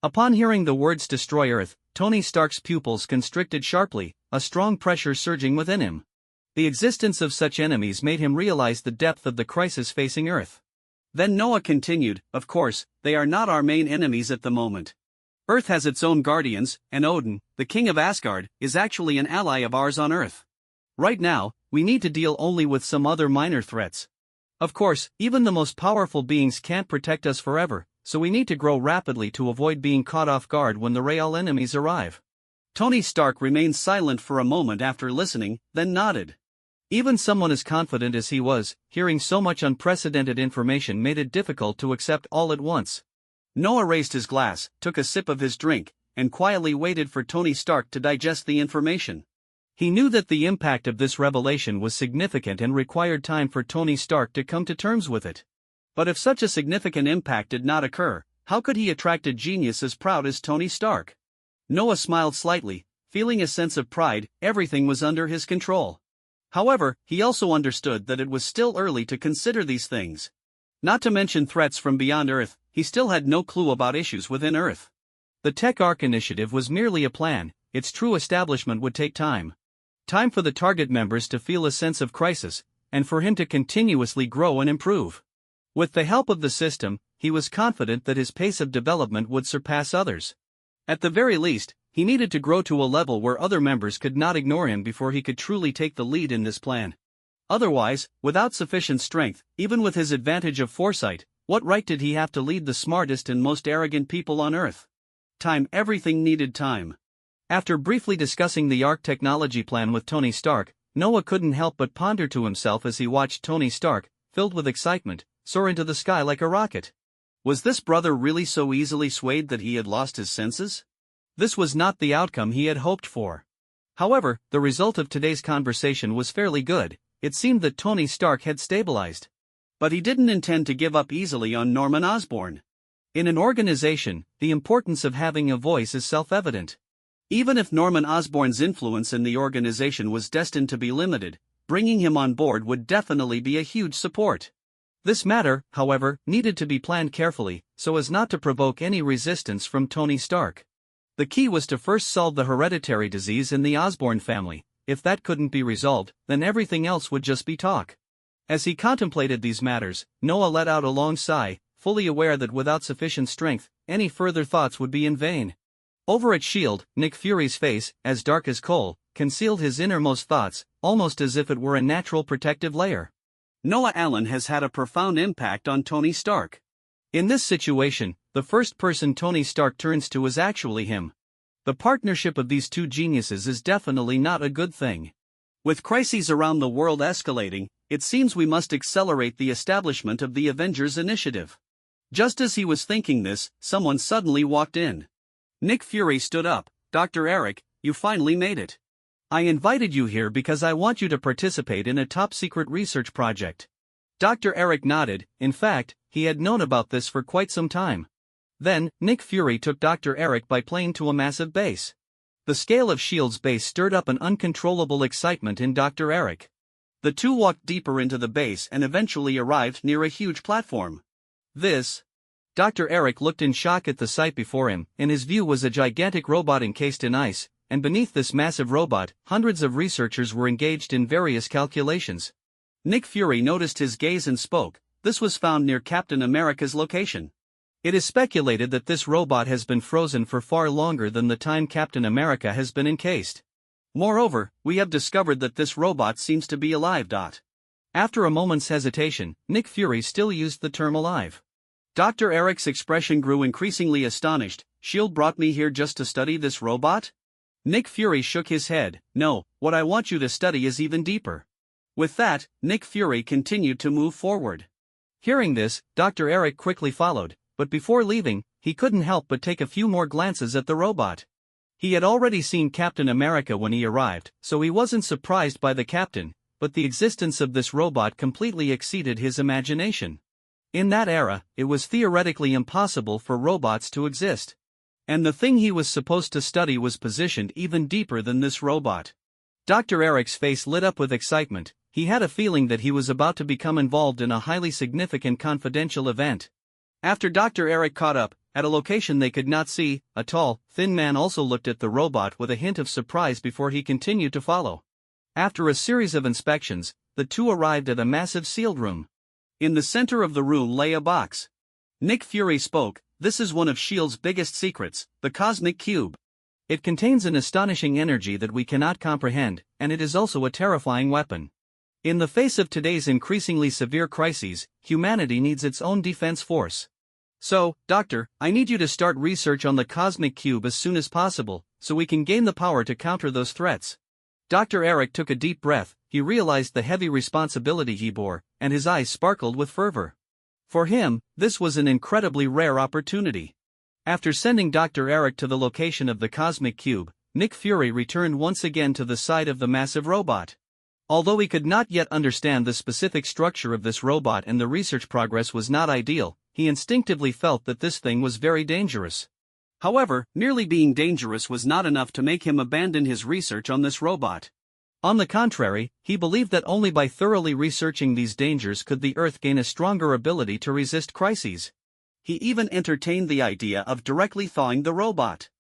Upon hearing the words destroy Earth, Tony Stark's pupils constricted sharply, a strong pressure surging within him. The existence of such enemies made him realize the depth of the crisis facing Earth. Then Noah continued, of course, they are not our main enemies at the moment. Earth has its own guardians, and Odin, the king of Asgard, is actually an ally of ours on Earth. Right now, we need to deal only with some other minor threats. Of course, even the most powerful beings can't protect us forever, so we need to grow rapidly to avoid being caught off guard when the real enemies arrive. Tony Stark remained silent for a moment after listening, then nodded. Even someone as confident as he was, hearing so much unprecedented information made it difficult to accept all at once. Noah raised his glass, took a sip of his drink, and quietly waited for Tony Stark to digest the information. He knew that the impact of this revelation was significant and required time for Tony Stark to come to terms with it. But if such a significant impact did not occur, how could he attract a genius as proud as Tony Stark? Noah smiled slightly, feeling a sense of pride. Everything was under his control. However, he also understood that it was still early to consider these things. Not to mention threats from beyond Earth, he still had no clue about issues within Earth. The Tech Arc initiative was merely a plan, its true establishment would take time. Time for the target members to feel a sense of crisis, and for him to continuously grow and improve. With the help of the system, he was confident that his pace of development would surpass others. At the very least, he needed to grow to a level where other members could not ignore him before he could truly take the lead in this plan. Otherwise, without sufficient strength, even with his advantage of foresight, what right did he have to lead the smartest and most arrogant people on Earth? Time. Everything needed time. After briefly discussing the ARC technology plan with Tony Stark, Noah couldn't help but ponder to himself as he watched Tony Stark, filled with excitement, soar into the sky like a rocket. Was this brother really so easily swayed that he had lost his senses? This was not the outcome he had hoped for. However, the result of today's conversation was fairly good. It seemed that Tony Stark had stabilized. But he didn't intend to give up easily on Norman Osborn. In an organization, the importance of having a voice is self-evident. Even if Norman Osborn's influence in the organization was destined to be limited, bringing him on board would definitely be a huge support. This matter, however, needed to be planned carefully, so as not to provoke any resistance from Tony Stark. The key was to first solve the hereditary disease in the Osborn family. If that couldn't be resolved, then everything else would just be talk. As he contemplated these matters, Noah let out a long sigh, fully aware that without sufficient strength, any further thoughts would be in vain. Over at S.H.I.E.L.D., Nick Fury's face, as dark as coal, concealed his innermost thoughts, almost as if it were a natural protective layer. Noah Allen has had a profound impact on Tony Stark. In this situation, the first person Tony Stark turns to is actually him. The partnership of these two geniuses is definitely not a good thing. With crises around the world escalating, it seems we must accelerate the establishment of the Avengers Initiative. Just as he was thinking this, someone suddenly walked in. Nick Fury stood up. Dr. Eric, you finally made it. I invited you here because I want you to participate in a top-secret research project. Dr. Eric nodded. In fact, he had known about this for quite some time. Then, Nick Fury took Dr. Eric by plane to a massive base. The scale of S.H.I.E.L.D.'s base stirred up an uncontrollable excitement in Dr. Eric. The two walked deeper into the base and eventually arrived near a huge platform. Dr. Eric looked in shock at the sight before him. In his view was a gigantic robot encased in ice, and beneath this massive robot, hundreds of researchers were engaged in various calculations. Nick Fury noticed his gaze and spoke. This was found near Captain America's location. It is speculated that this robot has been frozen for far longer than the time Captain America has been encased. Moreover, we have discovered that this robot seems to be alive. After a moment's hesitation, Nick Fury still used the term alive. Dr. Eric's expression grew increasingly astonished. S.H.I.E.L.D. brought me here just to study this robot? Nick Fury shook his head. No, what I want you to study is even deeper. With that, Nick Fury continued to move forward. Hearing this, Dr. Eric quickly followed, but before leaving, he couldn't help but take a few more glances at the robot. He had already seen Captain America when he arrived, so he wasn't surprised by the captain, but the existence of this robot completely exceeded his imagination. In that era, it was theoretically impossible for robots to exist. And the thing he was supposed to study was positioned even deeper than this robot. Dr. Eric's face lit up with excitement. He had a feeling that he was about to become involved in a highly significant confidential event. After Dr. Eric caught up, at a location they could not see, a tall, thin man also looked at the robot with a hint of surprise before he continued to follow. After a series of inspections, the two arrived at a massive sealed room. In the center of the room lay a box. Nick Fury spoke, "This is one of S.H.I.E.L.D.'s biggest secrets, the Cosmic Cube. It contains an astonishing energy that we cannot comprehend, and it is also a terrifying weapon. In the face of today's increasingly severe crises, humanity needs its own defense force. So, Doctor, I need you to start research on the Cosmic Cube as soon as possible, so we can gain the power to counter those threats." Dr. Eric took a deep breath. He realized the heavy responsibility he bore, and his eyes sparkled with fervor. For him, this was an incredibly rare opportunity. After sending Dr. Eric to the location of the Cosmic Cube, Nick Fury returned once again to the side of the massive robot. Although he could not yet understand the specific structure of this robot and the research progress was not ideal, he instinctively felt that this thing was very dangerous. However, merely being dangerous was not enough to make him abandon his research on this robot. On the contrary, he believed that only by thoroughly researching these dangers could the Earth gain a stronger ability to resist crises. He even entertained the idea of directly thawing the robot.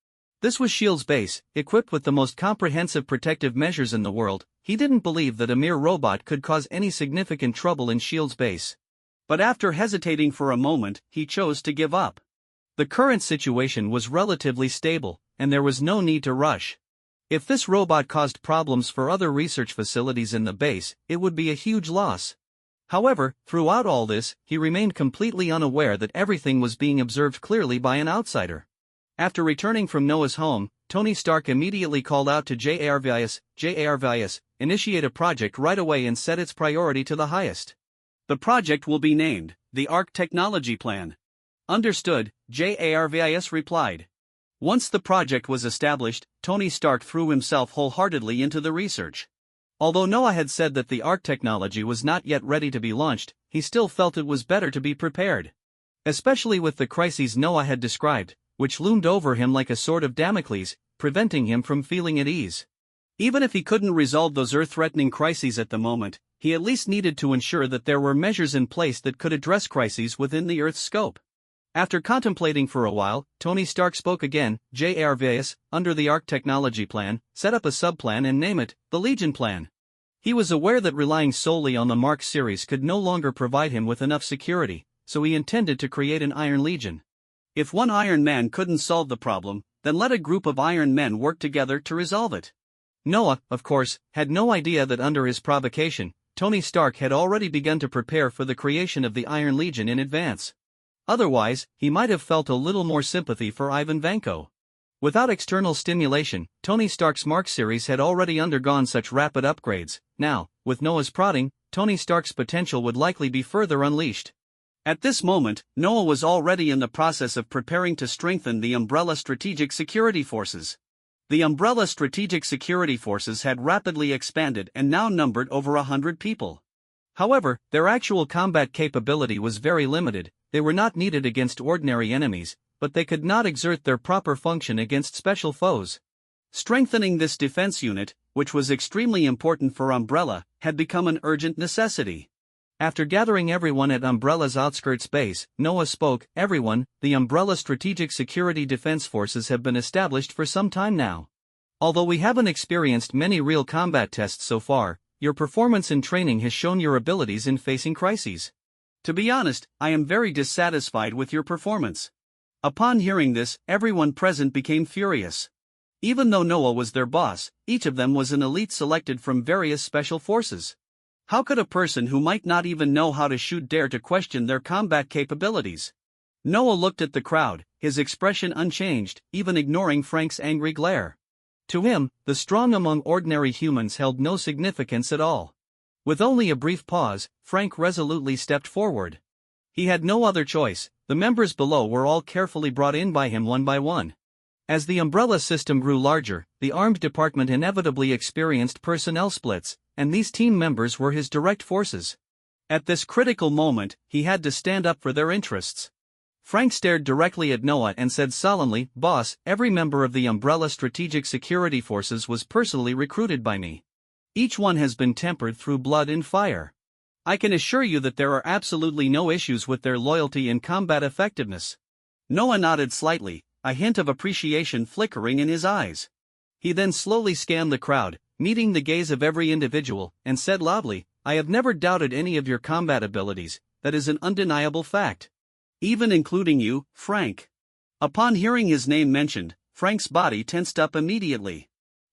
This was S.H.I.E.L.D.'s base, equipped with the most comprehensive protective measures in the world. He didn't believe that a mere robot could cause any significant trouble in S.H.I.E.L.D.'s base. But after hesitating for a moment, he chose to give up. The current situation was relatively stable, and there was no need to rush. If this robot caused problems for other research facilities in the base, it would be a huge loss. However, throughout all this, he remained completely unaware that everything was being observed clearly by an outsider. After returning from Noah's home, Tony Stark immediately called out to Jar Vyas, initiate a project right away and set its priority to the highest. The project will be named the ARC Technology Plan. Understood, Jar Vyas replied. Once the project was established, Tony Stark threw himself wholeheartedly into the research. Although Noah had said that the ARC technology was not yet ready to be launched, he still felt it was better to be prepared. Especially with the crises Noah had described, which loomed over him like a sword of Damocles, preventing him from feeling at ease. Even if he couldn't resolve those Earth-threatening crises at the moment, he at least needed to ensure that there were measures in place that could address crises within the Earth's scope. After contemplating for a while, Tony Stark spoke again. Jar Vyas, under the ARC Technology Plan, set up a subplan and name it the Legion Plan. He was aware that relying solely on the Mark series could no longer provide him with enough security, so he intended to create an Iron Legion. If one Iron Man couldn't solve the problem, then let a group of Iron Men work together to resolve it. Noah, of course, had no idea that under his provocation, Tony Stark had already begun to prepare for the creation of the Iron Legion in advance. Otherwise, he might have felt a little more sympathy for Ivan Vanko. Without external stimulation, Tony Stark's Mark series had already undergone such rapid upgrades. Now, with Noah's prodding, Tony Stark's potential would likely be further unleashed. At this moment, Noah was already in the process of preparing to strengthen the Umbrella Strategic Security Forces. The Umbrella Strategic Security Forces had rapidly expanded and now numbered over 100 people. However, their actual combat capability was very limited. They were not needed against ordinary enemies, but they could not exert their proper function against special foes. Strengthening this defense unit, which was extremely important for Umbrella, had become an urgent necessity. After gathering everyone at Umbrella's outskirts base, Noah spoke. Everyone, the Umbrella Strategic Security Defense Forces have been established for some time now. Although we haven't experienced many real combat tests so far, your performance and training has shown your abilities in facing crises. To be honest, I am very dissatisfied with your performance. Upon hearing this, everyone present became furious. Even though Noah was their boss, each of them was an elite selected from various special forces. How could a person who might not even know how to shoot dare to question their combat capabilities? Noah looked at the crowd, his expression unchanged, even ignoring Frank's angry glare. To him, the strong among ordinary humans held no significance at all. With only a brief pause, Frank resolutely stepped forward. He had no other choice. The members below were all carefully brought in by him one by one. As the umbrella system grew larger, the armed department inevitably experienced personnel splits, and these team members were his direct forces. At this critical moment, he had to stand up for their interests. Frank stared directly at Noah and said solemnly, "Boss, every member of the Umbrella Strategic Security Forces was personally recruited by me. Each one has been tempered through blood and fire. I can assure you that there are absolutely no issues with their loyalty and combat effectiveness." Noah nodded slightly, a hint of appreciation flickering in his eyes. He then slowly scanned the crowd, meeting the gaze of every individual, and said loudly, "I have never doubted any of your combat abilities, that is an undeniable fact. Even including you, Frank." Upon hearing his name mentioned, Frank's body tensed up immediately.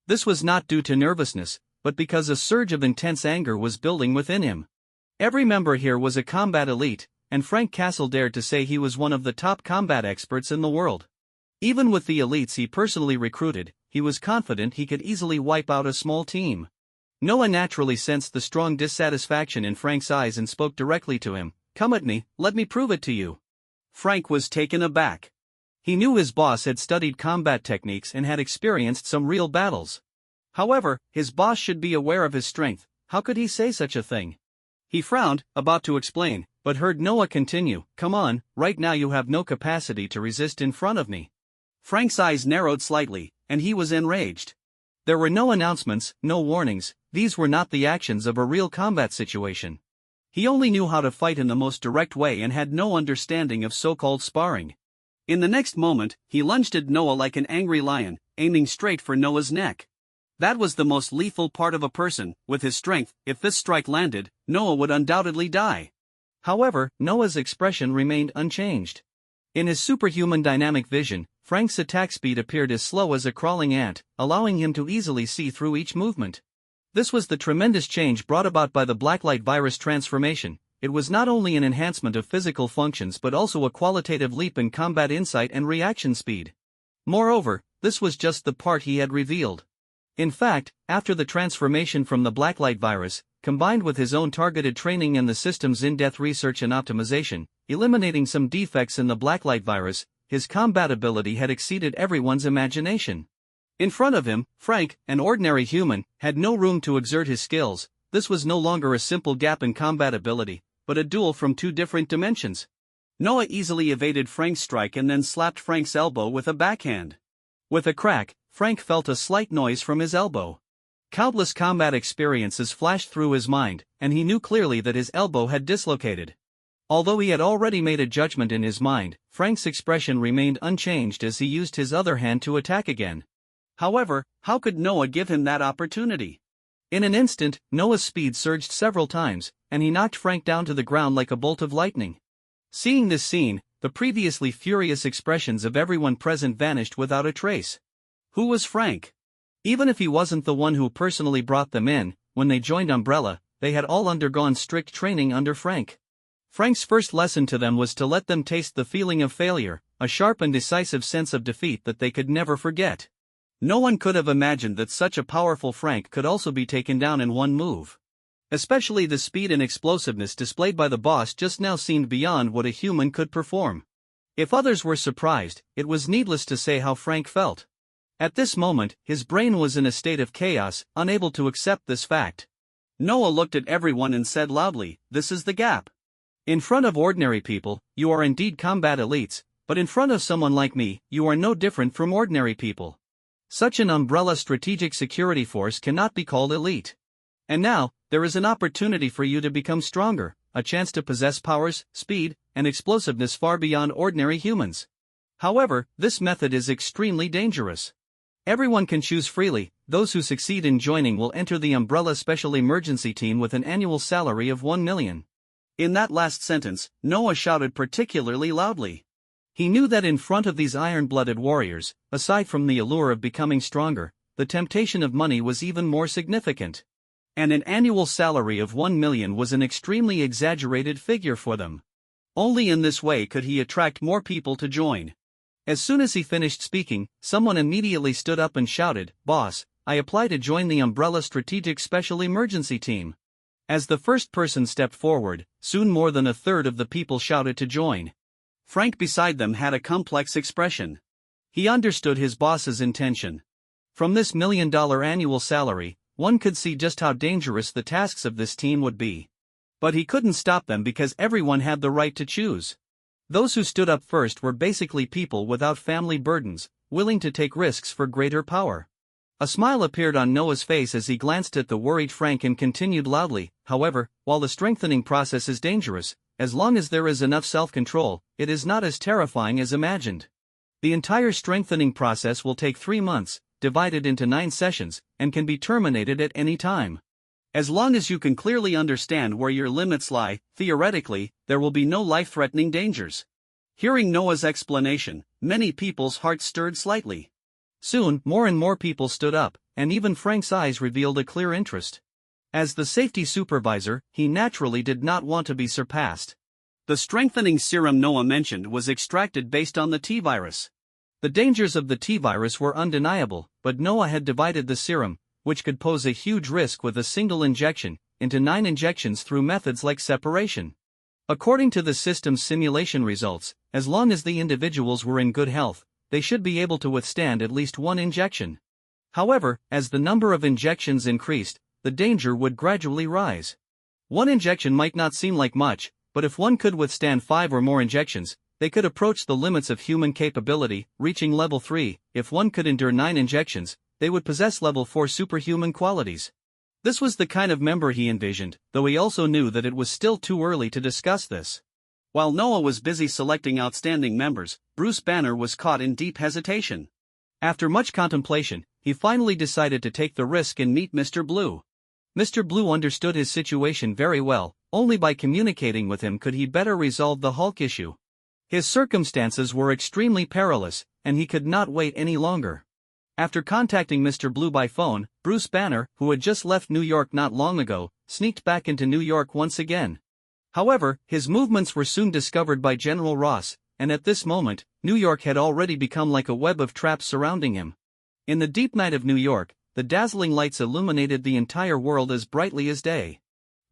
This was not due to nervousness, but because a surge of intense anger was building within him. Every member here was a combat elite, and Frank Castle dared to say he was one of the top combat experts in the world. Even with the elites he personally recruited, he was confident he could easily wipe out a small team. Noah naturally sensed the strong dissatisfaction in Frank's eyes and spoke directly to him, "Come at me, let me prove it to you." Frank was taken aback. He knew his boss had studied combat techniques and had experienced some real battles. However, his boss should be aware of his strength. How could he say such a thing? He frowned, about to explain, but heard Noah continue, "Come on, right now you have no capacity to resist in front of me." Frank's eyes narrowed slightly, and he was enraged. There were no announcements, no warnings. These were not the actions of a real combat situation. He only knew how to fight in the most direct way and had no understanding of so-called sparring. In the next moment, he lunged at Noah like an angry lion, aiming straight for Noah's neck. That was the most lethal part of a person. With his strength, if this strike landed, Noah would undoubtedly die. However, Noah's expression remained unchanged. In his superhuman dynamic vision, Frank's attack speed appeared as slow as a crawling ant, allowing him to easily see through each movement. This was the tremendous change brought about by the Blacklight Virus transformation. It was not only an enhancement of physical functions but also a qualitative leap in combat insight and reaction speed. Moreover, this was just the part he had revealed. In fact, after the transformation from the Blacklight Virus, combined with his own targeted training and the system's in-depth research and optimization, eliminating some defects in the Blacklight Virus, his combat ability had exceeded everyone's imagination. In front of him, Frank, an ordinary human, had no room to exert his skills. This was no longer a simple gap in combat ability, but a duel from two different dimensions. Noah easily evaded Frank's strike and then slapped Frank's elbow with a backhand. With a crack, Frank felt a slight noise from his elbow. Countless combat experiences flashed through his mind, and he knew clearly that his elbow had dislocated. Although he had already made a judgment in his mind, Frank's expression remained unchanged as he used his other hand to attack again. However, how could Noah give him that opportunity? In an instant, Noah's speed surged several times, and he knocked Frank down to the ground like a bolt of lightning. Seeing this scene, the previously furious expressions of everyone present vanished without a trace. Who was Frank? Even if he wasn't the one who personally brought them in, when they joined Umbrella, they had all undergone strict training under Frank. Frank's first lesson to them was to let them taste the feeling of failure, a sharp and decisive sense of defeat that they could never forget. No one could have imagined that such a powerful Frank could also be taken down in one move. Especially the speed and explosiveness displayed by the boss just now seemed beyond what a human could perform. If others were surprised, it was needless to say how Frank felt. At this moment, his brain was in a state of chaos, unable to accept this fact. Noah looked at everyone and said loudly, "This is the gap. In front of ordinary people, you are indeed combat elites, but in front of someone like me, you are no different from ordinary people. Such an Umbrella strategic security force cannot be called elite. And now, there is an opportunity for you to become stronger, a chance to possess powers, speed, and explosiveness far beyond ordinary humans. However, this method is extremely dangerous. Everyone can choose freely. Those who succeed in joining will enter the Umbrella Special Emergency Team with an annual salary of 1 million. In that last sentence, Noah shouted particularly loudly. He knew that in front of these iron-blooded warriors, aside from the allure of becoming stronger, the temptation of money was even more significant. And an annual salary of 1 million was an extremely exaggerated figure for them. Only in this way could he attract more people to join. As soon as he finished speaking, someone immediately stood up and shouted, "Boss, I apply to join the Umbrella Strategic Special Emergency Team." As the first person stepped forward, soon more than a third of the people shouted to join. Frank beside them had a complex expression. He understood his boss's intention. From this $1 million annual salary, one could see just how dangerous the tasks of this team would be. But he couldn't stop them because everyone had the right to choose. Those who stood up first were basically people without family burdens, willing to take risks for greater power. A smile appeared on Noah's face as he glanced at the worried Frank and continued loudly, "However, while the strengthening process is dangerous, as long as there is enough self-control, it is not as terrifying as imagined. The entire strengthening process will take 3 months, divided into 9 sessions, and can be terminated at any time. As long as you can clearly understand where your limits lie, theoretically, there will be no life-threatening dangers." Hearing Noah's explanation, many people's hearts stirred slightly. Soon, more and more people stood up, and even Frank's eyes revealed a clear interest. As the safety supervisor, he naturally did not want to be surpassed. The strengthening serum Noah mentioned was extracted based on the T-virus. The dangers of the T-virus were undeniable, but Noah had divided the serum, which could pose a huge risk with a single injection, into 9 injections through methods like separation. According to the system's simulation results, as long as the individuals were in good health, they should be able to withstand at least 1 injection. However, as the number of injections increased, the danger would gradually rise. 1 injection might not seem like much, but if one could withstand 5 or more injections, they could approach the limits of human capability, reaching level 3. If one could endure 9 injections, they would possess level 4 superhuman qualities. This was the kind of member he envisioned, though he also knew that it was still too early to discuss this. While Noah was busy selecting outstanding members, Bruce Banner was caught in deep hesitation. After much contemplation, he finally decided to take the risk and meet Mr. Blue. Mr. Blue understood his situation very well. Only by communicating with him could he better resolve the Hulk issue. His circumstances were extremely perilous, and he could not wait any longer. After contacting Mr. Blue by phone, Bruce Banner, who had just left New York not long ago, sneaked back into New York once again. However, his movements were soon discovered by General Ross, and at this moment, New York had already become like a web of traps surrounding him. In the deep night of New York, the dazzling lights illuminated the entire world as brightly as day.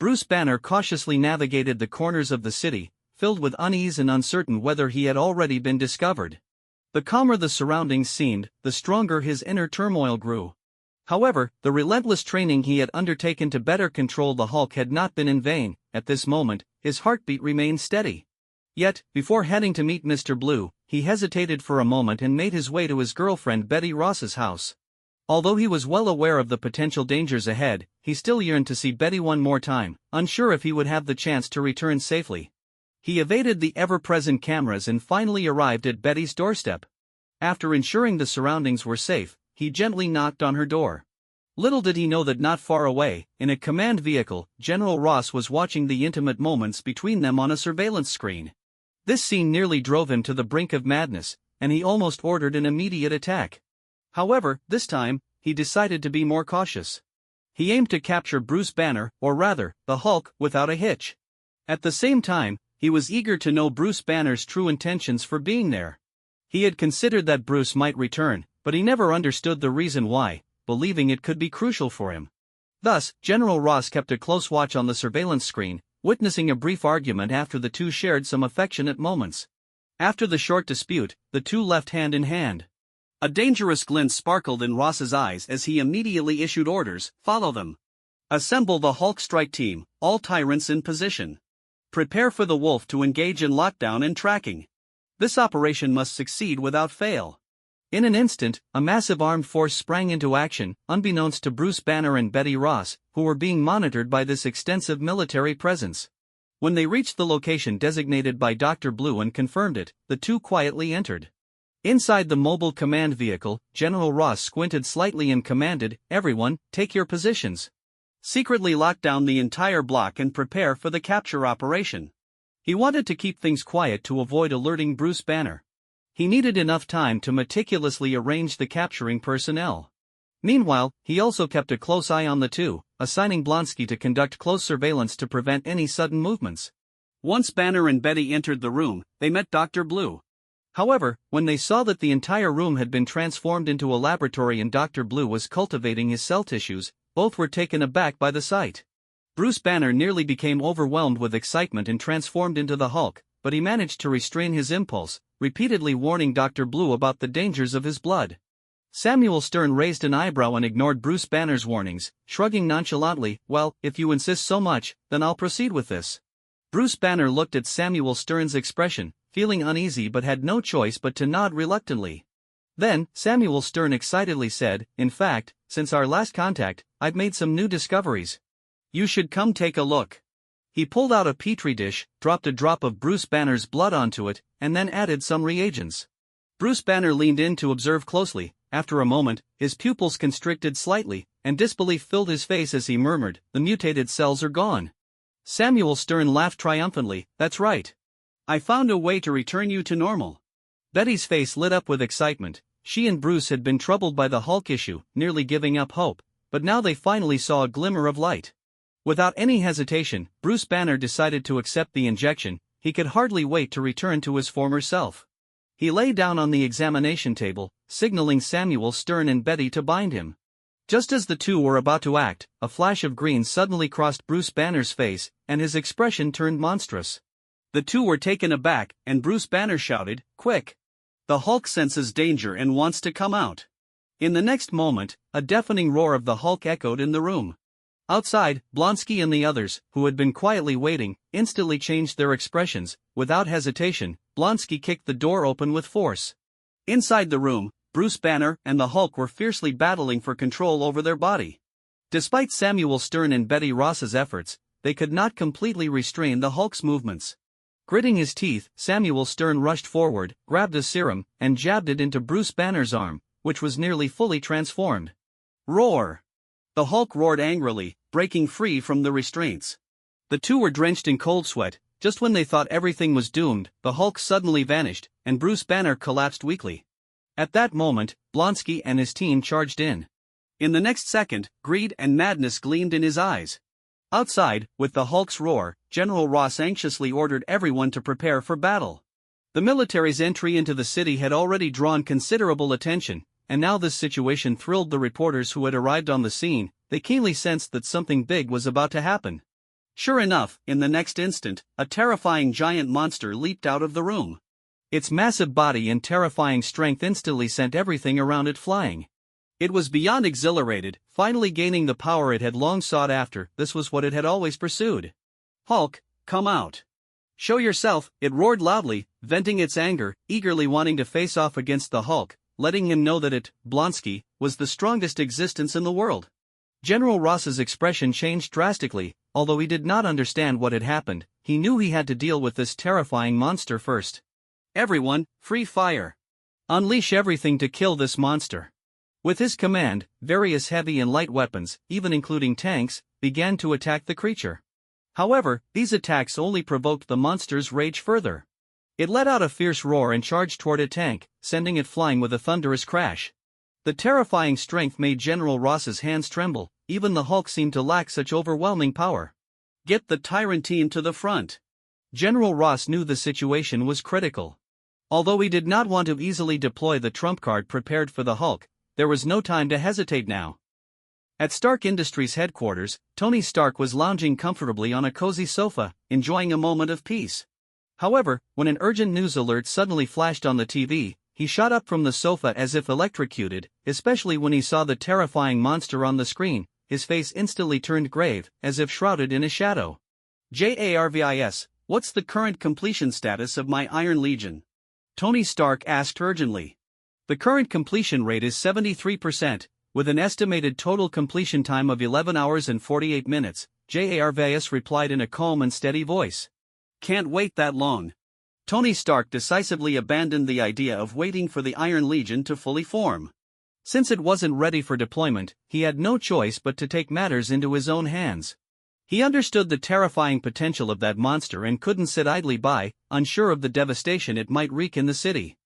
Bruce Banner cautiously navigated the corners of the city, filled with unease and uncertain whether he had already been discovered. The calmer the surroundings seemed, the stronger his inner turmoil grew. However, the relentless training he had undertaken to better control the Hulk had not been in vain. At this moment, his heartbeat remained steady. Yet, before heading to meet Mr. Blue, he hesitated for a moment and made his way to his girlfriend Betty Ross's house. Although he was well aware of the potential dangers ahead, he still yearned to see Betty one more time, unsure if he would have the chance to return safely. He evaded the ever-present cameras and finally arrived at Betty's doorstep. After ensuring the surroundings were safe, he gently knocked on her door. Little did he know that not far away, in a command vehicle, General Ross was watching the intimate moments between them on a surveillance screen. This scene nearly drove him to the brink of madness, and he almost ordered an immediate attack. However, this time, he decided to be more cautious. He aimed to capture Bruce Banner, or rather, the Hulk, without a hitch. At the same time, he was eager to know Bruce Banner's true intentions for being there. He had considered that Bruce might return, but he never understood the reason why, believing it could be crucial for him. Thus, General Ross kept a close watch on the surveillance screen, witnessing a brief argument after the two shared some affectionate moments. After the short dispute, the two left hand in hand. A dangerous glint sparkled in Ross's eyes as he immediately issued orders, "Follow them. Assemble the Hulk strike team, all tyrants in position. Prepare for the wolf to engage in lockdown and tracking. This operation must succeed without fail." In an instant, a massive armed force sprang into action, unbeknownst to Bruce Banner and Betty Ross, who were being monitored by this extensive military presence. When they reached the location designated by Dr. Blue and confirmed it, the two quietly entered. Inside the mobile command vehicle, General Ross squinted slightly and commanded, "Everyone, take your positions. Secretly lock down the entire block and prepare for the capture operation." He wanted to keep things quiet to avoid alerting Bruce Banner. He needed enough time to meticulously arrange the capturing personnel. Meanwhile, he also kept a close eye on the two, assigning Blonsky to conduct close surveillance to prevent any sudden movements. Once Banner and Betty entered the room, they met Dr. Blue. However, when they saw that the entire room had been transformed into a laboratory and Dr. Blue was cultivating his cell tissues, both were taken aback by the sight. Bruce Banner nearly became overwhelmed with excitement and transformed into the Hulk, but he managed to restrain his impulse, repeatedly warning Dr. Blue about the dangers of his blood. Samuel Stern raised an eyebrow and ignored Bruce Banner's warnings, shrugging nonchalantly, "Well, if you insist so much, then I'll proceed with this." Bruce Banner looked at Samuel Stern's expression, feeling uneasy but had no choice but to nod reluctantly. Then, Samuel Stern excitedly said, "In fact, since our last contact, I've made some new discoveries. You should come take a look." He pulled out a petri dish, dropped a drop of Bruce Banner's blood onto it, and then added some reagents. Bruce Banner leaned in to observe closely. After a moment, his pupils constricted slightly, and disbelief filled his face as he murmured, "The mutated cells are gone." Samuel Stern laughed triumphantly, "That's right. I found a way to return you to normal." Betty's face lit up with excitement. She and Bruce had been troubled by the Hulk issue, nearly giving up hope, but now they finally saw a glimmer of light. Without any hesitation, Bruce Banner decided to accept the injection. He could hardly wait to return to his former self. He lay down on the examination table, signaling Samuel Stern and Betty to bind him. Just as the two were about to act, a flash of green suddenly crossed Bruce Banner's face, and his expression turned monstrous. The two were taken aback, and Bruce Banner shouted, "Quick! The Hulk senses danger and wants to come out." In the next moment, a deafening roar of the Hulk echoed in the room. Outside, Blonsky and the others, who had been quietly waiting, instantly changed their expressions. Without hesitation, Blonsky kicked the door open with force. Inside the room, Bruce Banner and the Hulk were fiercely battling for control over their body. Despite Samuel Stern and Betty Ross's efforts, they could not completely restrain the Hulk's movements. Gritting his teeth, Samuel Stern rushed forward, grabbed a serum, and jabbed it into Bruce Banner's arm, which was nearly fully transformed. Roar! The Hulk roared angrily, breaking free from the restraints. The two were drenched in cold sweat. Just when they thought everything was doomed, the Hulk suddenly vanished, and Bruce Banner collapsed weakly. At that moment, Blonsky and his team charged in. In the next second, greed and madness gleamed in his eyes. Outside, with the Hulk's roar, General Ross anxiously ordered everyone to prepare for battle. The military's entry into the city had already drawn considerable attention, and now this situation thrilled the reporters who had arrived on the scene. They keenly sensed that something big was about to happen. Sure enough, in the next instant, a terrifying giant monster leaped out of the room. Its massive body and terrifying strength instantly sent everything around it flying. It was beyond exhilarated, finally gaining the power it had long sought after. This was what it had always pursued. "Hulk, come out. Show yourself," it roared loudly, venting its anger, eagerly wanting to face off against the Hulk, letting him know that it, Blonsky, was the strongest existence in the world. General Ross's expression changed drastically. Although he did not understand what had happened, he knew he had to deal with this terrifying monster first. "Everyone, free fire. Unleash everything to kill this monster." With his command, various heavy and light weapons, even including tanks, began to attack the creature. However, these attacks only provoked the monster's rage further. It let out a fierce roar and charged toward a tank, sending it flying with a thunderous crash. The terrifying strength made General Ross's hands tremble. Even the Hulk seemed to lack such overwhelming power. "Get the Tyrant team to the front." General Ross knew the situation was critical. Although he did not want to easily deploy the trump card prepared for the Hulk, there was no time to hesitate now. At Stark Industries headquarters, Tony Stark was lounging comfortably on a cozy sofa, enjoying a moment of peace. However, when an urgent news alert suddenly flashed on the TV, he shot up from the sofa as if electrocuted, especially when he saw the terrifying monster on the screen. His face instantly turned grave, as if shrouded in a shadow. "JARVIS, what's the current completion status of my Iron Legion?" Tony Stark asked urgently. "The current completion rate is 73%, with an estimated total completion time of 11 hours and 48 minutes, JARVIS replied in a calm and steady voice. "Can't wait that long." Tony Stark decisively abandoned the idea of waiting for the Iron Legion to fully form. Since it wasn't ready for deployment, he had no choice but to take matters into his own hands. He understood the terrifying potential of that monster and couldn't sit idly by, unsure of the devastation it might wreak in the city.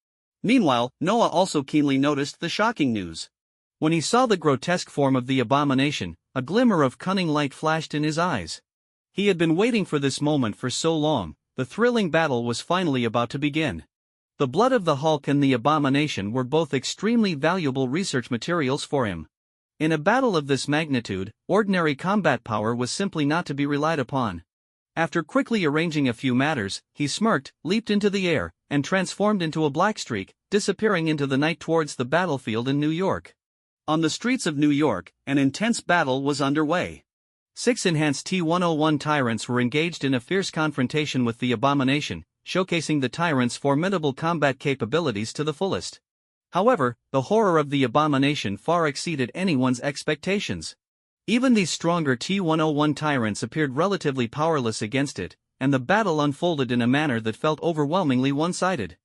Meanwhile, Noah also keenly noticed the shocking news. When he saw the grotesque form of the abomination, a glimmer of cunning light flashed in his eyes. He had been waiting for this moment for so long. The thrilling battle was finally about to begin. The blood of the Hulk and the abomination were both extremely valuable research materials for him. In a battle of this magnitude, ordinary combat power was simply not to be relied upon. After quickly arranging a few matters, he smirked, leaped into the air, and transformed into a black streak, disappearing into the night towards the battlefield in New York. On the streets of New York, an intense battle was underway. 6 enhanced T-101 tyrants were engaged in a fierce confrontation with the Abomination, showcasing the tyrant's formidable combat capabilities to the fullest. However, the horror of the Abomination far exceeded anyone's expectations. Even these stronger T-101 tyrants appeared relatively powerless against it, and the battle unfolded in a manner that felt overwhelmingly one-sided.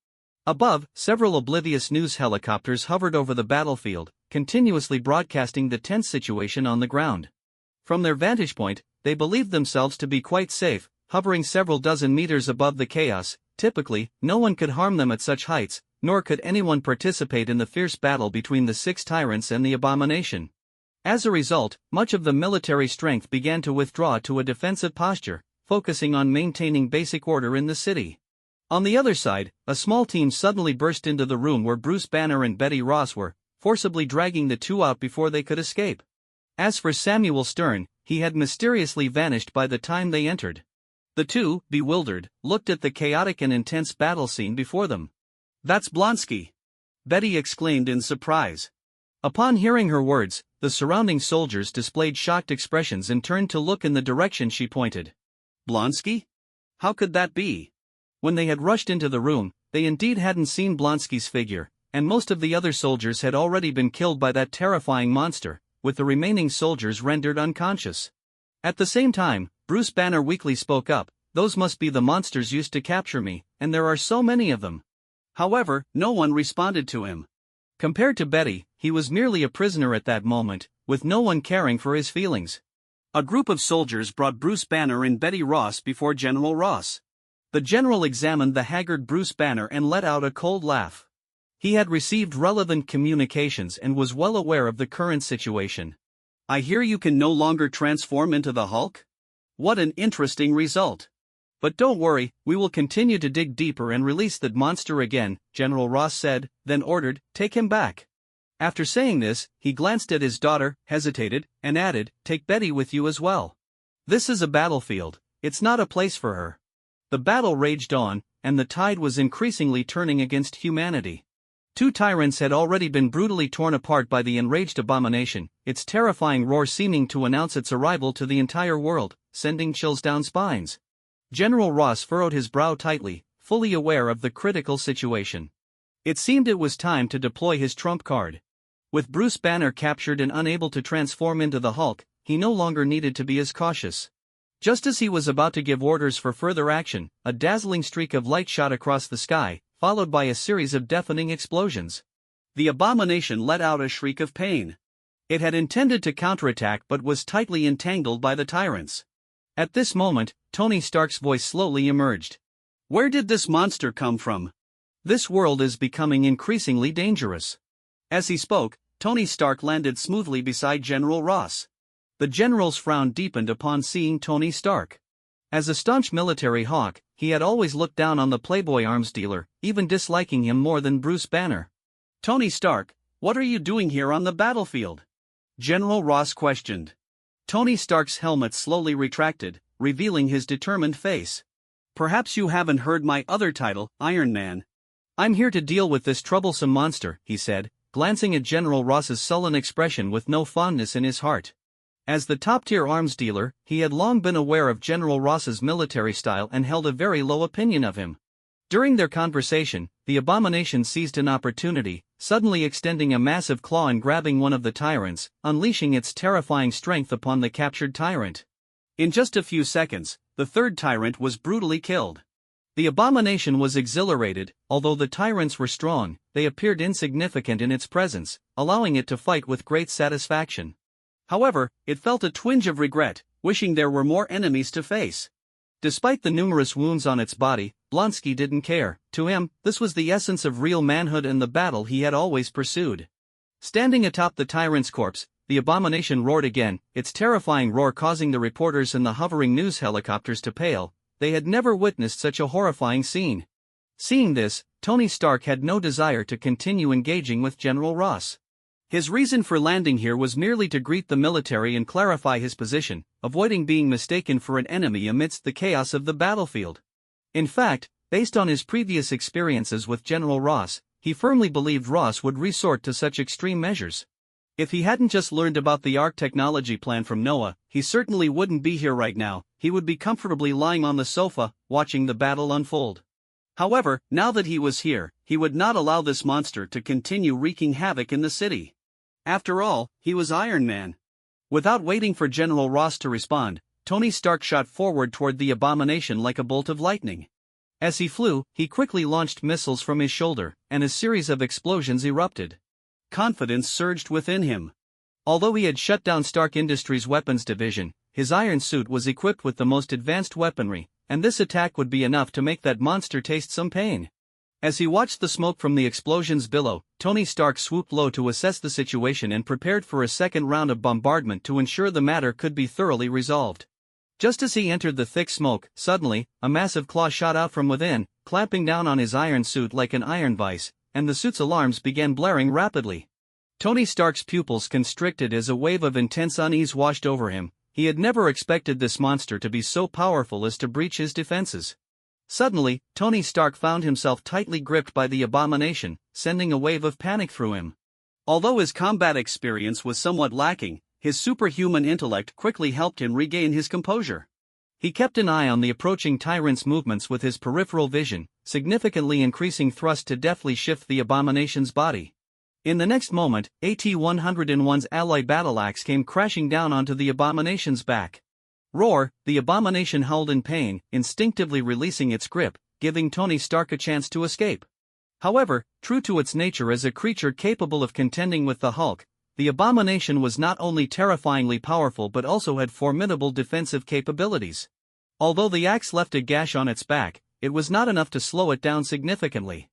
Above, several oblivious news helicopters hovered over the battlefield, continuously broadcasting the tense situation on the ground. From their vantage point, they believed themselves to be quite safe, hovering several dozen meters above the chaos. Typically, no one could harm them at such heights, nor could anyone participate in the fierce battle between the 6 tyrants and the Abomination. As a result, much of the military strength began to withdraw to a defensive posture, focusing on maintaining basic order in the city. On the other side, a small team suddenly burst into the room where Bruce Banner and Betty Ross were, forcibly dragging the two out before they could escape. As for Samuel Stern, he had mysteriously vanished by the time they entered. The two, bewildered, looked at the chaotic and intense battle scene before them. "That's Blonsky!" Betty exclaimed in surprise. Upon hearing her words, the surrounding soldiers displayed shocked expressions and turned to look in the direction she pointed. Blonsky? How could that be? When they had rushed into the room, they indeed hadn't seen Blonsky's figure, and most of the other soldiers had already been killed by that terrifying monster, with the remaining soldiers rendered unconscious. At the same time, Bruce Banner weakly spoke up, "Those must be the monsters used to capture me, and there are so many of them." However, no one responded to him. Compared to Betty, he was merely a prisoner at that moment, with no one caring for his feelings. A group of soldiers brought Bruce Banner and Betty Ross before General Ross. The general examined the haggard Bruce Banner and let out a cold laugh. He had received relevant communications and was well aware of the current situation. "I hear you can no longer transform into the Hulk? What an interesting result. But don't worry, we will continue to dig deeper and release that monster again," General Ross said, then ordered, "Take him back." After saying this, he glanced at his daughter, hesitated, and added, "Take Betty with you as well. This is a battlefield, it's not a place for her." The battle raged on, and the tide was increasingly turning against humanity. 2 tyrants had already been brutally torn apart by the enraged Abomination, its terrifying roar seeming to announce its arrival to the entire world, sending chills down spines. General Ross furrowed his brow tightly, fully aware of the critical situation. It seemed it was time to deploy his trump card. With Bruce Banner captured and unable to transform into the Hulk, he no longer needed to be as cautious. Just as he was about to give orders for further action, a dazzling streak of light shot across the sky, followed by a series of deafening explosions. The Abomination let out a shriek of pain. It had intended to counterattack but was tightly entangled by the tyrants. At this moment, Tony Stark's voice slowly emerged. "Where did this monster come from? This world is becoming increasingly dangerous." As he spoke, Tony Stark landed smoothly beside General Ross. The general's frown deepened upon seeing Tony Stark. As a staunch military hawk, he had always looked down on the playboy arms dealer, even disliking him more than Bruce Banner. "Tony Stark, what are you doing here on the battlefield?" General Ross questioned. Tony Stark's helmet slowly retracted, revealing his determined face. "Perhaps you haven't heard my other title, Iron Man. I'm here to deal with this troublesome monster," he said, glancing at General Ross's sullen expression with no fondness in his heart. As the top-tier arms dealer, he had long been aware of General Ross's military style and held a very low opinion of him. During their conversation, the Abomination seized an opportunity, suddenly extending a massive claw and grabbing one of the tyrants, unleashing its terrifying strength upon the captured tyrant. In just a few seconds, the third tyrant was brutally killed. The Abomination was exhilarated. Although the tyrants were strong, they appeared insignificant in its presence, allowing it to fight with great satisfaction. However, it felt a twinge of regret, wishing there were more enemies to face. Despite the numerous wounds on its body, Blonsky didn't care. To him, this was the essence of real manhood and the battle he had always pursued. Standing atop the tyrant's corpse, the Abomination roared again, its terrifying roar causing the reporters and the hovering news helicopters to pale. They had never witnessed such a horrifying scene. Seeing this, Tony Stark had no desire to continue engaging with General Ross. His reason for landing here was merely to greet the military and clarify his position, avoiding being mistaken for an enemy amidst the chaos of the battlefield. In fact, based on his previous experiences with General Ross, he firmly believed Ross would resort to such extreme measures. If he hadn't just learned about the ARC technology plan from Noah, he certainly wouldn't be here right now. He would be comfortably lying on the sofa, watching the battle unfold. However, now that he was here, he would not allow this monster to continue wreaking havoc in the city. After all, he was Iron Man. Without waiting for General Ross to respond, Tony Stark shot forward toward the abomination like a bolt of lightning. As he flew, he quickly launched missiles from his shoulder, and a series of explosions erupted. Confidence surged within him. Although he had shut down Stark Industries' weapons division, his iron suit was equipped with the most advanced weaponry, and this attack would be enough to make that monster taste some pain. As he watched the smoke from the explosions below, Tony Stark swooped low to assess the situation and prepared for a second round of bombardment to ensure the matter could be thoroughly resolved. Just as he entered the thick smoke, suddenly, a massive claw shot out from within, clamping down on his iron suit like an iron vice, and the suit's alarms began blaring rapidly. Tony Stark's pupils constricted as a wave of intense unease washed over him. He had never expected this monster to be so powerful as to breach his defenses. Suddenly, Tony Stark found himself tightly gripped by the abomination, sending a wave of panic through him. Although his combat experience was somewhat lacking, his superhuman intellect quickly helped him regain his composure. He kept an eye on the approaching tyrant's movements with his peripheral vision, significantly increasing thrust to deftly shift the abomination's body. In the next moment, AT-101's alloy battle axe came crashing down onto the abomination's back. Roar, the abomination howled in pain, instinctively releasing its grip, giving Tony Stark a chance to escape. However, true to its nature as a creature capable of contending with the Hulk, the abomination was not only terrifyingly powerful but also had formidable defensive capabilities. Although the axe left a gash on its back, it was not enough to slow it down significantly.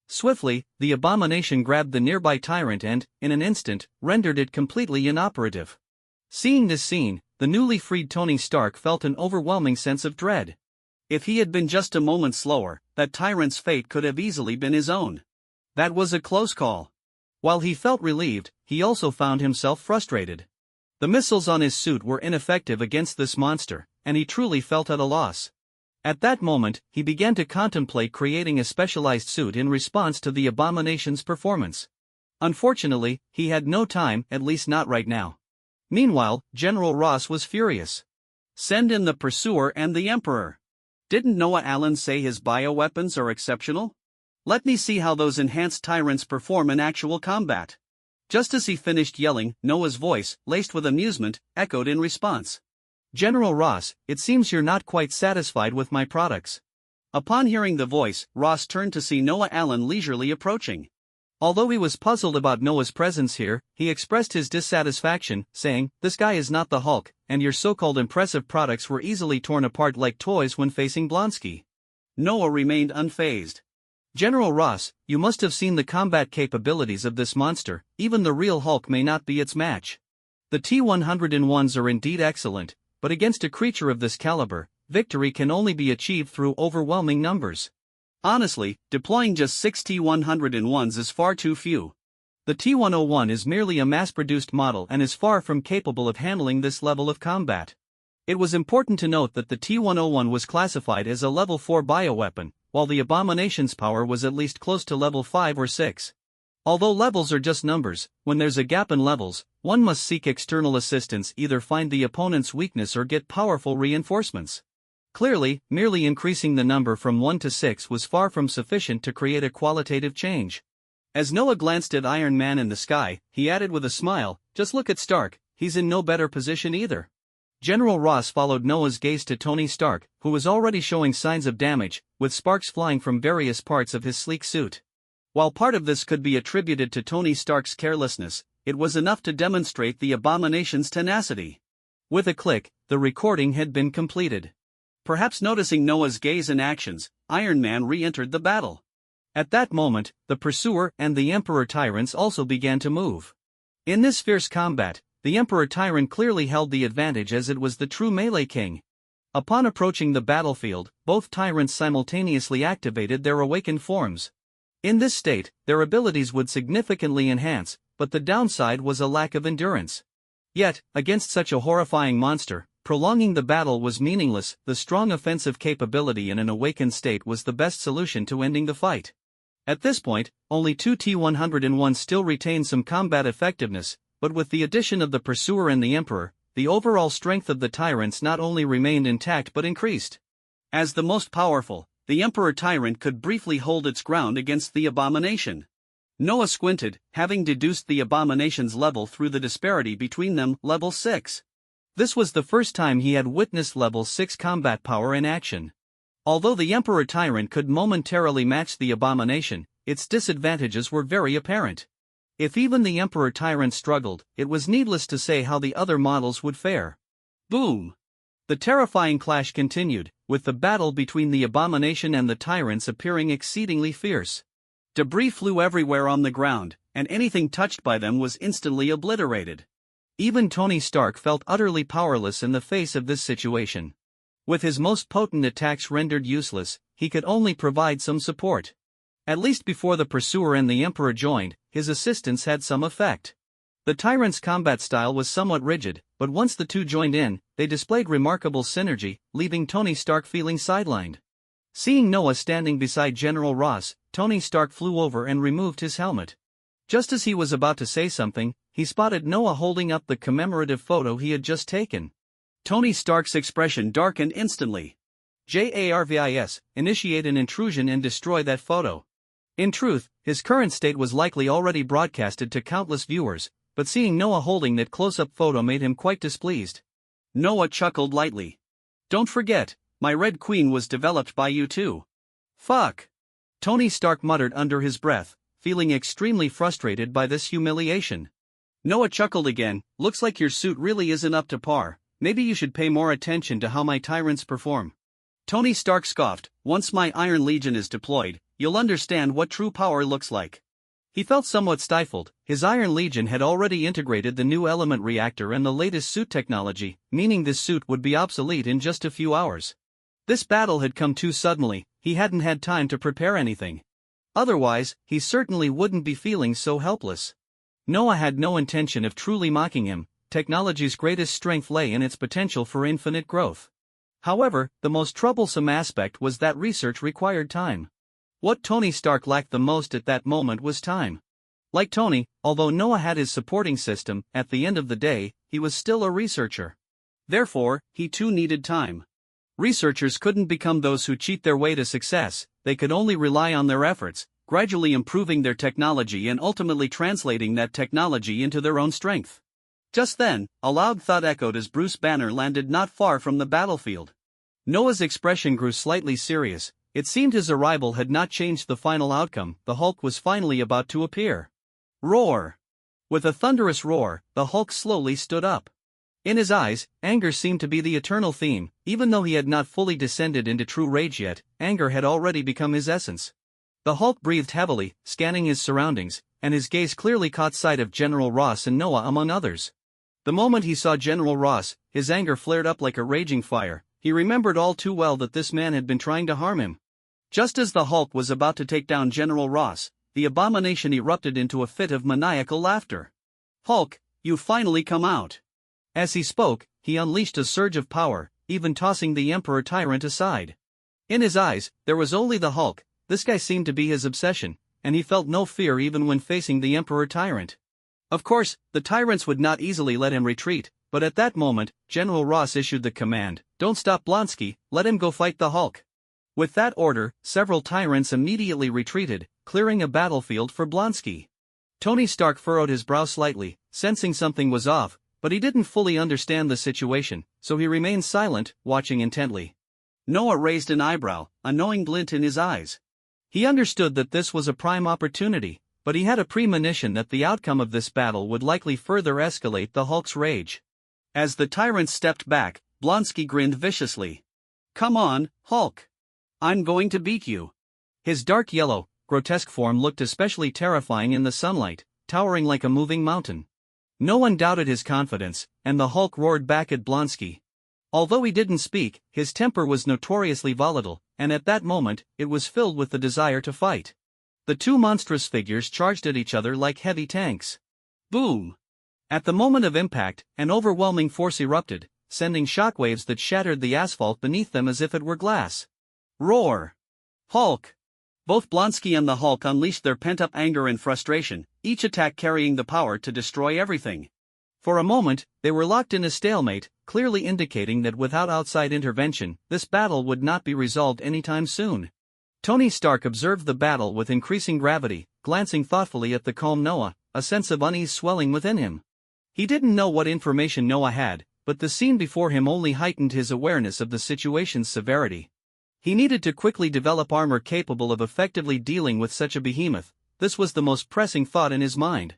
Swiftly, the abomination grabbed the nearby tyrant and, in an instant, rendered it completely inoperative. Seeing this scene, the newly freed Tony Stark felt an overwhelming sense of dread. If he had been just a moment slower, that tyrant's fate could have easily been his own. That was a close call. While he felt relieved, he also found himself frustrated. The missiles on his suit were ineffective against this monster, and he truly felt at a loss. At that moment, he began to contemplate creating a specialized suit in response to the abomination's performance. Unfortunately, he had no time, at least not right now. Meanwhile, General Ross was furious. Send in the Pursuer and the Emperor. Didn't Noah Allen say his bioweapons are exceptional? Let me see how those enhanced tyrants perform in actual combat. Just as he finished yelling, Noah's voice, laced with amusement, echoed in response. General Ross, it seems you're not quite satisfied with my products. Upon hearing the voice, Ross turned to see Noah Allen leisurely approaching. Although he was puzzled about Noah's presence here, he expressed his dissatisfaction, saying, "This guy is not the Hulk, and your so-called impressive products were easily torn apart like toys when facing Blonsky." Noah remained unfazed. General Ross, you must have seen the combat capabilities of this monster. Even the real Hulk may not be its match. The T-101s are indeed excellent, but against a creature of this caliber, victory can only be achieved through overwhelming numbers. Honestly, deploying just 6 T-101s is far too few. The T-101 is merely a mass-produced model and is far from capable of handling this level of combat. It was important to note that the T-101 was classified as a level 4 bioweapon, while the abomination's power was at least close to level 5 or 6. Although levels are just numbers, when there's a gap in levels, one must seek external assistance, either find the opponent's weakness or get powerful reinforcements. Clearly, merely increasing the number from 1 to 6 was far from sufficient to create a qualitative change. As Noah glanced at Iron Man in the sky, he added with a smile, "Just look at Stark, he's in no better position either." General Ross followed Noah's gaze to Tony Stark, who was already showing signs of damage, with sparks flying from various parts of his sleek suit. While part of this could be attributed to Tony Stark's carelessness, it was enough to demonstrate the abomination's tenacity. With a click, the recording had been completed. Perhaps noticing Noah's gaze and actions, Iron Man re-entered the battle. At that moment, the Pursuer and the Emperor Tyrants also began to move. In this fierce combat, the Emperor Tyrant clearly held the advantage as it was the true melee king. Upon approaching the battlefield, both tyrants simultaneously activated their awakened forms. In this state, their abilities would significantly enhance, but the downside was a lack of endurance. Yet, against such a horrifying monster, prolonging the battle was meaningless. The strong offensive capability in an awakened state was the best solution to ending the fight. At this point, only two T-101 still retained some combat effectiveness, but with the addition of the Pursuer and the Emperor, the overall strength of the Tyrants not only remained intact but increased. As the most powerful, the Emperor Tyrant could briefly hold its ground against the Abomination. Noah squinted, having deduced the Abomination's level through the disparity between them, level 6. This was the first time he had witnessed level 6 combat power in action. Although the Emperor Tyrant could momentarily match the Abomination, its disadvantages were very apparent. If even the Emperor Tyrant struggled, it was needless to say how the other models would fare. Boom! The terrifying clash continued, with the battle between the Abomination and the Tyrants appearing exceedingly fierce. Debris flew everywhere on the ground, and anything touched by them was instantly obliterated. Even Tony Stark felt utterly powerless in the face of this situation. With his most potent attacks rendered useless, he could only provide some support. At least before the Pursuer and the Emperor joined, his assistance had some effect. The Tyrant's combat style was somewhat rigid, but once the two joined in, they displayed remarkable synergy, leaving Tony Stark feeling sidelined. Seeing Noah standing beside General Ross, Tony Stark flew over and removed his helmet. Just as he was about to say something, he spotted Noah holding up the commemorative photo he had just taken. Tony Stark's expression darkened instantly. JARVIS, initiate an intrusion and destroy that photo. In truth, his current state was likely already broadcasted to countless viewers, but seeing Noah holding that close-up photo made him quite displeased. Noah chuckled lightly. Don't forget, my Red Queen was developed by you too. Fuck! Tony Stark muttered under his breath, feeling extremely frustrated by this humiliation. Noah chuckled again. Looks like your suit really isn't up to par. Maybe you should pay more attention to how my tyrants perform. Tony Stark scoffed. Once my Iron Legion is deployed, you'll understand what true power looks like. He felt somewhat stifled. His Iron Legion had already integrated the new element reactor and the latest suit technology, meaning this suit would be obsolete in just a few hours. This battle had come too suddenly. He hadn't had time to prepare anything. Otherwise, he certainly wouldn't be feeling so helpless. Noah had no intention of truly mocking him. Technology's greatest strength lay in its potential for infinite growth. However, the most troublesome aspect was that research required time. What Tony Stark lacked the most at that moment was time. Like Tony, although Noah had his supporting system, at the end of the day, he was still a researcher. Therefore, he too needed time. Researchers couldn't become those who cheat their way to success. They could only rely on their efforts, gradually improving their technology and ultimately translating that technology into their own strength. Just then, a loud thud echoed as Bruce Banner landed not far from the battlefield. Noah's expression grew slightly serious. It seemed his arrival had not changed the final outcome. The Hulk was finally about to appear. Roar! With a thunderous roar, the Hulk slowly stood up. In his eyes, anger seemed to be the eternal theme. Even though he had not fully descended into true rage yet, anger had already become his essence. The Hulk breathed heavily, scanning his surroundings, and his gaze clearly caught sight of General Ross and Noah among others. The moment he saw General Ross, his anger flared up like a raging fire. He remembered all too well that this man had been trying to harm him. Just as the Hulk was about to take down General Ross, the Abomination erupted into a fit of maniacal laughter. Hulk, you've finally come out. As he spoke, he unleashed a surge of power, even tossing the Emperor Tyrant aside. In his eyes, there was only the Hulk. This guy seemed to be his obsession, and he felt no fear even when facing the Emperor Tyrant. Of course, the Tyrants would not easily let him retreat, but at that moment, General Ross issued the command, "Don't stop Blonsky, let him go fight the Hulk." With that order, several Tyrants immediately retreated, clearing a battlefield for Blonsky. Tony Stark furrowed his brow slightly, sensing something was off, but he didn't fully understand the situation, so he remained silent, watching intently. Noah raised an eyebrow, a knowing glint in his eyes. He understood that this was a prime opportunity, but he had a premonition that the outcome of this battle would likely further escalate the Hulk's rage. As the Tyrant stepped back, Blonsky grinned viciously. "Come on, Hulk. I'm going to beat you." His dark yellow, grotesque form looked especially terrifying in the sunlight, towering like a moving mountain. No one doubted his confidence, and the Hulk roared back at Blonsky. Although he didn't speak, his temper was notoriously volatile, and at that moment, it was filled with the desire to fight. The two monstrous figures charged at each other like heavy tanks. Boom! At the moment of impact, an overwhelming force erupted, sending shockwaves that shattered the asphalt beneath them as if it were glass. Roar! Hulk! Both Blonsky and the Hulk unleashed their pent-up anger and frustration, each attack carrying the power to destroy everything. For a moment, they were locked in a stalemate, clearly indicating that without outside intervention, this battle would not be resolved anytime soon. Tony Stark observed the battle with increasing gravity, glancing thoughtfully at the calm Noah, a sense of unease swelling within him. He didn't know what information Noah had, but the scene before him only heightened his awareness of the situation's severity. He needed to quickly develop armor capable of effectively dealing with such a behemoth. This was the most pressing thought in his mind.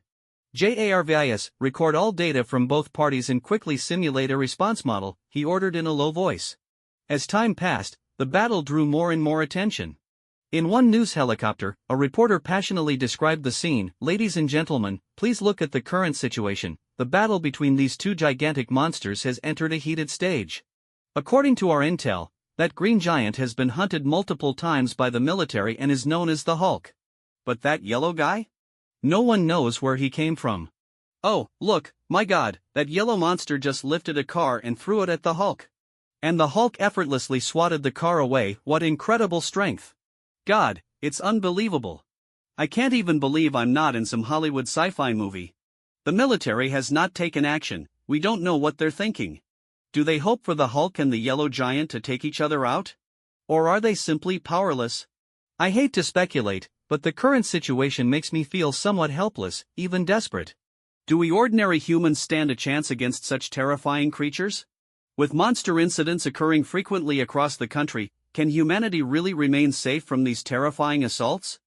JARVIS, record all data from both parties and quickly simulate a response model, he ordered in a low voice. As time passed, the battle drew more and more attention. In one news helicopter, a reporter passionately described the scene. "Ladies and gentlemen, please look at the current situation. The battle between these two gigantic monsters has entered a heated stage. According to our intel, that green giant has been hunted multiple times by the military and is known as the Hulk. But that yellow guy? No one knows where he came from. Oh, look, my God, that yellow monster just lifted a car and threw it at the Hulk. And the Hulk effortlessly swatted the car away. What incredible strength. God, it's unbelievable. I can't even believe I'm not in some Hollywood sci-fi movie. The military has not taken action. We don't know what they're thinking. Do they hope for the Hulk and the yellow giant to take each other out? Or are they simply powerless? I hate to speculate, but the current situation makes me feel somewhat helpless, even desperate. Do we ordinary humans stand a chance against such terrifying creatures? With monster incidents occurring frequently across the country, can humanity really remain safe from these terrifying assaults?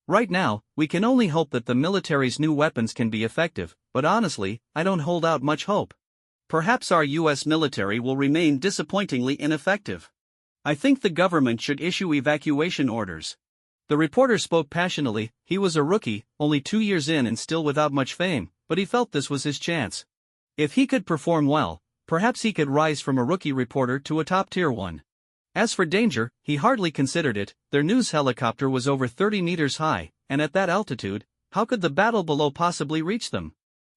Right now, we can only hope that the military's new weapons can be effective, but honestly, I don't hold out much hope. Perhaps our US military will remain disappointingly ineffective. I think the government should issue evacuation orders. The reporter spoke passionately. He was a rookie, only 2 years in and still without much fame, but he felt this was his chance. If he could perform well, perhaps he could rise from a rookie reporter to a top-tier one. As for danger, he hardly considered it. Their news helicopter was over 30 meters high, and at that altitude, how could the battle below possibly reach them?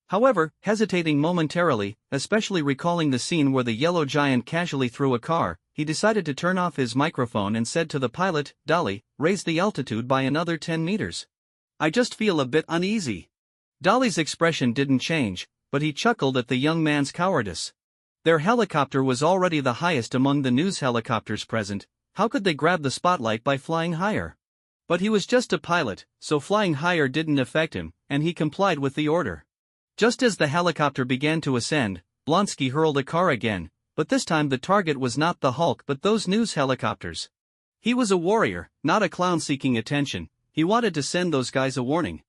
However, hesitating momentarily, especially recalling the scene where the yellow giant casually threw a car, he decided to turn off his microphone and said to the pilot, "Dolly, raise the altitude by another 10 meters. I just feel a bit uneasy." Dolly's expression didn't change, but he chuckled at the young man's cowardice. Their helicopter was already the highest among the news helicopters present. How could they grab the spotlight by flying higher? But he was just a pilot, so flying higher didn't affect him, and he complied with the order. Just as the helicopter began to ascend, Blonsky hurled a car again, but this time the target was not the Hulk but those news helicopters. He was a warrior, not a clown seeking attention. He wanted to send those guys a warning.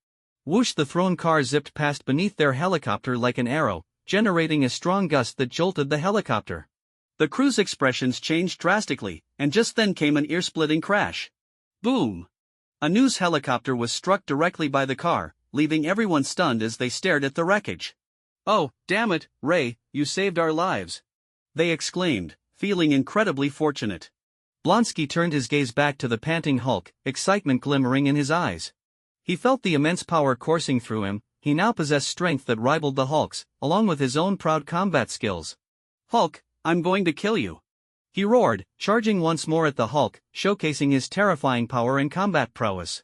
Whoosh! The thrown car zipped past beneath their helicopter like an arrow, generating a strong gust that jolted the helicopter. The crew's expressions changed drastically, and just then came an ear-splitting crash. Boom! A news helicopter was struck directly by the car, leaving everyone stunned as they stared at the wreckage. "Oh, damn it, Ray, you saved our lives!" they exclaimed, feeling incredibly fortunate. Blonsky turned his gaze back to the panting Hulk, excitement glimmering in his eyes. He felt the immense power coursing through him. He now possessed strength that rivaled the Hulk's, along with his own proud combat skills. "Hulk, I'm going to kill you!" he roared, charging once more at the Hulk, showcasing his terrifying power and combat prowess.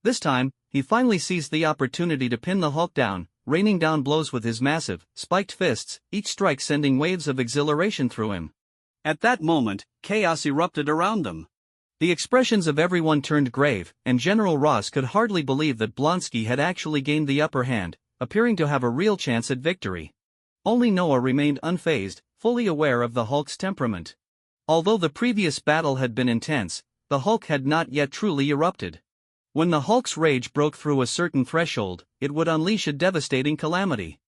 This time, he finally seized the opportunity to pin the Hulk down, raining down blows with his massive, spiked fists, each strike sending waves of exhilaration through him. At that moment, chaos erupted around them. The expressions of everyone turned grave, and General Ross could hardly believe that Blonsky had actually gained the upper hand, appearing to have a real chance at victory. Only Noah remained unfazed, fully aware of the Hulk's temperament. Although the previous battle had been intense, the Hulk had not yet truly erupted. When the Hulk's rage broke through a certain threshold, it would unleash a devastating calamity.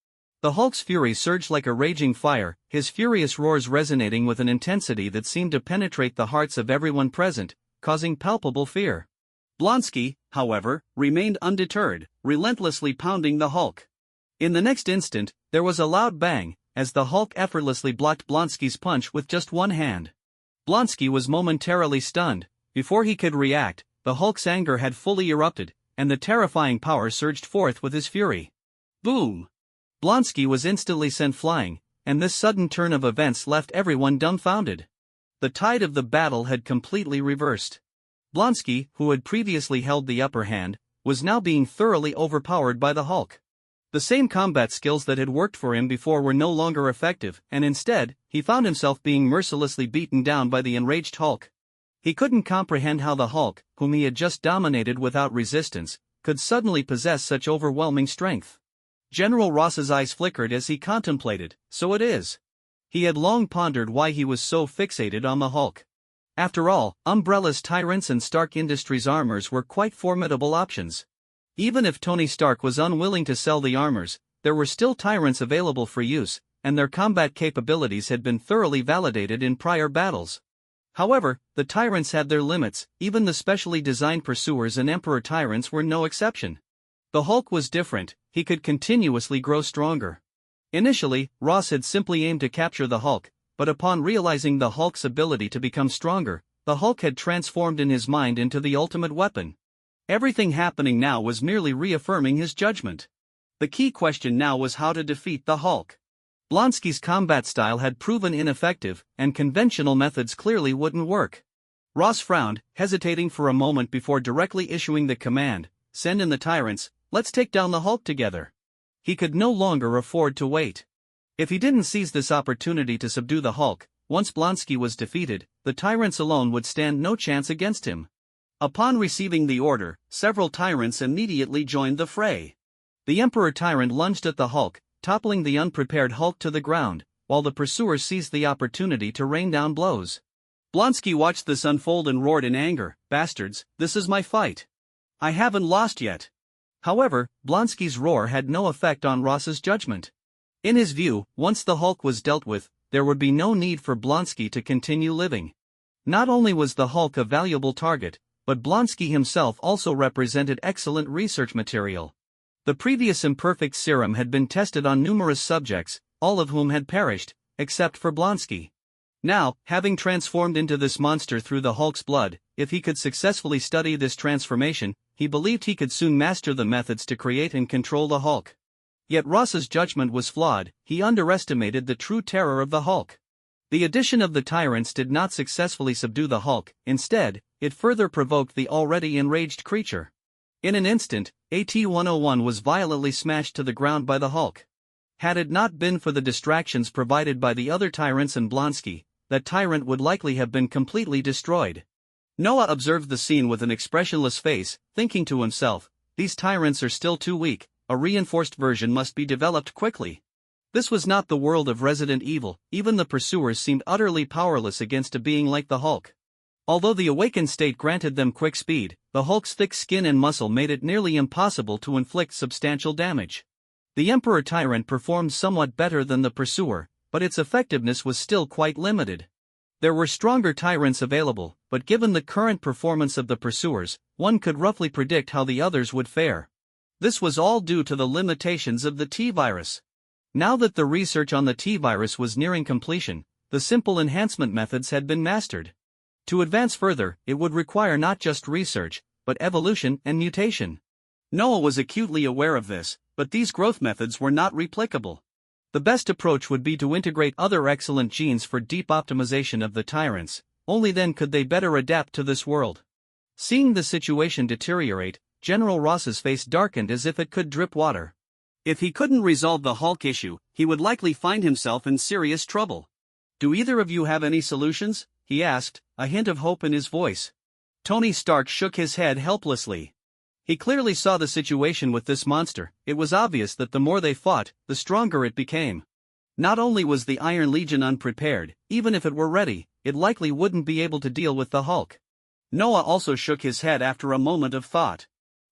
The Hulk's fury surged like a raging fire, his furious roars resonating with an intensity that seemed to penetrate the hearts of everyone present, causing palpable fear. Blonsky, however, remained undeterred, relentlessly pounding the Hulk. In the next instant, there was a loud bang, as the Hulk effortlessly blocked Blonsky's punch with just one hand. Blonsky was momentarily stunned. Before he could react, the Hulk's anger had fully erupted. and the terrifying power surged forth with his fury. Boom! Blonsky was instantly sent flying, and this sudden turn of events left everyone dumbfounded. The tide of the battle had completely reversed. Blonsky, who had previously held the upper hand, was now being thoroughly overpowered by the Hulk. The same combat skills that had worked for him before were no longer effective, and instead, he found himself being mercilessly beaten down by the enraged Hulk. He couldn't comprehend how the Hulk, whom he had just dominated without resistance, could suddenly possess such overwhelming strength. General Ross's eyes flickered as he contemplated, so it is. He had long pondered why he was so fixated on the Hulk. After all, Umbrella's Tyrants and Stark Industries armors were quite formidable options. Even if Tony Stark was unwilling to sell the armors, there were still Tyrants available for use, and their combat capabilities had been thoroughly validated in prior battles. However, the Tyrants had their limits, even the specially designed Pursuers and Emperor Tyrants were no exception. The Hulk was different, he could continuously grow stronger. Initially, Ross had simply aimed to capture the Hulk, but upon realizing the Hulk's ability to become stronger, the Hulk had transformed in his mind into the ultimate weapon. Everything happening now was merely reaffirming his judgment. The key question now was how to defeat the Hulk. Blonsky's combat style had proven ineffective, and conventional methods clearly wouldn't work. Ross frowned, hesitating for a moment before directly issuing the command, "Send in the Tyrants, let's take down the Hulk together." He could no longer afford to wait. If he didn't seize this opportunity to subdue the Hulk, once Blonsky was defeated, the Tyrants alone would stand no chance against him. Upon receiving the order, several Tyrants immediately joined the fray. The Emperor Tyrant lunged at the Hulk, toppling the unprepared Hulk to the ground, while the pursuers seized the opportunity to rain down blows. Blonsky watched this unfold and roared in anger, "Bastards, this is my fight. I haven't lost yet." However, Blonsky's roar had no effect on Ross's judgment. In his view, once the Hulk was dealt with, there would be no need for Blonsky to continue living. Not only was the Hulk a valuable target, but Blonsky himself also represented excellent research material. The previous imperfect serum had been tested on numerous subjects, all of whom had perished, except for Blonsky. Now, having transformed into this monster through the Hulk's blood, if he could successfully study this transformation, he believed he could soon master the methods to create and control the Hulk. Yet Ross's judgment was flawed, he underestimated the true terror of the Hulk. The addition of the Tyrants did not successfully subdue the Hulk, instead, it further provoked the already enraged creature. In an instant, AT-101 was violently smashed to the ground by the Hulk. Had it not been for the distractions provided by the other Tyrants and Blonsky, that Tyrant would likely have been completely destroyed. Noah observed the scene with an expressionless face, thinking to himself, "These Tyrants are still too weak, a reinforced version must be developed quickly." This was not the world of Resident Evil, even the pursuers seemed utterly powerless against a being like the Hulk. Although the awakened state granted them quick speed, the Hulk's thick skin and muscle made it nearly impossible to inflict substantial damage. The Emperor Tyrant performed somewhat better than the pursuer, but its effectiveness was still quite limited. There were stronger Tyrants available, but given the current performance of the pursuers, one could roughly predict how the others would fare. This was all due to the limitations of the T-virus. Now that the research on the T-virus was nearing completion, the simple enhancement methods had been mastered. To advance further, it would require not just research, but evolution and mutation. Noah was acutely aware of this, but these growth methods were not replicable. The best approach would be to integrate other excellent genes for deep optimization of the Tyrants, only then could they better adapt to this world. Seeing the situation deteriorate, General Ross's face darkened as if it could drip water. If he couldn't resolve the Hulk issue, he would likely find himself in serious trouble. "Do either of you have any solutions?" he asked, a hint of hope in his voice. Tony Stark shook his head helplessly. He clearly saw the situation with this monster. It was obvious that the more they fought, the stronger it became. Not only was the Iron Legion unprepared, even if it were ready, it likely wouldn't be able to deal with the Hulk. Noah also shook his head after a moment of thought.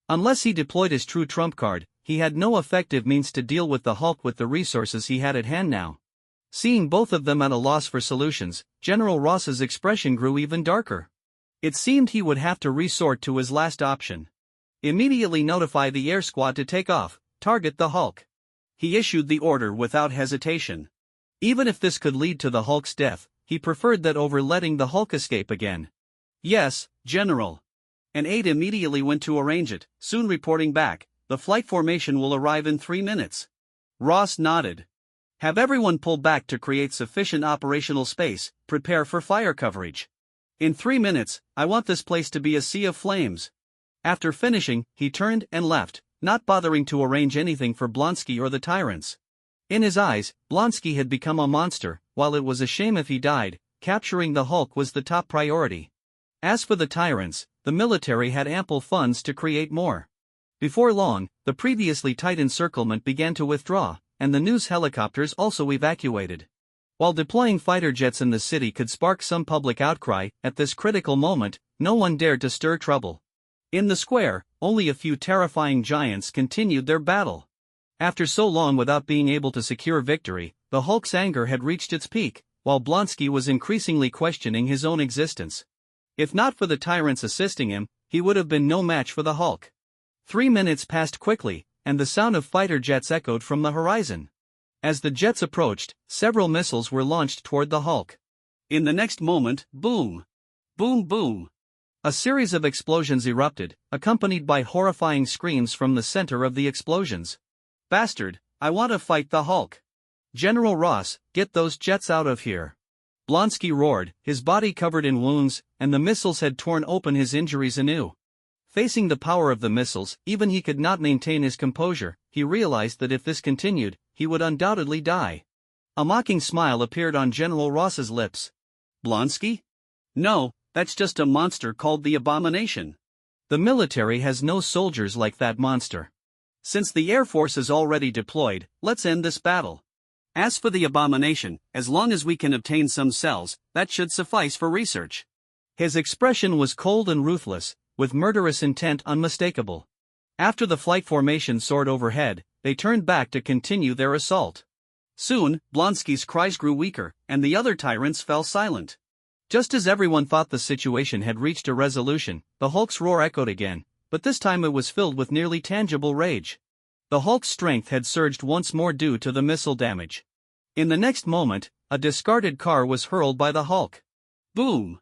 Unless he deployed his true trump card, he had no effective means to deal with the Hulk with the resources he had at hand now. Seeing both of them at a loss for solutions, General Ross's expression grew even darker. It seemed he would have to resort to his last option. Immediately notify the air squad to take off, target the Hulk. He issued the order without hesitation. Even if this could lead to the Hulk's death, he preferred that over letting the Hulk escape again. "Yes, General." and 8 immediately went to arrange it, soon reporting back, "The flight formation will arrive in 3 minutes." Ross nodded. "Have everyone pull back to create sufficient operational space, prepare for fire coverage. In 3 minutes, I want this place to be a sea of flames." After finishing, he turned and left, not bothering to arrange anything for Blonsky or the tyrants. In his eyes, Blonsky had become a monster. While it was a shame if he died, capturing the Hulk was the top priority. As for the tyrants, the military had ample funds to create more. Before long, the previously tight encirclement began to withdraw, and the news helicopters also evacuated. While deploying fighter jets in the city could spark some public outcry, at this critical moment, no one dared to stir trouble. In the square, only a few terrifying giants continued their battle. After so long without being able to secure victory, the Hulk's anger had reached its peak, while Blonsky was increasingly questioning his own existence. If not for the tyrants assisting him, he would have been no match for the Hulk. 3 minutes passed quickly, and the sound of fighter jets echoed from the horizon. As the jets approached, several missiles were launched toward the Hulk. In the next moment, boom! Boom boom! A series of explosions erupted, accompanied by horrifying screams from the center of the explosions. "Bastard, I want to fight the Hulk! General Ross, get those jets out of here!" Blonsky roared, his body covered in wounds, and the missiles had torn open his injuries anew. Facing the power of the missiles, even he could not maintain his composure. He realized that if this continued, he would undoubtedly die. A mocking smile appeared on General Ross's lips. "Blonsky? No, that's just a monster called the Abomination. The military has no soldiers like that monster. Since the Air Force is already deployed, let's end this battle. As for the Abomination, as long as we can obtain some cells, that should suffice for research." His expression was cold and ruthless, with murderous intent unmistakable. After the flight formation soared overhead, they turned back to continue their assault. Soon, Blonsky's cries grew weaker, and the other tyrants fell silent. Just as everyone thought the situation had reached a resolution, the Hulk's roar echoed again, but this time it was filled with nearly tangible rage. The Hulk's strength had surged once more due to the missile damage. In the next moment, a discarded car was hurled by the Hulk. Boom!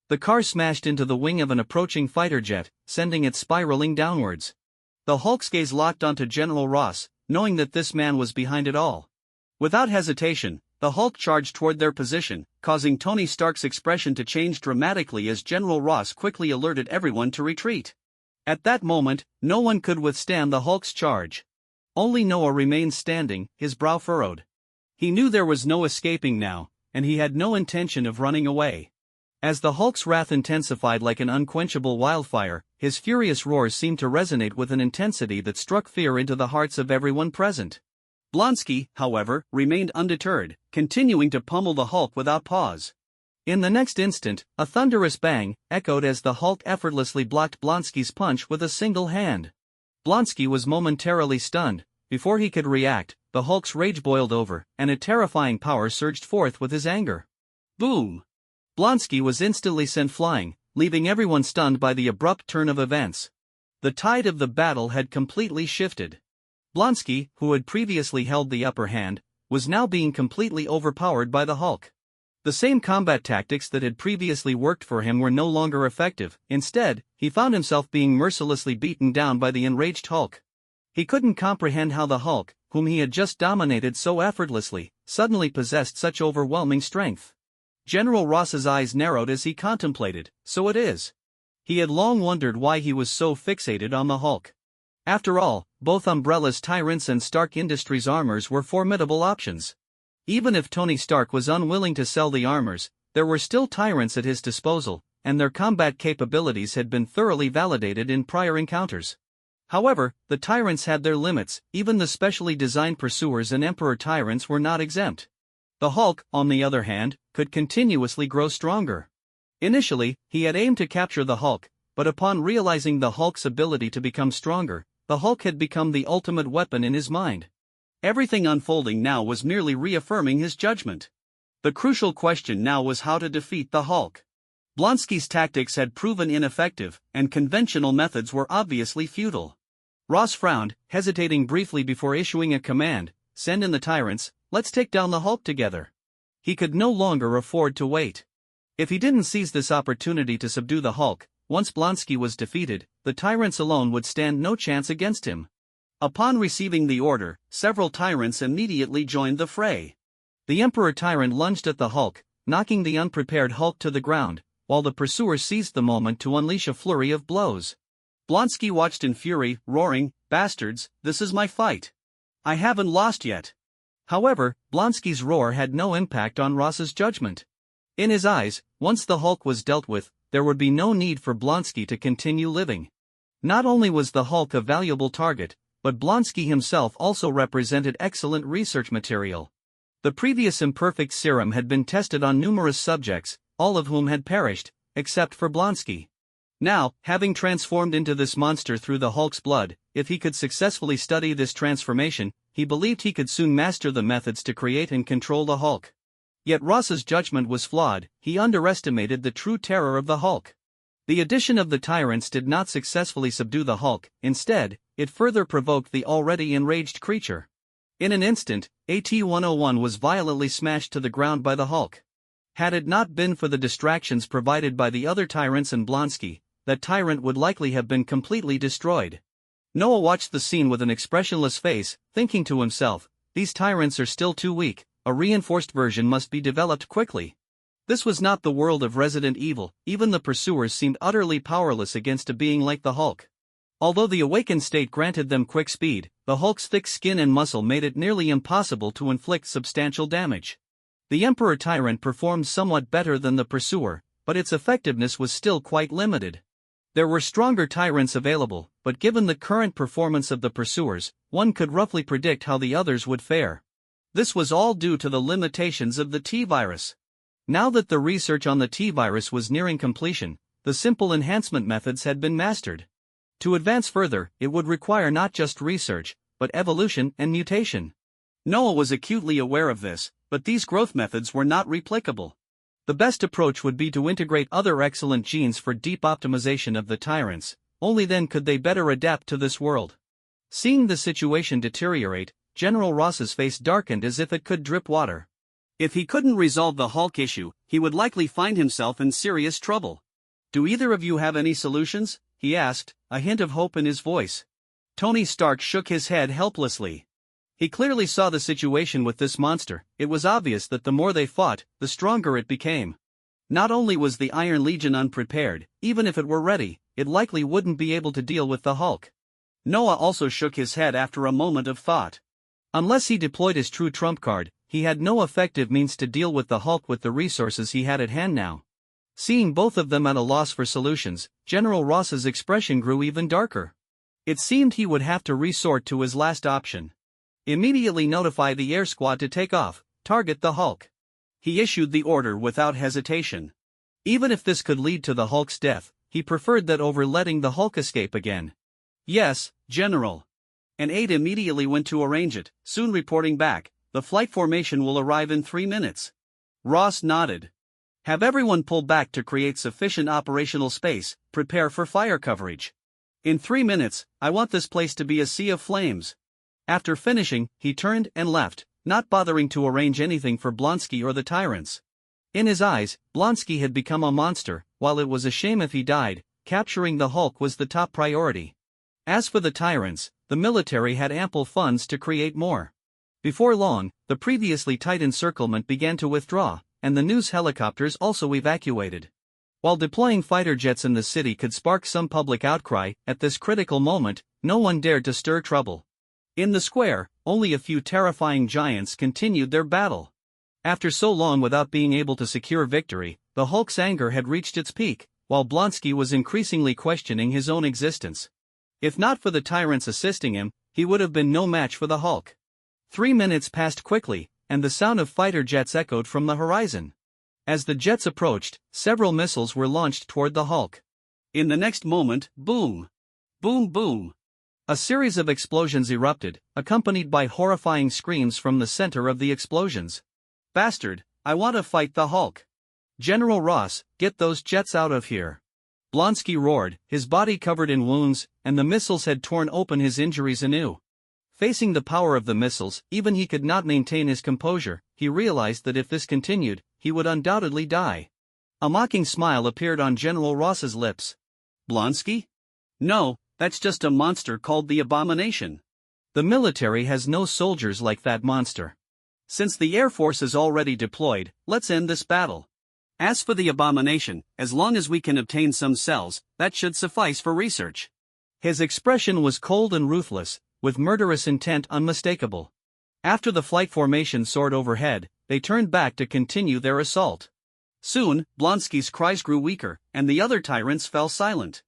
The car smashed into the wing of an approaching fighter jet, sending it spiraling downwards. The Hulk's gaze locked onto General Ross, knowing that this man was behind it all. Without hesitation, the Hulk charged toward their position, causing Tony Stark's expression to change dramatically as General Ross quickly alerted everyone to retreat. At that moment, no one could withstand the Hulk's charge. Only Noah remained standing, his brow furrowed. He knew there was no escaping now, and he had no intention of running away. As the Hulk's wrath intensified like an unquenchable wildfire, his furious roars seemed to resonate with an intensity that struck fear into the hearts of everyone present. Blonsky, however, remained undeterred, continuing to pummel the Hulk without pause. In the next instant, a thunderous bang echoed as the Hulk effortlessly blocked Blonsky's punch with a single hand. Blonsky was momentarily stunned. Before he could react, the Hulk's rage boiled over, and a terrifying power surged forth with his anger. Boom! Blonsky was instantly sent flying, leaving everyone stunned by the abrupt turn of events. The tide of the battle had completely shifted. Blonsky, who had previously held the upper hand, was now being completely overpowered by the Hulk. The same combat tactics that had previously worked for him were no longer effective. Instead, he found himself being mercilessly beaten down by the enraged Hulk. He couldn't comprehend how the Hulk, whom he had just dominated so effortlessly, suddenly possessed such overwhelming strength. General Ross's eyes narrowed as he contemplated. So it is. He had long wondered why he was so fixated on the Hulk. After all, both Umbrella's Tyrants and Stark Industries armors were formidable options. Even if Tony Stark was unwilling to sell the armors, there were still Tyrants at his disposal, and their combat capabilities had been thoroughly validated in prior encounters. However, the Tyrants had their limits. Even the specially designed Pursuers and Emperor Tyrants were not exempt. The Hulk, on the other hand, could continuously grow stronger. Initially, he had aimed to capture the Hulk, but upon realizing the Hulk's ability to become stronger, the Hulk had become the ultimate weapon in his mind. Everything unfolding now was merely reaffirming his judgment. The crucial question now was how to defeat the Hulk. Blonsky's tactics had proven ineffective, and conventional methods were obviously futile. Ross frowned, hesitating briefly before issuing a command: "Send in the Tyrants, let's take down the Hulk together." He could no longer afford to wait. If he didn't seize this opportunity to subdue the Hulk, once Blonsky was defeated, the tyrants alone would stand no chance against him. Upon receiving the order, several tyrants immediately joined the fray. The Emperor Tyrant lunged at the Hulk, knocking the unprepared Hulk to the ground, while the pursuer seized the moment to unleash a flurry of blows. Blonsky watched in fury, roaring, "Bastards, this is my fight. I haven't lost yet." However, Blonsky's roar had no impact on Ross's judgment. In his eyes, once the Hulk was dealt with, there would be no need for Blonsky to continue living. Not only was the Hulk a valuable target, but Blonsky himself also represented excellent research material. The previous imperfect serum had been tested on numerous subjects, all of whom had perished, except for Blonsky. Now, having transformed into this monster through the Hulk's blood, if he could successfully study this transformation, he believed he could soon master the methods to create and control the Hulk. Yet Ross's judgment was flawed. He underestimated the true terror of the Hulk. The addition of the tyrants did not successfully subdue the Hulk. Instead, it further provoked the already enraged creature. In an instant, AT-101 was violently smashed to the ground by the Hulk. Had it not been for the distractions provided by the other tyrants and Blonsky, that tyrant would likely have been completely destroyed. Noah watched the scene with an expressionless face, thinking to himself, "These tyrants are still too weak, a reinforced version must be developed quickly." This was not the world of Resident Evil. Even the pursuers seemed utterly powerless against a being like the Hulk. Although the awakened state granted them quick speed, the Hulk's thick skin and muscle made it nearly impossible to inflict substantial damage. The Emperor Tyrant performed somewhat better than the pursuer, but its effectiveness was still quite limited. There were stronger tyrants available, but given the current performance of the pursuers, one could roughly predict how the others would fare. This was all due to the limitations of the T-virus. Now that the research on the T-virus was nearing completion, the simple enhancement methods had been mastered. To advance further, it would require not just research, but evolution and mutation. Noah was acutely aware of this, but these growth methods were not replicable. The best approach would be to integrate other excellent genes for deep optimization of the tyrants. Only then could they better adapt to this world. Seeing the situation deteriorate, General Ross's face darkened as if it could drip water. If he couldn't resolve the Hulk issue, he would likely find himself in serious trouble. "Do either of you have any solutions?" he asked, a hint of hope in his voice. Tony Stark shook his head helplessly. He clearly saw the situation with this monster. It was obvious that the more they fought, the stronger it became. Not only was the Iron Legion unprepared, even if it were ready, it likely wouldn't be able to deal with the Hulk. Noah also shook his head after a moment of thought. Unless he deployed his true trump card, he had no effective means to deal with the Hulk with the resources he had at hand now. Seeing both of them at a loss for solutions, General Ross's expression grew even darker. It seemed he would have to resort to his last option. Immediately notify the air squad to take off, target the Hulk. He issued the order without hesitation. Even if this could lead to the Hulk's death, he preferred that over letting the Hulk escape again. "Yes, General." An aide immediately went to arrange it, soon reporting back, "The flight formation will arrive in 3 minutes." Ross nodded. "Have everyone pull back to create sufficient operational space, prepare for fire coverage. In 3 minutes, I want this place to be a sea of flames." After finishing, he turned and left, not bothering to arrange anything for Blonsky or the tyrants. In his eyes, Blonsky had become a monster. While it was a shame if he died, capturing the Hulk was the top priority. As for the tyrants, the military had ample funds to create more. Before long, the previously tight encirclement began to withdraw, and the news helicopters also evacuated. While deploying fighter jets in the city could spark some public outcry, at this critical moment, no one dared to stir trouble. In the square, only a few terrifying giants continued their battle. After so long without being able to secure victory, the Hulk's anger had reached its peak, while Blonsky was increasingly questioning his own existence. If not for the tyrants assisting him, he would have been no match for the Hulk. 3 minutes passed quickly, and the sound of fighter jets echoed from the horizon. As the jets approached, several missiles were launched toward the Hulk. In the next moment, boom! Boom boom! A series of explosions erupted, accompanied by horrifying screams from the center of the explosions. "Bastard, I want to fight the Hulk. General Ross, get those jets out of here." Blonsky roared, his body covered in wounds, and the missiles had torn open his injuries anew. Facing the power of the missiles, even he could not maintain his composure. He realized that if this continued, he would undoubtedly die. A mocking smile appeared on General Ross's lips. Blonsky? No, that's just a monster called the Abomination. The military has no soldiers like that monster. Since the Air Force is already deployed, let's end this battle. As for the Abomination, as long as we can obtain some cells, that should suffice for research. His expression was cold and ruthless, with murderous intent unmistakable. After the flight formation soared overhead, they turned back to continue their assault. Soon, Blonsky's cries grew weaker, and the other tyrants fell silent.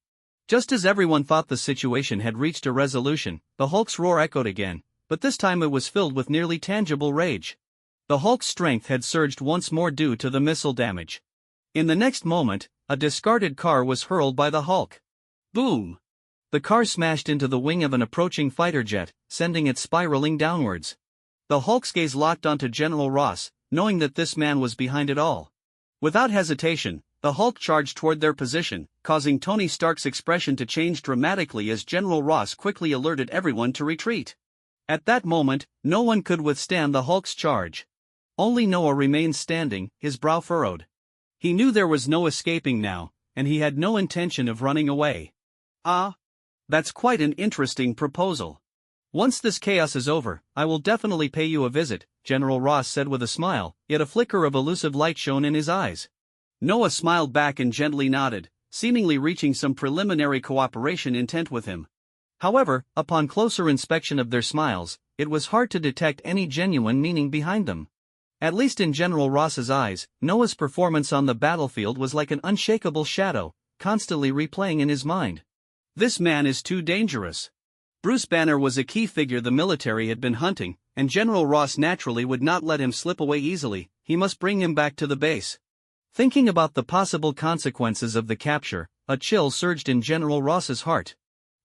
Just as everyone thought the situation had reached a resolution, the Hulk's roar echoed again, but this time it was filled with nearly tangible rage. The Hulk's strength had surged once more due to the missile damage. In the next moment, a discarded car was hurled by the Hulk. Boom! The car smashed into the wing of an approaching fighter jet, sending it spiraling downwards. The Hulk's gaze locked onto General Ross, knowing that this man was behind it all. Without hesitation, the Hulk charged toward their position, causing Tony Stark's expression to change dramatically as General Ross quickly alerted everyone to retreat. At that moment, no one could withstand the Hulk's charge. Only Noah remained standing, his brow furrowed. He knew there was no escaping now, and he had no intention of running away. Ah, that's quite an interesting proposal. Once this chaos is over, I will definitely pay you a visit, General Ross said with a smile, yet a flicker of elusive light shone in his eyes. Noah smiled back and gently nodded, seemingly reaching some preliminary cooperation intent with him. However, upon closer inspection of their smiles, it was hard to detect any genuine meaning behind them. At least in General Ross's eyes, Noah's performance on the battlefield was like an unshakable shadow, constantly replaying in his mind. This man is too dangerous. Bruce Banner was a key figure the military had been hunting, and General Ross naturally would not let him slip away easily. He must bring him back to the base. Thinking about the possible consequences of the capture, a chill surged in General Ross's heart.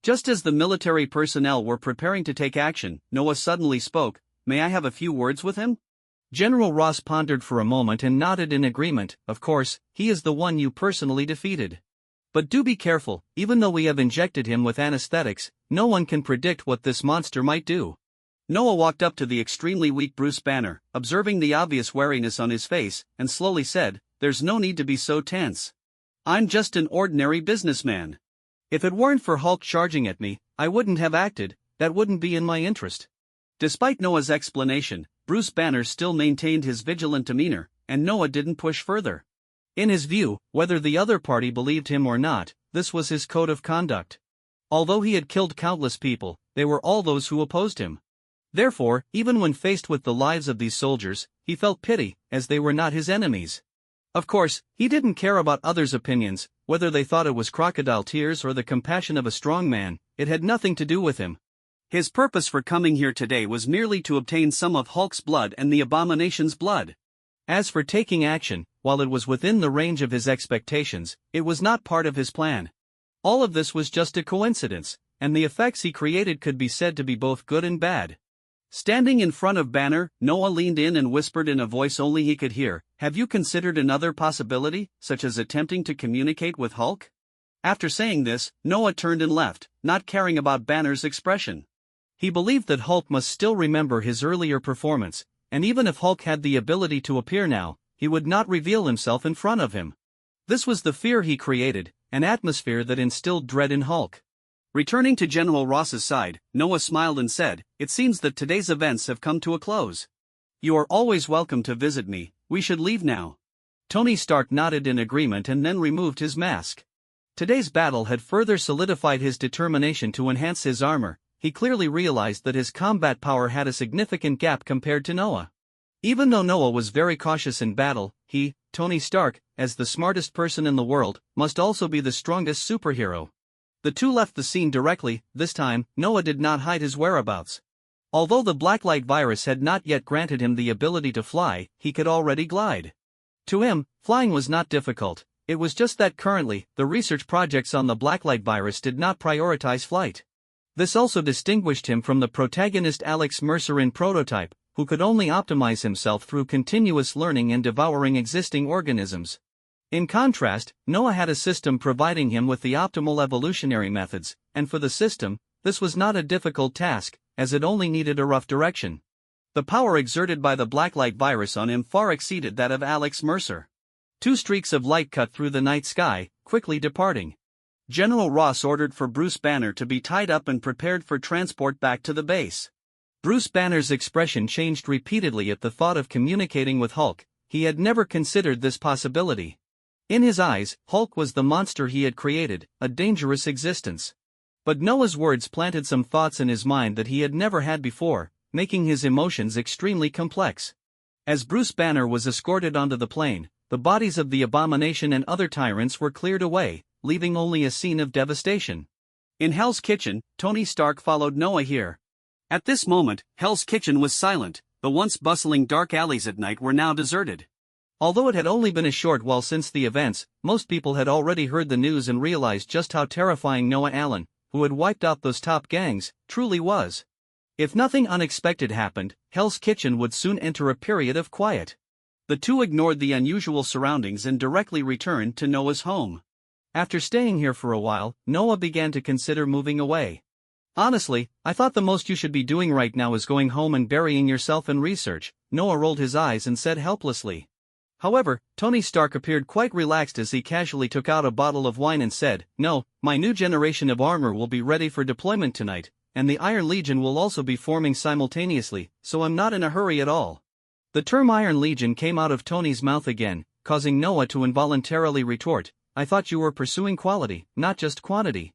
Just as the military personnel were preparing to take action, Noah suddenly spoke, "May I have a few words with him?" General Ross pondered for a moment and nodded in agreement. "Of course, he is the one you personally defeated. But do be careful, even though we have injected him with anesthetics, no one can predict what this monster might do." Noah walked up to the extremely weak Bruce Banner, observing the obvious wariness on his face, and slowly said, "There's no need to be so tense. I'm just an ordinary businessman. If it weren't for Hulk charging at me, I wouldn't have acted. That wouldn't be in my interest." Despite Noah's explanation, Bruce Banner still maintained his vigilant demeanor, and Noah didn't push further. In his view, whether the other party believed him or not, this was his code of conduct. Although he had killed countless people, they were all those who opposed him. Therefore, even when faced with the lives of these soldiers, he felt pity, as they were not his enemies. Of course, he didn't care about others' opinions, whether they thought it was crocodile tears or the compassion of a strong man. It had nothing to do with him. His purpose for coming here today was merely to obtain some of Hulk's blood and the Abomination's blood. As for taking action, while it was within the range of his expectations, it was not part of his plan. All of this was just a coincidence, and the effects he created could be said to be both good and bad. Standing in front of Banner, Noah leaned in and whispered in a voice only he could hear, "Have you considered another possibility, such as attempting to communicate with Hulk?" After saying this, Noah turned and left, not caring about Banner's expression. He believed that Hulk must still remember his earlier performance, and even if Hulk had the ability to appear now, he would not reveal himself in front of him. This was the fear he created, an atmosphere that instilled dread in Hulk. Returning to General Ross's side, Noah smiled and said, "It seems that today's events have come to a close. You are always welcome to visit me. We should leave now." Tony Stark nodded in agreement and then removed his mask. Today's battle had further solidified his determination to enhance his armor. He clearly realized that his combat power had a significant gap compared to Noah. Even though Noah was very cautious in battle, he, Tony Stark, as the smartest person in the world, must also be the strongest superhero. The two left the scene directly. This time, Noah did not hide his whereabouts. Although the Blacklight Virus had not yet granted him the ability to fly, he could already glide. To him, flying was not difficult. It was just that currently, the research projects on the Blacklight Virus did not prioritize flight. This also distinguished him from the protagonist Alex Mercer in Prototype, who could only optimize himself through continuous learning and devouring existing organisms. In contrast, Noah had a system providing him with the optimal evolutionary methods, and for the system, this was not a difficult task, as it only needed a rough direction. The power exerted by the Blacklight Virus on him far exceeded that of Alex Mercer. Two streaks of light cut through the night sky, quickly departing. General Ross ordered for Bruce Banner to be tied up and prepared for transport back to the base. Bruce Banner's expression changed repeatedly at the thought of communicating with Hulk. He had never considered this possibility. In his eyes, Hulk was the monster he had created, a dangerous existence. But Noah's words planted some thoughts in his mind that he had never had before, making his emotions extremely complex. As Bruce Banner was escorted onto the plane, the bodies of the Abomination and other tyrants were cleared away, leaving only a scene of devastation. In Hell's Kitchen, Tony Stark followed Noah here. At this moment, Hell's Kitchen was silent. The once bustling dark alleys at night were now deserted. Although it had only been a short while since the events, most people had already heard the news and realized just how terrifying Noah Allen, who had wiped out those top gangs, truly was. If nothing unexpected happened, Hell's Kitchen would soon enter a period of quiet. The two ignored the unusual surroundings and directly returned to Noah's home. After staying here for a while, Noah began to consider moving away. Honestly, I thought the most you should be doing right now is going home and burying yourself in research, Noah rolled his eyes and said helplessly. However, Tony Stark appeared quite relaxed as he casually took out a bottle of wine and said, "No, my new generation of armor will be ready for deployment tonight, and the Iron Legion will also be forming simultaneously, so I'm not in a hurry at all." The term Iron Legion came out of Tony's mouth again, causing Noah to involuntarily retort, "I thought you were pursuing quality, not just quantity."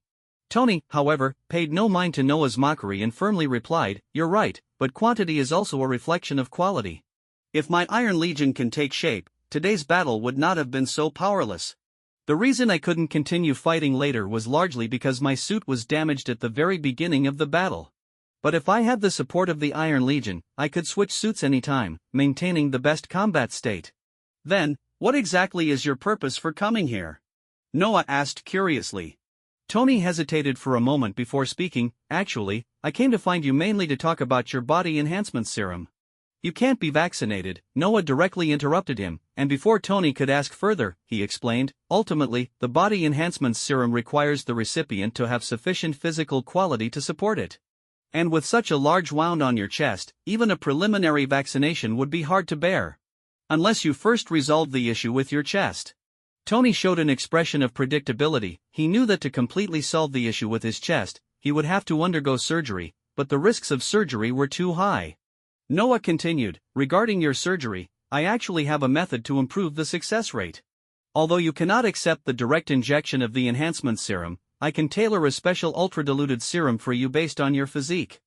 Tony, however, paid no mind to Noah's mockery and firmly replied, "You're right, but quantity is also a reflection of quality. If my Iron Legion can take shape, today's battle would not have been so powerless. The reason I couldn't continue fighting later was largely because my suit was damaged at the very beginning of the battle. But if I had the support of the Iron Legion, I could switch suits anytime, maintaining the best combat state." "Then, what exactly is your purpose for coming here?" Noah asked curiously. Tony hesitated for a moment before speaking. "Actually, I came to find you mainly to talk about your body enhancement serum." "You can't be vaccinated," Noah directly interrupted him, and before Tony could ask further, he explained, "Ultimately, the body enhancement serum requires the recipient to have sufficient physical quality to support it. And with such a large wound on your chest, even a preliminary vaccination would be hard to bear. Unless you first resolve the issue with your chest." Tony showed an expression of predictability. He knew that to completely solve the issue with his chest, he would have to undergo surgery, but the risks of surgery were too high. Noah continued, "Regarding your surgery, I actually have a method to improve the success rate. Although you cannot accept the direct injection of the enhancement serum, I can tailor a special ultra-diluted serum for you based on your physique.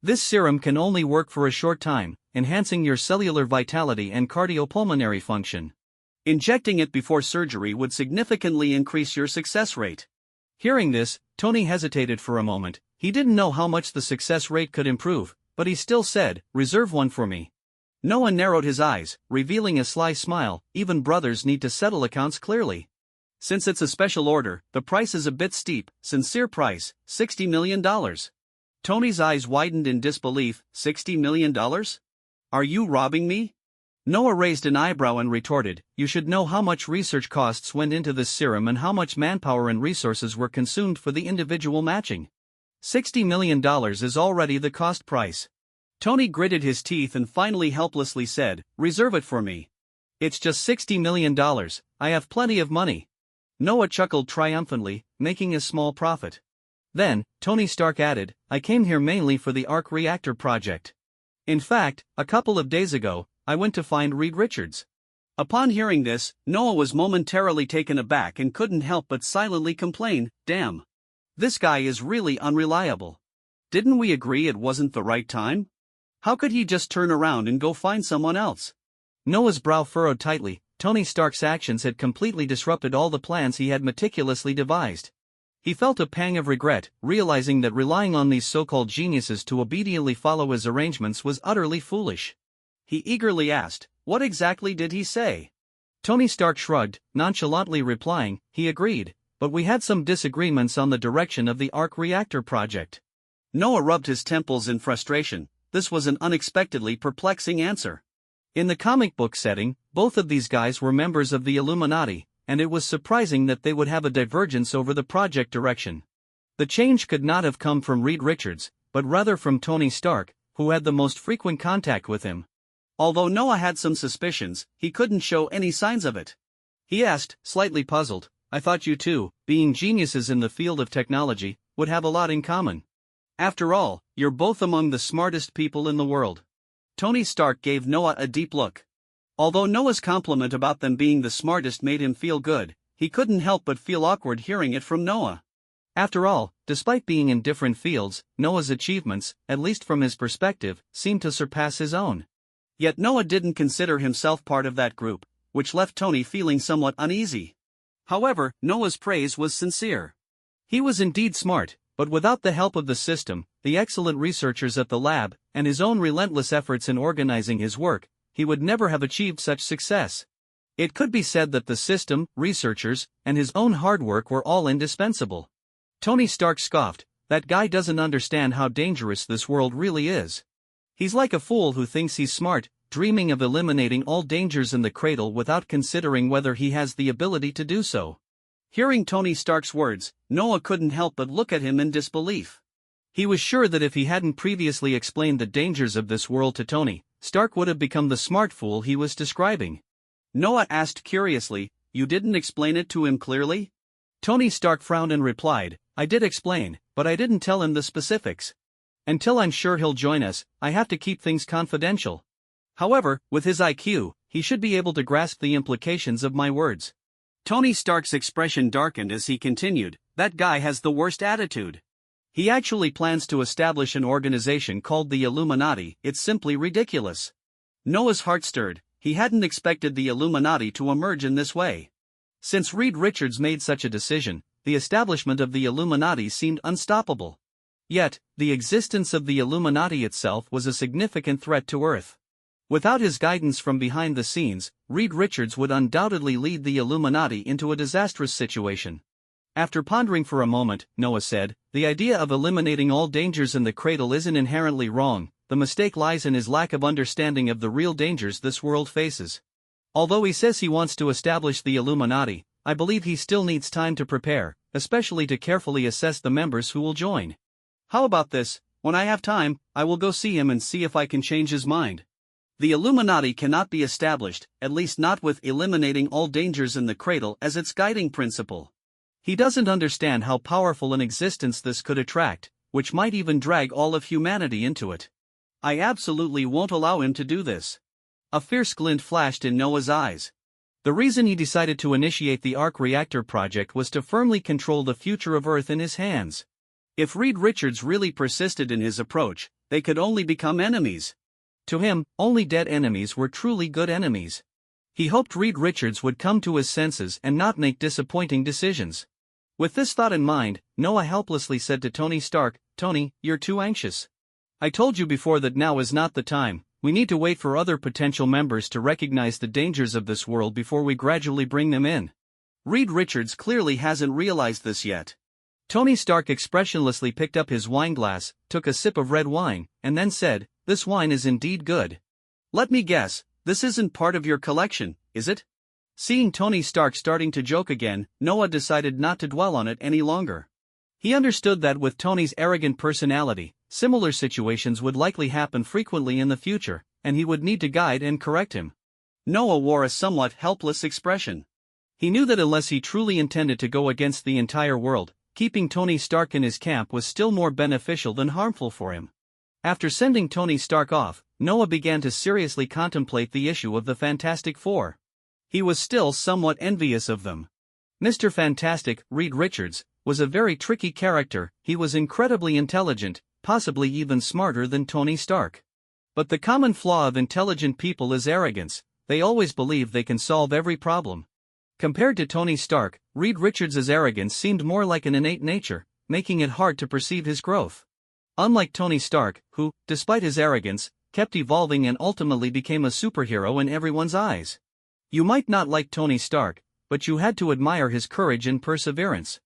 This serum can only work for a short time, enhancing your cellular vitality and cardiopulmonary function. Injecting it before surgery would significantly increase your success rate." Hearing this, Tony hesitated for a moment. He didn't know how much the success rate could improve, but he still said, "Reserve one for me." Noah narrowed his eyes, revealing a sly smile. Even brothers need to settle accounts clearly. "Since it's a special order, the price is a bit steep. Sincere price, $60 million. Tony's eyes widened in disbelief. $60 million? Are you robbing me? Noah raised an eyebrow and retorted, "You should know how much research costs went into this serum and how much manpower and resources were consumed for the individual matching. $60 million is already the cost price." Tony gritted his teeth and finally helplessly said, "Reserve it for me. It's just $60 million, I have plenty of money." Noah chuckled triumphantly, making a small profit. Then, Tony Stark added, "I came here mainly for the arc reactor project. In fact, a couple of days ago, I went to find Reed Richards." Upon hearing this, Noah was momentarily taken aback and couldn't help but silently complain, "Damn. This guy is really unreliable. Didn't we agree it wasn't the right time? How could he just turn around and go find someone else?" Noah's brow furrowed tightly. Tony Stark's actions had completely disrupted all the plans he had meticulously devised. He felt a pang of regret, realizing that relying on these so-called geniuses to obediently follow his arrangements was utterly foolish. He eagerly asked, "What exactly did he say?" Tony Stark shrugged, nonchalantly replying, "He agreed, but we had some disagreements on the direction of the arc reactor project." Noah rubbed his temples in frustration. This was an unexpectedly perplexing answer. In the comic book setting, both of these guys were members of the Illuminati, and it was surprising that they would have a divergence over the project direction. The change could not have come from Reed Richards, but rather from Tony Stark, who had the most frequent contact with him. Although Noah had some suspicions, he couldn't show any signs of it. He asked, slightly puzzled, I thought you two, being geniuses in the field of technology, would have a lot in common. After all, you're both among the smartest people in the world." Tony Stark gave Noah a deep look. Although Noah's compliment about them being the smartest made him feel good, he couldn't help but feel awkward hearing it from Noah. After all, despite being in different fields, Noah's achievements, at least from his perspective, seemed to surpass his own. Yet Noah didn't consider himself part of that group, which left Tony feeling somewhat uneasy. However, Noah's praise was sincere. He was indeed smart, but without the help of the system, the excellent researchers at the lab, and his own relentless efforts in organizing his work, he would never have achieved such success. It could be said that the system, researchers, and his own hard work were all indispensable. Tony Stark scoffed, "That guy doesn't understand how dangerous this world really is. He's like a fool who thinks he's smart, dreaming of eliminating all dangers in the cradle without considering whether he has the ability to do so." Hearing Tony Stark's words, Noah couldn't help but look at him in disbelief. He was sure that if he hadn't previously explained the dangers of this world to Tony, Stark would have become the smart fool he was describing. Noah asked curiously, "You didn't explain it to him clearly?" Tony Stark frowned and replied, "I did explain, but I didn't tell him the specifics. Until I'm sure he'll join us, I have to keep things confidential. However, with his IQ, he should be able to grasp the implications of my words." Tony Stark's expression darkened as he continued, "That guy has the worst attitude. He actually plans to establish an organization called the Illuminati. It's simply ridiculous." Noah's heart stirred. He hadn't expected the Illuminati to emerge in this way. Since Reed Richards made such a decision, the establishment of the Illuminati seemed unstoppable. Yet, the existence of the Illuminati itself was a significant threat to Earth. Without his guidance from behind the scenes, Reed Richards would undoubtedly lead the Illuminati into a disastrous situation. After pondering for a moment, Noah said, "The idea of eliminating all dangers in the cradle isn't inherently wrong. The mistake lies in his lack of understanding of the real dangers this world faces. Although he says he wants to establish the Illuminati, I believe he still needs time to prepare, especially to carefully assess the members who will join. How about this? When I have time, I will go see him and see if I can change his mind. The Illuminati cannot be established, at least not with eliminating all dangers in the cradle as its guiding principle. He doesn't understand how powerful an existence this could attract, which might even drag all of humanity into it. I absolutely won't allow him to do this." A fierce glint flashed in Noah's eyes. The reason he decided to initiate the arc reactor project was to firmly control the future of Earth in his hands. If Reed Richards really persisted in his approach, they could only become enemies. To him, only dead enemies were truly good enemies. He hoped Reed Richards would come to his senses and not make disappointing decisions. With this thought in mind, Noah helplessly said to Tony Stark, "Tony, you're too anxious. I told you before that now is not the time. We need to wait for other potential members to recognize the dangers of this world before we gradually bring them in. Reed Richards clearly hasn't realized this yet." Tony Stark expressionlessly picked up his wineglass, took a sip of red wine, and then said, "This wine is indeed good. Let me guess, this isn't part of your collection, is it?" Seeing Tony Stark starting to joke again, Noah decided not to dwell on it any longer. He understood that with Tony's arrogant personality, similar situations would likely happen frequently in the future, and he would need to guide and correct him. Noah wore a somewhat helpless expression. He knew that unless he truly intended to go against the entire world, keeping Tony Stark in his camp was still more beneficial than harmful for him. After sending Tony Stark off, Noah began to seriously contemplate the issue of the Fantastic Four. He was still somewhat envious of them. Mr. Fantastic, Reed Richards, was a very tricky character. He was incredibly intelligent, possibly even smarter than Tony Stark. But the common flaw of intelligent people is arrogance. They always believe they can solve every problem. Compared to Tony Stark, Reed Richards' arrogance seemed more like an innate nature, making it hard to perceive his growth. Unlike Tony Stark, who, despite his arrogance, kept evolving and ultimately became a superhero in everyone's eyes. You might not like Tony Stark, but you had to admire his courage and perseverance.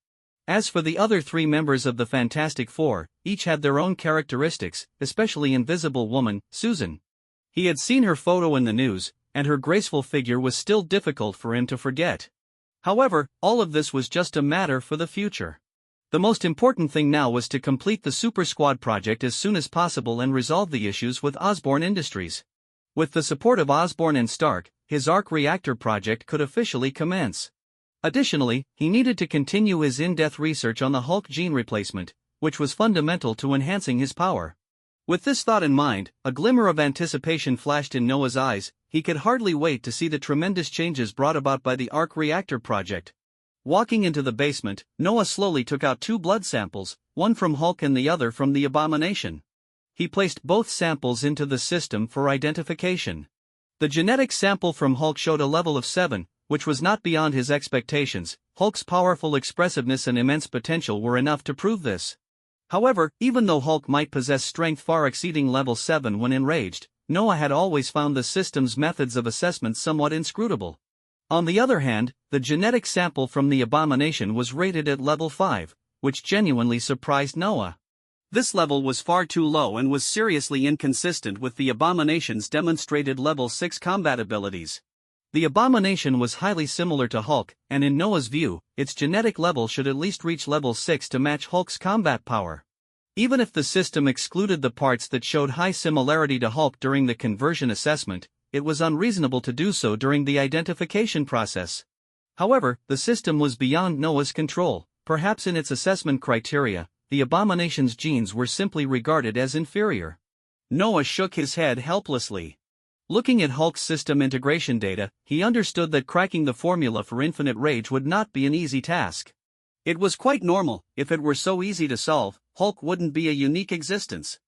As for the other three members of the Fantastic Four, each had their own characteristics, especially Invisible Woman, Susan. He had seen her photo in the news, and her graceful figure was still difficult for him to forget. However, all of this was just a matter for the future. The most important thing now was to complete the Super Squad project as soon as possible and resolve the issues with Osborn Industries. With the support of Osborn and Stark, his arc reactor project could officially commence. Additionally, he needed to continue his in-depth research on the Hulk gene replacement, which was fundamental to enhancing his power. With this thought in mind, a glimmer of anticipation flashed in Noah's eyes. He could hardly wait to see the tremendous changes brought about by the Arc Reactor project. Walking into the basement, Noah slowly took out 2 blood samples, one from Hulk and the other from the Abomination. He placed both samples into the system for identification. The genetic sample from Hulk showed a level of 7, which was not beyond his expectations. Hulk's powerful expressiveness and immense potential were enough to prove this. However, even though Hulk might possess strength far exceeding level 7 when enraged, Noah had always found the system's methods of assessment somewhat inscrutable. On the other hand, the genetic sample from the Abomination was rated at level 5, which genuinely surprised Noah. This level was far too low and was seriously inconsistent with the Abomination's demonstrated level 6 combat abilities. The Abomination was highly similar to Hulk, and in Noah's view, its genetic level should at least reach level 6 to match Hulk's combat power. Even if the system excluded the parts that showed high similarity to Hulk during the conversion assessment, it was unreasonable to do so during the identification process. However, the system was beyond Noah's control. Perhaps in its assessment criteria, the Abomination's genes were simply regarded as inferior. Noah shook his head helplessly. Looking at Hulk's system integration data, he understood that cracking the formula for infinite rage would not be an easy task. It was quite normal. If it were so easy to solve, Hulk wouldn't be a unique existence.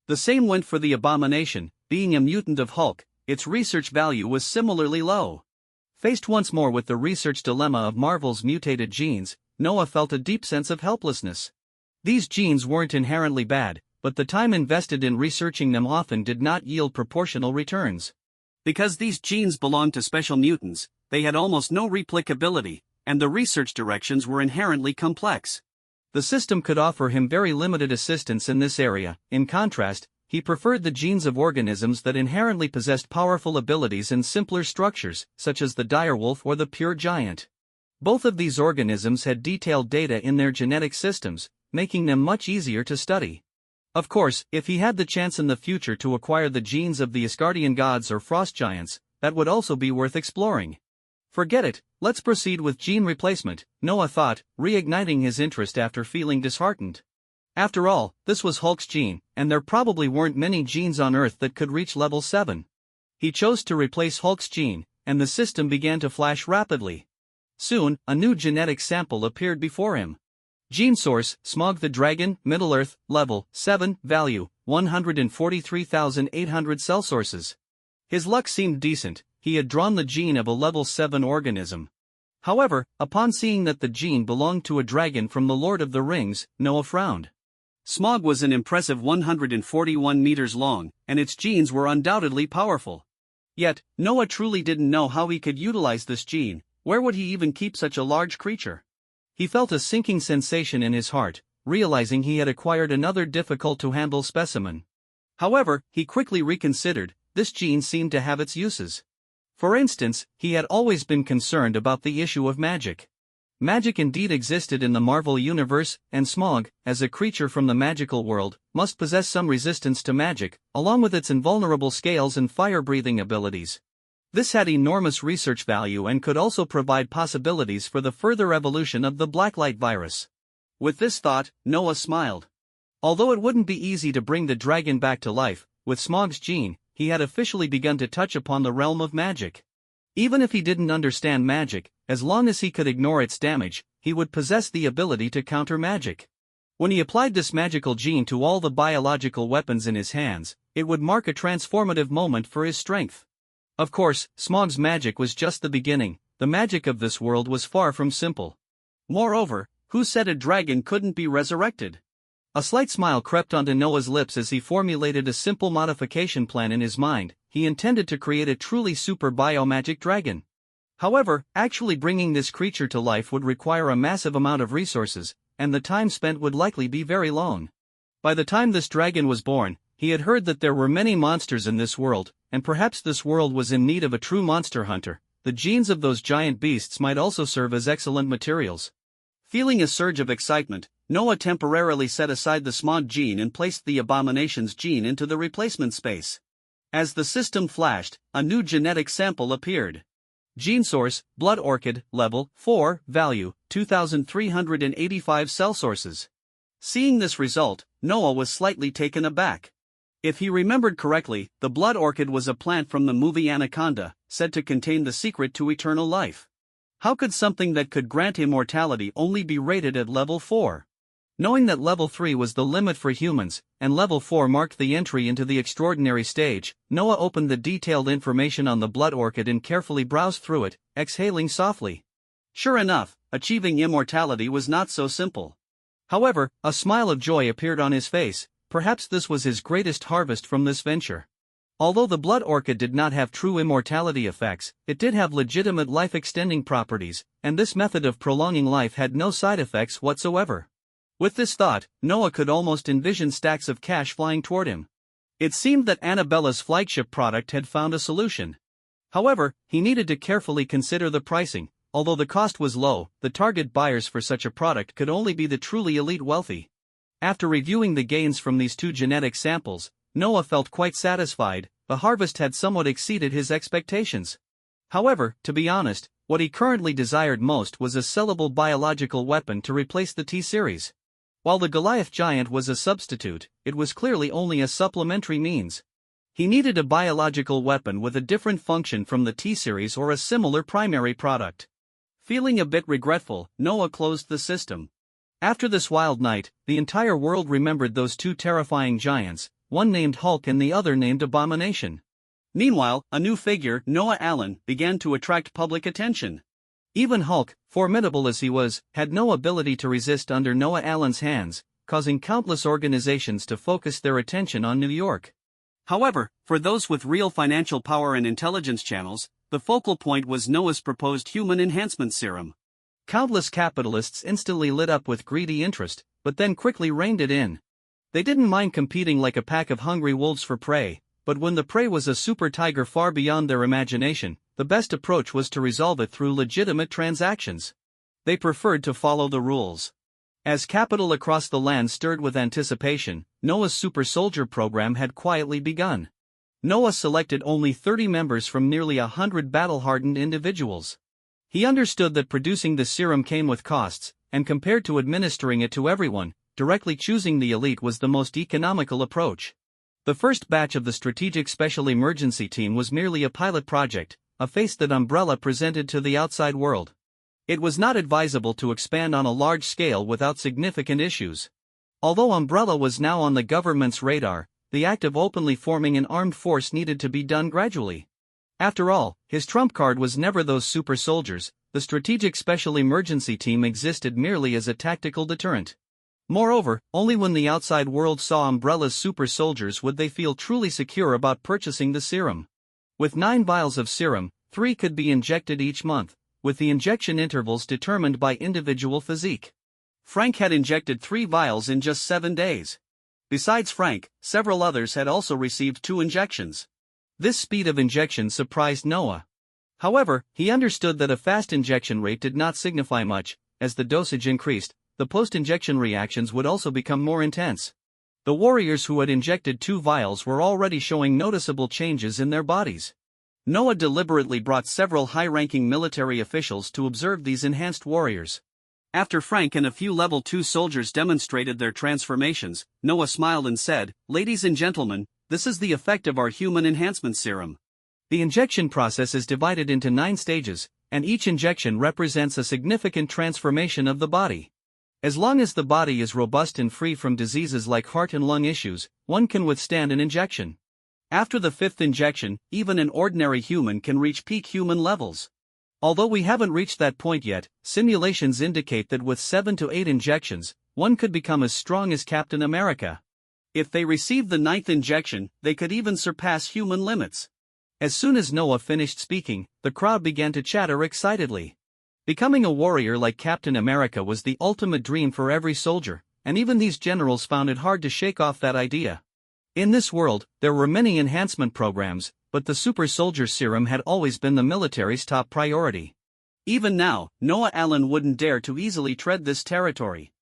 The same went for the Abomination. Being a mutant of Hulk, its research value was similarly low. Faced once more with the research dilemma of Marvel's mutated genes, Noah felt a deep sense of helplessness. These genes weren't inherently bad, but the time invested in researching them often did not yield proportional returns. Because these genes belonged to special mutants, they had almost no replicability, and the research directions were inherently complex. The system could offer him very limited assistance in this area. In contrast, he preferred the genes of organisms that inherently possessed powerful abilities and simpler structures, such as the direwolf or the pure giant. Both of these organisms had detailed data in their genetic systems, making them much easier to study. Of course, if he had the chance in the future to acquire the genes of the Asgardian gods or frost giants, that would also be worth exploring. Forget it, let's proceed with gene replacement, Noah thought, reigniting his interest after feeling disheartened. After all, this was Hulk's gene, and there probably weren't many genes on Earth that could reach level 7. He chose to replace Hulk's gene, and the system began to flash rapidly. Soon, a new genetic sample appeared before him. Gene source, Smaug the Dragon, Middle-earth, level 7, value 143,800 cell sources. His luck seemed decent. He had drawn the gene of a level 7 organism. However, upon seeing that the gene belonged to a dragon from the Lord of the Rings, Noah frowned. Smaug was an impressive 141 meters long, and its genes were undoubtedly powerful. Yet, Noah truly didn't know how he could utilize this gene. Where would he even keep such a large creature? He felt a sinking sensation in his heart, realizing he had acquired another difficult-to-handle specimen. However, he quickly reconsidered. This gene seemed to have its uses. For instance, he had always been concerned about the issue of magic. Magic indeed existed in the Marvel universe, and Smaug, as a creature from the magical world, must possess some resistance to magic, along with its invulnerable scales and fire-breathing abilities. This had enormous research value and could also provide possibilities for the further evolution of the Blacklight Virus. With this thought, Noah smiled. Although it wouldn't be easy to bring the dragon back to life, with Smaug's gene, he had officially begun to touch upon the realm of magic. Even if he didn't understand magic, as long as he could ignore its damage, he would possess the ability to counter magic. When he applied this magical gene to all the biological weapons in his hands, it would mark a transformative moment for his strength. Of course, Smaug's magic was just the beginning. The magic of this world was far from simple. Moreover, who said a dragon couldn't be resurrected? A slight smile crept onto Noah's lips as he formulated a simple modification plan in his mind. He intended to create a truly super biomagic dragon. However, actually bringing this creature to life would require a massive amount of resources, and the time spent would likely be very long. By the time this dragon was born, he had heard that there were many monsters in this world, and perhaps this world was in need of a true monster hunter. The genes of those giant beasts might also serve as excellent materials. Feeling a surge of excitement, Noah temporarily set aside the Smaug gene and placed the Abomination's gene into the replacement space. As the system flashed, a new genetic sample appeared. Gene source, blood orchid, level 4, value, 2385 cell sources. Seeing this result, Noah was slightly taken aback. If he remembered correctly, the blood orchid was a plant from the movie Anaconda, said to contain the secret to eternal life. How could something that could grant immortality only be rated at level 4? Knowing that level 3 was the limit for humans, and level 4 marked the entry into the extraordinary stage, Noah opened the detailed information on the blood orchid and carefully browsed through it, exhaling softly. Sure enough, achieving immortality was not so simple. However, a smile of joy appeared on his face. Perhaps this was his greatest harvest from this venture. Although the blood orchid did not have true immortality effects, it did have legitimate life-extending properties, and this method of prolonging life had no side effects whatsoever. With this thought, Noah could almost envision stacks of cash flying toward him. It seemed that Annabella's flagship product had found a solution. However, he needed to carefully consider the pricing. Although the cost was low, the target buyers for such a product could only be the truly elite wealthy. After reviewing the gains from these 2 genetic samples, Noah felt quite satisfied. The harvest had somewhat exceeded his expectations. However, to be honest, what he currently desired most was a sellable biological weapon to replace the T-Series. While the Goliath giant was a substitute, it was clearly only a supplementary means. He needed a biological weapon with a different function from the T-Series or a similar primary product. Feeling a bit regretful, Noah closed the system. After this wild night, the entire world remembered those 2 terrifying giants, one named Hulk and the other named Abomination. Meanwhile, a new figure, Noah Allen, began to attract public attention. Even Hulk, formidable as he was, had no ability to resist under Noah Allen's hands, causing countless organizations to focus their attention on New York. However, for those with real financial power and intelligence channels, the focal point was Noah's proposed human enhancement serum. Countless capitalists instantly lit up with greedy interest, but then quickly reined it in. They didn't mind competing like a pack of hungry wolves for prey, but when the prey was a super tiger far beyond their imagination, the best approach was to resolve it through legitimate transactions. They preferred to follow the rules. As capital across the land stirred with anticipation, Noah's super soldier program had quietly begun. Noah selected only 30 members from nearly 100 battle-hardened individuals. He understood that producing the serum came with costs, and compared to administering it to everyone, directly choosing the elite was the most economical approach. The first batch of the Strategic Special Emergency Team was merely a pilot project, a face that Umbrella presented to the outside world. It was not advisable to expand on a large scale without significant issues. Although Umbrella was now on the government's radar, the act of openly forming an armed force needed to be done gradually. After all, his trump card was never those super soldiers. The Strategic Special Emergency Team existed merely as a tactical deterrent. Moreover, only when the outside world saw Umbrella's super soldiers would they feel truly secure about purchasing the serum. With 9 vials of serum, 3 could be injected each month, with the injection intervals determined by individual physique. Frank had injected 3 vials in just 7 days. Besides Frank, several others had also received 2 injections. This speed of injection surprised Noah. However, he understood that a fast injection rate did not signify much. As the dosage increased, the post-injection reactions would also become more intense. The warriors who had injected 2 vials were already showing noticeable changes in their bodies. Noah deliberately brought several high-ranking military officials to observe these enhanced warriors. After Frank and a few level 2 soldiers demonstrated their transformations, Noah smiled and said, "Ladies and gentlemen, this is the effect of our human enhancement serum." The injection process is divided into 9 stages, and each injection represents a significant transformation of the body. As long as the body is robust and free from diseases like heart and lung issues, one can withstand an injection. After the 5th injection, even an ordinary human can reach peak human levels. Although we haven't reached that point yet, simulations indicate that with 7 to 8 injections, one could become as strong as Captain America. If they received the 9th injection, they could even surpass human limits. As soon as Noah finished speaking, the crowd began to chatter excitedly. Becoming a warrior like Captain America was the ultimate dream for every soldier, and even these generals found it hard to shake off that idea. In this world, there were many enhancement programs, but the super soldier serum had always been the military's top priority. Even now, Noah Allen wouldn't dare to easily tread this territory.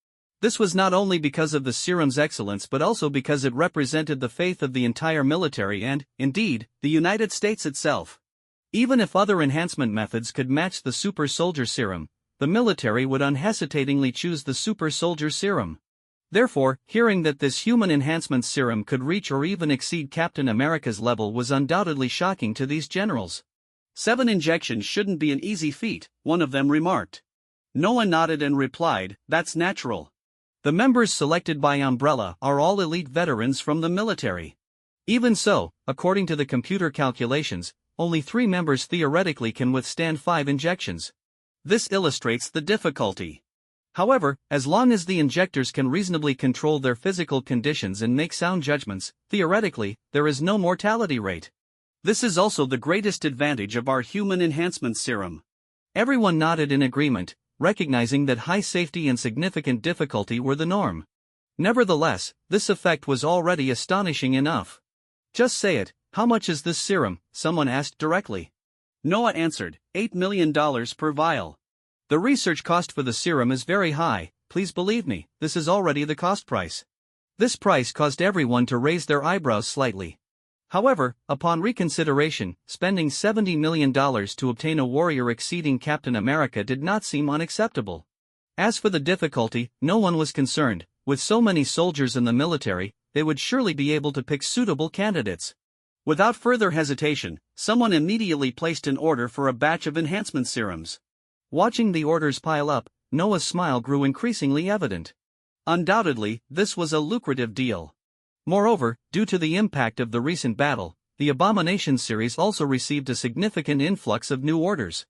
This was not only because of the serum's excellence but also because it represented the faith of the entire military and, indeed, the United States itself. Even if other enhancement methods could match the super soldier serum, the military would unhesitatingly choose the super soldier serum. Therefore, hearing that this human enhancement serum could reach or even exceed Captain America's level was undoubtedly shocking to these generals. 7 injections shouldn't be an easy feat, one of them remarked. Noah nodded and replied, "That's natural. The members selected by Umbrella are all elite veterans from the military. Even so, according to the computer calculations, only 3 members theoretically can withstand 5 injections. This illustrates the difficulty. However, as long as the injectors can reasonably control their physical conditions and make sound judgments, theoretically, there is no mortality rate. This is also the greatest advantage of our human enhancement serum." Everyone nodded in agreement, recognizing that high safety and significant difficulty were the norm. Nevertheless, this effect was already astonishing enough. "Just say it, how much is this serum?" someone asked directly. Noah answered, $8 million per vial. "The research cost for the serum is very high, please believe me, this is already the cost price." This price caused everyone to raise their eyebrows slightly. However, upon reconsideration, spending $70 million to obtain a warrior exceeding Captain America did not seem unacceptable. As for the difficulty, no one was concerned. With so many soldiers in the military, they would surely be able to pick suitable candidates. Without further hesitation, someone immediately placed an order for a batch of enhancement serums. Watching the orders pile up, Noah's smile grew increasingly evident. Undoubtedly, this was a lucrative deal. Moreover, due to the impact of the recent battle, the Abomination series also received a significant influx of new orders.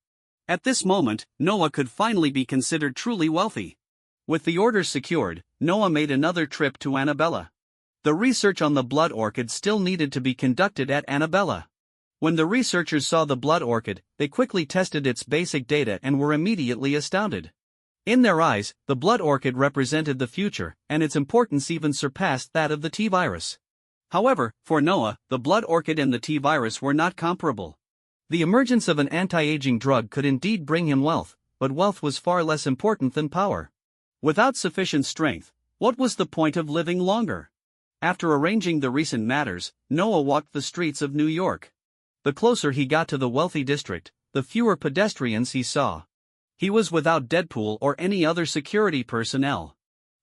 At this moment, Noah could finally be considered truly wealthy. With the orders secured, Noah made another trip to Annabella. The research on the blood orchid still needed to be conducted at Annabella. When the researchers saw the blood orchid, they quickly tested its basic data and were immediately astounded. In their eyes, the blood orchid represented the future, and its importance even surpassed that of the T-virus. However, for Noah, the blood orchid and the T-virus were not comparable. The emergence of an anti-aging drug could indeed bring him wealth, but wealth was far less important than power. Without sufficient strength, what was the point of living longer? After arranging the recent matters, Noah walked the streets of New York. The closer he got to the wealthy district, the fewer pedestrians he saw. He was without Deadpool or any other security personnel.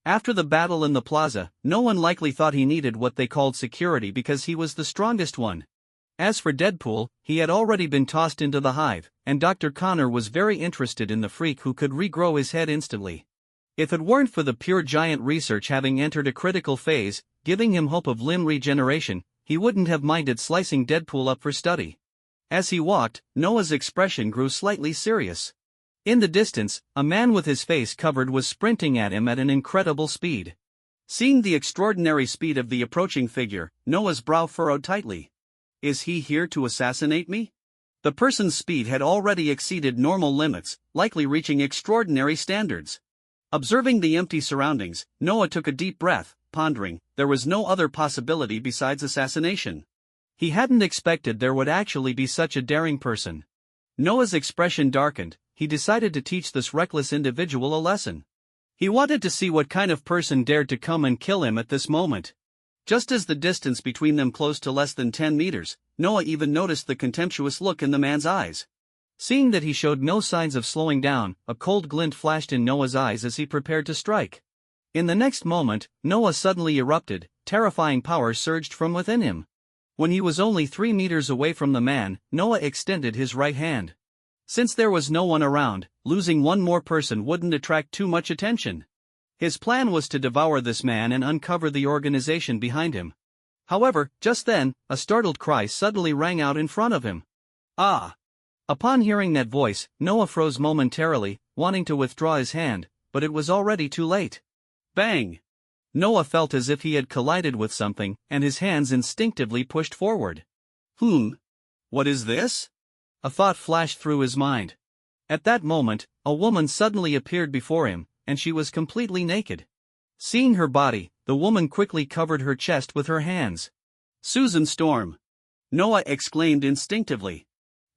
After the battle in the plaza, no one likely thought he needed what they called security because he was the strongest one. As for Deadpool, he had already been tossed into the hive, and Dr. Connor was very interested in the freak who could regrow his head instantly. If it weren't for the pure giant research having entered a critical phase, giving him hope of limb regeneration, he wouldn't have minded slicing Deadpool up for study. As he walked, Noah's expression grew slightly serious. In the distance, a man with his face covered was sprinting at him at an incredible speed. Seeing the extraordinary speed of the approaching figure, Noah's brow furrowed tightly. Is he here to assassinate me? The person's speed had already exceeded normal limits, likely reaching extraordinary standards. Observing the empty surroundings, Noah took a deep breath, pondering, there was no other possibility besides assassination. He hadn't expected there would actually be such a daring person. Noah's expression darkened. He decided to teach this reckless individual a lesson. He wanted to see what kind of person dared to come and kill him at this moment. Just as the distance between them closed to less than 10 meters, Noah even noticed the contemptuous look in the man's eyes. Seeing that he showed no signs of slowing down, a cold glint flashed in Noah's eyes as he prepared to strike. In the next moment, Noah suddenly erupted, terrifying power surged from within him. When he was only 3 meters away from the man, Noah extended his right hand. Since there was no one around, losing one more person wouldn't attract too much attention. His plan was to devour this man and uncover the organization behind him. However, just then, a startled cry suddenly rang out in front of him. Ah! Upon hearing that voice, Noah froze momentarily, wanting to withdraw his hand, but it was already too late. Bang! Noah felt as if he had collided with something, and his hands instinctively pushed forward. What is this? A thought flashed through his mind. At that moment, a woman suddenly appeared before him, and she was completely naked. Seeing her body, the woman quickly covered her chest with her hands. Susan Storm! Noah exclaimed instinctively.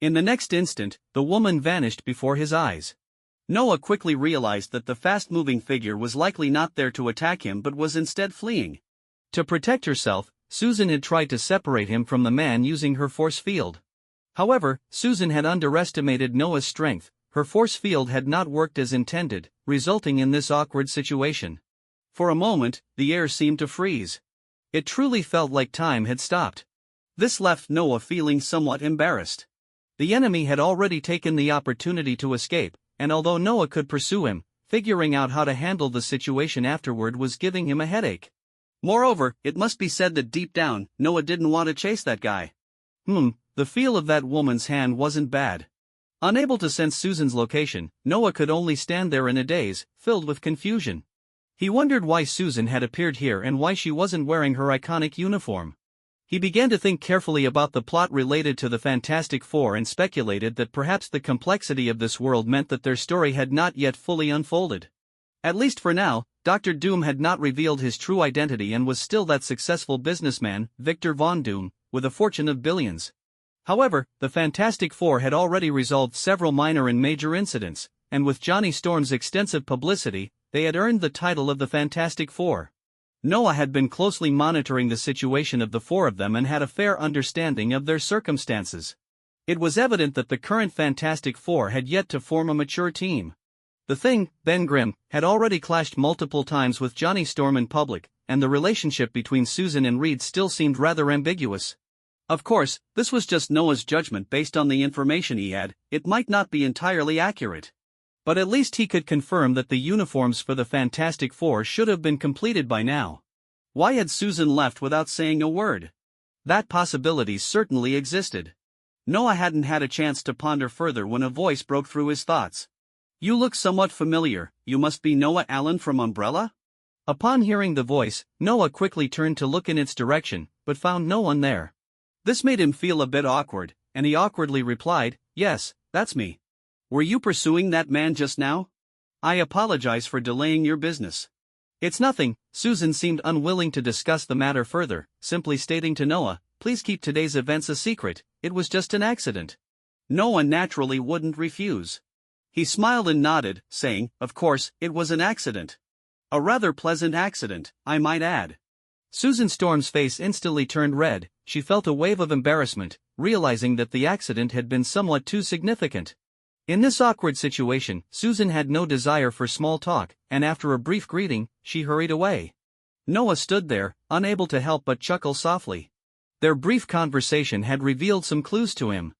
In the next instant, the woman vanished before his eyes. Noah quickly realized that the fast-moving figure was likely not there to attack him but was instead fleeing. To protect herself, Susan had tried to separate him from the man using her force field. However, Susan had underestimated Noah's strength. Her force field had not worked as intended, resulting in this awkward situation. For a moment, the air seemed to freeze. It truly felt like time had stopped. This left Noah feeling somewhat embarrassed. The enemy had already taken the opportunity to escape, and although Noah could pursue him, figuring out how to handle the situation afterward was giving him a headache. Moreover, it must be said that deep down, Noah didn't want to chase that guy. The feel of that woman's hand wasn't bad. Unable to sense Susan's location, Noah could only stand there in a daze, filled with confusion. He wondered why Susan had appeared here and why she wasn't wearing her iconic uniform. He began to think carefully about the plot related to the Fantastic Four and speculated that perhaps the complexity of this world meant that their story had not yet fully unfolded. At least for now, Dr. Doom had not revealed his true identity and was still that successful businessman, Victor Von Doom, with a fortune of billions. However, the Fantastic Four had already resolved several minor and major incidents, and with Johnny Storm's extensive publicity, they had earned the title of the Fantastic Four. Noah had been closely monitoring the situation of the four of them and had a fair understanding of their circumstances. It was evident that the current Fantastic Four had yet to form a mature team. The Thing, Ben Grimm, had already clashed multiple times with Johnny Storm in public, and the relationship between Susan and Reed still seemed rather ambiguous. Of course, this was just Noah's judgment based on the information he had. It might not be entirely accurate. But at least he could confirm that the uniforms for the Fantastic Four should have been completed by now. Why had Susan left without saying a word? That possibility certainly existed. Noah hadn't had a chance to ponder further when a voice broke through his thoughts. "You look somewhat familiar, you must be Noah Allen from Umbrella?" Upon hearing the voice, Noah quickly turned to look in its direction, but found no one there. This made him feel a bit awkward, and he awkwardly replied, "Yes, that's me. Were you pursuing that man just now? I apologize for delaying your business." "It's nothing." Susan seemed unwilling to discuss the matter further, simply stating to Noah, "Please keep today's events a secret, it was just an accident." Noah naturally wouldn't refuse. He smiled and nodded, saying, "Of course, it was an accident. A rather pleasant accident, I might add." Susan Storm's face instantly turned red. She felt a wave of embarrassment, realizing that the accident had been somewhat too significant. In this awkward situation, Susan had no desire for small talk, and after a brief greeting, she hurried away. Noah stood there, unable to help but chuckle softly. Their brief conversation had revealed some clues to him.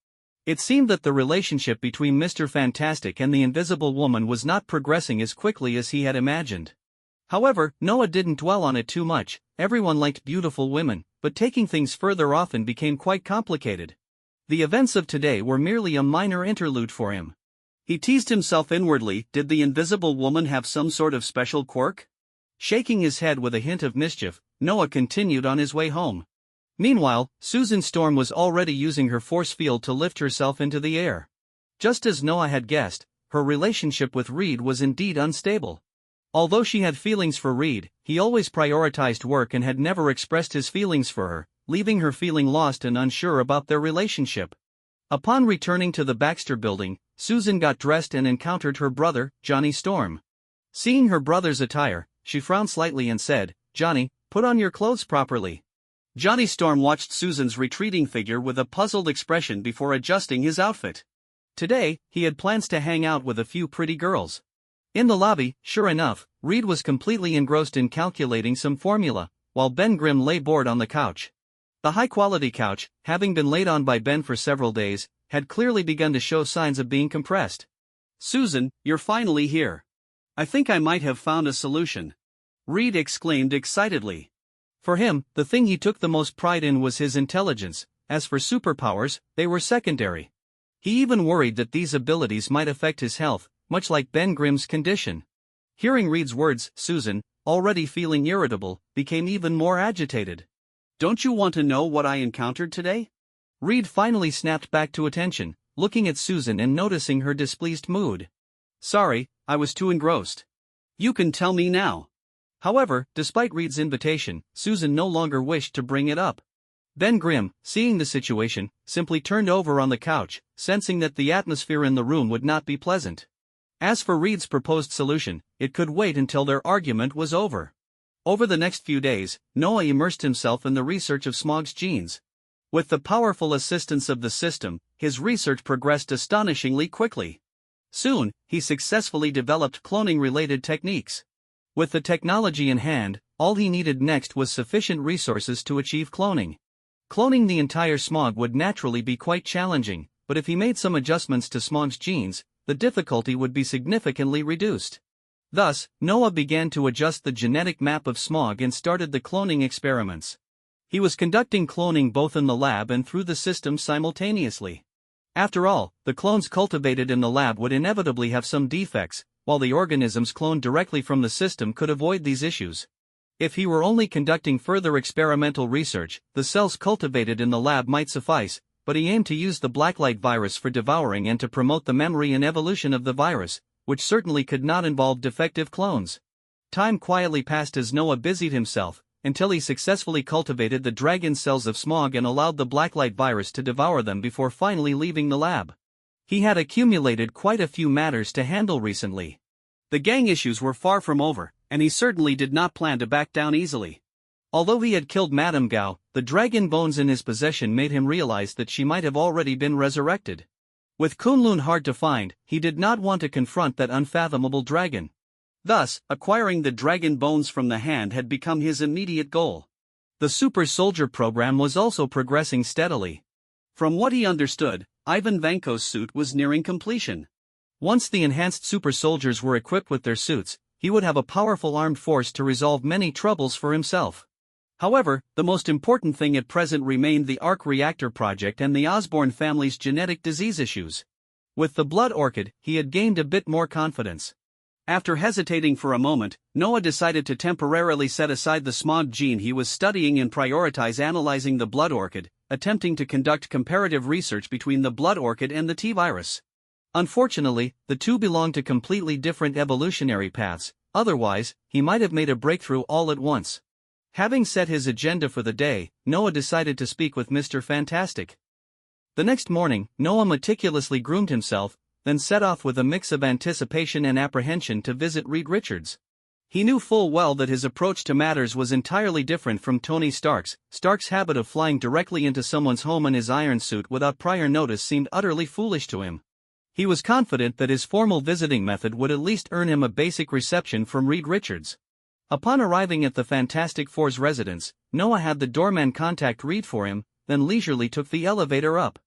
It seemed that the relationship between Mr. Fantastic and the Invisible Woman was not progressing as quickly as he had imagined. However, Noah didn't dwell on it too much. Everyone liked beautiful women, but taking things further often became quite complicated. The events of today were merely a minor interlude for him. He teased himself inwardly, did the Invisible Woman have some sort of special quirk? Shaking his head with a hint of mischief, Noah continued on his way home. Meanwhile, Susan Storm was already using her force field to lift herself into the air. Just as Noah had guessed, her relationship with Reed was indeed unstable. Although she had feelings for Reed, he always prioritized work and had never expressed his feelings for her, leaving her feeling lost and unsure about their relationship. Upon returning to the Baxter building, Susan got dressed and encountered her brother, Johnny Storm. Seeing her brother's attire, she frowned slightly and said, "Johnny, put on your clothes properly." Johnny Storm watched Susan's retreating figure with a puzzled expression before adjusting his outfit. Today, he had plans to hang out with a few pretty girls. In the lobby, sure enough, Reed was completely engrossed in calculating some formula, while Ben Grimm lay bored on the couch. The high-quality couch, having been laid on by Ben for several days, had clearly begun to show signs of being compressed. "Susan, you're finally here. I think I might have found a solution," Reed exclaimed excitedly. For him, the thing he took the most pride in was his intelligence. As for superpowers, they were secondary. He even worried that these abilities might affect his health, much like Ben Grimm's condition. Hearing Reed's words, Susan, already feeling irritable, became even more agitated. "Don't you want to know what I encountered today?" Reed finally snapped back to attention, looking at Susan and noticing her displeased mood. "Sorry, I was too engrossed. You can tell me now." However, despite Reed's invitation, Susan no longer wished to bring it up. Ben Grimm, seeing the situation, simply turned over on the couch, sensing that the atmosphere in the room would not be pleasant. As for Reed's proposed solution, it could wait until their argument was over. Over the next few days, Noah immersed himself in the research of Smaug's genes. With the powerful assistance of the system, his research progressed astonishingly quickly. Soon, he successfully developed cloning-related techniques. With the technology in hand, all he needed next was sufficient resources to achieve cloning. Cloning the entire Smog would naturally be quite challenging, but if he made some adjustments to Smog's genes, the difficulty would be significantly reduced. Thus, Noah began to adjust the genetic map of Smog and started the cloning experiments. He was conducting cloning both in the lab and through the system simultaneously. After all, the clones cultivated in the lab would inevitably have some defects, while the organisms cloned directly from the system could avoid these issues. If he were only conducting further experimental research, the cells cultivated in the lab might suffice, but he aimed to use the Blacklight Virus for devouring and to promote the memory and evolution of the virus, which certainly could not involve defective clones. Time quietly passed as Noah busied himself, until he successfully cultivated the dragon cells of Smog and allowed the Blacklight Virus to devour them before finally leaving the lab. He had accumulated quite a few matters to handle recently. The gang issues were far from over, and he certainly did not plan to back down easily. Although he had killed Madame Gao, the dragon bones in his possession made him realize that she might have already been resurrected. With Kunlun hard to find, he did not want to confront that unfathomable dragon. Thus, acquiring the dragon bones from the hand had become his immediate goal. The super soldier program was also progressing steadily. From what he understood, Ivan Vanko's suit was nearing completion. Once the enhanced super soldiers were equipped with their suits, he would have a powerful armed force to resolve many troubles for himself. However, the most important thing at present remained the Arc Reactor project and the Osborne family's genetic disease issues. With the Blood Orchid, he had gained a bit more confidence. After hesitating for a moment, Noah decided to temporarily set aside the Smog gene he was studying and prioritize analyzing the Blood Orchid, attempting to conduct comparative research between the Blood Orchid and the T-virus. Unfortunately, the two belonged to completely different evolutionary paths, otherwise, he might have made a breakthrough all at once. Having set his agenda for the day, Noah decided to speak with Mr. Fantastic. The next morning, Noah meticulously groomed himself, then set off with a mix of anticipation and apprehension to visit Reed Richards. He knew full well that his approach to matters was entirely different from Tony Stark's. Stark's habit of flying directly into someone's home in his iron suit without prior notice seemed utterly foolish to him. He was confident that his formal visiting method would at least earn him a basic reception from Reed Richards. Upon arriving at the Fantastic Four's residence, Noah had the doorman contact Reed for him, then leisurely took the elevator up.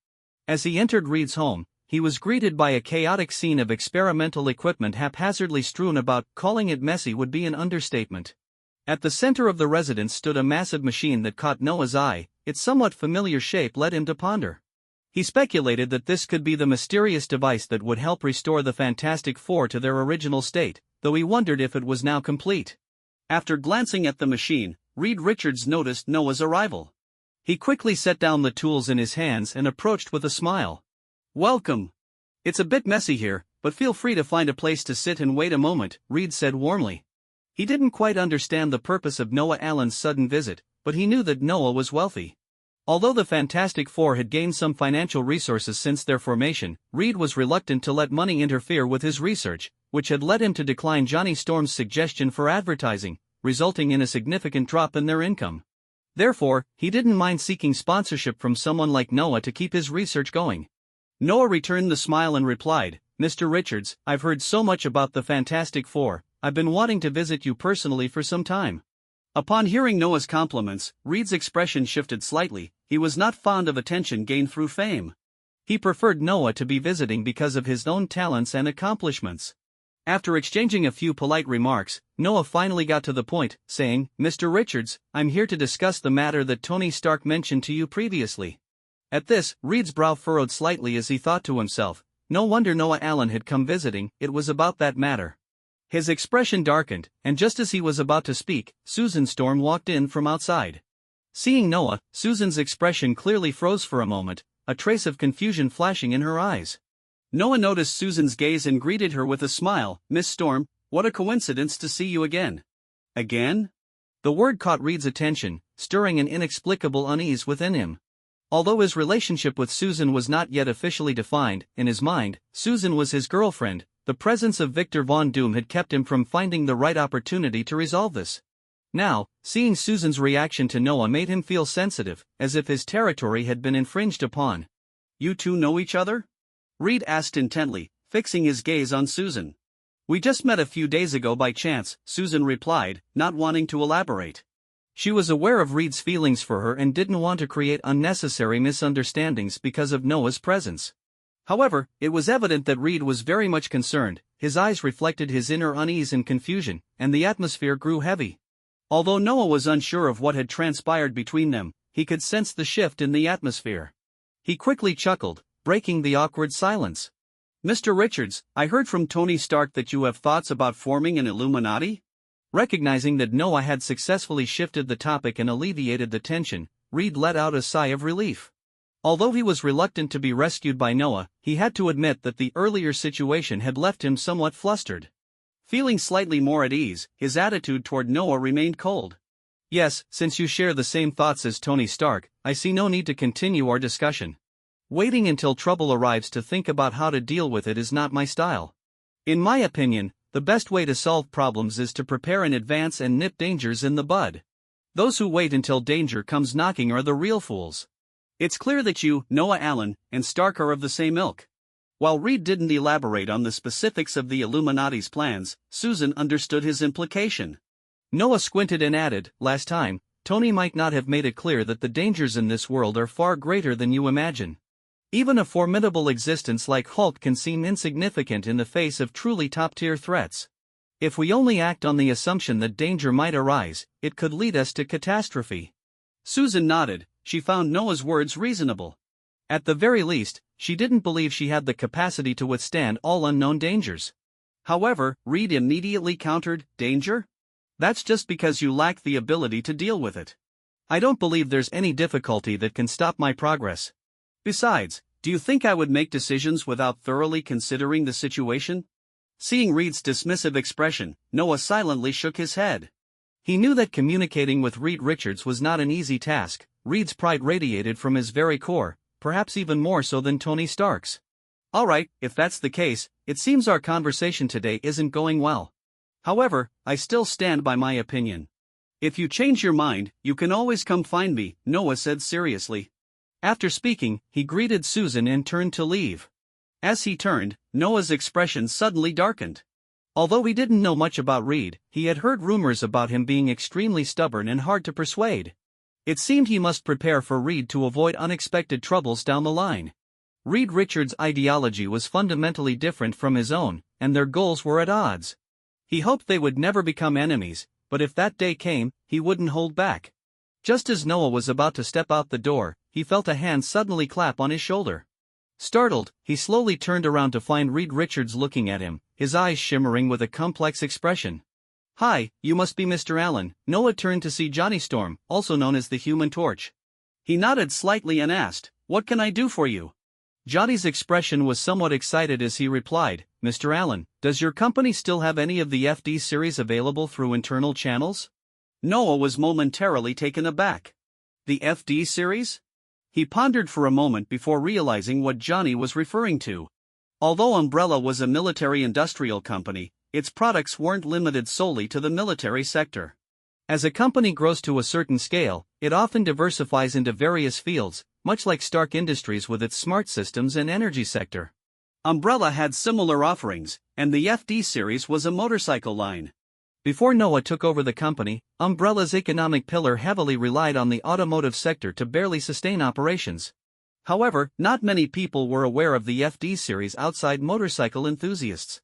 As he entered Reed's home, he was greeted by a chaotic scene of experimental equipment haphazardly strewn about. Calling it messy would be an understatement. At the center of the residence stood a massive machine that caught Noah's eye. Its somewhat familiar shape led him to ponder. He speculated that this could be the mysterious device that would help restore the Fantastic Four to their original state, though he wondered if it was now complete. After glancing at the machine, Reed Richards noticed Noah's arrival. He quickly set down the tools in his hands and approached with a smile. "Welcome. It's a bit messy here, but feel free to find a place to sit and wait a moment," Reed said warmly. He didn't quite understand the purpose of Noah Allen's sudden visit, but he knew that Noah was wealthy. Although the Fantastic Four had gained some financial resources since their formation, Reed was reluctant to let money interfere with his research, which had led him to decline Johnny Storm's suggestion for advertising, resulting in a significant drop in their income. Therefore, he didn't mind seeking sponsorship from someone like Noah to keep his research going. Noah returned the smile and replied, "Mr. Richards, I've heard so much about the Fantastic Four. I've been wanting to visit you personally for some time." Upon hearing Noah's compliments, Reed's expression shifted slightly. He was not fond of attention gained through fame. He preferred Noah to be visiting because of his own talents and accomplishments. After exchanging a few polite remarks, Noah finally got to the point, saying, "Mr. Richards, I'm here to discuss the matter that Tony Stark mentioned to you previously." At this, Reed's brow furrowed slightly as he thought to himself, no wonder Noah Allen had come visiting. It was about that matter. His expression darkened, and just as he was about to speak, Susan Storm walked in from outside. Seeing Noah, Susan's expression clearly froze for a moment, a trace of confusion flashing in her eyes. Noah noticed Susan's gaze and greeted her with a smile. "Miss Storm, what a coincidence to see you again." "Again?" The word caught Reed's attention, stirring an inexplicable unease within him. Although his relationship with Susan was not yet officially defined, in his mind, Susan was his girlfriend. The presence of Victor Von Doom had kept him from finding the right opportunity to resolve this. Now, seeing Susan's reaction to Noah made him feel sensitive, as if his territory had been infringed upon. "You two know each other?" Reed asked intently, fixing his gaze on Susan. "We just met a few days ago by chance," Susan replied, not wanting to elaborate. She was aware of Reed's feelings for her and didn't want to create unnecessary misunderstandings because of Noah's presence. However, it was evident that Reed was very much concerned, his eyes reflected his inner unease and confusion, and the atmosphere grew heavy. Although Noah was unsure of what had transpired between them, he could sense the shift in the atmosphere. He quickly chuckled, breaking the awkward silence. "Mr. Richards, I heard from Tony Stark that you have thoughts about forming an Illuminati?" Recognizing that Noah had successfully shifted the topic and alleviated the tension, Reed let out a sigh of relief. Although he was reluctant to be rescued by Noah, he had to admit that the earlier situation had left him somewhat flustered. Feeling slightly more at ease, his attitude toward Noah remained cold. "Yes, since you share the same thoughts as Tony Stark, I see no need to continue our discussion. Waiting until trouble arrives to think about how to deal with it is not my style. In my opinion, the best way to solve problems is to prepare in advance and nip dangers in the bud. Those who wait until danger comes knocking are the real fools. It's clear that you, Noah Allen, and Stark are of the same ilk." While Reed didn't elaborate on the specifics of the Illuminati's plans, Susan understood his implication. Noah squinted and added, "Last time, Tony might not have made it clear that the dangers in this world are far greater than you imagine. Even a formidable existence like Hulk can seem insignificant in the face of truly top-tier threats. If we only act on the assumption that danger might arise, it could lead us to catastrophe." Susan nodded. She found Noah's words reasonable. At the very least, she didn't believe she had the capacity to withstand all unknown dangers. However, Reed immediately countered, "Danger? That's just because you lack the ability to deal with it. I don't believe there's any difficulty that can stop my progress. Besides, do you think I would make decisions without thoroughly considering the situation?" Seeing Reed's dismissive expression, Noah silently shook his head. He knew that communicating with Reed Richards was not an easy task. Reed's pride radiated from his very core, perhaps even more so than Tony Stark's. "All right, if that's the case, it seems our conversation today isn't going well. However, I still stand by my opinion. If you change your mind, you can always come find me," Noah said seriously. After speaking, he greeted Susan and turned to leave. As he turned, Noah's expression suddenly darkened. Although he didn't know much about Reed, he had heard rumors about him being extremely stubborn and hard to persuade. It seemed he must prepare for Reed to avoid unexpected troubles down the line. Reed Richards' ideology was fundamentally different from his own, and their goals were at odds. He hoped they would never become enemies, but if that day came, he wouldn't hold back. Just as Noah was about to step out the door, he felt a hand suddenly clap on his shoulder. Startled, he slowly turned around to find Reed Richards looking at him, his eyes shimmering with a complex expression. "Hi, you must be Mr. Allen." Noah turned to see Johnny Storm, also known as the Human Torch. He nodded slightly and asked, "What can I do for you?" Johnny's expression was somewhat excited as he replied, "Mr. Allen, does your company still have any of the FD series available through internal channels?" Noah was momentarily taken aback. The FD series? He pondered for a moment before realizing what Johnny was referring to. Although Umbrella was a military-industrial company, its products weren't limited solely to the military sector. As a company grows to a certain scale, it often diversifies into various fields, much like Stark Industries with its smart systems and energy sector. Umbrella had similar offerings, and the FD series was a motorcycle line. Before Noah took over the company, Umbrella's economic pillar heavily relied on the automotive sector to barely sustain operations. However, not many people were aware of the FD series outside motorcycle enthusiasts.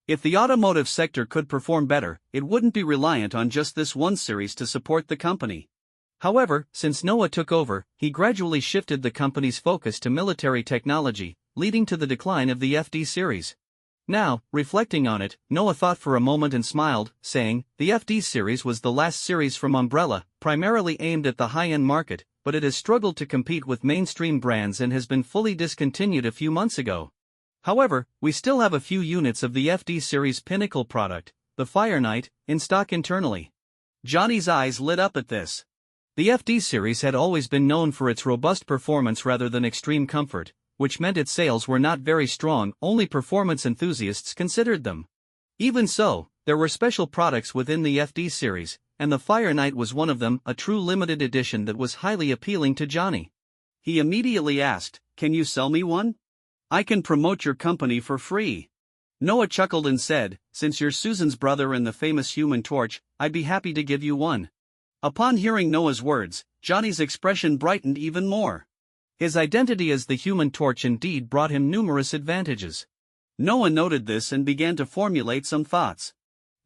If the automotive sector could perform better, it wouldn't be reliant on just this one series to support the company. However, since Noah took over, he gradually shifted the company's focus to military technology, leading to the decline of the FD series. Now, reflecting on it, Noah thought for a moment and smiled, saying, "The FD series was the last series from Umbrella, primarily aimed at the high-end market, but it has struggled to compete with mainstream brands and has been fully discontinued a few months ago. However, we still have a few units of the FD series pinnacle product, the Fire Knight, in stock internally." Johnny's eyes lit up at this. The FD series had always been known for its robust performance rather than extreme comfort, which meant its sales were not very strong, only performance enthusiasts considered them. Even so, there were special products within the FD series, and the Fire Knight was one of them, a true limited edition that was highly appealing to Johnny. He immediately asked, "Can you sell me one? I can promote your company for free." Noah chuckled and said, "Since you're Susan's brother and the famous Human Torch, I'd be happy to give you one." Upon hearing Noah's words, Johnny's expression brightened even more. His identity as the Human Torch indeed brought him numerous advantages. Noah noted this and began to formulate some thoughts.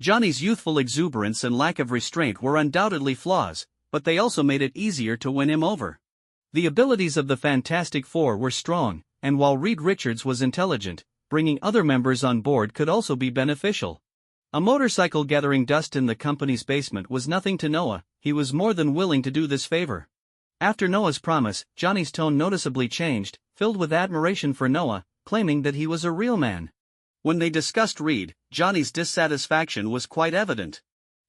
Johnny's youthful exuberance and lack of restraint were undoubtedly flaws, but they also made it easier to win him over. The abilities of the Fantastic Four were strong, and while Reed Richards was intelligent, bringing other members on board could also be beneficial. A motorcycle gathering dust in the company's basement was nothing to Noah. He was more than willing to do this favor. After Noah's promise, Johnny's tone noticeably changed, filled with admiration for Noah, claiming that he was a real man. When they discussed Reed, Johnny's dissatisfaction was quite evident.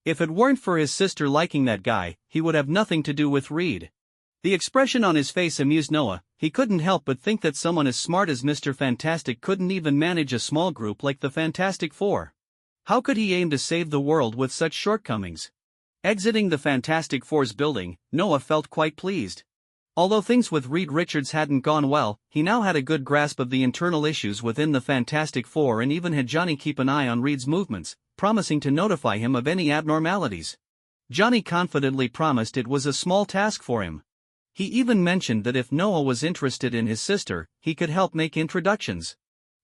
If it weren't for his sister liking that guy, he would have nothing to do with Reed. The expression on his face amused Noah. He couldn't help but think that someone as smart as Mr. Fantastic couldn't even manage a small group like the Fantastic Four. How could he aim to save the world with such shortcomings? Exiting the Fantastic Four's building, Noah felt quite pleased. Although things with Reed Richards hadn't gone well, he now had a good grasp of the internal issues within the Fantastic Four and even had Johnny keep an eye on Reed's movements, promising to notify him of any abnormalities. Johnny confidently promised it was a small task for him. He even mentioned that if Noah was interested in his sister, he could help make introductions.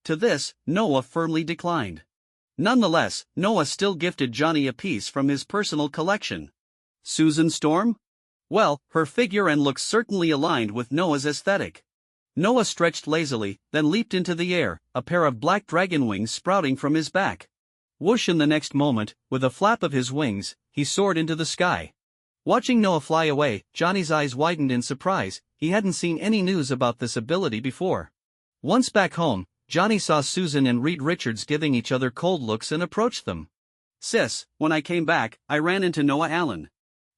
To this, Noah firmly declined. Nonetheless, Noah still gifted Johnny a piece from his personal collection. Susan Storm? Well, her figure and looks certainly aligned with Noah's aesthetic. Noah stretched lazily, then leaped into the air, a pair of black dragon wings sprouting from his back. Whoosh! In the next moment, with a flap of his wings, he soared into the sky. Watching Noah fly away, Johnny's eyes widened in surprise. He hadn't seen any news about this ability before. Once back home, Johnny saw Susan and Reed Richards giving each other cold looks and approached them. "Sis, when I came back, I ran into Noah Allen.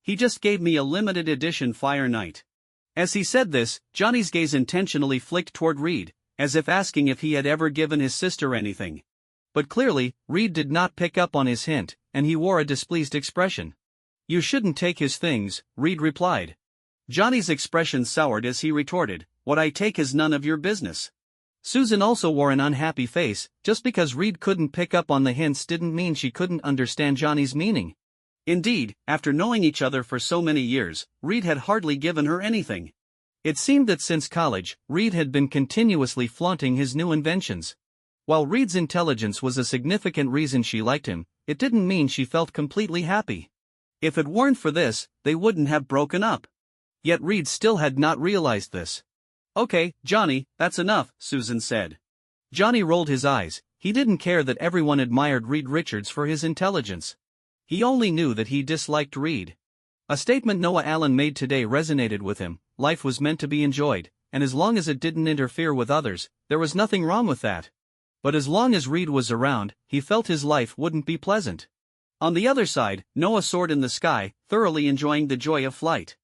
He just gave me a limited edition Fire Knight." As he said this, Johnny's gaze intentionally flicked toward Reed, as if asking if he had ever given his sister anything. But clearly, Reed did not pick up on his hint, and he wore a displeased expression. "You shouldn't take his things," Reed replied. Johnny's expression soured as he retorted, "What I take is none of your business." Susan also wore an unhappy face. Just because Reed couldn't pick up on the hints didn't mean she couldn't understand Johnny's meaning. Indeed, after knowing each other for so many years, Reed had hardly given her anything. It seemed that since college, Reed had been continuously flaunting his new inventions. While Reed's intelligence was a significant reason she liked him, it didn't mean she felt completely happy. If it weren't for this, they wouldn't have broken up. Yet Reed still had not realized this. "Okay, Johnny, that's enough," Susan said. Johnny rolled his eyes. He didn't care that everyone admired Reed Richards for his intelligence. He only knew that he disliked Reed. A statement Noah Allen made today resonated with him. Life was meant to be enjoyed, and as long as it didn't interfere with others, there was nothing wrong with that. But as long as Reed was around, he felt his life wouldn't be pleasant. On the other side, Noah soared in the sky, thoroughly enjoying the joy of flight.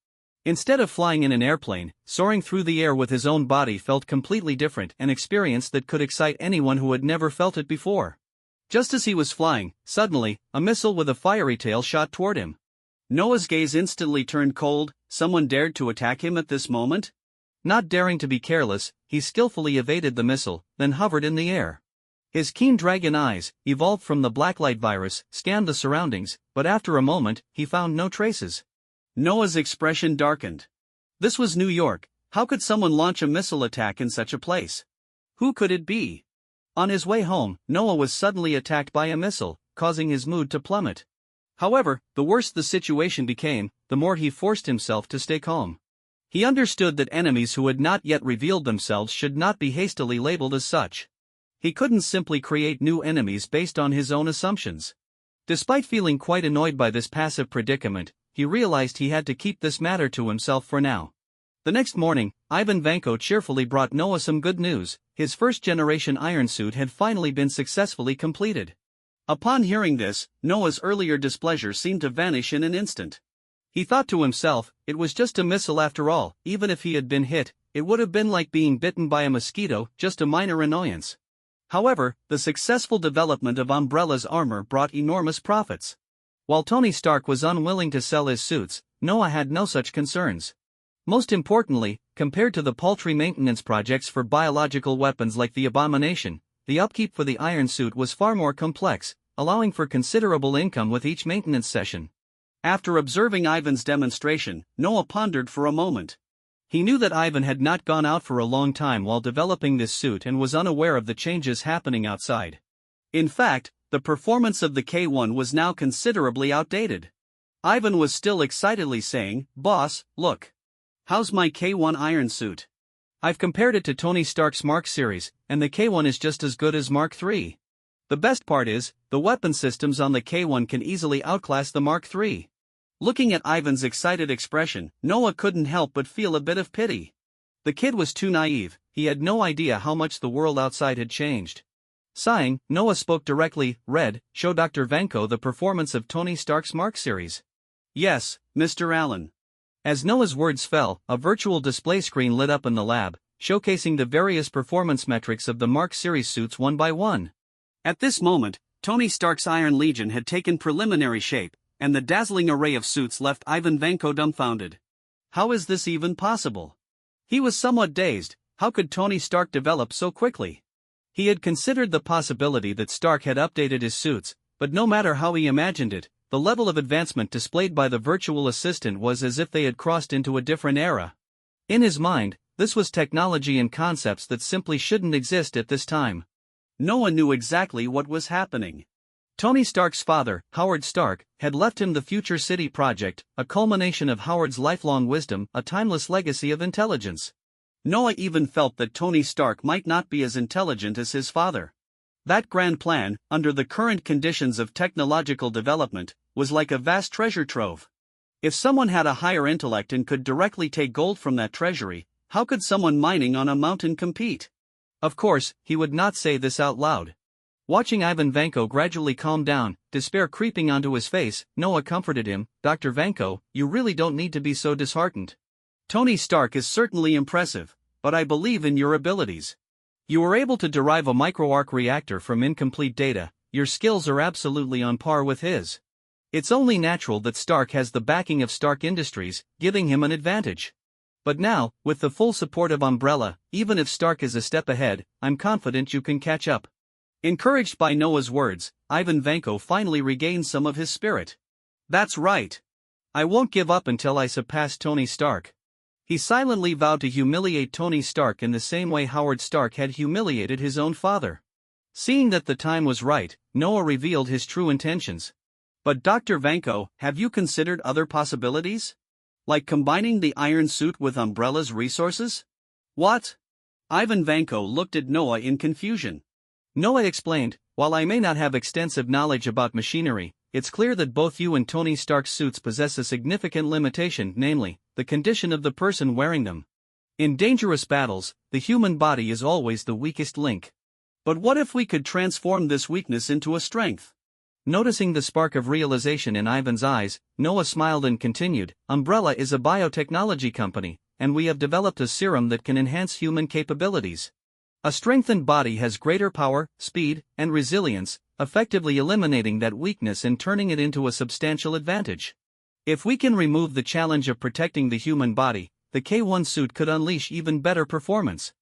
Instead of flying in an airplane, soaring through the air with his own body felt completely different, an experience that could excite anyone who had never felt it before. Just as he was flying, suddenly, a missile with a fiery tail shot toward him. Noah's gaze instantly turned cold. Someone dared to attack him at this moment? Not daring to be careless, he skillfully evaded the missile, then hovered in the air. His keen dragon eyes, evolved from the Blacklight Virus, scanned the surroundings, but after a moment, he found no traces. Noah's expression darkened. This was New York. How could someone launch a missile attack in such a place? Who could it be? On his way home, Noah was suddenly attacked by a missile, causing his mood to plummet. However, the worse the situation became, the more he forced himself to stay calm. He understood that enemies who had not yet revealed themselves should not be hastily labeled as such. He couldn't simply create new enemies based on his own assumptions. Despite feeling quite annoyed by this passive predicament, he realized he had to keep this matter to himself for now. The next morning, Ivan Vanko cheerfully brought Noah some good news. His first-generation iron suit had finally been successfully completed. Upon hearing this, Noah's earlier displeasure seemed to vanish in an instant. He thought to himself, it was just a missile after all. Even if he had been hit, it would have been like being bitten by a mosquito, just a minor annoyance. However, the successful development of Umbrella's armor brought enormous profits. While Tony Stark was unwilling to sell his suits, Noah had no such concerns. Most importantly, compared to the paltry maintenance projects for biological weapons like the Abomination, the upkeep for the Iron Suit was far more complex, allowing for considerable income with each maintenance session. After observing Ivan's demonstration, Noah pondered for a moment. He knew that Ivan had not gone out for a long time while developing this suit and was unaware of the changes happening outside. In fact, the performance of the K1 was now considerably outdated. Ivan was still excitedly saying, "Boss, look. How's my K1 Iron Suit? I've compared it to Tony Stark's Mark series, and the K1 is just as good as Mark III. The best part is, the weapon systems on the K1 can easily outclass the Mark III." Looking at Ivan's excited expression, Noah couldn't help but feel a bit of pity. The kid was too naive, he had no idea how much the world outside had changed. Sighing, Noah spoke directly. "Red, show Dr. Vanko the performance of Tony Stark's Mark series." "Yes, Mr. Allen." As Noah's words fell, a virtual display screen lit up in the lab, showcasing the various performance metrics of the Mark series suits one by one. At this moment, Tony Stark's Iron Legion had taken preliminary shape, and the dazzling array of suits left Ivan Vanko dumbfounded. How is this even possible? He was somewhat dazed. How could Tony Stark develop so quickly? He had considered the possibility that Stark had updated his suits, but no matter how he imagined it, the level of advancement displayed by the virtual assistant was as if they had crossed into a different era. In his mind, this was technology and concepts that simply shouldn't exist at this time. Noah knew exactly what was happening. Tony Stark's father, Howard Stark, had left him the Future City Project, a culmination of Howard's lifelong wisdom, a timeless legacy of intelligence. Noah even felt that Tony Stark might not be as intelligent as his father. That grand plan, under the current conditions of technological development, was like a vast treasure trove. If someone had a higher intellect and could directly take gold from that treasury, how could someone mining on a mountain compete? Of course, he would not say this out loud. Watching Ivan Vanko gradually calm down, despair creeping onto his face, Noah comforted him. "Dr. Vanko, you really don't need to be so disheartened. Tony Stark is certainly impressive, but I believe in your abilities. You were able to derive a microarc reactor from incomplete data, your skills are absolutely on par with his. It's only natural that Stark has the backing of Stark Industries, giving him an advantage. But now, with the full support of Umbrella, even if Stark is a step ahead, I'm confident you can catch up." Encouraged by Noah's words, Ivan Vanko finally regained some of his spirit. "That's right. I won't give up until I surpass Tony Stark." He silently vowed to humiliate Tony Stark in the same way Howard Stark had humiliated his own father. Seeing that the time was right, Noah revealed his true intentions. "But Dr. Vanko, have you considered other possibilities? Like combining the Iron Suit with Umbrella's resources?" "What?" Ivan Vanko looked at Noah in confusion. Noah explained, "While I may not have extensive knowledge about machinery, it's clear that both you and Tony Stark's suits possess a significant limitation, namely, the condition of the person wearing them. In dangerous battles, the human body is always the weakest link. But what if we could transform this weakness into a strength?" Noticing the spark of realization in Ivan's eyes, Noah smiled and continued, "Umbrella is a biotechnology company, and we have developed a serum that can enhance human capabilities. A strengthened body has greater power, speed, and resilience, effectively eliminating that weakness and turning it into a substantial advantage. If we can remove the challenge of protecting the human body, the K1 suit could unleash even better performance."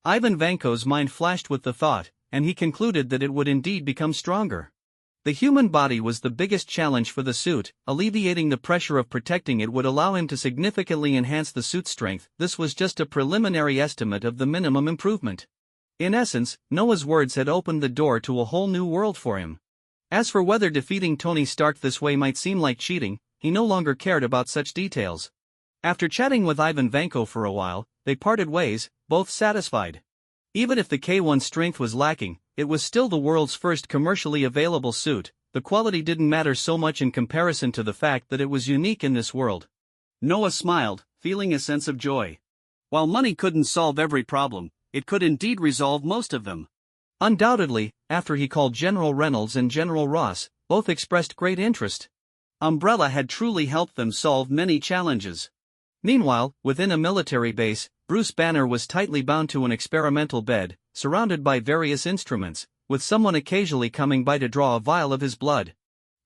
Ivan Vanko's mind flashed with the thought, and he concluded that it would indeed become stronger. The human body was the biggest challenge for the suit. Alleviating the pressure of protecting it would allow him to significantly enhance the suit's strength. This was just a preliminary estimate of the minimum improvement. In essence, Noah's words had opened the door to a whole new world for him. As for whether defeating Tony Stark this way might seem like cheating, he no longer cared about such details. After chatting with Ivan Vanko for a while, they parted ways, both satisfied. Even if the K1 strength was lacking, it was still the world's first commercially available suit. The quality didn't matter so much in comparison to the fact that it was unique in this world. Noah smiled, feeling a sense of joy. While money couldn't solve every problem, it could indeed resolve most of them. Undoubtedly, after he called General Reynolds and General Ross, both expressed great interest. Umbrella had truly helped them solve many challenges. Meanwhile, within a military base, Bruce Banner was tightly bound to an experimental bed, surrounded by various instruments, with someone occasionally coming by to draw a vial of his blood.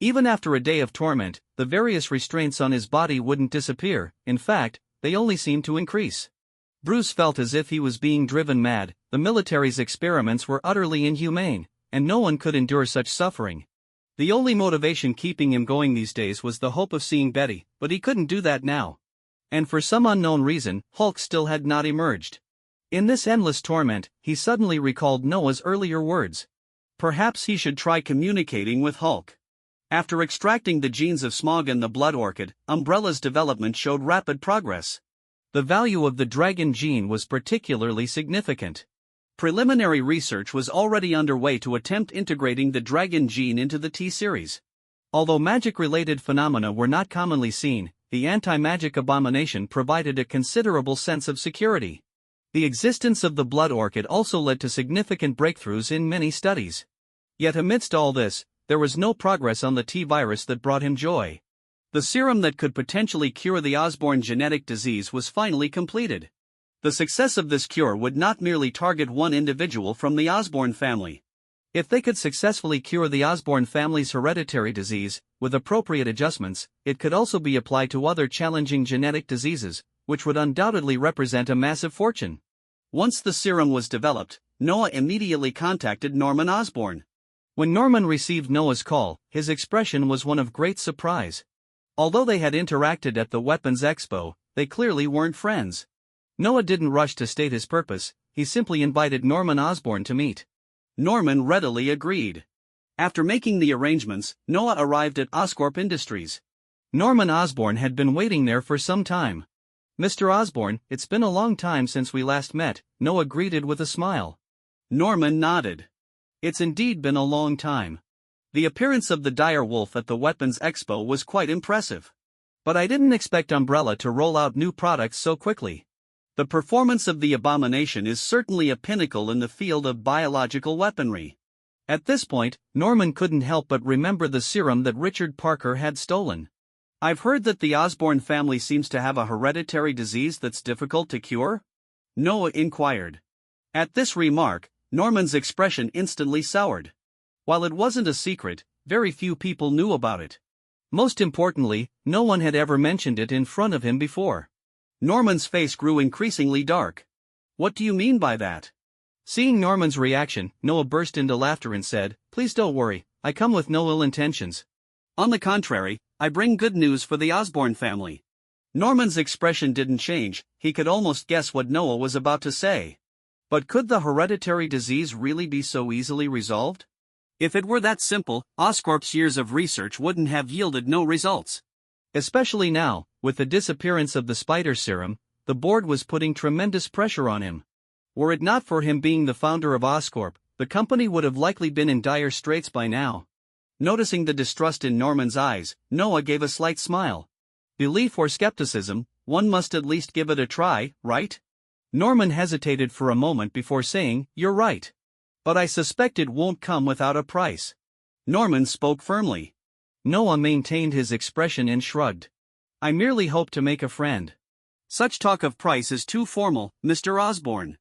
Even after a day of torment, the various restraints on his body wouldn't disappear, in fact, they only seemed to increase. Bruce felt as if he was being driven mad. The military's experiments were utterly inhumane, and no one could endure such suffering. The only motivation keeping him going these days was the hope of seeing Betty, but he couldn't do that now. And for some unknown reason, Hulk still had not emerged. In this endless torment, he suddenly recalled Noah's earlier words. Perhaps he should try communicating with Hulk. After extracting the genes of Smog and the blood orchid, Umbrella's development showed rapid progress. The value of the dragon gene was particularly significant. Preliminary research was already underway to attempt integrating the dragon gene into the T-series. Although magic-related phenomena were not commonly seen, the anti-magic abomination provided a considerable sense of security. The existence of the blood orchid also led to significant breakthroughs in many studies. Yet amidst all this, there was no progress on the T-virus that brought him joy. The serum that could potentially cure the Osborn genetic disease was finally completed. The success of this cure would not merely target one individual from the Osborn family. If they could successfully cure the Osborn family's hereditary disease, with appropriate adjustments, it could also be applied to other challenging genetic diseases, which would undoubtedly represent a massive fortune. Once the serum was developed, Noah immediately contacted Norman Osborn. When Norman received Noah's call, his expression was one of great surprise. Although they had interacted at the Weapons Expo, they clearly weren't friends. Noah didn't rush to state his purpose, he simply invited Norman Osborn to meet. Norman readily agreed. After making the arrangements, Noah arrived at Oscorp Industries. Norman Osborn had been waiting there for some time. "Mr. Osborn, it's been a long time since we last met," Noah greeted with a smile. Norman nodded. "It's indeed been a long time. The appearance of the dire wolf at the Weapons Expo was quite impressive. But I didn't expect Umbrella to roll out new products so quickly. The performance of the abomination is certainly a pinnacle in the field of biological weaponry." At this point, Norman couldn't help but remember the serum that Richard Parker had stolen. "I've heard that the Osborn family seems to have a hereditary disease that's difficult to cure?" Noah inquired. At this remark, Norman's expression instantly soured. While it wasn't a secret, very few people knew about it. Most importantly, no one had ever mentioned it in front of him before. Norman's face grew increasingly dark. "What do you mean by that?" Seeing Norman's reaction, Noah burst into laughter and said, "Please don't worry, I come with no ill intentions. On the contrary, I bring good news for the Osborn family." Norman's expression didn't change, he could almost guess what Noah was about to say. But could the hereditary disease really be so easily resolved? If it were that simple, Oscorp's years of research wouldn't have yielded no results. Especially now, with the disappearance of the spider serum, the board was putting tremendous pressure on him. Were it not for him being the founder of Oscorp, the company would have likely been in dire straits by now. Noticing the distrust in Norman's eyes, Noah gave a slight smile. Belief or skepticism, one must at least give it a try, right? Norman hesitated for a moment before saying, "You're right. But I suspect it won't come without a price." Norman spoke firmly. Noah maintained his expression and shrugged. "I merely hope to make a friend." "Such talk of price is too formal, Mr. Osborn."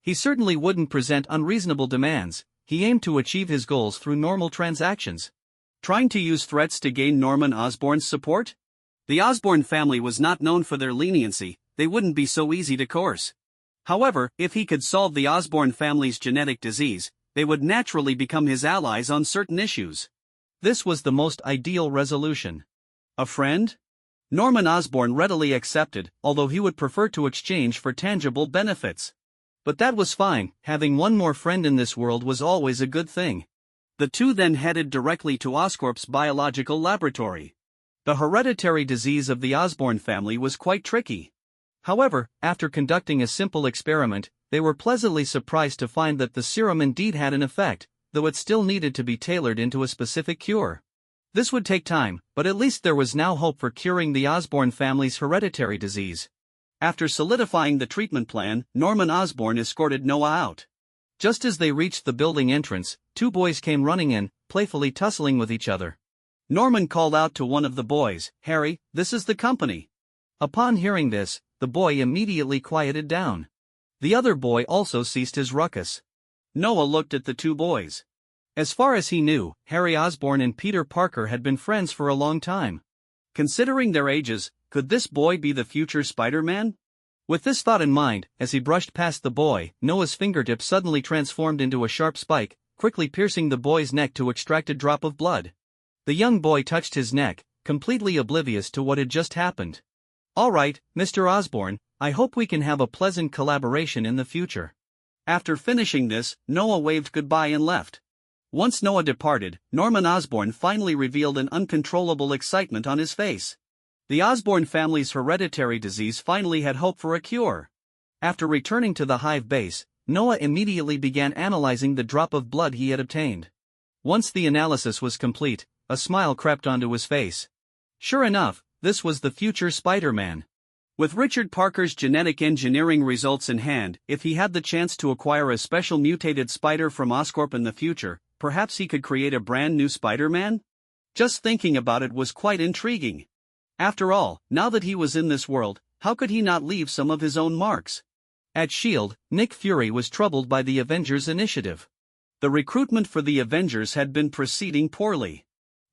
He certainly wouldn't present unreasonable demands, he aimed to achieve his goals through normal transactions. Trying to use threats to gain Norman Osborn's support? The Osborn family was not known for their leniency, they wouldn't be so easy to coerce. However, if he could solve the Osborn family's genetic disease, they would naturally become his allies on certain issues. This was the most ideal resolution. A friend? Norman Osborn readily accepted, although he would prefer to exchange for tangible benefits. But that was fine, having one more friend in this world was always a good thing. The two then headed directly to Oscorp's biological laboratory. The hereditary disease of the Osborn family was quite tricky. However, after conducting a simple experiment, they were pleasantly surprised to find that the serum indeed had an effect, though it still needed to be tailored into a specific cure. This would take time, but at least there was now hope for curing the Osborn family's hereditary disease. After solidifying the treatment plan, Norman Osborn escorted Noah out. Just as they reached the building entrance, two boys came running in, playfully tussling with each other. Norman called out to one of the boys, "Harry, this is the company." Upon hearing this, the boy immediately quieted down. The other boy also ceased his ruckus. Noah looked at the two boys. As far as he knew, Harry Osborn and Peter Parker had been friends for a long time. Considering their ages, could this boy be the future Spider-Man? With this thought in mind, as he brushed past the boy, Noah's fingertip suddenly transformed into a sharp spike, quickly piercing the boy's neck to extract a drop of blood. The young boy touched his neck, completely oblivious to what had just happened. "All right, Mr. Osborn, I hope we can have a pleasant collaboration in the future." After finishing this, Noah waved goodbye and left. Once Noah departed, Norman Osborn finally revealed an uncontrollable excitement on his face. The Osborn family's hereditary disease finally had hope for a cure. After returning to the hive base, Noah immediately began analyzing the drop of blood he had obtained. Once the analysis was complete, a smile crept onto his face. Sure enough, this was the future Spider-Man. With Richard Parker's genetic engineering results in hand, if he had the chance to acquire a special mutated spider from Oscorp in the future, perhaps he could create a brand new Spider-Man? Just thinking about it was quite intriguing. After all, now that he was in this world, how could he not leave some of his own marks? At S.H.I.E.L.D., Nick Fury was troubled by the Avengers initiative. The recruitment for the Avengers had been proceeding poorly.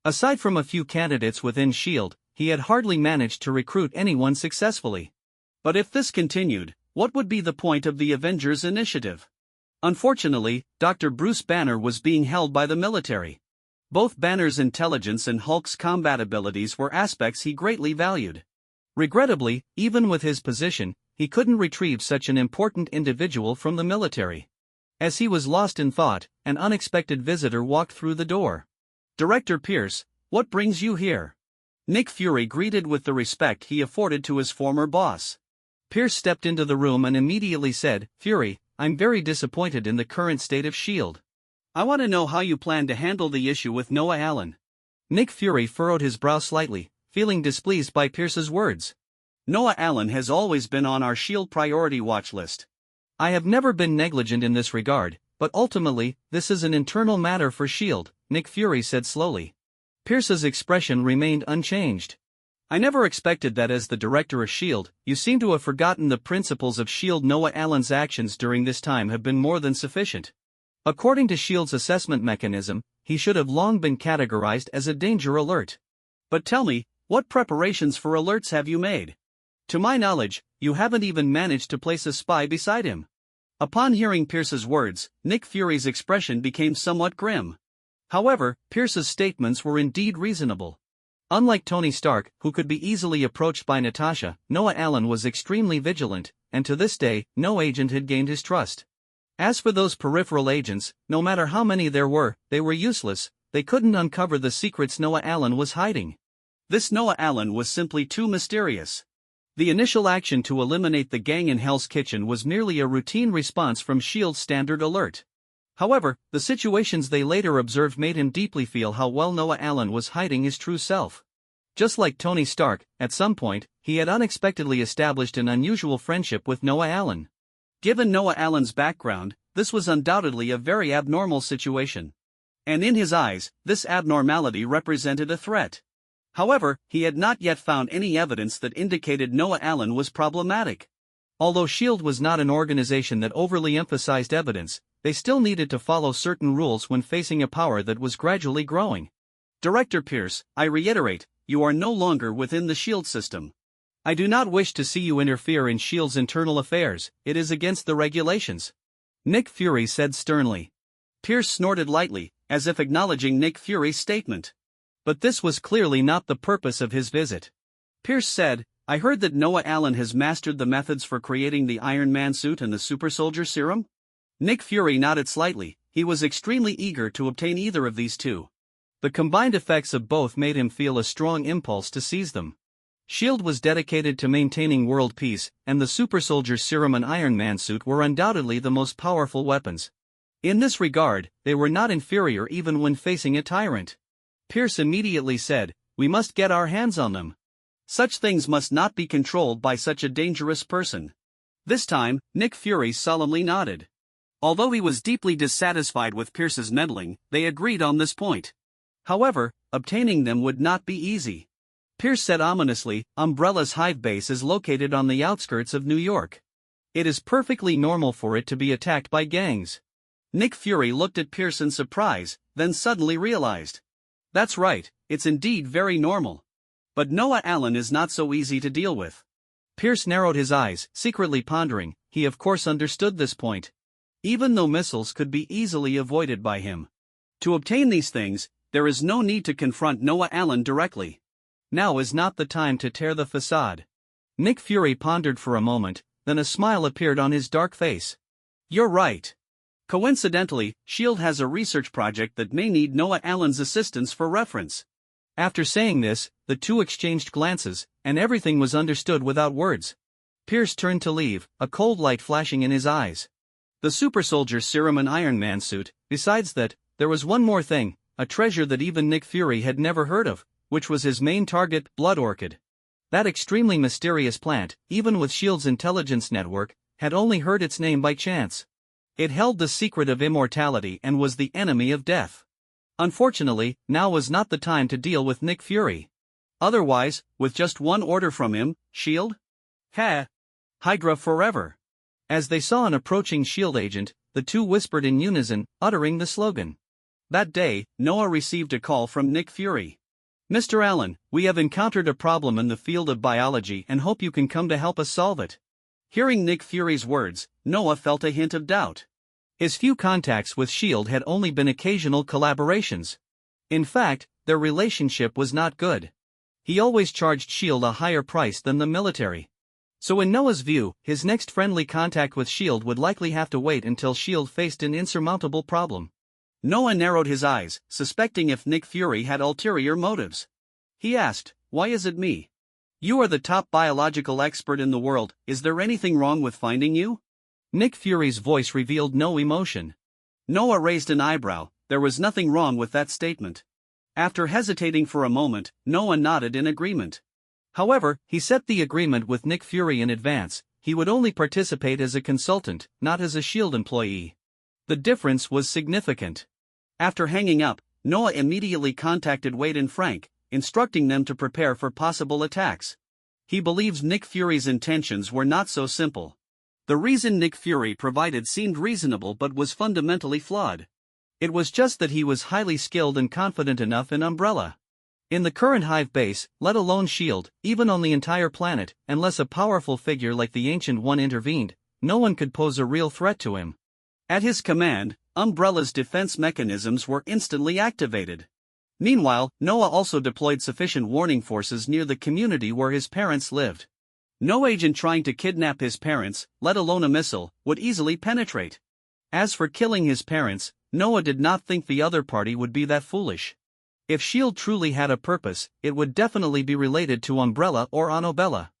Aside from a few candidates within S.H.I.E.L.D., he had hardly managed to recruit anyone successfully. But if this continued, what would be the point of the Avengers initiative? Unfortunately, Dr. Bruce Banner was being held by the military. Both Banner's intelligence and Hulk's combat abilities were aspects he greatly valued. Regrettably, even with his position, he couldn't retrieve such an important individual from the military. As he was lost in thought, an unexpected visitor walked through the door. "Director Pierce, what brings you here?" Nick Fury greeted with the respect he afforded to his former boss. Pierce stepped into the room and immediately said, "Fury, I'm very disappointed in the current state of S.H.I.E.L.D. I want to know how you plan to handle the issue with Noah Allen." Nick Fury furrowed his brow slightly, feeling displeased by Pierce's words. "Noah Allen has always been on our S.H.I.E.L.D. priority watch list. I have never been negligent in this regard, but ultimately, this is an internal matter for S.H.I.E.L.D., Nick Fury said slowly. Pierce's expression remained unchanged. "I never expected that as the director of S.H.I.E.L.D., you seem to have forgotten the principles of S.H.I.E.L.D. Noah Allen's actions during this time have been more than sufficient. According to S.H.I.E.L.D.'s assessment mechanism, he should have long been categorized as a danger alert. But tell me, what preparations for alerts have you made? To my knowledge, you haven't even managed to place a spy beside him." Upon hearing Pierce's words, Nick Fury's expression became somewhat grim. However, Pierce's statements were indeed reasonable. Unlike Tony Stark, who could be easily approached by Natasha, Noah Allen was extremely vigilant, and to this day, no agent had gained his trust. As for those peripheral agents, no matter how many there were, they were useless. They couldn't uncover the secrets Noah Allen was hiding. This Noah Allen was simply too mysterious. The initial action to eliminate the gang in Hell's Kitchen was merely a routine response from S.H.I.E.L.D.'s standard alert. However, the situations they later observed made him deeply feel how well Noah Allen was hiding his true self. Just like Tony Stark, at some point, he had unexpectedly established an unusual friendship with Noah Allen. Given Noah Allen's background, this was undoubtedly a very abnormal situation. And in his eyes, this abnormality represented a threat. However, he had not yet found any evidence that indicated Noah Allen was problematic. Although S.H.I.E.L.D. was not an organization that overly emphasized evidence, they still needed to follow certain rules when facing a power that was gradually growing. "Director Pierce, I reiterate, you are no longer within the S.H.I.E.L.D. system. I do not wish to see you interfere in S.H.I.E.L.D.'s internal affairs, it is against the regulations," Nick Fury said sternly. Pierce snorted lightly, as if acknowledging Nick Fury's statement. But this was clearly not the purpose of his visit. Pierce said, "I heard that Noah Allen has mastered the methods for creating the Iron Man suit and the Super Soldier Serum?" Nick Fury nodded slightly. He was extremely eager to obtain either of these two. The combined effects of both made him feel a strong impulse to seize them. S.H.I.E.L.D. was dedicated to maintaining world peace, and the Super Soldier Serum and Iron Man suit were undoubtedly the most powerful weapons. In this regard, they were not inferior even when facing a tyrant. Pierce immediately said, "We must get our hands on them. Such things must not be controlled by such a dangerous person." This time, Nick Fury solemnly nodded. Although he was deeply dissatisfied with Pierce's meddling, they agreed on this point. However, obtaining them would not be easy. Pierce said ominously, "Umbrella's hive base is located on the outskirts of New York. It is perfectly normal for it to be attacked by gangs. Nick Fury looked at Pierce in surprise, then suddenly realized. That's right, it's indeed very normal. But Noah Allen is not so easy to deal with. Pierce narrowed his eyes, secretly pondering. He of course understood this point. Even though missiles could be easily avoided by him. To obtain these things, there is no need to confront Noah Allen directly. Now is not the time to tear the facade. Nick Fury pondered for a moment, then a smile appeared on his dark face. You're right. Coincidentally, S.H.I.E.L.D. has a research project that may need Noah Allen's assistance for reference. After saying this, the two exchanged glances, and everything was understood without words. Pierce turned to leave, a cold light flashing in his eyes. The super soldier's serum and Iron Man suit. Besides that, there was one more thing, a treasure that even Nick Fury had never heard of, which was his main target, Blood Orchid. That extremely mysterious plant, even with S.H.I.E.L.D.'s intelligence network, had only heard its name by chance. It held the secret of immortality and was the enemy of death. Unfortunately, now was not the time to deal with Nick Fury. Otherwise, with just one order from him, S.H.I.E.L.D.? Ha! Hydra forever! As they saw an approaching S.H.I.E.L.D. agent, the two whispered in unison, uttering the slogan. That day, Noah received a call from Nick Fury. Mr. Allen, we have encountered a problem in the field of biology and hope you can come to help us solve it. Hearing Nick Fury's words, Noah felt a hint of doubt. His few contacts with S.H.I.E.L.D. had only been occasional collaborations. In fact, their relationship was not good. He always charged S.H.I.E.L.D. a higher price than the military. So in Noah's view, his next friendly contact with S.H.I.E.L.D. would likely have to wait until S.H.I.E.L.D. faced an insurmountable problem. Noah narrowed his eyes, suspecting if Nick Fury had ulterior motives. He asked, "Why is it me? You are the top biological expert in the world, is there anything wrong with finding you?" Nick Fury's voice revealed no emotion. Noah raised an eyebrow. There was nothing wrong with that statement. After hesitating for a moment, Noah nodded in agreement. However, he set the agreement with Nick Fury in advance. He would only participate as a consultant, not as a S.H.I.E.L.D. employee. The difference was significant. After hanging up, Noah immediately contacted Wade and Frank, instructing them to prepare for possible attacks. He believes Nick Fury's intentions were not so simple. The reason Nick Fury provided seemed reasonable but was fundamentally flawed. It was just that he was highly skilled and confident enough in Umbrella. In the current Hive base, let alone S.H.I.E.L.D., even on the entire planet, unless a powerful figure like the Ancient One intervened, no one could pose a real threat to him. At his command, Umbrella's defense mechanisms were instantly activated. Meanwhile, Noah also deployed sufficient warning forces near the community where his parents lived. No agent trying to kidnap his parents, let alone a missile, would easily penetrate. As for killing his parents, Noah did not think the other party would be that foolish. If S.H.I.E.L.D. truly had a purpose, it would definitely be related to Umbrella or Annabella.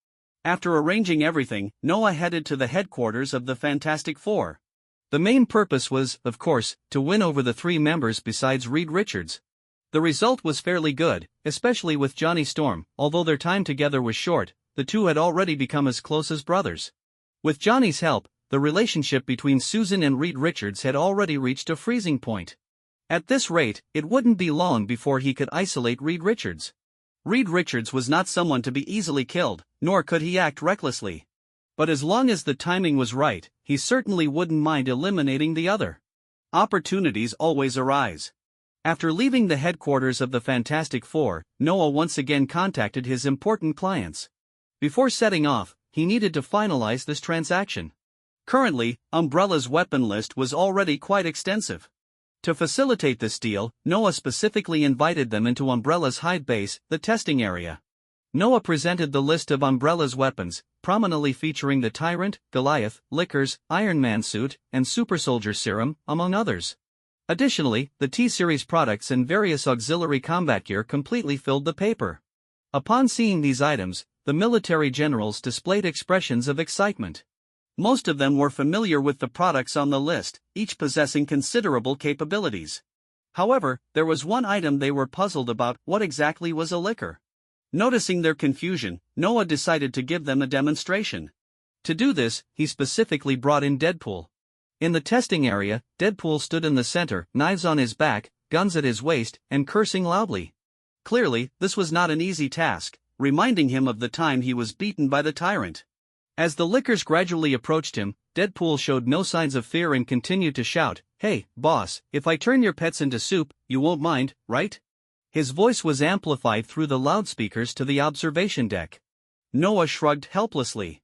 After arranging everything, Noah headed to the headquarters of the Fantastic Four. The main purpose was, of course, to win over the three members besides Reed Richards. The result was fairly good, especially with Johnny Storm. Although their time together was short, the two had already become as close as brothers. With Johnny's help, the relationship between Susan and Reed Richards had already reached a freezing point. At this rate, it wouldn't be long before he could isolate Reed Richards. Reed Richards was not someone to be easily killed, nor could he act recklessly. But as long as the timing was right, he certainly wouldn't mind eliminating the other. Opportunities always arise. After leaving the headquarters of the Fantastic Four, Noah once again contacted his important clients. Before setting off, he needed to finalize this transaction. Currently, Umbrella's weapon list was already quite extensive. To facilitate this deal, Noah specifically invited them into Umbrella's Hive base, the testing area. Noah presented the list of Umbrella's weapons, prominently featuring the Tyrant, Goliath, Lickers, Iron Man suit, and Super Soldier serum, among others. Additionally, the T-Series products and various auxiliary combat gear completely filled the paper. Upon seeing these items, the military generals displayed expressions of excitement. Most of them were familiar with the products on the list, each possessing considerable capabilities. However, there was one item they were puzzled about: what exactly was a liquor? Noticing their confusion, Noah decided to give them a demonstration. To do this, he specifically brought in Deadpool. In the testing area, Deadpool stood in the center, knives on his back, guns at his waist, and cursing loudly. Clearly, this was not an easy task, reminding him of the time he was beaten by the Tyrant. As the Lickers gradually approached him, Deadpool showed no signs of fear and continued to shout, "Hey, boss, if I turn your pets into soup, you won't mind, right?" His voice was amplified through the loudspeakers to the observation deck. Noah shrugged helplessly.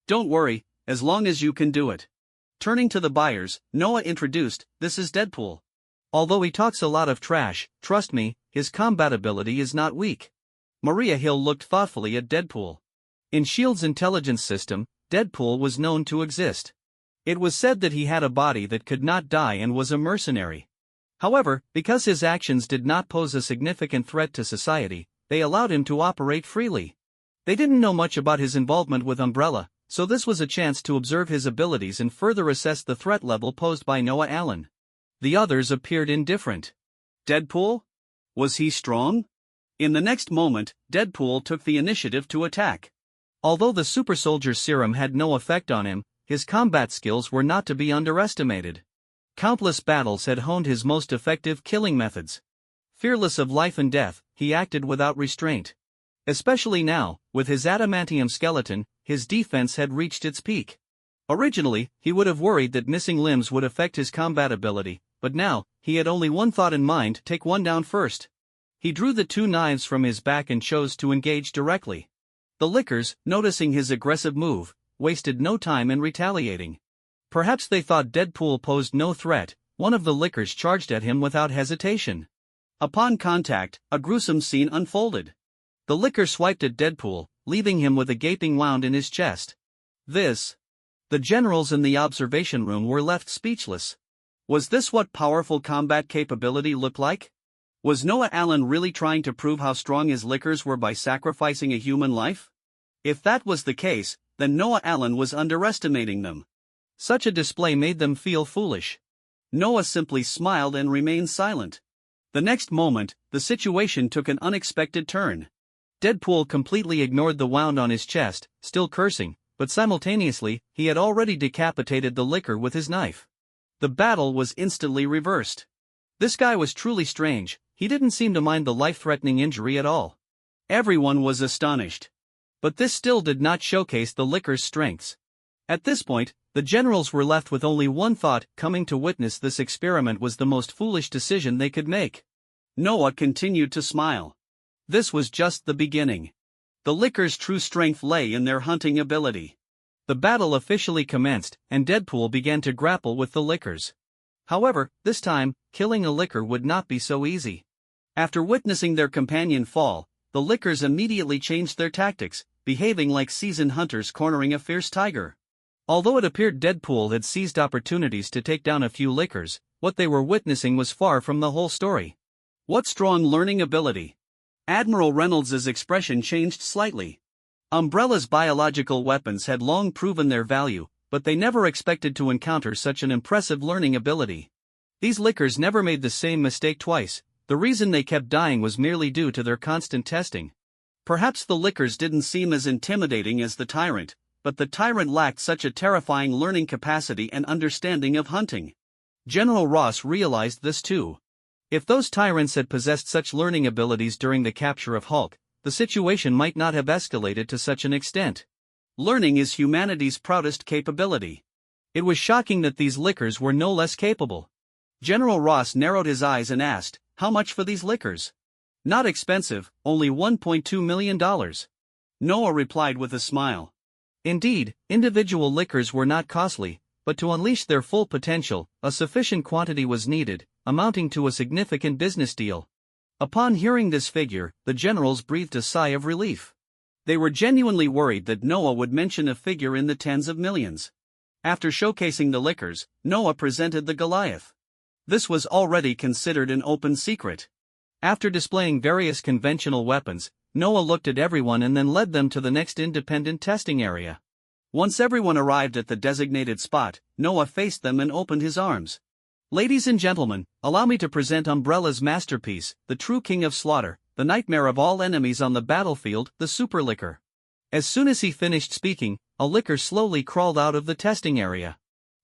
"Don't worry, as long as you can do it." Turning to the buyers, Noah introduced, "This is Deadpool. Although he talks a lot of trash, trust me, his combat ability is not weak." Maria Hill looked thoughtfully at Deadpool. In S.H.I.E.L.D.'s intelligence system, Deadpool was known to exist. It was said that he had a body that could not die and was a mercenary. However, because his actions did not pose a significant threat to society, they allowed him to operate freely. They didn't know much about his involvement with Umbrella, so this was a chance to observe his abilities and further assess the threat level posed by Noah Allen. The others appeared indifferent. Deadpool? Was he strong? In the next moment, Deadpool took the initiative to attack. Although the super soldier's serum had no effect on him, his combat skills were not to be underestimated. Countless battles had honed his most effective killing methods. Fearless of life and death, he acted without restraint. Especially now, with his adamantium skeleton, his defense had reached its peak. Originally, he would have worried that missing limbs would affect his combat ability, but now, he had only one thought in mind: take one down first. He drew the two knives from his back and chose to engage directly. The Lickers, noticing his aggressive move, wasted no time in retaliating. Perhaps they thought Deadpool posed no threat. One of the Lickers charged at him without hesitation. Upon contact, a gruesome scene unfolded. The Licker swiped at Deadpool, leaving him with a gaping wound in his chest. The generals in the observation room were left speechless. Was this what powerful combat capability looked like? Was Noah Allen really trying to prove how strong his Lickers were by sacrificing a human life? If that was the case, then Noah Allen was underestimating them. Such a display made them feel foolish. Noah simply smiled and remained silent. The next moment, the situation took an unexpected turn. Deadpool completely ignored the wound on his chest, still cursing, but simultaneously, he had already decapitated the Licker with his knife. The battle was instantly reversed. This guy was truly strange. He didn't seem to mind the life-threatening injury at all. Everyone was astonished. But this still did not showcase the Licker's strengths. At this point, the generals were left with only one thought: coming to witness this experiment was the most foolish decision they could make. Noah continued to smile. This was just the beginning. The Licker's true strength lay in their hunting ability. The battle officially commenced, and Deadpool began to grapple with the Lickers. However, this time, killing a Licker would not be so easy. After witnessing their companion fall, the Lickers immediately changed their tactics, behaving like seasoned hunters cornering a fierce tiger. Although it appeared Deadpool had seized opportunities to take down a few Lickers, what they were witnessing was far from the whole story. What strong learning ability! Admiral Reynolds's expression changed slightly. Umbrella's biological weapons had long proven their value, but they never expected to encounter such an impressive learning ability. These Lickers never made the same mistake twice. The reason they kept dying was merely due to their constant testing. Perhaps the Lickers didn't seem as intimidating as the Tyrant, but the Tyrant lacked such a terrifying learning capacity and understanding of hunting. General Ross realized this too. If those Tyrants had possessed such learning abilities during the capture of Hulk, the situation might not have escalated to such an extent. Learning is humanity's proudest capability. It was shocking that these Lickers were no less capable. General Ross narrowed his eyes and asked, "How much for these Lickers?" "Not expensive, only $1.2 million. Noah replied with a smile. Indeed, individual Lickers were not costly, but to unleash their full potential, a sufficient quantity was needed, amounting to a significant business deal. Upon hearing this figure, the generals breathed a sigh of relief. They were genuinely worried that Noah would mention a figure in the tens of millions. After showcasing the Lickers, Noah presented the Goliath. This was already considered an open secret. After displaying various conventional weapons, Noah looked at everyone and then led them to the next independent testing area. Once everyone arrived at the designated spot, Noah faced them and opened his arms. "Ladies and gentlemen, allow me to present Umbrella's masterpiece, the true king of slaughter, the nightmare of all enemies on the battlefield, the Super Licker." As soon as he finished speaking, a Licker slowly crawled out of the testing area.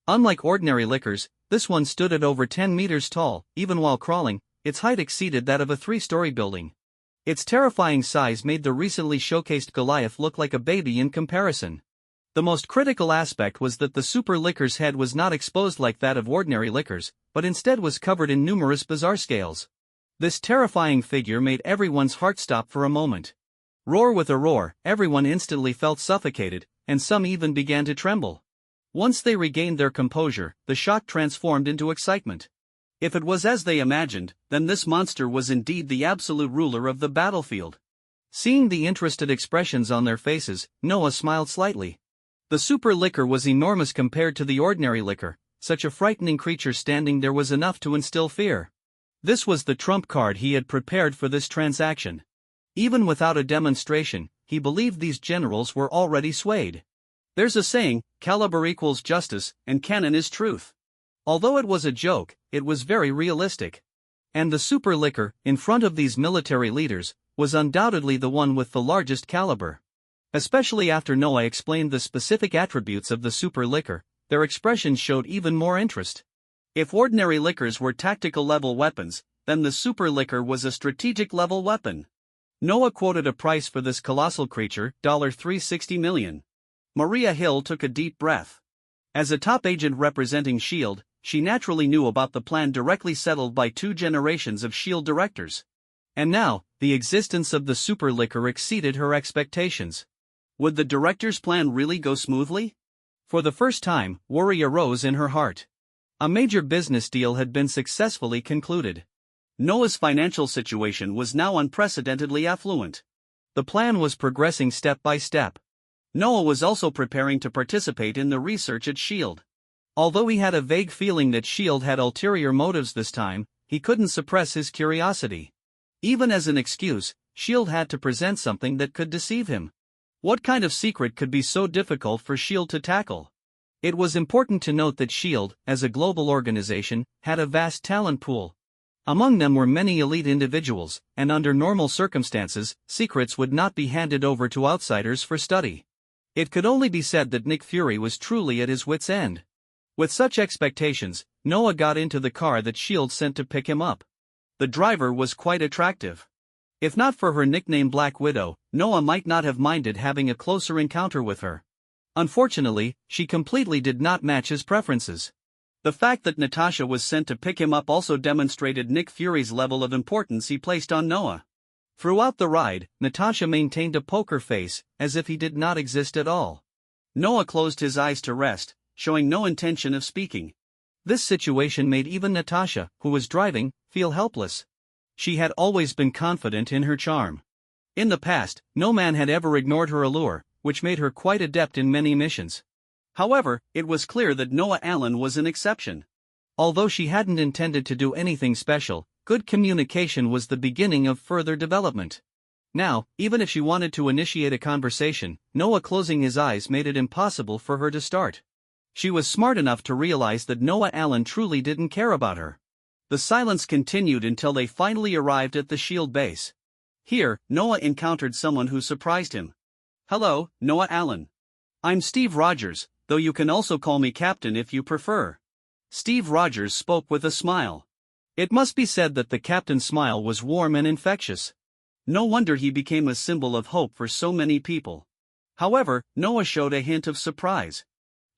Unlike ordinary Lickers, this one stood at over 10 meters tall. Even while crawling, its height exceeded that of a 3-story building. Its terrifying size made the recently showcased Goliath look like a baby in comparison. The most critical aspect was that the Super Licker's head was not exposed like that of ordinary Lickers, but instead was covered in numerous bizarre scales. This terrifying figure made everyone's heart stop for a moment. Roar with a roar, everyone instantly felt suffocated, and some even began to tremble. Once they regained their composure, the shock transformed into excitement. If it was as they imagined, then this monster was indeed the absolute ruler of the battlefield. Seeing the interested expressions on their faces, Noah smiled slightly. The super licker was enormous compared to the ordinary licker. Such a frightening creature standing there was enough to instill fear. This was the trump card he had prepared for this transaction. Even without a demonstration, he believed these generals were already swayed. There's a saying, caliber equals justice, and canon is truth. Although it was a joke, it was very realistic. And the super licker, in front of these military leaders, was undoubtedly the one with the largest caliber. Especially after Noah explained the specific attributes of the super licker, their expressions showed even more interest. If ordinary lickers were tactical level weapons, then the super licker was a strategic level weapon. Noah quoted a price for this colossal creature, $360 million. Maria Hill took a deep breath. As a top agent representing S.H.I.E.L.D., she naturally knew about the plan directly settled by 2 generations of S.H.I.E.L.D. directors. And now, the existence of the super licker exceeded her expectations. Would the director's plan really go smoothly? For the first time, worry arose in her heart. A major business deal had been successfully concluded. Noah's financial situation was now unprecedentedly affluent. The plan was progressing step by step. Noah was also preparing to participate in the research at S.H.I.E.L.D. Although he had a vague feeling that S.H.I.E.L.D. had ulterior motives this time, he couldn't suppress his curiosity. Even as an excuse, S.H.I.E.L.D. had to present something that could deceive him. What kind of secret could be so difficult for S.H.I.E.L.D. to tackle? It was important to note that S.H.I.E.L.D., as a global organization, had a vast talent pool. Among them were many elite individuals, and under normal circumstances, secrets would not be handed over to outsiders for study. It could only be said that Nick Fury was truly at his wits' end. With such expectations, Noah got into the car that S.H.I.E.L.D. sent to pick him up. The driver was quite attractive. If not for her nickname Black Widow, Noah might not have minded having a closer encounter with her. Unfortunately, she completely did not match his preferences. The fact that Natasha was sent to pick him up also demonstrated Nick Fury's level of importance he placed on Noah. Throughout the ride, Natasha maintained a poker face, as if he did not exist at all. Noah closed his eyes to rest, showing no intention of speaking. This situation made even Natasha, who was driving, feel helpless. She had always been confident in her charm. In the past, no man had ever ignored her allure, which made her quite adept in many missions. However, it was clear that Noah Allen was an exception. Although she hadn't intended to do anything special, good communication was the beginning of further development. Now, even if she wanted to initiate a conversation, Noah closing his eyes made it impossible for her to start. She was smart enough to realize that Noah Allen truly didn't care about her. The silence continued until they finally arrived at the S.H.I.E.L.D. base. Here, Noah encountered someone who surprised him. "Hello, Noah Allen. I'm Steve Rogers, though you can also call me Captain if you prefer." Steve Rogers spoke with a smile. It must be said that the captain's smile was warm and infectious. No wonder he became a symbol of hope for so many people. However, Noah showed a hint of surprise.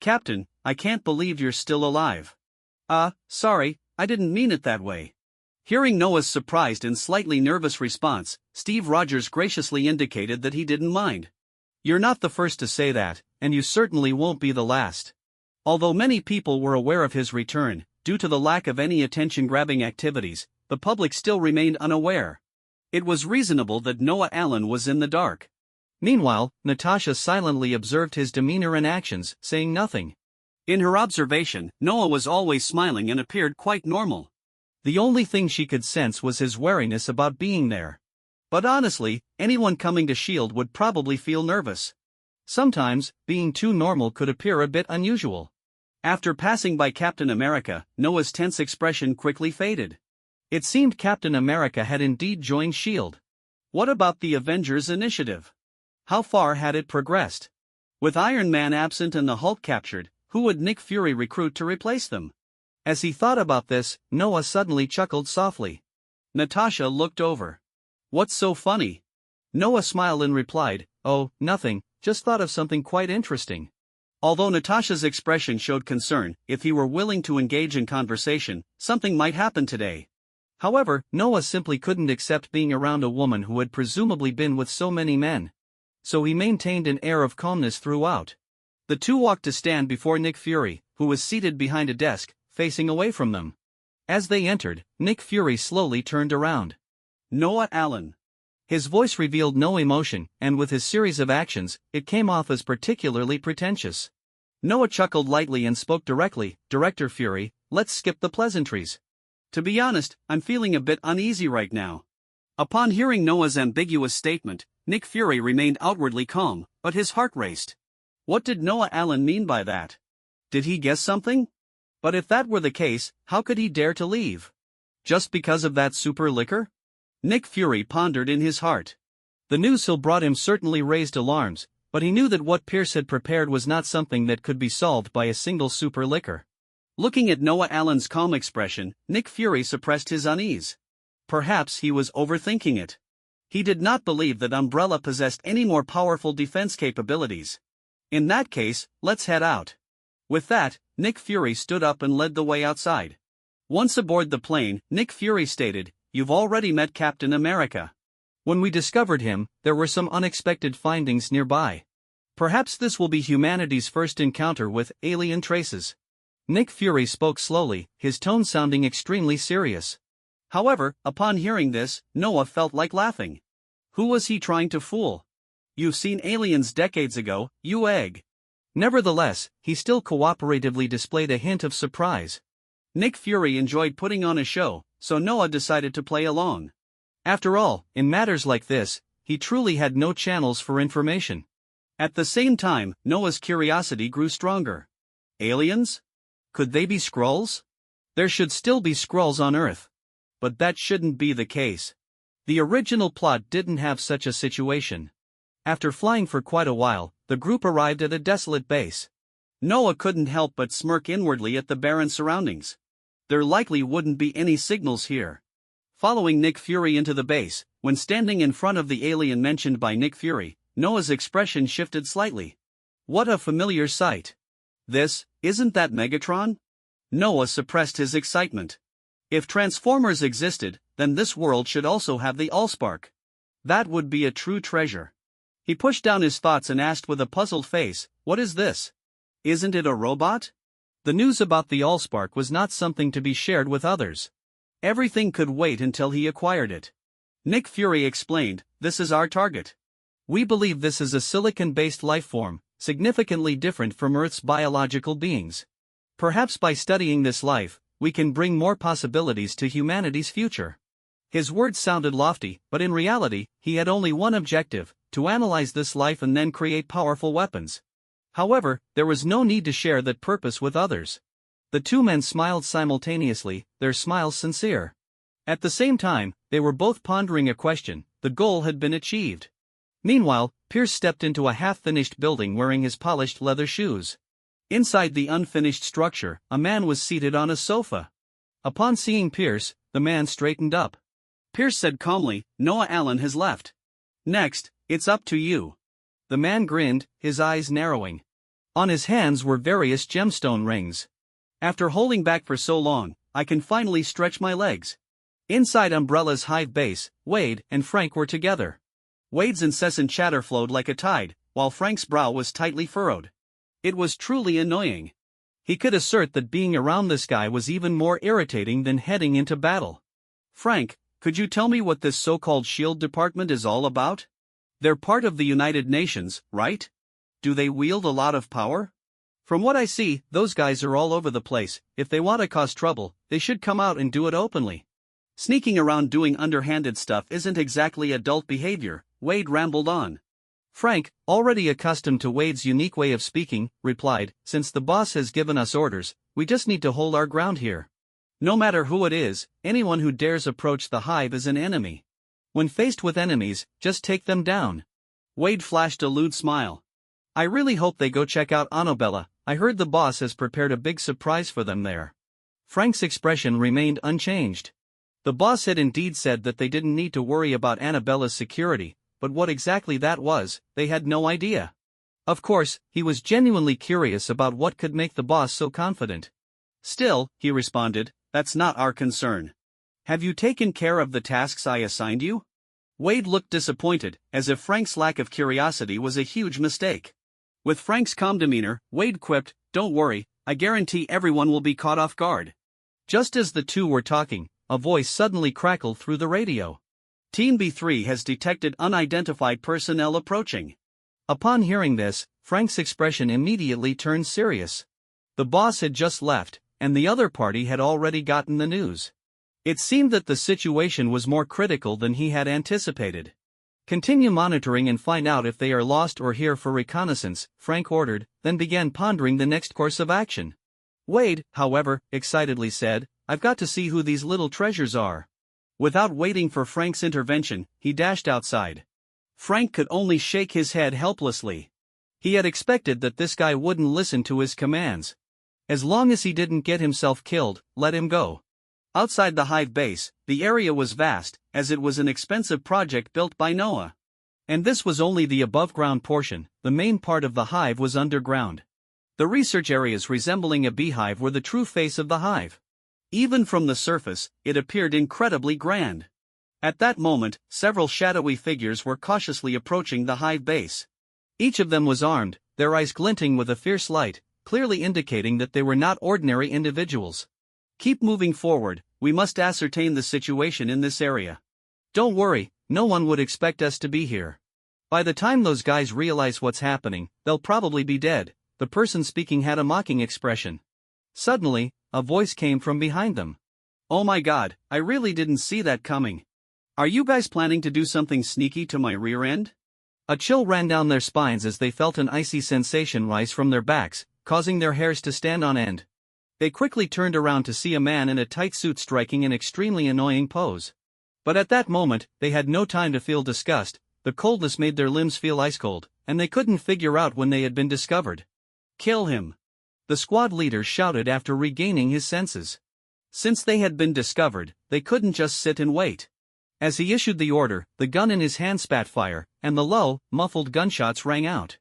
"Captain, I can't believe you're still alive." Sorry, I didn't mean it that way." Hearing Noah's surprised and slightly nervous response, Steve Rogers graciously indicated that he didn't mind. "You're not the first to say that, and you certainly won't be the last." Although many people were aware of his return, due to the lack of any attention-grabbing activities, the public still remained unaware. It was reasonable that Noah Allen was in the dark. Meanwhile, Natasha silently observed his demeanor and actions, saying nothing. In her observation, Noah was always smiling and appeared quite normal. The only thing she could sense was his wariness about being there. But honestly, anyone coming to S.H.I.E.L.D. would probably feel nervous. Sometimes, being too normal could appear a bit unusual. After passing by Captain America, Noah's tense expression quickly faded. It seemed Captain America had indeed joined S.H.I.E.L.D. What about the Avengers Initiative? How far had it progressed? With Iron Man absent and the Hulk captured, who would Nick Fury recruit to replace them? As he thought about this, Noah suddenly chuckled softly. Natasha looked over. "What's so funny?" Noah smiled and replied, "Oh, nothing, just thought of something quite interesting." Although Natasha's expression showed concern, if he were willing to engage in conversation, something might happen today. However, Noah simply couldn't accept being around a woman who had presumably been with so many men. So he maintained an air of calmness throughout. The two walked to stand before Nick Fury, who was seated behind a desk, facing away from them. As they entered, Nick Fury slowly turned around. Noah Allen. His voice revealed no emotion, and with his series of actions, it came off as particularly pretentious. Noah chuckled lightly and spoke directly, "Director Fury, let's skip the pleasantries. To be honest, I'm feeling a bit uneasy right now." Upon hearing Noah's ambiguous statement, Nick Fury remained outwardly calm, but his heart raced. What did Noah Allen mean by that? Did he guess something? But if that were the case, how could he dare to leave? Just because of that super liquor? Nick Fury pondered in his heart. The news Hill brought him certainly raised alarms, but he knew that what Pierce had prepared was not something that could be solved by a single super liquor. Looking at Noah Allen's calm expression, Nick Fury suppressed his unease. Perhaps he was overthinking it. He did not believe that Umbrella possessed any more powerful defense capabilities. In that case, let's head out. With that, Nick Fury stood up and led the way outside. Once aboard the plane, Nick Fury stated, "You've already met Captain America. When we discovered him, there were some unexpected findings nearby. Perhaps this will be humanity's first encounter with alien traces." Nick Fury spoke slowly, his tone sounding extremely serious. However, upon hearing this, Noah felt like laughing. Who was he trying to fool? "You've seen aliens decades ago, you egg." Nevertheless, he still cooperatively displayed a hint of surprise. Nick Fury enjoyed putting on a show, so Noah decided to play along. After all, in matters like this, he truly had no channels for information. At the same time, Noah's curiosity grew stronger. Aliens? Could they be Skrulls? There should still be Skrulls on Earth. But that shouldn't be the case. The original plot didn't have such a situation. After flying for quite a while, the group arrived at a desolate base. Noah couldn't help but smirk inwardly at the barren surroundings. There likely wouldn't be any signals here. Following Nick Fury into the base, when standing in front of the alien mentioned by Nick Fury, Noah's expression shifted slightly. What a familiar sight. Isn't that Megatron? Noah suppressed his excitement. If Transformers existed, then this world should also have the Allspark. That would be a true treasure. He pushed down his thoughts and asked with a puzzled face, "What is this? Isn't it a robot?" The news about the Allspark was not something to be shared with others. Everything could wait until he acquired it. Nick Fury explained, "This is our target. We believe this is a silicon-based life form, significantly different from Earth's biological beings. Perhaps by studying this life, we can bring more possibilities to humanity's future." His words sounded lofty, but in reality, he had only one objective: to analyze this life and then create powerful weapons. However, there was no need to share that purpose with others. The two men smiled simultaneously, their smiles sincere. At the same time, they were both pondering a question: the goal had been achieved. Meanwhile, Pierce stepped into a half-finished building wearing his polished leather shoes. Inside the unfinished structure, a man was seated on a sofa. Upon seeing Pierce, the man straightened up. Pierce said calmly, "Noah Allen has left. Next, it's up to you." The man grinned, his eyes narrowing. On his hands were various gemstone rings. "After holding back for so long, I can finally stretch my legs." Inside Umbrella's hive base, Wade and Frank were together. Wade's incessant chatter flowed like a tide, while Frank's brow was tightly furrowed. It was truly annoying. He could assert that being around this guy was even more irritating than heading into battle. "Frank, could you tell me what this so-called SHIELD department is all about? They're part of the United Nations, right? Do they wield a lot of power? From what I see, those guys are all over the place. If they want to cause trouble, they should come out and do it openly. Sneaking around doing underhanded stuff isn't exactly adult behavior," Wade rambled on. Frank, already accustomed to Wade's unique way of speaking, replied, "Since the boss has given us orders, we just need to hold our ground here. No matter who it is, anyone who dares approach the hive is an enemy. When faced with enemies, just take them down." Wade flashed a lewd smile. "I really hope they go check out Annabella. I heard the boss has prepared a big surprise for them there." Frank's expression remained unchanged. The boss had indeed said that they didn't need to worry about Annabella's security, but what exactly that was, they had no idea. Of course, he was genuinely curious about what could make the boss so confident. Still, he responded, that's not our concern. Have you taken care of the tasks I assigned you? Wade looked disappointed, as if Frank's lack of curiosity was a huge mistake. With Frank's calm demeanor, Wade quipped, don't worry, I guarantee everyone will be caught off guard. Just as the two were talking, a voice suddenly crackled through the radio. Team B3 has detected unidentified personnel approaching. Upon hearing this, Frank's expression immediately turned serious. The boss had just left, and the other party had already gotten the news. It seemed that the situation was more critical than he had anticipated. Continue monitoring and find out if they are lost or here for reconnaissance, Frank ordered, then began pondering the next course of action. Wade, however, excitedly said, I've got to see who these little treasures are. Without waiting for Frank's intervention, he dashed outside. Frank could only shake his head helplessly. He had expected that this guy wouldn't listen to his commands. As long as he didn't get himself killed, let him go. Outside the hive base, the area was vast, as it was an expensive project built by Noah. And this was only the above-ground portion, the main part of the hive was underground. The research areas resembling a beehive were the true face of the hive. Even from the surface, it appeared incredibly grand. At that moment, several shadowy figures were cautiously approaching the hive base. Each of them was armed, their eyes glinting with a fierce light, clearly indicating that they were not ordinary individuals. Keep moving forward, we must ascertain the situation in this area. Don't worry, no one would expect us to be here. By the time those guys realize what's happening, they'll probably be dead. The person speaking had a mocking expression. Suddenly, a voice came from behind them. Oh my god, I really didn't see that coming. Are you guys planning to do something sneaky to my rear end? A chill ran down their spines as they felt an icy sensation rise from their backs, causing their hairs to stand on end. They quickly turned around to see a man in a tight suit striking an extremely annoying pose. But at that moment, they had no time to feel disgust. The coldness made their limbs feel ice cold, and they couldn't figure out when they had been discovered. Kill him! The squad leader shouted after regaining his senses. Since they had been discovered, they couldn't just sit and wait. As he issued the order, the gun in his hand spat fire, and the low, muffled gunshots rang out.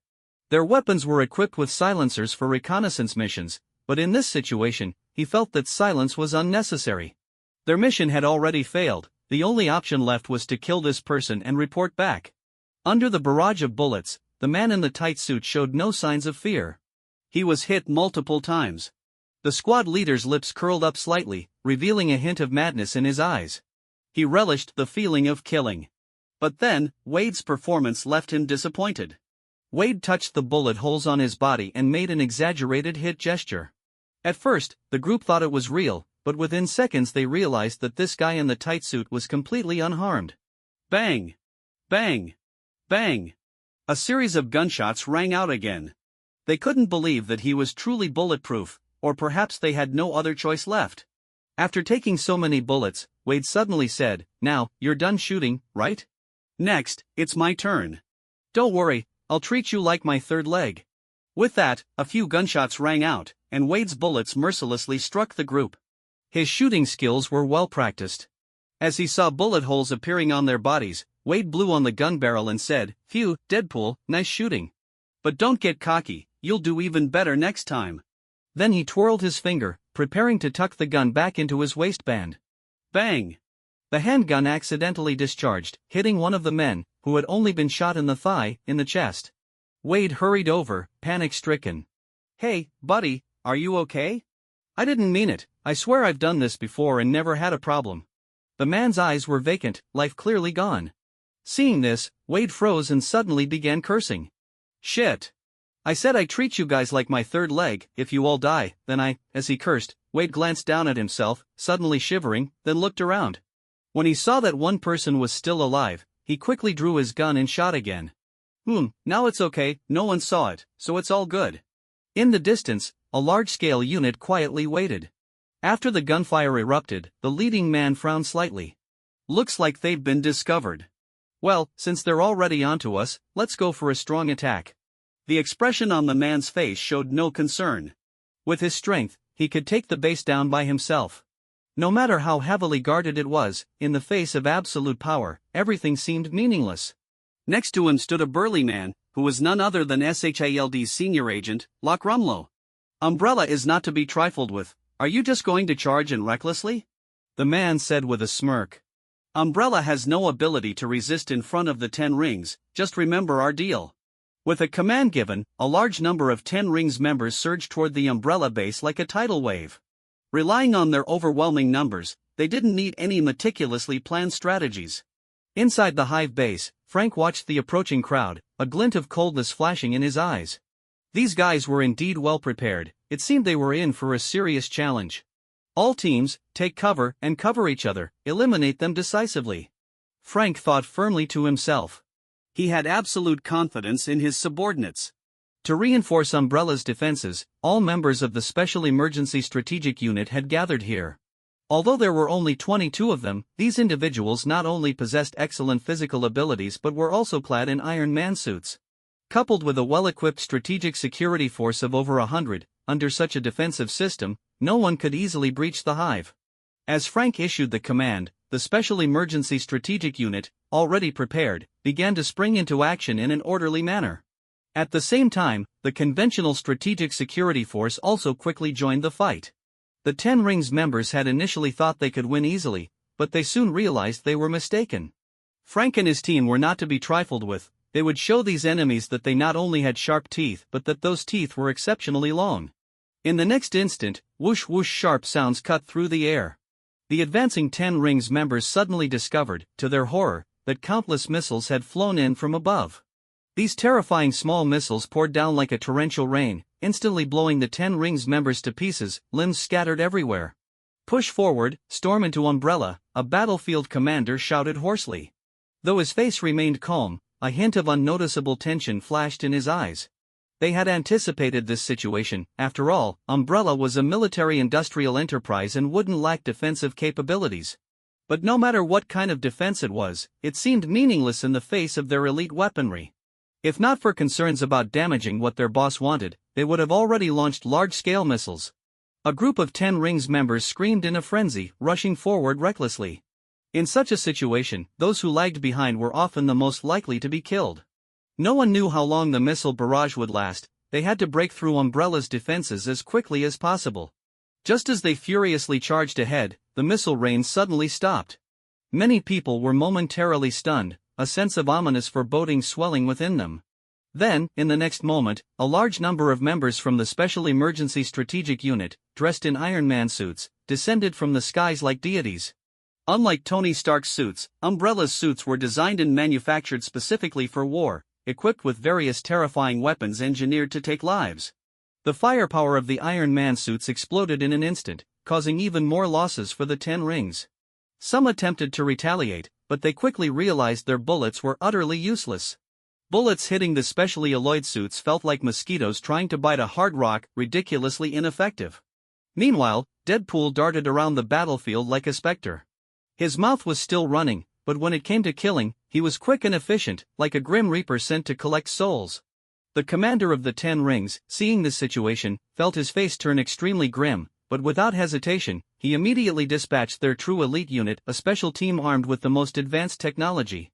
Their weapons were equipped with silencers for reconnaissance missions, but in this situation, he felt that silence was unnecessary. Their mission had already failed, the only option left was to kill this person and report back. Under the barrage of bullets, the man in the tight suit showed no signs of fear. He was hit multiple times. The squad leader's lips curled up slightly, revealing a hint of madness in his eyes. He relished the feeling of killing. But then, Wade's performance left him disappointed. Wade touched the bullet holes on his body and made an exaggerated hit gesture. At first, the group thought it was real, but within seconds they realized that this guy in the tight suit was completely unharmed. Bang! Bang! Bang! A series of gunshots rang out again. They couldn't believe that he was truly bulletproof, or perhaps they had no other choice left. After taking so many bullets, Wade suddenly said, "Now, you're done shooting, right? Next, it's my turn. Don't worry, I'll treat you like my third leg." With that, a few gunshots rang out, and Wade's bullets mercilessly struck the group. His shooting skills were well practiced. As he saw bullet holes appearing on their bodies, Wade blew on the gun barrel and said, "Phew, Deadpool, nice shooting. But don't get cocky, you'll do even better next time." Then he twirled his finger, preparing to tuck the gun back into his waistband. Bang! The handgun accidentally discharged, hitting one of the men, who had only been shot in the thigh, in the chest. Wade hurried over, panic-stricken. "Hey, buddy, are you okay? I didn't mean it, I swear I've done this before and never had a problem." The man's eyes were vacant, life clearly gone. Seeing this, Wade froze and suddenly began cursing. "Shit! I said I treat you guys like my third leg, if you all die, then I," as he cursed, Wade glanced down at himself, suddenly shivering, then looked around. When he saw that one person was still alive, he quickly drew his gun and shot again. Now it's okay, no one saw it, so it's all good." In the distance, a large-scale unit quietly waited. After the gunfire erupted, the leading man frowned slightly. "Looks like they've been discovered. Well, since they're already onto us, let's go for a strong attack." The expression on the man's face showed no concern. With his strength, he could take the base down by himself. No matter how heavily guarded it was, in the face of absolute power, everything seemed meaningless. Next to him stood a burly man, who was none other than SHIELD's senior agent, Locke Rumlow. Umbrella is not to be trifled with. Are you just going to charge in recklessly? The man said with a smirk. Umbrella has no ability to resist in front of the 10 rings, just remember our deal. With a command given, a large number of 10 rings members surged toward the Umbrella base like a tidal wave. Relying on their overwhelming numbers, they didn't need any meticulously planned strategies. Inside the hive base, Frank watched the approaching crowd, a glint of coldness flashing in his eyes. These guys were indeed well prepared. It seemed they were in for a serious challenge. All teams, take cover and cover each other, eliminate them decisively. Frank thought firmly to himself. He had absolute confidence in his subordinates. To reinforce Umbrella's defenses, all members of the Special Emergency Strategic Unit had gathered here. Although there were only 22 of them, these individuals not only possessed excellent physical abilities but were also clad in Iron Man suits. Coupled with a well-equipped strategic security force of over 100, under such a defensive system, no one could easily breach the hive. As Frank issued the command, the Special Emergency Strategic Unit, already prepared, began to spring into action in an orderly manner. At the same time, the conventional Strategic Security Force also quickly joined the fight. The 10 Rings members had initially thought they could win easily, but they soon realized they were mistaken. Frank and his team were not to be trifled with. They would show these enemies that they not only had sharp teeth but that those teeth were exceptionally long. In the next instant, whoosh whoosh sharp sounds cut through the air. The advancing 10 Rings members suddenly discovered, to their horror, that countless missiles had flown in from above. These terrifying small missiles poured down like a torrential rain, instantly blowing the 10 Rings members to pieces, limbs scattered everywhere. Push forward, storm into Umbrella, a battlefield commander shouted hoarsely. Though his face remained calm, a hint of unnoticeable tension flashed in his eyes. They had anticipated this situation. After all, Umbrella was a military-industrial enterprise and wouldn't lack defensive capabilities. But no matter what kind of defense it was, it seemed meaningless in the face of their elite weaponry. If not for concerns about damaging what their boss wanted, they would have already launched large-scale missiles. A group of 10 Rings members screamed in a frenzy, rushing forward recklessly. In such a situation, those who lagged behind were often the most likely to be killed. No one knew how long the missile barrage would last. They had to break through Umbrella's defenses as quickly as possible. Just as they furiously charged ahead, the missile rain suddenly stopped. Many people were momentarily stunned, a sense of ominous foreboding swelling within them. Then, in the next moment, a large number of members from the Special Emergency Strategic Unit, dressed in Iron Man suits, descended from the skies like deities. Unlike Tony Stark's suits, Umbrella's suits were designed and manufactured specifically for war, equipped with various terrifying weapons engineered to take lives. The firepower of the Iron Man suits exploded in an instant, causing even more losses for the 10 Rings. Some attempted to retaliate, but they quickly realized their bullets were utterly useless. Bullets hitting the specially alloyed suits felt like mosquitoes trying to bite a hard rock, ridiculously ineffective. Meanwhile, Deadpool darted around the battlefield like a specter. His mouth was still running, but when it came to killing, he was quick and efficient, like a grim reaper sent to collect souls. The commander of the 10 Rings, seeing this situation, felt his face turn extremely grim, but without hesitation, he immediately dispatched their true elite unit, a special team armed with the most advanced technology.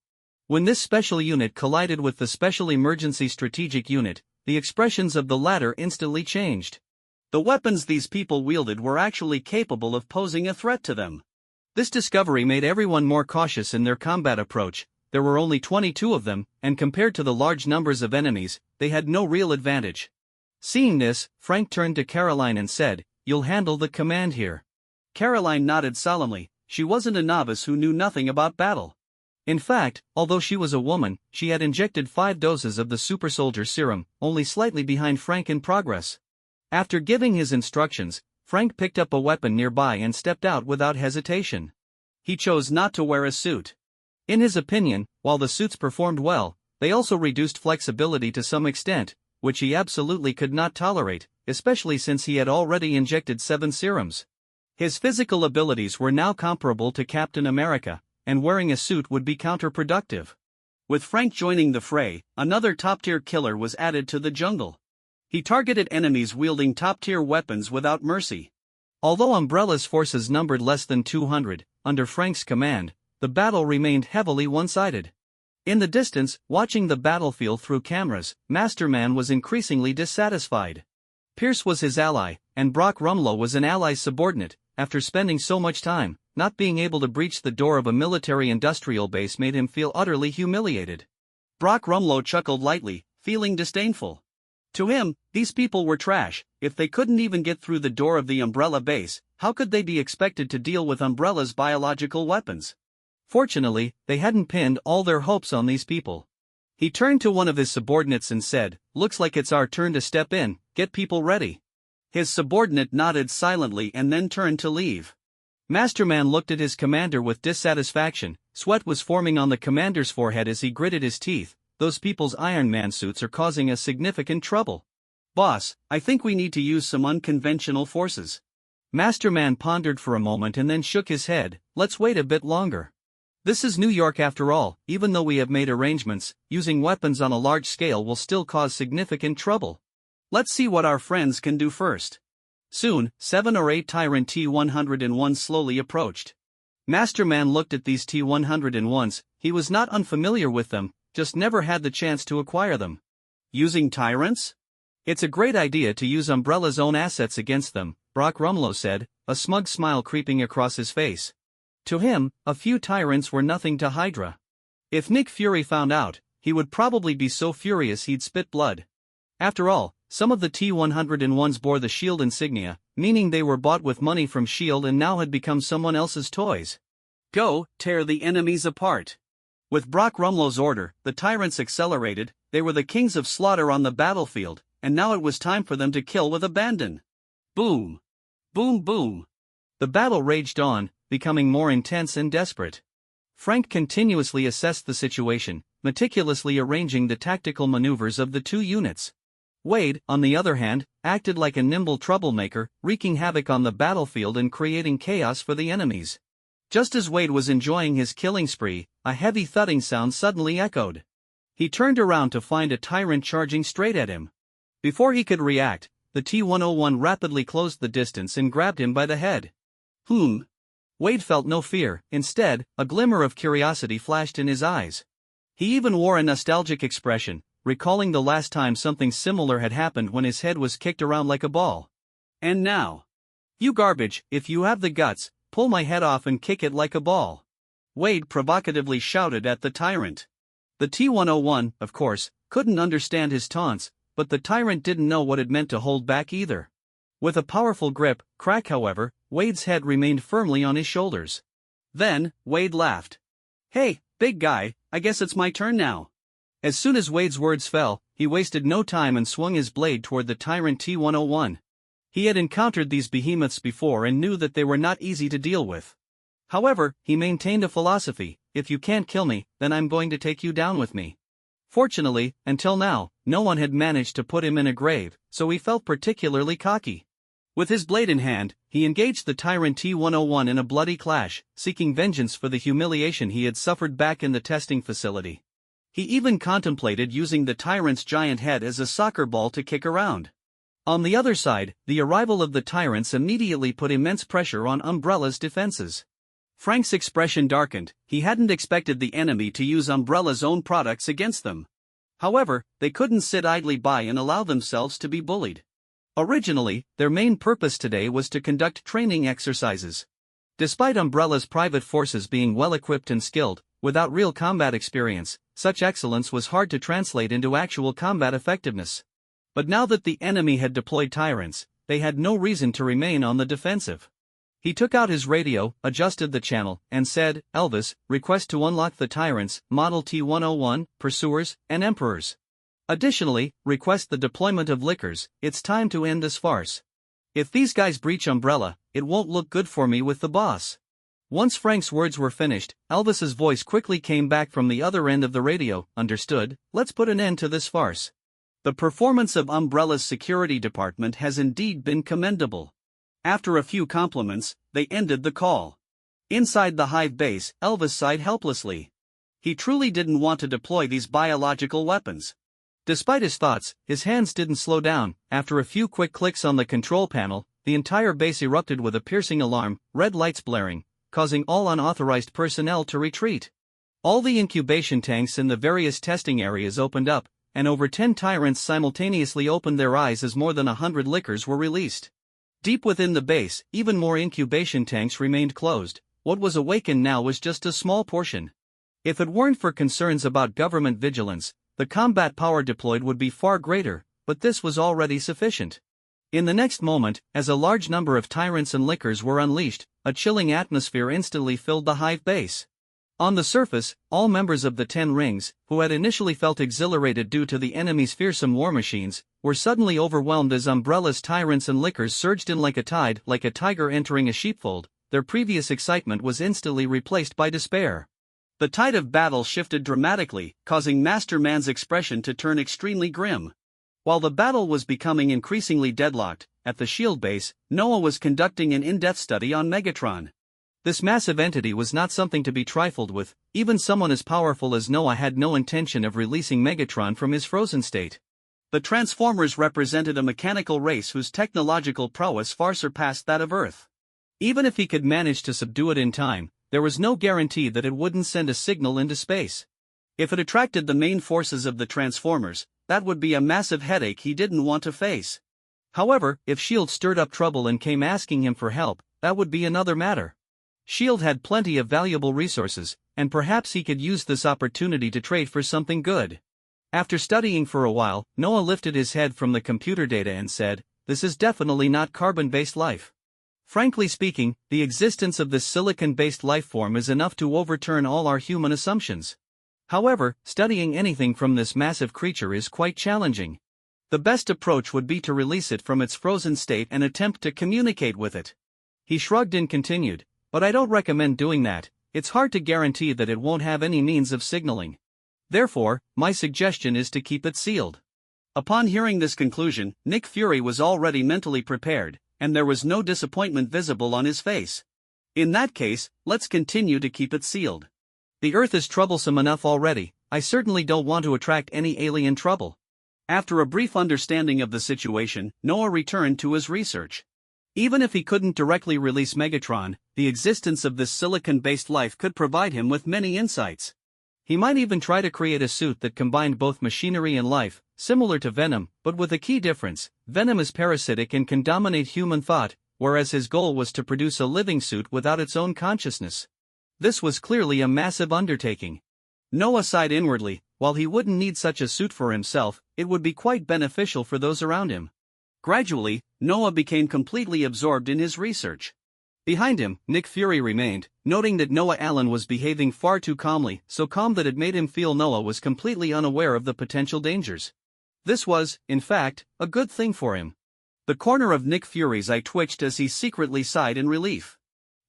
When this special unit collided with the Special Emergency Strategic Unit, the expressions of the latter instantly changed. The weapons these people wielded were actually capable of posing a threat to them. This discovery made everyone more cautious in their combat approach. There were only 22 of them, and compared to the large numbers of enemies, they had no real advantage. Seeing this, Frank turned to Caroline and said, "You'll handle the command here." Caroline nodded solemnly. She wasn't a novice who knew nothing about battle. In fact, although she was a woman, she had injected 5 doses of the super soldier serum, only slightly behind Frank in progress. After giving his instructions, Frank picked up a weapon nearby and stepped out without hesitation. He chose not to wear a suit. In his opinion, while the suits performed well, they also reduced flexibility to some extent, which he absolutely could not tolerate, especially since he had already injected 7 serums. His physical abilities were now comparable to Captain America, and wearing a suit would be counterproductive. With Frank joining the fray, another top-tier killer was added to the jungle. He targeted enemies wielding top-tier weapons without mercy. Although Umbrella's forces numbered less than 200, under Frank's command, the battle remained heavily one-sided. In the distance, watching the battlefield through cameras, Masterman was increasingly dissatisfied. Pierce was his ally, and Brock Rumlow was an ally's subordinate. After spending so much time, not being able to breach the door of a military-industrial base made him feel utterly humiliated. Brock Rumlow chuckled lightly, feeling disdainful. To him, these people were trash. If they couldn't even get through the door of the Umbrella base, how could they be expected to deal with Umbrella's biological weapons? Fortunately, they hadn't pinned all their hopes on these people. He turned to one of his subordinates and said, "Looks like it's our turn to step in, get people ready." His subordinate nodded silently and then turned to leave. Masterman looked at his commander with dissatisfaction. Sweat was forming on the commander's forehead as he gritted his teeth. Those people's Iron Man suits are causing us significant trouble. "Boss, I think we need to use some unconventional forces." Masterman pondered for a moment and then shook his head. "Let's wait a bit longer. This is New York after all. Even though we have made arrangements, using weapons on a large scale will still cause significant trouble. Let's see what our friends can do first." Soon, 7 or 8 Tyrant T-101s slowly approached. Masterman looked at these T-101s. He was not unfamiliar with them, just never had the chance to acquire them. Using tyrants? It's a great idea to use Umbrella's own assets against them, Brock Rumlow said, a smug smile creeping across his face. To him, a few tyrants were nothing to Hydra. If Nick Fury found out, he would probably be so furious he'd spit blood. After all, some of the T-101s bore the S.H.I.E.L.D. insignia, meaning they were bought with money from S.H.I.E.L.D. and now had become someone else's toys. Go, tear the enemies apart. With Brock Rumlow's order, the tyrants accelerated. They were the kings of slaughter on the battlefield, and now it was time for them to kill with abandon. Boom! Boom boom! The battle raged on, becoming more intense and desperate. Frank continuously assessed the situation, meticulously arranging the tactical maneuvers of the two units. Wade, on the other hand, acted like a nimble troublemaker, wreaking havoc on the battlefield and creating chaos for the enemies. Just as Wade was enjoying his killing spree, a heavy thudding sound suddenly echoed. He turned around to find a tyrant charging straight at him. Before he could react, the T-101 rapidly closed the distance and grabbed him by the head. Wade felt no fear. Instead, a glimmer of curiosity flashed in his eyes. He even wore a nostalgic expression, recalling the last time something similar had happened when his head was kicked around like a ball. "And now, you garbage, if you have the guts, pull my head off and kick it like a ball," Wade provocatively shouted at the tyrant. The T-101, of course, couldn't understand his taunts, but the tyrant didn't know what it meant to hold back either. With a powerful crack however, Wade's head remained firmly on his shoulders. Then, Wade laughed. "Hey, big guy, I guess it's my turn now." As soon as Wade's words fell, he wasted no time and swung his blade toward the tyrant T-101. He had encountered these behemoths before and knew that they were not easy to deal with. However, he maintained a philosophy: if you can't kill me, then I'm going to take you down with me. Fortunately, until now, no one had managed to put him in a grave, so he felt particularly cocky. With his blade in hand, he engaged the tyrant T-101 in a bloody clash, seeking vengeance for the humiliation he had suffered back in the testing facility. He even contemplated using the tyrant's giant head as a soccer ball to kick around. On the other side, the arrival of the tyrants immediately put immense pressure on Umbrella's defenses. Frank's expression darkened. He hadn't expected the enemy to use Umbrella's own products against them. However, they couldn't sit idly by and allow themselves to be bullied. Originally, their main purpose today was to conduct training exercises. Despite Umbrella's private forces being well-equipped and skilled, without real combat experience, such excellence was hard to translate into actual combat effectiveness. But now that the enemy had deployed tyrants, they had no reason to remain on the defensive. He took out his radio, adjusted the channel, and said, "Elvis, request to unlock the tyrants, Model T-101, Pursuers, and Emperors. Additionally, request the deployment of Lickers. It's time to end this farce. If these guys breach Umbrella, it won't look good for me with the boss." Once Frank's words were finished, Elvis's voice quickly came back from the other end of the radio. "Understood, let's put an end to this farce. The performance of Umbrella's security department has indeed been commendable." After a few compliments, they ended the call. Inside the hive base, Elvis sighed helplessly. He truly didn't want to deploy these biological weapons. Despite his thoughts, his hands didn't slow down. After a few quick clicks on the control panel, the entire base erupted with a piercing alarm, red lights blaring, causing all unauthorized personnel to retreat. All the incubation tanks in the various testing areas opened up, and over 10 tyrants simultaneously opened their eyes as more than 100 lickers were released. Deep within the base, even more incubation tanks remained closed. What was awakened now was just a small portion. If it weren't for concerns about government vigilance, the combat power deployed would be far greater, but this was already sufficient. In the next moment, as a large number of tyrants and lickers were unleashed, a chilling atmosphere instantly filled the hive base. On the surface, all members of the 10 rings, who had initially felt exhilarated due to the enemy's fearsome war machines, were suddenly overwhelmed as Umbrella's tyrants and lickers surged in like a tide, like a tiger entering a sheepfold. Their previous excitement was instantly replaced by despair. The tide of battle shifted dramatically, causing Master Man's expression to turn extremely grim. While the battle was becoming increasingly deadlocked, at the shield base, Noah was conducting an in-depth study on Megatron. This massive entity was not something to be trifled with. Even someone as powerful as Noah had no intention of releasing Megatron from his frozen state. The Transformers represented a mechanical race whose technological prowess far surpassed that of Earth. Even if he could manage to subdue it in time, there was no guarantee that it wouldn't send a signal into space. If it attracted the main forces of the Transformers, that would be a massive headache he didn't want to face. However, if S.H.I.E.L.D. stirred up trouble and came asking him for help, that would be another matter. S.H.I.E.L.D. had plenty of valuable resources, and perhaps he could use this opportunity to trade for something good. After studying for a while, Noah lifted his head from the computer data and said, "This is definitely not carbon-based life. Frankly speaking, the existence of this silicon-based life form is enough to overturn all our human assumptions. However, studying anything from this massive creature is quite challenging. The best approach would be to release it from its frozen state and attempt to communicate with it." He shrugged and continued, "But I don't recommend doing that. It's hard to guarantee that it won't have any means of signaling. Therefore, my suggestion is to keep it sealed." Upon hearing this conclusion, Nick Fury was already mentally prepared, and there was no disappointment visible on his face. "In that case, let's continue to keep it sealed. The Earth is troublesome enough already. I certainly don't want to attract any alien trouble." After a brief understanding of the situation, Noah returned to his research. Even if he couldn't directly release Megatron, the existence of this silicon-based life could provide him with many insights. He might even try to create a suit that combined both machinery and life, similar to Venom, but with a key difference: Venom is parasitic and can dominate human thought, whereas his goal was to produce a living suit without its own consciousness. This was clearly a massive undertaking. Noah sighed inwardly. While he wouldn't need such a suit for himself, it would be quite beneficial for those around him. Gradually, Noah became completely absorbed in his research. Behind him, Nick Fury remained, noting that Noah Allen was behaving far too calmly, so calm that it made him feel Noah was completely unaware of the potential dangers. This was, in fact, a good thing for him. The corner of Nick Fury's eye twitched as he secretly sighed in relief.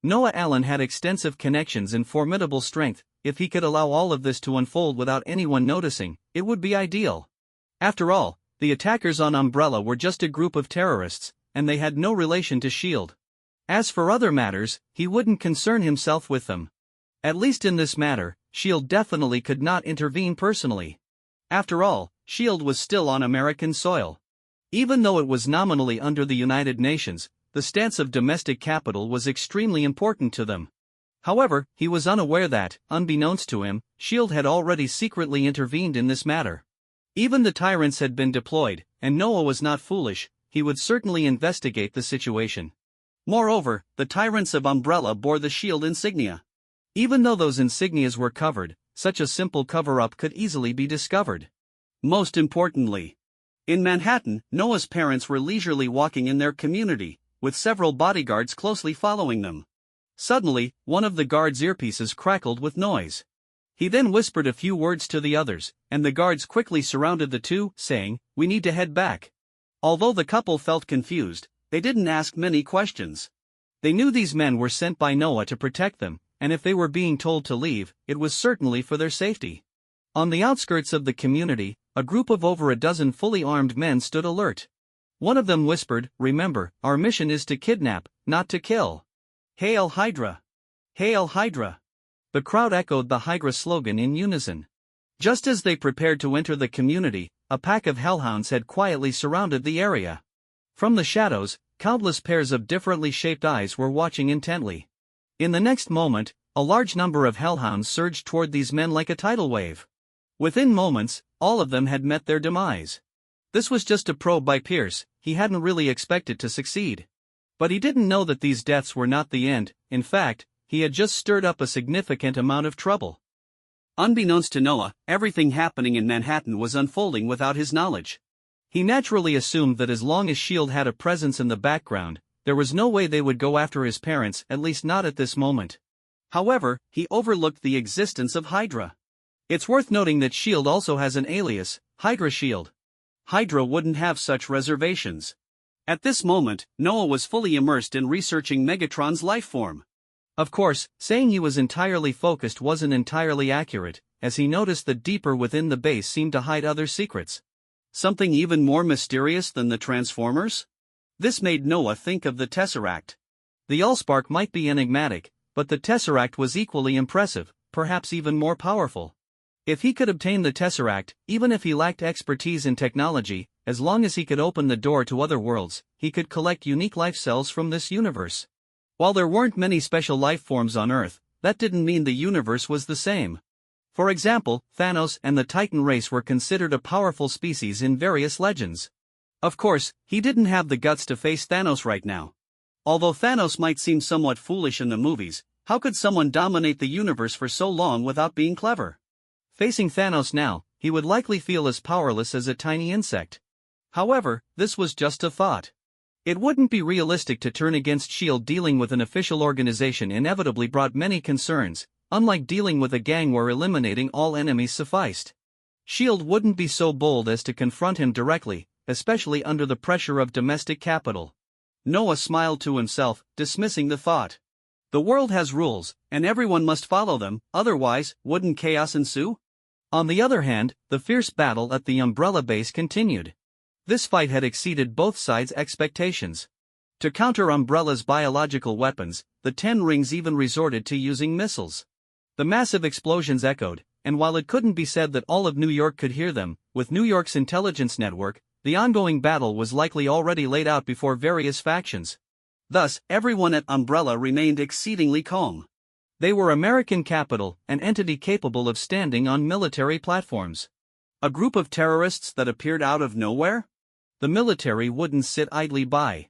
Noah Allen had extensive connections and formidable strength. If he could allow all of this to unfold without anyone noticing, it would be ideal. After all, the attackers on Umbrella were just a group of terrorists, and they had no relation to S.H.I.E.L.D. As for other matters, he wouldn't concern himself with them. At least in this matter, S.H.I.E.L.D. definitely could not intervene personally. After all, S.H.I.E.L.D. was still on American soil. Even though it was nominally under the United Nations, the stance of domestic capital was extremely important to them. However, he was unaware that, unbeknownst to him, S.H.I.E.L.D. had already secretly intervened in this matter. Even the tyrants had been deployed, and Noah was not foolish. He would certainly investigate the situation. Moreover, the tyrants of Umbrella bore the S.H.I.E.L.D. insignia. Even though those insignias were covered, such a simple cover-up could easily be discovered. Most importantly, in Manhattan, Noah's parents were leisurely walking in their community, with several bodyguards closely following them. Suddenly, one of the guards' earpieces crackled with noise. He then whispered a few words to the others, and the guards quickly surrounded the two, saying, "We need to head back." Although the couple felt confused, they didn't ask many questions. They knew these men were sent by Noah to protect them, and if they were being told to leave, it was certainly for their safety. On the outskirts of the community, a group of over a dozen fully armed men stood alert. One of them whispered, "Remember, our mission is to kidnap, not to kill. Hail Hydra! Hail Hydra!" The crowd echoed the Hydra slogan in unison. Just as they prepared to enter the community, a pack of hellhounds had quietly surrounded the area. From the shadows, countless pairs of differently shaped eyes were watching intently. In the next moment, A large number of hellhounds surged toward these men like a tidal wave. Within moments, all of them had met their demise. This was just a probe by Pierce. He hadn't really expected to succeed. But he didn't know that these deaths were not the end. In fact, he had just stirred up a significant amount of trouble. Unbeknownst to Noah, everything happening in Manhattan was unfolding without his knowledge. He naturally assumed that as long as S.H.I.E.L.D. had a presence in the background, there was no way they would go after his parents, at least not at this moment. However, he overlooked the existence of Hydra. It's worth noting that S.H.I.E.L.D. also has an alias, Hydra Shield. Hydra wouldn't have such reservations. At this moment, Noah was fully immersed in researching Megatron's life form. Of course, saying he was entirely focused wasn't entirely accurate, as he noticed that deeper within the base seemed to hide other secrets. Something even more mysterious than the Transformers? This made Noah think of the Tesseract. The Allspark might be enigmatic, but the Tesseract was equally impressive, perhaps even more powerful. If he could obtain the Tesseract, even if he lacked expertise in technology, as long as he could open the door to other worlds, he could collect unique life cells from this universe. While there weren't many special life forms on Earth, that didn't mean the universe was the same. For example, Thanos and the Titan race were considered a powerful species in various legends. Of course, he didn't have the guts to face Thanos right now. Although Thanos might seem somewhat foolish in the movies, how could someone dominate the universe for so long without being clever? Facing Thanos now, he would likely feel as powerless as a tiny insect. However, this was just a thought. It wouldn't be realistic to turn against S.H.I.E.L.D. Dealing with an official organization inevitably brought many concerns, unlike dealing with a gang where eliminating all enemies sufficed. S.H.I.E.L.D. wouldn't be so bold as to confront him directly, especially under the pressure of domestic capital. Noah smiled to himself, dismissing the thought. The world has rules, and everyone must follow them, otherwise, wouldn't chaos ensue? On the other hand, the fierce battle at the Umbrella base continued. This fight had exceeded both sides' expectations. To counter Umbrella's biological weapons, the Ten Rings even resorted to using missiles. The massive explosions echoed, and while it couldn't be said that all of New York could hear them, with New York's intelligence network, the ongoing battle was likely already laid out before various factions. Thus, everyone at Umbrella remained exceedingly calm. They were American capital, an entity capable of standing on military platforms. A group of terrorists that appeared out of nowhere? The military wouldn't sit idly by.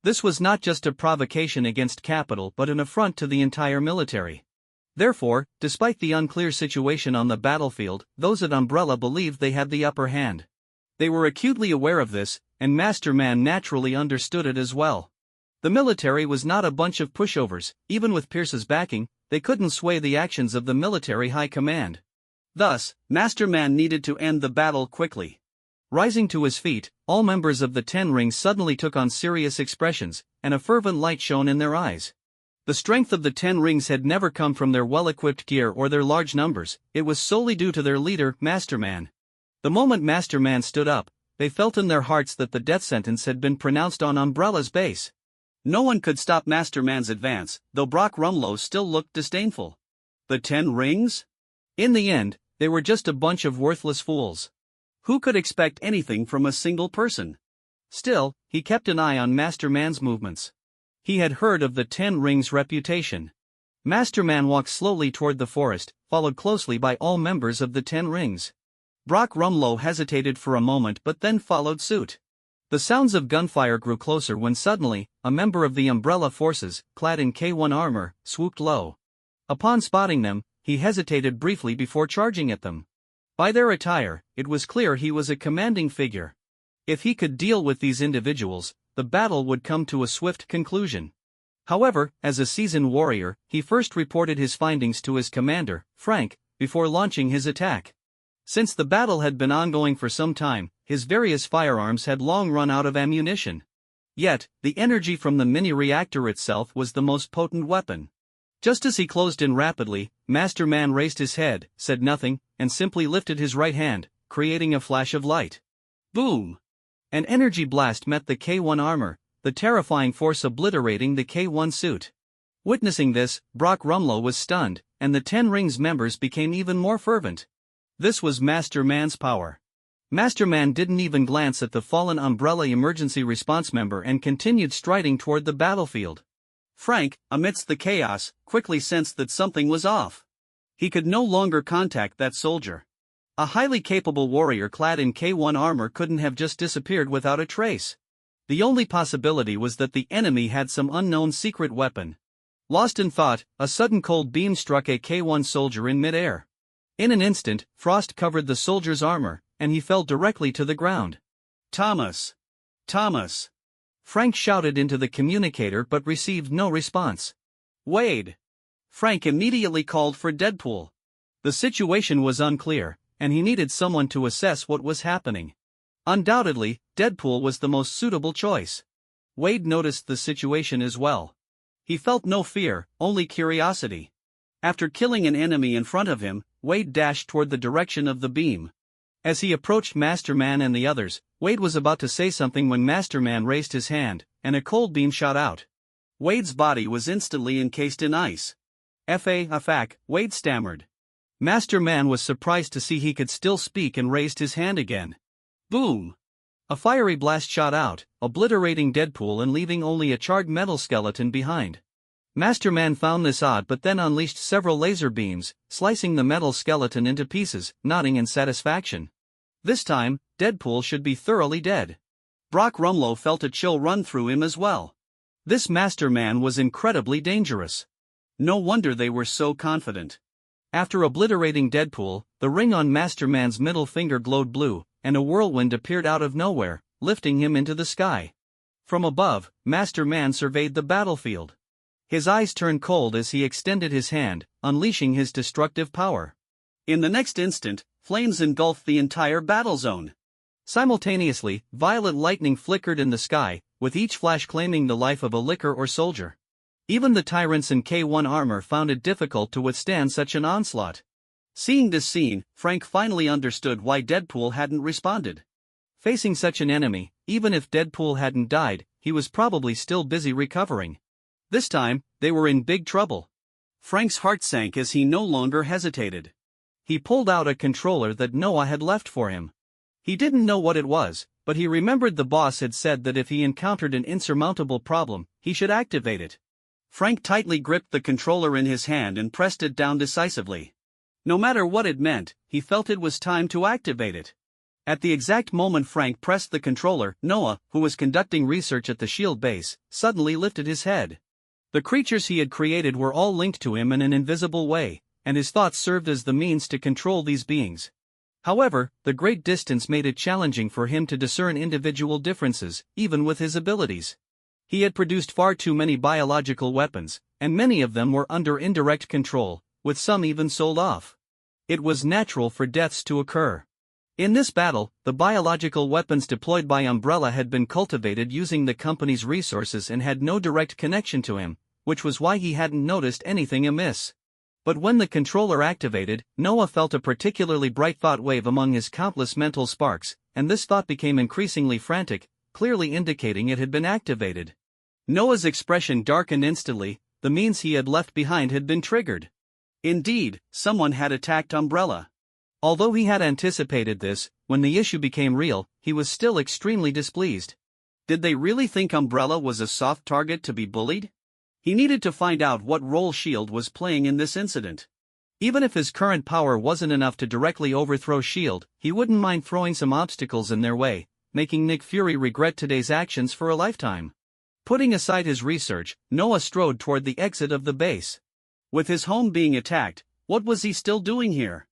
This was not just a provocation against capital but an affront to the entire military. Therefore, despite the unclear situation on the battlefield, those at Umbrella believed they had the upper hand. They were acutely aware of this, and Master Man naturally understood it as well. The military was not a bunch of pushovers. Even with Pierce's backing, they couldn't sway the actions of the military high command. Thus, Master Man needed to end the battle quickly. Rising to his feet, all members of the Ten Rings suddenly took on serious expressions, and a fervent light shone in their eyes. The strength of the Ten Rings had never come from their well-equipped gear or their large numbers, it was solely due to their leader, Master Man. The moment Master Man stood up, they felt in their hearts that the death sentence had been pronounced on Umbrella's base. No one could stop Master Man's advance, though Brock Rumlow still looked disdainful. The Ten Rings? In the end, they were just a bunch of worthless fools. Who could expect anything from a single person? Still, he kept an eye on Master Man's movements. He had heard of the Ten Rings' reputation. Master Man walked slowly toward the forest, followed closely by all members of the Ten Rings. Brock Rumlow hesitated for a moment but then followed suit. The sounds of gunfire grew closer when suddenly, a member of the Umbrella forces, clad in K1 armor, swooped low. Upon spotting them, he hesitated briefly before charging at them. By their attire, it was clear he was a commanding figure. If he could deal with these individuals, the battle would come to a swift conclusion. However, as a seasoned warrior, he first reported his findings to his commander, Frank, before launching his attack. Since the battle had been ongoing for some time, his various firearms had long run out of ammunition. Yet, the energy from the mini-reactor itself was the most potent weapon. Just as he closed in rapidly, Master Man raised his head, said nothing, and simply lifted his right hand, creating a flash of light. Boom! An energy blast met the K1 armor, the terrifying force obliterating the K1 suit. Witnessing this, Brock Rumlow was stunned, and the Ten Rings members became even more fervent. This was Master Man's power. Master Man didn't even glance at the fallen Umbrella emergency response member and continued striding toward the battlefield. Frank, amidst the chaos, quickly sensed that something was off. He could no longer contact that soldier. A highly capable warrior clad in K1 armor couldn't have just disappeared without a trace. The only possibility was that the enemy had some unknown secret weapon. Lost in thought, a sudden cold beam struck a K1 soldier in midair. In an instant, frost covered the soldier's armor, and he fell directly to the ground. Thomas! Thomas! Frank shouted into the communicator but received no response. Wade! Frank immediately called for Deadpool. The situation was unclear, and he needed someone to assess what was happening. Undoubtedly, Deadpool was the most suitable choice. Wade noticed the situation as well. He felt no fear, only curiosity. After killing an enemy in front of him, Wade dashed toward the direction of the beam. As he approached Masterman and the others, Wade was about to say something when Masterman raised his hand, and a cold beam shot out. Wade's body was instantly encased in ice. Fuck, Wade stammered. Masterman was surprised to see he could still speak and raised his hand again. Boom! A fiery blast shot out, obliterating Deadpool and leaving only a charred metal skeleton behind. Masterman found this odd but then unleashed several laser beams, slicing the metal skeleton into pieces, nodding in satisfaction. This time, Deadpool should be thoroughly dead. Brock Rumlow felt a chill run through him as well. This Masterman was incredibly dangerous. No wonder they were so confident. After obliterating Deadpool, the ring on Masterman's middle finger glowed blue, and a whirlwind appeared out of nowhere, lifting him into the sky. From above, Masterman surveyed the battlefield. His eyes turned cold as he extended his hand, unleashing his destructive power. In the next instant, flames engulfed the entire battle zone. Simultaneously, violet lightning flickered in the sky, with each flash claiming the life of a licker or soldier. Even the tyrants in K1 armor found it difficult to withstand such an onslaught. Seeing this scene, Frank finally understood why Deadpool hadn't responded. Facing such an enemy, even if Deadpool hadn't died, he was probably still busy recovering. This time, they were in big trouble. Frank's heart sank as he no longer hesitated. He pulled out a controller that Noah had left for him. He didn't know what it was, but he remembered the boss had said that if he encountered an insurmountable problem, he should activate it. Frank tightly gripped the controller in his hand and pressed it down decisively. No matter what it meant, he felt it was time to activate it. At the exact moment Frank pressed the controller, Noah, who was conducting research at the shield base, suddenly lifted his head. The creatures he had created were all linked to him in an invisible way, and his thoughts served as the means to control these beings. However, the great distance made it challenging for him to discern individual differences, even with his abilities. He had produced far too many biological weapons, and many of them were under indirect control, with some even sold off. It was natural for deaths to occur. In this battle, the biological weapons deployed by Umbrella had been cultivated using the company's resources and had no direct connection to him, which was why he hadn't noticed anything amiss. But when the controller activated, Noah felt a particularly bright thought wave among his countless mental sparks, and this thought became increasingly frantic, clearly indicating it had been activated. Noah's expression darkened instantly. The means he had left behind had been triggered. Indeed, someone had attacked Umbrella. Although he had anticipated this, when the issue became real, he was still extremely displeased. Did they really think Umbrella was a soft target to be bullied? He needed to find out what role S.H.I.E.L.D. was playing in this incident. Even if his current power wasn't enough to directly overthrow S.H.I.E.L.D., he wouldn't mind throwing some obstacles in their way, making Nick Fury regret today's actions for a lifetime. Putting aside his research, Noah strode toward the exit of the base. With his home being attacked, what was he still doing here?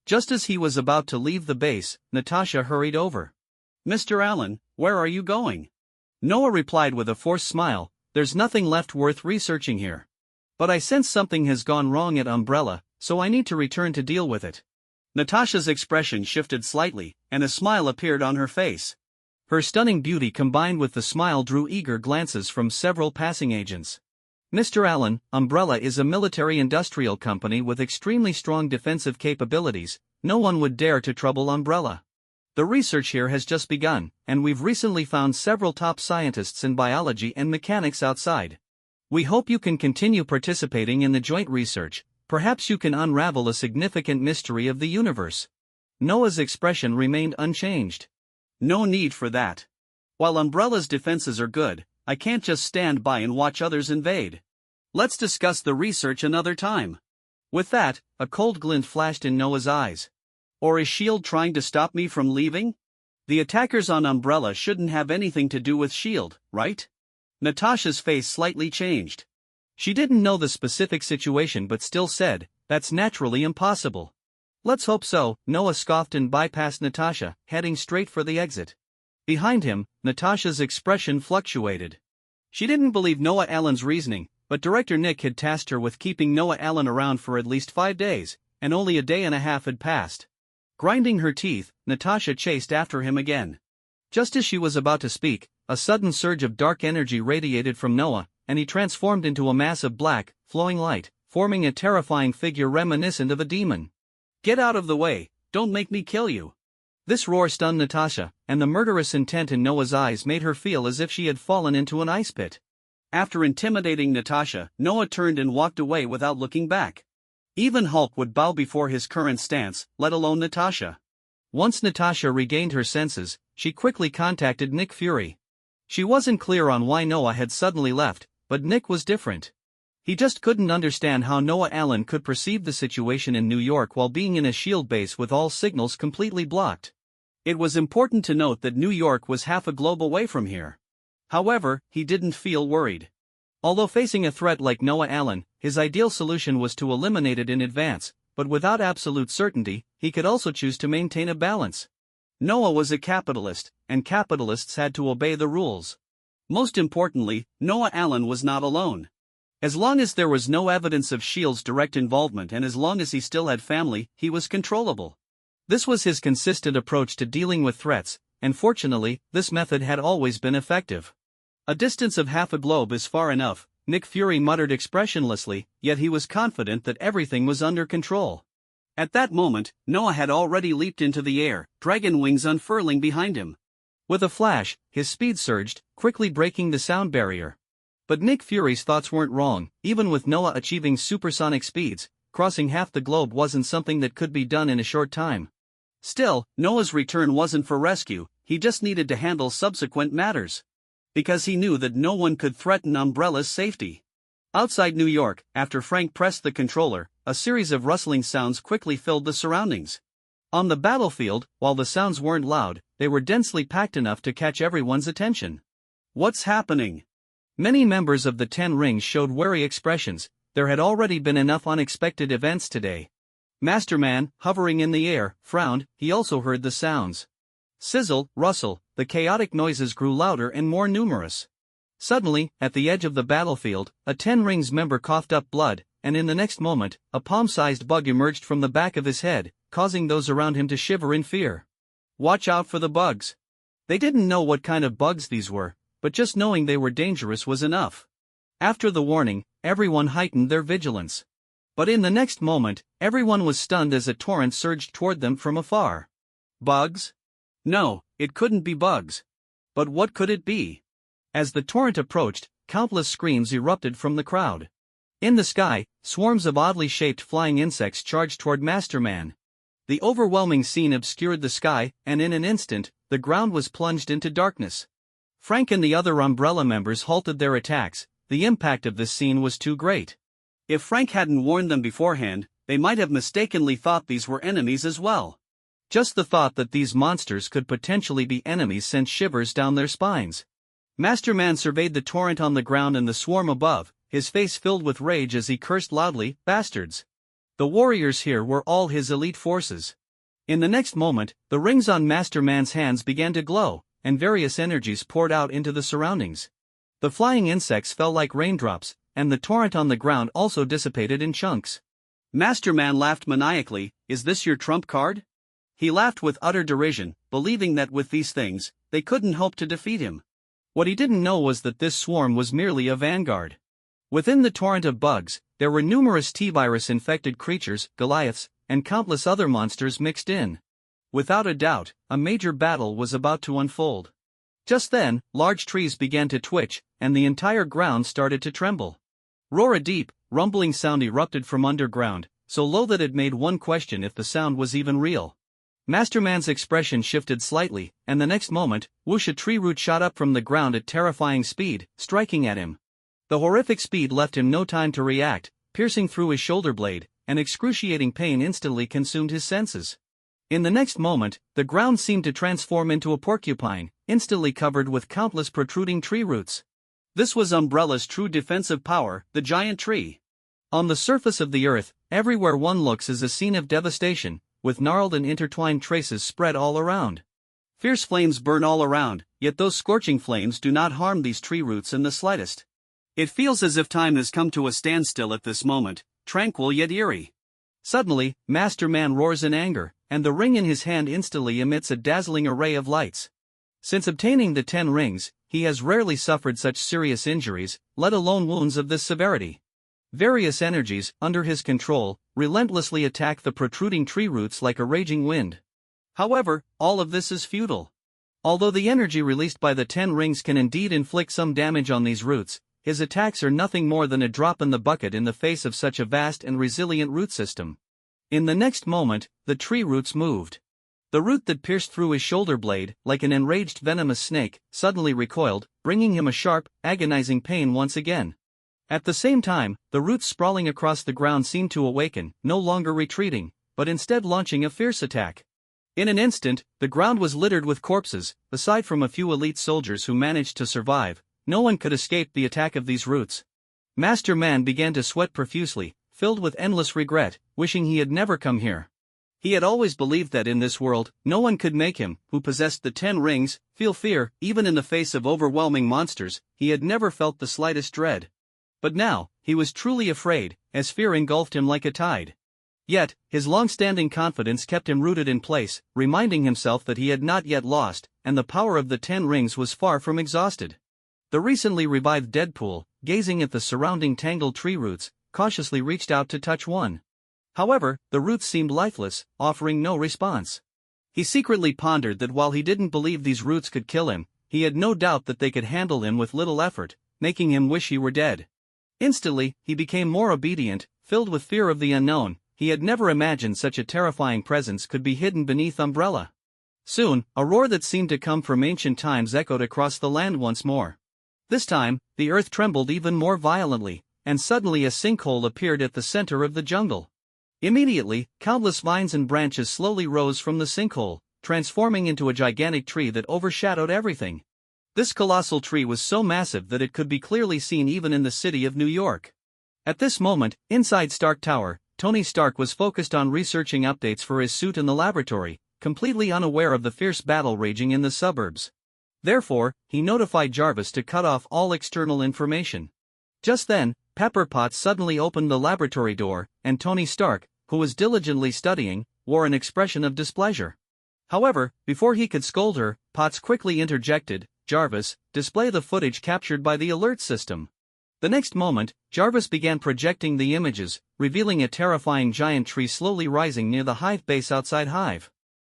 Just as he was about to leave the base, Natasha hurried over. "Mr. Allen, where are you going?" Noah replied with a forced smile, "There's nothing left worth researching here. But I sense something has gone wrong at Umbrella, so I need to return to deal with it." Natasha's expression shifted slightly, and a smile appeared on her face. Her stunning beauty combined with the smile drew eager glances from several passing agents. "Mr. Allen, Umbrella is a military-industrial company with extremely strong defensive capabilities. No one would dare to trouble Umbrella. The research here has just begun, and we've recently found several top scientists in biology and mechanics outside. We hope you can continue participating in the joint research. Perhaps you can unravel a significant mystery of the universe." Noah's expression remained unchanged. "No need for that. While Umbrella's defenses are good, I can't just stand by and watch others invade. Let's discuss the research another time. With that, a cold glint flashed in Noah's eyes. Or is S.H.I.E.L.D. trying to stop me from leaving? The attackers on Umbrella shouldn't have anything to do with S.H.I.E.L.D., right? Natasha's face slightly changed. She didn't know the specific situation but still said, "That's naturally impossible." "Let's hope so," Noah scoffed and bypassed Natasha, heading straight for the exit. Behind him, Natasha's expression fluctuated. She didn't believe Noah Allen's reasoning, but director Nick had tasked her with keeping Noah Allen around for at least 5 days, and only a day and a half had passed. Grinding her teeth, Natasha chased after him again. Just as she was about to speak, a sudden surge of dark energy radiated from Noah, and he transformed into a mass of black, flowing light, forming a terrifying figure reminiscent of a demon. "Get out of the way, don't make me kill you." This roar stunned Natasha, and the murderous intent in Noah's eyes made her feel as if she had fallen into an ice pit. After intimidating Natasha, Noah turned and walked away without looking back. Even Hulk would bow before his current stance, let alone Natasha. Once Natasha regained her senses, she quickly contacted Nick Fury. She wasn't clear on why Noah had suddenly left, but Nick was different. He just couldn't understand how Noah Allen could perceive the situation in New York while being in a S.H.I.E.L.D. base with all signals completely blocked. It was important to note that New York was half a globe away from here. However, he didn't feel worried. Although facing a threat like Noah Allen, his ideal solution was to eliminate it in advance, but without absolute certainty, he could also choose to maintain a balance. Noah was a capitalist, and capitalists had to obey the rules. Most importantly, Noah Allen was not alone. As long as there was no evidence of S.H.I.E.L.D.'s direct involvement and as long as he still had family, he was controllable. This was his consistent approach to dealing with threats, and fortunately, this method had always been effective. "A distance of half a globe is far enough," Nick Fury muttered expressionlessly, yet he was confident that everything was under control. At that moment, Noah had already leaped into the air, dragon wings unfurling behind him. With a flash, his speed surged, quickly breaking the sound barrier. But Nick Fury's thoughts weren't wrong. Even with Noah achieving supersonic speeds, crossing half the globe wasn't something that could be done in a short time. Still, Noah's return wasn't for rescue, he just needed to handle subsequent matters. Because he knew that no one could threaten Umbrella's safety. Outside New York, after Frank pressed the controller, a series of rustling sounds quickly filled the surroundings. On the battlefield, while the sounds weren't loud, they were densely packed enough to catch everyone's attention. "What's happening?" Many members of the 10 Rings showed wary expressions. There had already been enough unexpected events today. Masterman, hovering in the air, frowned. He also heard the sounds. Sizzle, rustle, the chaotic noises grew louder and more numerous. Suddenly, at the edge of the battlefield, a 10 Rings member coughed up blood, and in the next moment, a palm-sized bug emerged from the back of his head, causing those around him to shiver in fear. Watch out for the bugs. They didn't know what kind of bugs these were, but just knowing they were dangerous was enough. After the warning, everyone heightened their vigilance. But in the next moment, everyone was stunned as a torrent surged toward them from afar. Bugs? No, it couldn't be bugs. But what could it be? As the torrent approached, countless screams erupted from the crowd. In the sky, swarms of oddly shaped flying insects charged toward Masterman. The overwhelming scene obscured the sky, and in an instant, the ground was plunged into darkness. Frank and the other Umbrella members halted their attacks. The impact of this scene was too great. If Frank hadn't warned them beforehand, they might have mistakenly thought these were enemies as well. Just the thought that these monsters could potentially be enemies sent shivers down their spines. Masterman surveyed the torrent on the ground and the swarm above, his face filled with rage as he cursed loudly, "Bastards!" The warriors here were all his elite forces. In the next moment, the rings on Masterman's hands began to glow, and various energies poured out into the surroundings. The flying insects fell like raindrops, and the torrent on the ground also dissipated in chunks. Masterman laughed maniacally. "Is this your trump card?" He laughed with utter derision, believing that with these things, they couldn't hope to defeat him. What he didn't know was that this swarm was merely a vanguard. Within the torrent of bugs, there were numerous T-virus-infected creatures, Goliaths, and countless other monsters mixed in. Without a doubt, a major battle was about to unfold. Just then, large trees began to twitch, and the entire ground started to tremble. Roar! A deep, rumbling sound erupted from underground, so low that it made one question if the sound was even real. Masterman's expression shifted slightly, and the next moment, whoosh! A tree root shot up from the ground at terrifying speed, striking at him. The horrific speed left him no time to react, piercing through his shoulder blade, and excruciating pain instantly consumed his senses. In the next moment, the ground seemed to transform into a porcupine, instantly covered with countless protruding tree roots. This was Umbrella's true defensive power, the giant tree. On the surface of the earth, everywhere one looks is a scene of devastation, with gnarled and intertwined traces spread all around. Fierce flames burn all around, yet those scorching flames do not harm these tree roots in the slightest. It feels as if time has come to a standstill at this moment, tranquil yet eerie. Suddenly, Master Man roars in anger, and the ring in his hand instantly emits a dazzling array of lights. Since obtaining the 10 rings, he has rarely suffered such serious injuries, let alone wounds of this severity. Various energies, under his control, relentlessly attack the protruding tree roots like a raging wind. However, all of this is futile. Although the energy released by the 10 rings can indeed inflict some damage on these roots, his attacks are nothing more than a drop in the bucket in the face of such a vast and resilient root system. In the next moment, the tree roots moved. The root that pierced through his shoulder blade, like an enraged venomous snake, suddenly recoiled, bringing him a sharp, agonizing pain once again. At the same time, the roots sprawling across the ground seemed to awaken, no longer retreating, but instead launching a fierce attack. In an instant, the ground was littered with corpses. Aside from a few elite soldiers who managed to survive, no one could escape the attack of these roots. Master Man began to sweat profusely, filled with endless regret, wishing he had never come here. He had always believed that in this world, no one could make him, who possessed the 10 rings, feel fear, even in the face of overwhelming monsters. He had never felt the slightest dread. But now, he was truly afraid, as fear engulfed him like a tide. Yet, his long-standing confidence kept him rooted in place, reminding himself that he had not yet lost, and the power of the 10 rings was far from exhausted. The recently revived Deadpool, gazing at the surrounding tangled tree roots, cautiously reached out to touch one. However, the roots seemed lifeless, offering no response. He secretly pondered that while he didn't believe these roots could kill him, he had no doubt that they could handle him with little effort, making him wish he were dead. Instantly, he became more obedient, filled with fear of the unknown. He had never imagined such a terrifying presence could be hidden beneath Umbrella. Soon, a roar that seemed to come from ancient times echoed across the land once more. This time, the earth trembled even more violently, and suddenly a sinkhole appeared at the center of the jungle. Immediately, countless vines and branches slowly rose from the sinkhole, transforming into a gigantic tree that overshadowed everything. This colossal tree was so massive that it could be clearly seen even in the city of New York. At this moment, inside Stark Tower, Tony Stark was focused on researching updates for his suit in the laboratory, completely unaware of the fierce battle raging in the suburbs. Therefore, he notified Jarvis to cut off all external information. Just then, Pepper Potts suddenly opened the laboratory door, and Tony Stark, who was diligently studying, wore an expression of displeasure. However, before he could scold her, Potts quickly interjected, "Jarvis, display the footage captured by the alert system." The next moment, Jarvis began projecting the images, revealing a terrifying giant tree slowly rising near the hive base outside Hive.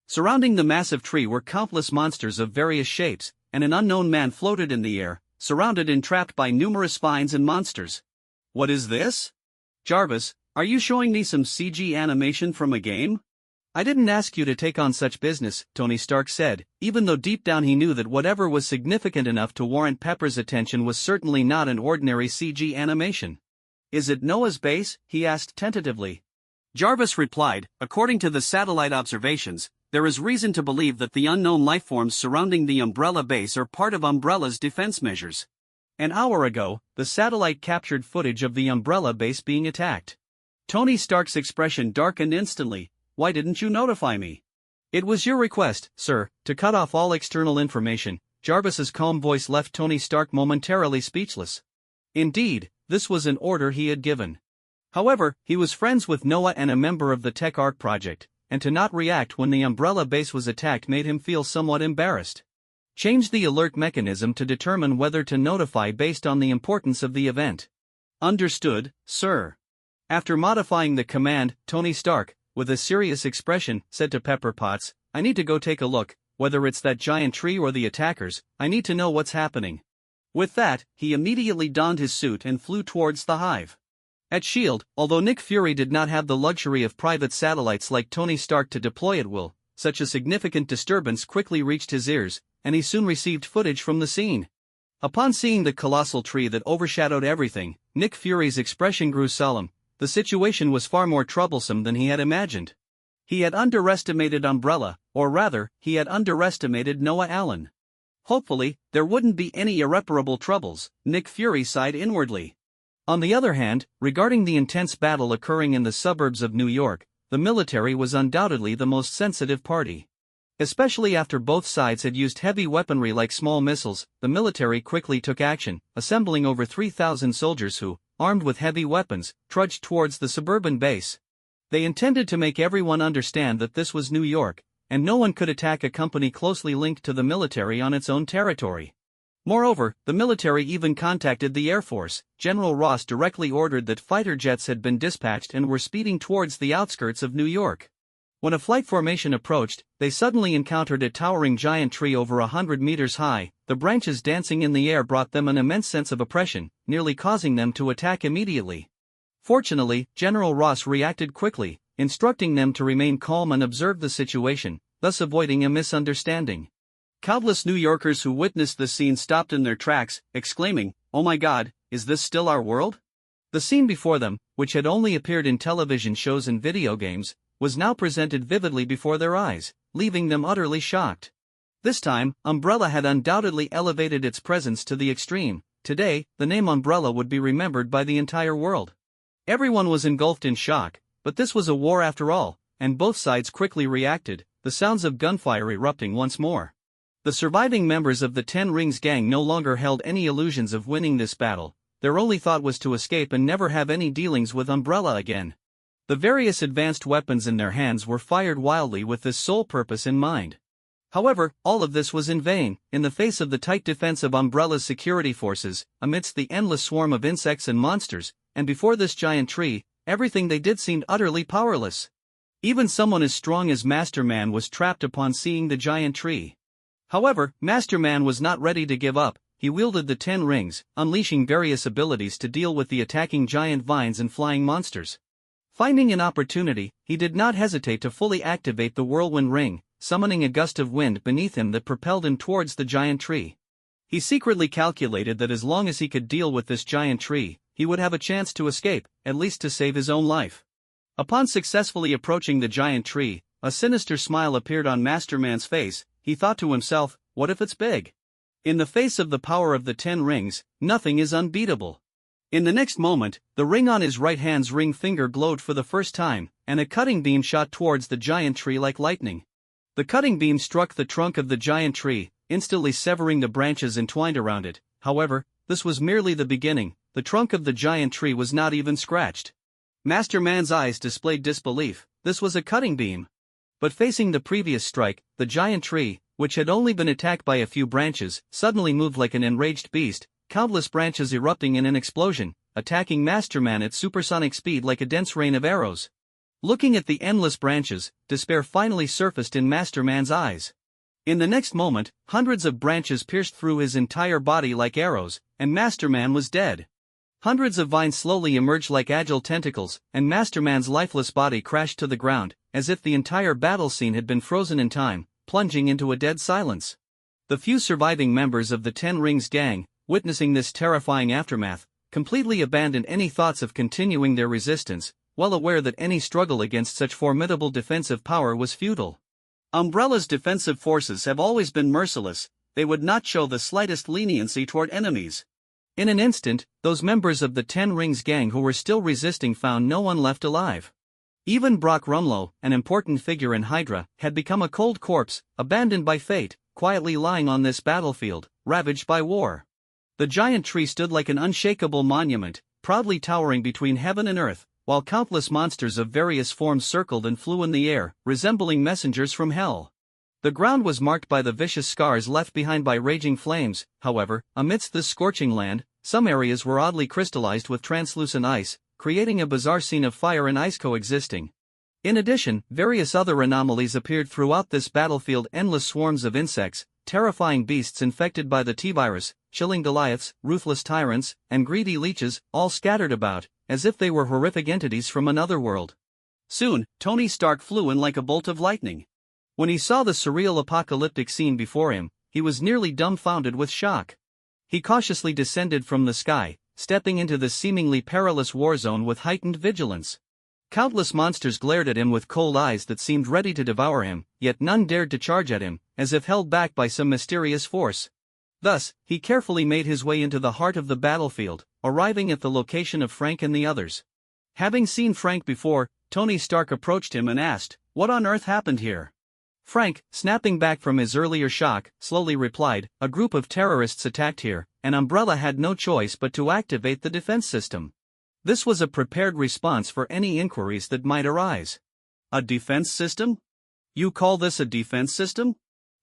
Surrounding the massive tree were countless monsters of various shapes, and an unknown man floated in the air, surrounded and trapped by numerous vines and monsters. "What is this? Jarvis, are you showing me some CG animation from a game?" "I didn't ask you to take on such business," Tony Stark said, even though deep down he knew that whatever was significant enough to warrant Pepper's attention was certainly not an ordinary CG animation. "Is it Noah's base?" he asked tentatively. Jarvis replied, "According to the satellite observations, there is reason to believe that the unknown lifeforms surrounding the Umbrella base are part of Umbrella's defense measures. An hour ago, the satellite captured footage of the Umbrella base being attacked." Tony Stark's expression darkened instantly. "Why didn't you notify me?" "It was your request, sir, to cut off all external information." Jarvis's calm voice left Tony Stark momentarily speechless. Indeed, this was an order he had given. However, he was friends with Noah and a member of the Tech Arc project, and to not react when the Umbrella base was attacked made him feel somewhat embarrassed. Change the alert mechanism to determine whether to notify based on the importance of the event. "Understood, sir." After modifying the command, Tony Stark, with a serious expression, said to Pepper Potts, "I need to go take a look, whether it's that giant tree or the attackers. I need to know what's happening." With that, he immediately donned his suit and flew towards the Hive. At S.H.I.E.L.D., although Nick Fury did not have the luxury of private satellites like Tony Stark to deploy at will, such a significant disturbance quickly reached his ears, and he soon received footage from the scene. Upon seeing the colossal tree that overshadowed everything, Nick Fury's expression grew solemn. The situation was far more troublesome than he had imagined. He had underestimated Umbrella, or rather, he had underestimated Noah Allen. Hopefully, there wouldn't be any irreparable troubles, Nick Fury sighed inwardly. On the other hand, regarding the intense battle occurring in the suburbs of New York, the military was undoubtedly the most sensitive party. Especially after both sides had used heavy weaponry like small missiles, the military quickly took action, assembling over 3,000 soldiers who, armed with heavy weapons, trudged towards the suburban base. They intended to make everyone understand that this was New York, and no one could attack a company closely linked to the military on its own territory. Moreover, the military even contacted the Air Force. General Ross directly ordered that fighter jets had been dispatched and were speeding towards the outskirts of New York. When a flight formation approached, they suddenly encountered a towering giant tree over 100 meters high. The branches dancing in the air brought them an immense sense of oppression, nearly causing them to attack immediately. Fortunately, General Ross reacted quickly, instructing them to remain calm and observe the situation, thus avoiding a misunderstanding. Countless New Yorkers who witnessed the scene stopped in their tracks, exclaiming, "Oh my God, is this still our world?" The scene before them, which had only appeared in television shows and video games, was now presented vividly before their eyes, leaving them utterly shocked. This time, Umbrella had undoubtedly elevated its presence to the extreme. Today, the name Umbrella would be remembered by the entire world. Everyone was engulfed in shock, but this was a war after all, and both sides quickly reacted, the sounds of gunfire erupting once more. The surviving members of the Ten Rings gang no longer held any illusions of winning this battle. Their only thought was to escape and never have any dealings with Umbrella again. The various advanced weapons in their hands were fired wildly with this sole purpose in mind. However, all of this was in vain, in the face of the tight defense of Umbrella's security forces, amidst the endless swarm of insects and monsters, and before this giant tree, everything they did seemed utterly powerless. Even someone as strong as Master Man was trapped upon seeing the giant tree. However, Master Man was not ready to give up. He wielded the 10 rings, unleashing various abilities to deal with the attacking giant vines and flying monsters. Finding an opportunity, he did not hesitate to fully activate the whirlwind ring, summoning a gust of wind beneath him that propelled him towards the giant tree. He secretly calculated that as long as he could deal with this giant tree, he would have a chance to escape, at least to save his own life. Upon successfully approaching the giant tree, a sinister smile appeared on Master Man's face. He thought to himself, what if it's big? In the face of the power of the 10 rings, nothing is unbeatable. In the next moment, the ring on his right hand's ring finger glowed for the first time, and a cutting beam shot towards the giant tree like lightning. The cutting beam struck the trunk of the giant tree, instantly severing the branches entwined around it. However, this was merely the beginning. The trunk of the giant tree was not even scratched. Master Man's eyes displayed disbelief. This was a cutting beam. But facing the previous strike, the giant tree, which had only been attacked by a few branches, suddenly moved like an enraged beast, countless branches erupting in an explosion, attacking Master Man at supersonic speed like a dense rain of arrows. Looking at the endless branches, despair finally surfaced in Master Man's eyes. In the next moment, hundreds of branches pierced through his entire body like arrows, and Master Man was dead. Hundreds of vines slowly emerged like agile tentacles, and Master Man's lifeless body crashed to the ground, as if the entire battle scene had been frozen in time, plunging into a dead silence. The few surviving members of the 10 Rings gang, witnessing this terrifying aftermath, completely abandoned any thoughts of continuing their resistance, well aware that any struggle against such formidable defensive power was futile. Umbrella's defensive forces have always been merciless. They would not show the slightest leniency toward enemies. In an instant, those members of the 10 Rings gang who were still resisting found no one left alive. Even Brock Rumlow, an important figure in Hydra, had become a cold corpse, abandoned by fate, quietly lying on this battlefield, ravaged by war. The giant tree stood like an unshakable monument, proudly towering between heaven and earth, while countless monsters of various forms circled and flew in the air, resembling messengers from hell. The ground was marked by the vicious scars left behind by raging flames. However, amidst this scorching land, some areas were oddly crystallized with translucent ice, creating a bizarre scene of fire and ice coexisting. In addition, various other anomalies appeared throughout this battlefield: endless swarms of insects, terrifying beasts infected by the T-virus, chilling Goliaths, ruthless tyrants, and greedy leeches, all scattered about, as if they were horrific entities from another world. Soon, Tony Stark flew in like a bolt of lightning. When he saw the surreal apocalyptic scene before him, he was nearly dumbfounded with shock. He cautiously descended from the sky, stepping into the seemingly perilous war zone with heightened vigilance. Countless monsters glared at him with cold eyes that seemed ready to devour him, yet none dared to charge at him, as if held back by some mysterious force. Thus, he carefully made his way into the heart of the battlefield, arriving at the location of Frank and the others. Having seen Frank before, Tony Stark approached him and asked, "What on earth happened here?" Frank, snapping back from his earlier shock, slowly replied, "A group of terrorists attacked here, and Umbrella had no choice but to activate the defense system." This was a prepared response for any inquiries that might arise. "A defense system? You call this a defense system?"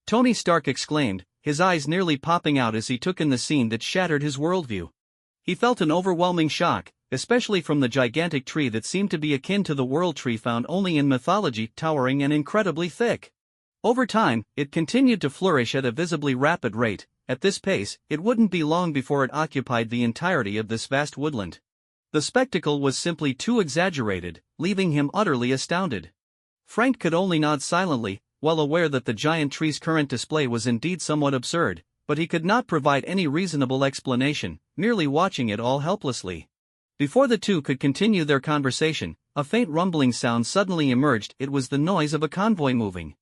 Tony Stark exclaimed, his eyes nearly popping out as he took in the scene that shattered his worldview. He felt an overwhelming shock, especially from the gigantic tree that seemed to be akin to the world tree found only in mythology, towering and incredibly thick. Over time, it continued to flourish at a visibly rapid rate. At this pace, it wouldn't be long before it occupied the entirety of this vast woodland. The spectacle was simply too exaggerated, leaving him utterly astounded. Frank could only nod silently, well aware that the giant tree's current display was indeed somewhat absurd, but he could not provide any reasonable explanation, merely watching it all helplessly. Before the two could continue their conversation, a faint rumbling sound suddenly emerged. It was the noise of a convoy moving.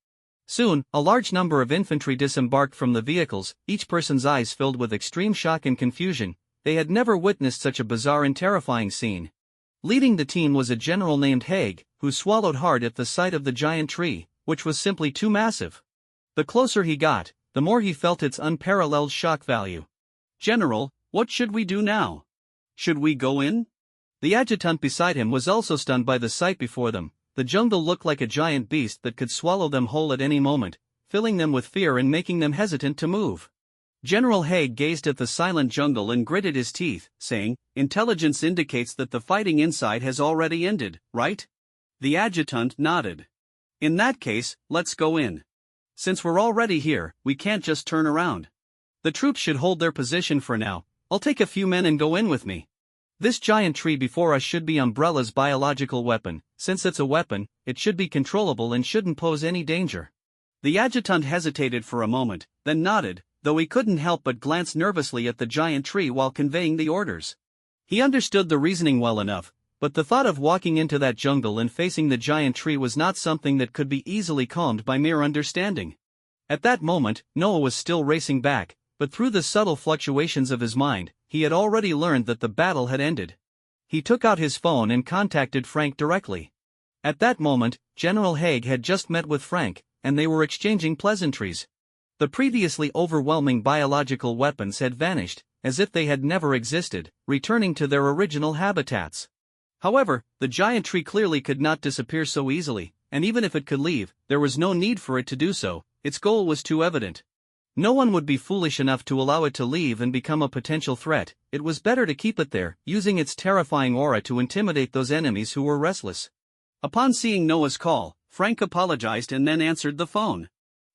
Soon, a large number of infantry disembarked from the vehicles, each person's eyes filled with extreme shock and confusion. They had never witnessed such a bizarre and terrifying scene. Leading the team was a general named Haig, who swallowed hard at the sight of the giant tree, which was simply too massive. The closer he got, the more he felt its unparalleled shock value. "General, what should we do now? Should we go in?" The adjutant beside him was also stunned by the sight before them. The jungle looked like a giant beast that could swallow them whole at any moment, filling them with fear and making them hesitant to move. General Haig gazed at the silent jungle and gritted his teeth, saying, "Intelligence indicates that the fighting inside has already ended, right?" The adjutant nodded. "In that case, let's go in. Since we're already here, we can't just turn around. The troops should hold their position for now. I'll take a few men and go in with me. This giant tree before us should be Umbrella's biological weapon. Since it's a weapon, it should be controllable and shouldn't pose any danger." The adjutant hesitated for a moment, then nodded, though he couldn't help but glance nervously at the giant tree while conveying the orders. He understood the reasoning well enough, but the thought of walking into that jungle and facing the giant tree was not something that could be easily calmed by mere understanding. At that moment, Noah was still racing back, but through the subtle fluctuations of his mind, he had already learned that the battle had ended. He took out his phone and contacted Frank directly. At that moment, General Haig had just met with Frank, and they were exchanging pleasantries. The previously overwhelming biological weapons had vanished, as if they had never existed, returning to their original habitats. However, the giant tree clearly could not disappear so easily, and even if it could leave, there was no need for it to do so. Its goal was too evident. No one would be foolish enough to allow it to leave and become a potential threat. It was better to keep it there, using its terrifying aura to intimidate those enemies who were restless. Upon seeing Noah's call, Frank apologized and then answered the phone.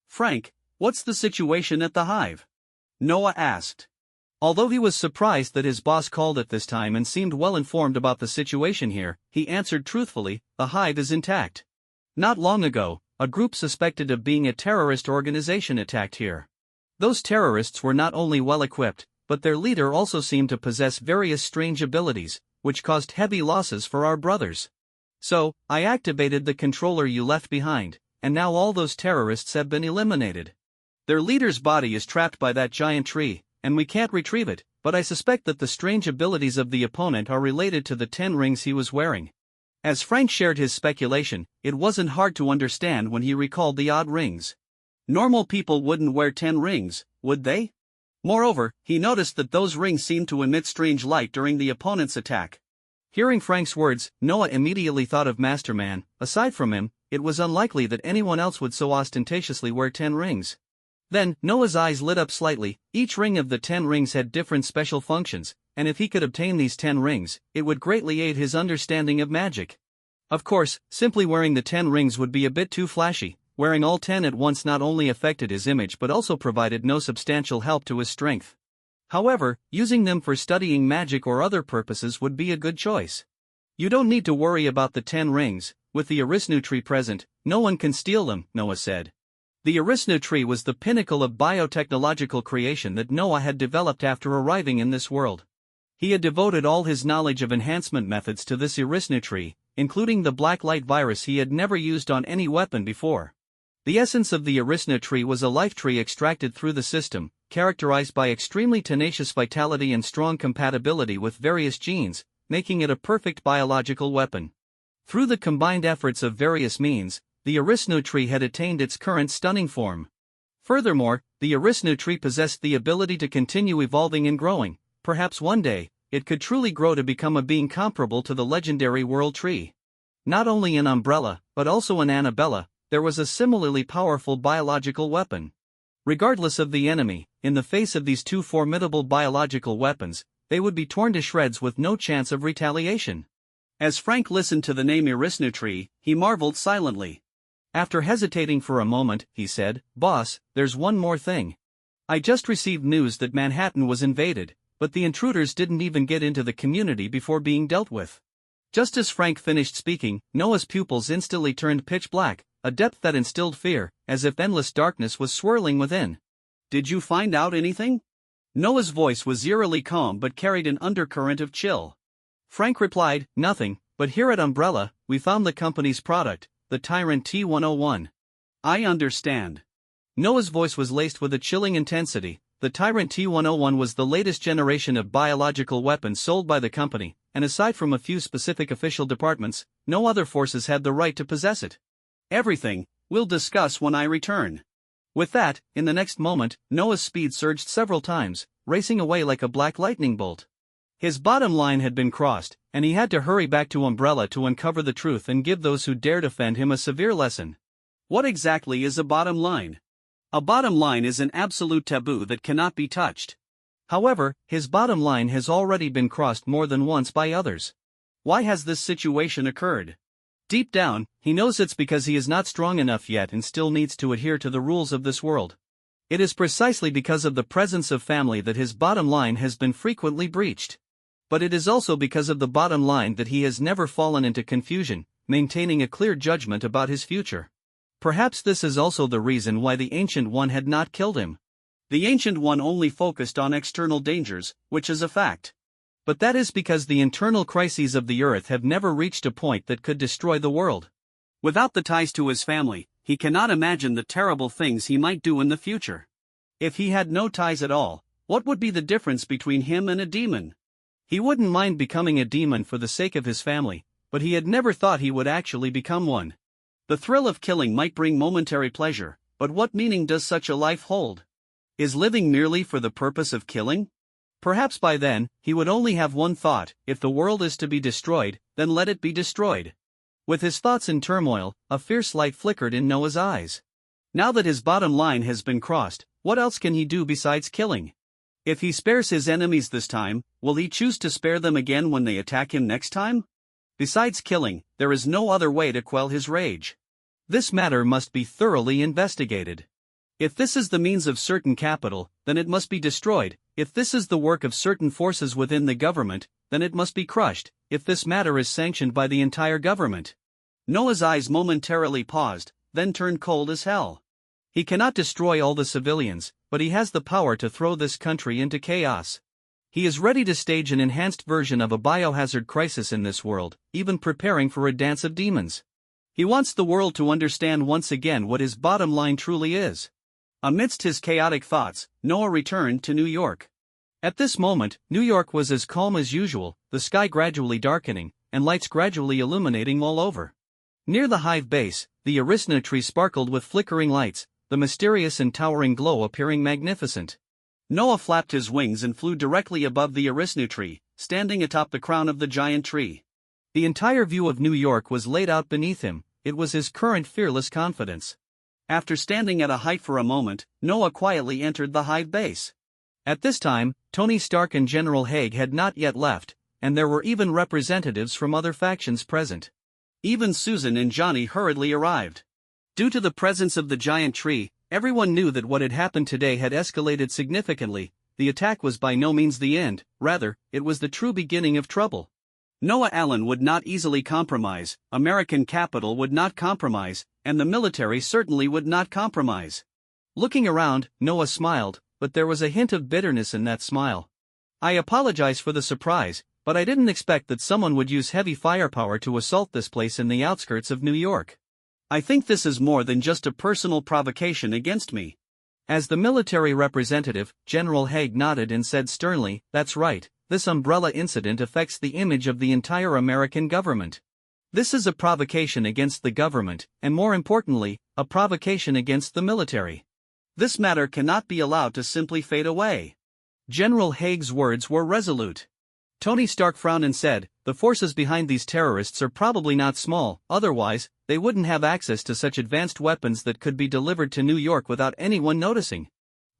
"Frank, what's the situation at the hive?" Noah asked. Although he was surprised that his boss called at this time and seemed well informed about the situation here, he answered truthfully, "The hive is intact. Not long ago, a group suspected of being a terrorist organization attacked here. Those terrorists were not only well equipped, but their leader also seemed to possess various strange abilities, which caused heavy losses for our brothers. So, I activated the controller you left behind, and now all those terrorists have been eliminated. Their leader's body is trapped by that giant tree, and we can't retrieve it, but I suspect that the strange abilities of the opponent are related to the 10 rings he was wearing." As Frank shared his speculation, it wasn't hard to understand when he recalled the odd rings. Normal people wouldn't wear 10 rings, would they? Moreover, he noticed that those rings seemed to emit strange light during the opponent's attack. Hearing Frank's words, Noah immediately thought of Masterman. Aside from him, it was unlikely that anyone else would so ostentatiously wear 10 rings. Then, Noah's eyes lit up slightly. Each ring of the 10 rings had different special functions, and if he could obtain these 10 rings, it would greatly aid his understanding of magic. Of course, simply wearing the 10 rings would be a bit too flashy. Wearing all 10 at once not only affected his image but also provided no substantial help to his strength. However, using them for studying magic or other purposes would be a good choice. "You don't need to worry about the 10 rings. With the Arisnu tree present, no one can steal them," Noah said. The Arisna tree was the pinnacle of biotechnological creation that Noah had developed after arriving in this world. He had devoted all his knowledge of enhancement methods to this Arisna tree, including the Blacklight Virus he had never used on any weapon before. The essence of the Arisna tree was a life tree extracted through the system, characterized by extremely tenacious vitality and strong compatibility with various genes, making it a perfect biological weapon. Through the combined efforts of various means, the Arisna tree had attained its current stunning form. Furthermore, the Arisna tree possessed the ability to continue evolving and growing. Perhaps one day, it could truly grow to become a being comparable to the legendary World Tree. Not only in Umbrella, but also in Annabella, there was a similarly powerful biological weapon. Regardless of the enemy, in the face of these two formidable biological weapons, they would be torn to shreds with no chance of retaliation. As Frank listened to the name Arisna tree, he marveled silently. After hesitating for a moment, he said, "Boss, there's one more thing. I just received news that Manhattan was invaded, but the intruders didn't even get into the community before being dealt with." Just as Frank finished speaking, Noah's pupils instantly turned pitch black, a depth that instilled fear, as if endless darkness was swirling within. "Did you find out anything?" Noah's voice was eerily calm but carried an undercurrent of chill. Frank replied, "Nothing, but here at Umbrella, we found the company's product, the Tyrant T-101. "I understand." Noah's voice was laced with a chilling intensity. The Tyrant T-101 was the latest generation of biological weapons sold by the company, and aside from a few specific official departments, no other forces had the right to possess it. "Everything, we'll discuss when I return." With that, in the next moment, Noah's speed surged several times, racing away like a black lightning bolt. His bottom line had been crossed, and he had to hurry back to Umbrella to uncover the truth and give those who dared offend him a severe lesson. What exactly is a bottom line? A bottom line is an absolute taboo that cannot be touched. However, his bottom line has already been crossed more than once by others. Why has this situation occurred? Deep down, he knows it's because he is not strong enough yet and still needs to adhere to the rules of this world. It is precisely because of the presence of family that his bottom line has been frequently breached. But it is also because of the bottom line that he has never fallen into confusion, maintaining a clear judgment about his future. Perhaps this is also the reason why the Ancient One had not killed him. The Ancient One only focused on external dangers, which is a fact. But that is because the internal crises of the Earth have never reached a point that could destroy the world. Without the ties to his family, he cannot imagine the terrible things he might do in the future. If he had no ties at all, what would be the difference between him and a demon? He wouldn't mind becoming a demon for the sake of his family, but he had never thought he would actually become one. The thrill of killing might bring momentary pleasure, but what meaning does such a life hold? Is living merely for the purpose of killing? Perhaps by then, he would only have one thought: if the world is to be destroyed, then let it be destroyed. With his thoughts in turmoil, a fierce light flickered in Noah's eyes. Now that his bottom line has been crossed, what else can he do besides killing? If he spares his enemies this time, will he choose to spare them again when they attack him next time? Besides killing, there is no other way to quell his rage. This matter must be thoroughly investigated. If this is the means of certain capital, then it must be destroyed. If this is the work of certain forces within the government, then it must be crushed. If this matter is sanctioned by the entire government. Noah's eyes momentarily paused, then turned cold as hell. He cannot destroy all the civilians, but he has the power to throw this country into chaos. He is ready to stage an enhanced version of a biohazard crisis in this world, even preparing for a dance of demons. He wants the world to understand once again what his bottom line truly is. Amidst his chaotic thoughts, Noah returned to New York. At this moment, New York was as calm as usual, the sky gradually darkening, and lights gradually illuminating all over. Near the hive base, the Arisna tree sparkled with flickering lights, the mysterious and towering glow appearing magnificent. Noah flapped his wings and flew directly above the Arisna tree, standing atop the crown of the giant tree. The entire view of New York was laid out beneath him. It was his current fearless confidence. After standing at a height for a moment, Noah quietly entered the hive base. At this time, Tony Stark and General Haig had not yet left, and there were even representatives from other factions present. Even Susan and Johnny hurriedly arrived. Due to the presence of the giant tree, everyone knew that what had happened today had escalated significantly. The attack was by no means the end, rather, it was the true beginning of trouble. Noah Allen would not easily compromise, American capital would not compromise, and the military certainly would not compromise. Looking around, Noah smiled, but there was a hint of bitterness in that smile. I apologize for the surprise, but I didn't expect that someone would use heavy firepower to assault this place in the outskirts of New York. I think this is more than just a personal provocation against me. As the military representative, General Haig nodded and said sternly, "That's right, this umbrella incident affects the image of the entire American government. This is a provocation against the government, and more importantly, a provocation against the military. This matter cannot be allowed to simply fade away." General Haig's words were resolute. Tony Stark frowned and said, "The forces behind these terrorists are probably not small, otherwise, they wouldn't have access to such advanced weapons that could be delivered to New York without anyone noticing.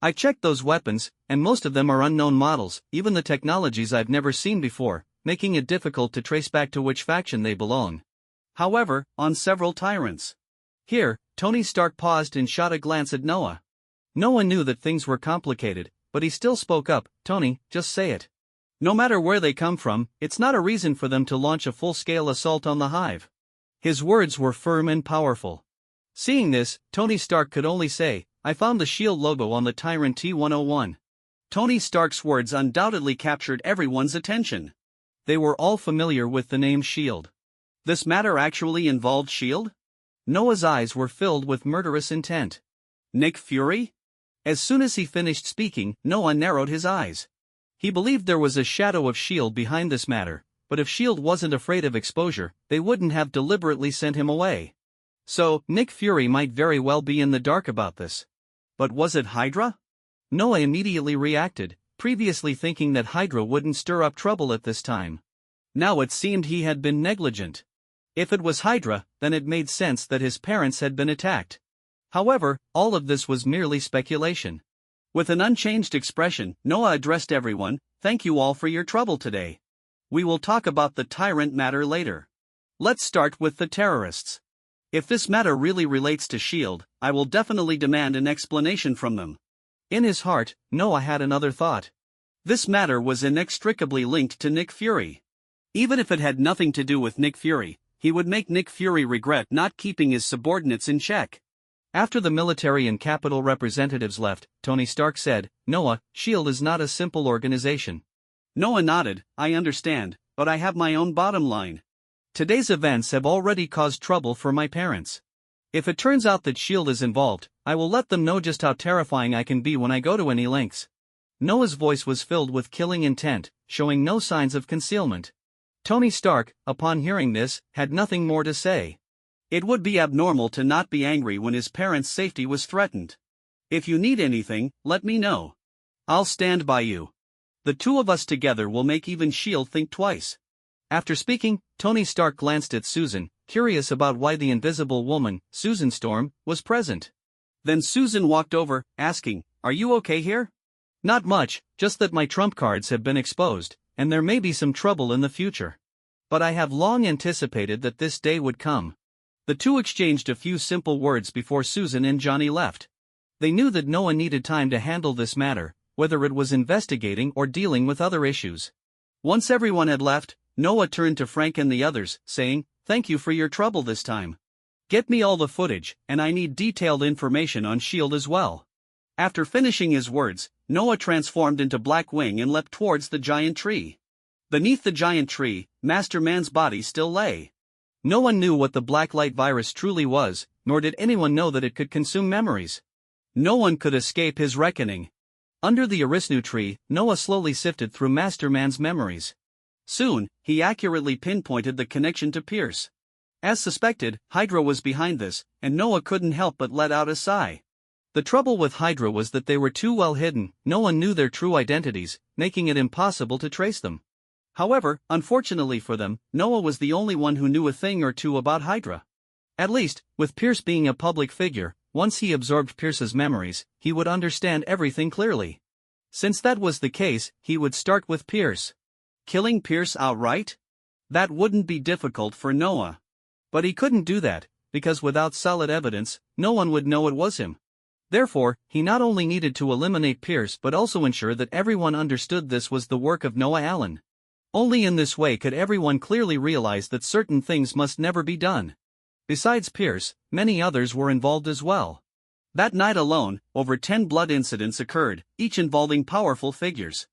I checked those weapons, and most of them are unknown models, even the technologies I've never seen before, making it difficult to trace back to which faction they belong. However, on several tyrants." Here, Tony Stark paused and shot a glance at Noah. Noah knew that things were complicated, but he still spoke up, "Tony, just say it. No matter where they come from, it's not a reason for them to launch a full-scale assault on the hive." His words were firm and powerful. Seeing this, Tony Stark could only say, "I found the SHIELD logo on the Tyrant T-101. Tony Stark's words undoubtedly captured everyone's attention. They were all familiar with the name SHIELD. This matter actually involved SHIELD? Noah's eyes were filled with murderous intent. Nick Fury? As soon as he finished speaking, Noah narrowed his eyes. He believed there was a shadow of SHIELD behind this matter, but if SHIELD wasn't afraid of exposure, they wouldn't have deliberately sent him away. So, Nick Fury might very well be in the dark about this. But was it Hydra? Noah immediately reacted, previously thinking that Hydra wouldn't stir up trouble at this time. Now it seemed he had been negligent. If it was Hydra, then it made sense that his parents had been attacked. However, all of this was merely speculation. With an unchanged expression, Noah addressed everyone, "Thank you all for your trouble today. We will talk about the Tyrant matter later. Let's start with the terrorists. If this matter really relates to SHIELD, I will definitely demand an explanation from them." In his heart, Noah had another thought. This matter was inextricably linked to Nick Fury. Even if it had nothing to do with Nick Fury, he would make Nick Fury regret not keeping his subordinates in check. After the military and capital representatives left, Tony Stark said, "Noah, SHIELD is not a simple organization." Noah nodded, "I understand, but I have my own bottom line. Today's events have already caused trouble for my parents. If it turns out that SHIELD is involved, I will let them know just how terrifying I can be when I go to any lengths." Noah's voice was filled with killing intent, showing no signs of concealment. Tony Stark, upon hearing this, had nothing more to say. It would be abnormal to not be angry when his parents' safety was threatened. "If you need anything, let me know. I'll stand by you. The two of us together will make even SHIELD think twice." After speaking, Tony Stark glanced at Susan, curious about why the invisible woman, Susan Storm, was present. Then Susan walked over, asking, "Are you okay here?" "Not much, just that my trump cards have been exposed, and there may be some trouble in the future. But I have long anticipated that this day would come." The two exchanged a few simple words before Susan and Johnny left. They knew that Noah needed time to handle this matter, whether it was investigating or dealing with other issues. Once everyone had left, Noah turned to Frank and the others, saying, "Thank you for your trouble this time. Get me all the footage, and I need detailed information on SHIELD as well." After finishing his words, Noah transformed into Black Wing and leapt towards the giant tree. Beneath the giant tree, Master Man's body still lay. No one knew what the Blacklight Virus truly was, nor did anyone know that it could consume memories. No one could escape his reckoning. Under the Arisnu tree, Noah slowly sifted through Master Man's memories. Soon, he accurately pinpointed the connection to Pierce. As suspected, Hydra was behind this, and Noah couldn't help but let out a sigh. The trouble with Hydra was that they were too well hidden, no one knew their true identities, making it impossible to trace them. However, unfortunately for them, Noah was the only one who knew a thing or two about Hydra. At least, with Pierce being a public figure, once he absorbed Pierce's memories, he would understand everything clearly. Since that was the case, he would start with Pierce. Killing Pierce outright? That wouldn't be difficult for Noah. But he couldn't do that, because without solid evidence, no one would know it was him. Therefore, he not only needed to eliminate Pierce but also ensure that everyone understood this was the work of Noah Allen. Only in this way could everyone clearly realize that certain things must never be done. Besides Pierce, many others were involved as well. That night alone, over 10 blood incidents occurred, each involving powerful figures.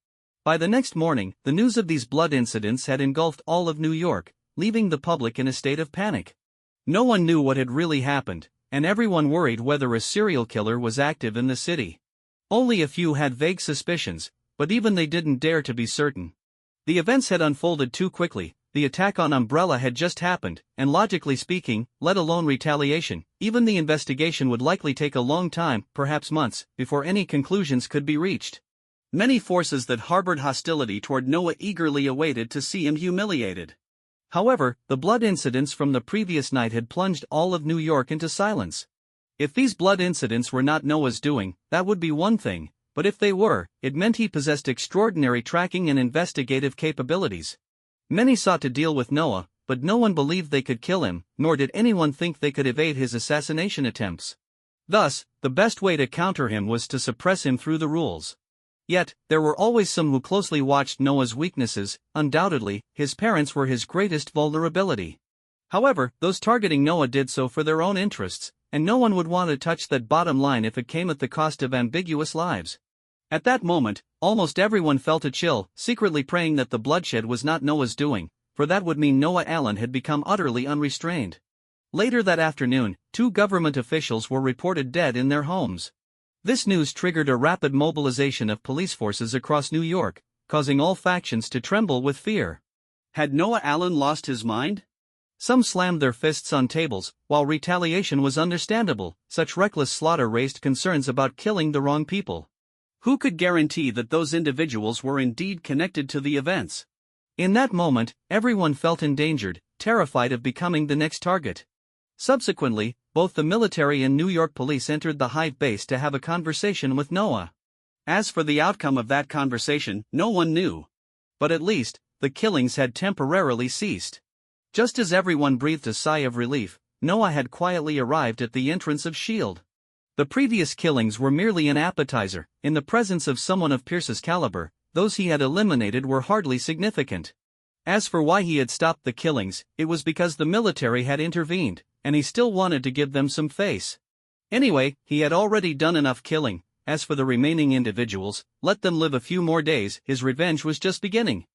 By the next morning, the news of these blood incidents had engulfed all of New York, leaving the public in a state of panic. No one knew what had really happened, and everyone worried whether a serial killer was active in the city. Only a few had vague suspicions, but even they didn't dare to be certain. The events had unfolded too quickly. The attack on Umbrella had just happened, and logically speaking, let alone retaliation, even the investigation would likely take a long time, perhaps months, before any conclusions could be reached. Many forces that harbored hostility toward Noah eagerly awaited to see him humiliated. However, the blood incidents from the previous night had plunged all of New York into silence. If these blood incidents were not Noah's doing, that would be one thing, but if they were, it meant he possessed extraordinary tracking and investigative capabilities. Many sought to deal with Noah, but no one believed they could kill him, nor did anyone think they could evade his assassination attempts. Thus, the best way to counter him was to suppress him through the rules. Yet, there were always some who closely watched Noah's weaknesses. Undoubtedly, his parents were his greatest vulnerability. However, those targeting Noah did so for their own interests, and no one would want to touch that bottom line if it came at the cost of ambiguous lives. At that moment, almost everyone felt a chill, secretly praying that the bloodshed was not Noah's doing, for that would mean Noah Allen had become utterly unrestrained. Later that afternoon, 2 government officials were reported dead in their homes. This news triggered a rapid mobilization of police forces across New York, causing all factions to tremble with fear. Had Noah Allen lost his mind? Some slammed their fists on tables, while retaliation was understandable. Such reckless slaughter raised concerns about killing the wrong people. Who could guarantee that those individuals were indeed connected to the events? In that moment, everyone felt endangered, terrified of becoming the next target. Subsequently, both the military and New York police entered the Hive base to have a conversation with Noah. As for the outcome of that conversation, no one knew. But at least, the killings had temporarily ceased. Just as everyone breathed a sigh of relief, Noah had quietly arrived at the entrance of S.H.I.E.L.D. The previous killings were merely an appetizer. In the presence of someone of Pierce's caliber, those he had eliminated were hardly significant. As for why he had stopped the killings, it was because the military had intervened, and he still wanted to give them some face. Anyway, he had already done enough killing. As for the remaining individuals, let them live a few more days. His revenge was just beginning.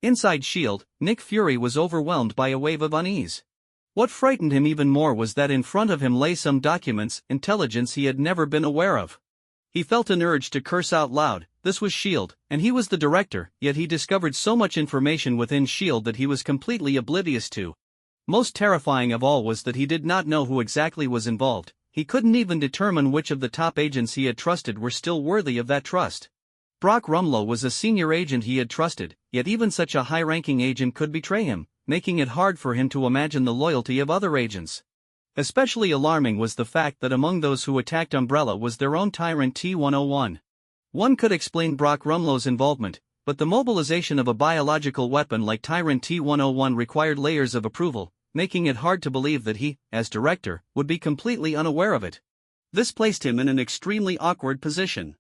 Inside S.H.I.E.L.D., Nick Fury was overwhelmed by a wave of unease. What frightened him even more was that in front of him lay some documents, intelligence he had never been aware of. He felt an urge to curse out loud. This was S.H.I.E.L.D., and he was the director, yet he discovered so much information within S.H.I.E.L.D. that he was completely oblivious to. Most terrifying of all was that he did not know who exactly was involved. He couldn't even determine which of the top agents he had trusted were still worthy of that trust. Brock Rumlow was a senior agent he had trusted, yet even such a high-ranking agent could betray him, making it hard for him to imagine the loyalty of other agents. Especially alarming was the fact that among those who attacked Umbrella was their own Tyrant T-101. One could explain Brock Rumlow's involvement, but the mobilization of a biological weapon like Tyrant T-101 required layers of approval, making it hard to believe that he, as director, would be completely unaware of it. This placed him in an extremely awkward position.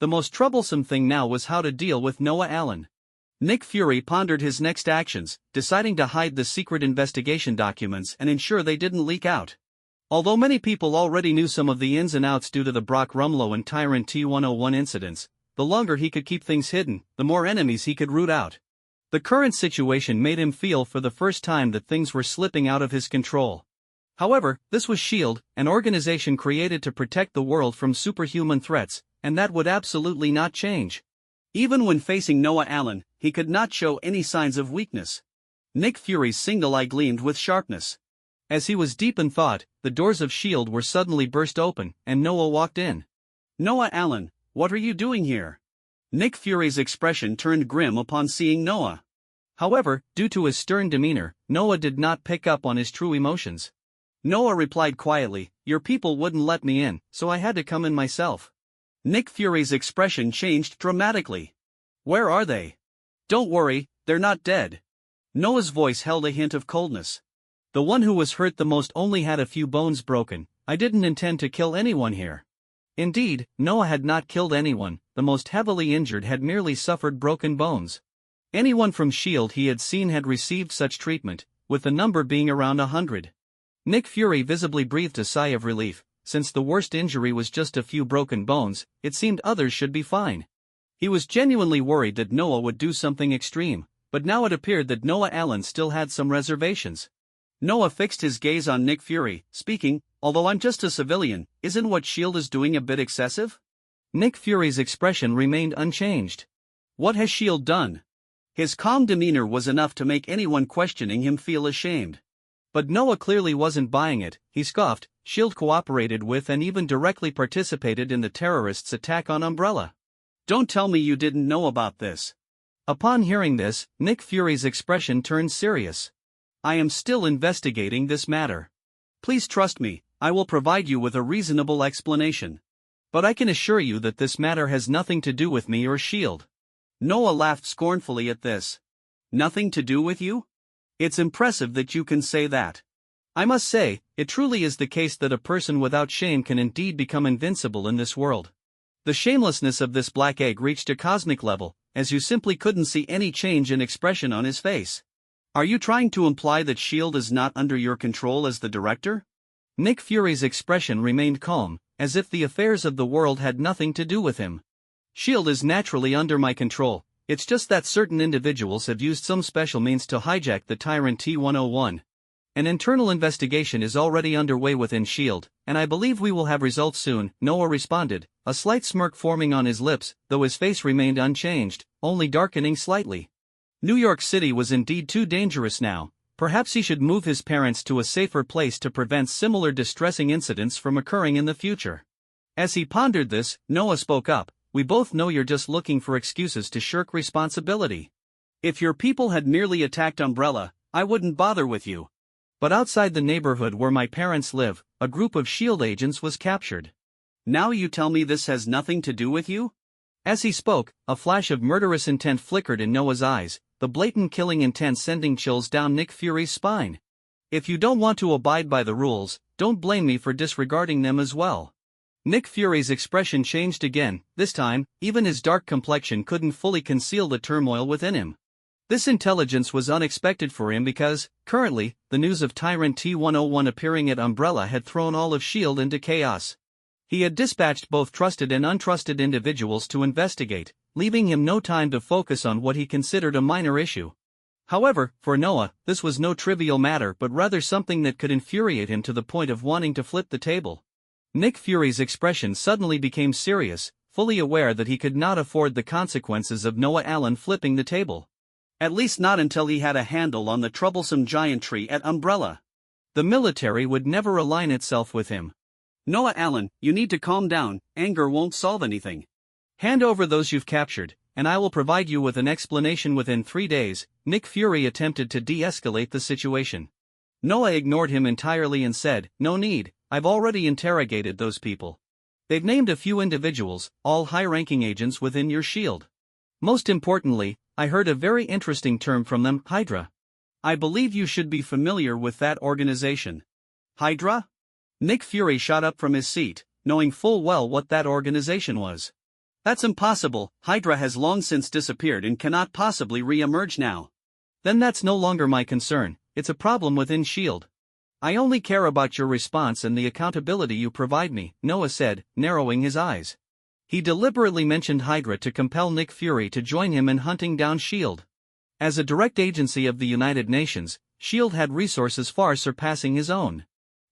The most troublesome thing now was how to deal with Noah Allen. Nick Fury pondered his next actions, deciding to hide the secret investigation documents and ensure they didn't leak out. Although many people already knew some of the ins and outs due to the Brock Rumlow and Tyrant T-101 incidents, the longer he could keep things hidden, the more enemies he could root out. The current situation made him feel for the first time that things were slipping out of his control. However, this was S.H.I.E.L.D., an organization created to protect the world from superhuman threats, and that would absolutely not change. Even when facing Noah Allen, he could not show any signs of weakness. Nick Fury's single eye gleamed with sharpness. As he was deep in thought, the doors of S.H.I.E.L.D. were suddenly burst open, and Noah walked in. "Noah Allen, what are you doing here?" Nick Fury's expression turned grim upon seeing Noah. However, due to his stern demeanor, Noah did not pick up on his true emotions. Noah replied quietly, "Your people wouldn't let me in, so I had to come in myself." Nick Fury's expression changed dramatically. "Where are they?" "Don't worry, they're not dead." Noah's voice held a hint of coldness. "The one who was hurt the most only had a few bones broken. I didn't intend to kill anyone here." Indeed, Noah had not killed anyone. The most heavily injured had merely suffered broken bones. Anyone from S.H.I.E.L.D. he had seen had received such treatment, with the number being around 100. Nick Fury visibly breathed a sigh of relief. Since the worst injury was just a few broken bones, it seemed others should be fine. He was genuinely worried that Noah would do something extreme, but now it appeared that Noah Allen still had some reservations. Noah fixed his gaze on Nick Fury, speaking, "Although I'm just a civilian, isn't what S.H.I.E.L.D. is doing a bit excessive?" Nick Fury's expression remained unchanged. What has S.H.I.E.L.D. done? His calm demeanor was enough to make anyone questioning him feel ashamed. But Noah clearly wasn't buying it. He scoffed. S.H.I.E.L.D. cooperated with and even directly participated in the terrorists' attack on Umbrella. Don't tell me you didn't know about this. Upon hearing this, Nick Fury's expression turned serious. I am still investigating this matter. Please trust me, I will provide you with a reasonable explanation. But I can assure you that this matter has nothing to do with me or S.H.I.E.L.D. Noah laughed scornfully at this. Nothing to do with you? It's impressive that you can say that. I must say, it truly is the case that a person without shame can indeed become invincible in this world. The shamelessness of this black egg reached a cosmic level, as you simply couldn't see any change in expression on his face. Are you trying to imply that S.H.I.E.L.D. is not under your control as the director? Nick Fury's expression remained calm, as if the affairs of the world had nothing to do with him. S.H.I.E.L.D. is naturally under my control, it's just that certain individuals have used some special means to hijack the Tyrant T-101. An internal investigation is already underway within S.H.I.E.L.D., and I believe we will have results soon, Noah responded, a slight smirk forming on his lips, though his face remained unchanged, only darkening slightly. New York City was indeed too dangerous now. Perhaps he should move his parents to a safer place to prevent similar distressing incidents from occurring in the future. As he pondered this, Noah spoke up, "We both know you're just looking for excuses to shirk responsibility. If your people had merely attacked Umbrella, I wouldn't bother with you. But outside the neighborhood where my parents live, a group of S.H.I.E.L.D. agents was captured. Now you tell me this has nothing to do with you?" As he spoke, a flash of murderous intent flickered in Noah's eyes, the blatant killing intent sending chills down Nick Fury's spine. If you don't want to abide by the rules, don't blame me for disregarding them as well. Nick Fury's expression changed again. This time, even his dark complexion couldn't fully conceal the turmoil within him. This intelligence was unexpected for him because, currently, the news of Tyrant T-101 appearing at Umbrella had thrown all of S.H.I.E.L.D. into chaos. He had dispatched both trusted and untrusted individuals to investigate, leaving him no time to focus on what he considered a minor issue. However, for Noah, this was no trivial matter but rather something that could infuriate him to the point of wanting to flip the table. Nick Fury's expression suddenly became serious, fully aware that he could not afford the consequences of Noah Allen flipping the table. At least not until he had a handle on the troublesome giant tree at Umbrella. The military would never align itself with him. Noah Allen, you need to calm down, anger won't solve anything. Hand over those you've captured, and I will provide you with an explanation within 3 days. Nick Fury attempted to de-escalate the situation. Noah ignored him entirely and said, "No need, I've already interrogated those people. They've named a few individuals, all high-ranking agents within your S.H.I.E.L.D. Most importantly, I heard a very interesting term from them, Hydra. I believe you should be familiar with that organization." Hydra? Nick Fury shot up from his seat, knowing full well what that organization was. That's impossible, Hydra has long since disappeared and cannot possibly re-emerge now. Then that's no longer my concern, it's a problem within S.H.I.E.L.D. I only care about your response and the accountability you provide me, Noah said, narrowing his eyes. He deliberately mentioned Hydra to compel Nick Fury to join him in hunting down S.H.I.E.L.D. As a direct agency of the United Nations, S.H.I.E.L.D. had resources far surpassing his own.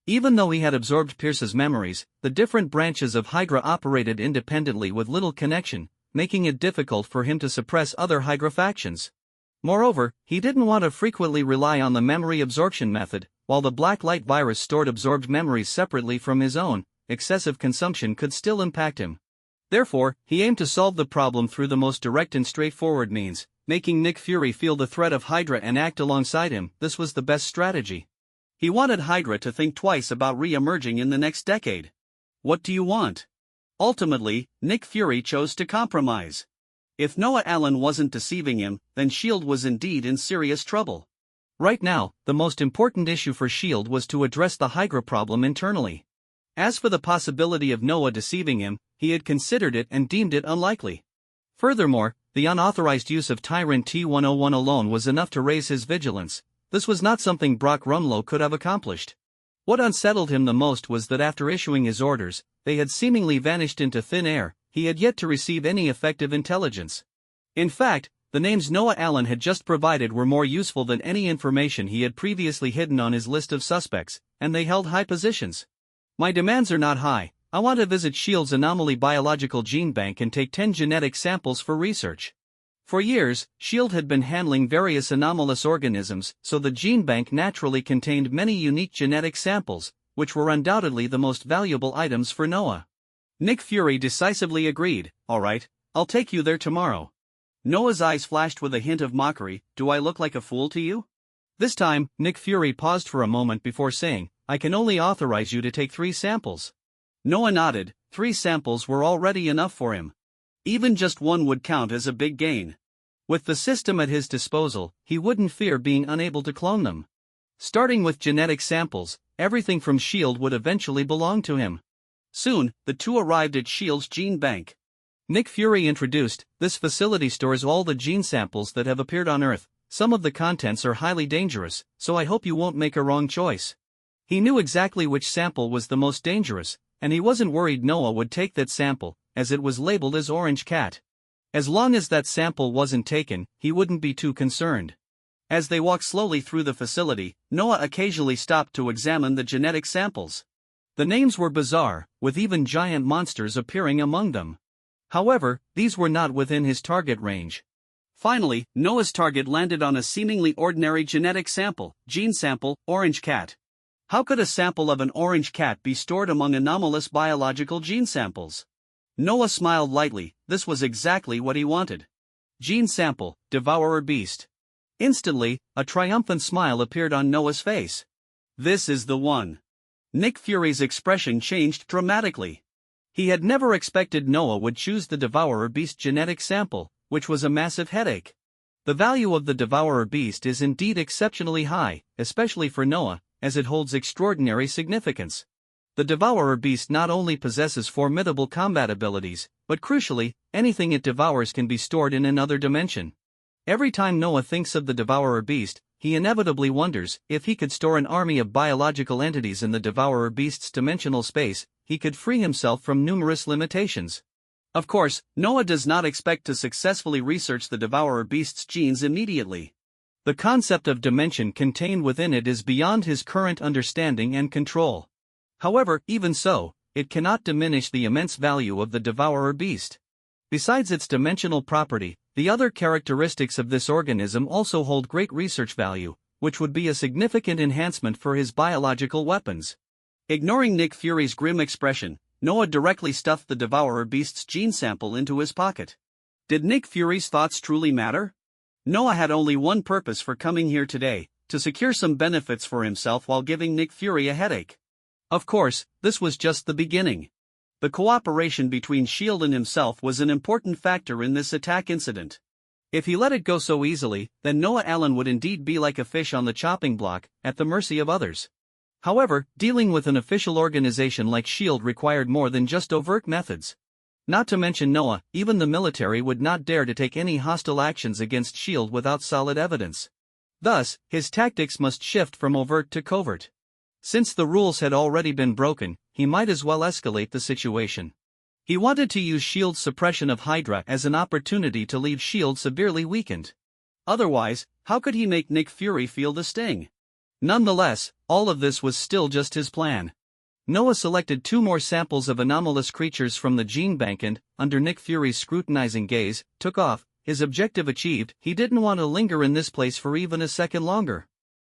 Even though he had absorbed Pierce's memories, the different branches of Hydra operated independently with little connection, making it difficult for him to suppress other Hydra factions. Moreover, he didn't want to frequently rely on the memory absorption method. While the Blacklight Virus stored absorbed memories separately from his own, excessive consumption could still impact him. Therefore, he aimed to solve the problem through the most direct and straightforward means, making Nick Fury feel the threat of Hydra and act alongside him. This was the best strategy. He wanted Hydra to think twice about re-emerging in the next decade. What do you want? Ultimately, Nick Fury chose to compromise. If Noah Allen wasn't deceiving him, then S.H.I.E.L.D. was indeed in serious trouble. Right now, the most important issue for S.H.I.E.L.D. was to address the Hydra problem internally. As for the possibility of Noah deceiving him, he had considered it and deemed it unlikely. Furthermore, the unauthorized use of Tyrant T-101 alone was enough to raise his vigilance. This was not something Brock Rumlow could have accomplished. What unsettled him the most was that after issuing his orders, they had seemingly vanished into thin air. He had yet to receive any effective intelligence. In fact, the names Noah Allen had just provided were more useful than any information he had previously hidden on his list of suspects, and they held high positions. My demands are not high. I want to visit S.H.I.E.L.D.'s Anomaly Biological Gene Bank and take 10 genetic samples for research. For years, S.H.I.E.L.D. had been handling various anomalous organisms, so the gene bank naturally contained many unique genetic samples, which were undoubtedly the most valuable items for Noah. Nick Fury decisively agreed. All right, I'll take you there tomorrow. Noah's eyes flashed with a hint of mockery. Do I look like a fool to you? This time, Nick Fury paused for a moment before saying, I can only authorize you to take 3 samples. Noah nodded. 3 samples were already enough for him. Even just one would count as a big gain. With the system at his disposal, he wouldn't fear being unable to clone them. Starting with genetic samples, everything from S.H.I.E.L.D. would eventually belong to him. Soon, the two arrived at S.H.I.E.L.D.'s gene bank. Nick Fury introduced, this facility stores all the gene samples that have appeared on Earth. Some of the contents are highly dangerous, so I hope you won't make a wrong choice. He knew exactly which sample was the most dangerous, and he wasn't worried Noah would take that sample, as it was labeled as Orange Cat. As long as that sample wasn't taken, he wouldn't be too concerned. As they walked slowly through the facility, Noah occasionally stopped to examine the genetic samples. The names were bizarre, with even giant monsters appearing among them. However, these were not within his target range. Finally, Noah's target landed on a seemingly ordinary genetic sample, gene sample, Orange Cat. How could a sample of an orange cat be stored among anomalous biological gene samples? Noah smiled lightly. This was exactly what he wanted. Gene sample, Devourer Beast. Instantly, a triumphant smile appeared on Noah's face. This is the one. Nick Fury's expression changed dramatically. He had never expected Noah would choose the Devourer Beast genetic sample, which was a massive headache. The value of the Devourer Beast is indeed exceptionally high, especially for Noah, as it holds extraordinary significance. The Devourer Beast not only possesses formidable combat abilities, but crucially, anything it devours can be stored in another dimension. Every time Noah thinks of the Devourer Beast, he inevitably wonders, if he could store an army of biological entities in the Devourer Beast's dimensional space, he could free himself from numerous limitations. Of course, Noah does not expect to successfully research the Devourer Beast's genes immediately. The concept of dimension contained within it is beyond his current understanding and control. However, even so, it cannot diminish the immense value of the Devourer Beast. Besides its dimensional property, the other characteristics of this organism also hold great research value, which would be a significant enhancement for his biological weapons. Ignoring Nick Fury's grim expression, Noah directly stuffed the Devourer Beast's gene sample into his pocket. Did Nick Fury's thoughts truly matter? Noah had only one purpose for coming here today, to secure some benefits for himself while giving Nick Fury a headache. Of course, this was just the beginning. The cooperation between S.H.I.E.L.D. and himself was an important factor in this attack incident. If he let it go so easily, then Noah Allen would indeed be like a fish on the chopping block, at the mercy of others. However, dealing with an official organization like S.H.I.E.L.D. required more than just overt methods. Not to mention Noah, even the military would not dare to take any hostile actions against S.H.I.E.L.D. without solid evidence. Thus, his tactics must shift from overt to covert. Since the rules had already been broken, he might as well escalate the situation. He wanted to use S.H.I.E.L.D.'s suppression of Hydra as an opportunity to leave S.H.I.E.L.D. severely weakened. Otherwise, how could he make Nick Fury feel the sting? Nonetheless, all of this was still just his plan. Noah selected 2 more samples of anomalous creatures from the gene bank and, under Nick Fury's scrutinizing gaze, took off. His objective achieved, he didn't want to linger in this place for even a second longer.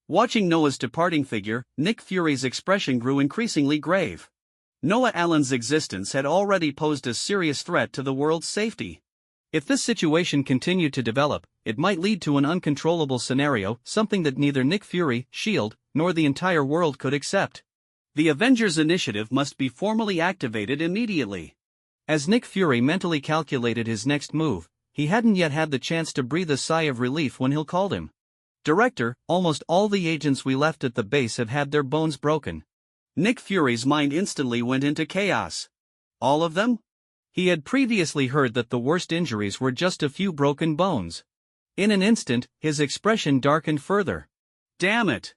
Watching Noah's departing figure, Nick Fury's expression grew increasingly grave. Noah Allen's existence had already posed a serious threat to the world's safety. If this situation continued to develop, it might lead to an uncontrollable scenario, something that neither Nick Fury, S.H.I.E.L.D., nor the entire world could accept. The Avengers Initiative must be formally activated immediately. As Nick Fury mentally calculated his next move, he hadn't yet had the chance to breathe a sigh of relief when Hill called him. Director, almost all the agents we left at the base have had their bones broken. Nick Fury's mind instantly went into chaos. All of them? He had previously heard that the worst injuries were just a few broken bones. In an instant, his expression darkened further. Damn it!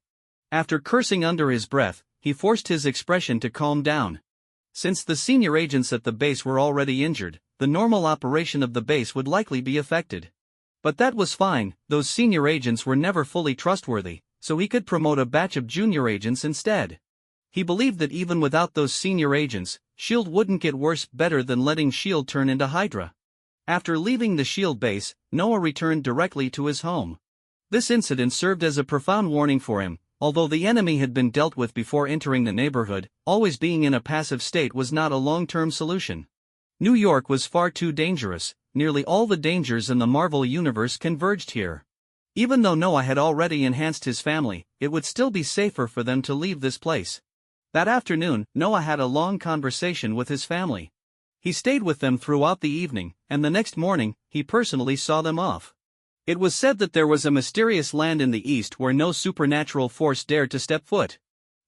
After cursing under his breath, he forced his expression to calm down. Since the senior agents at the base were already injured, the normal operation of the base would likely be affected. But that was fine, those senior agents were never fully trustworthy, so he could promote a batch of junior agents instead. He believed that even without those senior agents, S.H.I.E.L.D. wouldn't get worse better than letting S.H.I.E.L.D. turn into Hydra. After leaving the S.H.I.E.L.D. base, Noah returned directly to his home. This incident served as a profound warning for him. Although the enemy had been dealt with before entering the neighborhood, always being in a passive state was not a long-term solution. New York was far too dangerous, nearly all the dangers in the Marvel universe converged here. Even though Noah had already enhanced his family, it would still be safer for them to leave this place. That afternoon, Noah had a long conversation with his family. He stayed with them throughout the evening, and the next morning, he personally saw them off. It was said that there was a mysterious land in the east where no supernatural force dared to step foot.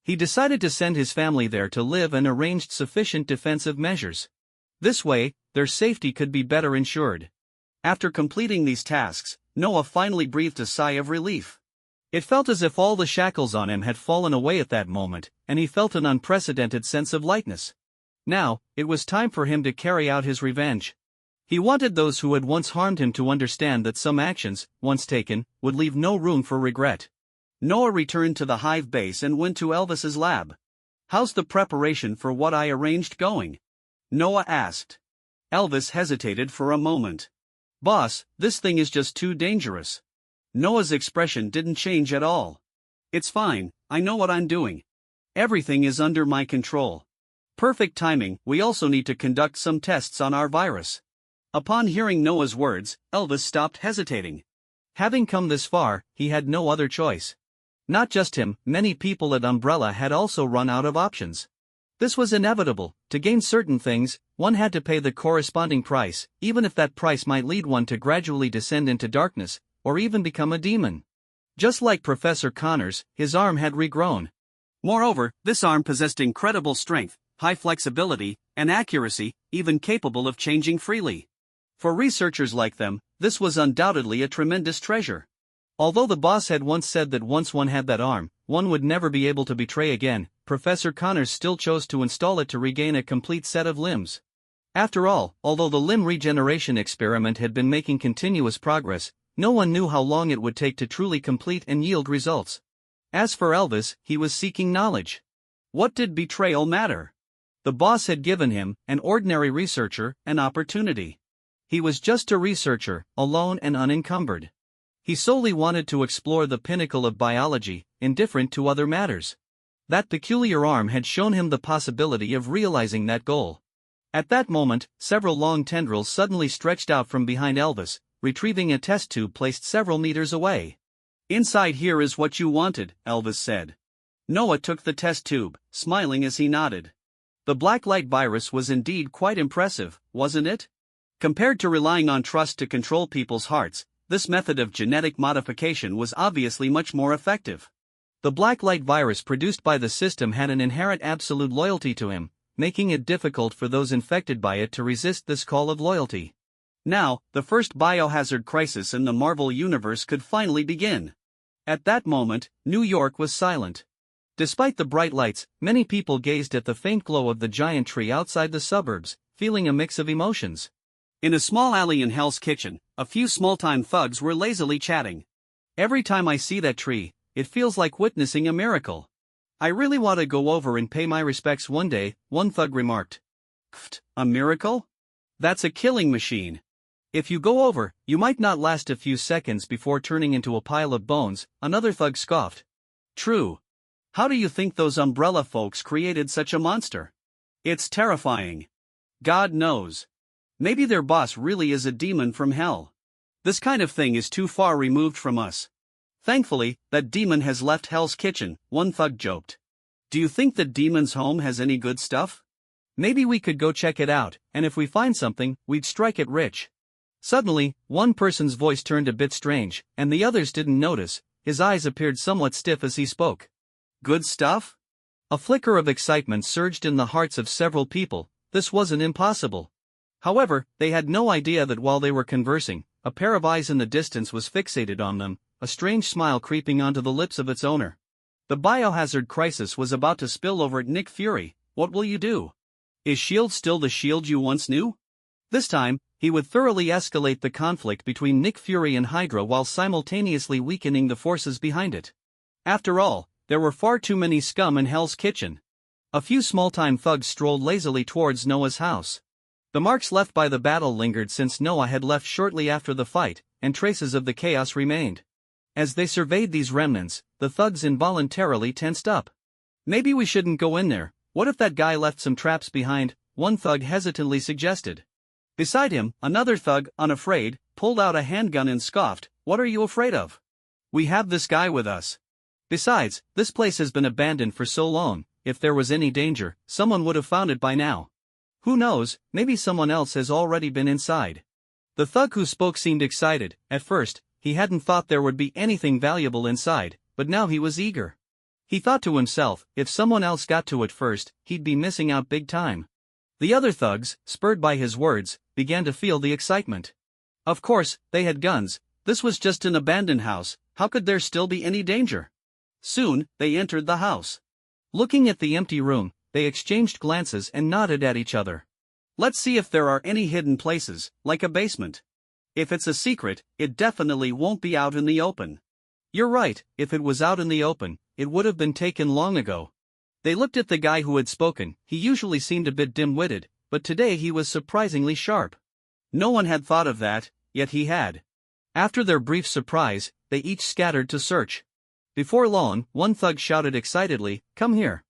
He decided to send his family there to live and arranged sufficient defensive measures. This way, their safety could be better ensured. After completing these tasks, Noah finally breathed a sigh of relief. It felt as if all the shackles on him had fallen away at that moment, and he felt an unprecedented sense of lightness. Now, it was time for him to carry out his revenge. He wanted those who had once harmed him to understand that some actions, once taken, would leave no room for regret. Noah returned to the Hive base and went to Elvis's lab. "How's the preparation for what I arranged going?" Noah asked. Elvis hesitated for a moment. "Boss, this thing is just too dangerous." Noah's expression didn't change at all. "It's fine, I know what I'm doing. Everything is under my control." Perfect timing. "We also need to conduct some tests on our virus." Upon hearing Noah's words, Elvis stopped hesitating. Having come this far, he had no other choice. Not just him, many people at Umbrella had also run out of options. This was inevitable. To gain certain things, one had to pay the corresponding price, even if that price might lead one to gradually descend into darkness, or even become a demon. Just like Professor Connors, his arm had regrown. Moreover, this arm possessed incredible strength, high flexibility, and accuracy, even capable of changing freely. For researchers like them, this was undoubtedly a tremendous treasure. Although the boss had once said that once one had that arm, one would never be able to betray again, Professor Connors still chose to install it to regain a complete set of limbs. After all, although the limb regeneration experiment had been making continuous progress, no one knew how long it would take to truly complete and yield results. As for Elvis, he was seeking knowledge. What did betrayal matter? The boss had given him, an ordinary researcher, an opportunity. He was just a researcher, alone and unencumbered. He solely wanted to explore the pinnacle of biology, indifferent to other matters. That peculiar arm had shown him the possibility of realizing that goal. At that moment, several long tendrils suddenly stretched out from behind Elvis, retrieving a test tube placed several meters away. "Inside here is what you wanted," Elvis said. Noah took the test tube, smiling as he nodded. The Blacklight Virus was indeed quite impressive, wasn't it? Compared to relying on trust to control people's hearts, this method of genetic modification was obviously much more effective. The Blacklight Virus produced by the system had an inherent absolute loyalty to him, making it difficult for those infected by it to resist this call of loyalty. Now, the first biohazard crisis in the Marvel Universe could finally begin. At that moment, New York was silent. Despite the bright lights, many people gazed at the faint glow of the giant tree outside the suburbs, feeling a mix of emotions. In a small alley in Hell's Kitchen, a few small-time thugs were lazily chatting. "Every time I see that tree, it feels like witnessing a miracle. I really want to go over and pay my respects one day," one thug remarked. "Pfft, a miracle? That's a killing machine. If you go over, you might not last a few seconds before turning into a pile of bones," another thug scoffed. "True. How do you think those Umbrella folks created such a monster? It's terrifying. God knows. Maybe their boss really is a demon from hell. This kind of thing is too far removed from us. Thankfully, that demon has left Hell's Kitchen," one thug joked. "Do you think the demon's home has any good stuff? Maybe we could go check it out, and if we find something, we'd strike it rich." Suddenly, one person's voice turned a bit strange, and the others didn't notice. His eyes appeared somewhat stiff as he spoke. "Good stuff?" A flicker of excitement surged in the hearts of several people. This wasn't impossible. However, they had no idea that while they were conversing, a pair of eyes in the distance was fixated on them, a strange smile creeping onto the lips of its owner. The biohazard crisis was about to spill over at Nick Fury. What will you do? Is S.H.I.E.L.D. still the S.H.I.E.L.D. you once knew? This time, he would thoroughly escalate the conflict between Nick Fury and Hydra while simultaneously weakening the forces behind it. After all, there were far too many scum in Hell's Kitchen. A few small-time thugs strolled lazily towards Noah's house. The marks left by the battle lingered since Noah had left shortly after the fight, and traces of the chaos remained. As they surveyed these remnants, the thugs involuntarily tensed up. Maybe we shouldn't go in there. What if that guy left some traps behind? One thug hesitantly suggested. Beside him, another thug, unafraid, pulled out a handgun and scoffed, "What are you afraid of? We have this guy with us. Besides, this place has been abandoned for so long, if there was any danger, someone would have found it by now. Who knows, maybe someone else has already been inside." The thug who spoke seemed excited. At first, he hadn't thought there would be anything valuable inside, but now he was eager. He thought to himself, if someone else got to it first, he'd be missing out big time. The other thugs, spurred by his words, began to feel the excitement. Of course, they had guns. This was just an abandoned house. How could there still be any danger? Soon, they entered the house. Looking at the empty room, they exchanged glances and nodded at each other. Let's see if there are any hidden places, like a basement. If it's a secret, it definitely won't be out in the open. You're right, if it was out in the open, it would have been taken long ago. They looked at the guy who had spoken. He usually seemed a bit dim-witted, but today he was surprisingly sharp. No one had thought of that, yet he had. After their brief surprise, they each scattered to search. Before long, one thug shouted excitedly, "Come here.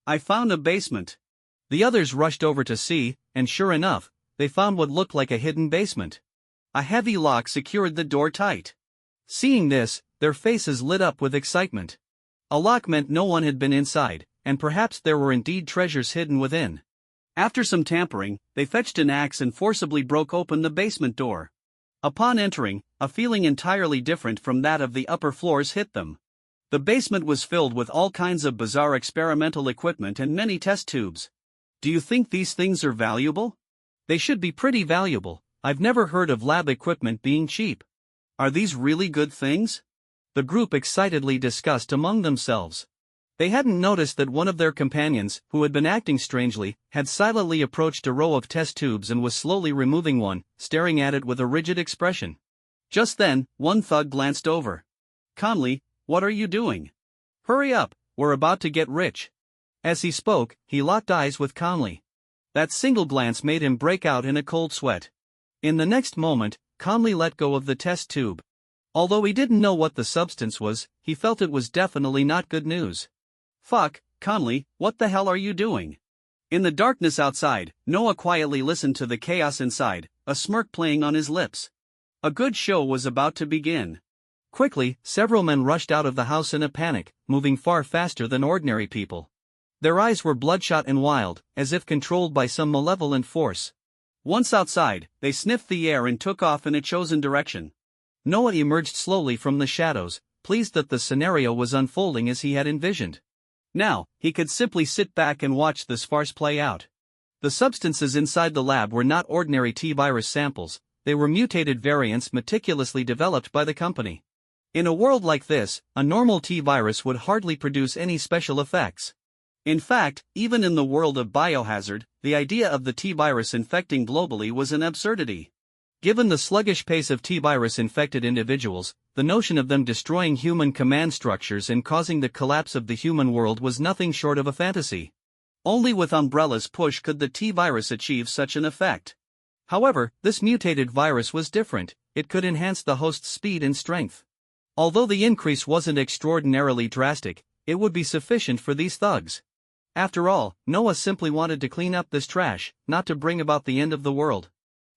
I found a basement." The others rushed over to see, and sure enough, they found what looked like a hidden basement. A heavy lock secured the door tight. Seeing this, their faces lit up with excitement. A lock meant no one had been inside, and perhaps there were indeed treasures hidden within. After some tampering, they fetched an axe and forcibly broke open the basement door. Upon entering, a feeling entirely different from that of the upper floors hit them. The basement was filled with all kinds of bizarre experimental equipment and many test tubes. Do you think these things are valuable? They should be pretty valuable. I've never heard of lab equipment being cheap. Are these really good things? The group excitedly discussed among themselves. They hadn't noticed that one of their companions, who had been acting strangely, had silently approached a row of test tubes and was slowly removing one, staring at it with a rigid expression. Just then, one thug glanced over. "Conley, what are you doing? Hurry up, we're about to get rich." As he spoke, he locked eyes with Conley. That single glance made him break out in a cold sweat. In the next moment, Conley let go of the test tube. Although he didn't know what the substance was, he felt it was definitely not good news. "Fuck, Conley, what the hell are you doing?" In the darkness outside, Noah quietly listened to the chaos inside, a smirk playing on his lips. A good show was about to begin. Quickly, several men rushed out of the house in a panic, moving far faster than ordinary people. Their eyes were bloodshot and wild, as if controlled by some malevolent force. Once outside, they sniffed the air and took off in a chosen direction. Noah emerged slowly from the shadows, pleased that the scenario was unfolding as he had envisioned. Now, he could simply sit back and watch this farce play out. The substances inside the lab were not ordinary T-virus samples, they were mutated variants meticulously developed by the company. In a world like this, a normal T-virus would hardly produce any special effects. In fact, even in the world of biohazard, the idea of the T-virus infecting globally was an absurdity. Given the sluggish pace of T-virus infected individuals, the notion of them destroying human command structures and causing the collapse of the human world was nothing short of a fantasy. Only with Umbrella's push could the T-virus achieve such an effect. However, this mutated virus was different. It could enhance the host's speed and strength. Although the increase wasn't extraordinarily drastic, it would be sufficient for these thugs. After all, Noah simply wanted to clean up this trash, not to bring about the end of the world.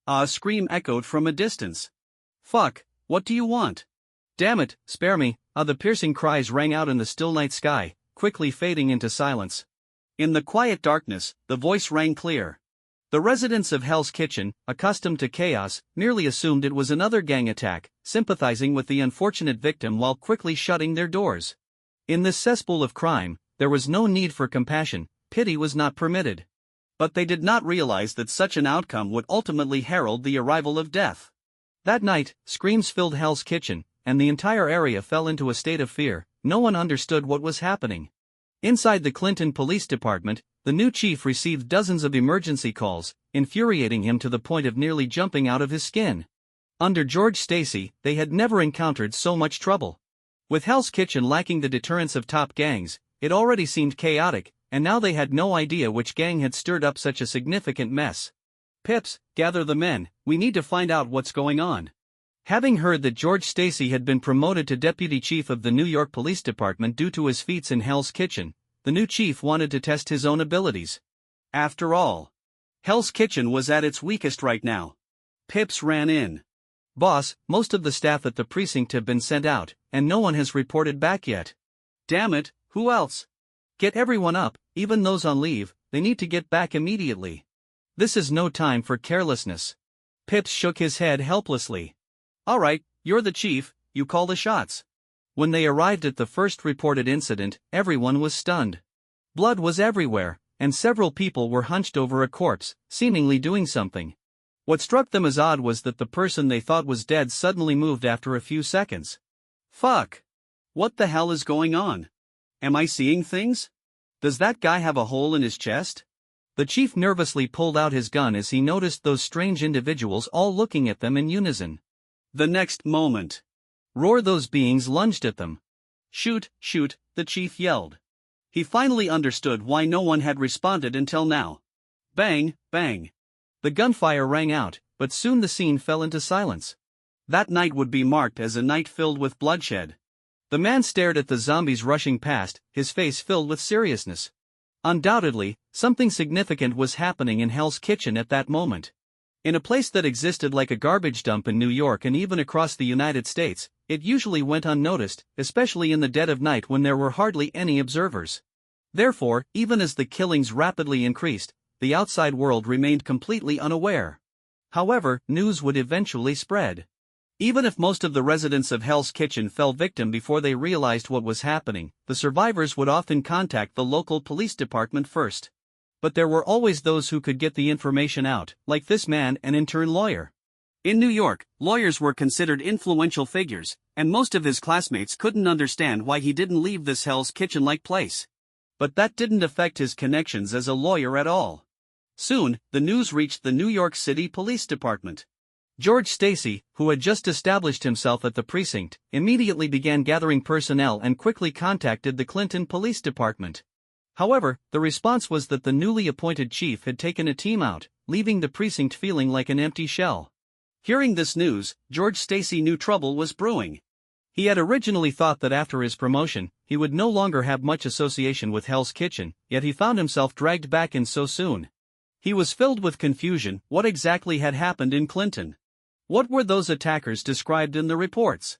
A scream echoed from a distance. "Fuck, what do you want? Damn it, spare me!" The piercing cries rang out in the still night sky, quickly fading into silence. In the quiet darkness, the voice rang clear. The residents of Hell's Kitchen, accustomed to chaos, merely assumed it was another gang attack, sympathizing with the unfortunate victim while quickly shutting their doors. In this cesspool of crime, there was no need for compassion, pity was not permitted. But they did not realize that such an outcome would ultimately herald the arrival of death. That night, screams filled Hell's Kitchen, and the entire area fell into a state of fear. No one understood what was happening. Inside the Clinton Police Department, the new chief received dozens of emergency calls, infuriating him to the point of nearly jumping out of his skin. Under George Stacy, they had never encountered so much trouble. With Hell's Kitchen lacking the deterrence of top gangs, it already seemed chaotic, and now they had no idea which gang had stirred up such a significant mess. "Pips, gather the men, we need to find out what's going on." Having heard that George Stacy had been promoted to deputy chief of the New York Police Department due to his feats in Hell's Kitchen, the new chief wanted to test his own abilities. After all, Hell's Kitchen was at its weakest right now. Pips ran in. "Boss, most of the staff at the precinct have been sent out, and no one has reported back yet." "Damn it, who else?" "Get everyone up, even those on leave, they need to get back immediately. This is no time for carelessness." Pips shook his head helplessly. "All right, you're the chief, you call the shots." When they arrived at the first reported incident, everyone was stunned. Blood was everywhere, and several people were hunched over a corpse, seemingly doing something. What struck them as odd was that the person they thought was dead suddenly moved after a few seconds. "Fuck! What the hell is going on? Am I seeing things? Does that guy have a hole in his chest?" The chief nervously pulled out his gun as he noticed those strange individuals all looking at them in unison. The next moment, those beings lunged at them. "Shoot, shoot," the chief yelled. He finally understood why no one had responded until now. Bang, bang. The gunfire rang out, but soon the scene fell into silence. That night would be marked as a night filled with bloodshed. The man stared at the zombies rushing past, his face filled with seriousness. Undoubtedly, something significant was happening in Hell's Kitchen at that moment. In a place that existed like a garbage dump in New York and even across the United States, it usually went unnoticed, especially in the dead of night when there were hardly any observers. Therefore, even as the killings rapidly increased, the outside world remained completely unaware. However, news would eventually spread. Even if most of the residents of Hell's Kitchen fell victim before they realized what was happening, the survivors would often contact the local police department first. But there were always those who could get the information out, like this man, an intern lawyer. In New York, lawyers were considered influential figures, and most of his classmates couldn't understand why he didn't leave this Hell's Kitchen-like place. But that didn't affect his connections as a lawyer at all. Soon, the news reached the New York City Police Department. George Stacy, who had just established himself at the precinct, immediately began gathering personnel and quickly contacted the Clinton Police Department. However, the response was that the newly appointed chief had taken a team out, leaving the precinct feeling like an empty shell. Hearing this news, George Stacy knew trouble was brewing. He had originally thought that after his promotion, he would no longer have much association with Hell's Kitchen, yet he found himself dragged back in so soon. He was filled with confusion. What exactly had happened in Clinton? What were those attackers described in the reports?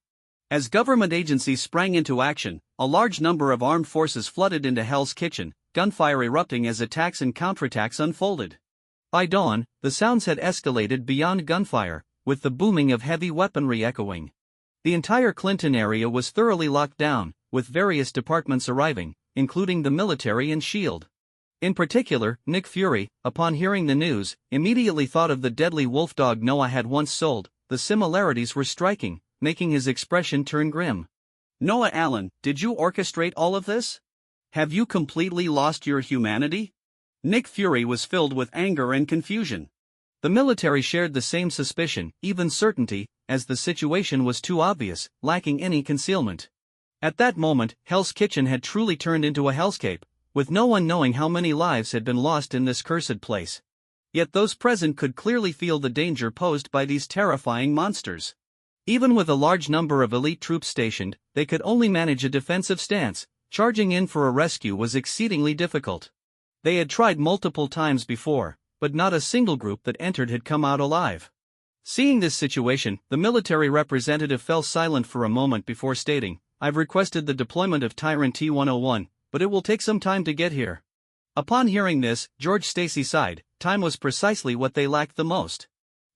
As government agencies sprang into action, a large number of armed forces flooded into Hell's Kitchen, gunfire erupting as attacks and counterattacks unfolded. By dawn, the sounds had escalated beyond gunfire, with the booming of heavy weaponry echoing. The entire Clinton area was thoroughly locked down, with various departments arriving, including the military and SHIELD. In particular, Nick Fury, upon hearing the news, immediately thought of the deadly wolf dog Noah had once sold. The similarities were striking, making his expression turn grim. "Noah Allen, did you orchestrate all of this? Have you completely lost your humanity?" Nick Fury was filled with anger and confusion. The military shared the same suspicion, even certainty, as the situation was too obvious, lacking any concealment. At that moment, Hell's Kitchen had truly turned into a hellscape, with no one knowing how many lives had been lost in this cursed place. Yet those present could clearly feel the danger posed by these terrifying monsters. Even with a large number of elite troops stationed, they could only manage a defensive stance. Charging in for a rescue was exceedingly difficult. They had tried multiple times before, but not a single group that entered had come out alive. Seeing this situation, the military representative fell silent for a moment before stating, "I've requested the deployment of Tyrant T-101, but it will take some time to get here." Upon hearing this, George Stacy sighed. Time was precisely what they lacked the most.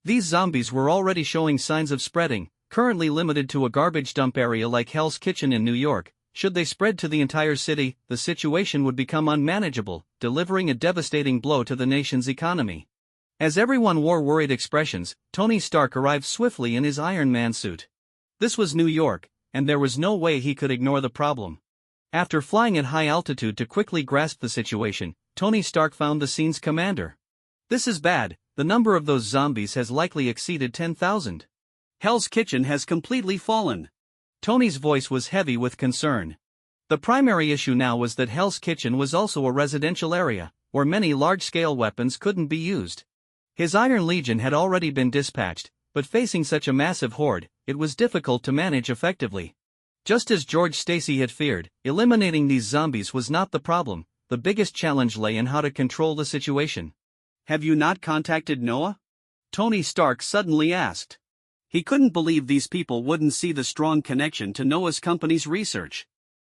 These zombies were already showing signs of spreading, currently limited to a garbage dump area like Hell's Kitchen in New York. should they spread to the entire city, the situation would become unmanageable, delivering a devastating blow to the nation's economy. As everyone wore worried expressions, Tony Stark arrived swiftly in his Iron Man suit. This was New York, and there was no way he could ignore the problem. After flying at high altitude to quickly grasp the situation, Tony Stark found the scene's commander. "This is bad, the number of those zombies has likely exceeded 10,000. Hell's Kitchen has completely fallen." Tony's voice was heavy with concern. The primary issue now was that Hell's Kitchen was also a residential area, where many large-scale weapons couldn't be used. His Iron Legion had already been dispatched, but facing such a massive horde, it was difficult to manage effectively. Just as George Stacy had feared, eliminating these zombies was not the problem. The biggest challenge lay in how to control the situation. "Have you not contacted Noah?" Tony Stark suddenly asked. He couldn't believe these people wouldn't see the strong connection to Noah's company's research.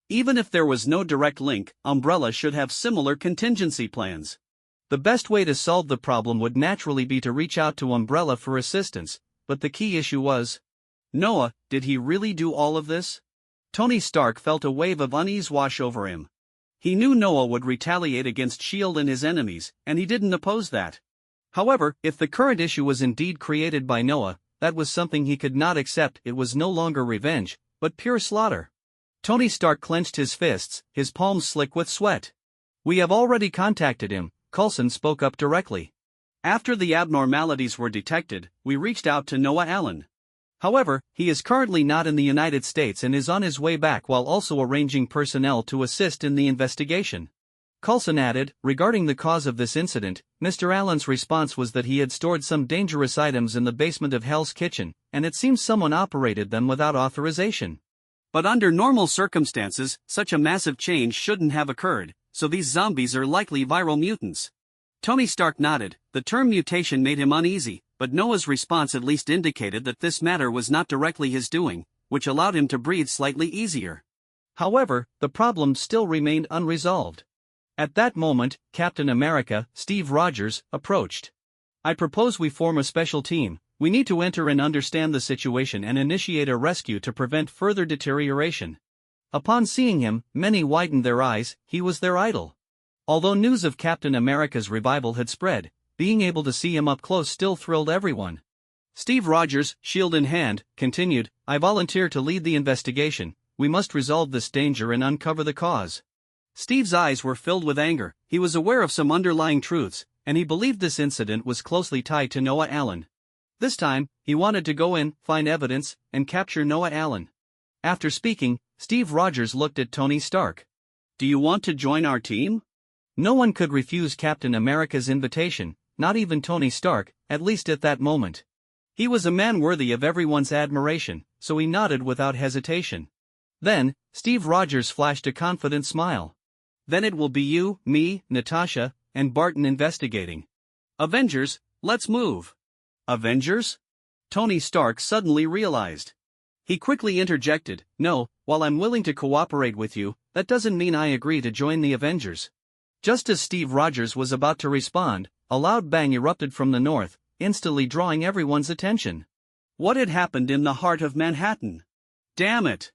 Even if there was no direct link, Umbrella should have similar contingency plans. The best way to solve the problem would naturally be to reach out to Umbrella for assistance, but the key issue was, Noah, did he really do all of this? Tony Stark felt a wave of unease wash over him. He knew Noah would retaliate against S.H.I.E.L.D. and his enemies, and he didn't oppose that. However, if the current issue was indeed created by Noah, that was something he could not accept. It was no longer revenge, but pure slaughter. Tony Stark clenched his fists, his palms slick with sweat. "We have already contacted him," Coulson spoke up directly. "After the abnormalities were detected, we reached out to Noah Allen. However, he is currently not in the United States and is on his way back while also arranging personnel to assist in the investigation." Coulson added, regarding the cause of this incident, Mr. Allen's response was that he had stored some dangerous items in the basement of Hell's Kitchen, and it seems someone operated them without authorization. But under normal circumstances, such a massive change shouldn't have occurred, so these zombies are likely viral mutants. Tony Stark nodded. The term mutation made him uneasy, but Noah's response at least indicated that this matter was not directly his doing, which allowed him to breathe slightly easier. However, the problem still remained unresolved. At that moment, Captain America, Steve Rogers, approached. "I propose we form a special team. We need to enter and understand the situation and initiate a rescue to prevent further deterioration." Upon seeing him, many widened their eyes. He was their idol. Although news of Captain America's revival had spread, being able to see him up close still thrilled everyone. Steve Rogers, shield in hand, continued, "I volunteer to lead the investigation. We must resolve this danger and uncover the cause." Steve's eyes were filled with anger. He was aware of some underlying truths, and he believed this incident was closely tied to Noah Allen. This time, he wanted to go in, find evidence, and capture Noah Allen. After speaking, Steve Rogers looked at Tony Stark. "Do you want to join our team?" No one could refuse Captain America's invitation, not even Tony Stark, at least at that moment. He was a man worthy of everyone's admiration, so he nodded without hesitation. Then, Steve Rogers flashed a confident smile. "Then it will be you, me, Natasha, and Barton investigating. Avengers, let's move." "Avengers?" Tony Stark suddenly realized. He quickly interjected, "No, while I'm willing to cooperate with you, that doesn't mean I agree to join the Avengers." Just as Steve Rogers was about to respond, a loud bang erupted from the north, instantly drawing everyone's attention. What had happened in the heart of Manhattan? Damn it!